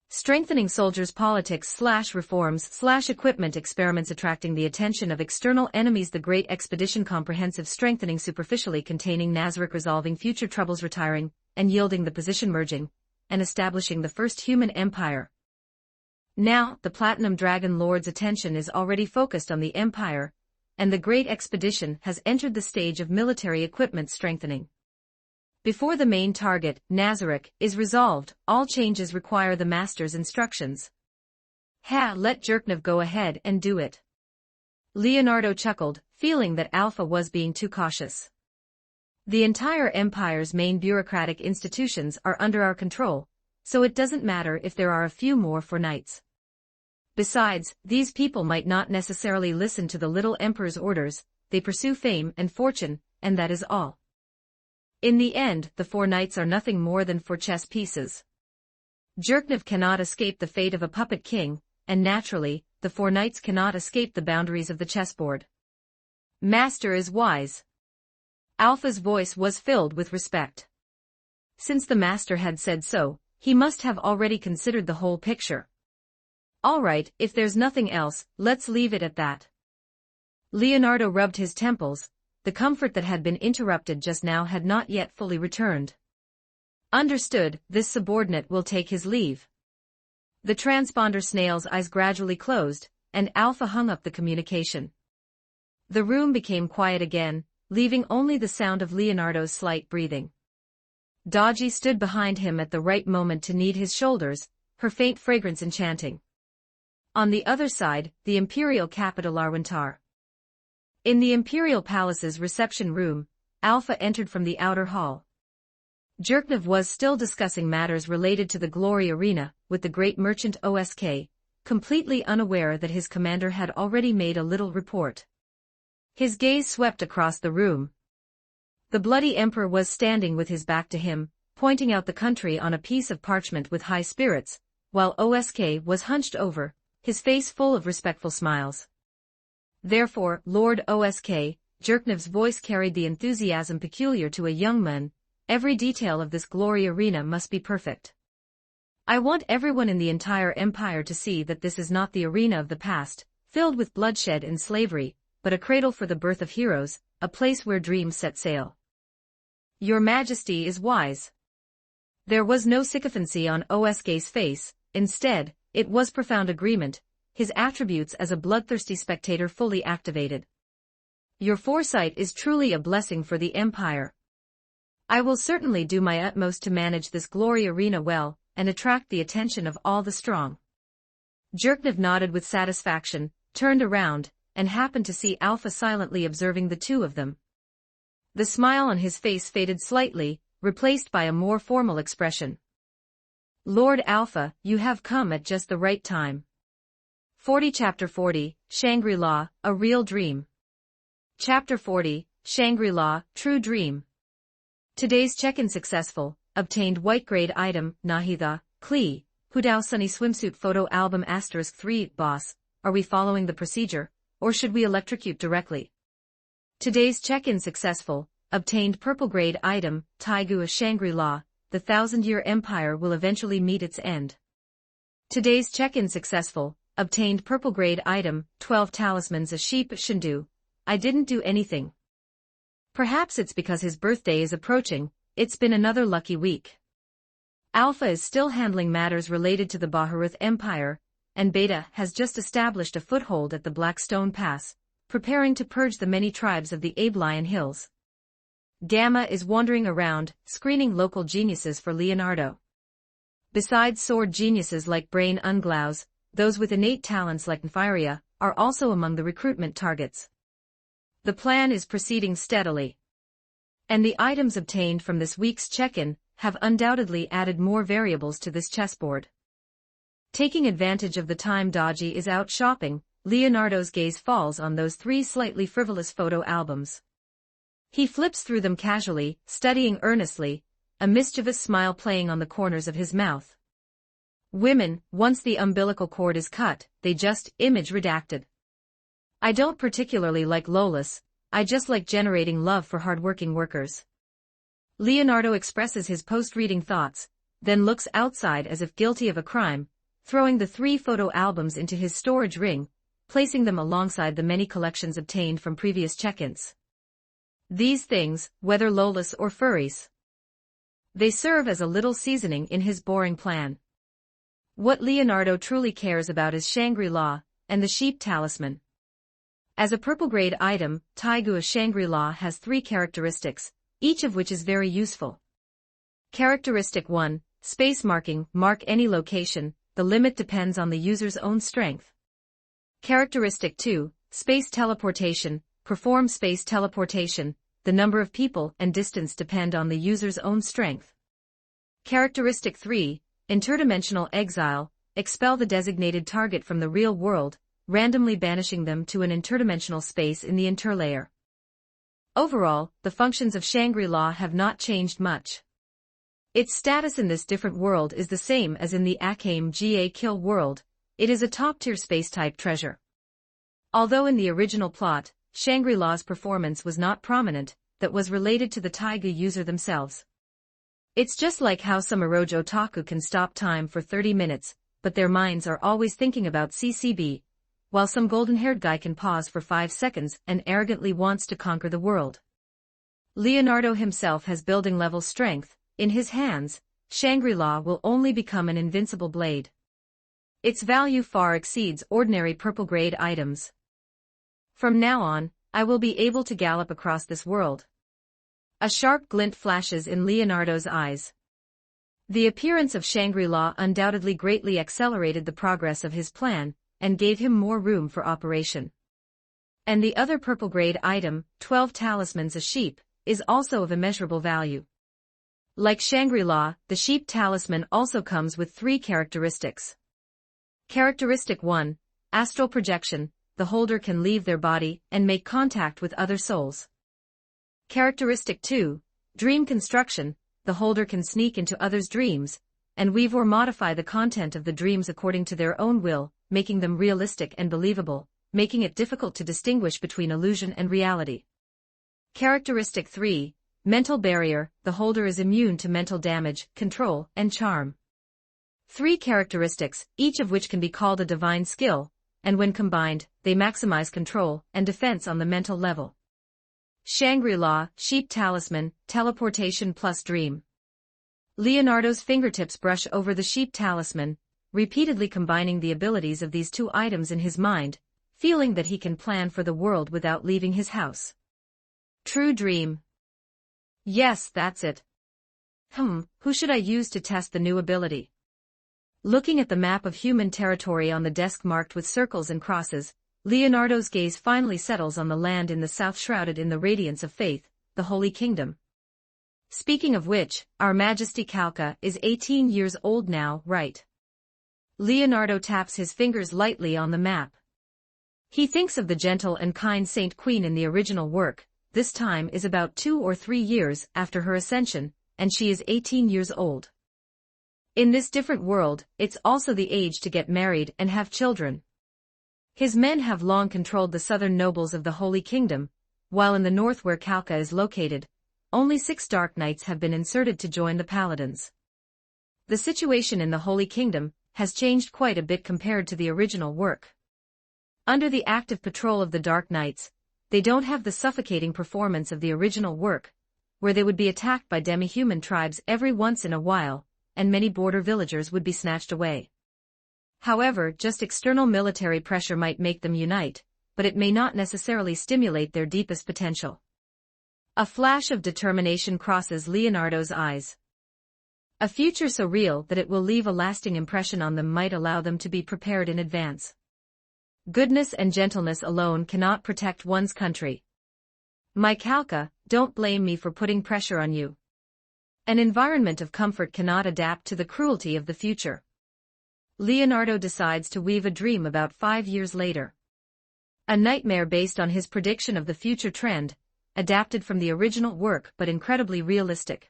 Strengthening soldiers' politics/reforms/equipment experiments attracting the attention of external enemies. The Great Expedition comprehensive strengthening superficially containing Nazarick resolving future troubles retiring, and yielding the position merging, and establishing the first human empire. Now, the Platinum Dragon Lord's attention is already focused on the empire, and the Great Expedition has entered the stage of military equipment strengthening. Before the main target, Nazarick, is resolved, all changes require the Master's instructions. Let Jerknov go ahead and do it. Leonardo chuckled, feeling that Alpha was being too cautious. The entire Empire's main bureaucratic institutions are under our control, so it doesn't matter if there are a few more 4 knights. Besides, these people might not necessarily listen to the little Emperor's orders, they pursue fame and fortune, and that is all. In the end, the four knights are nothing more than four chess pieces. Jerknev cannot escape the fate of a puppet king, and naturally, the four knights cannot escape the boundaries of the chessboard. Master is wise. Alpha's voice was filled with respect. Since the master had said so, he must have already considered the whole picture. All right, if there's nothing else, let's leave it at that. Leonardo rubbed his temples. The comfort that had been interrupted just now had not yet fully returned. Understood, this subordinate will take his leave. The transponder snail's eyes gradually closed, and Alpha hung up the communication. The room became quiet again, leaving only the sound of Leonardo's slight breathing. Dodgy stood behind him at the right moment to knead his shoulders, her faint fragrance enchanting. On the other side, the imperial capital Arwentar. In the imperial palace's reception room, Alpha entered from the outer hall. Jerknev was still discussing matters related to the Glory Arena with the great merchant Osk, completely unaware that his commander had already made a little report. His gaze swept across the room. The bloody emperor was standing with his back to him, pointing out the country on a piece of parchment with high spirits, while Osk was hunched over, his face full of respectful smiles. Therefore, Lord Osk, Jerknev's voice carried the enthusiasm peculiar to a young man. Every detail of this glory arena must be perfect. I want everyone in the entire empire to see that this is not the arena of the past, filled with bloodshed and slavery, but a cradle for the birth of heroes, a place where dreams set sail. Your Majesty is wise. There was no sycophancy on Osk's face, instead, it was profound agreement, his attributes as a bloodthirsty spectator fully activated. Your foresight is truly a blessing for the empire. I will certainly do my utmost to manage this glory arena well, and attract the attention of all the strong. Jerknev nodded with satisfaction, turned around, and happened to see Alpha silently observing the two of them. The smile on his face faded slightly, replaced by a more formal expression. Lord Alpha, you have come at just the right time. 40 Chapter 40, Shangri-La, A Real Dream. Chapter 40, Shangri-La, True Dream. Today's check-in successful, obtained white grade item, Nahida, Klee, Hudao Sunny swimsuit photo album *3, boss, are we following the procedure, or should we electrocute directly? Today's check-in successful, obtained purple grade item, Taigu of Shangri-La, the 1,000-year empire will eventually meet its end. Today's check-in successful, obtained purple grade item, 12 talismans a sheep Shindu, I didn't do anything. Perhaps it's because his birthday is approaching, it's been another lucky week. Alpha is still handling matters related to the Baharuth Empire, and Beta has just established a foothold at the Blackstone Pass, preparing to purge the many tribes of the Abelian Hills. Gamma is wandering around, screening local geniuses for Leonardo. Besides sword geniuses like Brain Unglaus, those with innate talents like Nfiria are also among the recruitment targets. The plan is proceeding steadily. And the items obtained from this week's check-in have undoubtedly added more variables to this chessboard. Taking advantage of the time Dodgy is out shopping, Leonardo's gaze falls on those 3 slightly frivolous photo albums. He flips through them casually, studying earnestly, a mischievous smile playing on the corners of his mouth. Women, once the umbilical cord is cut, they just image redacted. I don't particularly like Lolas, I just like generating love for hardworking workers. Leonardo expresses his post-reading thoughts, then looks outside as if guilty of a crime, throwing the 3 photo albums into his storage ring, placing them alongside the many collections obtained from previous check-ins. These things, whether Lolas or furries, they serve as a little seasoning in his boring plan. What Leonardo truly cares about is Shangri-La, and the sheep talisman. As a purple grade item, Taigu of Shangri-La has 3 characteristics, each of which is very useful. Characteristic 1, space marking, mark any location, the limit depends on the user's own strength. Characteristic 2, space teleportation, perform space teleportation, the number of people and distance depend on the user's own strength. Characteristic 3, interdimensional exile, expel the designated target from the real world, randomly banishing them to an interdimensional space in the interlayer. Overall, the functions of Shangri-La have not changed much. Its status in this different world is the same as in the Akame Ga Kill world. It is a top-tier space-type treasure. Although in the original plot, Shangri-La's performance was not prominent, that was related to the Taiga user themselves. It's just like how some eroge otaku can stop time for 30 minutes, but their minds are always thinking about CCB, while some golden-haired guy can pause for 5 seconds and arrogantly wants to conquer the world. Leonardo himself has building-level strength. In his hands, Shangri-La will only become an invincible blade. Its value far exceeds ordinary purple-grade items. From now on, I will be able to gallop across this world. A sharp glint flashes in Leonardo's eyes. The appearance of Shangri-La undoubtedly greatly accelerated the progress of his plan, and gave him more room for operation. And the other purple-grade item, 12 talismans a sheep, is also of immeasurable value. Like Shangri-La, the sheep talisman also comes with 3 characteristics. Characteristic 1, astral projection, the holder can leave their body and make contact with other souls. Characteristic 2, dream construction, the holder can sneak into others' dreams, and weave or modify the content of the dreams according to their own will, making them realistic and believable, making it difficult to distinguish between illusion and reality. Characteristic 3, mental barrier, the holder is immune to mental damage, control, and charm. 3 characteristics, each of which can be called a divine skill, and when combined, they maximize control and defense on the mental level. Shangri-La, sheep talisman, teleportation plus dream. Leonardo's fingertips brush over the sheep talisman, repeatedly combining the abilities of these 2 items in his mind, feeling that he can plan for the world without leaving his house. True dream. Yes, that's it. Who should I use to test the new ability? Looking at the map of human territory on the desk marked with circles and crosses, Leonardo's gaze finally settles on the land in the south shrouded in the radiance of faith, the Holy Kingdom. Speaking of which, Our Majesty Kalka is 18 years old now, right? Leonardo taps his fingers lightly on the map. He thinks of the gentle and kind Saint Queen in the original work. This time is about 2 or 3 years after her ascension, and she is 18 years old. In this different world, it's also the age to get married and have children. His men have long controlled the southern nobles of the Holy Kingdom, while in the north where Kalka is located, only 6 Dark Knights have been inserted to join the Paladins. The situation in the Holy Kingdom has changed quite a bit compared to the original work. Under the active patrol of the Dark Knights, they don't have the suffocating performance of the original work, where they would be attacked by demi-human tribes every once in a while, and many border villagers would be snatched away. However, just external military pressure might make them unite, but it may not necessarily stimulate their deepest potential. A flash of determination crosses Leonardo's eyes. A future so real that it will leave a lasting impression on them might allow them to be prepared in advance. Goodness and gentleness alone cannot protect one's country. My Kalka, don't blame me for putting pressure on you. An environment of comfort cannot adapt to the cruelty of the future. Leonardo decides to weave a dream about 5 years later. A nightmare based on his prediction of the future trend, adapted from the original work but incredibly realistic.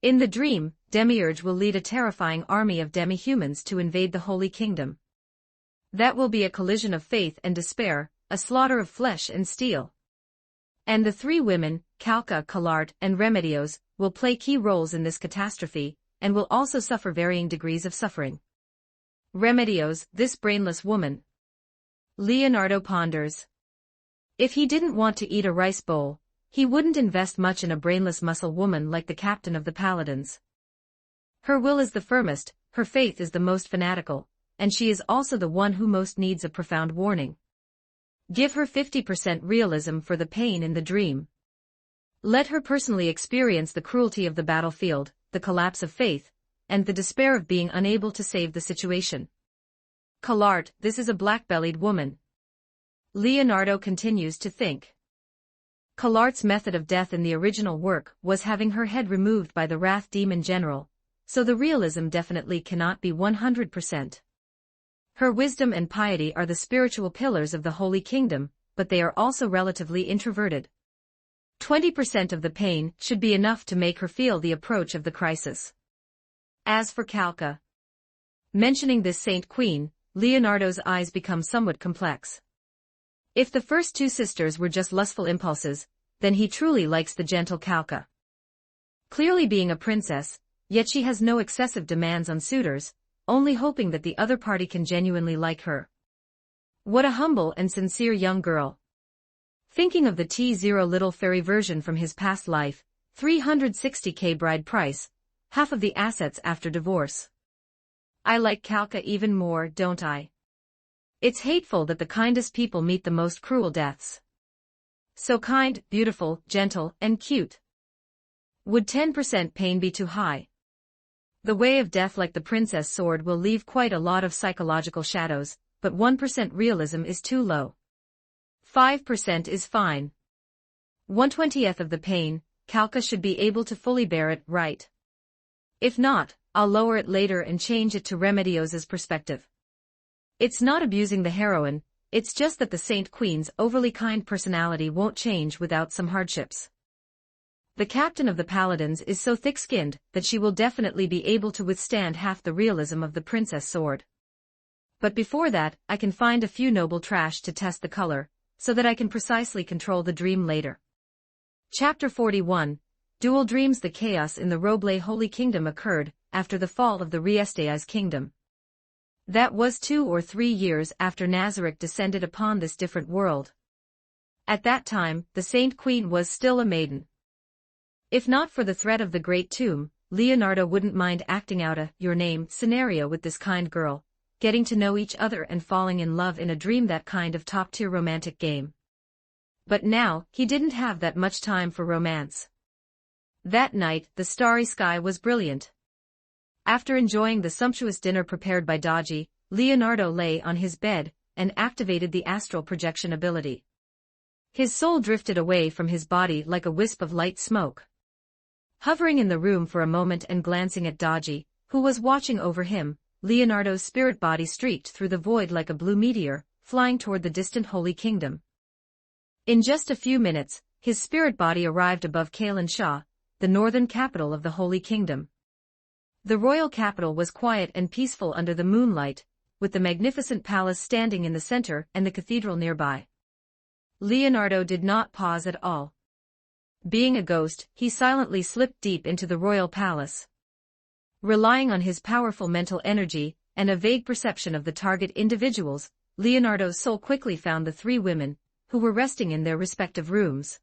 In the dream, Demiurge will lead a terrifying army of demi-humans to invade the Holy Kingdom. That will be a collision of faith and despair, a slaughter of flesh and steel. And the 3 women, Kalka, Kalart, and Remedios, will play key roles in this catastrophe, and will also suffer varying degrees of suffering. Remedios, this brainless woman. Leonardo ponders. If he didn't want to eat a rice bowl, he wouldn't invest much in a brainless muscle woman like the captain of the Paladins. Her will is the firmest, her faith is the most fanatical, and she is also the one who most needs a profound warning. Give her 50% realism for the pain in the dream. Let her personally experience the cruelty of the battlefield, the collapse of faith, and the despair of being unable to save the situation. Kalart, this is a black-bellied woman. Leonardo continues to think. Kalart's method of death in the original work was having her head removed by the Wrath Demon General, so the realism definitely cannot be 100%. Her wisdom and piety are the spiritual pillars of the Holy Kingdom, but they are also relatively introverted. 20% of the pain should be enough to make her feel the approach of the crisis. As for Calca, mentioning this Saint Queen, Leonardo's eyes become somewhat complex. If the first two sisters were just lustful impulses, then he truly likes the gentle Calca. Clearly being a princess, yet she has no excessive demands on suitors, only hoping that the other party can genuinely like her. What a humble and sincere young girl. Thinking of the T0 little fairy version from his past life, 360k bride price, half of the assets after divorce. I like Calca even more, don't I? It's hateful that the kindest people meet the most cruel deaths. So kind, beautiful, gentle, and cute. Would 10% pain be too high? The way of death like the princess sword will leave quite a lot of psychological shadows, but 1% realism is too low. 5% is fine. 1/20th of the pain, Calca should be able to fully bear it, right? If not, I'll lower it later and change it to Remedios's perspective. It's not abusing the heroine, it's just that the Saint Queen's overly kind personality won't change without some hardships. The captain of the paladins is so thick-skinned that she will definitely be able to withstand half the realism of the princess sword. But before that, I can find a few noble trash to test the color, so that I can precisely control the dream later. Chapter 41, Dual Dreams. The chaos in the Roble Holy Kingdom occurred after the fall of the Riestai's kingdom. That was 2 or 3 years after Nazarick descended upon this different world. At that time, the Saint Queen was still a maiden. If not for the threat of the Great Tomb, Leonardo wouldn't mind acting out a "your name" scenario with this kind girl, getting to know each other and falling in love in a dream, that kind of top-tier romantic game. But now, he didn't have that much time for romance. That night, the starry sky was brilliant. After enjoying the sumptuous dinner prepared by Dodgy, Leonardo lay on his bed and activated the astral projection ability. His soul drifted away from his body like a wisp of light smoke. Hovering in the room for a moment and glancing at Dodgy, who was watching over him, Leonardo's spirit body streaked through the void like a blue meteor, flying toward the distant Holy Kingdom. In just a few minutes, his spirit body arrived above Kailan Shah, the northern capital of the Holy Kingdom. The royal capital was quiet and peaceful under the moonlight, with the magnificent palace standing in the center and the cathedral nearby. Leonardo did not pause at all. Being a ghost, he silently slipped deep into the royal palace. Relying on his powerful mental energy and a vague perception of the target individuals, Leonardo's soul quickly found the 3 women, who were resting in their respective rooms.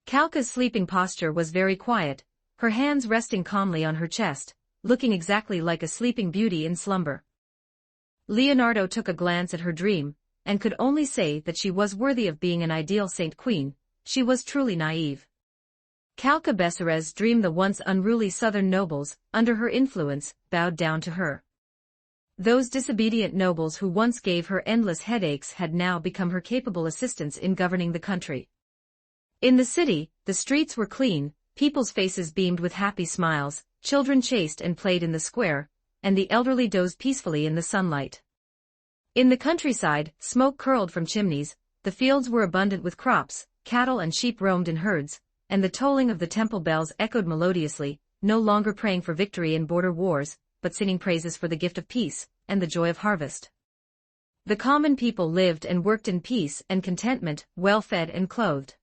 Calca's sleeping posture was very quiet, her hands resting calmly on her chest, looking exactly like a sleeping beauty in slumber. Leonardo took a glance at her dream, and could only say that she was worthy of being an ideal Saint Queen. She was truly naive. Calca Besserez dreamed the once unruly southern nobles, under her influence, bowed down to her. Those disobedient nobles who once gave her endless headaches had now become her capable assistants in governing the country. In the city, the streets were clean, people's faces beamed with happy smiles, children chased and played in the square, and the elderly dozed peacefully in the sunlight. In the countryside, smoke curled from chimneys, the fields were abundant with crops, cattle and sheep roamed in herds, and the tolling of the temple bells echoed melodiously, no longer praying for victory in border wars, but singing praises for the gift of peace, and the joy of harvest. The common people lived and worked in peace and contentment, well-fed and clothed.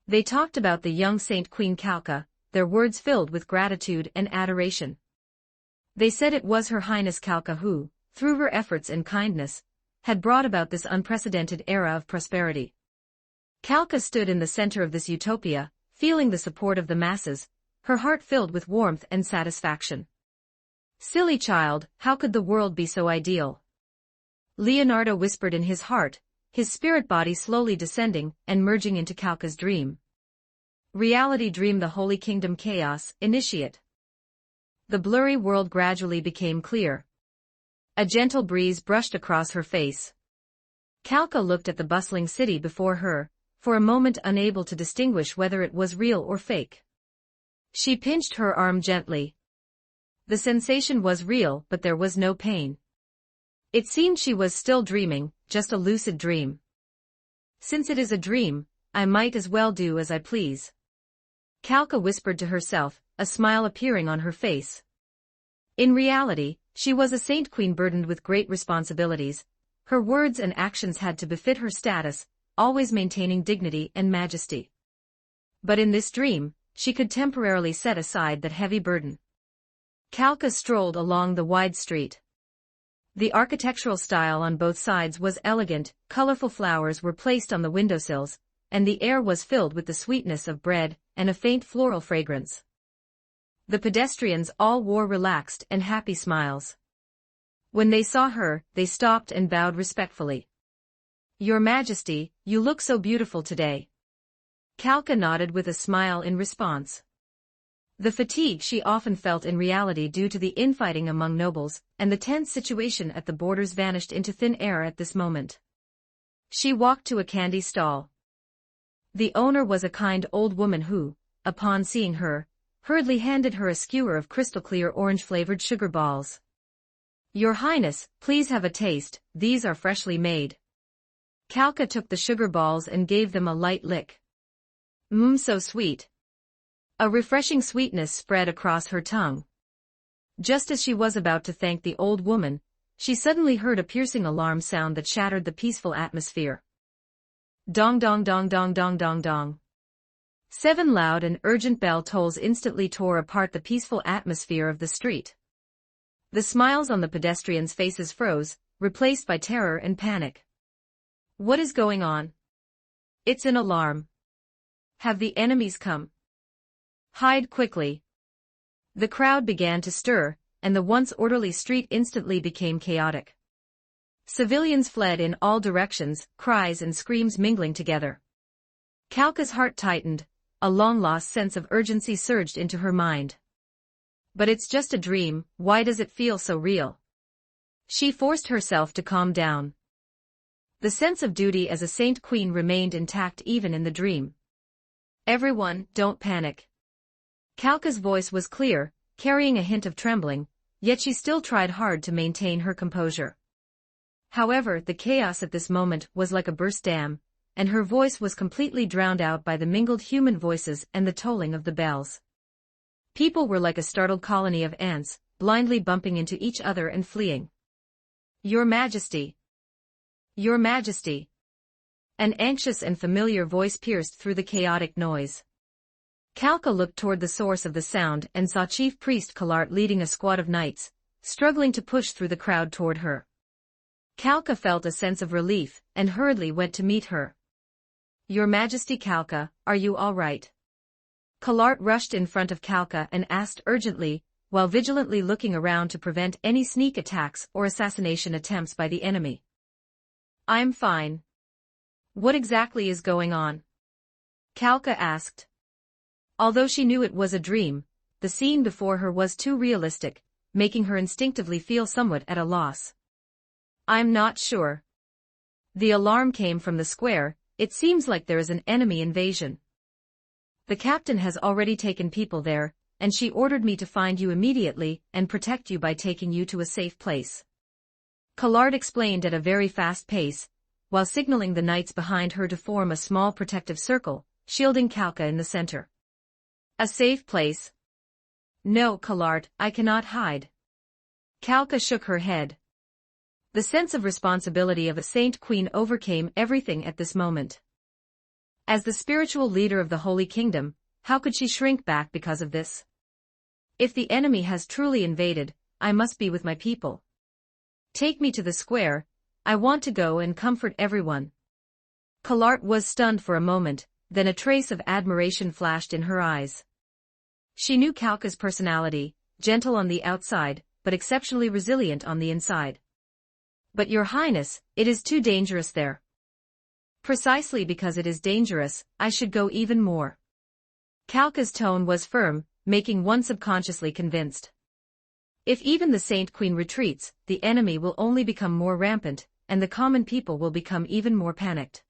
They talked about the young Saint Queen Calca, their words filled with gratitude and adoration. They said it was Her Highness Calca who, through her efforts and kindness, had brought about this unprecedented era of prosperity. Calca stood in the center of this utopia, feeling the support of the masses, her heart filled with warmth and satisfaction. Silly child, how could the world be so ideal? Leonardo whispered in his heart, his spirit body slowly descending and merging into Calca's dream. Reality dream. The Holy Kingdom chaos, initiate. The blurry world gradually became clear. A gentle breeze brushed across her face. Calca looked at the bustling city before her, for a moment unable to distinguish whether it was real or fake. She pinched her arm gently. The sensation was real, but there was no pain. It seemed she was still dreaming, just a lucid dream. Since it is a dream, I might as well do as I please. Kalka whispered to herself, a smile appearing on her face. In reality, she was a saint queen burdened with great responsibilities. Her words and actions had to befit her status, always maintaining dignity and majesty. But in this dream, she could temporarily set aside that heavy burden. Kalka strolled along the wide street. The architectural style on both sides was elegant, colorful flowers were placed on the windowsills, and the air was filled with the sweetness of bread and a faint floral fragrance. The pedestrians all wore relaxed and happy smiles. When they saw her, they stopped and bowed respectfully. "Your Majesty, you look so beautiful today." Kalka nodded with a smile in response. The fatigue she often felt in reality due to the infighting among nobles, and the tense situation at the borders vanished into thin air at this moment. She walked to a candy stall. The owner was a kind old woman who, upon seeing her, hurriedly handed her a skewer of crystal-clear orange-flavored sugar balls. "Your Highness, please have a taste, these are freshly made." Kalka took the sugar balls and gave them a light lick. So sweet. A refreshing sweetness spread across her tongue. Just as she was about to thank the old woman, she suddenly heard a piercing alarm sound that shattered the peaceful atmosphere. Dong dong dong dong dong dong dong. 7 loud and urgent bell tolls instantly tore apart the peaceful atmosphere of the street. The smiles on the pedestrians' faces froze, replaced by terror and panic. What is going on? It's an alarm. Have the enemies come? Hide quickly. The crowd began to stir, and the once orderly street instantly became chaotic. Civilians fled in all directions, cries and screams mingling together. Kalka's heart tightened, a long-lost sense of urgency surged into her mind. But it's just a dream, why does it feel so real? She forced herself to calm down. The sense of duty as a saint queen remained intact even in the dream. "Everyone, don't panic." Kalka's voice was clear, carrying a hint of trembling, yet she still tried hard to maintain her composure. However, the chaos at this moment was like a burst dam, and her voice was completely drowned out by the mingled human voices and the tolling of the bells. People were like a startled colony of ants, blindly bumping into each other and fleeing. "Your Majesty! Your Majesty!" An anxious and familiar voice pierced through the chaotic noise. Kalka looked toward the source of the sound and saw Chief Priest Kalart leading a squad of knights, struggling to push through the crowd toward her. Kalka felt a sense of relief, and hurriedly went to meet her. "Your Majesty Kalka, are you all right?" Kalart rushed in front of Kalka and asked urgently, while vigilantly looking around to prevent any sneak attacks or assassination attempts by the enemy. "I'm fine. What exactly is going on?" Kalka asked. Although she knew it was a dream, the scene before her was too realistic, making her instinctively feel somewhat at a loss. "I'm not sure. The alarm came from the square, it seems like there is an enemy invasion. The captain has already taken people there, and she ordered me to find you immediately and protect you by taking you to a safe place." Kalart explained at a very fast pace, while signaling the knights behind her to form a small protective circle, shielding Kalka in the center. "A safe place? No, Kalart, I cannot hide." Kalka shook her head. The sense of responsibility of a saint queen overcame everything at this moment. As the spiritual leader of the Holy Kingdom, how could she shrink back because of this? "If the enemy has truly invaded, I must be with my people. Take me to the square, I want to go and comfort everyone." Kalart was stunned for a moment, then a trace of admiration flashed in her eyes. She knew Kalka's personality, gentle on the outside, but exceptionally resilient on the inside. "But Your Highness, it is too dangerous there." "Precisely because it is dangerous, I should go even more." Kalka's tone was firm, making one subconsciously convinced. If even the Saint Queen retreats, the enemy will only become more rampant, and the common people will become even more panicked.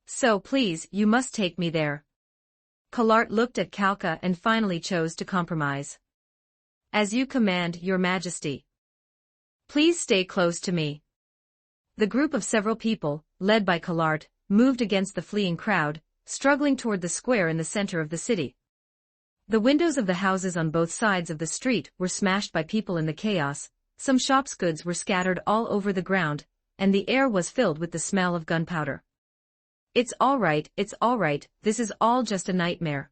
"So please, you must take me there." Kalart looked at Kalka and finally chose to compromise. "As you command, Your Majesty. Please stay close to me." The group of several people, led by Kalart, moved against the fleeing crowd, struggling toward the square in the center of the city. The windows of the houses on both sides of the street were smashed by people in the chaos, some shops' goods were scattered all over the ground, and the air was filled with the smell of gunpowder. It's all right, this is all just a nightmare.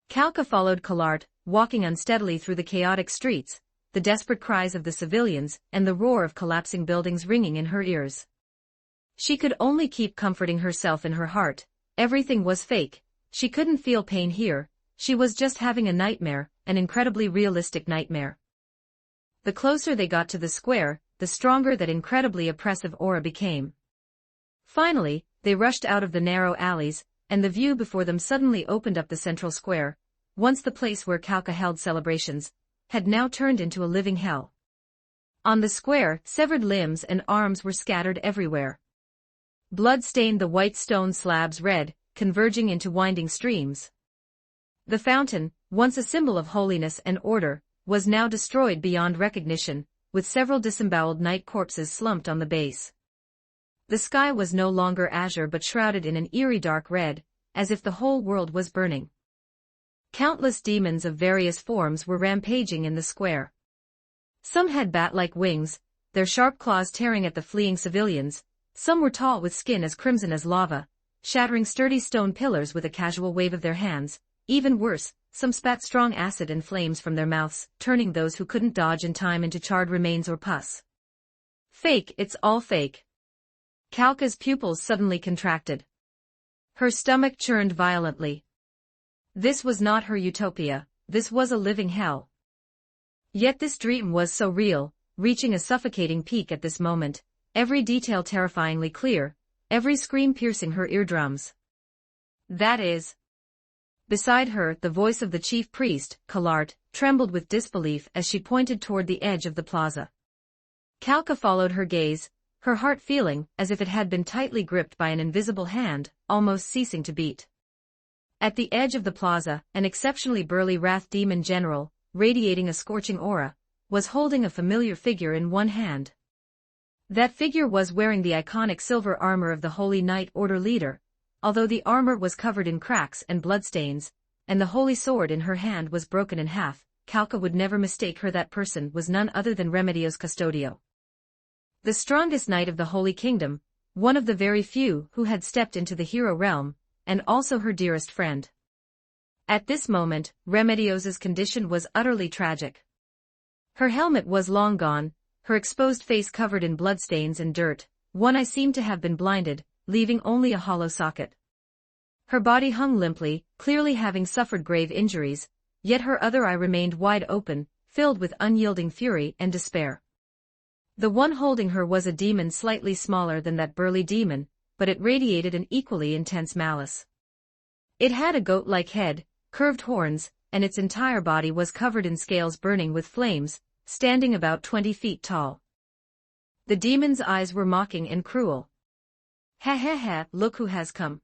Kalka followed Kalart, walking unsteadily through the chaotic streets, the desperate cries of the civilians and the roar of collapsing buildings ringing in her ears. She could only keep comforting herself in her heart. Everything was fake. She couldn't feel pain here. She was just having a nightmare, an incredibly realistic nightmare. The closer they got to the square, the stronger that incredibly oppressive aura became. Finally, they rushed out of the narrow alleys, and the view before them suddenly opened up the central square. Once the place where Kalka held celebrations, had now turned into a living hell. On the square, severed limbs and arms were scattered everywhere. Blood stained the white stone slabs red, converging into winding streams. The fountain, once a symbol of holiness and order, was now destroyed beyond recognition, with several disemboweled night corpses slumped on the base. The sky was no longer azure but shrouded in an eerie dark red, as if the whole world was burning. Countless demons of various forms were rampaging in the square. Some had bat-like wings, their sharp claws tearing at the fleeing civilians. Some were tall with skin as crimson as lava, shattering sturdy stone pillars with a casual wave of their hands. Even worse, some spat strong acid and flames from their mouths, turning those who couldn't dodge in time into charred remains or pus. Fake, it's all fake. Kalka's pupils suddenly contracted. Her stomach churned violently. This was not her utopia, this was a living hell. Yet this dream was so real, reaching a suffocating peak at this moment, every detail terrifyingly clear, every scream piercing her eardrums. That is. Beside her, the voice of the chief priest, Kalart, trembled with disbelief as she pointed toward the edge of the plaza. Kalka followed her gaze, her heart feeling as if it had been tightly gripped by an invisible hand, almost ceasing to beat. At the edge of the plaza, an exceptionally burly wrath demon general, radiating a scorching aura, was holding a familiar figure in one hand. That figure was wearing the iconic silver armor of the Holy Knight Order leader, although the armor was covered in cracks and bloodstains, and the holy sword in her hand was broken in half. Kalka would never mistake her. That person was none other than Remedios Custodio. The strongest knight of the Holy Kingdom, one of the very few who had stepped into the hero realm, and also her dearest friend. At this moment, Remedios's condition was utterly tragic. Her helmet was long gone, her exposed face covered in bloodstains and dirt, one eye seemed to have been blinded, leaving only a hollow socket. Her body hung limply, clearly having suffered grave injuries, yet her other eye remained wide open, filled with unyielding fury and despair. The one holding her was a demon slightly smaller than that burly demon, but it radiated an equally intense malice. It had a goat-like head, curved horns, and its entire body was covered in scales burning with flames, standing about 20 feet tall. The demon's eyes were mocking and cruel. Ha ha ha, look who has come.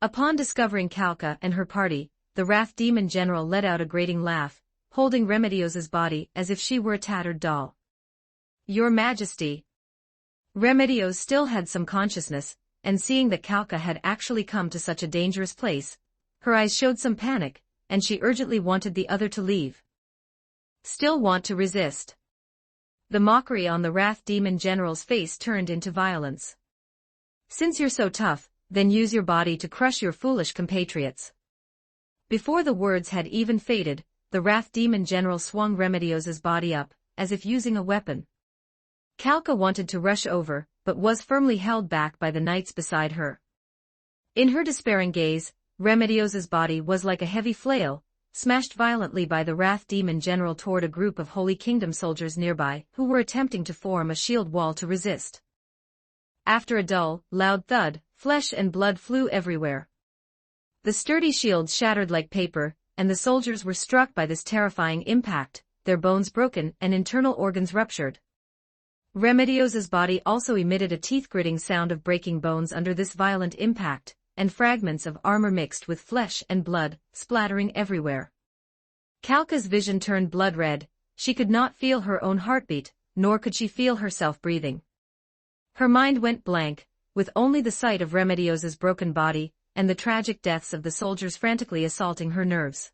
Upon discovering Kalka and her party, the wrath demon general let out a grating laugh, holding Remedios's body as if she were a tattered doll. Your Majesty. Remedios still had some consciousness, and seeing that Kalka had actually come to such a dangerous place, her eyes showed some panic, and she urgently wanted the other to leave. Still want to resist. The mockery on the wrath demon general's face turned into violence. Since you're so tough, then use your body to crush your foolish compatriots. Before the words had even faded, the wrath demon general swung Remedios's body up, as if using a weapon. Kalka wanted to rush over, but was firmly held back by the knights beside her. In her despairing gaze, Remedios's body was like a heavy flail, smashed violently by the wrath demon general toward a group of Holy Kingdom soldiers nearby who were attempting to form a shield wall to resist. After a dull, loud thud, flesh and blood flew everywhere. The sturdy shields shattered like paper, and the soldiers were struck by this terrifying impact, their bones broken and internal organs ruptured. Remedios's body also emitted a teeth-gritting sound of breaking bones under this violent impact, and fragments of armor mixed with flesh and blood, splattering everywhere. Kalka's vision turned blood-red, she could not feel her own heartbeat, nor could she feel herself breathing. Her mind went blank, with only the sight of Remedios's broken body, and the tragic deaths of the soldiers frantically assaulting her nerves.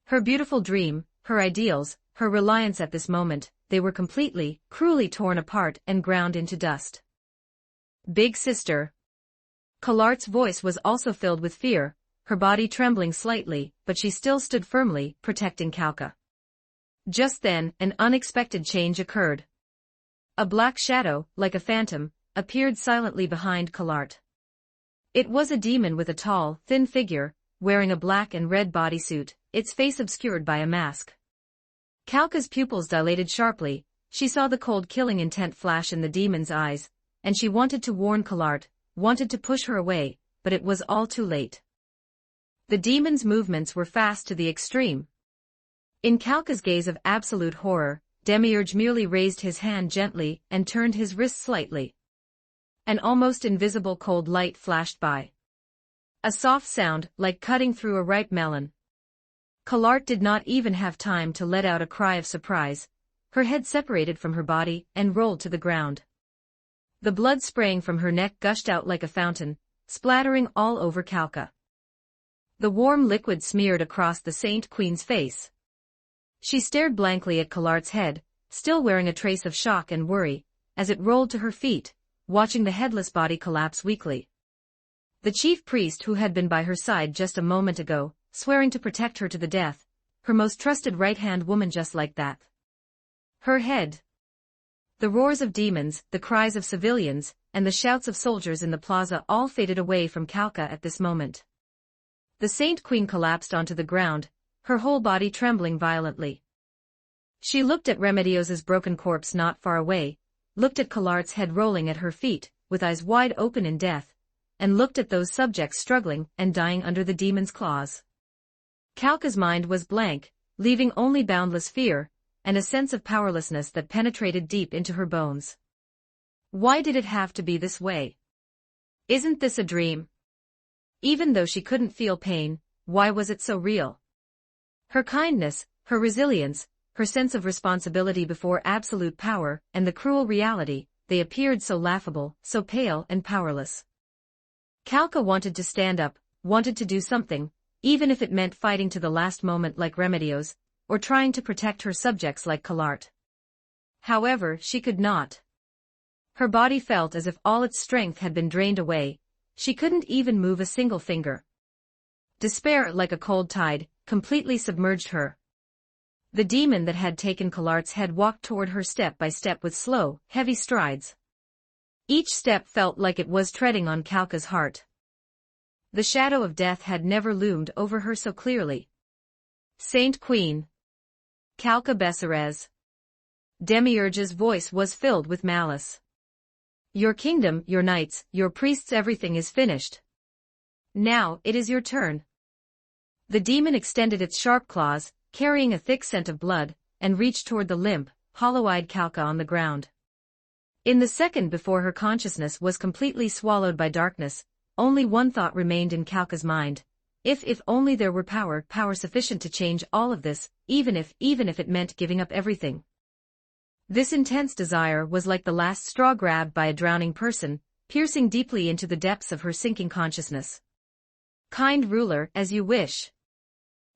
Her beautiful dream, her ideals, her reliance at this moment, they were completely, cruelly torn apart and ground into dust. Big sister. Collart's voice was also filled with fear, her body trembling slightly, but she still stood firmly, protecting Calca. Just then, an unexpected change occurred. A black shadow, like a phantom, appeared silently behind Collart. It was a demon with a tall, thin figure, wearing a black and red bodysuit, its face obscured by a mask. Calca's pupils dilated sharply, she saw the cold killing intent flash in the demon's eyes, and she wanted to warn Collart, wanted to push her away, but it was all too late. The demon's movements were fast to the extreme. In Calca's gaze of absolute horror, Demiurge merely raised his hand gently and turned his wrist slightly. An almost invisible cold light flashed by. A soft sound, like cutting through a ripe melon. Collart did not even have time to let out a cry of surprise. Her head separated from her body and rolled to the ground. The blood spraying from her neck gushed out like a fountain, splattering all over Calca. The warm liquid smeared across the Saint Queen's face. She stared blankly at Collart's head, still wearing a trace of shock and worry, as it rolled to her feet, watching the headless body collapse weakly. The chief priest who had been by her side just a moment ago, swearing to protect her to the death, her most trusted right-hand woman just like that. Her head. The roars of demons, the cries of civilians, and the shouts of soldiers in the plaza all faded away from Calca at this moment. The Saint Queen collapsed onto the ground, her whole body trembling violently. She looked at Remedios's broken corpse not far away, looked at Collart's head rolling at her feet, with eyes wide open in death, and looked at those subjects struggling and dying under the demon's claws. Calca's mind was blank, leaving only boundless fear, and a sense of powerlessness that penetrated deep into her bones. Why did it have to be this way? Isn't this a dream? Even though she couldn't feel pain, why was it so real? Her kindness, her resilience, her sense of responsibility before absolute power, and the cruel reality, they appeared so laughable, so pale and powerless. Calca wanted to stand up, wanted to do something, even if it meant fighting to the last moment like Remedios, or trying to protect her subjects like Collart. However, she could not. Her body felt as if all its strength had been drained away, she couldn't even move a single finger. Despair, like a cold tide, completely submerged her. The demon that had taken Collart's head walked toward her step by step with slow, heavy strides. Each step felt like it was treading on Calca's heart. The shadow of death had never loomed over her so clearly. Saint Queen. Calca Besserez. Demiurge's voice was filled with malice. Your kingdom, your knights, your priests, everything is finished. Now, it is your turn. The demon extended its sharp claws, carrying a thick scent of blood, and reached toward the limp, hollow-eyed Calca on the ground. In the second before her consciousness was completely swallowed by darkness, only one thought remained in Calca's mind. If only there were power sufficient to change all of this, even if it meant giving up everything. This intense desire was like the last straw grabbed by a drowning person, piercing deeply into the depths of her sinking consciousness. Kind ruler, as you wish.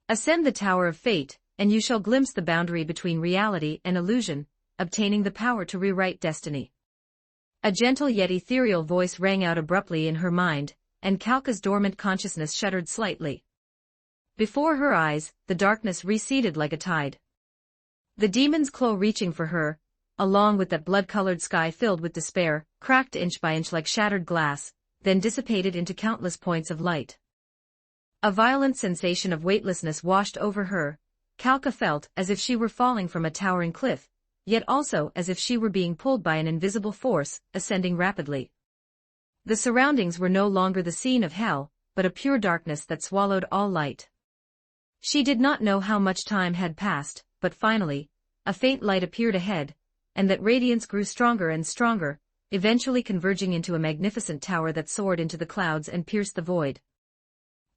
Ascend the tower of fate, and you shall glimpse the boundary between reality and illusion, obtaining the power to rewrite destiny. A gentle yet ethereal voice rang out abruptly in her mind, and Calca's dormant consciousness shuddered slightly. Before her eyes, the darkness receded like a tide. The demon's claw reaching for her, along with that blood-colored sky filled with despair, cracked inch by inch like shattered glass, then dissipated into countless points of light. A violent sensation of weightlessness washed over her. Calca felt as if she were falling from a towering cliff, yet also as if she were being pulled by an invisible force, ascending rapidly. The surroundings were no longer the scene of hell, but a pure darkness that swallowed all light. She did not know how much time had passed, but finally, a faint light appeared ahead, and that radiance grew stronger and stronger, eventually converging into a magnificent tower that soared into the clouds and pierced the void.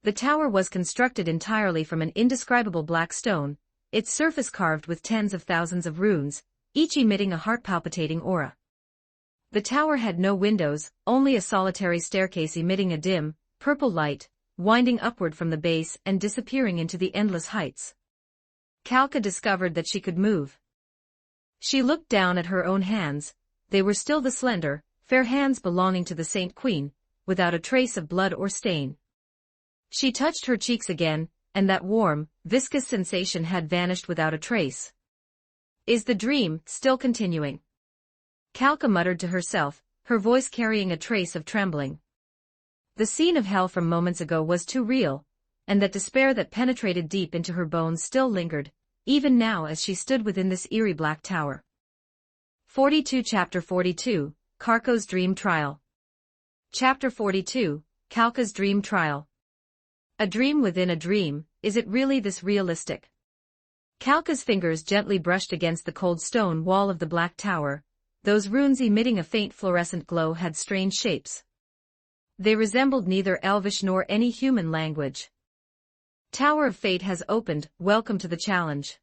The tower was constructed entirely from an indescribable black stone, its surface carved with tens of thousands of runes, each emitting a heart-palpitating aura. The tower had no windows, only a solitary staircase emitting a dim, purple light, winding upward from the base and disappearing into the endless heights. Kalka discovered that she could move. She looked down at her own hands. They were still the slender, fair hands belonging to the Saint Queen, without a trace of blood or stain. She touched her cheeks again, and that warm, viscous sensation had vanished without a trace. Is the dream still continuing? Kalka muttered to herself, her voice carrying a trace of trembling. The scene of hell from moments ago was too real, and that despair that penetrated deep into her bones still lingered, even now as she stood within this eerie black tower. 42 Chapter 42, Karko's Dream Trial. Chapter 42, Kalka's Dream Trial. A dream within a dream, is it really this realistic? Kalka's fingers gently brushed against the cold stone wall of the black tower. Those runes emitting a faint fluorescent glow had strange shapes. They resembled neither Elvish nor any human language. Tower of Fate has opened, welcome to the challenge.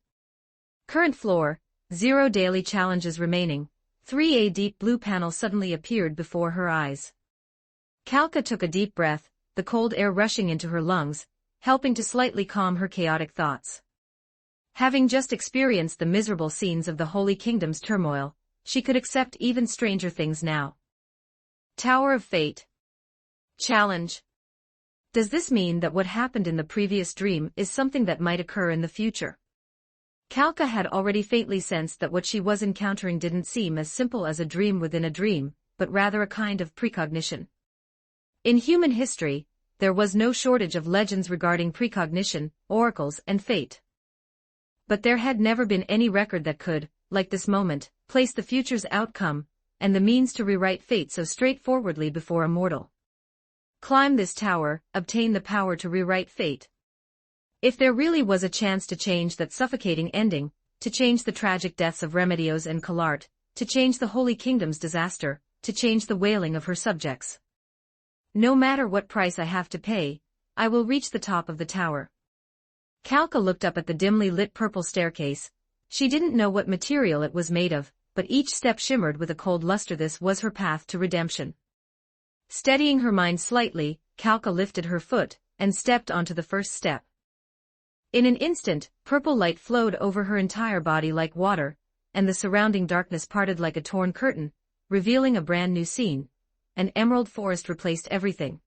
Current floor, 0 daily challenges remaining. 3 A deep blue panel suddenly appeared before her eyes. Kalka took a deep breath, the cold air rushing into her lungs, helping to slightly calm her chaotic thoughts. Having just experienced the miserable scenes of the Holy Kingdom's turmoil, she could accept even stranger things now. Tower of Fate. Challenge. Does this mean that what happened in the previous dream is something that might occur in the future? Kalka had already faintly sensed that what she was encountering didn't seem as simple as a dream within a dream, but rather a kind of precognition. In human history, there was no shortage of legends regarding precognition, oracles, and fate. But there had never been any record that could, like this moment, place the future's outcome, and the means to rewrite fate so straightforwardly before a mortal. Climb this tower, obtain the power to rewrite fate. If there really was a chance to change that suffocating ending, to change the tragic deaths of Remedios and Kalart, to change the Holy Kingdom's disaster, to change the wailing of her subjects. No matter what price I have to pay, I will reach the top of the tower. Kalka looked up at the dimly lit purple staircase. She didn't know what material it was made of, but each step shimmered with a cold luster. This was her path to redemption. Steadying her mind slightly, Kalka lifted her foot, and stepped onto the first step. In an instant, purple light flowed over her entire body like water, and the surrounding darkness parted like a torn curtain, revealing a brand new scene. An emerald forest replaced everything.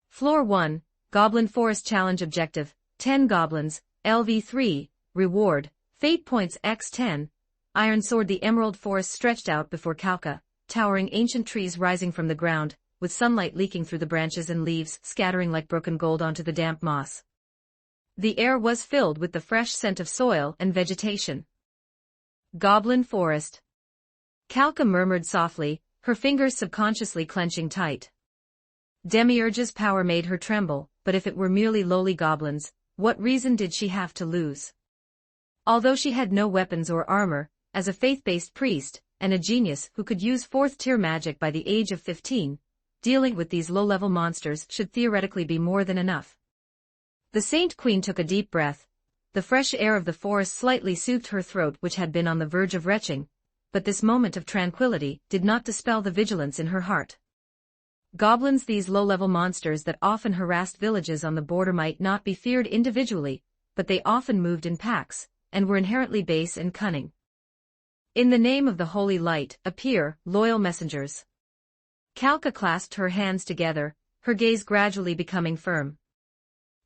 Floor 1, Goblin Forest Challenge Objective, 10 Goblins, LV3, Reward, Fate Points x10, Iron Sword. The emerald forest stretched out before Kalka, towering ancient trees rising from the ground, with sunlight leaking through the branches and leaves scattering like broken gold onto the damp moss. The air was filled with the fresh scent of soil and vegetation. Goblin Forest. Kalka murmured softly, her fingers subconsciously clenching tight. Demiurge's power made her tremble, but if it were merely lowly goblins, what reason did she have to lose? Although she had no weapons or armor, as a faith-based priest, and a genius who could use 4th-tier magic by the age of 15, dealing with these low-level monsters should theoretically be more than enough. The Saint Queen took a deep breath. The fresh air of the forest slightly soothed her throat, which had been on the verge of retching, but this moment of tranquility did not dispel the vigilance in her heart. Goblins, these low-level monsters that often harassed villages on the border, might not be feared individually, but they often moved in packs, and were inherently base and cunning. In the name of the holy light, appear, loyal messengers. Kalka clasped her hands together, her gaze gradually becoming firm.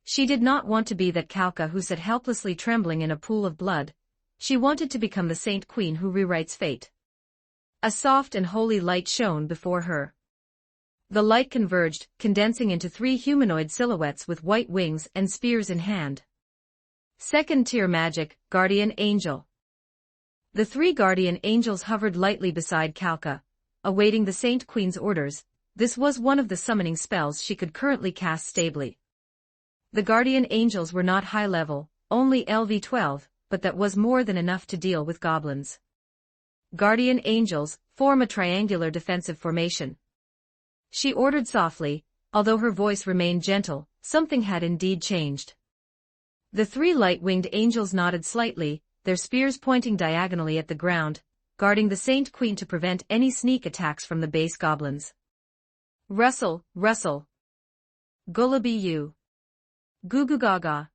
She did not want to be that Kalka who sat helplessly trembling in a pool of blood. She wanted to become the Saint Queen who rewrites fate. A soft and holy light shone before her. The light converged, condensing into 3 humanoid silhouettes with white wings and spears in hand. 2nd-tier magic, Guardian Angel. The 3 guardian angels hovered lightly beside Kalka, awaiting the Saint Queen's orders. This was one of the summoning spells she could currently cast stably. The guardian angels were not high level, only LV12, but that was more than enough to deal with goblins. Guardian angels form a triangular defensive formation. She ordered softly, although her voice remained gentle. Something had indeed changed. The 3 light-winged angels nodded slightly, their spears pointing diagonally at the ground, guarding the Saint Queen to prevent any sneak attacks from the base goblins. Rustle, rustle. Gulabi-yu. Goo goo gaga.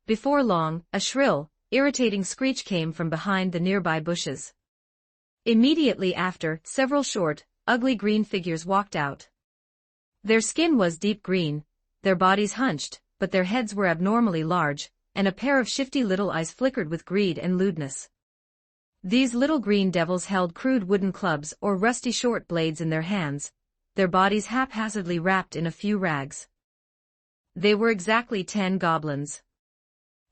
Before long, a shrill, irritating screech came from behind the nearby bushes. Immediately after, several short, ugly green figures walked out. Their skin was deep green, their bodies hunched, but their heads were abnormally large, and a pair of shifty little eyes flickered with greed and lewdness. These little green devils held crude wooden clubs or rusty short blades in their hands, their bodies haphazardly wrapped in a few rags. They were exactly 10 goblins.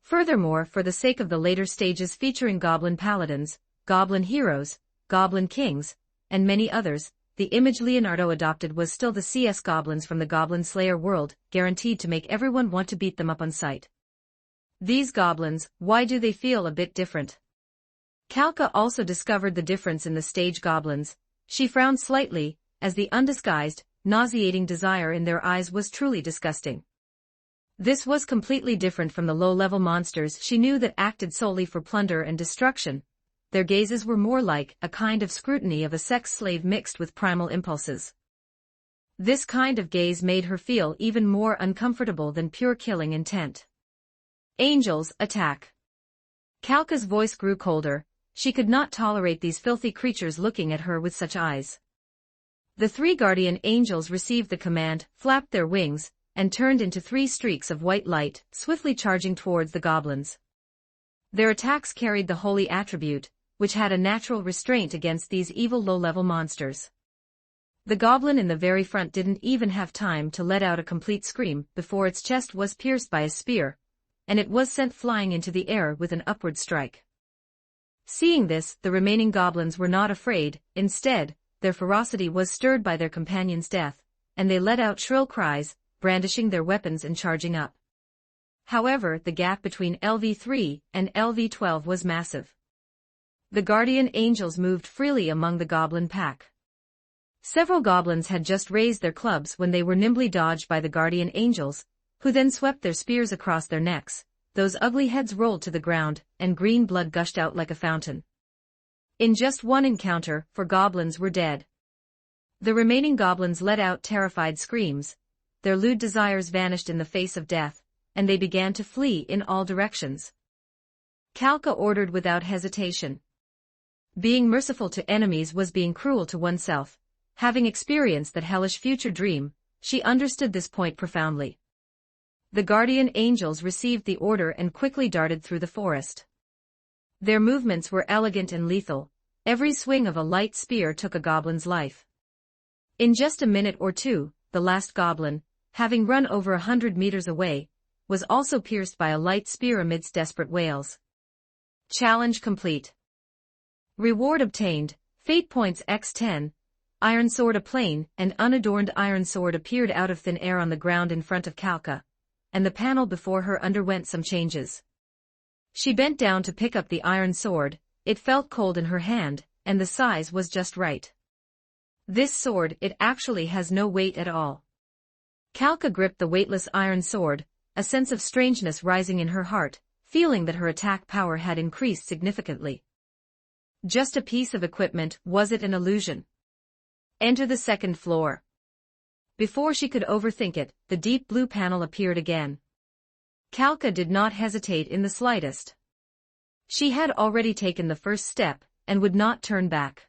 Furthermore, for the sake of the later stages featuring goblin paladins, goblin heroes, goblin kings, and many others, the image Leonardo adopted was still the CS goblins from the Goblin Slayer world, guaranteed to make everyone want to beat them up on sight. These goblins, why do they feel a bit different? Kalka also discovered the difference in the stage goblins. She frowned slightly, as the undisguised, nauseating desire in their eyes was truly disgusting. This was completely different from the low-level monsters she knew that acted solely for plunder and destruction. Their gazes were more like a kind of scrutiny of a sex slave mixed with primal impulses. This kind of gaze made her feel even more uncomfortable than pure killing intent. Angels, attack! Kalka's voice grew colder. She could not tolerate these filthy creatures looking at her with such eyes. The 3 guardian angels received the command, flapped their wings, and turned into 3 streaks of white light, swiftly charging towards the goblins. Their attacks carried the holy attribute, which had a natural restraint against these evil low-level monsters. The goblin in the very front didn't even have time to let out a complete scream before its chest was pierced by a spear, and it was sent flying into the air with an upward strike. Seeing this, the remaining goblins were not afraid. Instead, their ferocity was stirred by their companion's death, and they let out shrill cries, brandishing their weapons and charging up. However, the gap between LV3 and LV12 was massive. The guardian angels moved freely among the goblin pack. Several goblins had just raised their clubs when they were nimbly dodged by the guardian angels, who then swept their spears across their necks. Those ugly heads rolled to the ground, and green blood gushed out like a fountain. In just one encounter, 4 goblins were dead. The remaining goblins let out terrified screams. Their lewd desires vanished in the face of death, and they began to flee in all directions. Kalka ordered without hesitation. Being merciful to enemies was being cruel to oneself. Having experienced that hellish future dream, she understood this point profoundly. The guardian angels received the order and quickly darted through the forest. Their movements were elegant and lethal. Every swing of a light spear took a goblin's life. In just a minute or two, the last goblin, having run over 100 meters away, was also pierced by a light spear amidst desperate wails. Challenge complete. Reward obtained, Fate Points x10, Iron Sword. A plain and unadorned iron sword appeared out of thin air on the ground in front of Kalka, and the panel before her underwent some changes. She bent down to pick up the iron sword. It felt cold in her hand, and the size was just right. This sword, it actually has no weight at all. Kalka gripped the weightless iron sword, a sense of strangeness rising in her heart, feeling that her attack power had increased significantly. Just a piece of equipment, was it an illusion? Enter the 2nd floor. Before she could overthink it, the deep blue panel appeared again. Kalka did not hesitate in the slightest. She had already taken the first step, and would not turn back.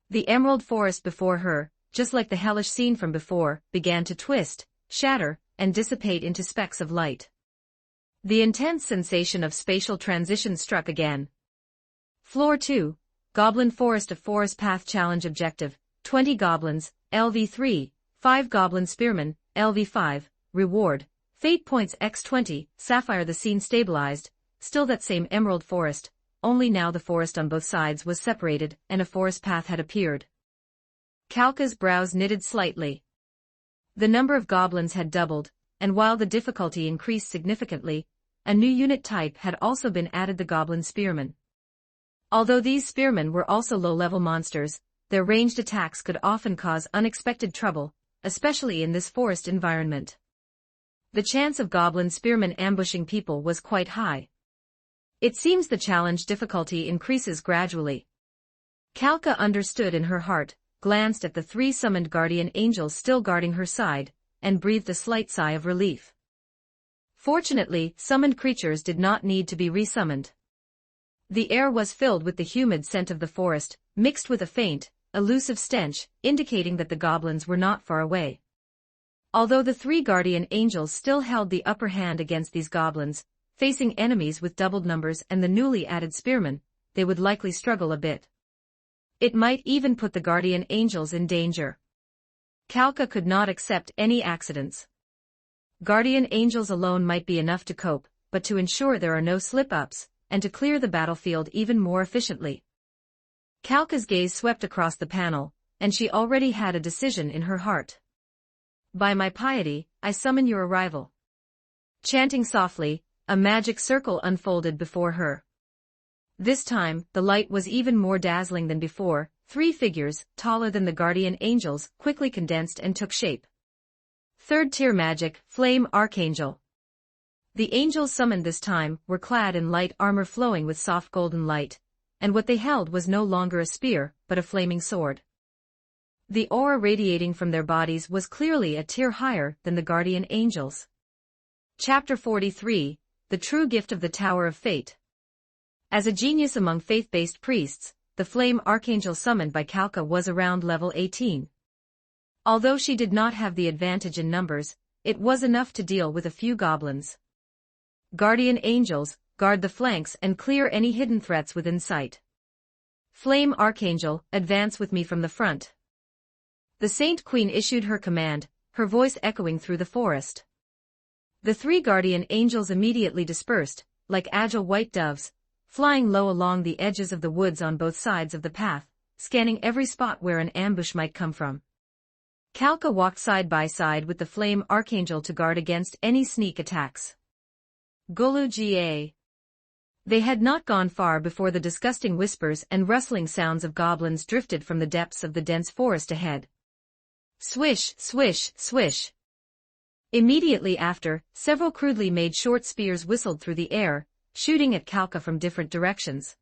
The emerald forest before her, just like the hellish scene from before, began to twist, shatter, and dissipate into specks of light. The intense sensation of spatial transition struck again. Floor 2, Goblin Forest. A forest path challenge objective, 20 goblins, LV3, 5 goblin spearmen, LV5, reward, Fate Points x20, Sapphire. The scene stabilized, still that same emerald forest, only now the forest on both sides was separated and a forest path had appeared. Kalka's brows knitted slightly. The number of goblins had doubled, and while the difficulty increased significantly, a new unit type had also been added: the goblin spearmen. Although these spearmen were also low-level monsters, their ranged attacks could often cause unexpected trouble, especially in this forest environment. The chance of goblin spearmen ambushing people was quite high. It seems the challenge difficulty increases gradually. Kalka understood in her heart, glanced at the 3 summoned guardian angels still guarding her side, and breathed a slight sigh of relief. Fortunately, summoned creatures did not need to be resummoned. The air was filled with the humid scent of the forest, mixed with a faint, elusive stench, indicating that the goblins were not far away. Although the three guardian angels still held the upper hand against these goblins, facing enemies with doubled numbers and the newly added spearmen, they would likely struggle a bit. It might even put the guardian angels in danger. Kalka could not accept any accidents. Guardian angels alone might be enough to cope, but to ensure there are no slip-ups, and to clear the battlefield even more efficiently. Kalka's gaze swept across the panel, and she already had a decision in her heart. By my piety, I summon your arrival. Chanting softly, a magic circle unfolded before her. This time, the light was even more dazzling than before. 3 figures, taller than the guardian angels, quickly condensed and took shape. Third-tier magic, Flame Archangel. The angels summoned this time were clad in light armor flowing with soft golden light, and what they held was no longer a spear, but a flaming sword. The aura radiating from their bodies was clearly a tier higher than the guardian angels. Chapter 43, The True Gift of the Tower of Fate. As a genius among faith-based priests, the Flame Archangel summoned by Kalka was around level 18. Although she did not have the advantage in numbers, it was enough to deal with a few goblins. Guardian angels, guard the flanks and clear any hidden threats within sight. Flame Archangel, advance with me from the front. The Saint Queen issued her command, her voice echoing through the forest. The 3 guardian angels immediately dispersed, like agile white doves, flying low along the edges of the woods on both sides of the path, scanning every spot where an ambush might come from. Kalka walked side by side with the Flame Archangel to guard against any sneak attacks. Golu Ga. They had not gone far before the disgusting whispers and rustling sounds of goblins drifted from the depths of the dense forest ahead. Swish, swish, swish. Immediately after, several crudely made short spears whistled through the air, shooting at Kalka from different directions.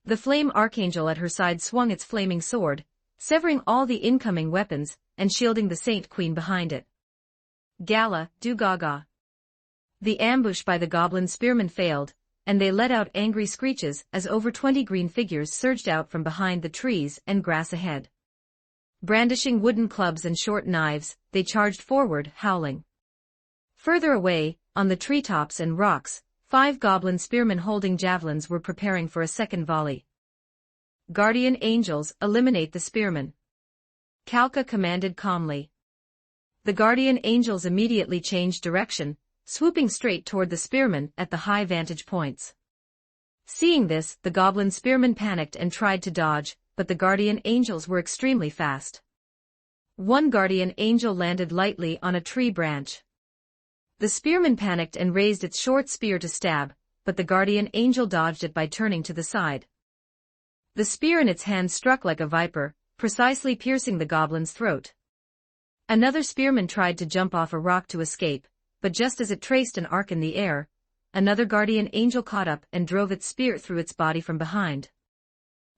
The Flame Archangel at her side swung its flaming sword, severing all the incoming weapons, and shielding the Saint Queen behind it. Gala, do gaga. The ambush by the goblin spearmen failed, and they let out angry screeches as over 20 green figures surged out from behind the trees and grass ahead. Brandishing wooden clubs and short knives, they charged forward, howling. Further away, on the treetops and rocks, 5 goblin spearmen holding javelins were preparing for a second volley. Guardian angels, eliminate the spearmen. Kalka commanded calmly. The guardian angels immediately changed direction, swooping straight toward the spearmen at the high vantage points. Seeing this, the goblin spearmen panicked and tried to dodge, but the guardian angels were extremely fast. One guardian angel landed lightly on a tree branch. The spearman panicked and raised its short spear to stab, but the guardian angel dodged it by turning to the side. The spear in its hand struck like a viper, precisely piercing the goblin's throat. Another spearman tried to jump off a rock to escape, but just as it traced an arc in the air, another guardian angel caught up and drove its spear through its body from behind.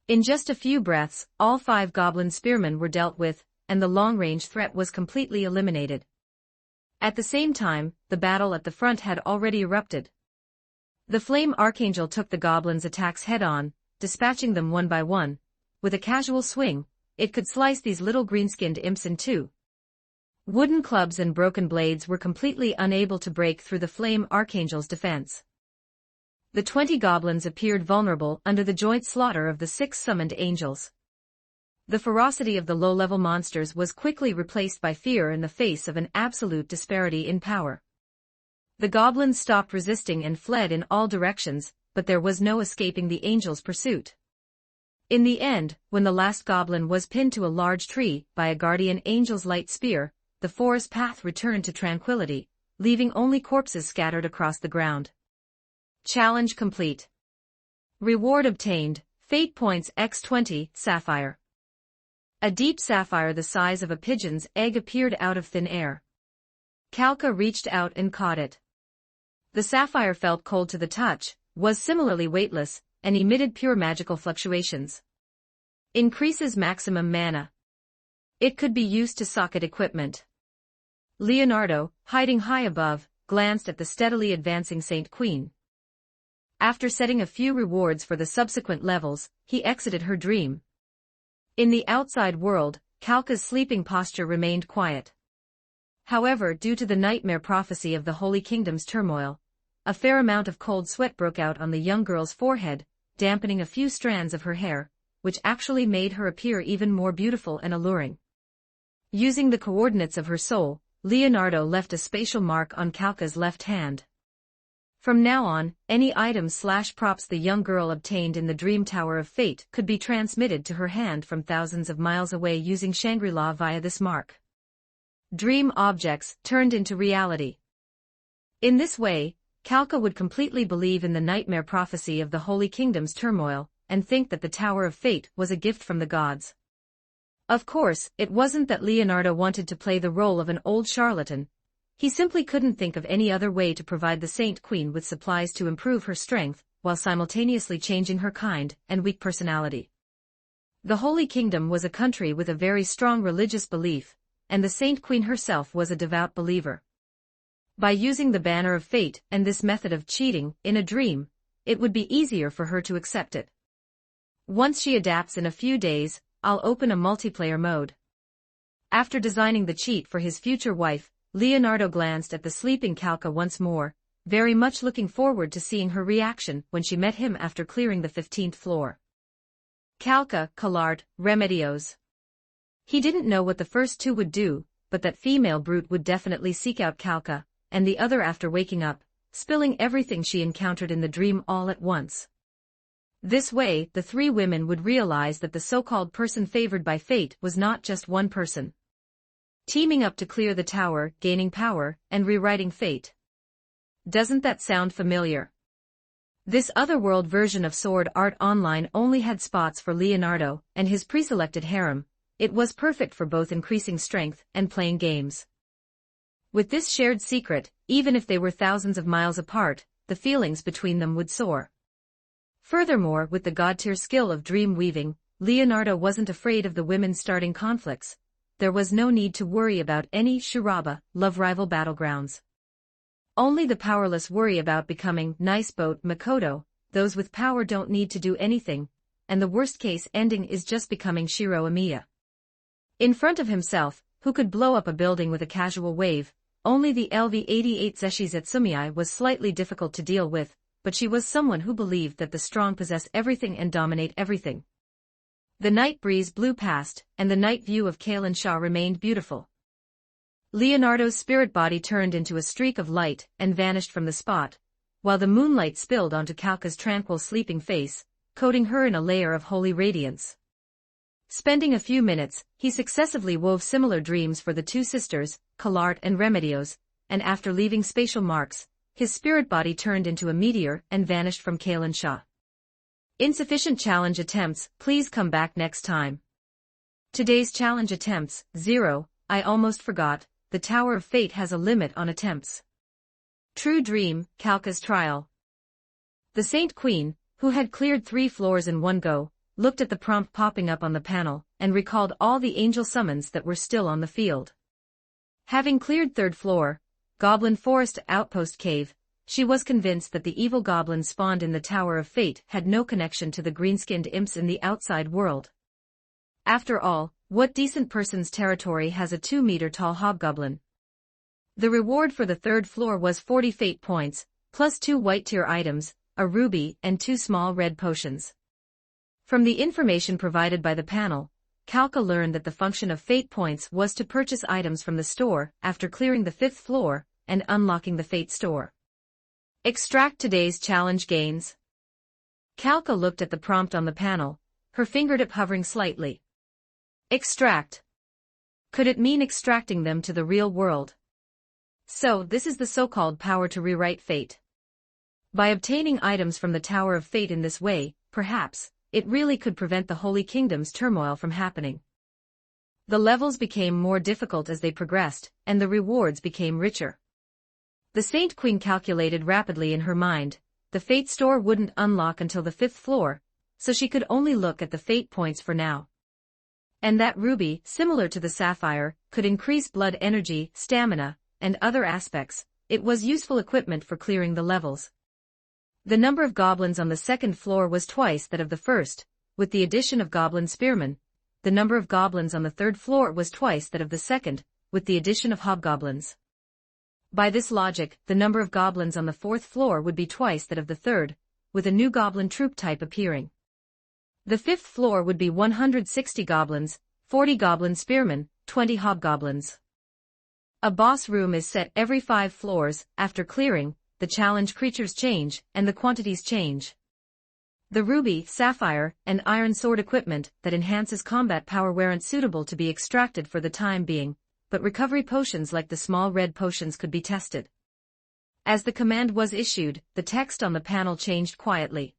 In just a few breaths, all 5 goblin spearmen were dealt with, and the long-range threat was completely eliminated. At the same time, the battle at the front had already erupted. The Flame Archangel took the goblins' attacks head-on, dispatching them one by one. With a casual swing, it could slice these little green-skinned imps in 2. Wooden clubs and broken blades were completely unable to break through the Flame Archangel's defense. The 20 goblins appeared vulnerable under the joint slaughter of the 6 summoned angels. The ferocity of the low-level monsters was quickly replaced by fear in the face of an absolute disparity in power. The goblins stopped resisting and fled in all directions, but there was no escaping the angels' pursuit. In the end, when the last goblin was pinned to a large tree by a guardian angel's light spear, the forest path returned to tranquility, leaving only corpses scattered across the ground. Challenge complete. Reward obtained, Fate Points x20, Sapphire. A deep sapphire the size of a pigeon's egg appeared out of thin air. Kalka reached out and caught it. The sapphire felt cold to the touch, was similarly weightless, and emitted pure magical fluctuations. Increases maximum mana. It could be used to socket equipment. Leonardo, hiding high above, glanced at the steadily advancing Saint Queen. After setting a few rewards for the subsequent levels, he exited her dream. In the outside world, Kalka's sleeping posture remained quiet. However, due to the nightmare prophecy of the Holy Kingdom's turmoil, a fair amount of cold sweat broke out on the young girl's forehead, dampening a few strands of her hair, which actually made her appear even more beautiful and alluring. Using the coordinates of her soul, Leonardo left a spatial mark on Kalka's left hand. From now on, any items/props the young girl obtained in the Dream Tower of Fate could be transmitted to her hand from thousands of miles away using Shangri-La via this mark. Dream objects turned into reality. In this way, Kalka would completely believe in the nightmare prophecy of the Holy Kingdom's turmoil, and think that the Tower of Fate was a gift from the gods. Of course, it wasn't that Leonardo wanted to play the role of an old charlatan. He simply couldn't think of any other way to provide the Saint Queen with supplies to improve her strength, while simultaneously changing her kind and weak personality. The Holy Kingdom was a country with a very strong religious belief, and the Saint Queen herself was a devout believer. By using the banner of fate and this method of cheating in a dream, it would be easier for her to accept it. Once she adapts in a few days, I'll open a multiplayer mode. After designing the cheat for his future wife, Leonardo glanced at the sleeping Kalka once more, very much looking forward to seeing her reaction when she met him after clearing the 15th floor. Kalka, Collard, Remedios. He didn't know what the first two would do, but that female brute would definitely seek out Kalka, and the other after waking up, spilling everything she encountered in the dream all at once. This way, the three women would realize that the so-called person favored by fate was not just one person. Teaming up to clear the tower, gaining power, and rewriting fate. Doesn't that sound familiar? This otherworld version of Sword Art Online only had spots for Leonardo and his pre-selected harem. It was perfect for both increasing strength and playing games. With this shared secret, even if they were thousands of miles apart, the feelings between them would soar. Furthermore, with the god-tier skill of dream weaving, Leonardo wasn't afraid of the women starting conflicts. There was no need to worry about any shuraba, love rival battlegrounds. Only the powerless worry about becoming nice boat Makoto. Those with power don't need to do anything, and the worst-case ending is just becoming Shiro Amiya. In front of himself, who could blow up a building with a casual wave, only the LV-88 Zeshi Zetsumei was slightly difficult to deal with, but she was someone who believed that the strong possess everything and dominate everything. The night breeze blew past, and the night view of Kalen Shah remained beautiful. Leonardo's spirit body turned into a streak of light and vanished from the spot, while the moonlight spilled onto Kalka's tranquil sleeping face, coating her in a layer of holy radiance. Spending a few minutes, he successively wove similar dreams for the two sisters, Collard and Remedios, and after leaving spatial marks, his spirit body turned into a meteor and vanished from Kalen Shah. Insufficient challenge attempts, please come back next time. Today's challenge attempts, 0, I almost forgot, the Tower of Fate has a limit on attempts. True Dream, Kalka's Trial. The Saint Queen, who had cleared 3 floors in one go, looked at the prompt popping up on the panel, and recalled all the angel summons that were still on the field. Having cleared 3rd floor, Goblin Forest Outpost Cave, she was convinced that the evil goblins spawned in the Tower of Fate had no connection to the green-skinned imps in the outside world. After all, what decent person's territory has a 2-meter-tall hobgoblin? The reward for the 3rd floor was 40 fate points, plus 2 white-tier items, a ruby and 2 small red potions. From the information provided by the panel, Kalka learned that the function of fate points was to purchase items from the store after clearing the 5th floor and unlocking the fate store. Extract today's challenge gains. Kalka looked at the prompt on the panel, her fingertip hovering slightly. Extract. Could it mean extracting them to the real world? So, this is the so-called power to rewrite fate. By obtaining items from the Tower of Fate in this way, perhaps, it really could prevent the Holy Kingdom's turmoil from happening. The levels became more difficult as they progressed, and the rewards became richer. The Saint Queen calculated rapidly in her mind, the Fate store wouldn't unlock until the 5th floor, so she could only look at the Fate points for now. And that ruby, similar to the sapphire, could increase blood energy, stamina, and other aspects. It was useful equipment for clearing the levels. The number of goblins on the second floor was twice that of the first, with the addition of goblin spearmen. The number of goblins on the third floor was twice that of the second, with the addition of hobgoblins. By this logic, the number of goblins on the fourth floor would be twice that of the third, with a new goblin troop type appearing. The fifth floor would be 160 goblins, 40 goblin spearmen, 20 hobgoblins. A boss room is set every 5 floors. After clearing, the challenge creatures change, and the quantities change. The ruby, sapphire, and iron sword equipment that enhances combat power weren't suitable to be extracted for the time being, but recovery potions like the small red potions could be tested. As the command was issued, the text on the panel changed quietly.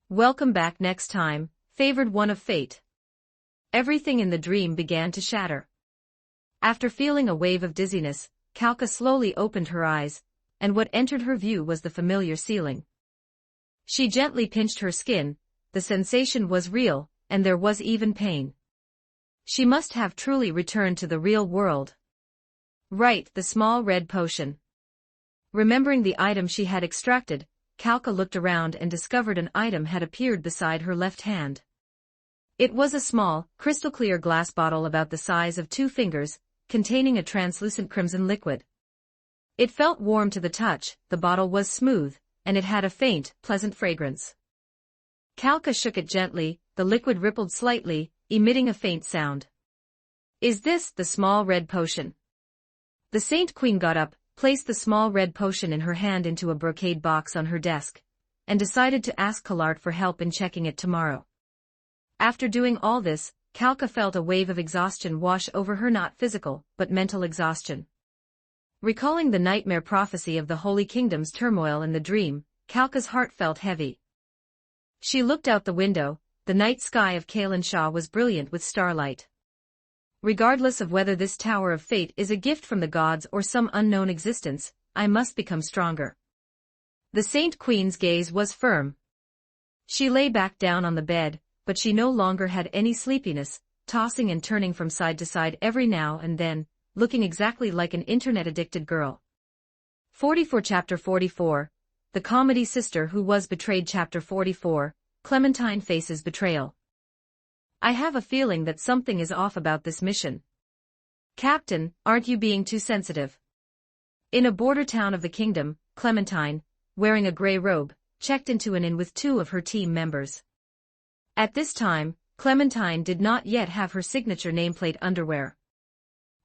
Welcome back next time, favored one of fate. Everything in the dream began to shatter. After feeling a wave of dizziness, Kalka slowly opened her eyes, and what entered her view was the familiar ceiling. She gently pinched her skin. The sensation was real, and there was even pain. She must have truly returned to the real world. Right, the small red potion. Remembering the item she had extracted, Kalka looked around and discovered an item had appeared beside her left hand. It was a small, crystal-clear glass bottle about the size of 2 fingers, containing a translucent crimson liquid. It felt warm to the touch, the bottle was smooth, and it had a faint, pleasant fragrance. Kalka shook it gently, the liquid rippled slightly, emitting a faint sound. Is this the small red potion? The Saint Queen got up, placed the small red potion in her hand into a brocade box on her desk, and decided to ask Kalart for help in checking it tomorrow. After doing all this, Kalka felt a wave of exhaustion wash over her, not physical, but mental exhaustion. Recalling the nightmare prophecy of the Holy Kingdom's turmoil in the dream, Kalka's heart felt heavy. She looked out the window. The night sky of Kailanshaw was brilliant with starlight. Regardless of whether this Tower of Fate is a gift from the gods or some unknown existence, I must become stronger. The Saint Queen's gaze was firm. She lay back down on the bed, but she no longer had any sleepiness, tossing and turning from side to side every now and then, looking exactly like an internet-addicted girl. 44 Chapter 44, The Comedy Sister Who Was Betrayed. Chapter 44, Clementine Faces Betrayal. I have a feeling that something is off about this mission. Captain, aren't you being too sensitive? In a border town of the kingdom, Clementine, wearing a gray robe, checked into an inn with 2 of her team members. At this time, Clementine did not yet have her signature nameplate underwear.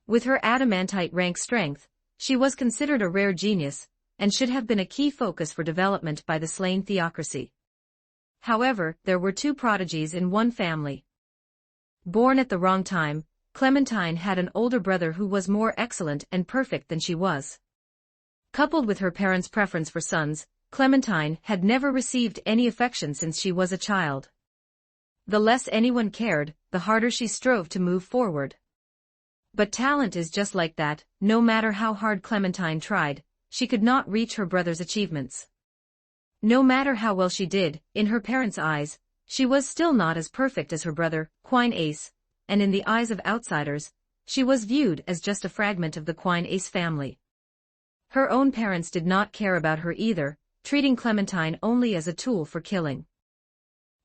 With her adamantite rank strength, she was considered a rare genius, and should have been a key focus for development by the slain theocracy. However, there were 2 prodigies in one family. Born at the wrong time, Clementine had an older brother who was more excellent and perfect than she was. Coupled with her parents' preference for sons, Clementine had never received any affection since she was a child. The less anyone cared, the harder she strove to move forward. But talent is just like that. No matter how hard Clementine tried, she could not reach her brother's achievements. No matter how well she did, in her parents' eyes, she was still not as perfect as her brother, Ainz, and in the eyes of outsiders, she was viewed as just a fragment of the Ainz family. Her own parents did not care about her either, treating Clementine only as a tool for killing.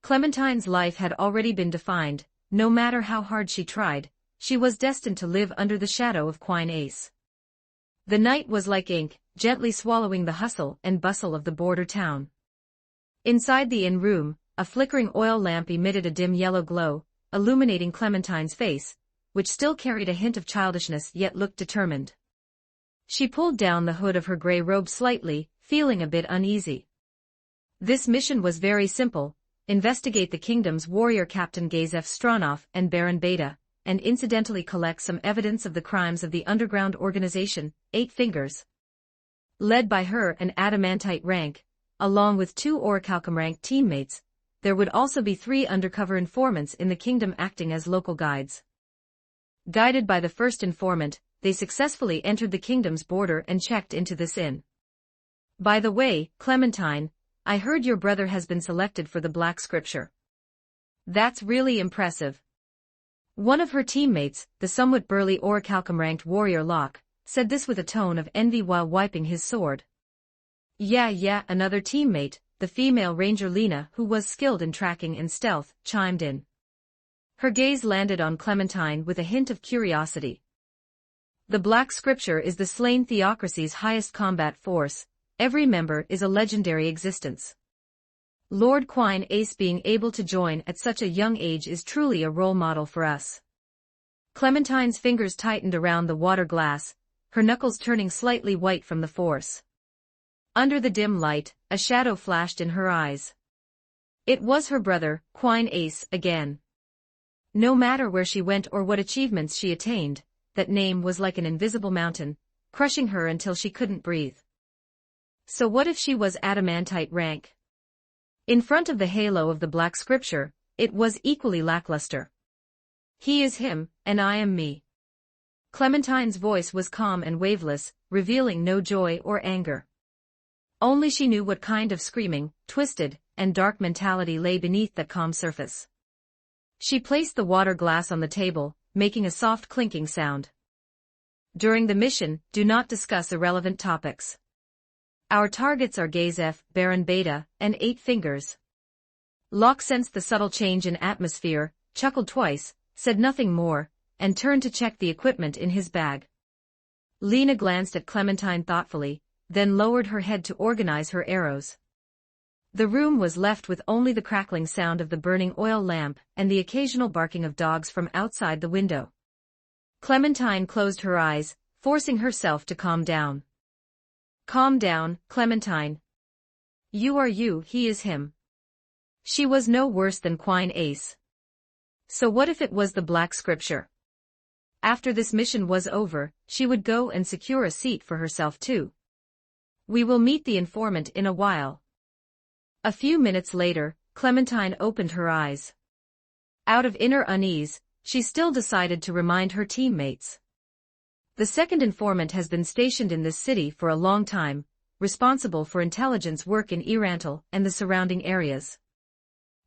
Clementine's life had already been defined. No matter how hard she tried, she was destined to live under the shadow of Ainz. The night was like ink, gently swallowing the hustle and bustle of the border town. Inside the inn room, a flickering oil lamp emitted a dim yellow glow, illuminating Clementine's face, which still carried a hint of childishness yet looked determined. She pulled down the hood of her gray robe slightly, feeling a bit uneasy. This mission was very simple: investigate the kingdom's warrior Captain Gazef Stronov and Baron Beta, and incidentally collect some evidence of the crimes of the underground organization, 8 Fingers. Led by her and adamantite rank, along with 2 orichalcum-ranked teammates, there would also be 3 undercover informants in the kingdom acting as local guides. Guided by the first informant, they successfully entered the kingdom's border and checked into this inn. By the way, Clementine, I heard your brother has been selected for the Black Scripture. That's really impressive. One of her teammates, the somewhat burly orichalcum-ranked warrior Locke, said this with a tone of envy while wiping his sword. Yeah, another teammate, the female ranger Lena, who was skilled in tracking and stealth, chimed in. Her gaze landed on Clementine with a hint of curiosity. The Black Scripture is the slain theocracy's highest combat force. Every member is a legendary existence. Lord Ainz being able to join at such a young age is truly a role model for us. Clementine's fingers tightened around the water glass, her knuckles turning slightly white from the force. Under the dim light, a shadow flashed in her eyes. It was her brother, Ainz, again. No matter where she went or what achievements she attained, that name was like an invisible mountain, crushing her until she couldn't breathe. So what if she was adamantite rank? In front of the halo of the Black Scripture, it was equally lackluster. He is him, and I am me. Clementine's voice was calm and waveless, revealing no joy or anger. Only she knew what kind of screaming, twisted, and dark mentality lay beneath that calm surface. She placed the water glass on the table, making a soft clinking sound. During the mission, do not discuss irrelevant topics. Our targets are Gazef, Baron Beta, and 8 Fingers. Locke sensed the subtle change in atmosphere, chuckled twice, said nothing more, and turned to check the equipment in his bag. Lena glanced at Clementine thoughtfully, then lowered her head to organize her arrows. The room was left with only the crackling sound of the burning oil lamp and the occasional barking of dogs from outside the window. Clementine closed her eyes, forcing herself to calm down. Calm down, Clementine. You are you, he is him. She was no worse than Ainz. So what if it was the Black Scripture? After this mission was over, she would go and secure a seat for herself too. We will meet the informant in a while. A few minutes later, Clementine opened her eyes. Out of inner unease, she still decided to remind her teammates. The second informant has been stationed in this city for a long time, responsible for intelligence work in Irantal and the surrounding areas.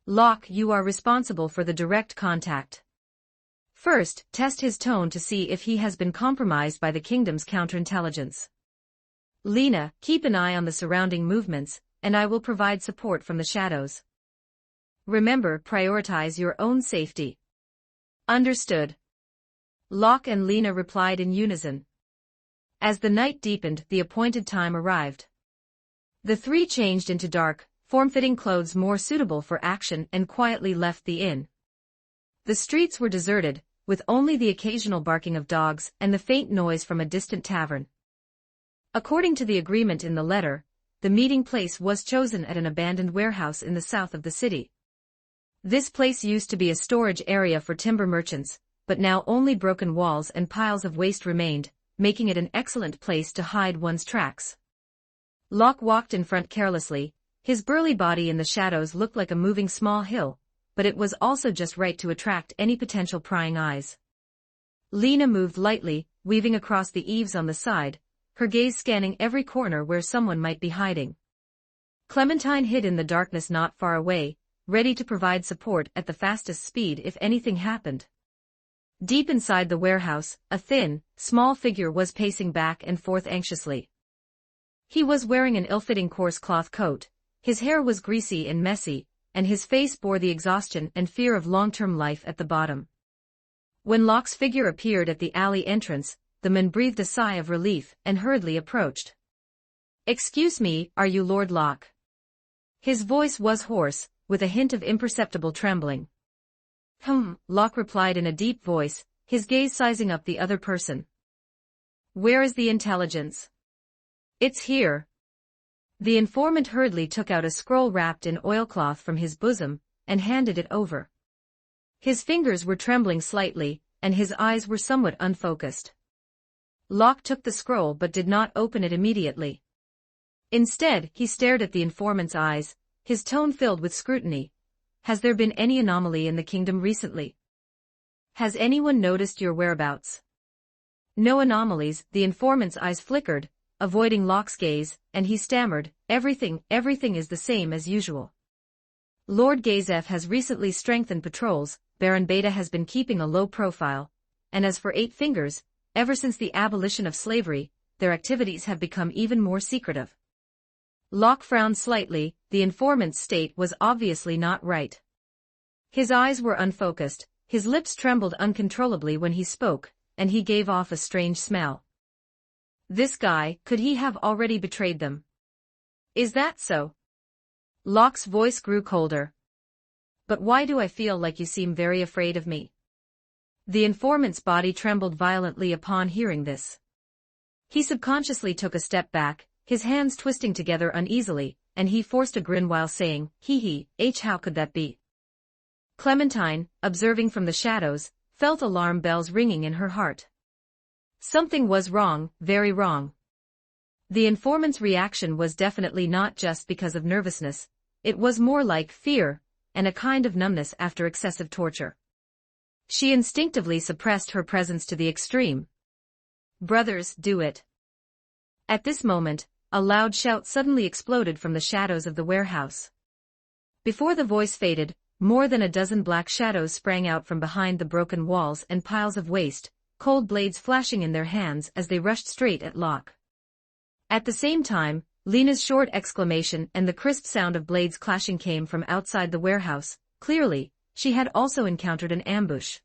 Locke, you are responsible for the direct contact. First, test his tone to see if he has been compromised by the kingdom's counterintelligence. Lena, keep an eye on the surrounding movements, and I will provide support from the shadows. Remember, prioritize your own safety. Understood. Locke and Lena replied in unison. As the night deepened, the appointed time arrived. The three changed into dark, form-fitting clothes more suitable for action and quietly left the inn. The streets were deserted, with only the occasional barking of dogs and the faint noise from a distant tavern. According to the agreement in the letter, the meeting place was chosen at an abandoned warehouse in the south of the city. This place used to be a storage area for timber merchants, but now only broken walls and piles of waste remained, making it an excellent place to hide one's tracks. Locke walked in front carelessly, his burly body in the shadows looked like a moving small hill, but it was also just right to attract any potential prying eyes. Lena moved lightly, weaving across the eaves on the side, her gaze scanning every corner where someone might be hiding. Clementine hid in the darkness not far away, ready to provide support at the fastest speed if anything happened. Deep inside the warehouse, a thin, small figure was pacing back and forth anxiously. He was wearing an ill-fitting coarse cloth coat, his hair was greasy and messy, and his face bore the exhaustion and fear of long-term life at the bottom. When Locke's figure appeared at the alley entrance, the man breathed a sigh of relief and hurriedly approached. "Excuse me, are you Lord Locke?" His voice was hoarse, with a hint of imperceptible trembling. Locke replied in a deep voice, his gaze sizing up the other person. "Where is the intelligence?" "It's here." The informant hurriedly took out a scroll wrapped in oilcloth from his bosom, and handed it over. His fingers were trembling slightly, and his eyes were somewhat unfocused. Locke took the scroll but did not open it immediately. Instead, he stared at the informant's eyes, his tone filled with scrutiny. "Has there been any anomaly in the kingdom recently? Has anyone noticed your whereabouts?" "No anomalies," the informant's eyes flickered, avoiding Locke's gaze, and he stammered, everything is the same as usual. Lord Gazef has recently strengthened patrols, Baron Beta has been keeping a low profile, and as for Eight Fingers, ever since the abolition of slavery, their activities have become even more secretive. Locke frowned slightly. The informant's state was obviously not right. His eyes were unfocused, his lips trembled uncontrollably when he spoke, and he gave off a strange smell. This guy, could he have already betrayed them? Is that so? Locke's voice grew colder. But why do I feel like you seem very afraid of me? The informant's body trembled violently upon hearing this. He subconsciously took a step back, his hands twisting together uneasily, and he forced a grin while saying, how could that be? Clementine, observing from the shadows, felt alarm bells ringing in her heart. Something was wrong, very wrong. The informant's reaction was definitely not just because of nervousness, it was more like fear, and a kind of numbness after excessive torture. She instinctively suppressed her presence to the extreme. Brothers, do it. At this moment, a loud shout suddenly exploded from the shadows of the warehouse. Before the voice faded, more than a dozen black shadows sprang out from behind the broken walls and piles of waste, cold blades flashing in their hands as they rushed straight at Locke. At the same time, Lena's short exclamation and the crisp sound of blades clashing came from outside the warehouse. Clearly, she had also encountered an ambush.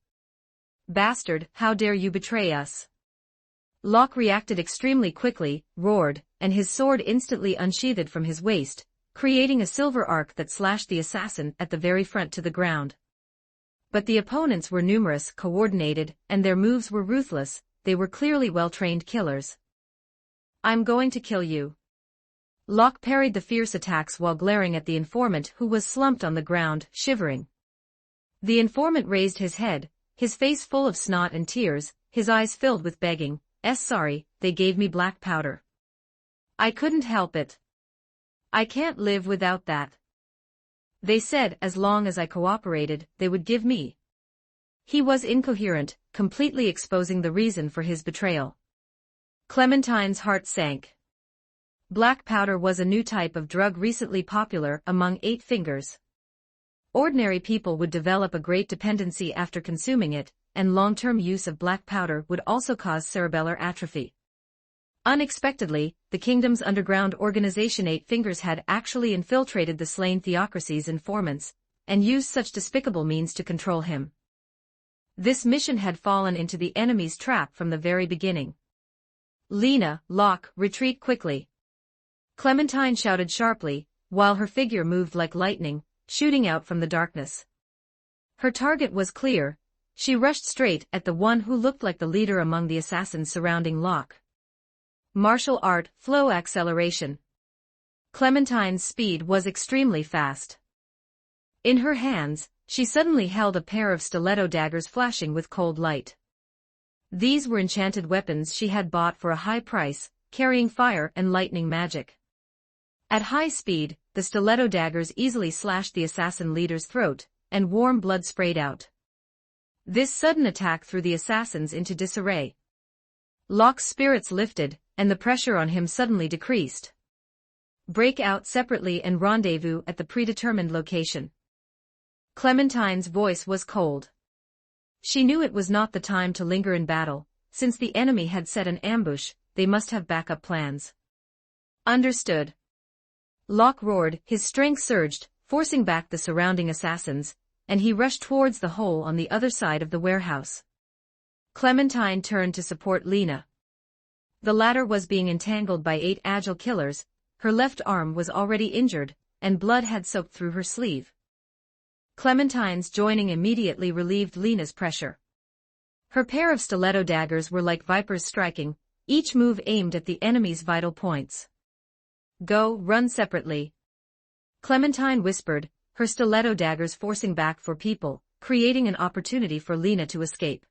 Bastard, how dare you betray us? Locke reacted extremely quickly, roared, and his sword instantly unsheathed from his waist, creating a silver arc that slashed the assassin at the very front to the ground. But the opponents were numerous, coordinated, and their moves were ruthless. They were clearly well-trained killers. I'm going to kill you. Locke parried the fierce attacks while glaring at the informant who was slumped on the ground, shivering. The informant raised his head, his face full of snot and tears, his eyes filled with begging. Sorry, they gave me black powder. I couldn't help it. I can't live without that. They said as long as I cooperated, they would give me. He was incoherent, completely exposing the reason for his betrayal. Clementine's heart sank. Black powder was a new type of drug recently popular among Eight Fingers. Ordinary people would develop a great dependency after consuming it, and long-term use of black powder would also cause cerebellar atrophy. Unexpectedly, the kingdom's underground organization Eight Fingers had actually infiltrated the slain theocracy's informants, and used such despicable means to control him. This mission had fallen into the enemy's trap from the very beginning. Lena, Locke, retreat quickly. Clementine shouted sharply, while her figure moved like lightning, shooting out from the darkness. Her target was clear. She rushed straight at the one who looked like the leader among the assassins surrounding Locke. Martial art, flow acceleration. Clementine's speed was extremely fast. In her hands, she suddenly held a pair of stiletto daggers flashing with cold light. These were enchanted weapons she had bought for a high price, carrying fire and lightning magic. At high speed, the stiletto daggers easily slashed the assassin leader's throat, and warm blood sprayed out. This sudden attack threw the assassins into disarray. Locke's spirits lifted, and the pressure on him suddenly decreased. Break out separately and rendezvous at the predetermined location. Clementine's voice was cold. She knew it was not the time to linger in battle. Since the enemy had set an ambush, they must have backup plans. Understood. Locke roared, his strength surged, forcing back the surrounding assassins, and he rushed towards the hole on the other side of the warehouse. Clementine turned to support Lena. The latter was being entangled by 8 agile killers. Her left arm was already injured, and blood had soaked through her sleeve. Clementine's joining immediately relieved Lena's pressure. Her pair of stiletto daggers were like vipers striking, each move aimed at the enemy's vital points. Go, run separately. Clementine whispered, her stiletto daggers forcing back for people, creating an opportunity for Lena to escape.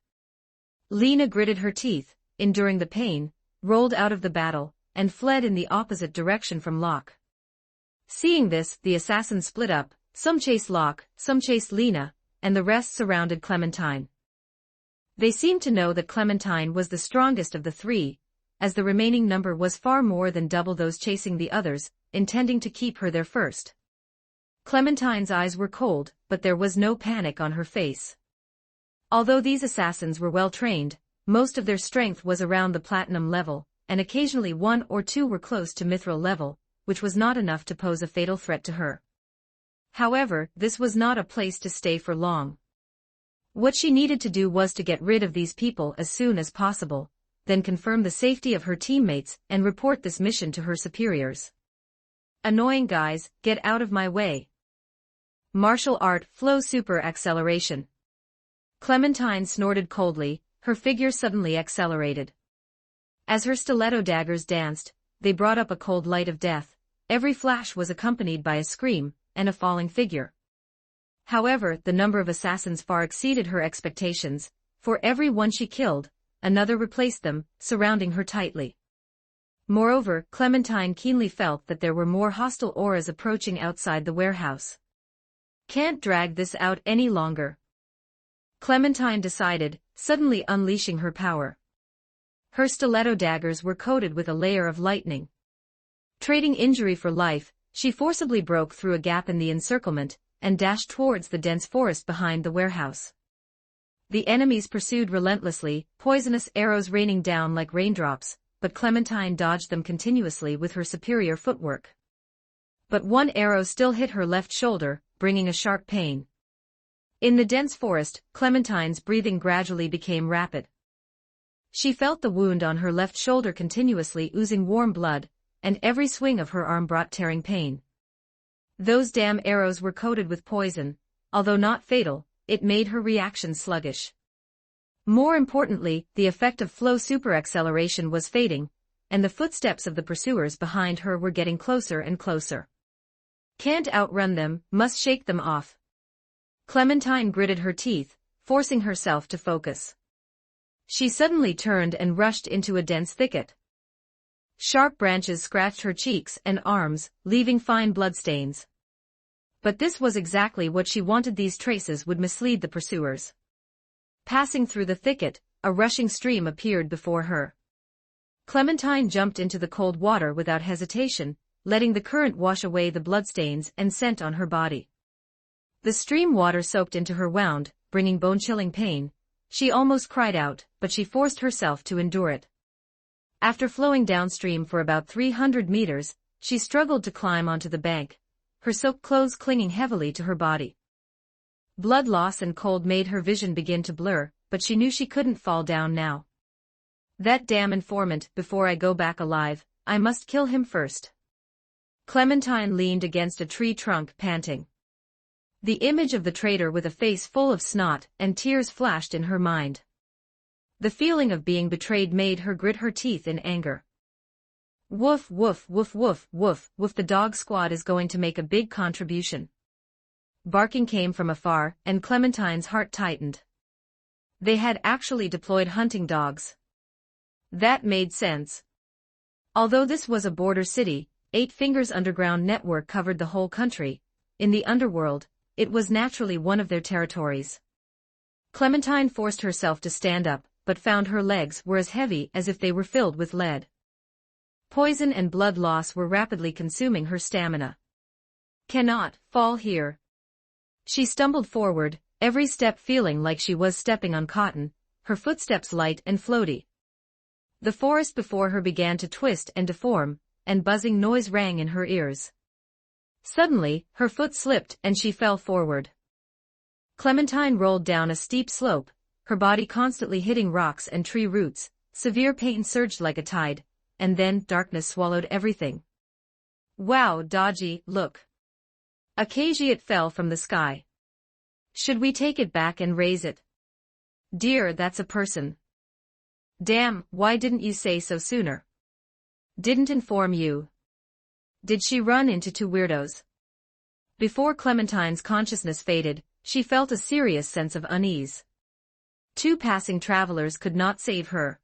Lena gritted her teeth, enduring the pain, rolled out of the battle, and fled in the opposite direction from Locke. Seeing this, the assassins split up, some chased Locke, some chased Lena, and the rest surrounded Clementine. They seemed to know that Clementine was the strongest of the three, as the remaining number was far more than double those chasing the others, intending to keep her there first. Clementine's eyes were cold, but there was no panic on her face. Although these assassins were well trained, most of their strength was around the platinum level, and occasionally one or two were close to mithril level, which was not enough to pose a fatal threat to her. However, this was not a place to stay for long. What she needed to do was to get rid of these people as soon as possible, then confirm the safety of her teammates and report this mission to her superiors. Annoying guys, get out of my way. Martial art, flow super acceleration. Clementine snorted coldly, her figure suddenly accelerated. As her stiletto daggers danced, they brought up a cold light of death. Every flash was accompanied by a scream and a falling figure. However, the number of assassins far exceeded her expectations. For every one she killed, another replaced them, surrounding her tightly. Moreover, Clementine keenly felt that there were more hostile auras approaching outside the warehouse. Can't drag this out any longer, Clementine decided, suddenly unleashing her power. Her stiletto daggers were coated with a layer of lightning. Trading injury for life, she forcibly broke through a gap in the encirclement and dashed towards the dense forest behind the warehouse. The enemies pursued relentlessly, poisonous arrows raining down like raindrops, but Clementine dodged them continuously with her superior footwork. But one arrow still hit her left shoulder, bringing a sharp pain. In the dense forest, Clementine's breathing gradually became rapid. She felt the wound on her left shoulder continuously oozing warm blood, and every swing of her arm brought tearing pain. Those damn arrows were coated with poison. Although not fatal, it made her reaction sluggish. More importantly, the effect of flow superacceleration was fading, and the footsteps of the pursuers behind her were getting closer and closer. Can't outrun them, must shake them off. Clementine gritted her teeth, forcing herself to focus. She suddenly turned and rushed into a dense thicket. Sharp branches scratched her cheeks and arms, leaving fine bloodstains. But this was exactly what she wanted. These traces would mislead the pursuers. Passing through the thicket, a rushing stream appeared before her. Clementine jumped into the cold water without hesitation, letting the current wash away the bloodstains and scent on her body. The stream water soaked into her wound, bringing bone-chilling pain. She almost cried out, but she forced herself to endure it. After flowing downstream for about 300 meters, she struggled to climb onto the bank, her soaked clothes clinging heavily to her body. Blood loss and cold made her vision begin to blur, but she knew she couldn't fall down now. That damn informant, before I go back alive, I must kill him first. Clementine leaned against a tree trunk, panting. The image of the traitor with a face full of snot and tears flashed in her mind. The feeling of being betrayed made her grit her teeth in anger. Woof woof woof woof woof woof, the dog squad is going to make a big contribution. Barking came from afar, and Clementine's heart tightened. They had actually deployed hunting dogs. That made sense. Although this was a border city, Eight Fingers' underground network covered the whole country. In the underworld, it was naturally one of their territories. Clementine forced herself to stand up, but found her legs were as heavy as if they were filled with lead. Poison and blood loss were rapidly consuming her stamina. Cannot fall here. She stumbled forward, every step feeling like she was stepping on cotton, her footsteps light and floaty. The forest before her began to twist and deform, and buzzing noise rang in her ears. Suddenly, her foot slipped and she fell forward. Clementine rolled down a steep slope, her body constantly hitting rocks and tree roots. Severe pain surged like a tide, and then darkness swallowed everything. Wow, dodgy, look. A caveat fell from the sky. Should we take it back and raise it? Dear, that's a person. Damn, why didn't you say so sooner? Didn't inform you. Did she run into two weirdos? Before Clementine's consciousness faded, she felt a serious sense of unease. Two passing travelers could not save her.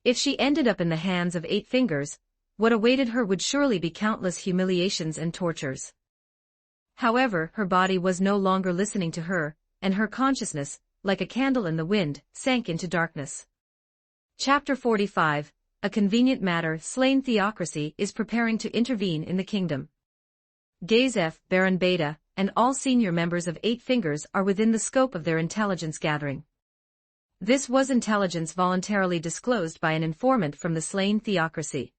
If she ended up in the hands of Eight Fingers, what awaited her would surely be countless humiliations and tortures. However, her body was no longer listening to her, and her consciousness, like a candle in the wind, sank into darkness. Chapter 45. A convenient matter. Slain theocracy is preparing to intervene in the kingdom. Gazef, Baron Beta, and all senior members of Eight Fingers are within the scope of their intelligence gathering. This was intelligence voluntarily disclosed by an informant from the slain theocracy.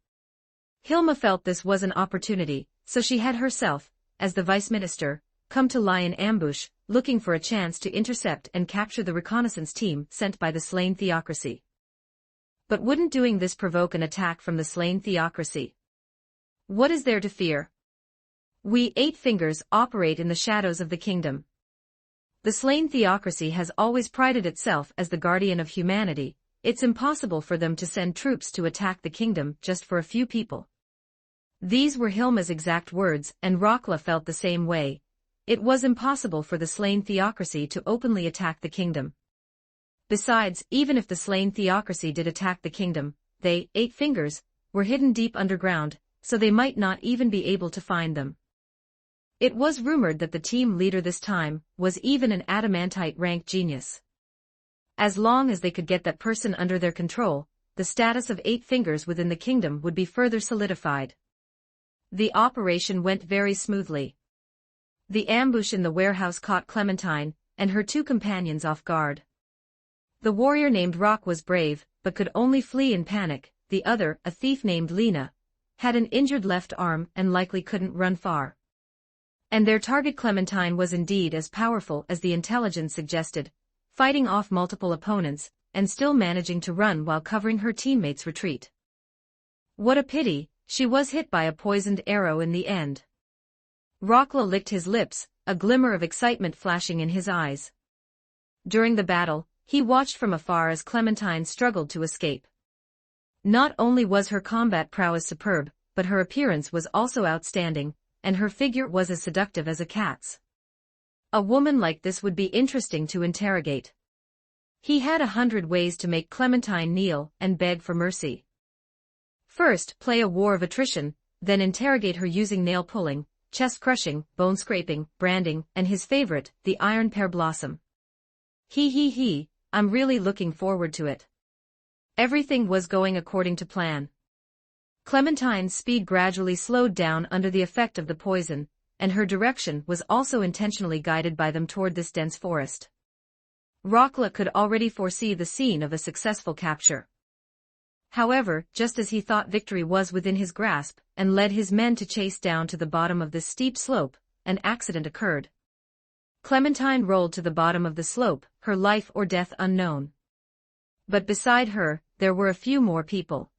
Hilma felt this was an opportunity, so she had herself, as the vice minister, come to lie in ambush, looking for a chance to intercept and capture the reconnaissance team sent by the slain theocracy. But wouldn't doing this provoke an attack from the slain theocracy? What is there to fear? We Eight Fingers operate in the shadows of the kingdom. The slain theocracy has always prided itself as the guardian of humanity. It's impossible for them to send troops to attack the kingdom just for a few people. These were Hilma's exact words, and Rockla felt the same way. It was impossible for the slain theocracy to openly attack the kingdom. Besides, even if the slain theocracy did attack the kingdom, they, Eight Fingers, were hidden deep underground, so they might not even be able to find them. It was rumored that the team leader this time was even an adamantite-rank genius. As long as they could get that person under their control, the status of Eight Fingers within the kingdom would be further solidified. The operation went very smoothly. The ambush in the warehouse caught Clementine and her two companions off guard. The warrior named Rock was brave, but could only flee in panic. The other, a thief named Lena, had an injured left arm and likely couldn't run far. And their target Clementine was indeed as powerful as the intelligence suggested, fighting off multiple opponents, and still managing to run while covering her teammates' retreat. What a pity, she was hit by a poisoned arrow in the end. Rockla licked his lips, a glimmer of excitement flashing in his eyes. During the battle, he watched from afar as Clementine struggled to escape. Not only was her combat prowess superb, but her appearance was also outstanding, and her figure was as seductive as a cat's. A woman like this would be interesting to interrogate. He had 100 ways to make Clementine kneel and beg for mercy. First, play a war of attrition, then interrogate her using nail-pulling, chest-crushing, bone-scraping, branding, and his favorite, the iron pear blossom. He, I'm really looking forward to it. Everything was going according to plan. Clementine's speed gradually slowed down under the effect of the poison, and her direction was also intentionally guided by them toward this dense forest. Rockla could already foresee the scene of a successful capture. However, just as he thought victory was within his grasp and led his men to chase down to the bottom of this steep slope, an accident occurred. Clementine rolled to the bottom of the slope, her life or death unknown. But beside her, there were a few more people.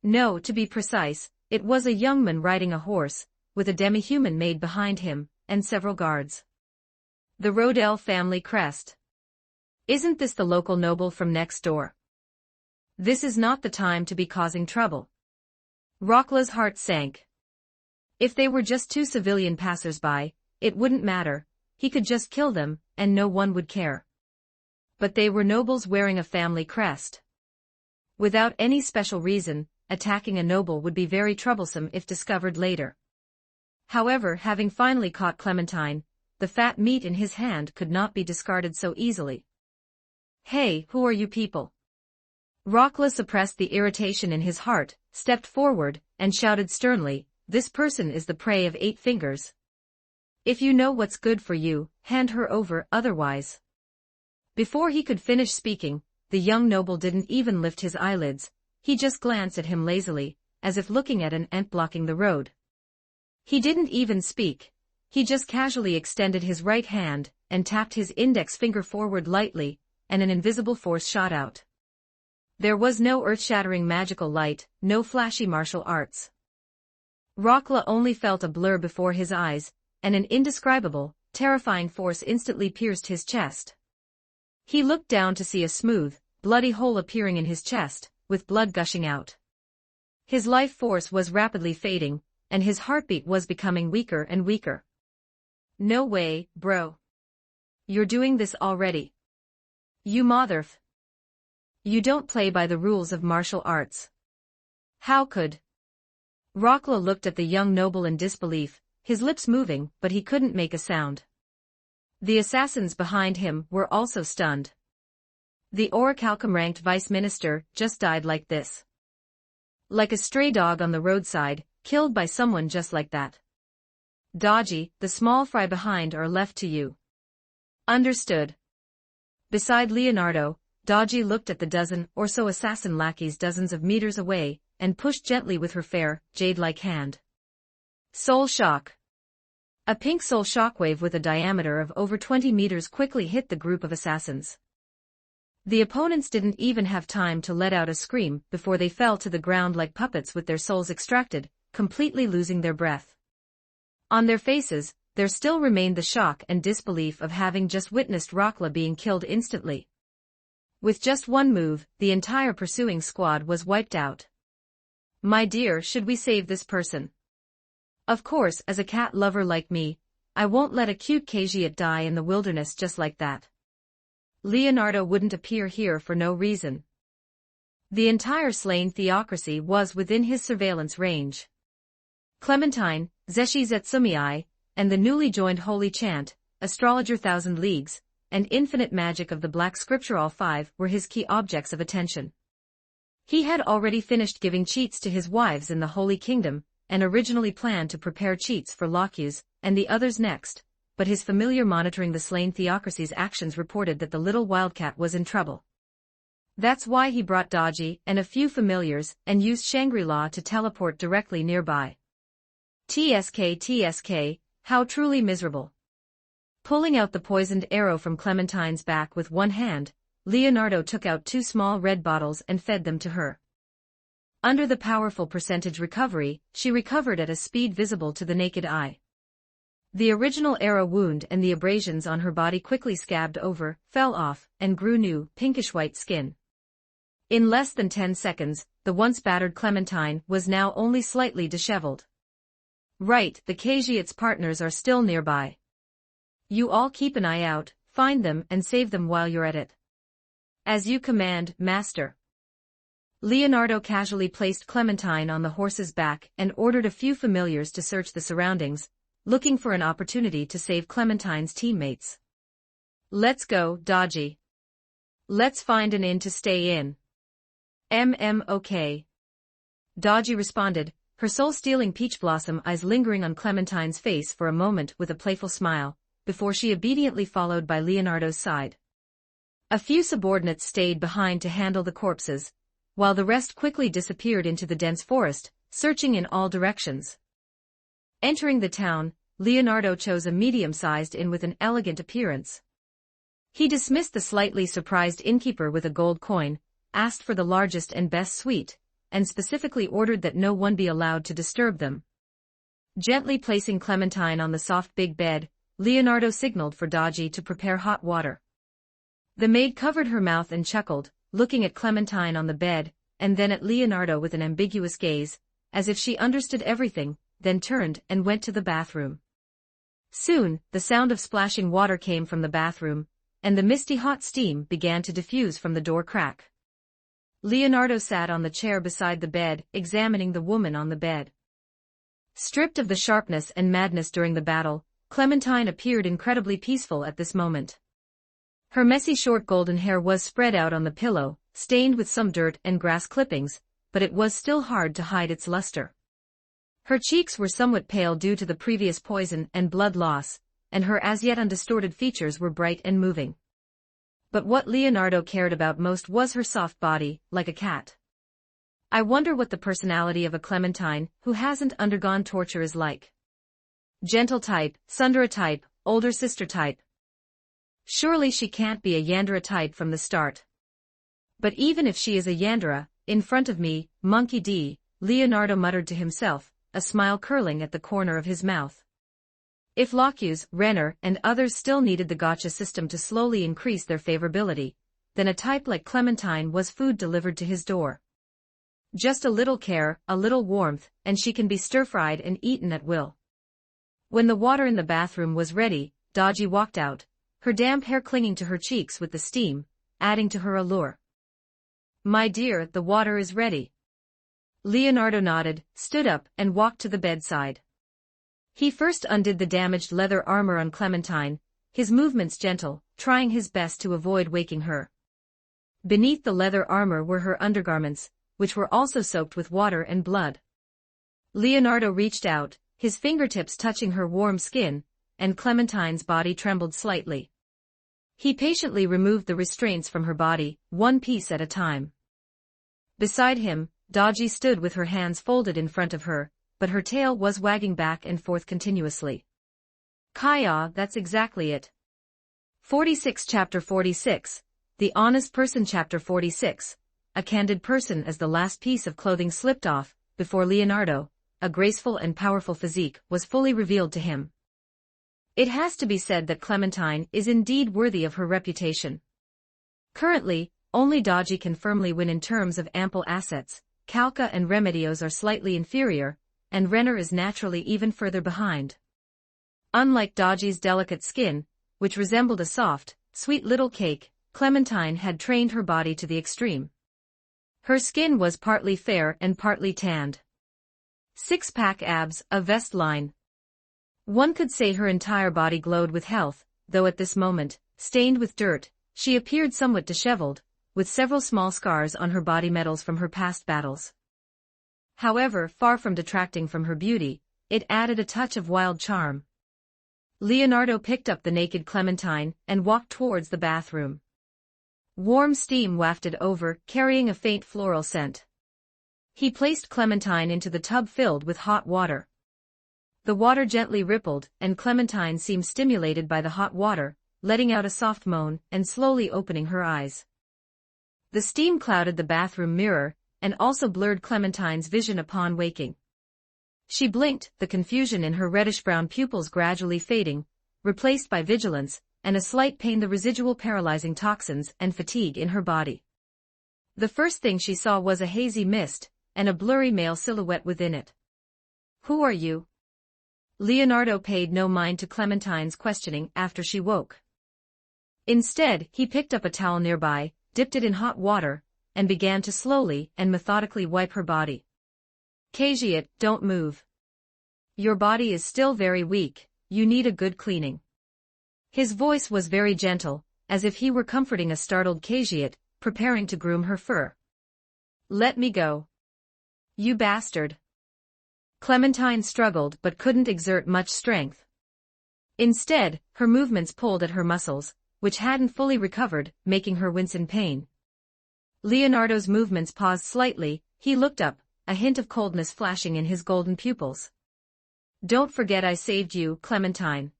No, to be precise, it was a young man riding a horse, with a demi-human maid behind him, and several guards. The Rodell family crest. Isn't this the local noble from next door? This is not the time to be causing trouble. Rockla's heart sank. If they were just two civilian passers-by, it wouldn't matter. He could just kill them, and no one would care. But they were nobles wearing a family crest. Without any special reason, attacking a noble would be very troublesome if discovered later. However, having finally caught Clementine, the fat meat in his hand could not be discarded so easily. Hey, who are you people? Rockla suppressed the irritation in his heart, stepped forward, and shouted sternly, this person is the prey of Eight Fingers. If you know what's good for you, hand her over, otherwise. Before he could finish speaking, the young noble didn't even lift his eyelids, he just glanced at him lazily, as if looking at an ant blocking the road. He didn't even speak, he just casually extended his right hand, and tapped his index finger forward lightly, and an invisible force shot out. There was no earth-shattering magical light, no flashy martial arts. Rockla only felt a blur before his eyes, and an indescribable, terrifying force instantly pierced his chest. He looked down to see a smooth, bloody hole appearing in his chest, with blood gushing out. His life force was rapidly fading, and his heartbeat was becoming weaker and weaker. No way, bro. You're doing this already. You motherf. You don't play by the rules of martial arts. How could? Rockla looked at the young noble in disbelief, his lips moving, but he couldn't make a sound. The assassins behind him were also stunned. The Orichalcum-ranked vice minister just died like this. Like a stray dog on the roadside, killed by someone just like that. Dodgy, the small fry behind are left to you. Understood. Beside Leonardo, Dodgy looked at the dozen or so assassin lackeys dozens of meters away, and pushed gently with her fair, jade-like hand. Soul shock. A pink soul shockwave with a diameter of over 20 meters quickly hit the group of assassins. The opponents didn't even have time to let out a scream before they fell to the ground like puppets with their souls extracted, completely losing their breath. On their faces, there still remained the shock and disbelief of having just witnessed Rockla being killed instantly. With just one move, the entire pursuing squad was wiped out. My dear, should we save this person? Of course, as a cat lover like me, I won't let a cute Khajiit die in the wilderness just like that. Leonardo wouldn't appear here for no reason. The entire slain theocracy was within his surveillance range. Clementine, Zeshi Zetsumii, and the newly joined Holy Chant, Astrologer Thousand Leagues, and Infinite Magic of the Black Scripture, all five were his key objects of attention. He had already finished giving cheats to his wives in the Holy Kingdom, and originally planned to prepare cheats for Locus and the others next, but his familiar monitoring the slain theocracy's actions reported that the little wildcat was in trouble. That's why he brought Dodgy and a few familiars and used Shangri-La to teleport directly nearby. TSK, how truly miserable. Pulling out the poisoned arrow from Clementine's back with one hand, Leonardo took out 2 small red bottles and fed them to her. Under the powerful percentage recovery, she recovered at a speed visible to the naked eye. The original arrow wound and the abrasions on her body quickly scabbed over, fell off, and grew new, pinkish-white skin. In less than 10 seconds, the once battered Clementine was now only slightly disheveled. Right, the Khajiit's partners are still nearby. You all keep an eye out, find them and save them while you're at it. As you command, master. Leonardo casually placed Clementine on the horse's back and ordered a few familiars to search the surroundings, looking for an opportunity to save Clementine's teammates. Let's go, Dodgy. Let's find an inn to stay in. Okay. Dodgy responded, her soul-stealing peach blossom eyes lingering on Clementine's face for a moment with a playful smile, before she obediently followed by Leonardo's side. A few subordinates stayed behind to handle the corpses, while the rest quickly disappeared into the dense forest, searching in all directions. Entering the town, Leonardo chose a medium-sized inn with an elegant appearance. He dismissed the slightly surprised innkeeper with a gold coin, asked for the largest and best suite, and specifically ordered that no one be allowed to disturb them. Gently placing Clementine on the soft big bed, Leonardo signaled for Dodgy to prepare hot water. The maid covered her mouth and chuckled, looking at Clementine on the bed, and then at Leonardo with an ambiguous gaze, as if she understood everything, then turned and went to the bathroom. Soon, the sound of splashing water came from the bathroom, and the misty hot steam began to diffuse from the door crack. Leonardo sat on the chair beside the bed, examining the woman on the bed. Stripped of the sharpness and madness during the battle, Clementine appeared incredibly peaceful at this moment. Her messy short golden hair was spread out on the pillow, stained with some dirt and grass clippings, but it was still hard to hide its luster. Her cheeks were somewhat pale due to the previous poison and blood loss, and her as yet undistorted features were bright and moving. But what Leonardo cared about most was her soft body, like a cat. I wonder what the personality of a Clementine who hasn't undergone torture is like. Gentle type, Sundara type, older sister type. Surely she can't be a Yandere type from the start. But even if she is a Yandere, in front of me, Monkey D, Leonardo muttered to himself, a smile curling at the corner of his mouth. If Locus, Renner, and others still needed the gotcha system to slowly increase their favorability, then a type like Clementine was food delivered to his door. Just a little care, a little warmth, and she can be stir-fried and eaten at will. When the water in the bathroom was ready, Dodgy walked out, her damp hair clinging to her cheeks with the steam, adding to her allure. My dear, the water is ready. Leonardo nodded, stood up, and walked to the bedside. He first undid the damaged leather armor on Clementine, his movements gentle, trying his best to avoid waking her. Beneath the leather armor were her undergarments, which were also soaked with water and blood. Leonardo reached out, his fingertips touching her warm skin, and Clementine's body trembled slightly. He patiently removed the restraints from her body, one piece at a time. Beside him, Dodgy stood with her hands folded in front of her, but her tail was wagging back and forth continuously. Kaya, that's exactly it. 46 Chapter 46, The Honest Person. Chapter 46, A candid person. As the last piece of clothing slipped off, before Leonardo, a graceful and powerful physique was fully revealed to him. It has to be said that Clementine is indeed worthy of her reputation. Currently, only Dodgy can firmly win in terms of ample assets. Calca and Remedios are slightly inferior, and Renner is naturally even further behind. Unlike Dodgy's delicate skin, which resembled a soft, sweet little cake, Clementine had trained her body to the extreme. Her skin was partly fair and partly tanned. Six-pack abs, a vest line. One could say her entire body glowed with health, though at this moment, stained with dirt, she appeared somewhat disheveled, with several small scars on her body, medals from her past battles. However, far from detracting from her beauty, it added a touch of wild charm. Leonardo picked up the naked Clementine and walked towards the bathroom. Warm steam wafted over, carrying a faint floral scent. He placed Clementine into the tub filled with hot water. The water gently rippled, and Clementine seemed stimulated by the hot water, letting out a soft moan and slowly opening her eyes. The steam clouded the bathroom mirror, and also blurred Clementine's vision upon waking. She blinked, the confusion in her reddish-brown pupils gradually fading, replaced by vigilance, and a slight pain, the residual paralyzing toxins and fatigue in her body. The first thing she saw was a hazy mist, and a blurry male silhouette within it. "Who are you?" Leonardo paid no mind to Clementine's questioning after she woke. Instead, he picked up a towel nearby, dipped it in hot water, and began to slowly and methodically wipe her body. "Cagiat, don't move. Your body is still very weak, you need a good cleaning." His voice was very gentle, as if he were comforting a startled Cagiat, preparing to groom her fur. "Let me go. You bastard." Clementine struggled but couldn't exert much strength. Instead, her movements pulled at her muscles, which hadn't fully recovered, making her wince in pain. Leonardo's movements paused slightly, he looked up, a hint of coldness flashing in his golden pupils. "Don't forget I saved you, Clementine.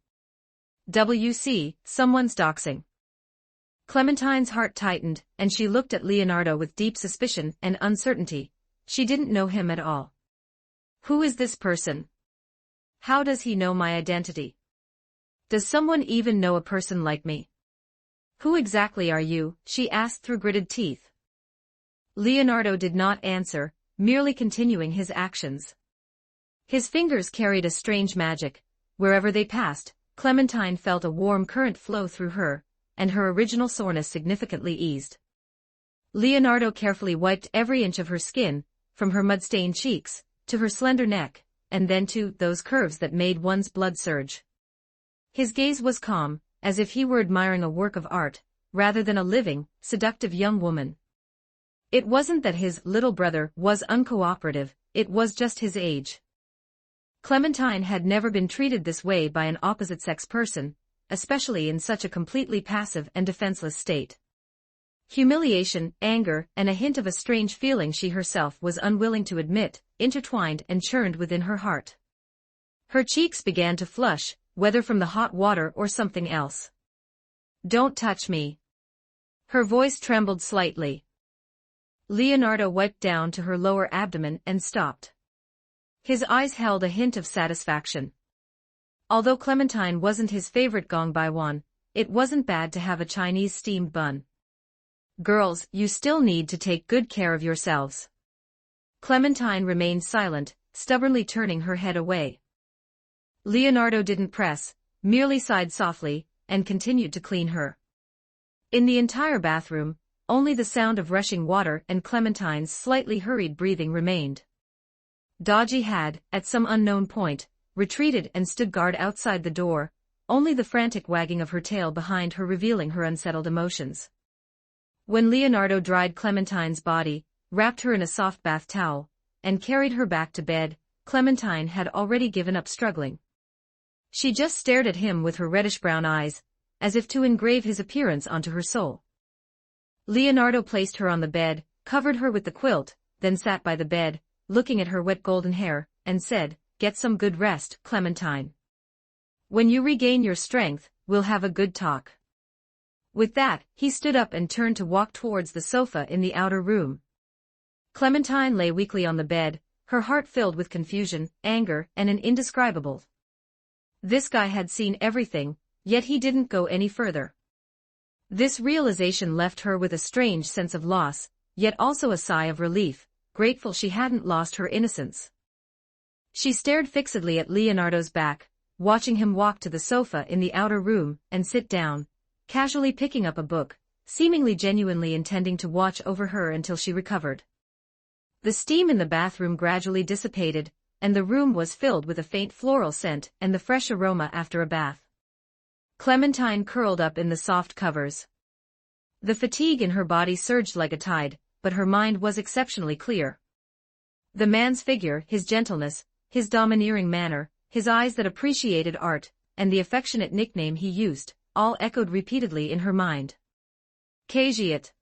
WC, someone's doxing." Clementine's heart tightened, and she looked at Leonardo with deep suspicion and uncertainty. She didn't know him at all. Who is this person? How does he know my identity? Does someone even know a person like me? Who exactly are you? She asked through gritted teeth. Leonardo did not answer, merely continuing his actions. His fingers carried a strange magic. Wherever they passed, Clementine felt a warm current flow through her, and her original soreness significantly eased. Leonardo carefully wiped every inch of her skin, from her mud-stained cheeks, to her slender neck, and then to those curves that made one's blood surge. His gaze was calm, as if he were admiring a work of art, rather than a living, seductive young woman. It wasn't that his little brother was uncooperative, it was just his age. Clementine had never been treated this way by an opposite-sex person, especially in such a completely passive and defenseless state. Humiliation, anger, and a hint of a strange feeling she herself was unwilling to admit, intertwined and churned within her heart. Her cheeks began to flush, whether from the hot water or something else. "Don't touch me." Her voice trembled slightly. Leonardo wiped down to her lower abdomen and stopped. His eyes held a hint of satisfaction. Although Clementine wasn't his favorite Gongbaiwan, it wasn't bad to have a Chinese steamed bun. "Girls, you still need to take good care of yourselves." Clementine remained silent, stubbornly turning her head away. Leonardo didn't press, merely sighed softly, and continued to clean her. In the entire bathroom, only the sound of rushing water and Clementine's slightly hurried breathing remained. Dodgy had, at some unknown point, retreated and stood guard outside the door, only the frantic wagging of her tail behind her revealing her unsettled emotions. When Leonardo dried Clementine's body, wrapped her in a soft bath towel, and carried her back to bed, Clementine had already given up struggling. She just stared at him with her reddish-brown eyes, as if to engrave his appearance onto her soul. Leonardo placed her on the bed, covered her with the quilt, then sat by the bed, looking at her wet golden hair, and said, "Get some good rest, Clementine. When you regain your strength, we'll have a good talk." With that, he stood up and turned to walk towards the sofa in the outer room. Clementine lay weakly on the bed, her heart filled with confusion, anger, and an indescribable. This guy had seen everything, yet he didn't go any further. This realization left her with a strange sense of loss, yet also a sigh of relief, grateful she hadn't lost her innocence. She stared fixedly at Leonardo's back, watching him walk to the sofa in the outer room and sit down, casually picking up a book, seemingly genuinely intending to watch over her until she recovered. The steam in the bathroom gradually dissipated, and the room was filled with a faint floral scent and the fresh aroma after a bath. Clementine curled up in the soft covers. The fatigue in her body surged like a tide, but her mind was exceptionally clear. The man's figure, his gentleness, his domineering manner, his eyes that appreciated art, and the affectionate nickname he used, all echoed repeatedly in her mind. "Cagiat.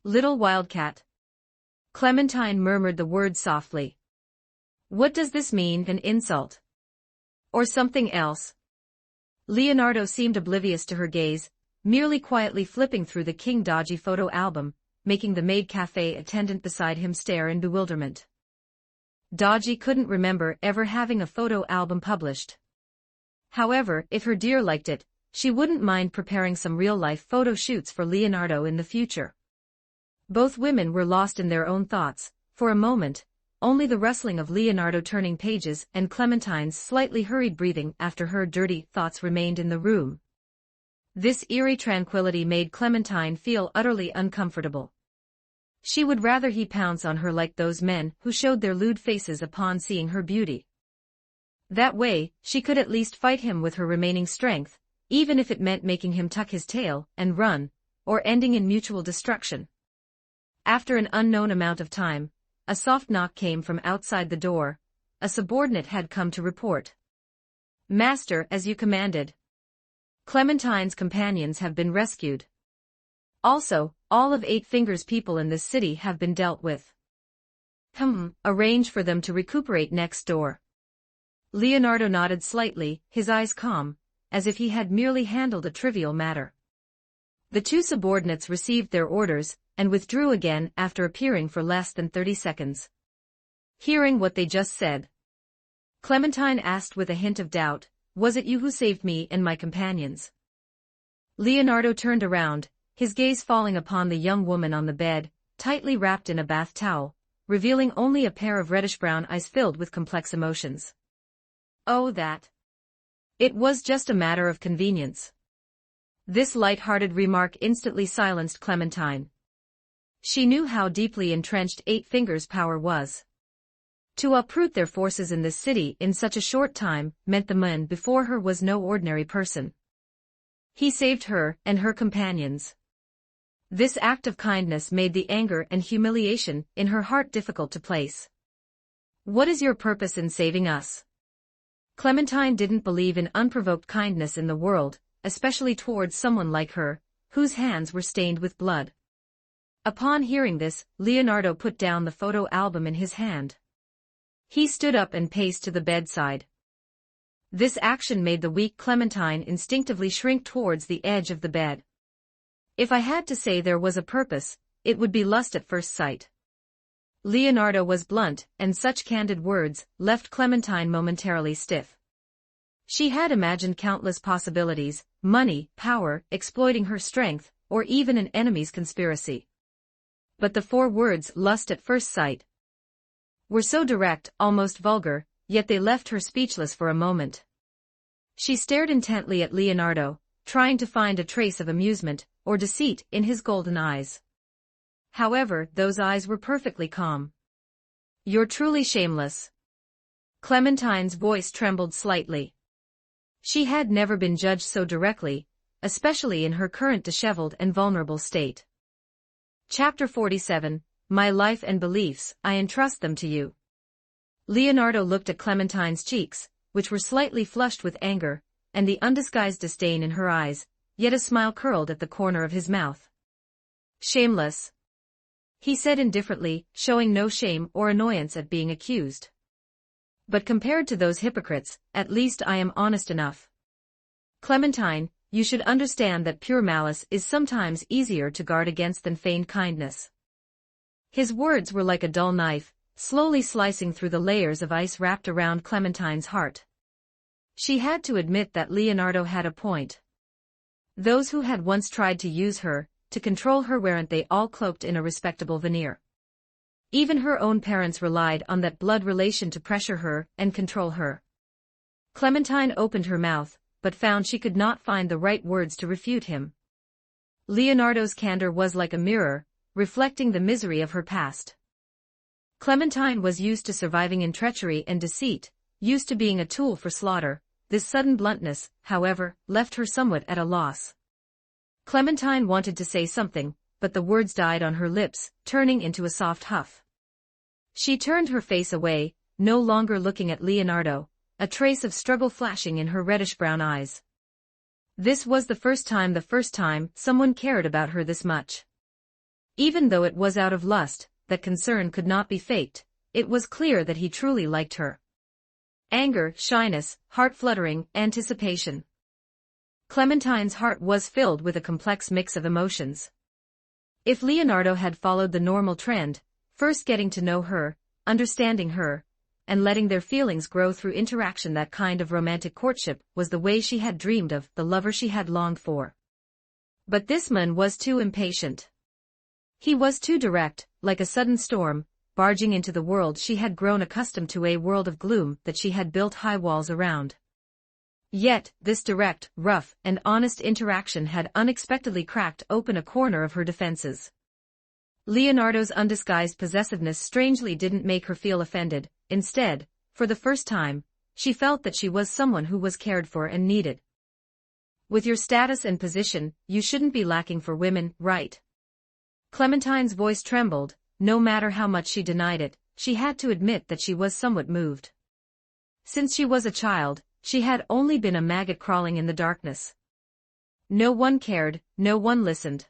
Little wildcat." Clementine murmured the word softly. "What does this mean, an insult? Or something else?" Leonardo seemed oblivious to her gaze, merely quietly flipping through the King Dodgy photo album, making the maid cafe attendant beside him stare in bewilderment. Dodgy couldn't remember ever having a photo album published. However, if her dear liked it, she wouldn't mind preparing some real-life photo shoots for Leonardo in the future. Both women were lost in their own thoughts. For a moment, only the rustling of Leonardo turning pages and Clementine's slightly hurried breathing after her dirty thoughts remained in the room. This eerie tranquility made Clementine feel utterly uncomfortable. She would rather he pounce on her like those men who showed their lewd faces upon seeing her beauty. That way, she could at least fight him with her remaining strength, even if it meant making him tuck his tail and run, or ending in mutual destruction. After an unknown amount of time, a soft knock came from outside the door. A subordinate had come to report. "Master, as you commanded. Clementine's companions have been rescued. Also, all of Eight Fingers' people in this city have been dealt with. Arrange for them to recuperate next door." Leonardo nodded slightly, his eyes calm, as if he had merely handled a trivial matter. The two subordinates received their orders, and withdrew again after appearing for less than 30 seconds. Hearing what they just said, Clementine asked with a hint of doubt, "Was it you who saved me and my companions?" Leonardo turned around, his gaze falling upon the young woman on the bed, tightly wrapped in a bath towel, revealing only a pair of reddish-brown eyes filled with complex emotions. "Oh, that. It was just a matter of convenience." This light-hearted remark instantly silenced Clementine. She knew how deeply entrenched Eight Fingers' power was. To uproot their forces in this city in such a short time meant the man before her was no ordinary person. He saved her and her companions. This act of kindness made the anger and humiliation in her heart difficult to place. "What is your purpose in saving us?" Clementine didn't believe in unprovoked kindness in the world, especially towards someone like her, whose hands were stained with blood. Upon hearing this, Leonardo put down the photo album in his hand. He stood up and paced to the bedside. This action made the weak Clementine instinctively shrink towards the edge of the bed. If I had to say there was a purpose, it would be lust at first sight. Leonardo was blunt, and such candid words left Clementine momentarily stiff. She had imagined countless possibilities: money, power, exploiting her strength, or even an enemy's conspiracy. But the four words "lust at first sight" were so direct, almost vulgar, yet they left her speechless for a moment. She stared intently at Leonardo, trying to find a trace of amusement or deceit in his golden eyes. However, those eyes were perfectly calm. "You're truly shameless." Clementine's voice trembled slightly. She had never been judged so directly, especially in her current disheveled and vulnerable state. Chapter 47, My Life and Beliefs, I Entrust Them to You. Leonardo looked at Clementine's cheeks, which were slightly flushed with anger, and the undisguised disdain in her eyes, yet a smile curled at the corner of his mouth. "Shameless," he said indifferently, showing no shame or annoyance at being accused. "But compared to those hypocrites, at least I am honest enough. Clementine, you should understand that pure malice is sometimes easier to guard against than feigned kindness." His words were like a dull knife, slowly slicing through the layers of ice wrapped around Clementine's heart. She had to admit that Leonardo had a point. Those who had once tried to use her, to control her, weren't they all cloaked in a respectable veneer? Even her own parents relied on that blood relation to pressure her and control her. Clementine opened her mouth, but found she could not find the right words to refute him. Leonardo's candor was like a mirror, reflecting the misery of her past. Clementine was used to surviving in treachery and deceit, used to being a tool for slaughter. This sudden bluntness, however, left her somewhat at a loss. Clementine wanted to say something, but the words died on her lips, turning into a soft huff. She turned her face away, no longer looking at Leonardo, a trace of struggle flashing in her reddish-brown eyes. This was the first time someone cared about her this much. Even though it was out of lust, that concern could not be faked. It was clear that he truly liked her. Anger, shyness, heart-fluttering, anticipation. Clementine's heart was filled with a complex mix of emotions. If Leonardo had followed the normal trend, first getting to know her, understanding her, and letting their feelings grow through interaction, that kind of romantic courtship was the way she had dreamed of, the lover she had longed for. But this man was too impatient. He was too direct, like a sudden storm, barging into the world she had grown accustomed to, a world of gloom that she had built high walls around. Yet, this direct, rough, and honest interaction had unexpectedly cracked open a corner of her defenses. Leonardo's undisguised possessiveness strangely didn't make her feel offended. Instead, for the first time, she felt that she was someone who was cared for and needed. "With your status and position, you shouldn't be lacking for women, right?" Clementine's voice trembled. No matter how much she denied it, she had to admit that she was somewhat moved. Since she was a child, she had only been a maggot crawling in the darkness. No one cared, no one listened.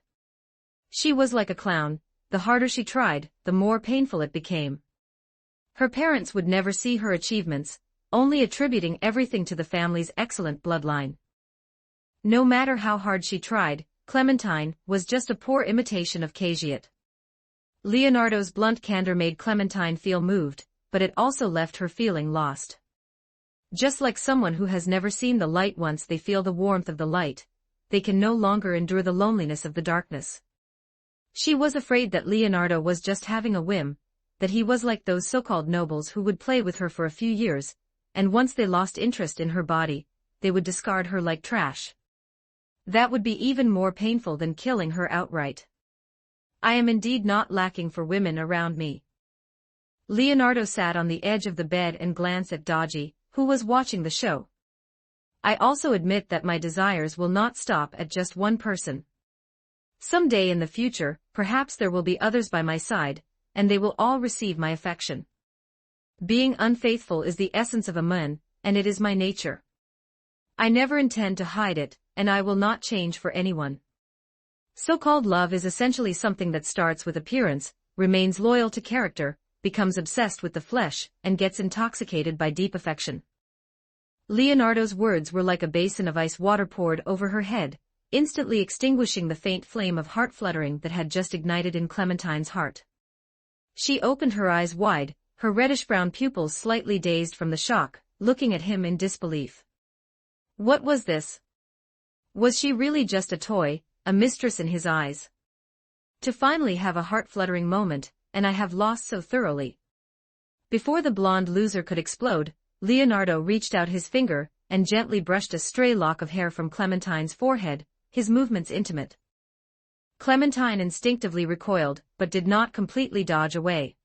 She was like a clown. The harder she tried, the more painful it became. Her parents would never see her achievements, only attributing everything to the family's excellent bloodline. No matter how hard she tried, Clementine was just a poor imitation of Cagiat. Leonardo's blunt candor made Clementine feel moved, but it also left her feeling lost. Just like someone who has never seen the light, once they feel the warmth of the light, they can no longer endure the loneliness of the darkness. She was afraid that Leonardo was just having a whim, that he was like those so-called nobles who would play with her for a few years, and once they lost interest in her body, they would discard her like trash. That would be even more painful than killing her outright. "I am indeed not lacking for women around me." Leonardo sat on the edge of the bed and glanced at Dodgy, who was watching the show. "I also admit that my desires will not stop at just one person. Someday in the future, perhaps there will be others by my side, and they will all receive my affection. Being unfaithful is the essence of a man, and it is my nature. I never intend to hide it, and I will not change for anyone. So-called love is essentially something that starts with appearance, remains loyal to character, becomes obsessed with the flesh, and gets intoxicated by deep affection." Leonardo's words were like a basin of ice water poured over her head, instantly extinguishing the faint flame of heart-fluttering that had just ignited in Clementine's heart. She opened her eyes wide, her reddish-brown pupils slightly dazed from the shock, looking at him in disbelief. What was this? Was she really just a toy, a mistress in his eyes? To finally have a heart-fluttering moment, and I have lost so thoroughly. Before the blonde loser could explode, Leonardo reached out his finger and gently brushed a stray lock of hair from Clementine's forehead, his movements intimate. Clementine instinctively recoiled, but did not completely dodge away.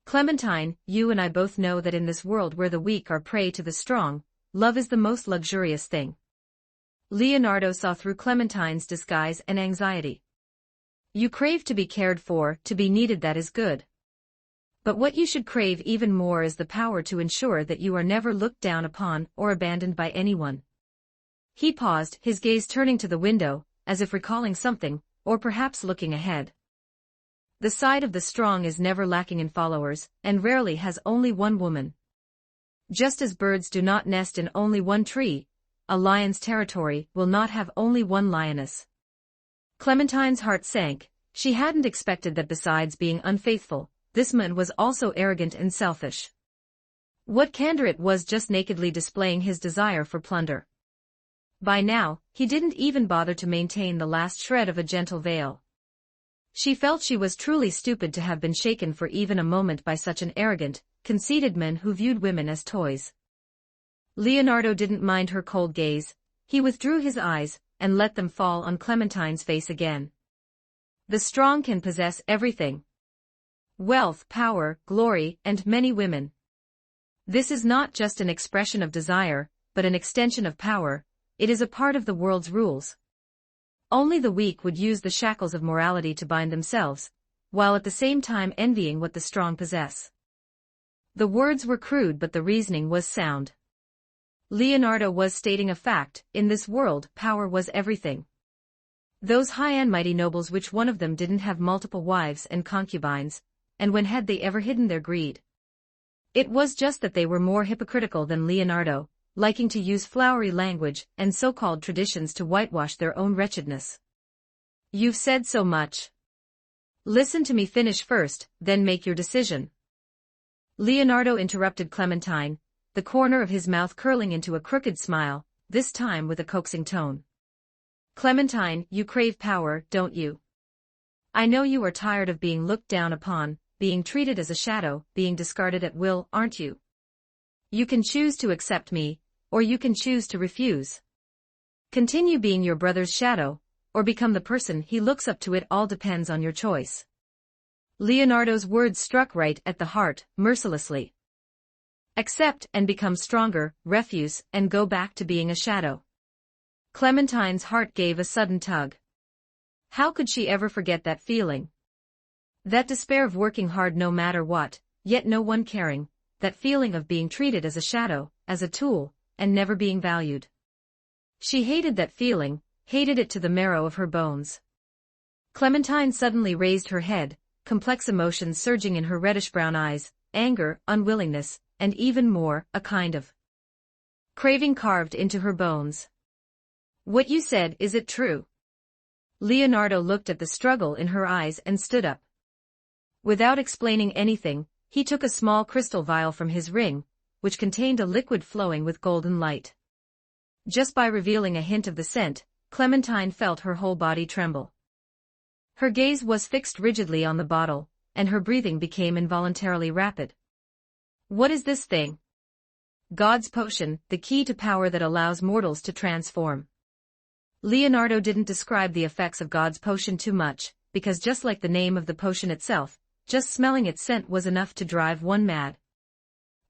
"Clementine, you and I both know that in this world where the weak are prey to the strong, love is the most luxurious thing." Leonardo saw through Clementine's disguise and anxiety. "You crave to be cared for, to be needed, that is good. But what you should crave even more is the power to ensure that you are never looked down upon or abandoned by anyone. He paused, his gaze turning to the window, as if recalling something, or perhaps looking ahead. The side of the strong is never lacking in followers, and rarely has only one woman. Just as birds do not nest in only one tree, a lion's territory will not have only one lioness. Clementine's heart sank. She hadn't expected that besides being unfaithful, this man was also arrogant and selfish. What candor it was, just nakedly displaying his desire for plunder. By now, he didn't even bother to maintain the last shred of a gentle veil. She felt she was truly stupid to have been shaken for even a moment by such an arrogant, conceited man who viewed women as toys. Leonardo didn't mind her cold gaze. He withdrew his eyes, and let them fall on Clementine's face again. The strong can possess everything. Wealth, power, glory, and many women. This is not just an expression of desire, but an extension of power. It is a part of the world's rules. Only the weak would use the shackles of morality to bind themselves, while at the same time envying what the strong possess. The words were crude, but the reasoning was sound. Leonardo was stating a fact. In this world, power was everything. Those high and mighty nobles, which one of them didn't have multiple wives and concubines, and when had they ever hidden their greed? It was just that they were more hypocritical than Leonardo, liking to use flowery language and so-called traditions to whitewash their own wretchedness. You've said so much. Listen to me finish first, then make your decision. Leonardo interrupted Clementine, the corner of his mouth curling into a crooked smile, this time with a coaxing tone. Clementine, you crave power, don't you? I know you are tired of being looked down upon, being treated as a shadow, being discarded at will, aren't you? You can choose to accept me, or you can choose to refuse. Continue being your brother's shadow, or become the person he looks up to. It all depends on your choice. Leonardo's words struck right at the heart, mercilessly. Accept and become stronger, refuse and go back to being a shadow. Clementine's heart gave a sudden tug. How could she ever forget that feeling? That despair of working hard no matter what, yet no one caring, that feeling of being treated as a shadow, as a tool, and never being valued. She hated that feeling, hated it to the marrow of her bones. Clementine suddenly raised her head, complex emotions surging in her reddish-brown eyes, anger, unwillingness, and even more, a kind of craving carved into her bones. What you said, is it true? Leonardo looked at the struggle in her eyes and stood up. Without explaining anything, he took a small crystal vial from his ring, which contained a liquid flowing with golden light. Just by revealing a hint of the scent, Clementine felt her whole body tremble. Her gaze was fixed rigidly on the bottle, and her breathing became involuntarily rapid. What is this thing? God's potion, the key to power that allows mortals to transform. Leonardo didn't describe the effects of God's potion too much, because just like the name of the potion itself, just smelling its scent was enough to drive one mad.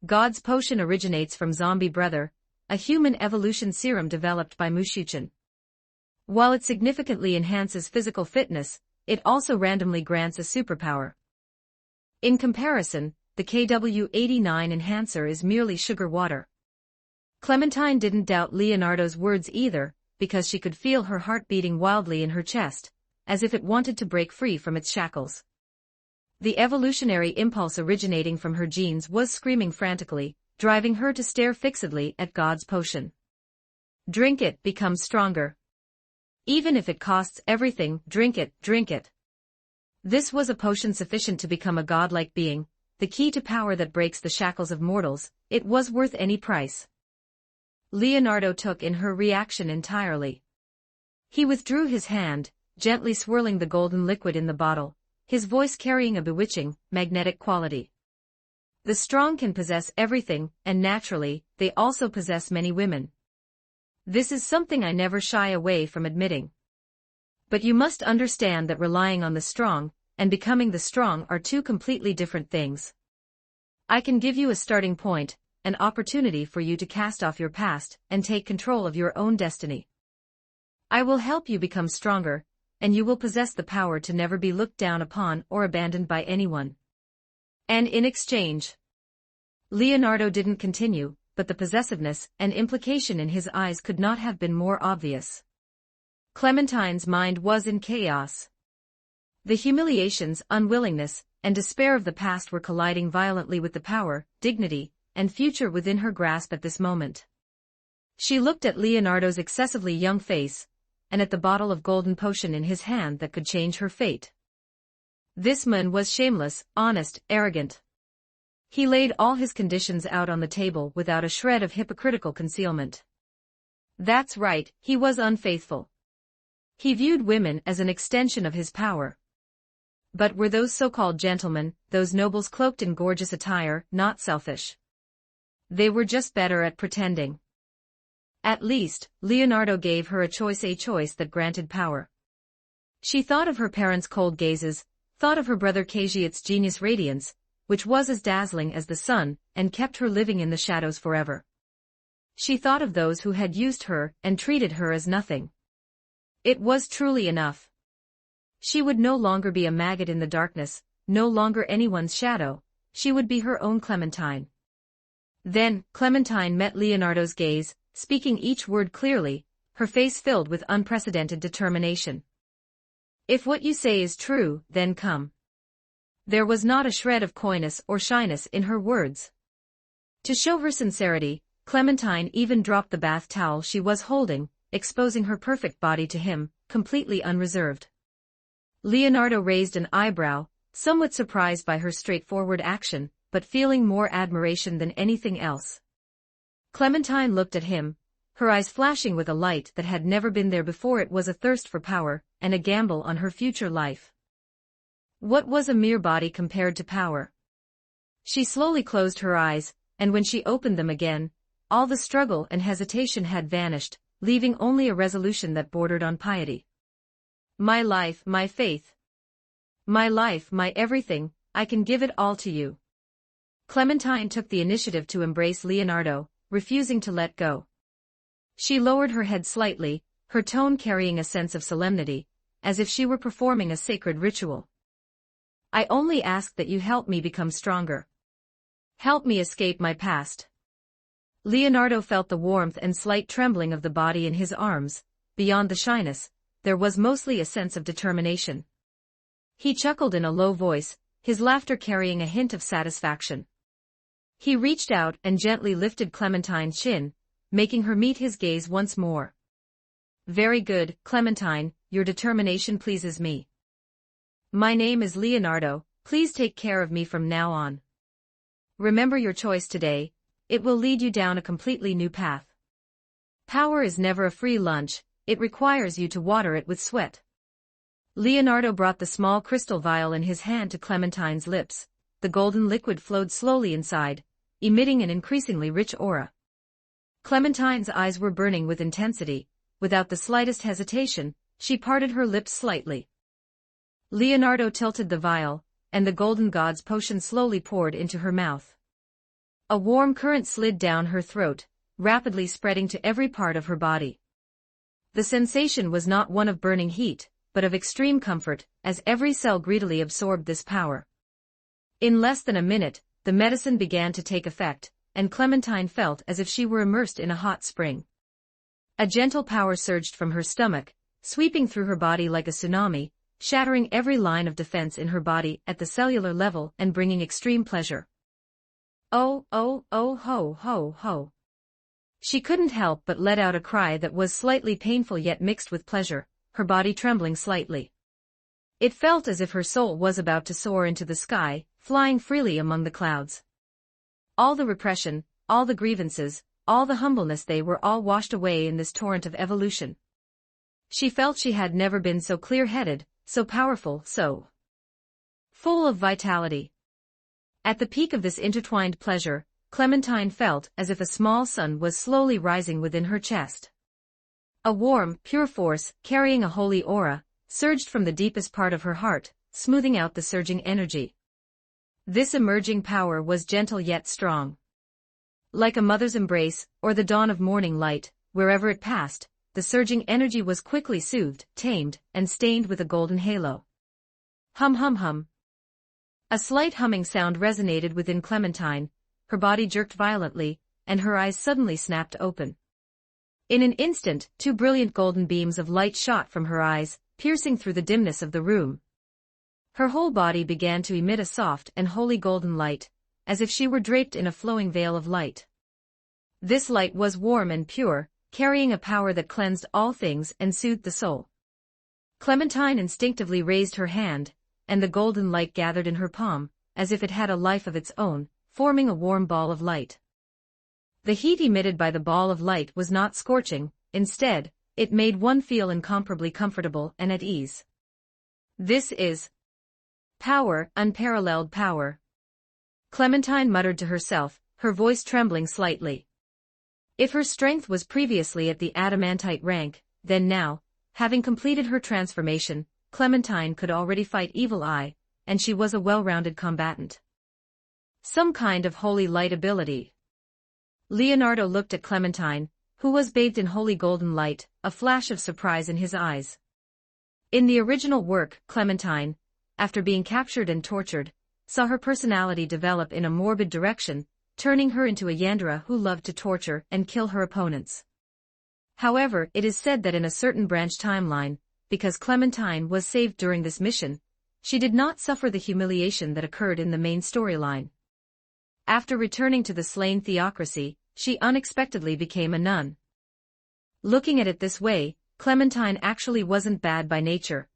God's potion originates from Zombie Brother, a human evolution serum developed by Mushuchin. While it significantly enhances physical fitness, it also randomly grants a superpower. In comparison, the KW-89 enhancer is merely sugar water. Clementine didn't doubt Leonardo's words either, because she could feel her heart beating wildly in her chest, as if it wanted to break free from its shackles. The evolutionary impulse originating from her genes was screaming frantically, driving her to stare fixedly at God's potion. Drink it, become stronger. Even if it costs everything, drink it, drink it. This was a potion sufficient to become a godlike being, the key to power that breaks the shackles of mortals. It was worth any price. Leonardo took in her reaction entirely. He withdrew his hand, gently swirling the golden liquid in the bottle, his voice carrying a bewitching, magnetic quality. The strong can possess everything, and naturally, they also possess many women. This is something I never shy away from admitting. But you must understand that relying on the strong, and becoming the strong are two completely different things. I can give you a starting point, an opportunity for you to cast off your past, and take control of your own destiny. I will help you become stronger, and you will possess the power to never be looked down upon or abandoned by anyone. And in exchange, Leonardo didn't continue, but the possessiveness and implication in his eyes could not have been more obvious. Clementine's mind was in chaos. The humiliations, unwillingness, and despair of the past were colliding violently with the power, dignity, and future within her grasp at this moment. She looked at Leonardo's excessively young face, and at the bottle of golden potion in his hand that could change her fate. This man was shameless, honest, arrogant. He laid all his conditions out on the table without a shred of hypocritical concealment. That's right, he was unfaithful. He viewed women as an extension of his power. But were those so-called gentlemen, those nobles cloaked in gorgeous attire, not selfish? They were just better at pretending. At least, Leonardo gave her a choice that granted power. She thought of her parents' cold gazes, thought of her brother Cagiot's genius radiance, which was as dazzling as the sun, and kept her living in the shadows forever. She thought of those who had used her and treated her as nothing. It was truly enough. She would no longer be a maggot in the darkness, no longer anyone's shadow, she would be her own Clementine. Then, Clementine met Leonardo's gaze, speaking each word clearly, her face filled with unprecedented determination. If what you say is true, then come. There was not a shred of coyness or shyness in her words. To show her sincerity, Clementine even dropped the bath towel she was holding, exposing her perfect body to him, completely unreserved. Leonardo raised an eyebrow, somewhat surprised by her straightforward action, but feeling more admiration than anything else. Clementine looked at him, her eyes flashing with a light that had never been there before. It was a thirst for power, and a gamble on her future life. What was a mere body compared to power? She slowly closed her eyes, and when she opened them again, all the struggle and hesitation had vanished, leaving only a resolution that bordered on piety. My life, my faith. My life, my everything, I can give it all to you. Clementine took the initiative to embrace Leonardo, refusing to let go. She lowered her head slightly, her tone carrying a sense of solemnity, as if she were performing a sacred ritual. I only ask that you help me become stronger. Help me escape my past. Leonardo felt the warmth and slight trembling of the body in his arms. Beyond the shyness, there was mostly a sense of determination. He chuckled in a low voice, his laughter carrying a hint of satisfaction. He reached out and gently lifted Clementine's chin, making her meet his gaze once more. Very good, Clementine, your determination pleases me. My name is Leonardo, please take care of me from now on. Remember your choice today, it will lead you down a completely new path. Power is never a free lunch, it requires you to water it with sweat. Leonardo brought the small crystal vial in his hand to Clementine's lips. The golden liquid flowed slowly inside, emitting an increasingly rich aura. Clementine's eyes were burning with intensity. Without the slightest hesitation, she parted her lips slightly. Leonardo tilted the vial, and the golden god's potion slowly poured into her mouth. A warm current slid down her throat, rapidly spreading to every part of her body. The sensation was not one of burning heat, but of extreme comfort, as every cell greedily absorbed this power. In less than a minute, the medicine began to take effect, and Clementine felt as if she were immersed in a hot spring. A gentle power surged from her stomach, sweeping through her body like a tsunami, shattering every line of defense in her body at the cellular level and bringing extreme pleasure. Oh, oh, oh, ho, ho, ho. She couldn't help but let out a cry that was slightly painful yet mixed with pleasure, her body trembling slightly. It felt as if her soul was about to soar into the sky, flying freely among the clouds. All the repression, all the grievances, all the humbleness, they were all washed away in this torrent of evolution. She felt she had never been so clear-headed, so powerful, so full of vitality. At the peak of this intertwined pleasure, Clementine felt as if a small sun was slowly rising within her chest. A warm, pure force, carrying a holy aura, surged from the deepest part of her heart, smoothing out the surging energy. This emerging power was gentle yet strong. Like a mother's embrace, or the dawn of morning light, wherever it passed, the surging energy was quickly soothed, tamed, and stained with a golden halo. Hum hum hum. A slight humming sound resonated within Clementine. Her body jerked violently, and her eyes suddenly snapped open. In an instant, two brilliant golden beams of light shot from her eyes, piercing through the dimness of the room. Her whole body began to emit a soft and holy golden light, as if she were draped in a flowing veil of light. This light was warm and pure, carrying a power that cleansed all things and soothed the soul. Clementine instinctively raised her hand, and the golden light gathered in her palm, as if it had a life of its own, forming a warm ball of light. The heat emitted by the ball of light was not scorching, instead, it made one feel incomparably comfortable and at ease. This is power, unparalleled power. Clementine muttered to herself, her voice trembling slightly. If her strength was previously at the adamantite rank, then now, having completed her transformation, Clementine could already fight evil eye, and she was a well-rounded combatant. Some kind of holy light ability. Leonardo looked at Clementine, who was bathed in holy golden light, a flash of surprise in his eyes. In the original work, Clementine, after being captured and tortured, saw her personality develop in a morbid direction, turning her into a Yandere who loved to torture and kill her opponents. However, it is said that in a certain branch timeline, because Clementine was saved during this mission, she did not suffer the humiliation that occurred in the main storyline. After returning to the slain theocracy, she unexpectedly became a nun. Looking at it this way, Clementine actually wasn't bad by nature.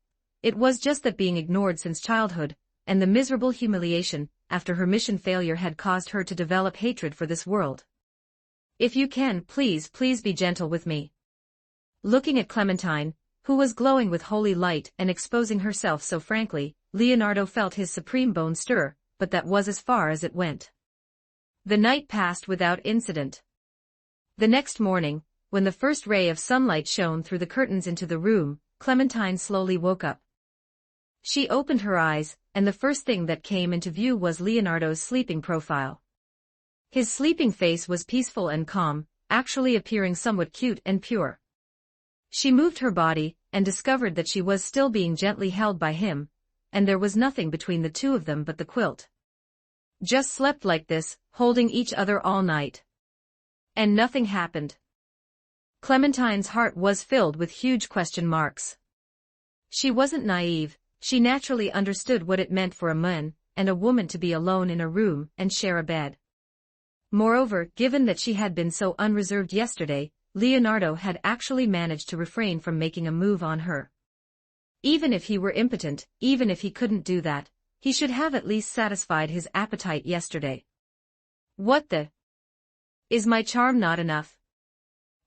It was just that being ignored since childhood, and the miserable humiliation after her mission failure had caused her to develop hatred for this world. If you can, please be gentle with me. Looking at Clementine, who was glowing with holy light and exposing herself so frankly, Leonardo felt his supreme bone stir, but that was as far as it went. The night passed without incident. The next morning, when the first ray of sunlight shone through the curtains into the room, Clementine slowly woke up. She opened her eyes, and the first thing that came into view was Leonardo's sleeping profile. His sleeping face was peaceful and calm, actually appearing somewhat cute and pure. She moved her body, and discovered that she was still being gently held by him, and there was nothing between the two of them but the quilt. Just slept like this, holding each other all night. And nothing happened. Clementine's heart was filled with huge question marks. She wasn't naive, she naturally understood what it meant for a man and a woman to be alone in a room and share a bed. Moreover, given that she had been so unreserved yesterday, Leonardo had actually managed to refrain from making a move on her. Even if he were impotent, even if he couldn't do that, he should have at least satisfied his appetite yesterday. What the? Is my charm not enough?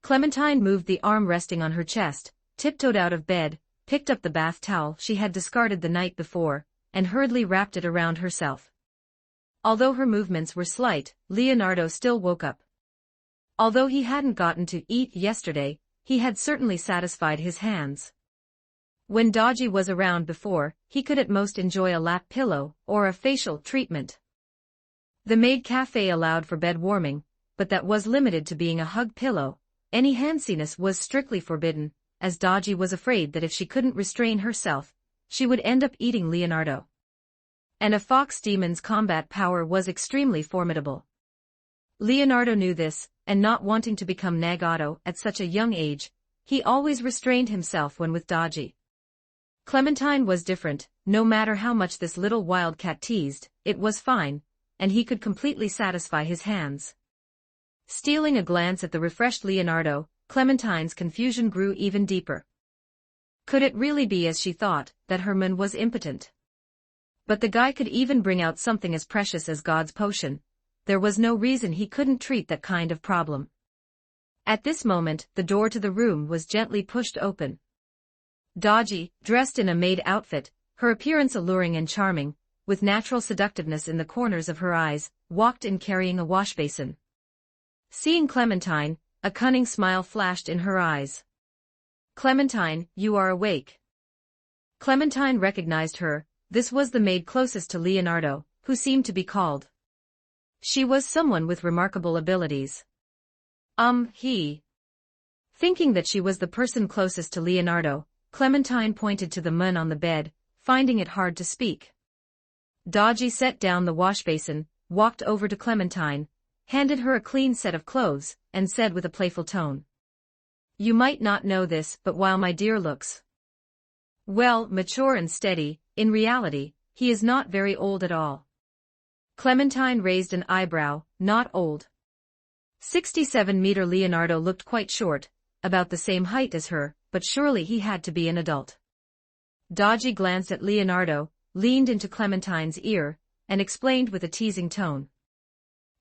Clementine moved the arm resting on her chest, tiptoed out of bed, picked up the bath towel she had discarded the night before, and hurriedly wrapped it around herself. Although her movements were slight, Leonardo still woke up. Although he hadn't gotten to eat yesterday, he had certainly satisfied his hands. When Dodgy was around before, he could at most enjoy a lap pillow or a facial treatment. The maid cafe allowed for bed warming, but that was limited to being a hug pillow. Any handsiness was strictly forbidden, as Dodgy was afraid that if she couldn't restrain herself, she would end up eating Leonardo. And a fox demon's combat power was extremely formidable. Leonardo knew this, and not wanting to become Nagato at such a young age, he always restrained himself when with Dodgy. Clementine was different, no matter how much this little wildcat teased, it was fine, and he could completely satisfy his hands. Stealing a glance at the refreshed Leonardo, Clementine's confusion grew even deeper. Could it really be as she thought, that her man was impotent? But the guy could even bring out something as precious as God's potion. There was no reason he couldn't treat that kind of problem. At this moment, the door to the room was gently pushed open. Dodgy, dressed in a maid outfit, her appearance alluring and charming, with natural seductiveness in the corners of her eyes, walked in carrying a washbasin. Seeing Clementine, a cunning smile flashed in her eyes. "Clementine, you are awake." Clementine recognized her. This was the maid closest to Leonardo, who seemed to be called. She was someone with remarkable abilities. Thinking that she was the person closest to Leonardo, Clementine pointed to the man on the bed, finding it hard to speak. Dodgy set down the washbasin, walked over to Clementine, handed her a clean set of clothes, and said with a playful tone. You might not know this, but while my dear looks well, mature and steady, in reality, he is not very old at all. Clementine raised an eyebrow. Not old. 67-meter Leonardo looked quite short, about the same height as her, but surely he had to be an adult. Dodgy glanced at Leonardo, leaned into Clementine's ear, and explained with a teasing tone.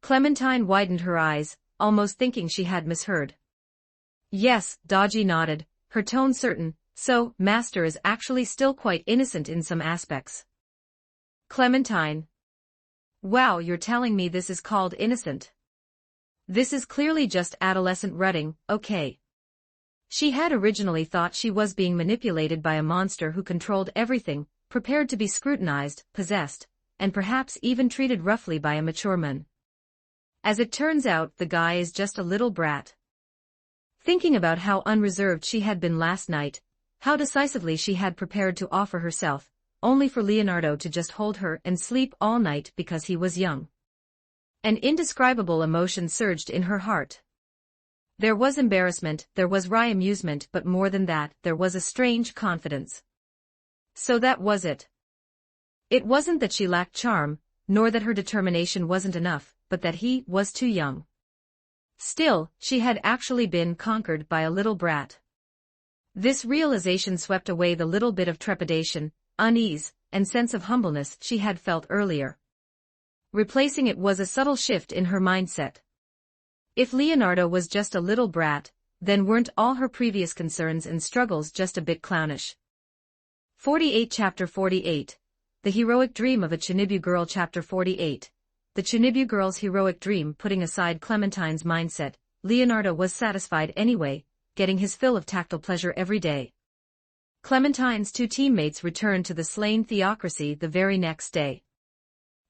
Clementine widened her eyes, almost thinking she had misheard. Yes, Dodgy nodded, her tone certain, so, Master is actually still quite innocent in some aspects. Clementine. Wow, you're telling me this is called innocent? This is clearly just adolescent rutting, okay. She had originally thought she was being manipulated by a monster who controlled everything, prepared to be scrutinized, possessed, and perhaps even treated roughly by a mature man. As it turns out, the guy is just a little brat. Thinking about how unreserved she had been last night, how decisively she had prepared to offer herself, only for Leonardo to just hold her and sleep all night because he was young. An indescribable emotion surged in her heart. There was embarrassment, there was wry amusement, but more than that, there was a strange confidence. So that was it. It wasn't that she lacked charm, nor that her determination wasn't enough, but that he was too young. Still, she had actually been conquered by a little brat. This realization swept away the little bit of trepidation, unease, and sense of humbleness she had felt earlier. Replacing it was a subtle shift in her mindset. If Leonardo was just a little brat, then weren't all her previous concerns and struggles just a bit clownish? 48 Chapter 48. The Heroic Dream of a Chinibu Girl. Chapter 48. The Chinibu Girl's heroic dream. Putting aside Clementine's mindset, Leonardo was satisfied anyway, getting his fill of tactile pleasure every day. Clementine's two teammates returned to the slain theocracy the very next day.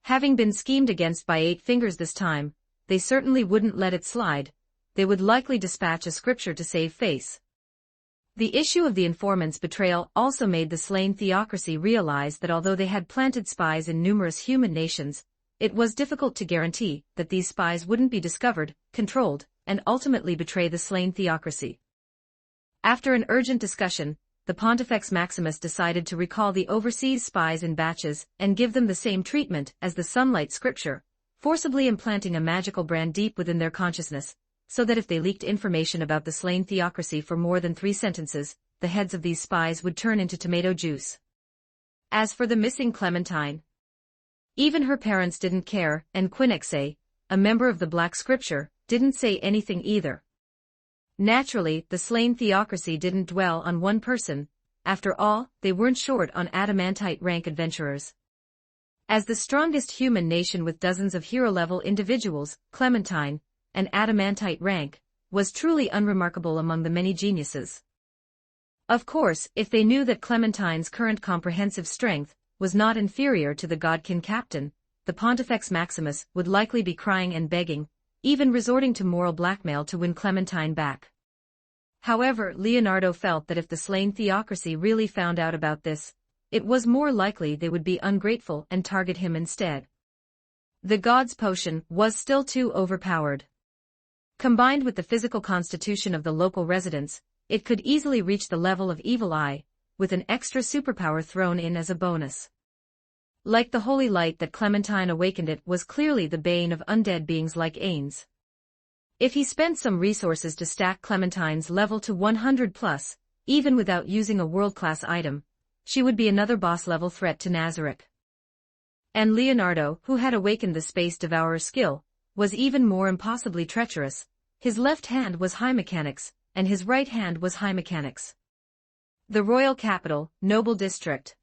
Having been schemed against by Eight Fingers this time, they certainly wouldn't let it slide. They would likely dispatch a scripture to save face. The issue of the informant's betrayal also made the slain theocracy realize that although they had planted spies in numerous human nations, it was difficult to guarantee that these spies wouldn't be discovered, controlled, and ultimately betray the slain theocracy. After an urgent discussion, the Pontifex Maximus decided to recall the overseas spies in batches and give them the same treatment as the Sunlight Scripture, forcibly implanting a magical brand deep within their consciousness, so that if they leaked information about the slain theocracy for more than 3 sentences, the heads of these spies would turn into tomato juice. As for the missing Clementine, even her parents didn't care, and Quinexay, a member of the Black Scripture, didn't say anything either. Naturally, the slain theocracy didn't dwell on one person. After all, they weren't short on adamantite rank adventurers. As the strongest human nation with dozens of hero-level individuals, Clementine, an adamantite rank, was truly unremarkable among the many geniuses. Of course, if they knew that Clementine's current comprehensive strength was not inferior to the Godkin captain, the Pontifex Maximus would likely be crying and begging, even resorting to moral blackmail to win Clementine back. However, Leonardo felt that if the slain theocracy really found out about this, it was more likely they would be ungrateful and target him instead. The God's potion was still too overpowered. Combined with the physical constitution of the local residents, it could easily reach the level of Evil Eye, with an extra superpower thrown in as a bonus. Like the holy light that Clementine awakened, it was clearly the bane of undead beings like Ainz. If he spent some resources to stack Clementine's level to 100+, even without using a world-class item, she would be another boss-level threat to Nazarick. And Leonardo, who had awakened the Space Devourer skill, was even more impossibly treacherous. His left hand was high mechanics, and his right hand was high mechanics. The royal capital, noble district.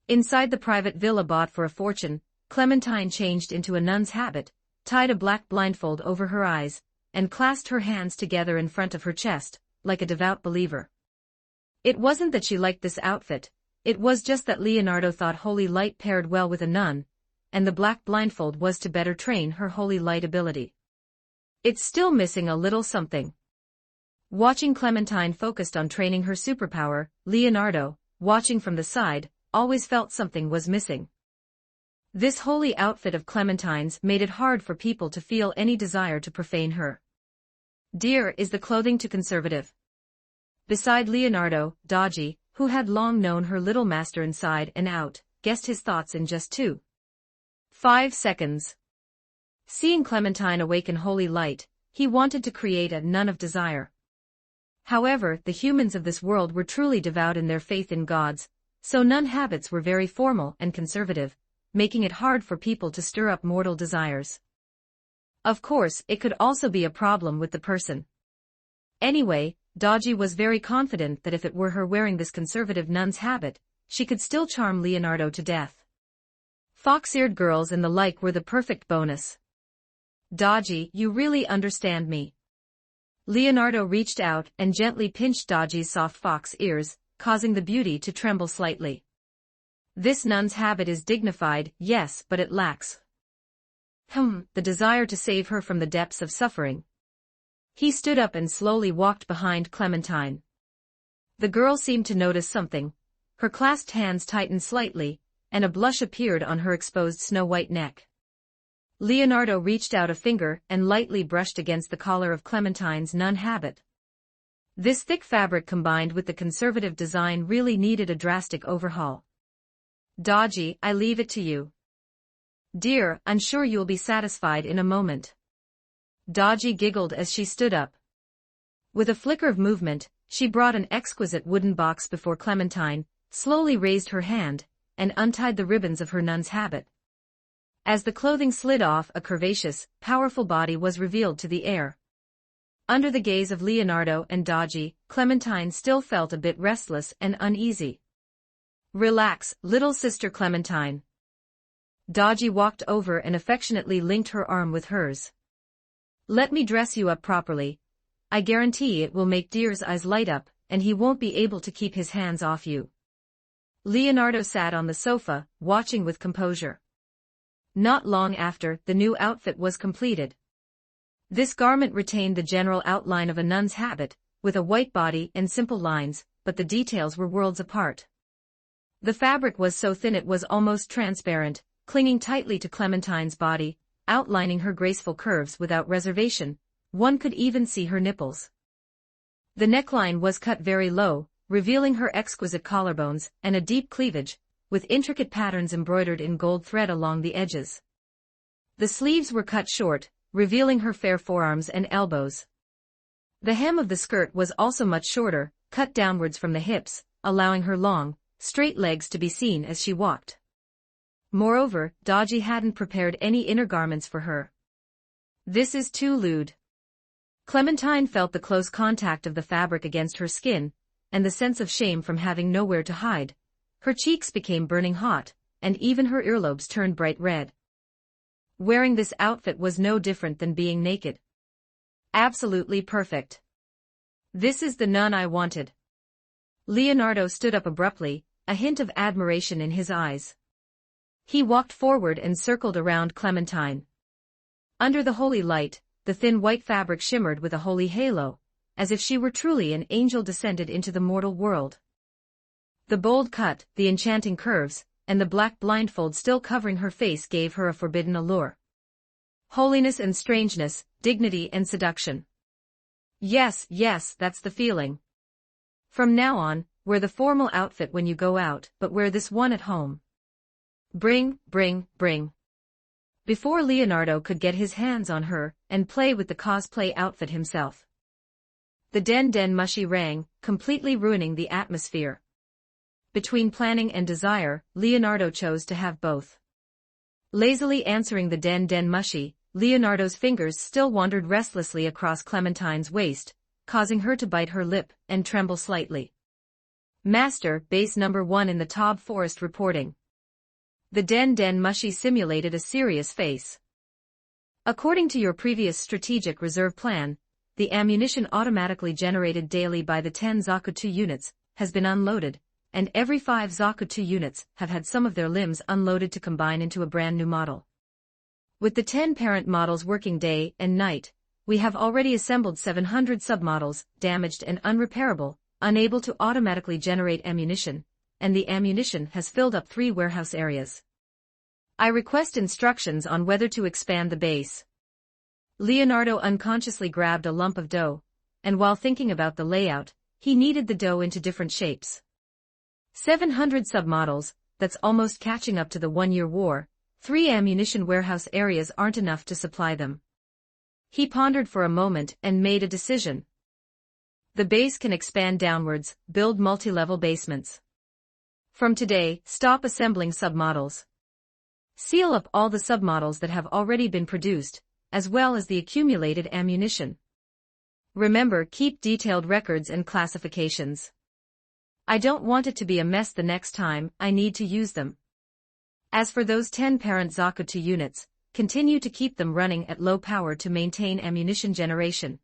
Inside the private villa bought for a fortune, Clementine changed into a nun's habit, tied a black blindfold over her eyes, and clasped her hands together in front of her chest, like a devout believer. It wasn't that she liked this outfit, it was just that Leonardo thought holy light paired well with a nun, and the black blindfold was to better train her holy light ability. It's still missing a little something. Watching Clementine focused on training her superpower, Leonardo, watching from the side, always felt something was missing. This holy outfit of Clementine's made it hard for people to feel any desire to profane her. Dear, is the clothing too conservative? Beside Leonardo, Dodgy, who had long known her little master inside and out, guessed his thoughts in just 2.5 seconds. Seeing Clementine awake in holy light, he wanted to create a nun of desire. However, the humans of this world were truly devout in their faith in gods, so nun habits were very formal and conservative, making it hard for people to stir up mortal desires. Of course, it could also be a problem with the person. Anyway, Dodgy was very confident that if it were her wearing this conservative nun's habit, she could still charm Leonardo to death. Fox-eared girls and the like were the perfect bonus. Dodgy, you really understand me. Leonardo reached out and gently pinched Dodgy's soft fox ears, causing the beauty to tremble slightly. This nun's habit is dignified, yes, but it lacks the desire to save her from the depths of suffering. He stood up and slowly walked behind Clementine. The girl seemed to notice something. Her clasped hands tightened slightly, and a blush appeared on her exposed snow-white neck. Leonardo reached out a finger and lightly brushed against the collar of Clementine's nun habit. This thick fabric combined with the conservative design really needed a drastic overhaul. Dodgy, I leave it to you. Dear, I'm sure you'll be satisfied in a moment. Dodgy giggled as she stood up. With a flicker of movement, she brought an exquisite wooden box before Clementine, slowly raised her hand, and untied the ribbons of her nun's habit. As the clothing slid off, a curvaceous, powerful body was revealed to the air. Under the gaze of Leonardo and Dodgy, Clementine still felt a bit restless and uneasy. Relax, little sister Clementine. Dodgy walked over and affectionately linked her arm with hers. Let me dress you up properly. I guarantee it will make Dear's eyes light up, and he won't be able to keep his hands off you. Leonardo sat on the sofa, watching with composure. Not long after, the new outfit was completed. This garment retained the general outline of a nun's habit, with a white body and simple lines, but the details were worlds apart. The fabric was so thin it was almost transparent, clinging tightly to Clementine's body, outlining her graceful curves without reservation. One could even see her nipples. The neckline was cut very low, revealing her exquisite collarbones and a deep cleavage, with intricate patterns embroidered in gold thread along the edges. The sleeves were cut short, revealing her fair forearms and elbows. The hem of the skirt was also much shorter, cut downwards from the hips, allowing her long, straight legs to be seen as she walked. Moreover, Dodgy hadn't prepared any inner garments for her. This is too lewd. Clementine felt the close contact of the fabric against her skin, and the sense of shame from having nowhere to hide. Her cheeks became burning hot, and even her earlobes turned bright red. Wearing this outfit was no different than being naked. Absolutely perfect. This is the nun I wanted. Leonardo stood up abruptly, a hint of admiration in his eyes. He walked forward and circled around Clementine. Under the holy light, the thin white fabric shimmered with a holy halo, as if she were truly an angel descended into the mortal world. The bold cut, the enchanting curves, and the black blindfold still covering her face gave her a forbidden allure. Holiness and strangeness, dignity and seduction. Yes, yes, that's the feeling. From now on, wear the formal outfit when you go out, but wear this one at home. Bring. Before Leonardo could get his hands on her and play with the cosplay outfit himself. The den mushy rang, completely ruining the atmosphere. Between planning and desire, Leonardo chose to have both. Lazily answering the den mushy, Leonardo's fingers still wandered restlessly across Clementine's waist, causing her to bite her lip and tremble slightly. Master, base number 1 in the Taub Forest reporting. The den mushy simulated a serious face. According to your previous strategic reserve plan, the ammunition automatically generated daily by the 10 Zakutu units has been unloaded, and every 5 Zakutu units have had some of their limbs unloaded to combine into a brand new model. With the 10 parent models working day and night, we have already assembled 700 submodels, damaged and unrepairable, unable to automatically generate ammunition, and the ammunition has filled up 3 warehouse areas. I request instructions on whether to expand the base. Leonardo unconsciously grabbed a lump of dough, and while thinking about the layout, he kneaded the dough into different shapes. 700 submodels, that's almost catching up to the one-year war. 3 ammunition warehouse areas aren't enough to supply them. He pondered for a moment and made a decision. The base can expand downwards, build multi-level basements. From today, stop assembling submodels. Seal up all the submodels that have already been produced, as well as the accumulated ammunition. Remember, keep detailed records and classifications. I don't want it to be a mess the next time I need to use them. As for those 10 parent Zakuto units, continue to keep them running at low power to maintain ammunition generation.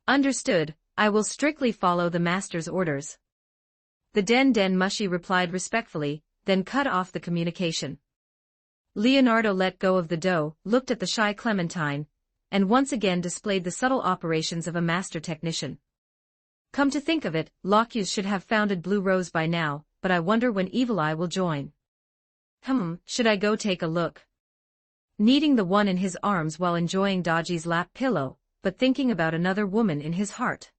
Understood, I will strictly follow the master's orders. The Den Mushi replied respectfully, then cut off the communication. Leonardo let go of the dough, looked at the shy Clementine, and once again displayed the subtle operations of a master technician. Come to think of it, Locus should have founded Blue Rose by now, but I wonder when Evil Eye will join. Should I go take a look? Kneading the one in his arms while enjoying Daji's lap pillow, but thinking about another woman in his heart.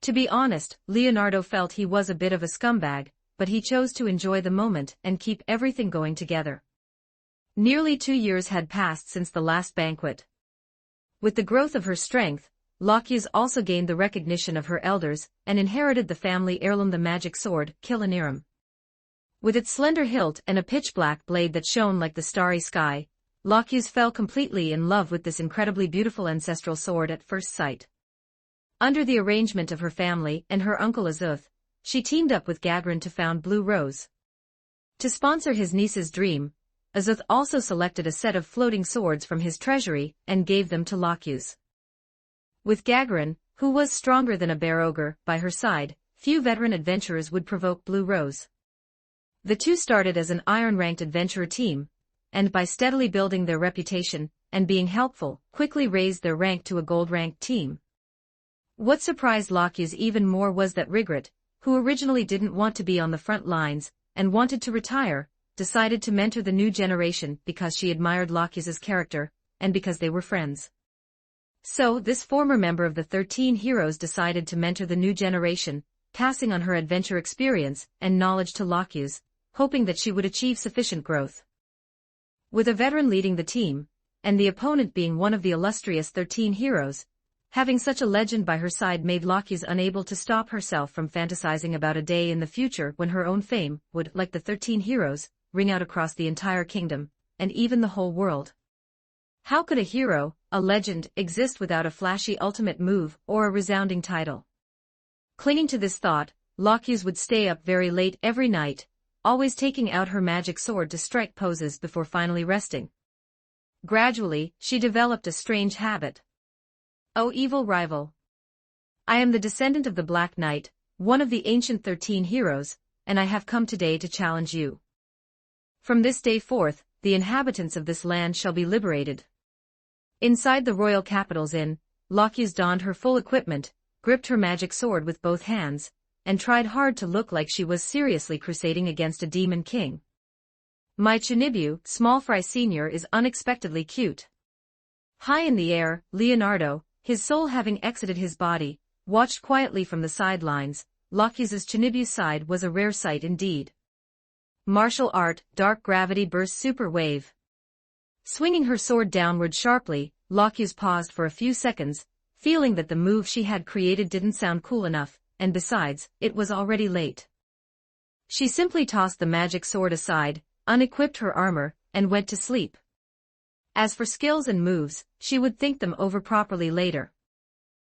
To be honest, Leonardo felt he was a bit of a scumbag, but he chose to enjoy the moment and keep everything going together. Nearly 2 years had passed since the last banquet. With the growth of her strength, Locus also gained the recognition of her elders and inherited the family heirloom, the magic sword, Kilinirum. With its slender hilt and a pitch-black blade that shone like the starry sky, Locus fell completely in love with this incredibly beautiful ancestral sword at first sight. Under the arrangement of her family and her uncle Azuth, she teamed up with Gagrin to found Blue Rose. To sponsor his niece's dream, Azuth also selected a set of floating swords from his treasury and gave them to Locus. With Gagrin, who was stronger than a bear ogre, by her side, few veteran adventurers would provoke Blue Rose. The two started as an iron-ranked adventurer team, and by steadily building their reputation and being helpful, quickly raised their rank to a gold-ranked team. What surprised Locus even more was that Rigret, who originally didn't want to be on the front lines and wanted to retire, decided to mentor the new generation because she admired Locus's character, and because they were friends. So, this former member of the 13 Heroes decided to mentor the new generation, passing on her adventure experience and knowledge to Locus, hoping that she would achieve sufficient growth. With a veteran leading the team, and the opponent being one of the illustrious 13 Heroes, having such a legend by her side made Locus unable to stop herself from fantasizing about a day in the future when her own fame would, like the 13 Heroes, ring out across the entire kingdom, and even the whole world. How could a hero, a legend, exist without a flashy ultimate move or a resounding title? Clinging to this thought, Locus would stay up very late every night, always taking out her magic sword to strike poses before finally resting. Gradually, she developed a strange habit. O evil rival! I am the descendant of the Black Knight, one of the ancient 13 Heroes, and I have come today to challenge you. From this day forth, the inhabitants of this land shall be liberated. Inside the royal capital's inn, Locus donned her full equipment, gripped her magic sword with both hands, and tried hard to look like she was seriously crusading against a demon king. My Chunibu, Small Fry Sr. is unexpectedly cute. High in the air, Leonardo, his soul having exited his body, watched quietly from the sidelines. Locus's Chunibu side was a rare sight indeed. Martial art, dark gravity burst super wave. Swinging her sword downward sharply, Locus paused for a few seconds, feeling that the move she had created didn't sound cool enough, and besides, it was already late. She simply tossed the magic sword aside, unequipped her armor, and went to sleep. As for skills and moves, she would think them over properly later.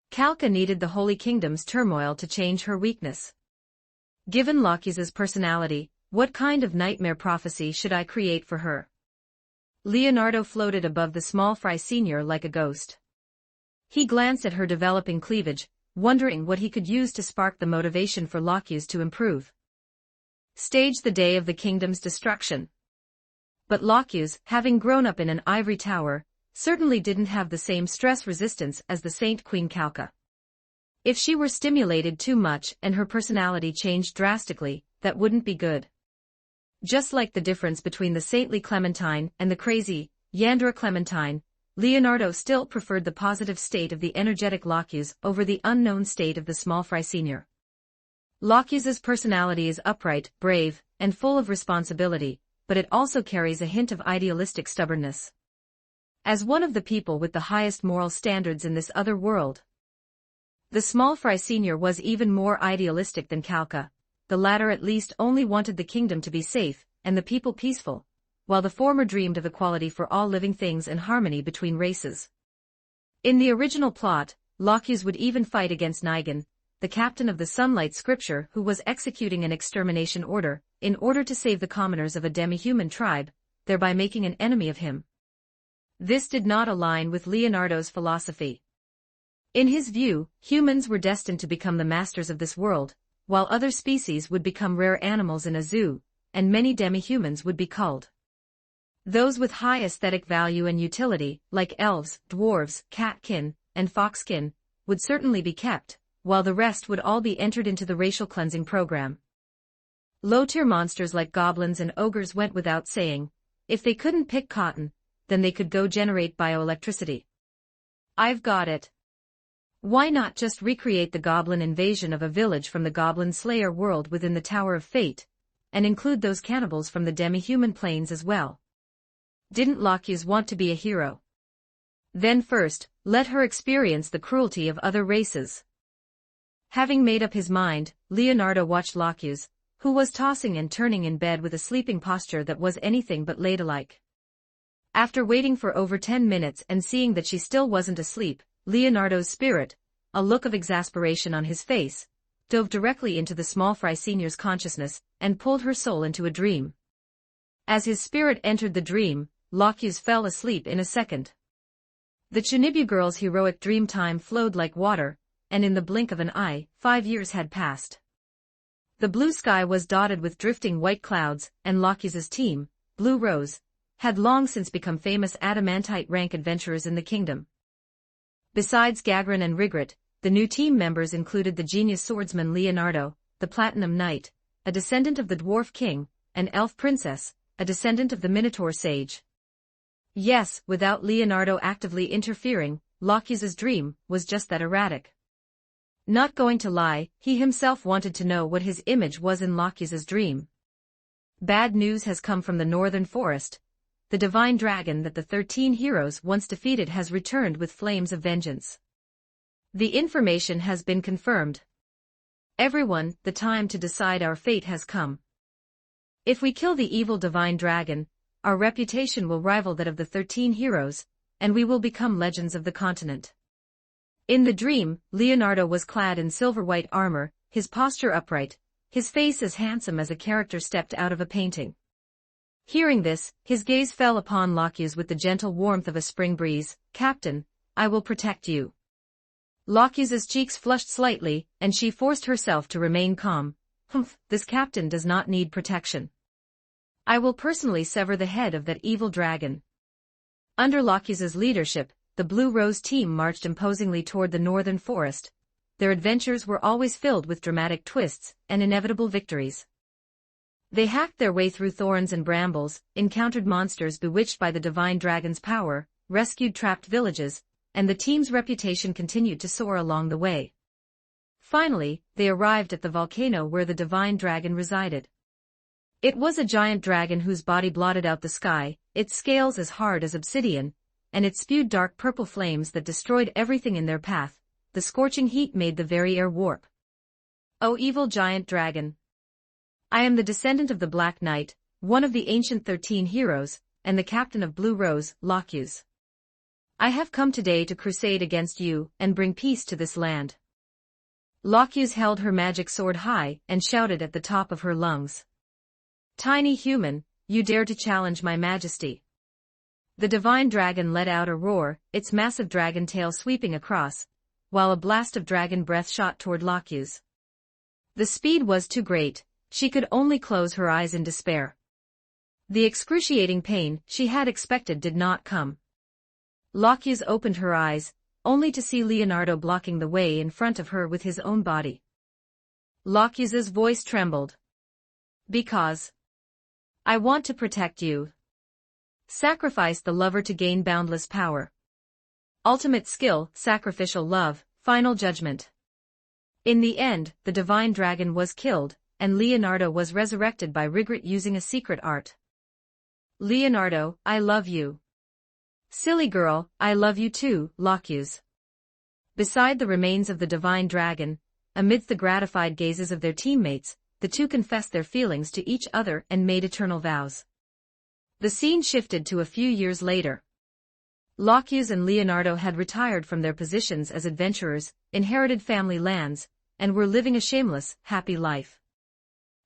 Kalka needed the Holy Kingdom's turmoil to change her weakness. Given Locus's personality, what kind of nightmare prophecy should I create for her? Leonardo floated above the Small Fry Sr. like a ghost. He glanced at her developing cleavage, wondering what he could use to spark the motivation for Locus to improve. Stage the day of the kingdom's destruction. But Locus, having grown up in an ivory tower, certainly didn't have the same stress resistance as the Saint Queen Kalka. If she were stimulated too much and her personality changed drastically, that wouldn't be good. Just like the difference between the saintly Clementine and the crazy, Yandra Clementine, Leonardo still preferred the positive state of the energetic Locuse over the unknown state of the small fry senior. Locuse's personality is upright, brave, and full of responsibility, but it also carries a hint of idealistic stubbornness. As one of the people with the highest moral standards in this other world, the small fry senior was even more idealistic than Calca. The latter at least only wanted the kingdom to be safe, and the people peaceful, while the former dreamed of equality for all living things and harmony between races. In the original plot, Locuse would even fight against Nigan, the captain of the Sunlight Scripture who was executing an extermination order, in order to save the commoners of a demi-human tribe, thereby making an enemy of him. This did not align with Leonardo's philosophy. In his view, humans were destined to become the masters of this world, while other species would become rare animals in a zoo, and many demi-humans would be culled. Those with high aesthetic value and utility, like elves, dwarves, catkin, and foxkin, would certainly be kept, while the rest would all be entered into the racial cleansing program. Low-tier monsters like goblins and ogres went without saying. If they couldn't pick cotton, then they could go generate bioelectricity. I've got it. Why not just recreate the goblin invasion of a village from the Goblin Slayer world within the Tower of Fate, and include those cannibals from the demi-human planes as well? Didn't Locuse want to be a hero? Then first, let her experience the cruelty of other races. Having made up his mind, Leonardo watched Locuse, who was tossing and turning in bed with a sleeping posture that was anything but ladylike. After waiting for over 10 minutes and seeing that she still wasn't asleep, Leonardo's spirit, a look of exasperation on his face, dove directly into the small fry senior's consciousness and pulled her soul into a dream. As his spirit entered the dream, Locuse fell asleep in a second. The Chinibu girl's heroic dream time flowed like water, and in the blink of an eye, 5 years had passed. The blue sky was dotted with drifting white clouds, and Locuse's team, Blue Rose, had long since become famous adamantite rank adventurers in the kingdom. Besides Gagrin and Rigret, the new team members included the genius swordsman Leonardo, the Platinum Knight, a descendant of the Dwarf King, and Elf Princess, a descendant of the Minotaur Sage. Yes, without Leonardo actively interfering, Locuse's dream was just that erratic. Not going to lie, he himself wanted to know what his image was in Locuse's dream. Bad news has come from the Northern Forest. The divine dragon that the 13 heroes once defeated has returned with flames of vengeance. The information has been confirmed. Everyone, the time to decide our fate has come. If we kill the evil divine dragon, our reputation will rival that of the 13 heroes, and we will become legends of the continent. In the dream, Leonardo was clad in silver-white armor, his posture upright, his face as handsome as a character stepped out of a painting. Hearing this, his gaze fell upon Locuse with the gentle warmth of a spring breeze. "Captain, I will protect you." Locuse's cheeks flushed slightly, and she forced herself to remain calm. "Humph, this captain does not need protection. I will personally sever the head of that evil dragon." Under Locuse's leadership, the Blue Rose team marched imposingly toward the Northern Forest. Their adventures were always filled with dramatic twists and inevitable victories. They hacked their way through thorns and brambles, encountered monsters bewitched by the divine dragon's power, rescued trapped villages, and the team's reputation continued to soar along the way. Finally, they arrived at the volcano where the divine dragon resided. It was a giant dragon whose body blotted out the sky, its scales as hard as obsidian, and it spewed dark purple flames that destroyed everything in their path. The scorching heat made the very air warp. "O evil giant dragon! I am the descendant of the Black Knight, one of the ancient 13 heroes, and the captain of Blue Rose, Locuse. I have come today to crusade against you and bring peace to this land." Locuse held her magic sword high and shouted at the top of her lungs. "Tiny human, you dare to challenge my majesty." The divine dragon let out a roar, its massive dragon tail sweeping across, while a blast of dragon breath shot toward Locuse. The speed was too great. She could only close her eyes in despair. The excruciating pain she had expected did not come. Locuse opened her eyes, only to see Leonardo blocking the way in front of her with his own body. Locuse's voice trembled. "Because I want to protect you. Sacrifice the lover to gain boundless power. Ultimate skill, sacrificial love, final judgment. In the end, the divine dragon was killed, and Leonardo was resurrected by Rigret using a secret art. Leonardo, I love you. Silly girl, I love you too, Locus. Beside the remains of the divine dragon, amidst the gratified gazes of their teammates, the two confessed their feelings to each other and made eternal vows. The scene shifted to a few years later. Locus and Leonardo had retired from their positions as adventurers, inherited family lands, and were living a shameless, happy life.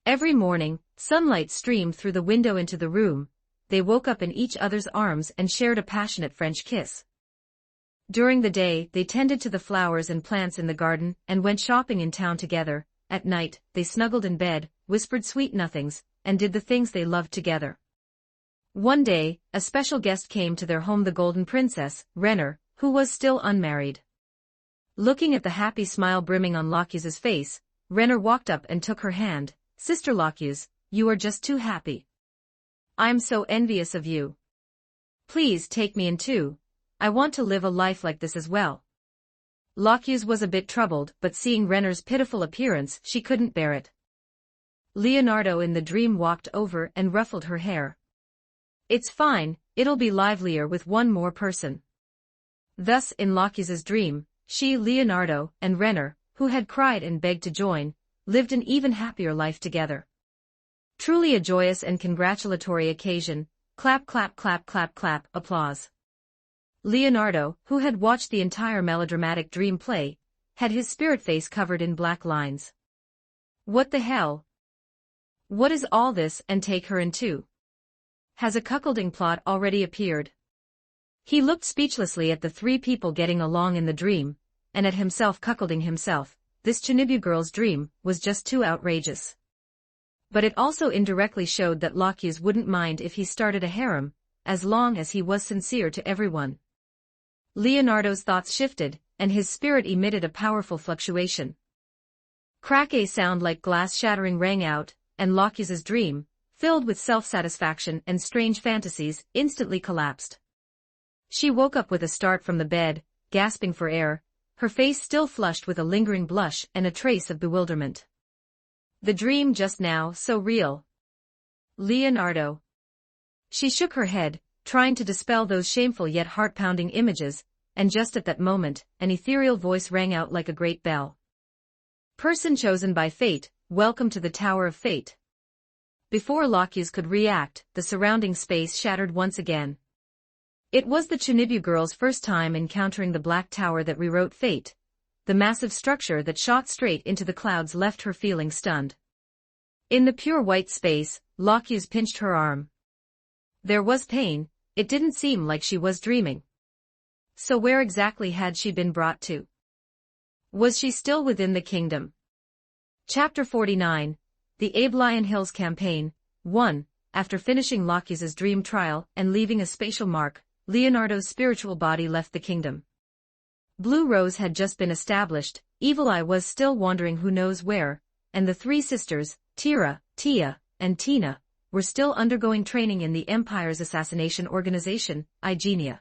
Every morning, sunlight streamed through the window into the room. They woke up in each other's arms and shared a passionate French kiss. During the day, they tended to the flowers and plants in the garden and went shopping in town together. At night, they snuggled in bed, whispered sweet nothings, and did the things they loved together. One day, a special guest came to their home, the Golden Princess, Renner, who was still unmarried. Looking at the happy smile brimming on Locus's face, Renner walked up and took her hand. Sister Locus, you are just too happy. I'm so envious of you. Please take me in too. I want to live a life like this as well. Locus was a bit troubled, but seeing Renner's pitiful appearance, she couldn't bear it. Leonardo in the dream walked over and ruffled her hair. It's fine, it'll be livelier with one more person. Thus in Locus's dream, she, Leonardo, and Renner, who had cried and begged to join, lived an even happier life together. Truly a joyous and congratulatory occasion. Clap clap clap clap clap, applause. Leonardo, who had watched the entire melodramatic dream play, had his spirit face covered in black lines. What the hell? What is all this, and take her in too? Has a cuckolding plot already appeared? He looked speechlessly at the three people getting along in the dream, and at himself cuckolding himself. This Chinibu girl's dream was just too outrageous. But it also indirectly showed that Locus wouldn't mind if he started a harem, as long as he was sincere to everyone. Leonardo's thoughts shifted, and his spirit emitted a powerful fluctuation. Crack, a sound like glass shattering rang out, and Locus's dream, filled with self-satisfaction and strange fantasies, instantly collapsed. She woke up with a start from the bed, gasping for air, her face still flushed with a lingering blush and a trace of bewilderment. The dream just now, so real. Leonardo. She shook her head, trying to dispel those shameful yet heart-pounding images, and just at that moment, an ethereal voice rang out like a great bell. Person chosen by fate, welcome to the Tower of Fate. Before Locus could react, the surrounding space shattered once again. It was the Chinibu girl's first time encountering the black tower that rewrote fate. The massive structure that shot straight into the clouds left her feeling stunned. In the pure white space, Locus pinched her arm. There was pain, it didn't seem like she was dreaming. So where exactly had she been brought to? Was she still within the kingdom? Chapter 49, The Abelian Hills Campaign, 1. After finishing Locus's dream trial and leaving a spatial mark, Leonardo's spiritual body left the kingdom. Blue Rose had just been established, Evil Eye was still wandering who knows where, and the three sisters, Tira, Tia, and Tina, were still undergoing training in the Empire's assassination organization, Igenia.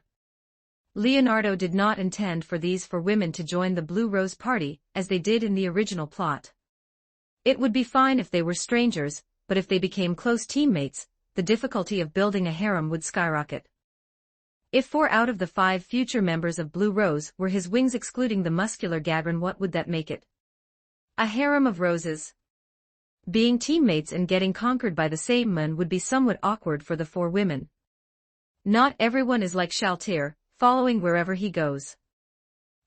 Leonardo did not intend for these four women to join the Blue Rose party, as they did in the original plot. It would be fine if they were strangers, but if they became close teammates, the difficulty of building a harem would skyrocket. If 4 out of the 5 future members of Blue Rose were his wings excluding the muscular Gagrin, what would that make it? A harem of roses. Being teammates and getting conquered by the same man would be somewhat awkward for the 4 women. Not everyone is like Shaltir, following wherever he goes.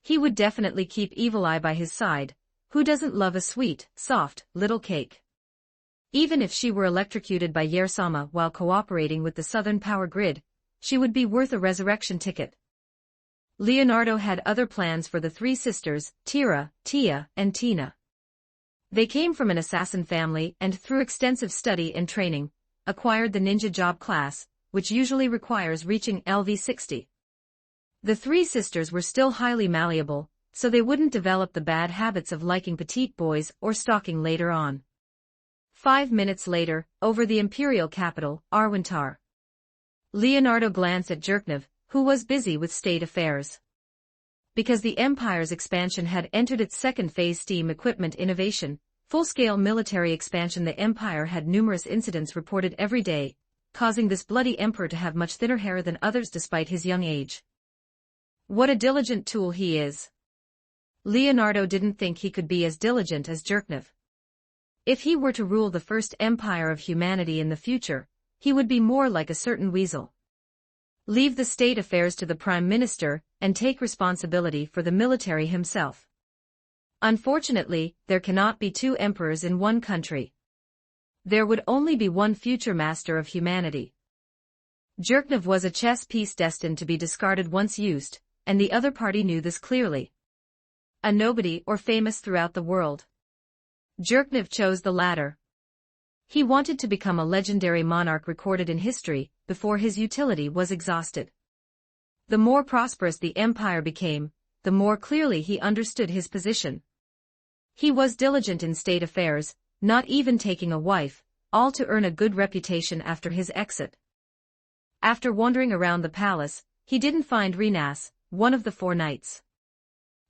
He would definitely keep Evil Eye by his side. Who doesn't love a sweet, soft, little cake? Even if she were electrocuted by Yersama while cooperating with the Southern Power Grid, she would be worth a resurrection ticket. Leonardo had other plans for the 3 sisters, Tira, Tia, and Tina. They came from an assassin family and through extensive study and training, acquired the ninja job class, which usually requires reaching LV60. The 3 sisters were still highly malleable, so they wouldn't develop the bad habits of liking petite boys or stalking later on. 5 minutes later, over the imperial capital, Arwentar. Leonardo glanced at Jerknov, who was busy with state affairs. Because the empire's expansion had entered its second phase, steam equipment innovation, full-scale military expansion, the empire had numerous incidents reported every day, causing this bloody emperor to have much thinner hair than others despite his young age. What a diligent tool he is. Leonardo didn't think he could be as diligent as Jerknov. If he were to rule the first empire of humanity in the future, he would be more like a certain weasel. Leave the state affairs to the prime minister, and take responsibility for the military himself. Unfortunately, there cannot be two emperors in one country. There would only be one future master of humanity. Jerknov was a chess piece destined to be discarded once used, and the other party knew this clearly. A nobody or famous throughout the world. Jerknov chose the latter. He wanted to become a legendary monarch recorded in history, before his utility was exhausted. The more prosperous the empire became, the more clearly he understood his position. He was diligent in state affairs, not even taking a wife, all to earn a good reputation after his exit. After wandering around the palace, he didn't find Renas, one of the four knights.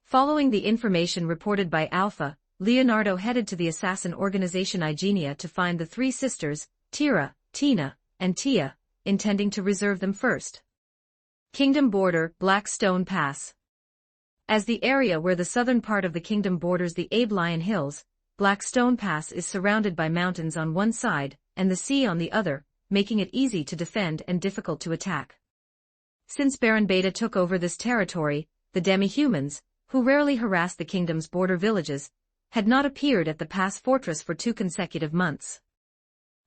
Following the information reported by Alpha, Leonardo headed to the assassin organization Igenia to find the three sisters, Tira, Tina, and Tia, intending to reserve them first. Kingdom border, Black Stone Pass. As the area where the southern part of the kingdom borders the Abe-Lion Hills, Black Stone Pass is surrounded by mountains on one side, and the sea on the other, making it easy to defend and difficult to attack. Since Baron Beta took over this territory, the demi-humans, who rarely harassed the kingdom's border villages, had not appeared at the pass fortress for 2 consecutive months.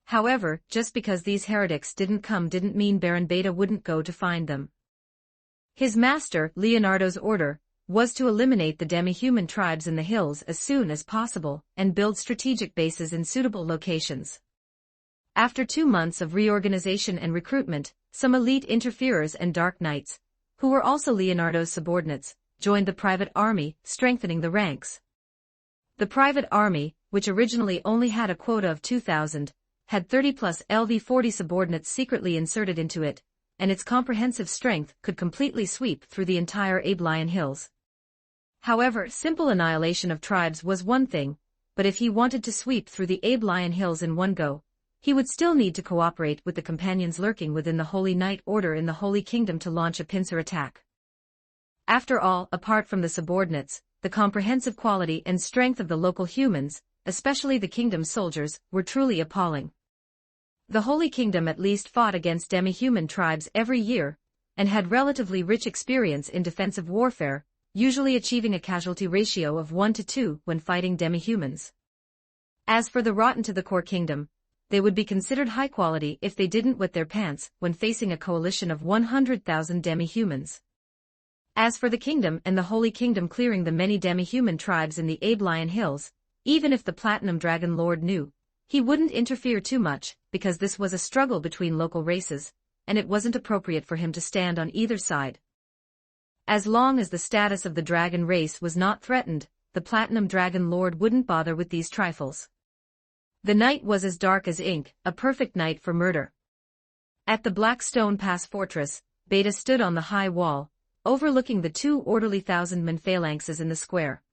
However, just because these heretics didn't come didn't mean Baron Beta wouldn't go to find them. His master, Leonardo's order, was to eliminate the demi-human tribes in the hills as soon as possible and build strategic bases in suitable locations. After 2 months of reorganization and recruitment, some elite interferers and Dark Knights, who were also Leonardo's subordinates, joined the private army, strengthening the ranks. The private army, which originally only had a quota of 2,000, had 30-plus LV-40 subordinates secretly inserted into it, and its comprehensive strength could completely sweep through the entire Abe-Lion Hills. However, simple annihilation of tribes was one thing, but if he wanted to sweep through the Abe-Lion Hills in one go, he would still need to cooperate with the companions lurking within the Holy Knight Order in the Holy Kingdom to launch a pincer attack. After all, apart from the subordinates, the comprehensive quality and strength of the local humans, especially the kingdom's soldiers, were truly appalling. The Holy Kingdom at least fought against demi-human tribes every year, and had relatively rich experience in defensive warfare, usually achieving a casualty ratio of 1 to 2 when fighting demi-humans. As for the rotten to the core kingdom, they would be considered high quality if they didn't wet their pants when facing a coalition of 100,000 demi-humans. As for the kingdom and the Holy Kingdom clearing the many demi-human tribes in the Abe-Lion Hills, even if the Platinum Dragon Lord knew, he wouldn't interfere too much, because this was a struggle between local races, and it wasn't appropriate for him to stand on either side. As long as the status of the dragon race was not threatened, the Platinum Dragon Lord wouldn't bother with these trifles. The night was as dark as ink, a perfect night for murder. At the Black Stone Pass fortress, Beta stood on the high wall, overlooking the 2 orderly 1,000-man phalanxes in the square.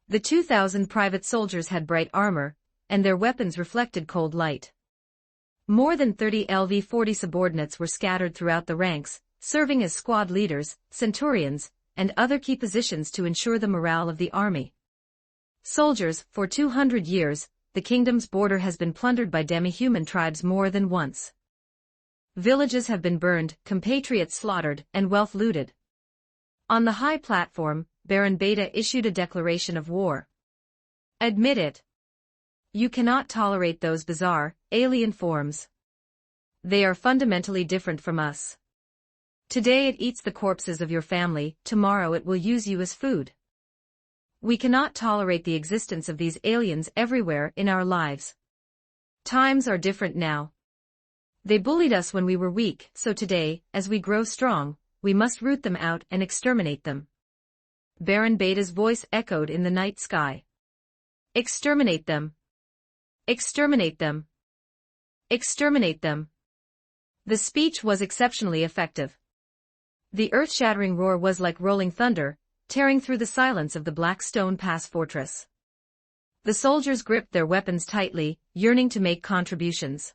The 2,000 private soldiers had bright armor, and their weapons reflected cold light. More than 30 LV-40 subordinates were scattered throughout the ranks, serving as squad leaders, centurions, and other key positions to ensure the morale of the army. Soldiers, for 200 years, the kingdom's border has been plundered by demi-human tribes more than once. Villages have been burned, compatriots slaughtered, and wealth looted. On the high platform, Baron Beta issued a declaration of war. Admit it. You cannot tolerate those bizarre, alien forms. They are fundamentally different from us. Today it eats the corpses of your family, tomorrow it will use you as food. We cannot tolerate the existence of these aliens everywhere in our lives. Times are different now. They bullied us when we were weak, so today, as we grow strong, we must root them out and exterminate them. Baron Beta's voice echoed in the night sky. Exterminate them. Exterminate them. Exterminate them. The speech was exceptionally effective. The earth-shattering roar was like rolling thunder, tearing through the silence of the Black Stone Pass fortress. The soldiers gripped their weapons tightly, yearning to make contributions.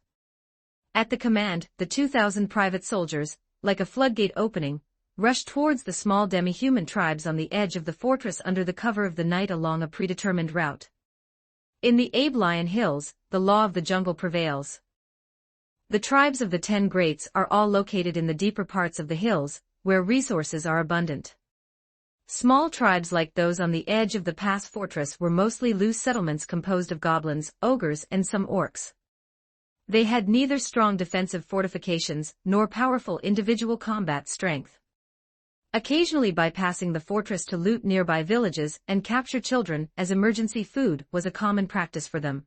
At the command, the 2,000 private soldiers, like a floodgate opening, rushed towards the small demi-human tribes on the edge of the fortress under the cover of the night along a predetermined route. In the Abe-Lion Hills, the law of the jungle prevails. The tribes of the 10 Greats are all located in the deeper parts of the hills, where resources are abundant. Small tribes like those on the edge of the pass fortress were mostly loose settlements composed of goblins, ogres, and some orcs. They had neither strong defensive fortifications nor powerful individual combat strength. Occasionally bypassing the fortress to loot nearby villages and capture children as emergency food was a common practice for them.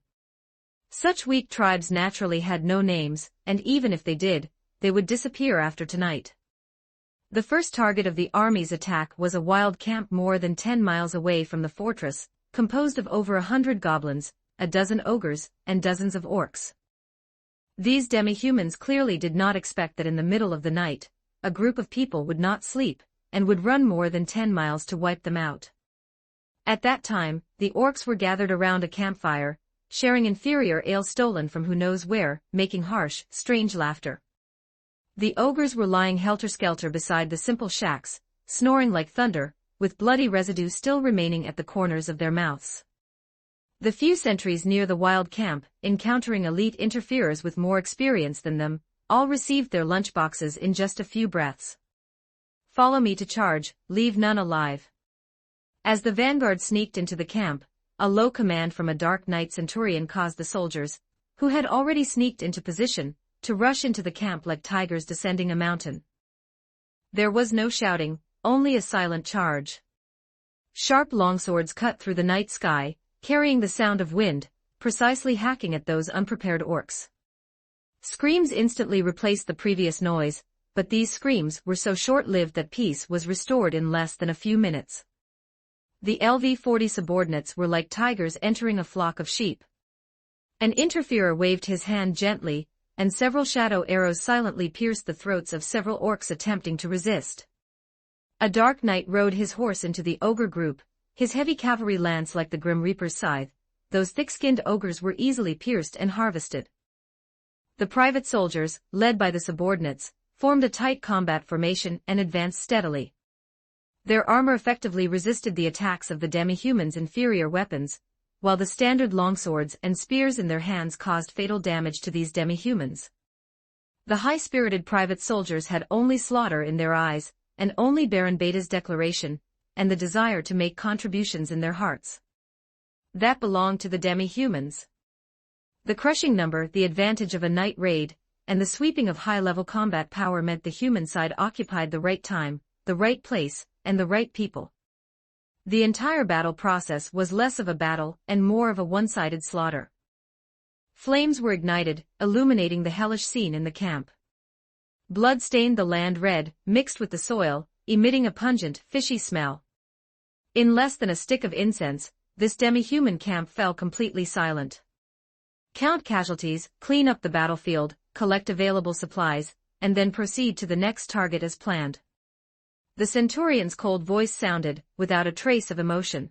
Such weak tribes naturally had no names, and even if they did, they would disappear after tonight. The first target of the army's attack was a wild camp more than 10 miles away from the fortress, composed of over 100 goblins, a dozen ogres, and dozens of orcs. These demi-humans clearly did not expect that in the middle of the night, a group of people would not sleep, and would run more than 10 miles to wipe them out. At that time, the orcs were gathered around a campfire, sharing inferior ale stolen from who knows where, making harsh, strange laughter. The ogres were lying helter-skelter beside the simple shacks, snoring like thunder, with bloody residue still remaining at the corners of their mouths. The few sentries near the wild camp, encountering elite interferers with more experience than them, all received their lunchboxes in just a few breaths. Follow me to charge, leave none alive. As the vanguard sneaked into the camp, a low command from a dark night centurion caused the soldiers, who had already sneaked into position, to rush into the camp like tigers descending a mountain. There was no shouting, only a silent charge. Sharp longswords cut through the night sky, carrying the sound of wind, precisely hacking at those unprepared orcs. Screams instantly replaced the previous noise, but these screams were so short-lived that peace was restored in less than a few minutes. The LV-40 subordinates were like tigers entering a flock of sheep. An interferer waved his hand gently, and several shadow arrows silently pierced the throats of several orcs attempting to resist. A dark knight rode his horse into the ogre group, his heavy cavalry lance like the Grim Reaper's scythe. Those thick-skinned ogres were easily pierced and harvested. The private soldiers, led by the subordinates, formed a tight combat formation and advanced steadily. Their armor effectively resisted the attacks of the demi-humans' inferior weapons, while the standard longswords and spears in their hands caused fatal damage to these demi-humans. The high-spirited private soldiers had only slaughter in their eyes, and only Baron Beta's declaration, and the desire to make contributions in their hearts. That belonged to the demi-humans. The crushing number, the advantage of a night raid, and the sweeping of high-level combat power meant the human side occupied the right time, the right place, and the right people. The entire battle process was less of a battle and more of a one-sided slaughter. Flames were ignited, illuminating the hellish scene in the camp. Blood stained the land red, mixed with the soil, emitting a pungent, fishy smell. In less than a stick of incense, this demi-human camp fell completely silent. Count casualties, clean up the battlefield, collect available supplies, and then proceed to the next target as planned. The centurion's cold voice sounded, without a trace of emotion.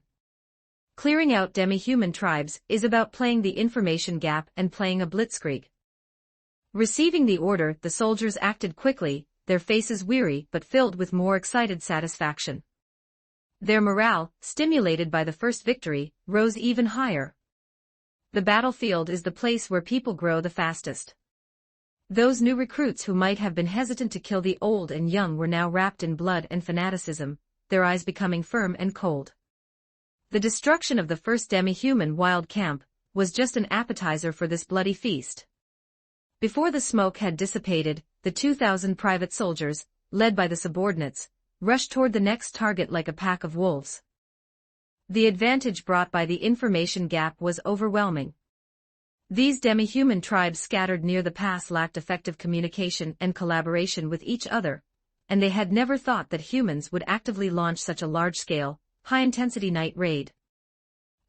Clearing out demi-human tribes is about playing the information gap and playing a blitzkrieg. Receiving the order, the soldiers acted quickly, their faces weary but filled with more excited satisfaction. Their morale, stimulated by the first victory, rose even higher. The battlefield is the place where people grow the fastest. Those new recruits who might have been hesitant to kill the old and young were now wrapped in blood and fanaticism, their eyes becoming firm and cold. The destruction of the first demi-human wild camp was just an appetizer for this bloody feast. Before the smoke had dissipated, the 2,000 private soldiers, led by the subordinates, rushed toward the next target like a pack of wolves. The advantage brought by the information gap was overwhelming. These demi-human tribes scattered near the pass lacked effective communication and collaboration with each other, and they had never thought that humans would actively launch such a large-scale, high-intensity night raid.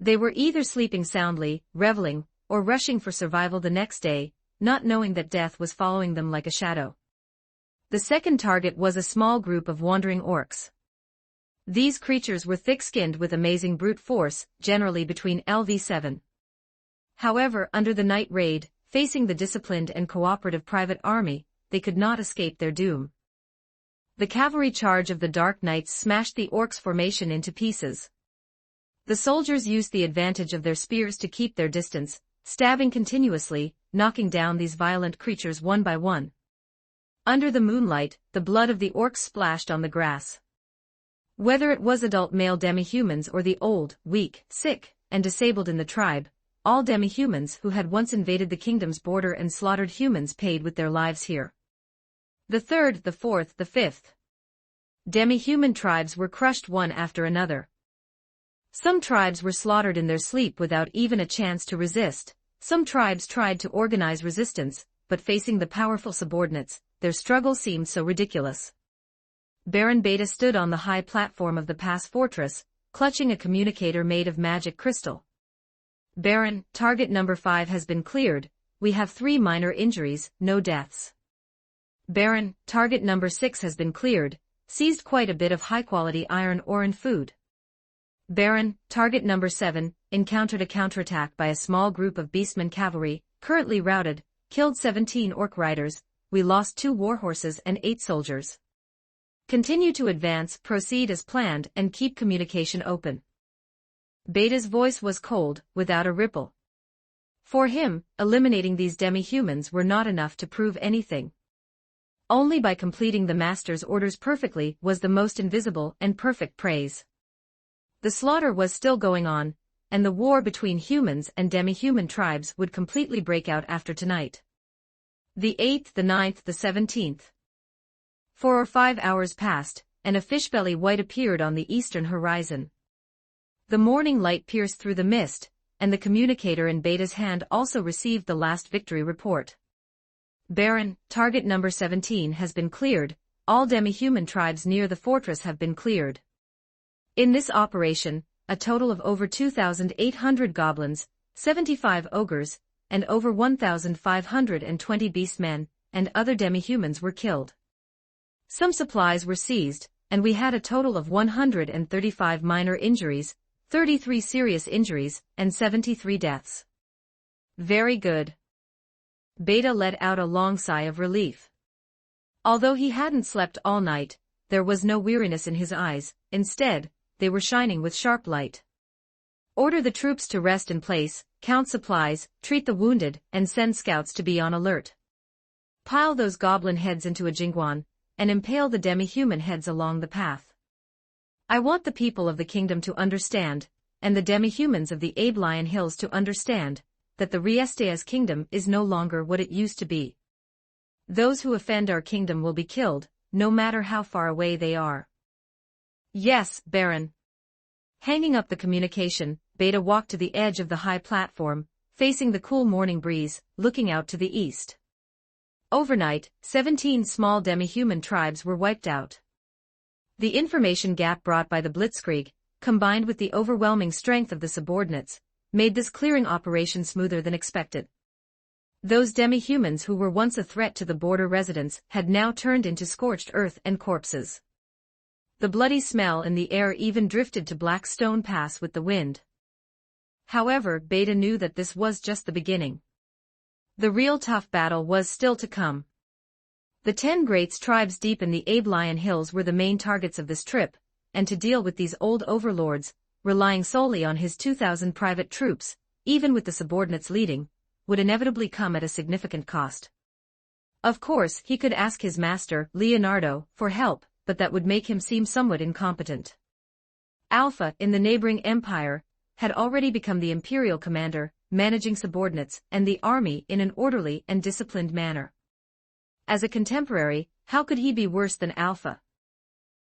They were either sleeping soundly, reveling, or rushing for survival the next day, not knowing that death was following them like a shadow. The second target was a small group of wandering orcs. These creatures were thick-skinned with amazing brute force, generally between LV7. However, under the night raid, facing the disciplined and cooperative private army, they could not escape their doom. The cavalry charge of the Dark Knights smashed the orcs' formation into pieces. The soldiers used the advantage of their spears to keep their distance, stabbing continuously, knocking down these violent creatures one by one. Under the moonlight, the blood of the orcs splashed on the grass. Whether it was adult male demi-humans or the old, weak, sick, and disabled in the tribe, all demi-humans who had once invaded the kingdom's border and slaughtered humans paid with their lives here. The third, the fourth, the fifth demi-human tribes were crushed one after another. Some tribes were slaughtered in their sleep without even a chance to resist. Some tribes tried to organize resistance, but facing the powerful subordinates, their struggle seemed so ridiculous. Baron Beta stood on the high platform of the pass fortress, clutching a communicator made of magic crystal. Baron, target number 5 has been cleared. We have 3 minor injuries, no deaths. Baron, target number 6 has been cleared. Seized quite a bit of high-quality iron ore and food. Baron, target number 7, encountered a counterattack by a small group of beastmen cavalry, currently routed, killed 17 orc riders. We lost 2 warhorses and 8 soldiers. Continue to advance, proceed as planned, and keep communication open. Beta's voice was cold, without a ripple. For him, eliminating these demi-humans were not enough to prove anything. Only by completing the master's orders perfectly was the most invisible and perfect praise. The slaughter was still going on, and the war between humans and demi-human tribes would completely break out after tonight. The 8th, the 9th, the 17th. 4 or 5 hours passed, and a fishbelly white appeared on the eastern horizon. The morning light pierced through the mist, and the communicator in Beta's hand also received the last victory report. Baron, target number 17 has been cleared. All demi-human tribes near the fortress have been cleared. In this operation, a total of over 2,800 goblins, 75 ogres, and over 1,520 beastmen and other demi-humans were killed. Some supplies were seized, and we had a total of 135 minor injuries, 33 serious injuries, and 73 deaths. Very good. Beta let out a long sigh of relief. Although he hadn't slept all night, there was no weariness in his eyes. Instead, they were shining with sharp light. Order the troops to rest in place, count supplies, treat the wounded, and send scouts to be on alert. Pile those goblin heads into a jingwan, and impale the demi-human heads along the path. I want the people of the kingdom to understand, and the demi-humans of the Lion Hills to understand, that the Riestea's kingdom is no longer what it used to be. Those who offend our kingdom will be killed, no matter how far away they are. Yes, Baron. Hanging up the communication, Beta walked to the edge of the high platform, facing the cool morning breeze, looking out to the east. Overnight, 17 small demi-human tribes were wiped out. The information gap brought by the Blitzkrieg, combined with the overwhelming strength of the subordinates, made this clearing operation smoother than expected. Those demi-humans who were once a threat to the border residents had now turned into scorched earth and corpses. The bloody smell in the air even drifted to Black Stone Pass with the wind. However, Beta knew that this was just the beginning. The real tough battle was still to come. The 10 great tribes deep in the Lion Hills were the main targets of this trip, and to deal with these old overlords, relying solely on his 2,000 private troops, even with the subordinates leading, would inevitably come at a significant cost. Of course, he could ask his master, Leonardo, for help, but that would make him seem somewhat incompetent. Alpha, in the neighboring empire, had already become the imperial commander, managing subordinates and the army in an orderly and disciplined manner. As a contemporary, how could he be worse than Alpha?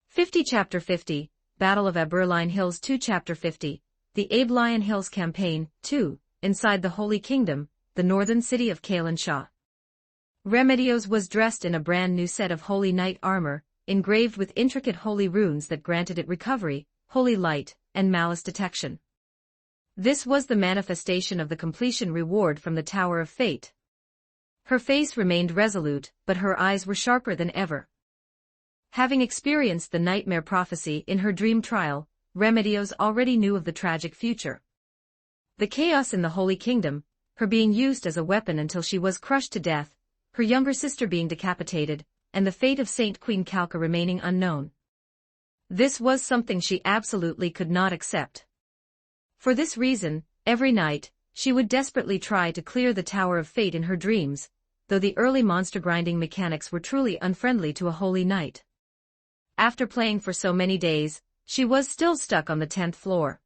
50 Chapter 50, Battle of Aberline Hills 2 Chapter 50, The Lion Hills Campaign, 2, Inside the Holy Kingdom, the northern city of Kalen Shah. Remedios was dressed in a brand new set of holy knight armor, engraved with intricate holy runes that granted it recovery, holy light, and malice detection. This was the manifestation of the completion reward from the Tower of Fate. Her face remained resolute, but her eyes were sharper than ever. Having experienced the nightmare prophecy in her dream trial, Remedios already knew of the tragic future. The chaos in the Holy Kingdom, her being used as a weapon until she was crushed to death, her younger sister being decapitated, and the fate of Saint Queen Calca remaining unknown. This was something she absolutely could not accept. For this reason, every night, she would desperately try to clear the Tower of Fate in her dreams, though the early monster-grinding mechanics were truly unfriendly to a holy knight. After playing for so many days, she was still stuck on the 10th floor.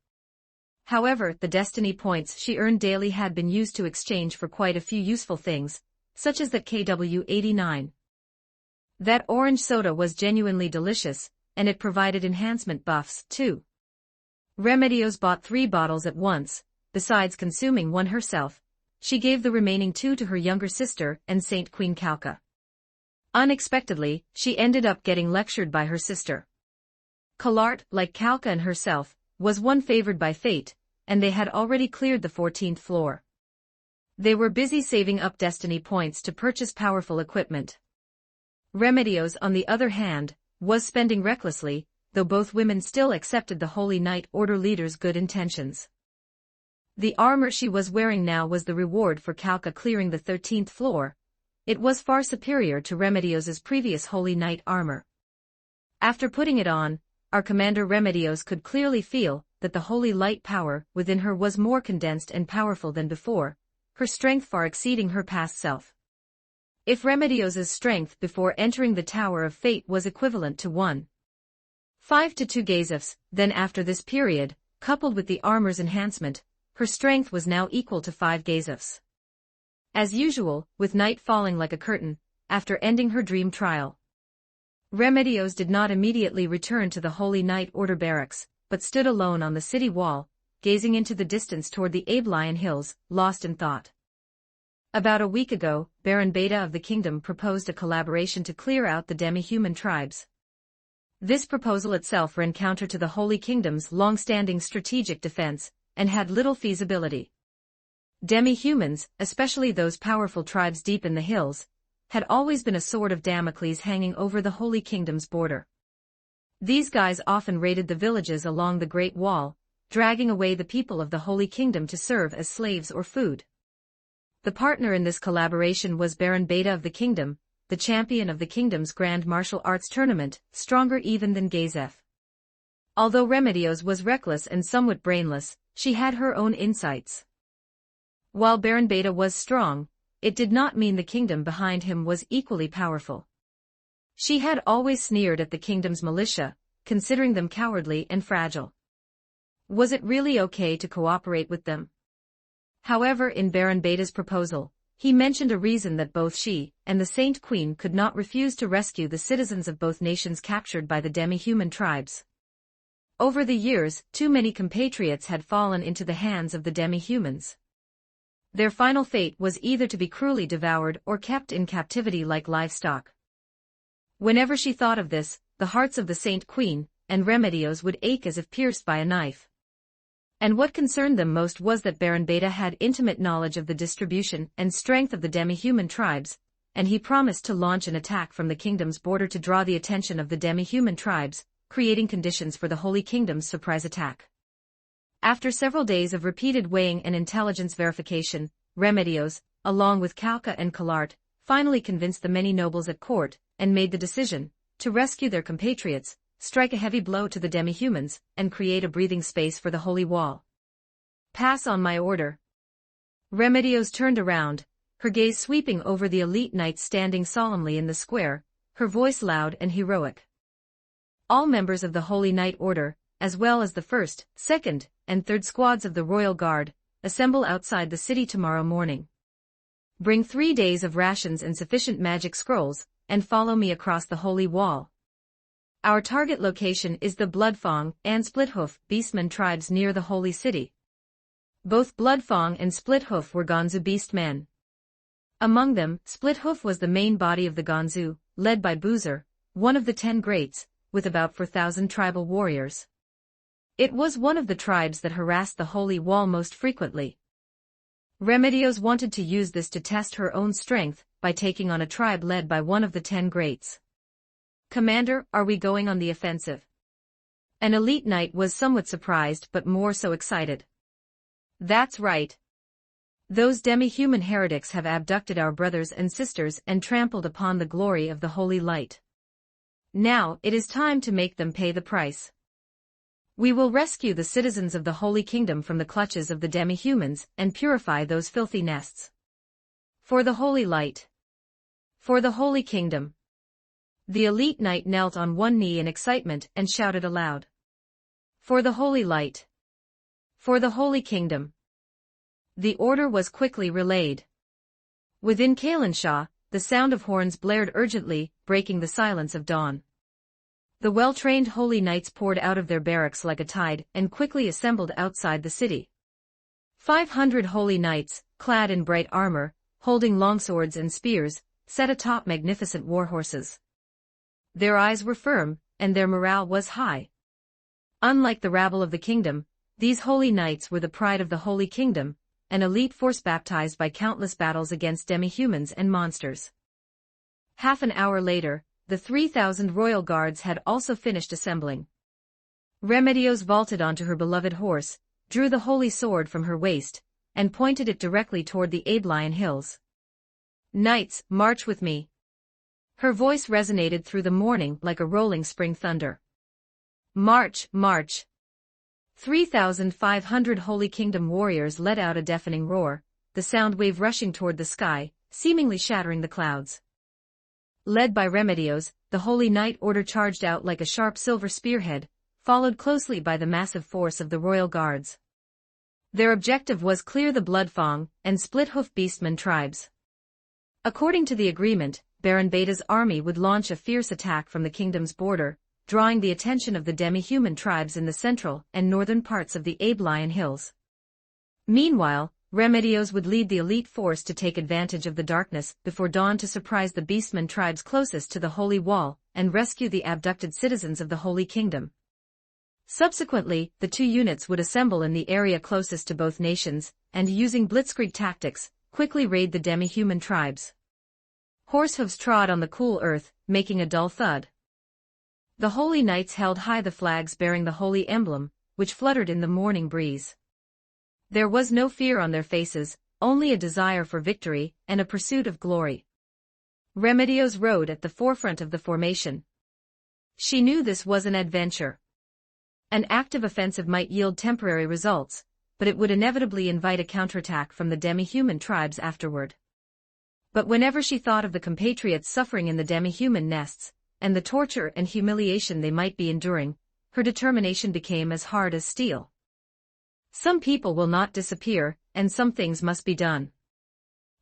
However, the destiny points she earned daily had been used to exchange for quite a few useful things, such as that KW89. That orange soda was genuinely delicious, and it provided enhancement buffs, too. Remedios bought 3 bottles at once, besides consuming one herself. She gave the remaining 2 to her younger sister and Saint Queen Calca. Unexpectedly, she ended up getting lectured by her sister. Calart, like Calca and herself, was one favored by fate, and they had already cleared the 14th floor. They were busy saving up destiny points to purchase powerful equipment. Remedios, on the other hand, was spending recklessly, though both women still accepted the Holy Knight Order leader's good intentions. The armor she was wearing now was the reward for Calca clearing the 13th floor. It was far superior to Remedios's previous Holy Knight armor. After putting it on, our commander Remedios could clearly feel that the holy light power within her was more condensed and powerful than before, her strength far exceeding her past self. If Remedios's strength before entering the Tower of Fate was equivalent to 1.5 to 2 Gazefs, then after this period, coupled with the armor's enhancement, her strength was now equal to 5 Gazefs. As usual, with night falling like a curtain, after ending her dream trial, Remedios did not immediately return to the Holy Knight Order barracks, but stood alone on the city wall, gazing into the distance toward the Abelian Hills, lost in thought. About a week ago, Baron Beta of the kingdom proposed a collaboration to clear out the demi-human tribes. This proposal itself ran counter to the Holy Kingdom's long-standing strategic defense, and had little feasibility. Demi-humans, especially those powerful tribes deep in the hills, had always been a sword of Damocles hanging over the Holy Kingdom's border. These guys often raided the villages along the Great Wall, dragging away the people of the Holy Kingdom to serve as slaves or food. The partner in this collaboration was Baron Beta of the kingdom, the champion of the kingdom's grand martial arts tournament, stronger even than Gazef. Although Remedios was reckless and somewhat brainless, she had her own insights. While Baron Beta was strong, it did not mean the kingdom behind him was equally powerful. She had always sneered at the kingdom's militia, considering them cowardly and fragile. Was it really okay to cooperate with them? However, in Baron Beta's proposal, he mentioned a reason that both she and the Saint Queen could not refuse to rescue the citizens of both nations captured by the demi-human tribes. Over the years, too many compatriots had fallen into the hands of the demi-humans. Their final fate was either to be cruelly devoured or kept in captivity like livestock. Whenever she thought of this, the hearts of the Saint Queen and Remedios would ache as if pierced by a knife. And what concerned them most was that Baron Beta had intimate knowledge of the distribution and strength of the demi-human tribes, and he promised to launch an attack from the kingdom's border to draw the attention of the demi-human tribes, creating conditions for the Holy Kingdom's surprise attack. After several days of repeated weighing and intelligence verification, Remedios, along with Calca and Calart, finally convinced the many nobles at court, and made the decision to rescue their compatriots, strike a heavy blow to the demi-humans, and create a breathing space for the Holy Wall. Pass on my order. Remedios turned around, her gaze sweeping over the elite knights standing solemnly in the square, her voice loud and heroic. All members of the Holy Knight Order, as well as the 1st, 2nd, and 3rd squads of the Royal Guard, assemble outside the city tomorrow morning. Bring 3 days of rations and sufficient magic scrolls, and follow me across the Holy Wall. Our target location is the Bloodfang and Splithoof beastmen tribes near the Holy City. Both Bloodfang and Splithoof were Ganzu beastmen. Among them, Splithoof was the main body of the Ganzu, led by Boozer, one of the 10 greats, with about 4,000 tribal warriors. It was one of the tribes that harassed the Holy Wall most frequently. Remedios wanted to use this to test her own strength by taking on a tribe led by one of the 10 greats. "Commander, are we going on the offensive?" An elite knight was somewhat surprised but more so excited. "That's right. Those demi-human heretics have abducted our brothers and sisters and trampled upon the glory of the holy light. Now it is time to make them pay the price. We will rescue the citizens of the Holy Kingdom from the clutches of the demi-humans and purify those filthy nests. For the holy light. For the Holy Kingdom." The elite knight knelt on one knee in excitement and shouted aloud. "For the holy light. For the Holy Kingdom." The order was quickly relayed. Within Kailansha, the sound of horns blared urgently, breaking the silence of dawn. The well-trained holy knights poured out of their barracks like a tide and quickly assembled outside the city. 500 holy knights, clad in bright armor, holding longswords and spears, sat atop magnificent war-horses. Their eyes were firm, and their morale was high. Unlike the rabble of the kingdom, these holy knights were the pride of the Holy Kingdom, an elite force baptized by countless battles against demi-humans and monsters. Half an hour later, the 3,000 royal guards had also finished assembling. Remedios vaulted onto her beloved horse, drew the holy sword from her waist, and pointed it directly toward the Aibelian hills. "Knights, march with me." Her voice resonated through the morning like a rolling spring thunder. "March, march." 3,500 Holy Kingdom warriors let out a deafening roar, the sound wave rushing toward the sky, seemingly shattering the clouds. Led by Remedios, the Holy Knight Order charged out like a sharp silver spearhead, followed closely by the massive force of the royal guards. Their objective was clear the Bloodfang and Split-Hoof Beastmen tribes. According to the agreement, Baron Beta's army would launch a fierce attack from the kingdom's border, drawing the attention of the demi-human tribes in the central and northern parts of the Aibelian hills. Meanwhile, Remedios would lead the elite force to take advantage of the darkness before dawn to surprise the Beastmen tribes closest to the Holy Wall and rescue the abducted citizens of the Holy Kingdom. Subsequently, the two units would assemble in the area closest to both nations, and using blitzkrieg tactics, quickly raid the demi-human tribes. Horsehooves trod on the cool earth, making a dull thud. The holy knights held high the flags bearing the holy emblem, which fluttered in the morning breeze. There was no fear on their faces, only a desire for victory and a pursuit of glory. Remedios rode at the forefront of the formation. She knew this was an adventure. An active offensive might yield temporary results, but it would inevitably invite a counterattack from the demi-human tribes afterward. But whenever she thought of the compatriots suffering in the demi-human nests, and the torture and humiliation they might be enduring, her determination became as hard as steel. Some people will not disappear, and some things must be done.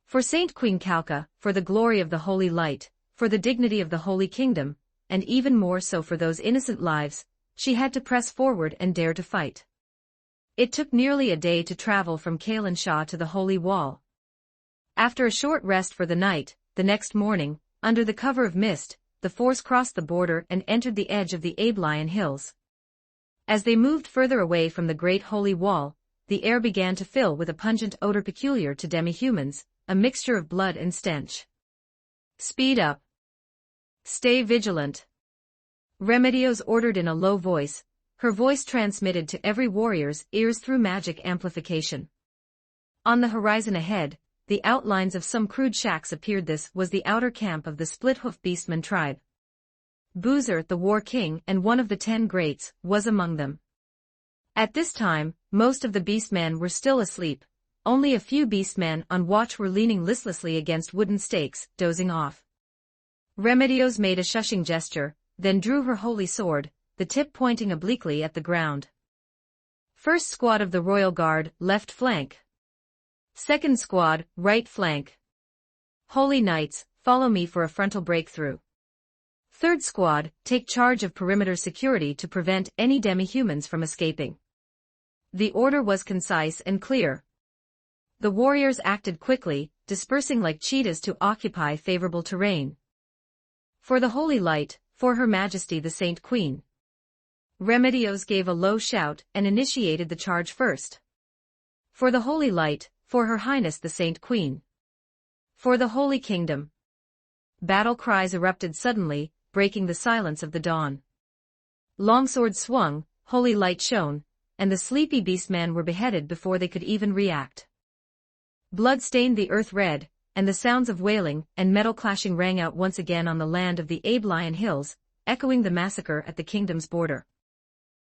For Saint Queen Calca, for the glory of the Holy Light, for the dignity of the Holy Kingdom, and even more so for those innocent lives, she had to press forward and dare to fight. It took nearly a day to travel from Kailansha to the Holy Wall. After a short rest for the night, the next morning, under the cover of mist, the force crossed the border and entered the edge of the Aibelian hills. As they moved further away from the Great Holy Wall, the air began to fill with a pungent odor peculiar to demi-humans, a mixture of blood and stench. "Speed up. Stay vigilant," Remedios ordered in a low voice, her voice transmitted to every warrior's ears through magic amplification. On the horizon ahead, the outlines of some crude shacks appeared. This was the outer camp of the Split-Hoof Beastmen tribe. Boozer, the War King and one of the 10 greats, was among them. At this time, most of the beastmen were still asleep. Only a few beastmen on watch were leaning listlessly against wooden stakes, dozing off. Remedios made a shushing gesture, then drew her holy sword, the tip pointing obliquely at the ground. "First squad of the Royal Guard, left flank. Second squad, right flank. Holy Knights, follow me for a frontal breakthrough. Third squad, take charge of perimeter security to prevent any demi-humans from escaping." The order was concise and clear. The warriors acted quickly, dispersing like cheetahs to occupy favorable terrain. "For the Holy Light, for Her Majesty the Saint Queen." Remedios gave a low shout and initiated the charge first. For the Holy Light, for Her Highness the Saint Queen. For the Holy Kingdom. Battle cries erupted suddenly, breaking the silence of the dawn. Longswords swung, holy light shone, and the sleepy beastmen were beheaded before they could even react. Blood stained the earth red, and the sounds of wailing and metal clashing rang out once again on the land of the Abe-Lion Hills, echoing the massacre at the kingdom's border.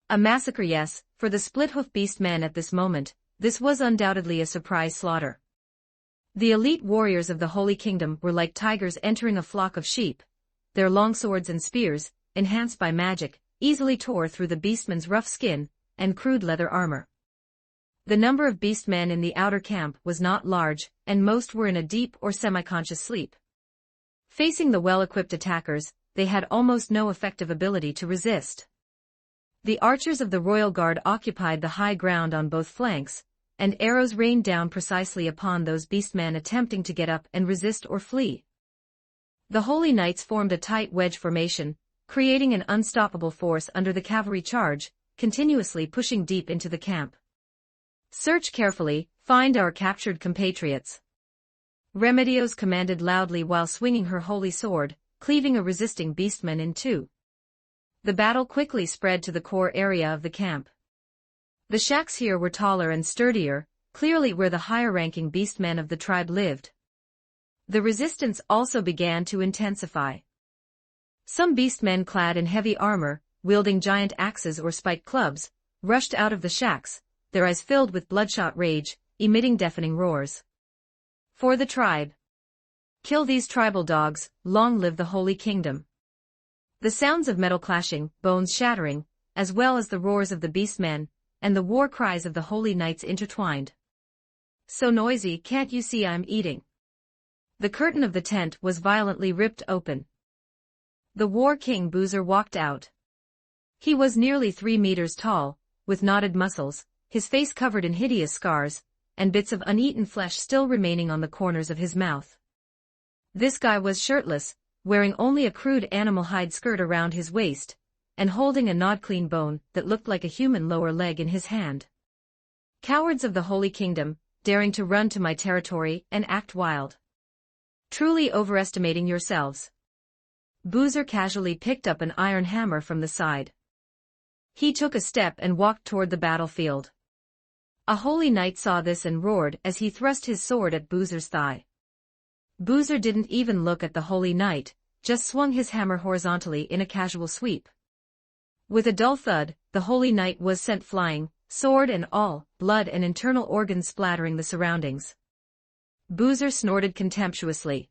A massacre, yes, for the split-hoof beastmen at this moment, this was undoubtedly a surprise slaughter. The elite warriors of the Holy Kingdom were like tigers entering a flock of sheep. Their longswords and spears, enhanced by magic, easily tore through the beastmen's rough skin and crude leather armor. The number of beastmen in the outer camp was not large, and most were in a deep or semi-conscious sleep. Facing the well-equipped attackers, they had almost no effective ability to resist. The archers of the royal guard occupied the high ground on both flanks, and arrows rained down precisely upon those beastmen attempting to get up and resist or flee. The Holy Knights formed a tight wedge formation, creating an unstoppable force under the cavalry charge, continuously pushing deep into the camp. "Search carefully, find our captured compatriots," Remedios commanded loudly while swinging her holy sword, cleaving a resisting beastman in two. The battle quickly spread to the core area of the camp. The shacks here were taller and sturdier, clearly where the higher-ranking beastmen of the tribe lived. The resistance also began to intensify. Some beastmen clad in heavy armor, wielding giant axes or spiked clubs, rushed out of the shacks, their eyes filled with bloodshot rage, emitting deafening roars. For the tribe. Kill these tribal dogs, long live the Holy Kingdom. The sounds of metal clashing, bones shattering, as well as the roars of the beastmen, and the war cries of the Holy Knights intertwined. "So noisy, can't you see I'm eating?" The curtain of the tent was violently ripped open. The War King Boozer walked out. He was nearly 3 meters tall, with knotted muscles, his face covered in hideous scars, and bits of uneaten flesh still remaining on the corners of his mouth. This guy was shirtless, wearing only a crude animal hide skirt around his waist, and holding a gnawed clean bone that looked like a human lower leg in his hand. "Cowards of the Holy Kingdom, daring to run to my territory and act wild. Truly overestimating yourselves." Boozer casually picked up an iron hammer from the side. He took a step and walked toward the battlefield. A Holy Knight saw this and roared as he thrust his sword at Boozer's thigh. Boozer didn't even look at the Holy Knight, just swung his hammer horizontally in a casual sweep. With a dull thud, the Holy Knight was sent flying, sword and all, blood and internal organs splattering the surroundings. Boozer snorted contemptuously.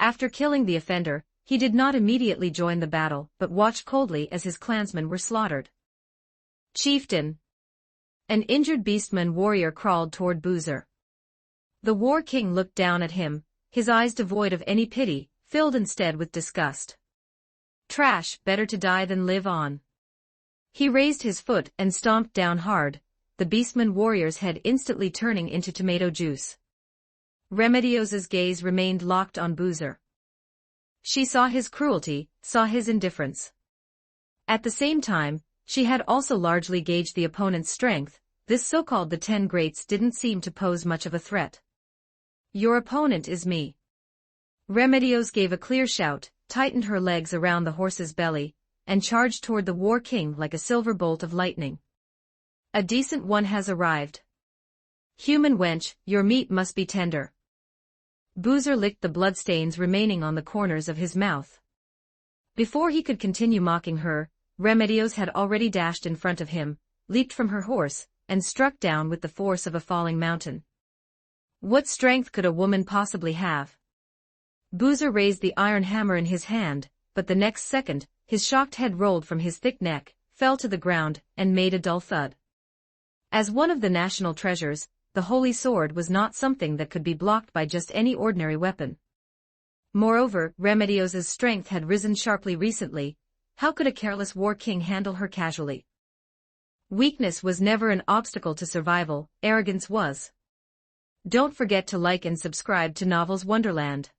After killing the offender, he did not immediately join the battle but watched coldly as his clansmen were slaughtered. "Chieftain!" An injured beastman warrior crawled toward Boozer. The War King looked down at him, his eyes devoid of any pity, filled instead with disgust. "Trash, better to die than live on." He raised his foot and stomped down hard, the beastman warrior's head instantly turning into tomato juice. Remedios's gaze remained locked on Boozer. She saw his cruelty, saw his indifference. At the same time, she had also largely gauged the opponent's strength. This so-called the 10 Greats didn't seem to pose much of a threat. "Your opponent is me." Remedios gave a clear shout, tightened her legs around the horse's belly, and charged toward the War King like a silver bolt of lightning. "A decent one has arrived. Human wench, your meat must be tender." Boozer licked the bloodstains remaining on the corners of his mouth. Before he could continue mocking her, Remedios had already dashed in front of him, leaped from her horse, and struck down with the force of a falling mountain. What strength could a woman possibly have? Boozer raised the iron hammer in his hand, but the next second, his shocked head rolled from his thick neck, fell to the ground, and made a dull thud. As one of the national treasures, the holy sword was not something that could be blocked by just any ordinary weapon. Moreover, Remedios's strength had risen sharply recently. How could a careless War King handle her casually? Weakness was never an obstacle to survival, arrogance was. Don't forget to like and subscribe to Novels Wonderland.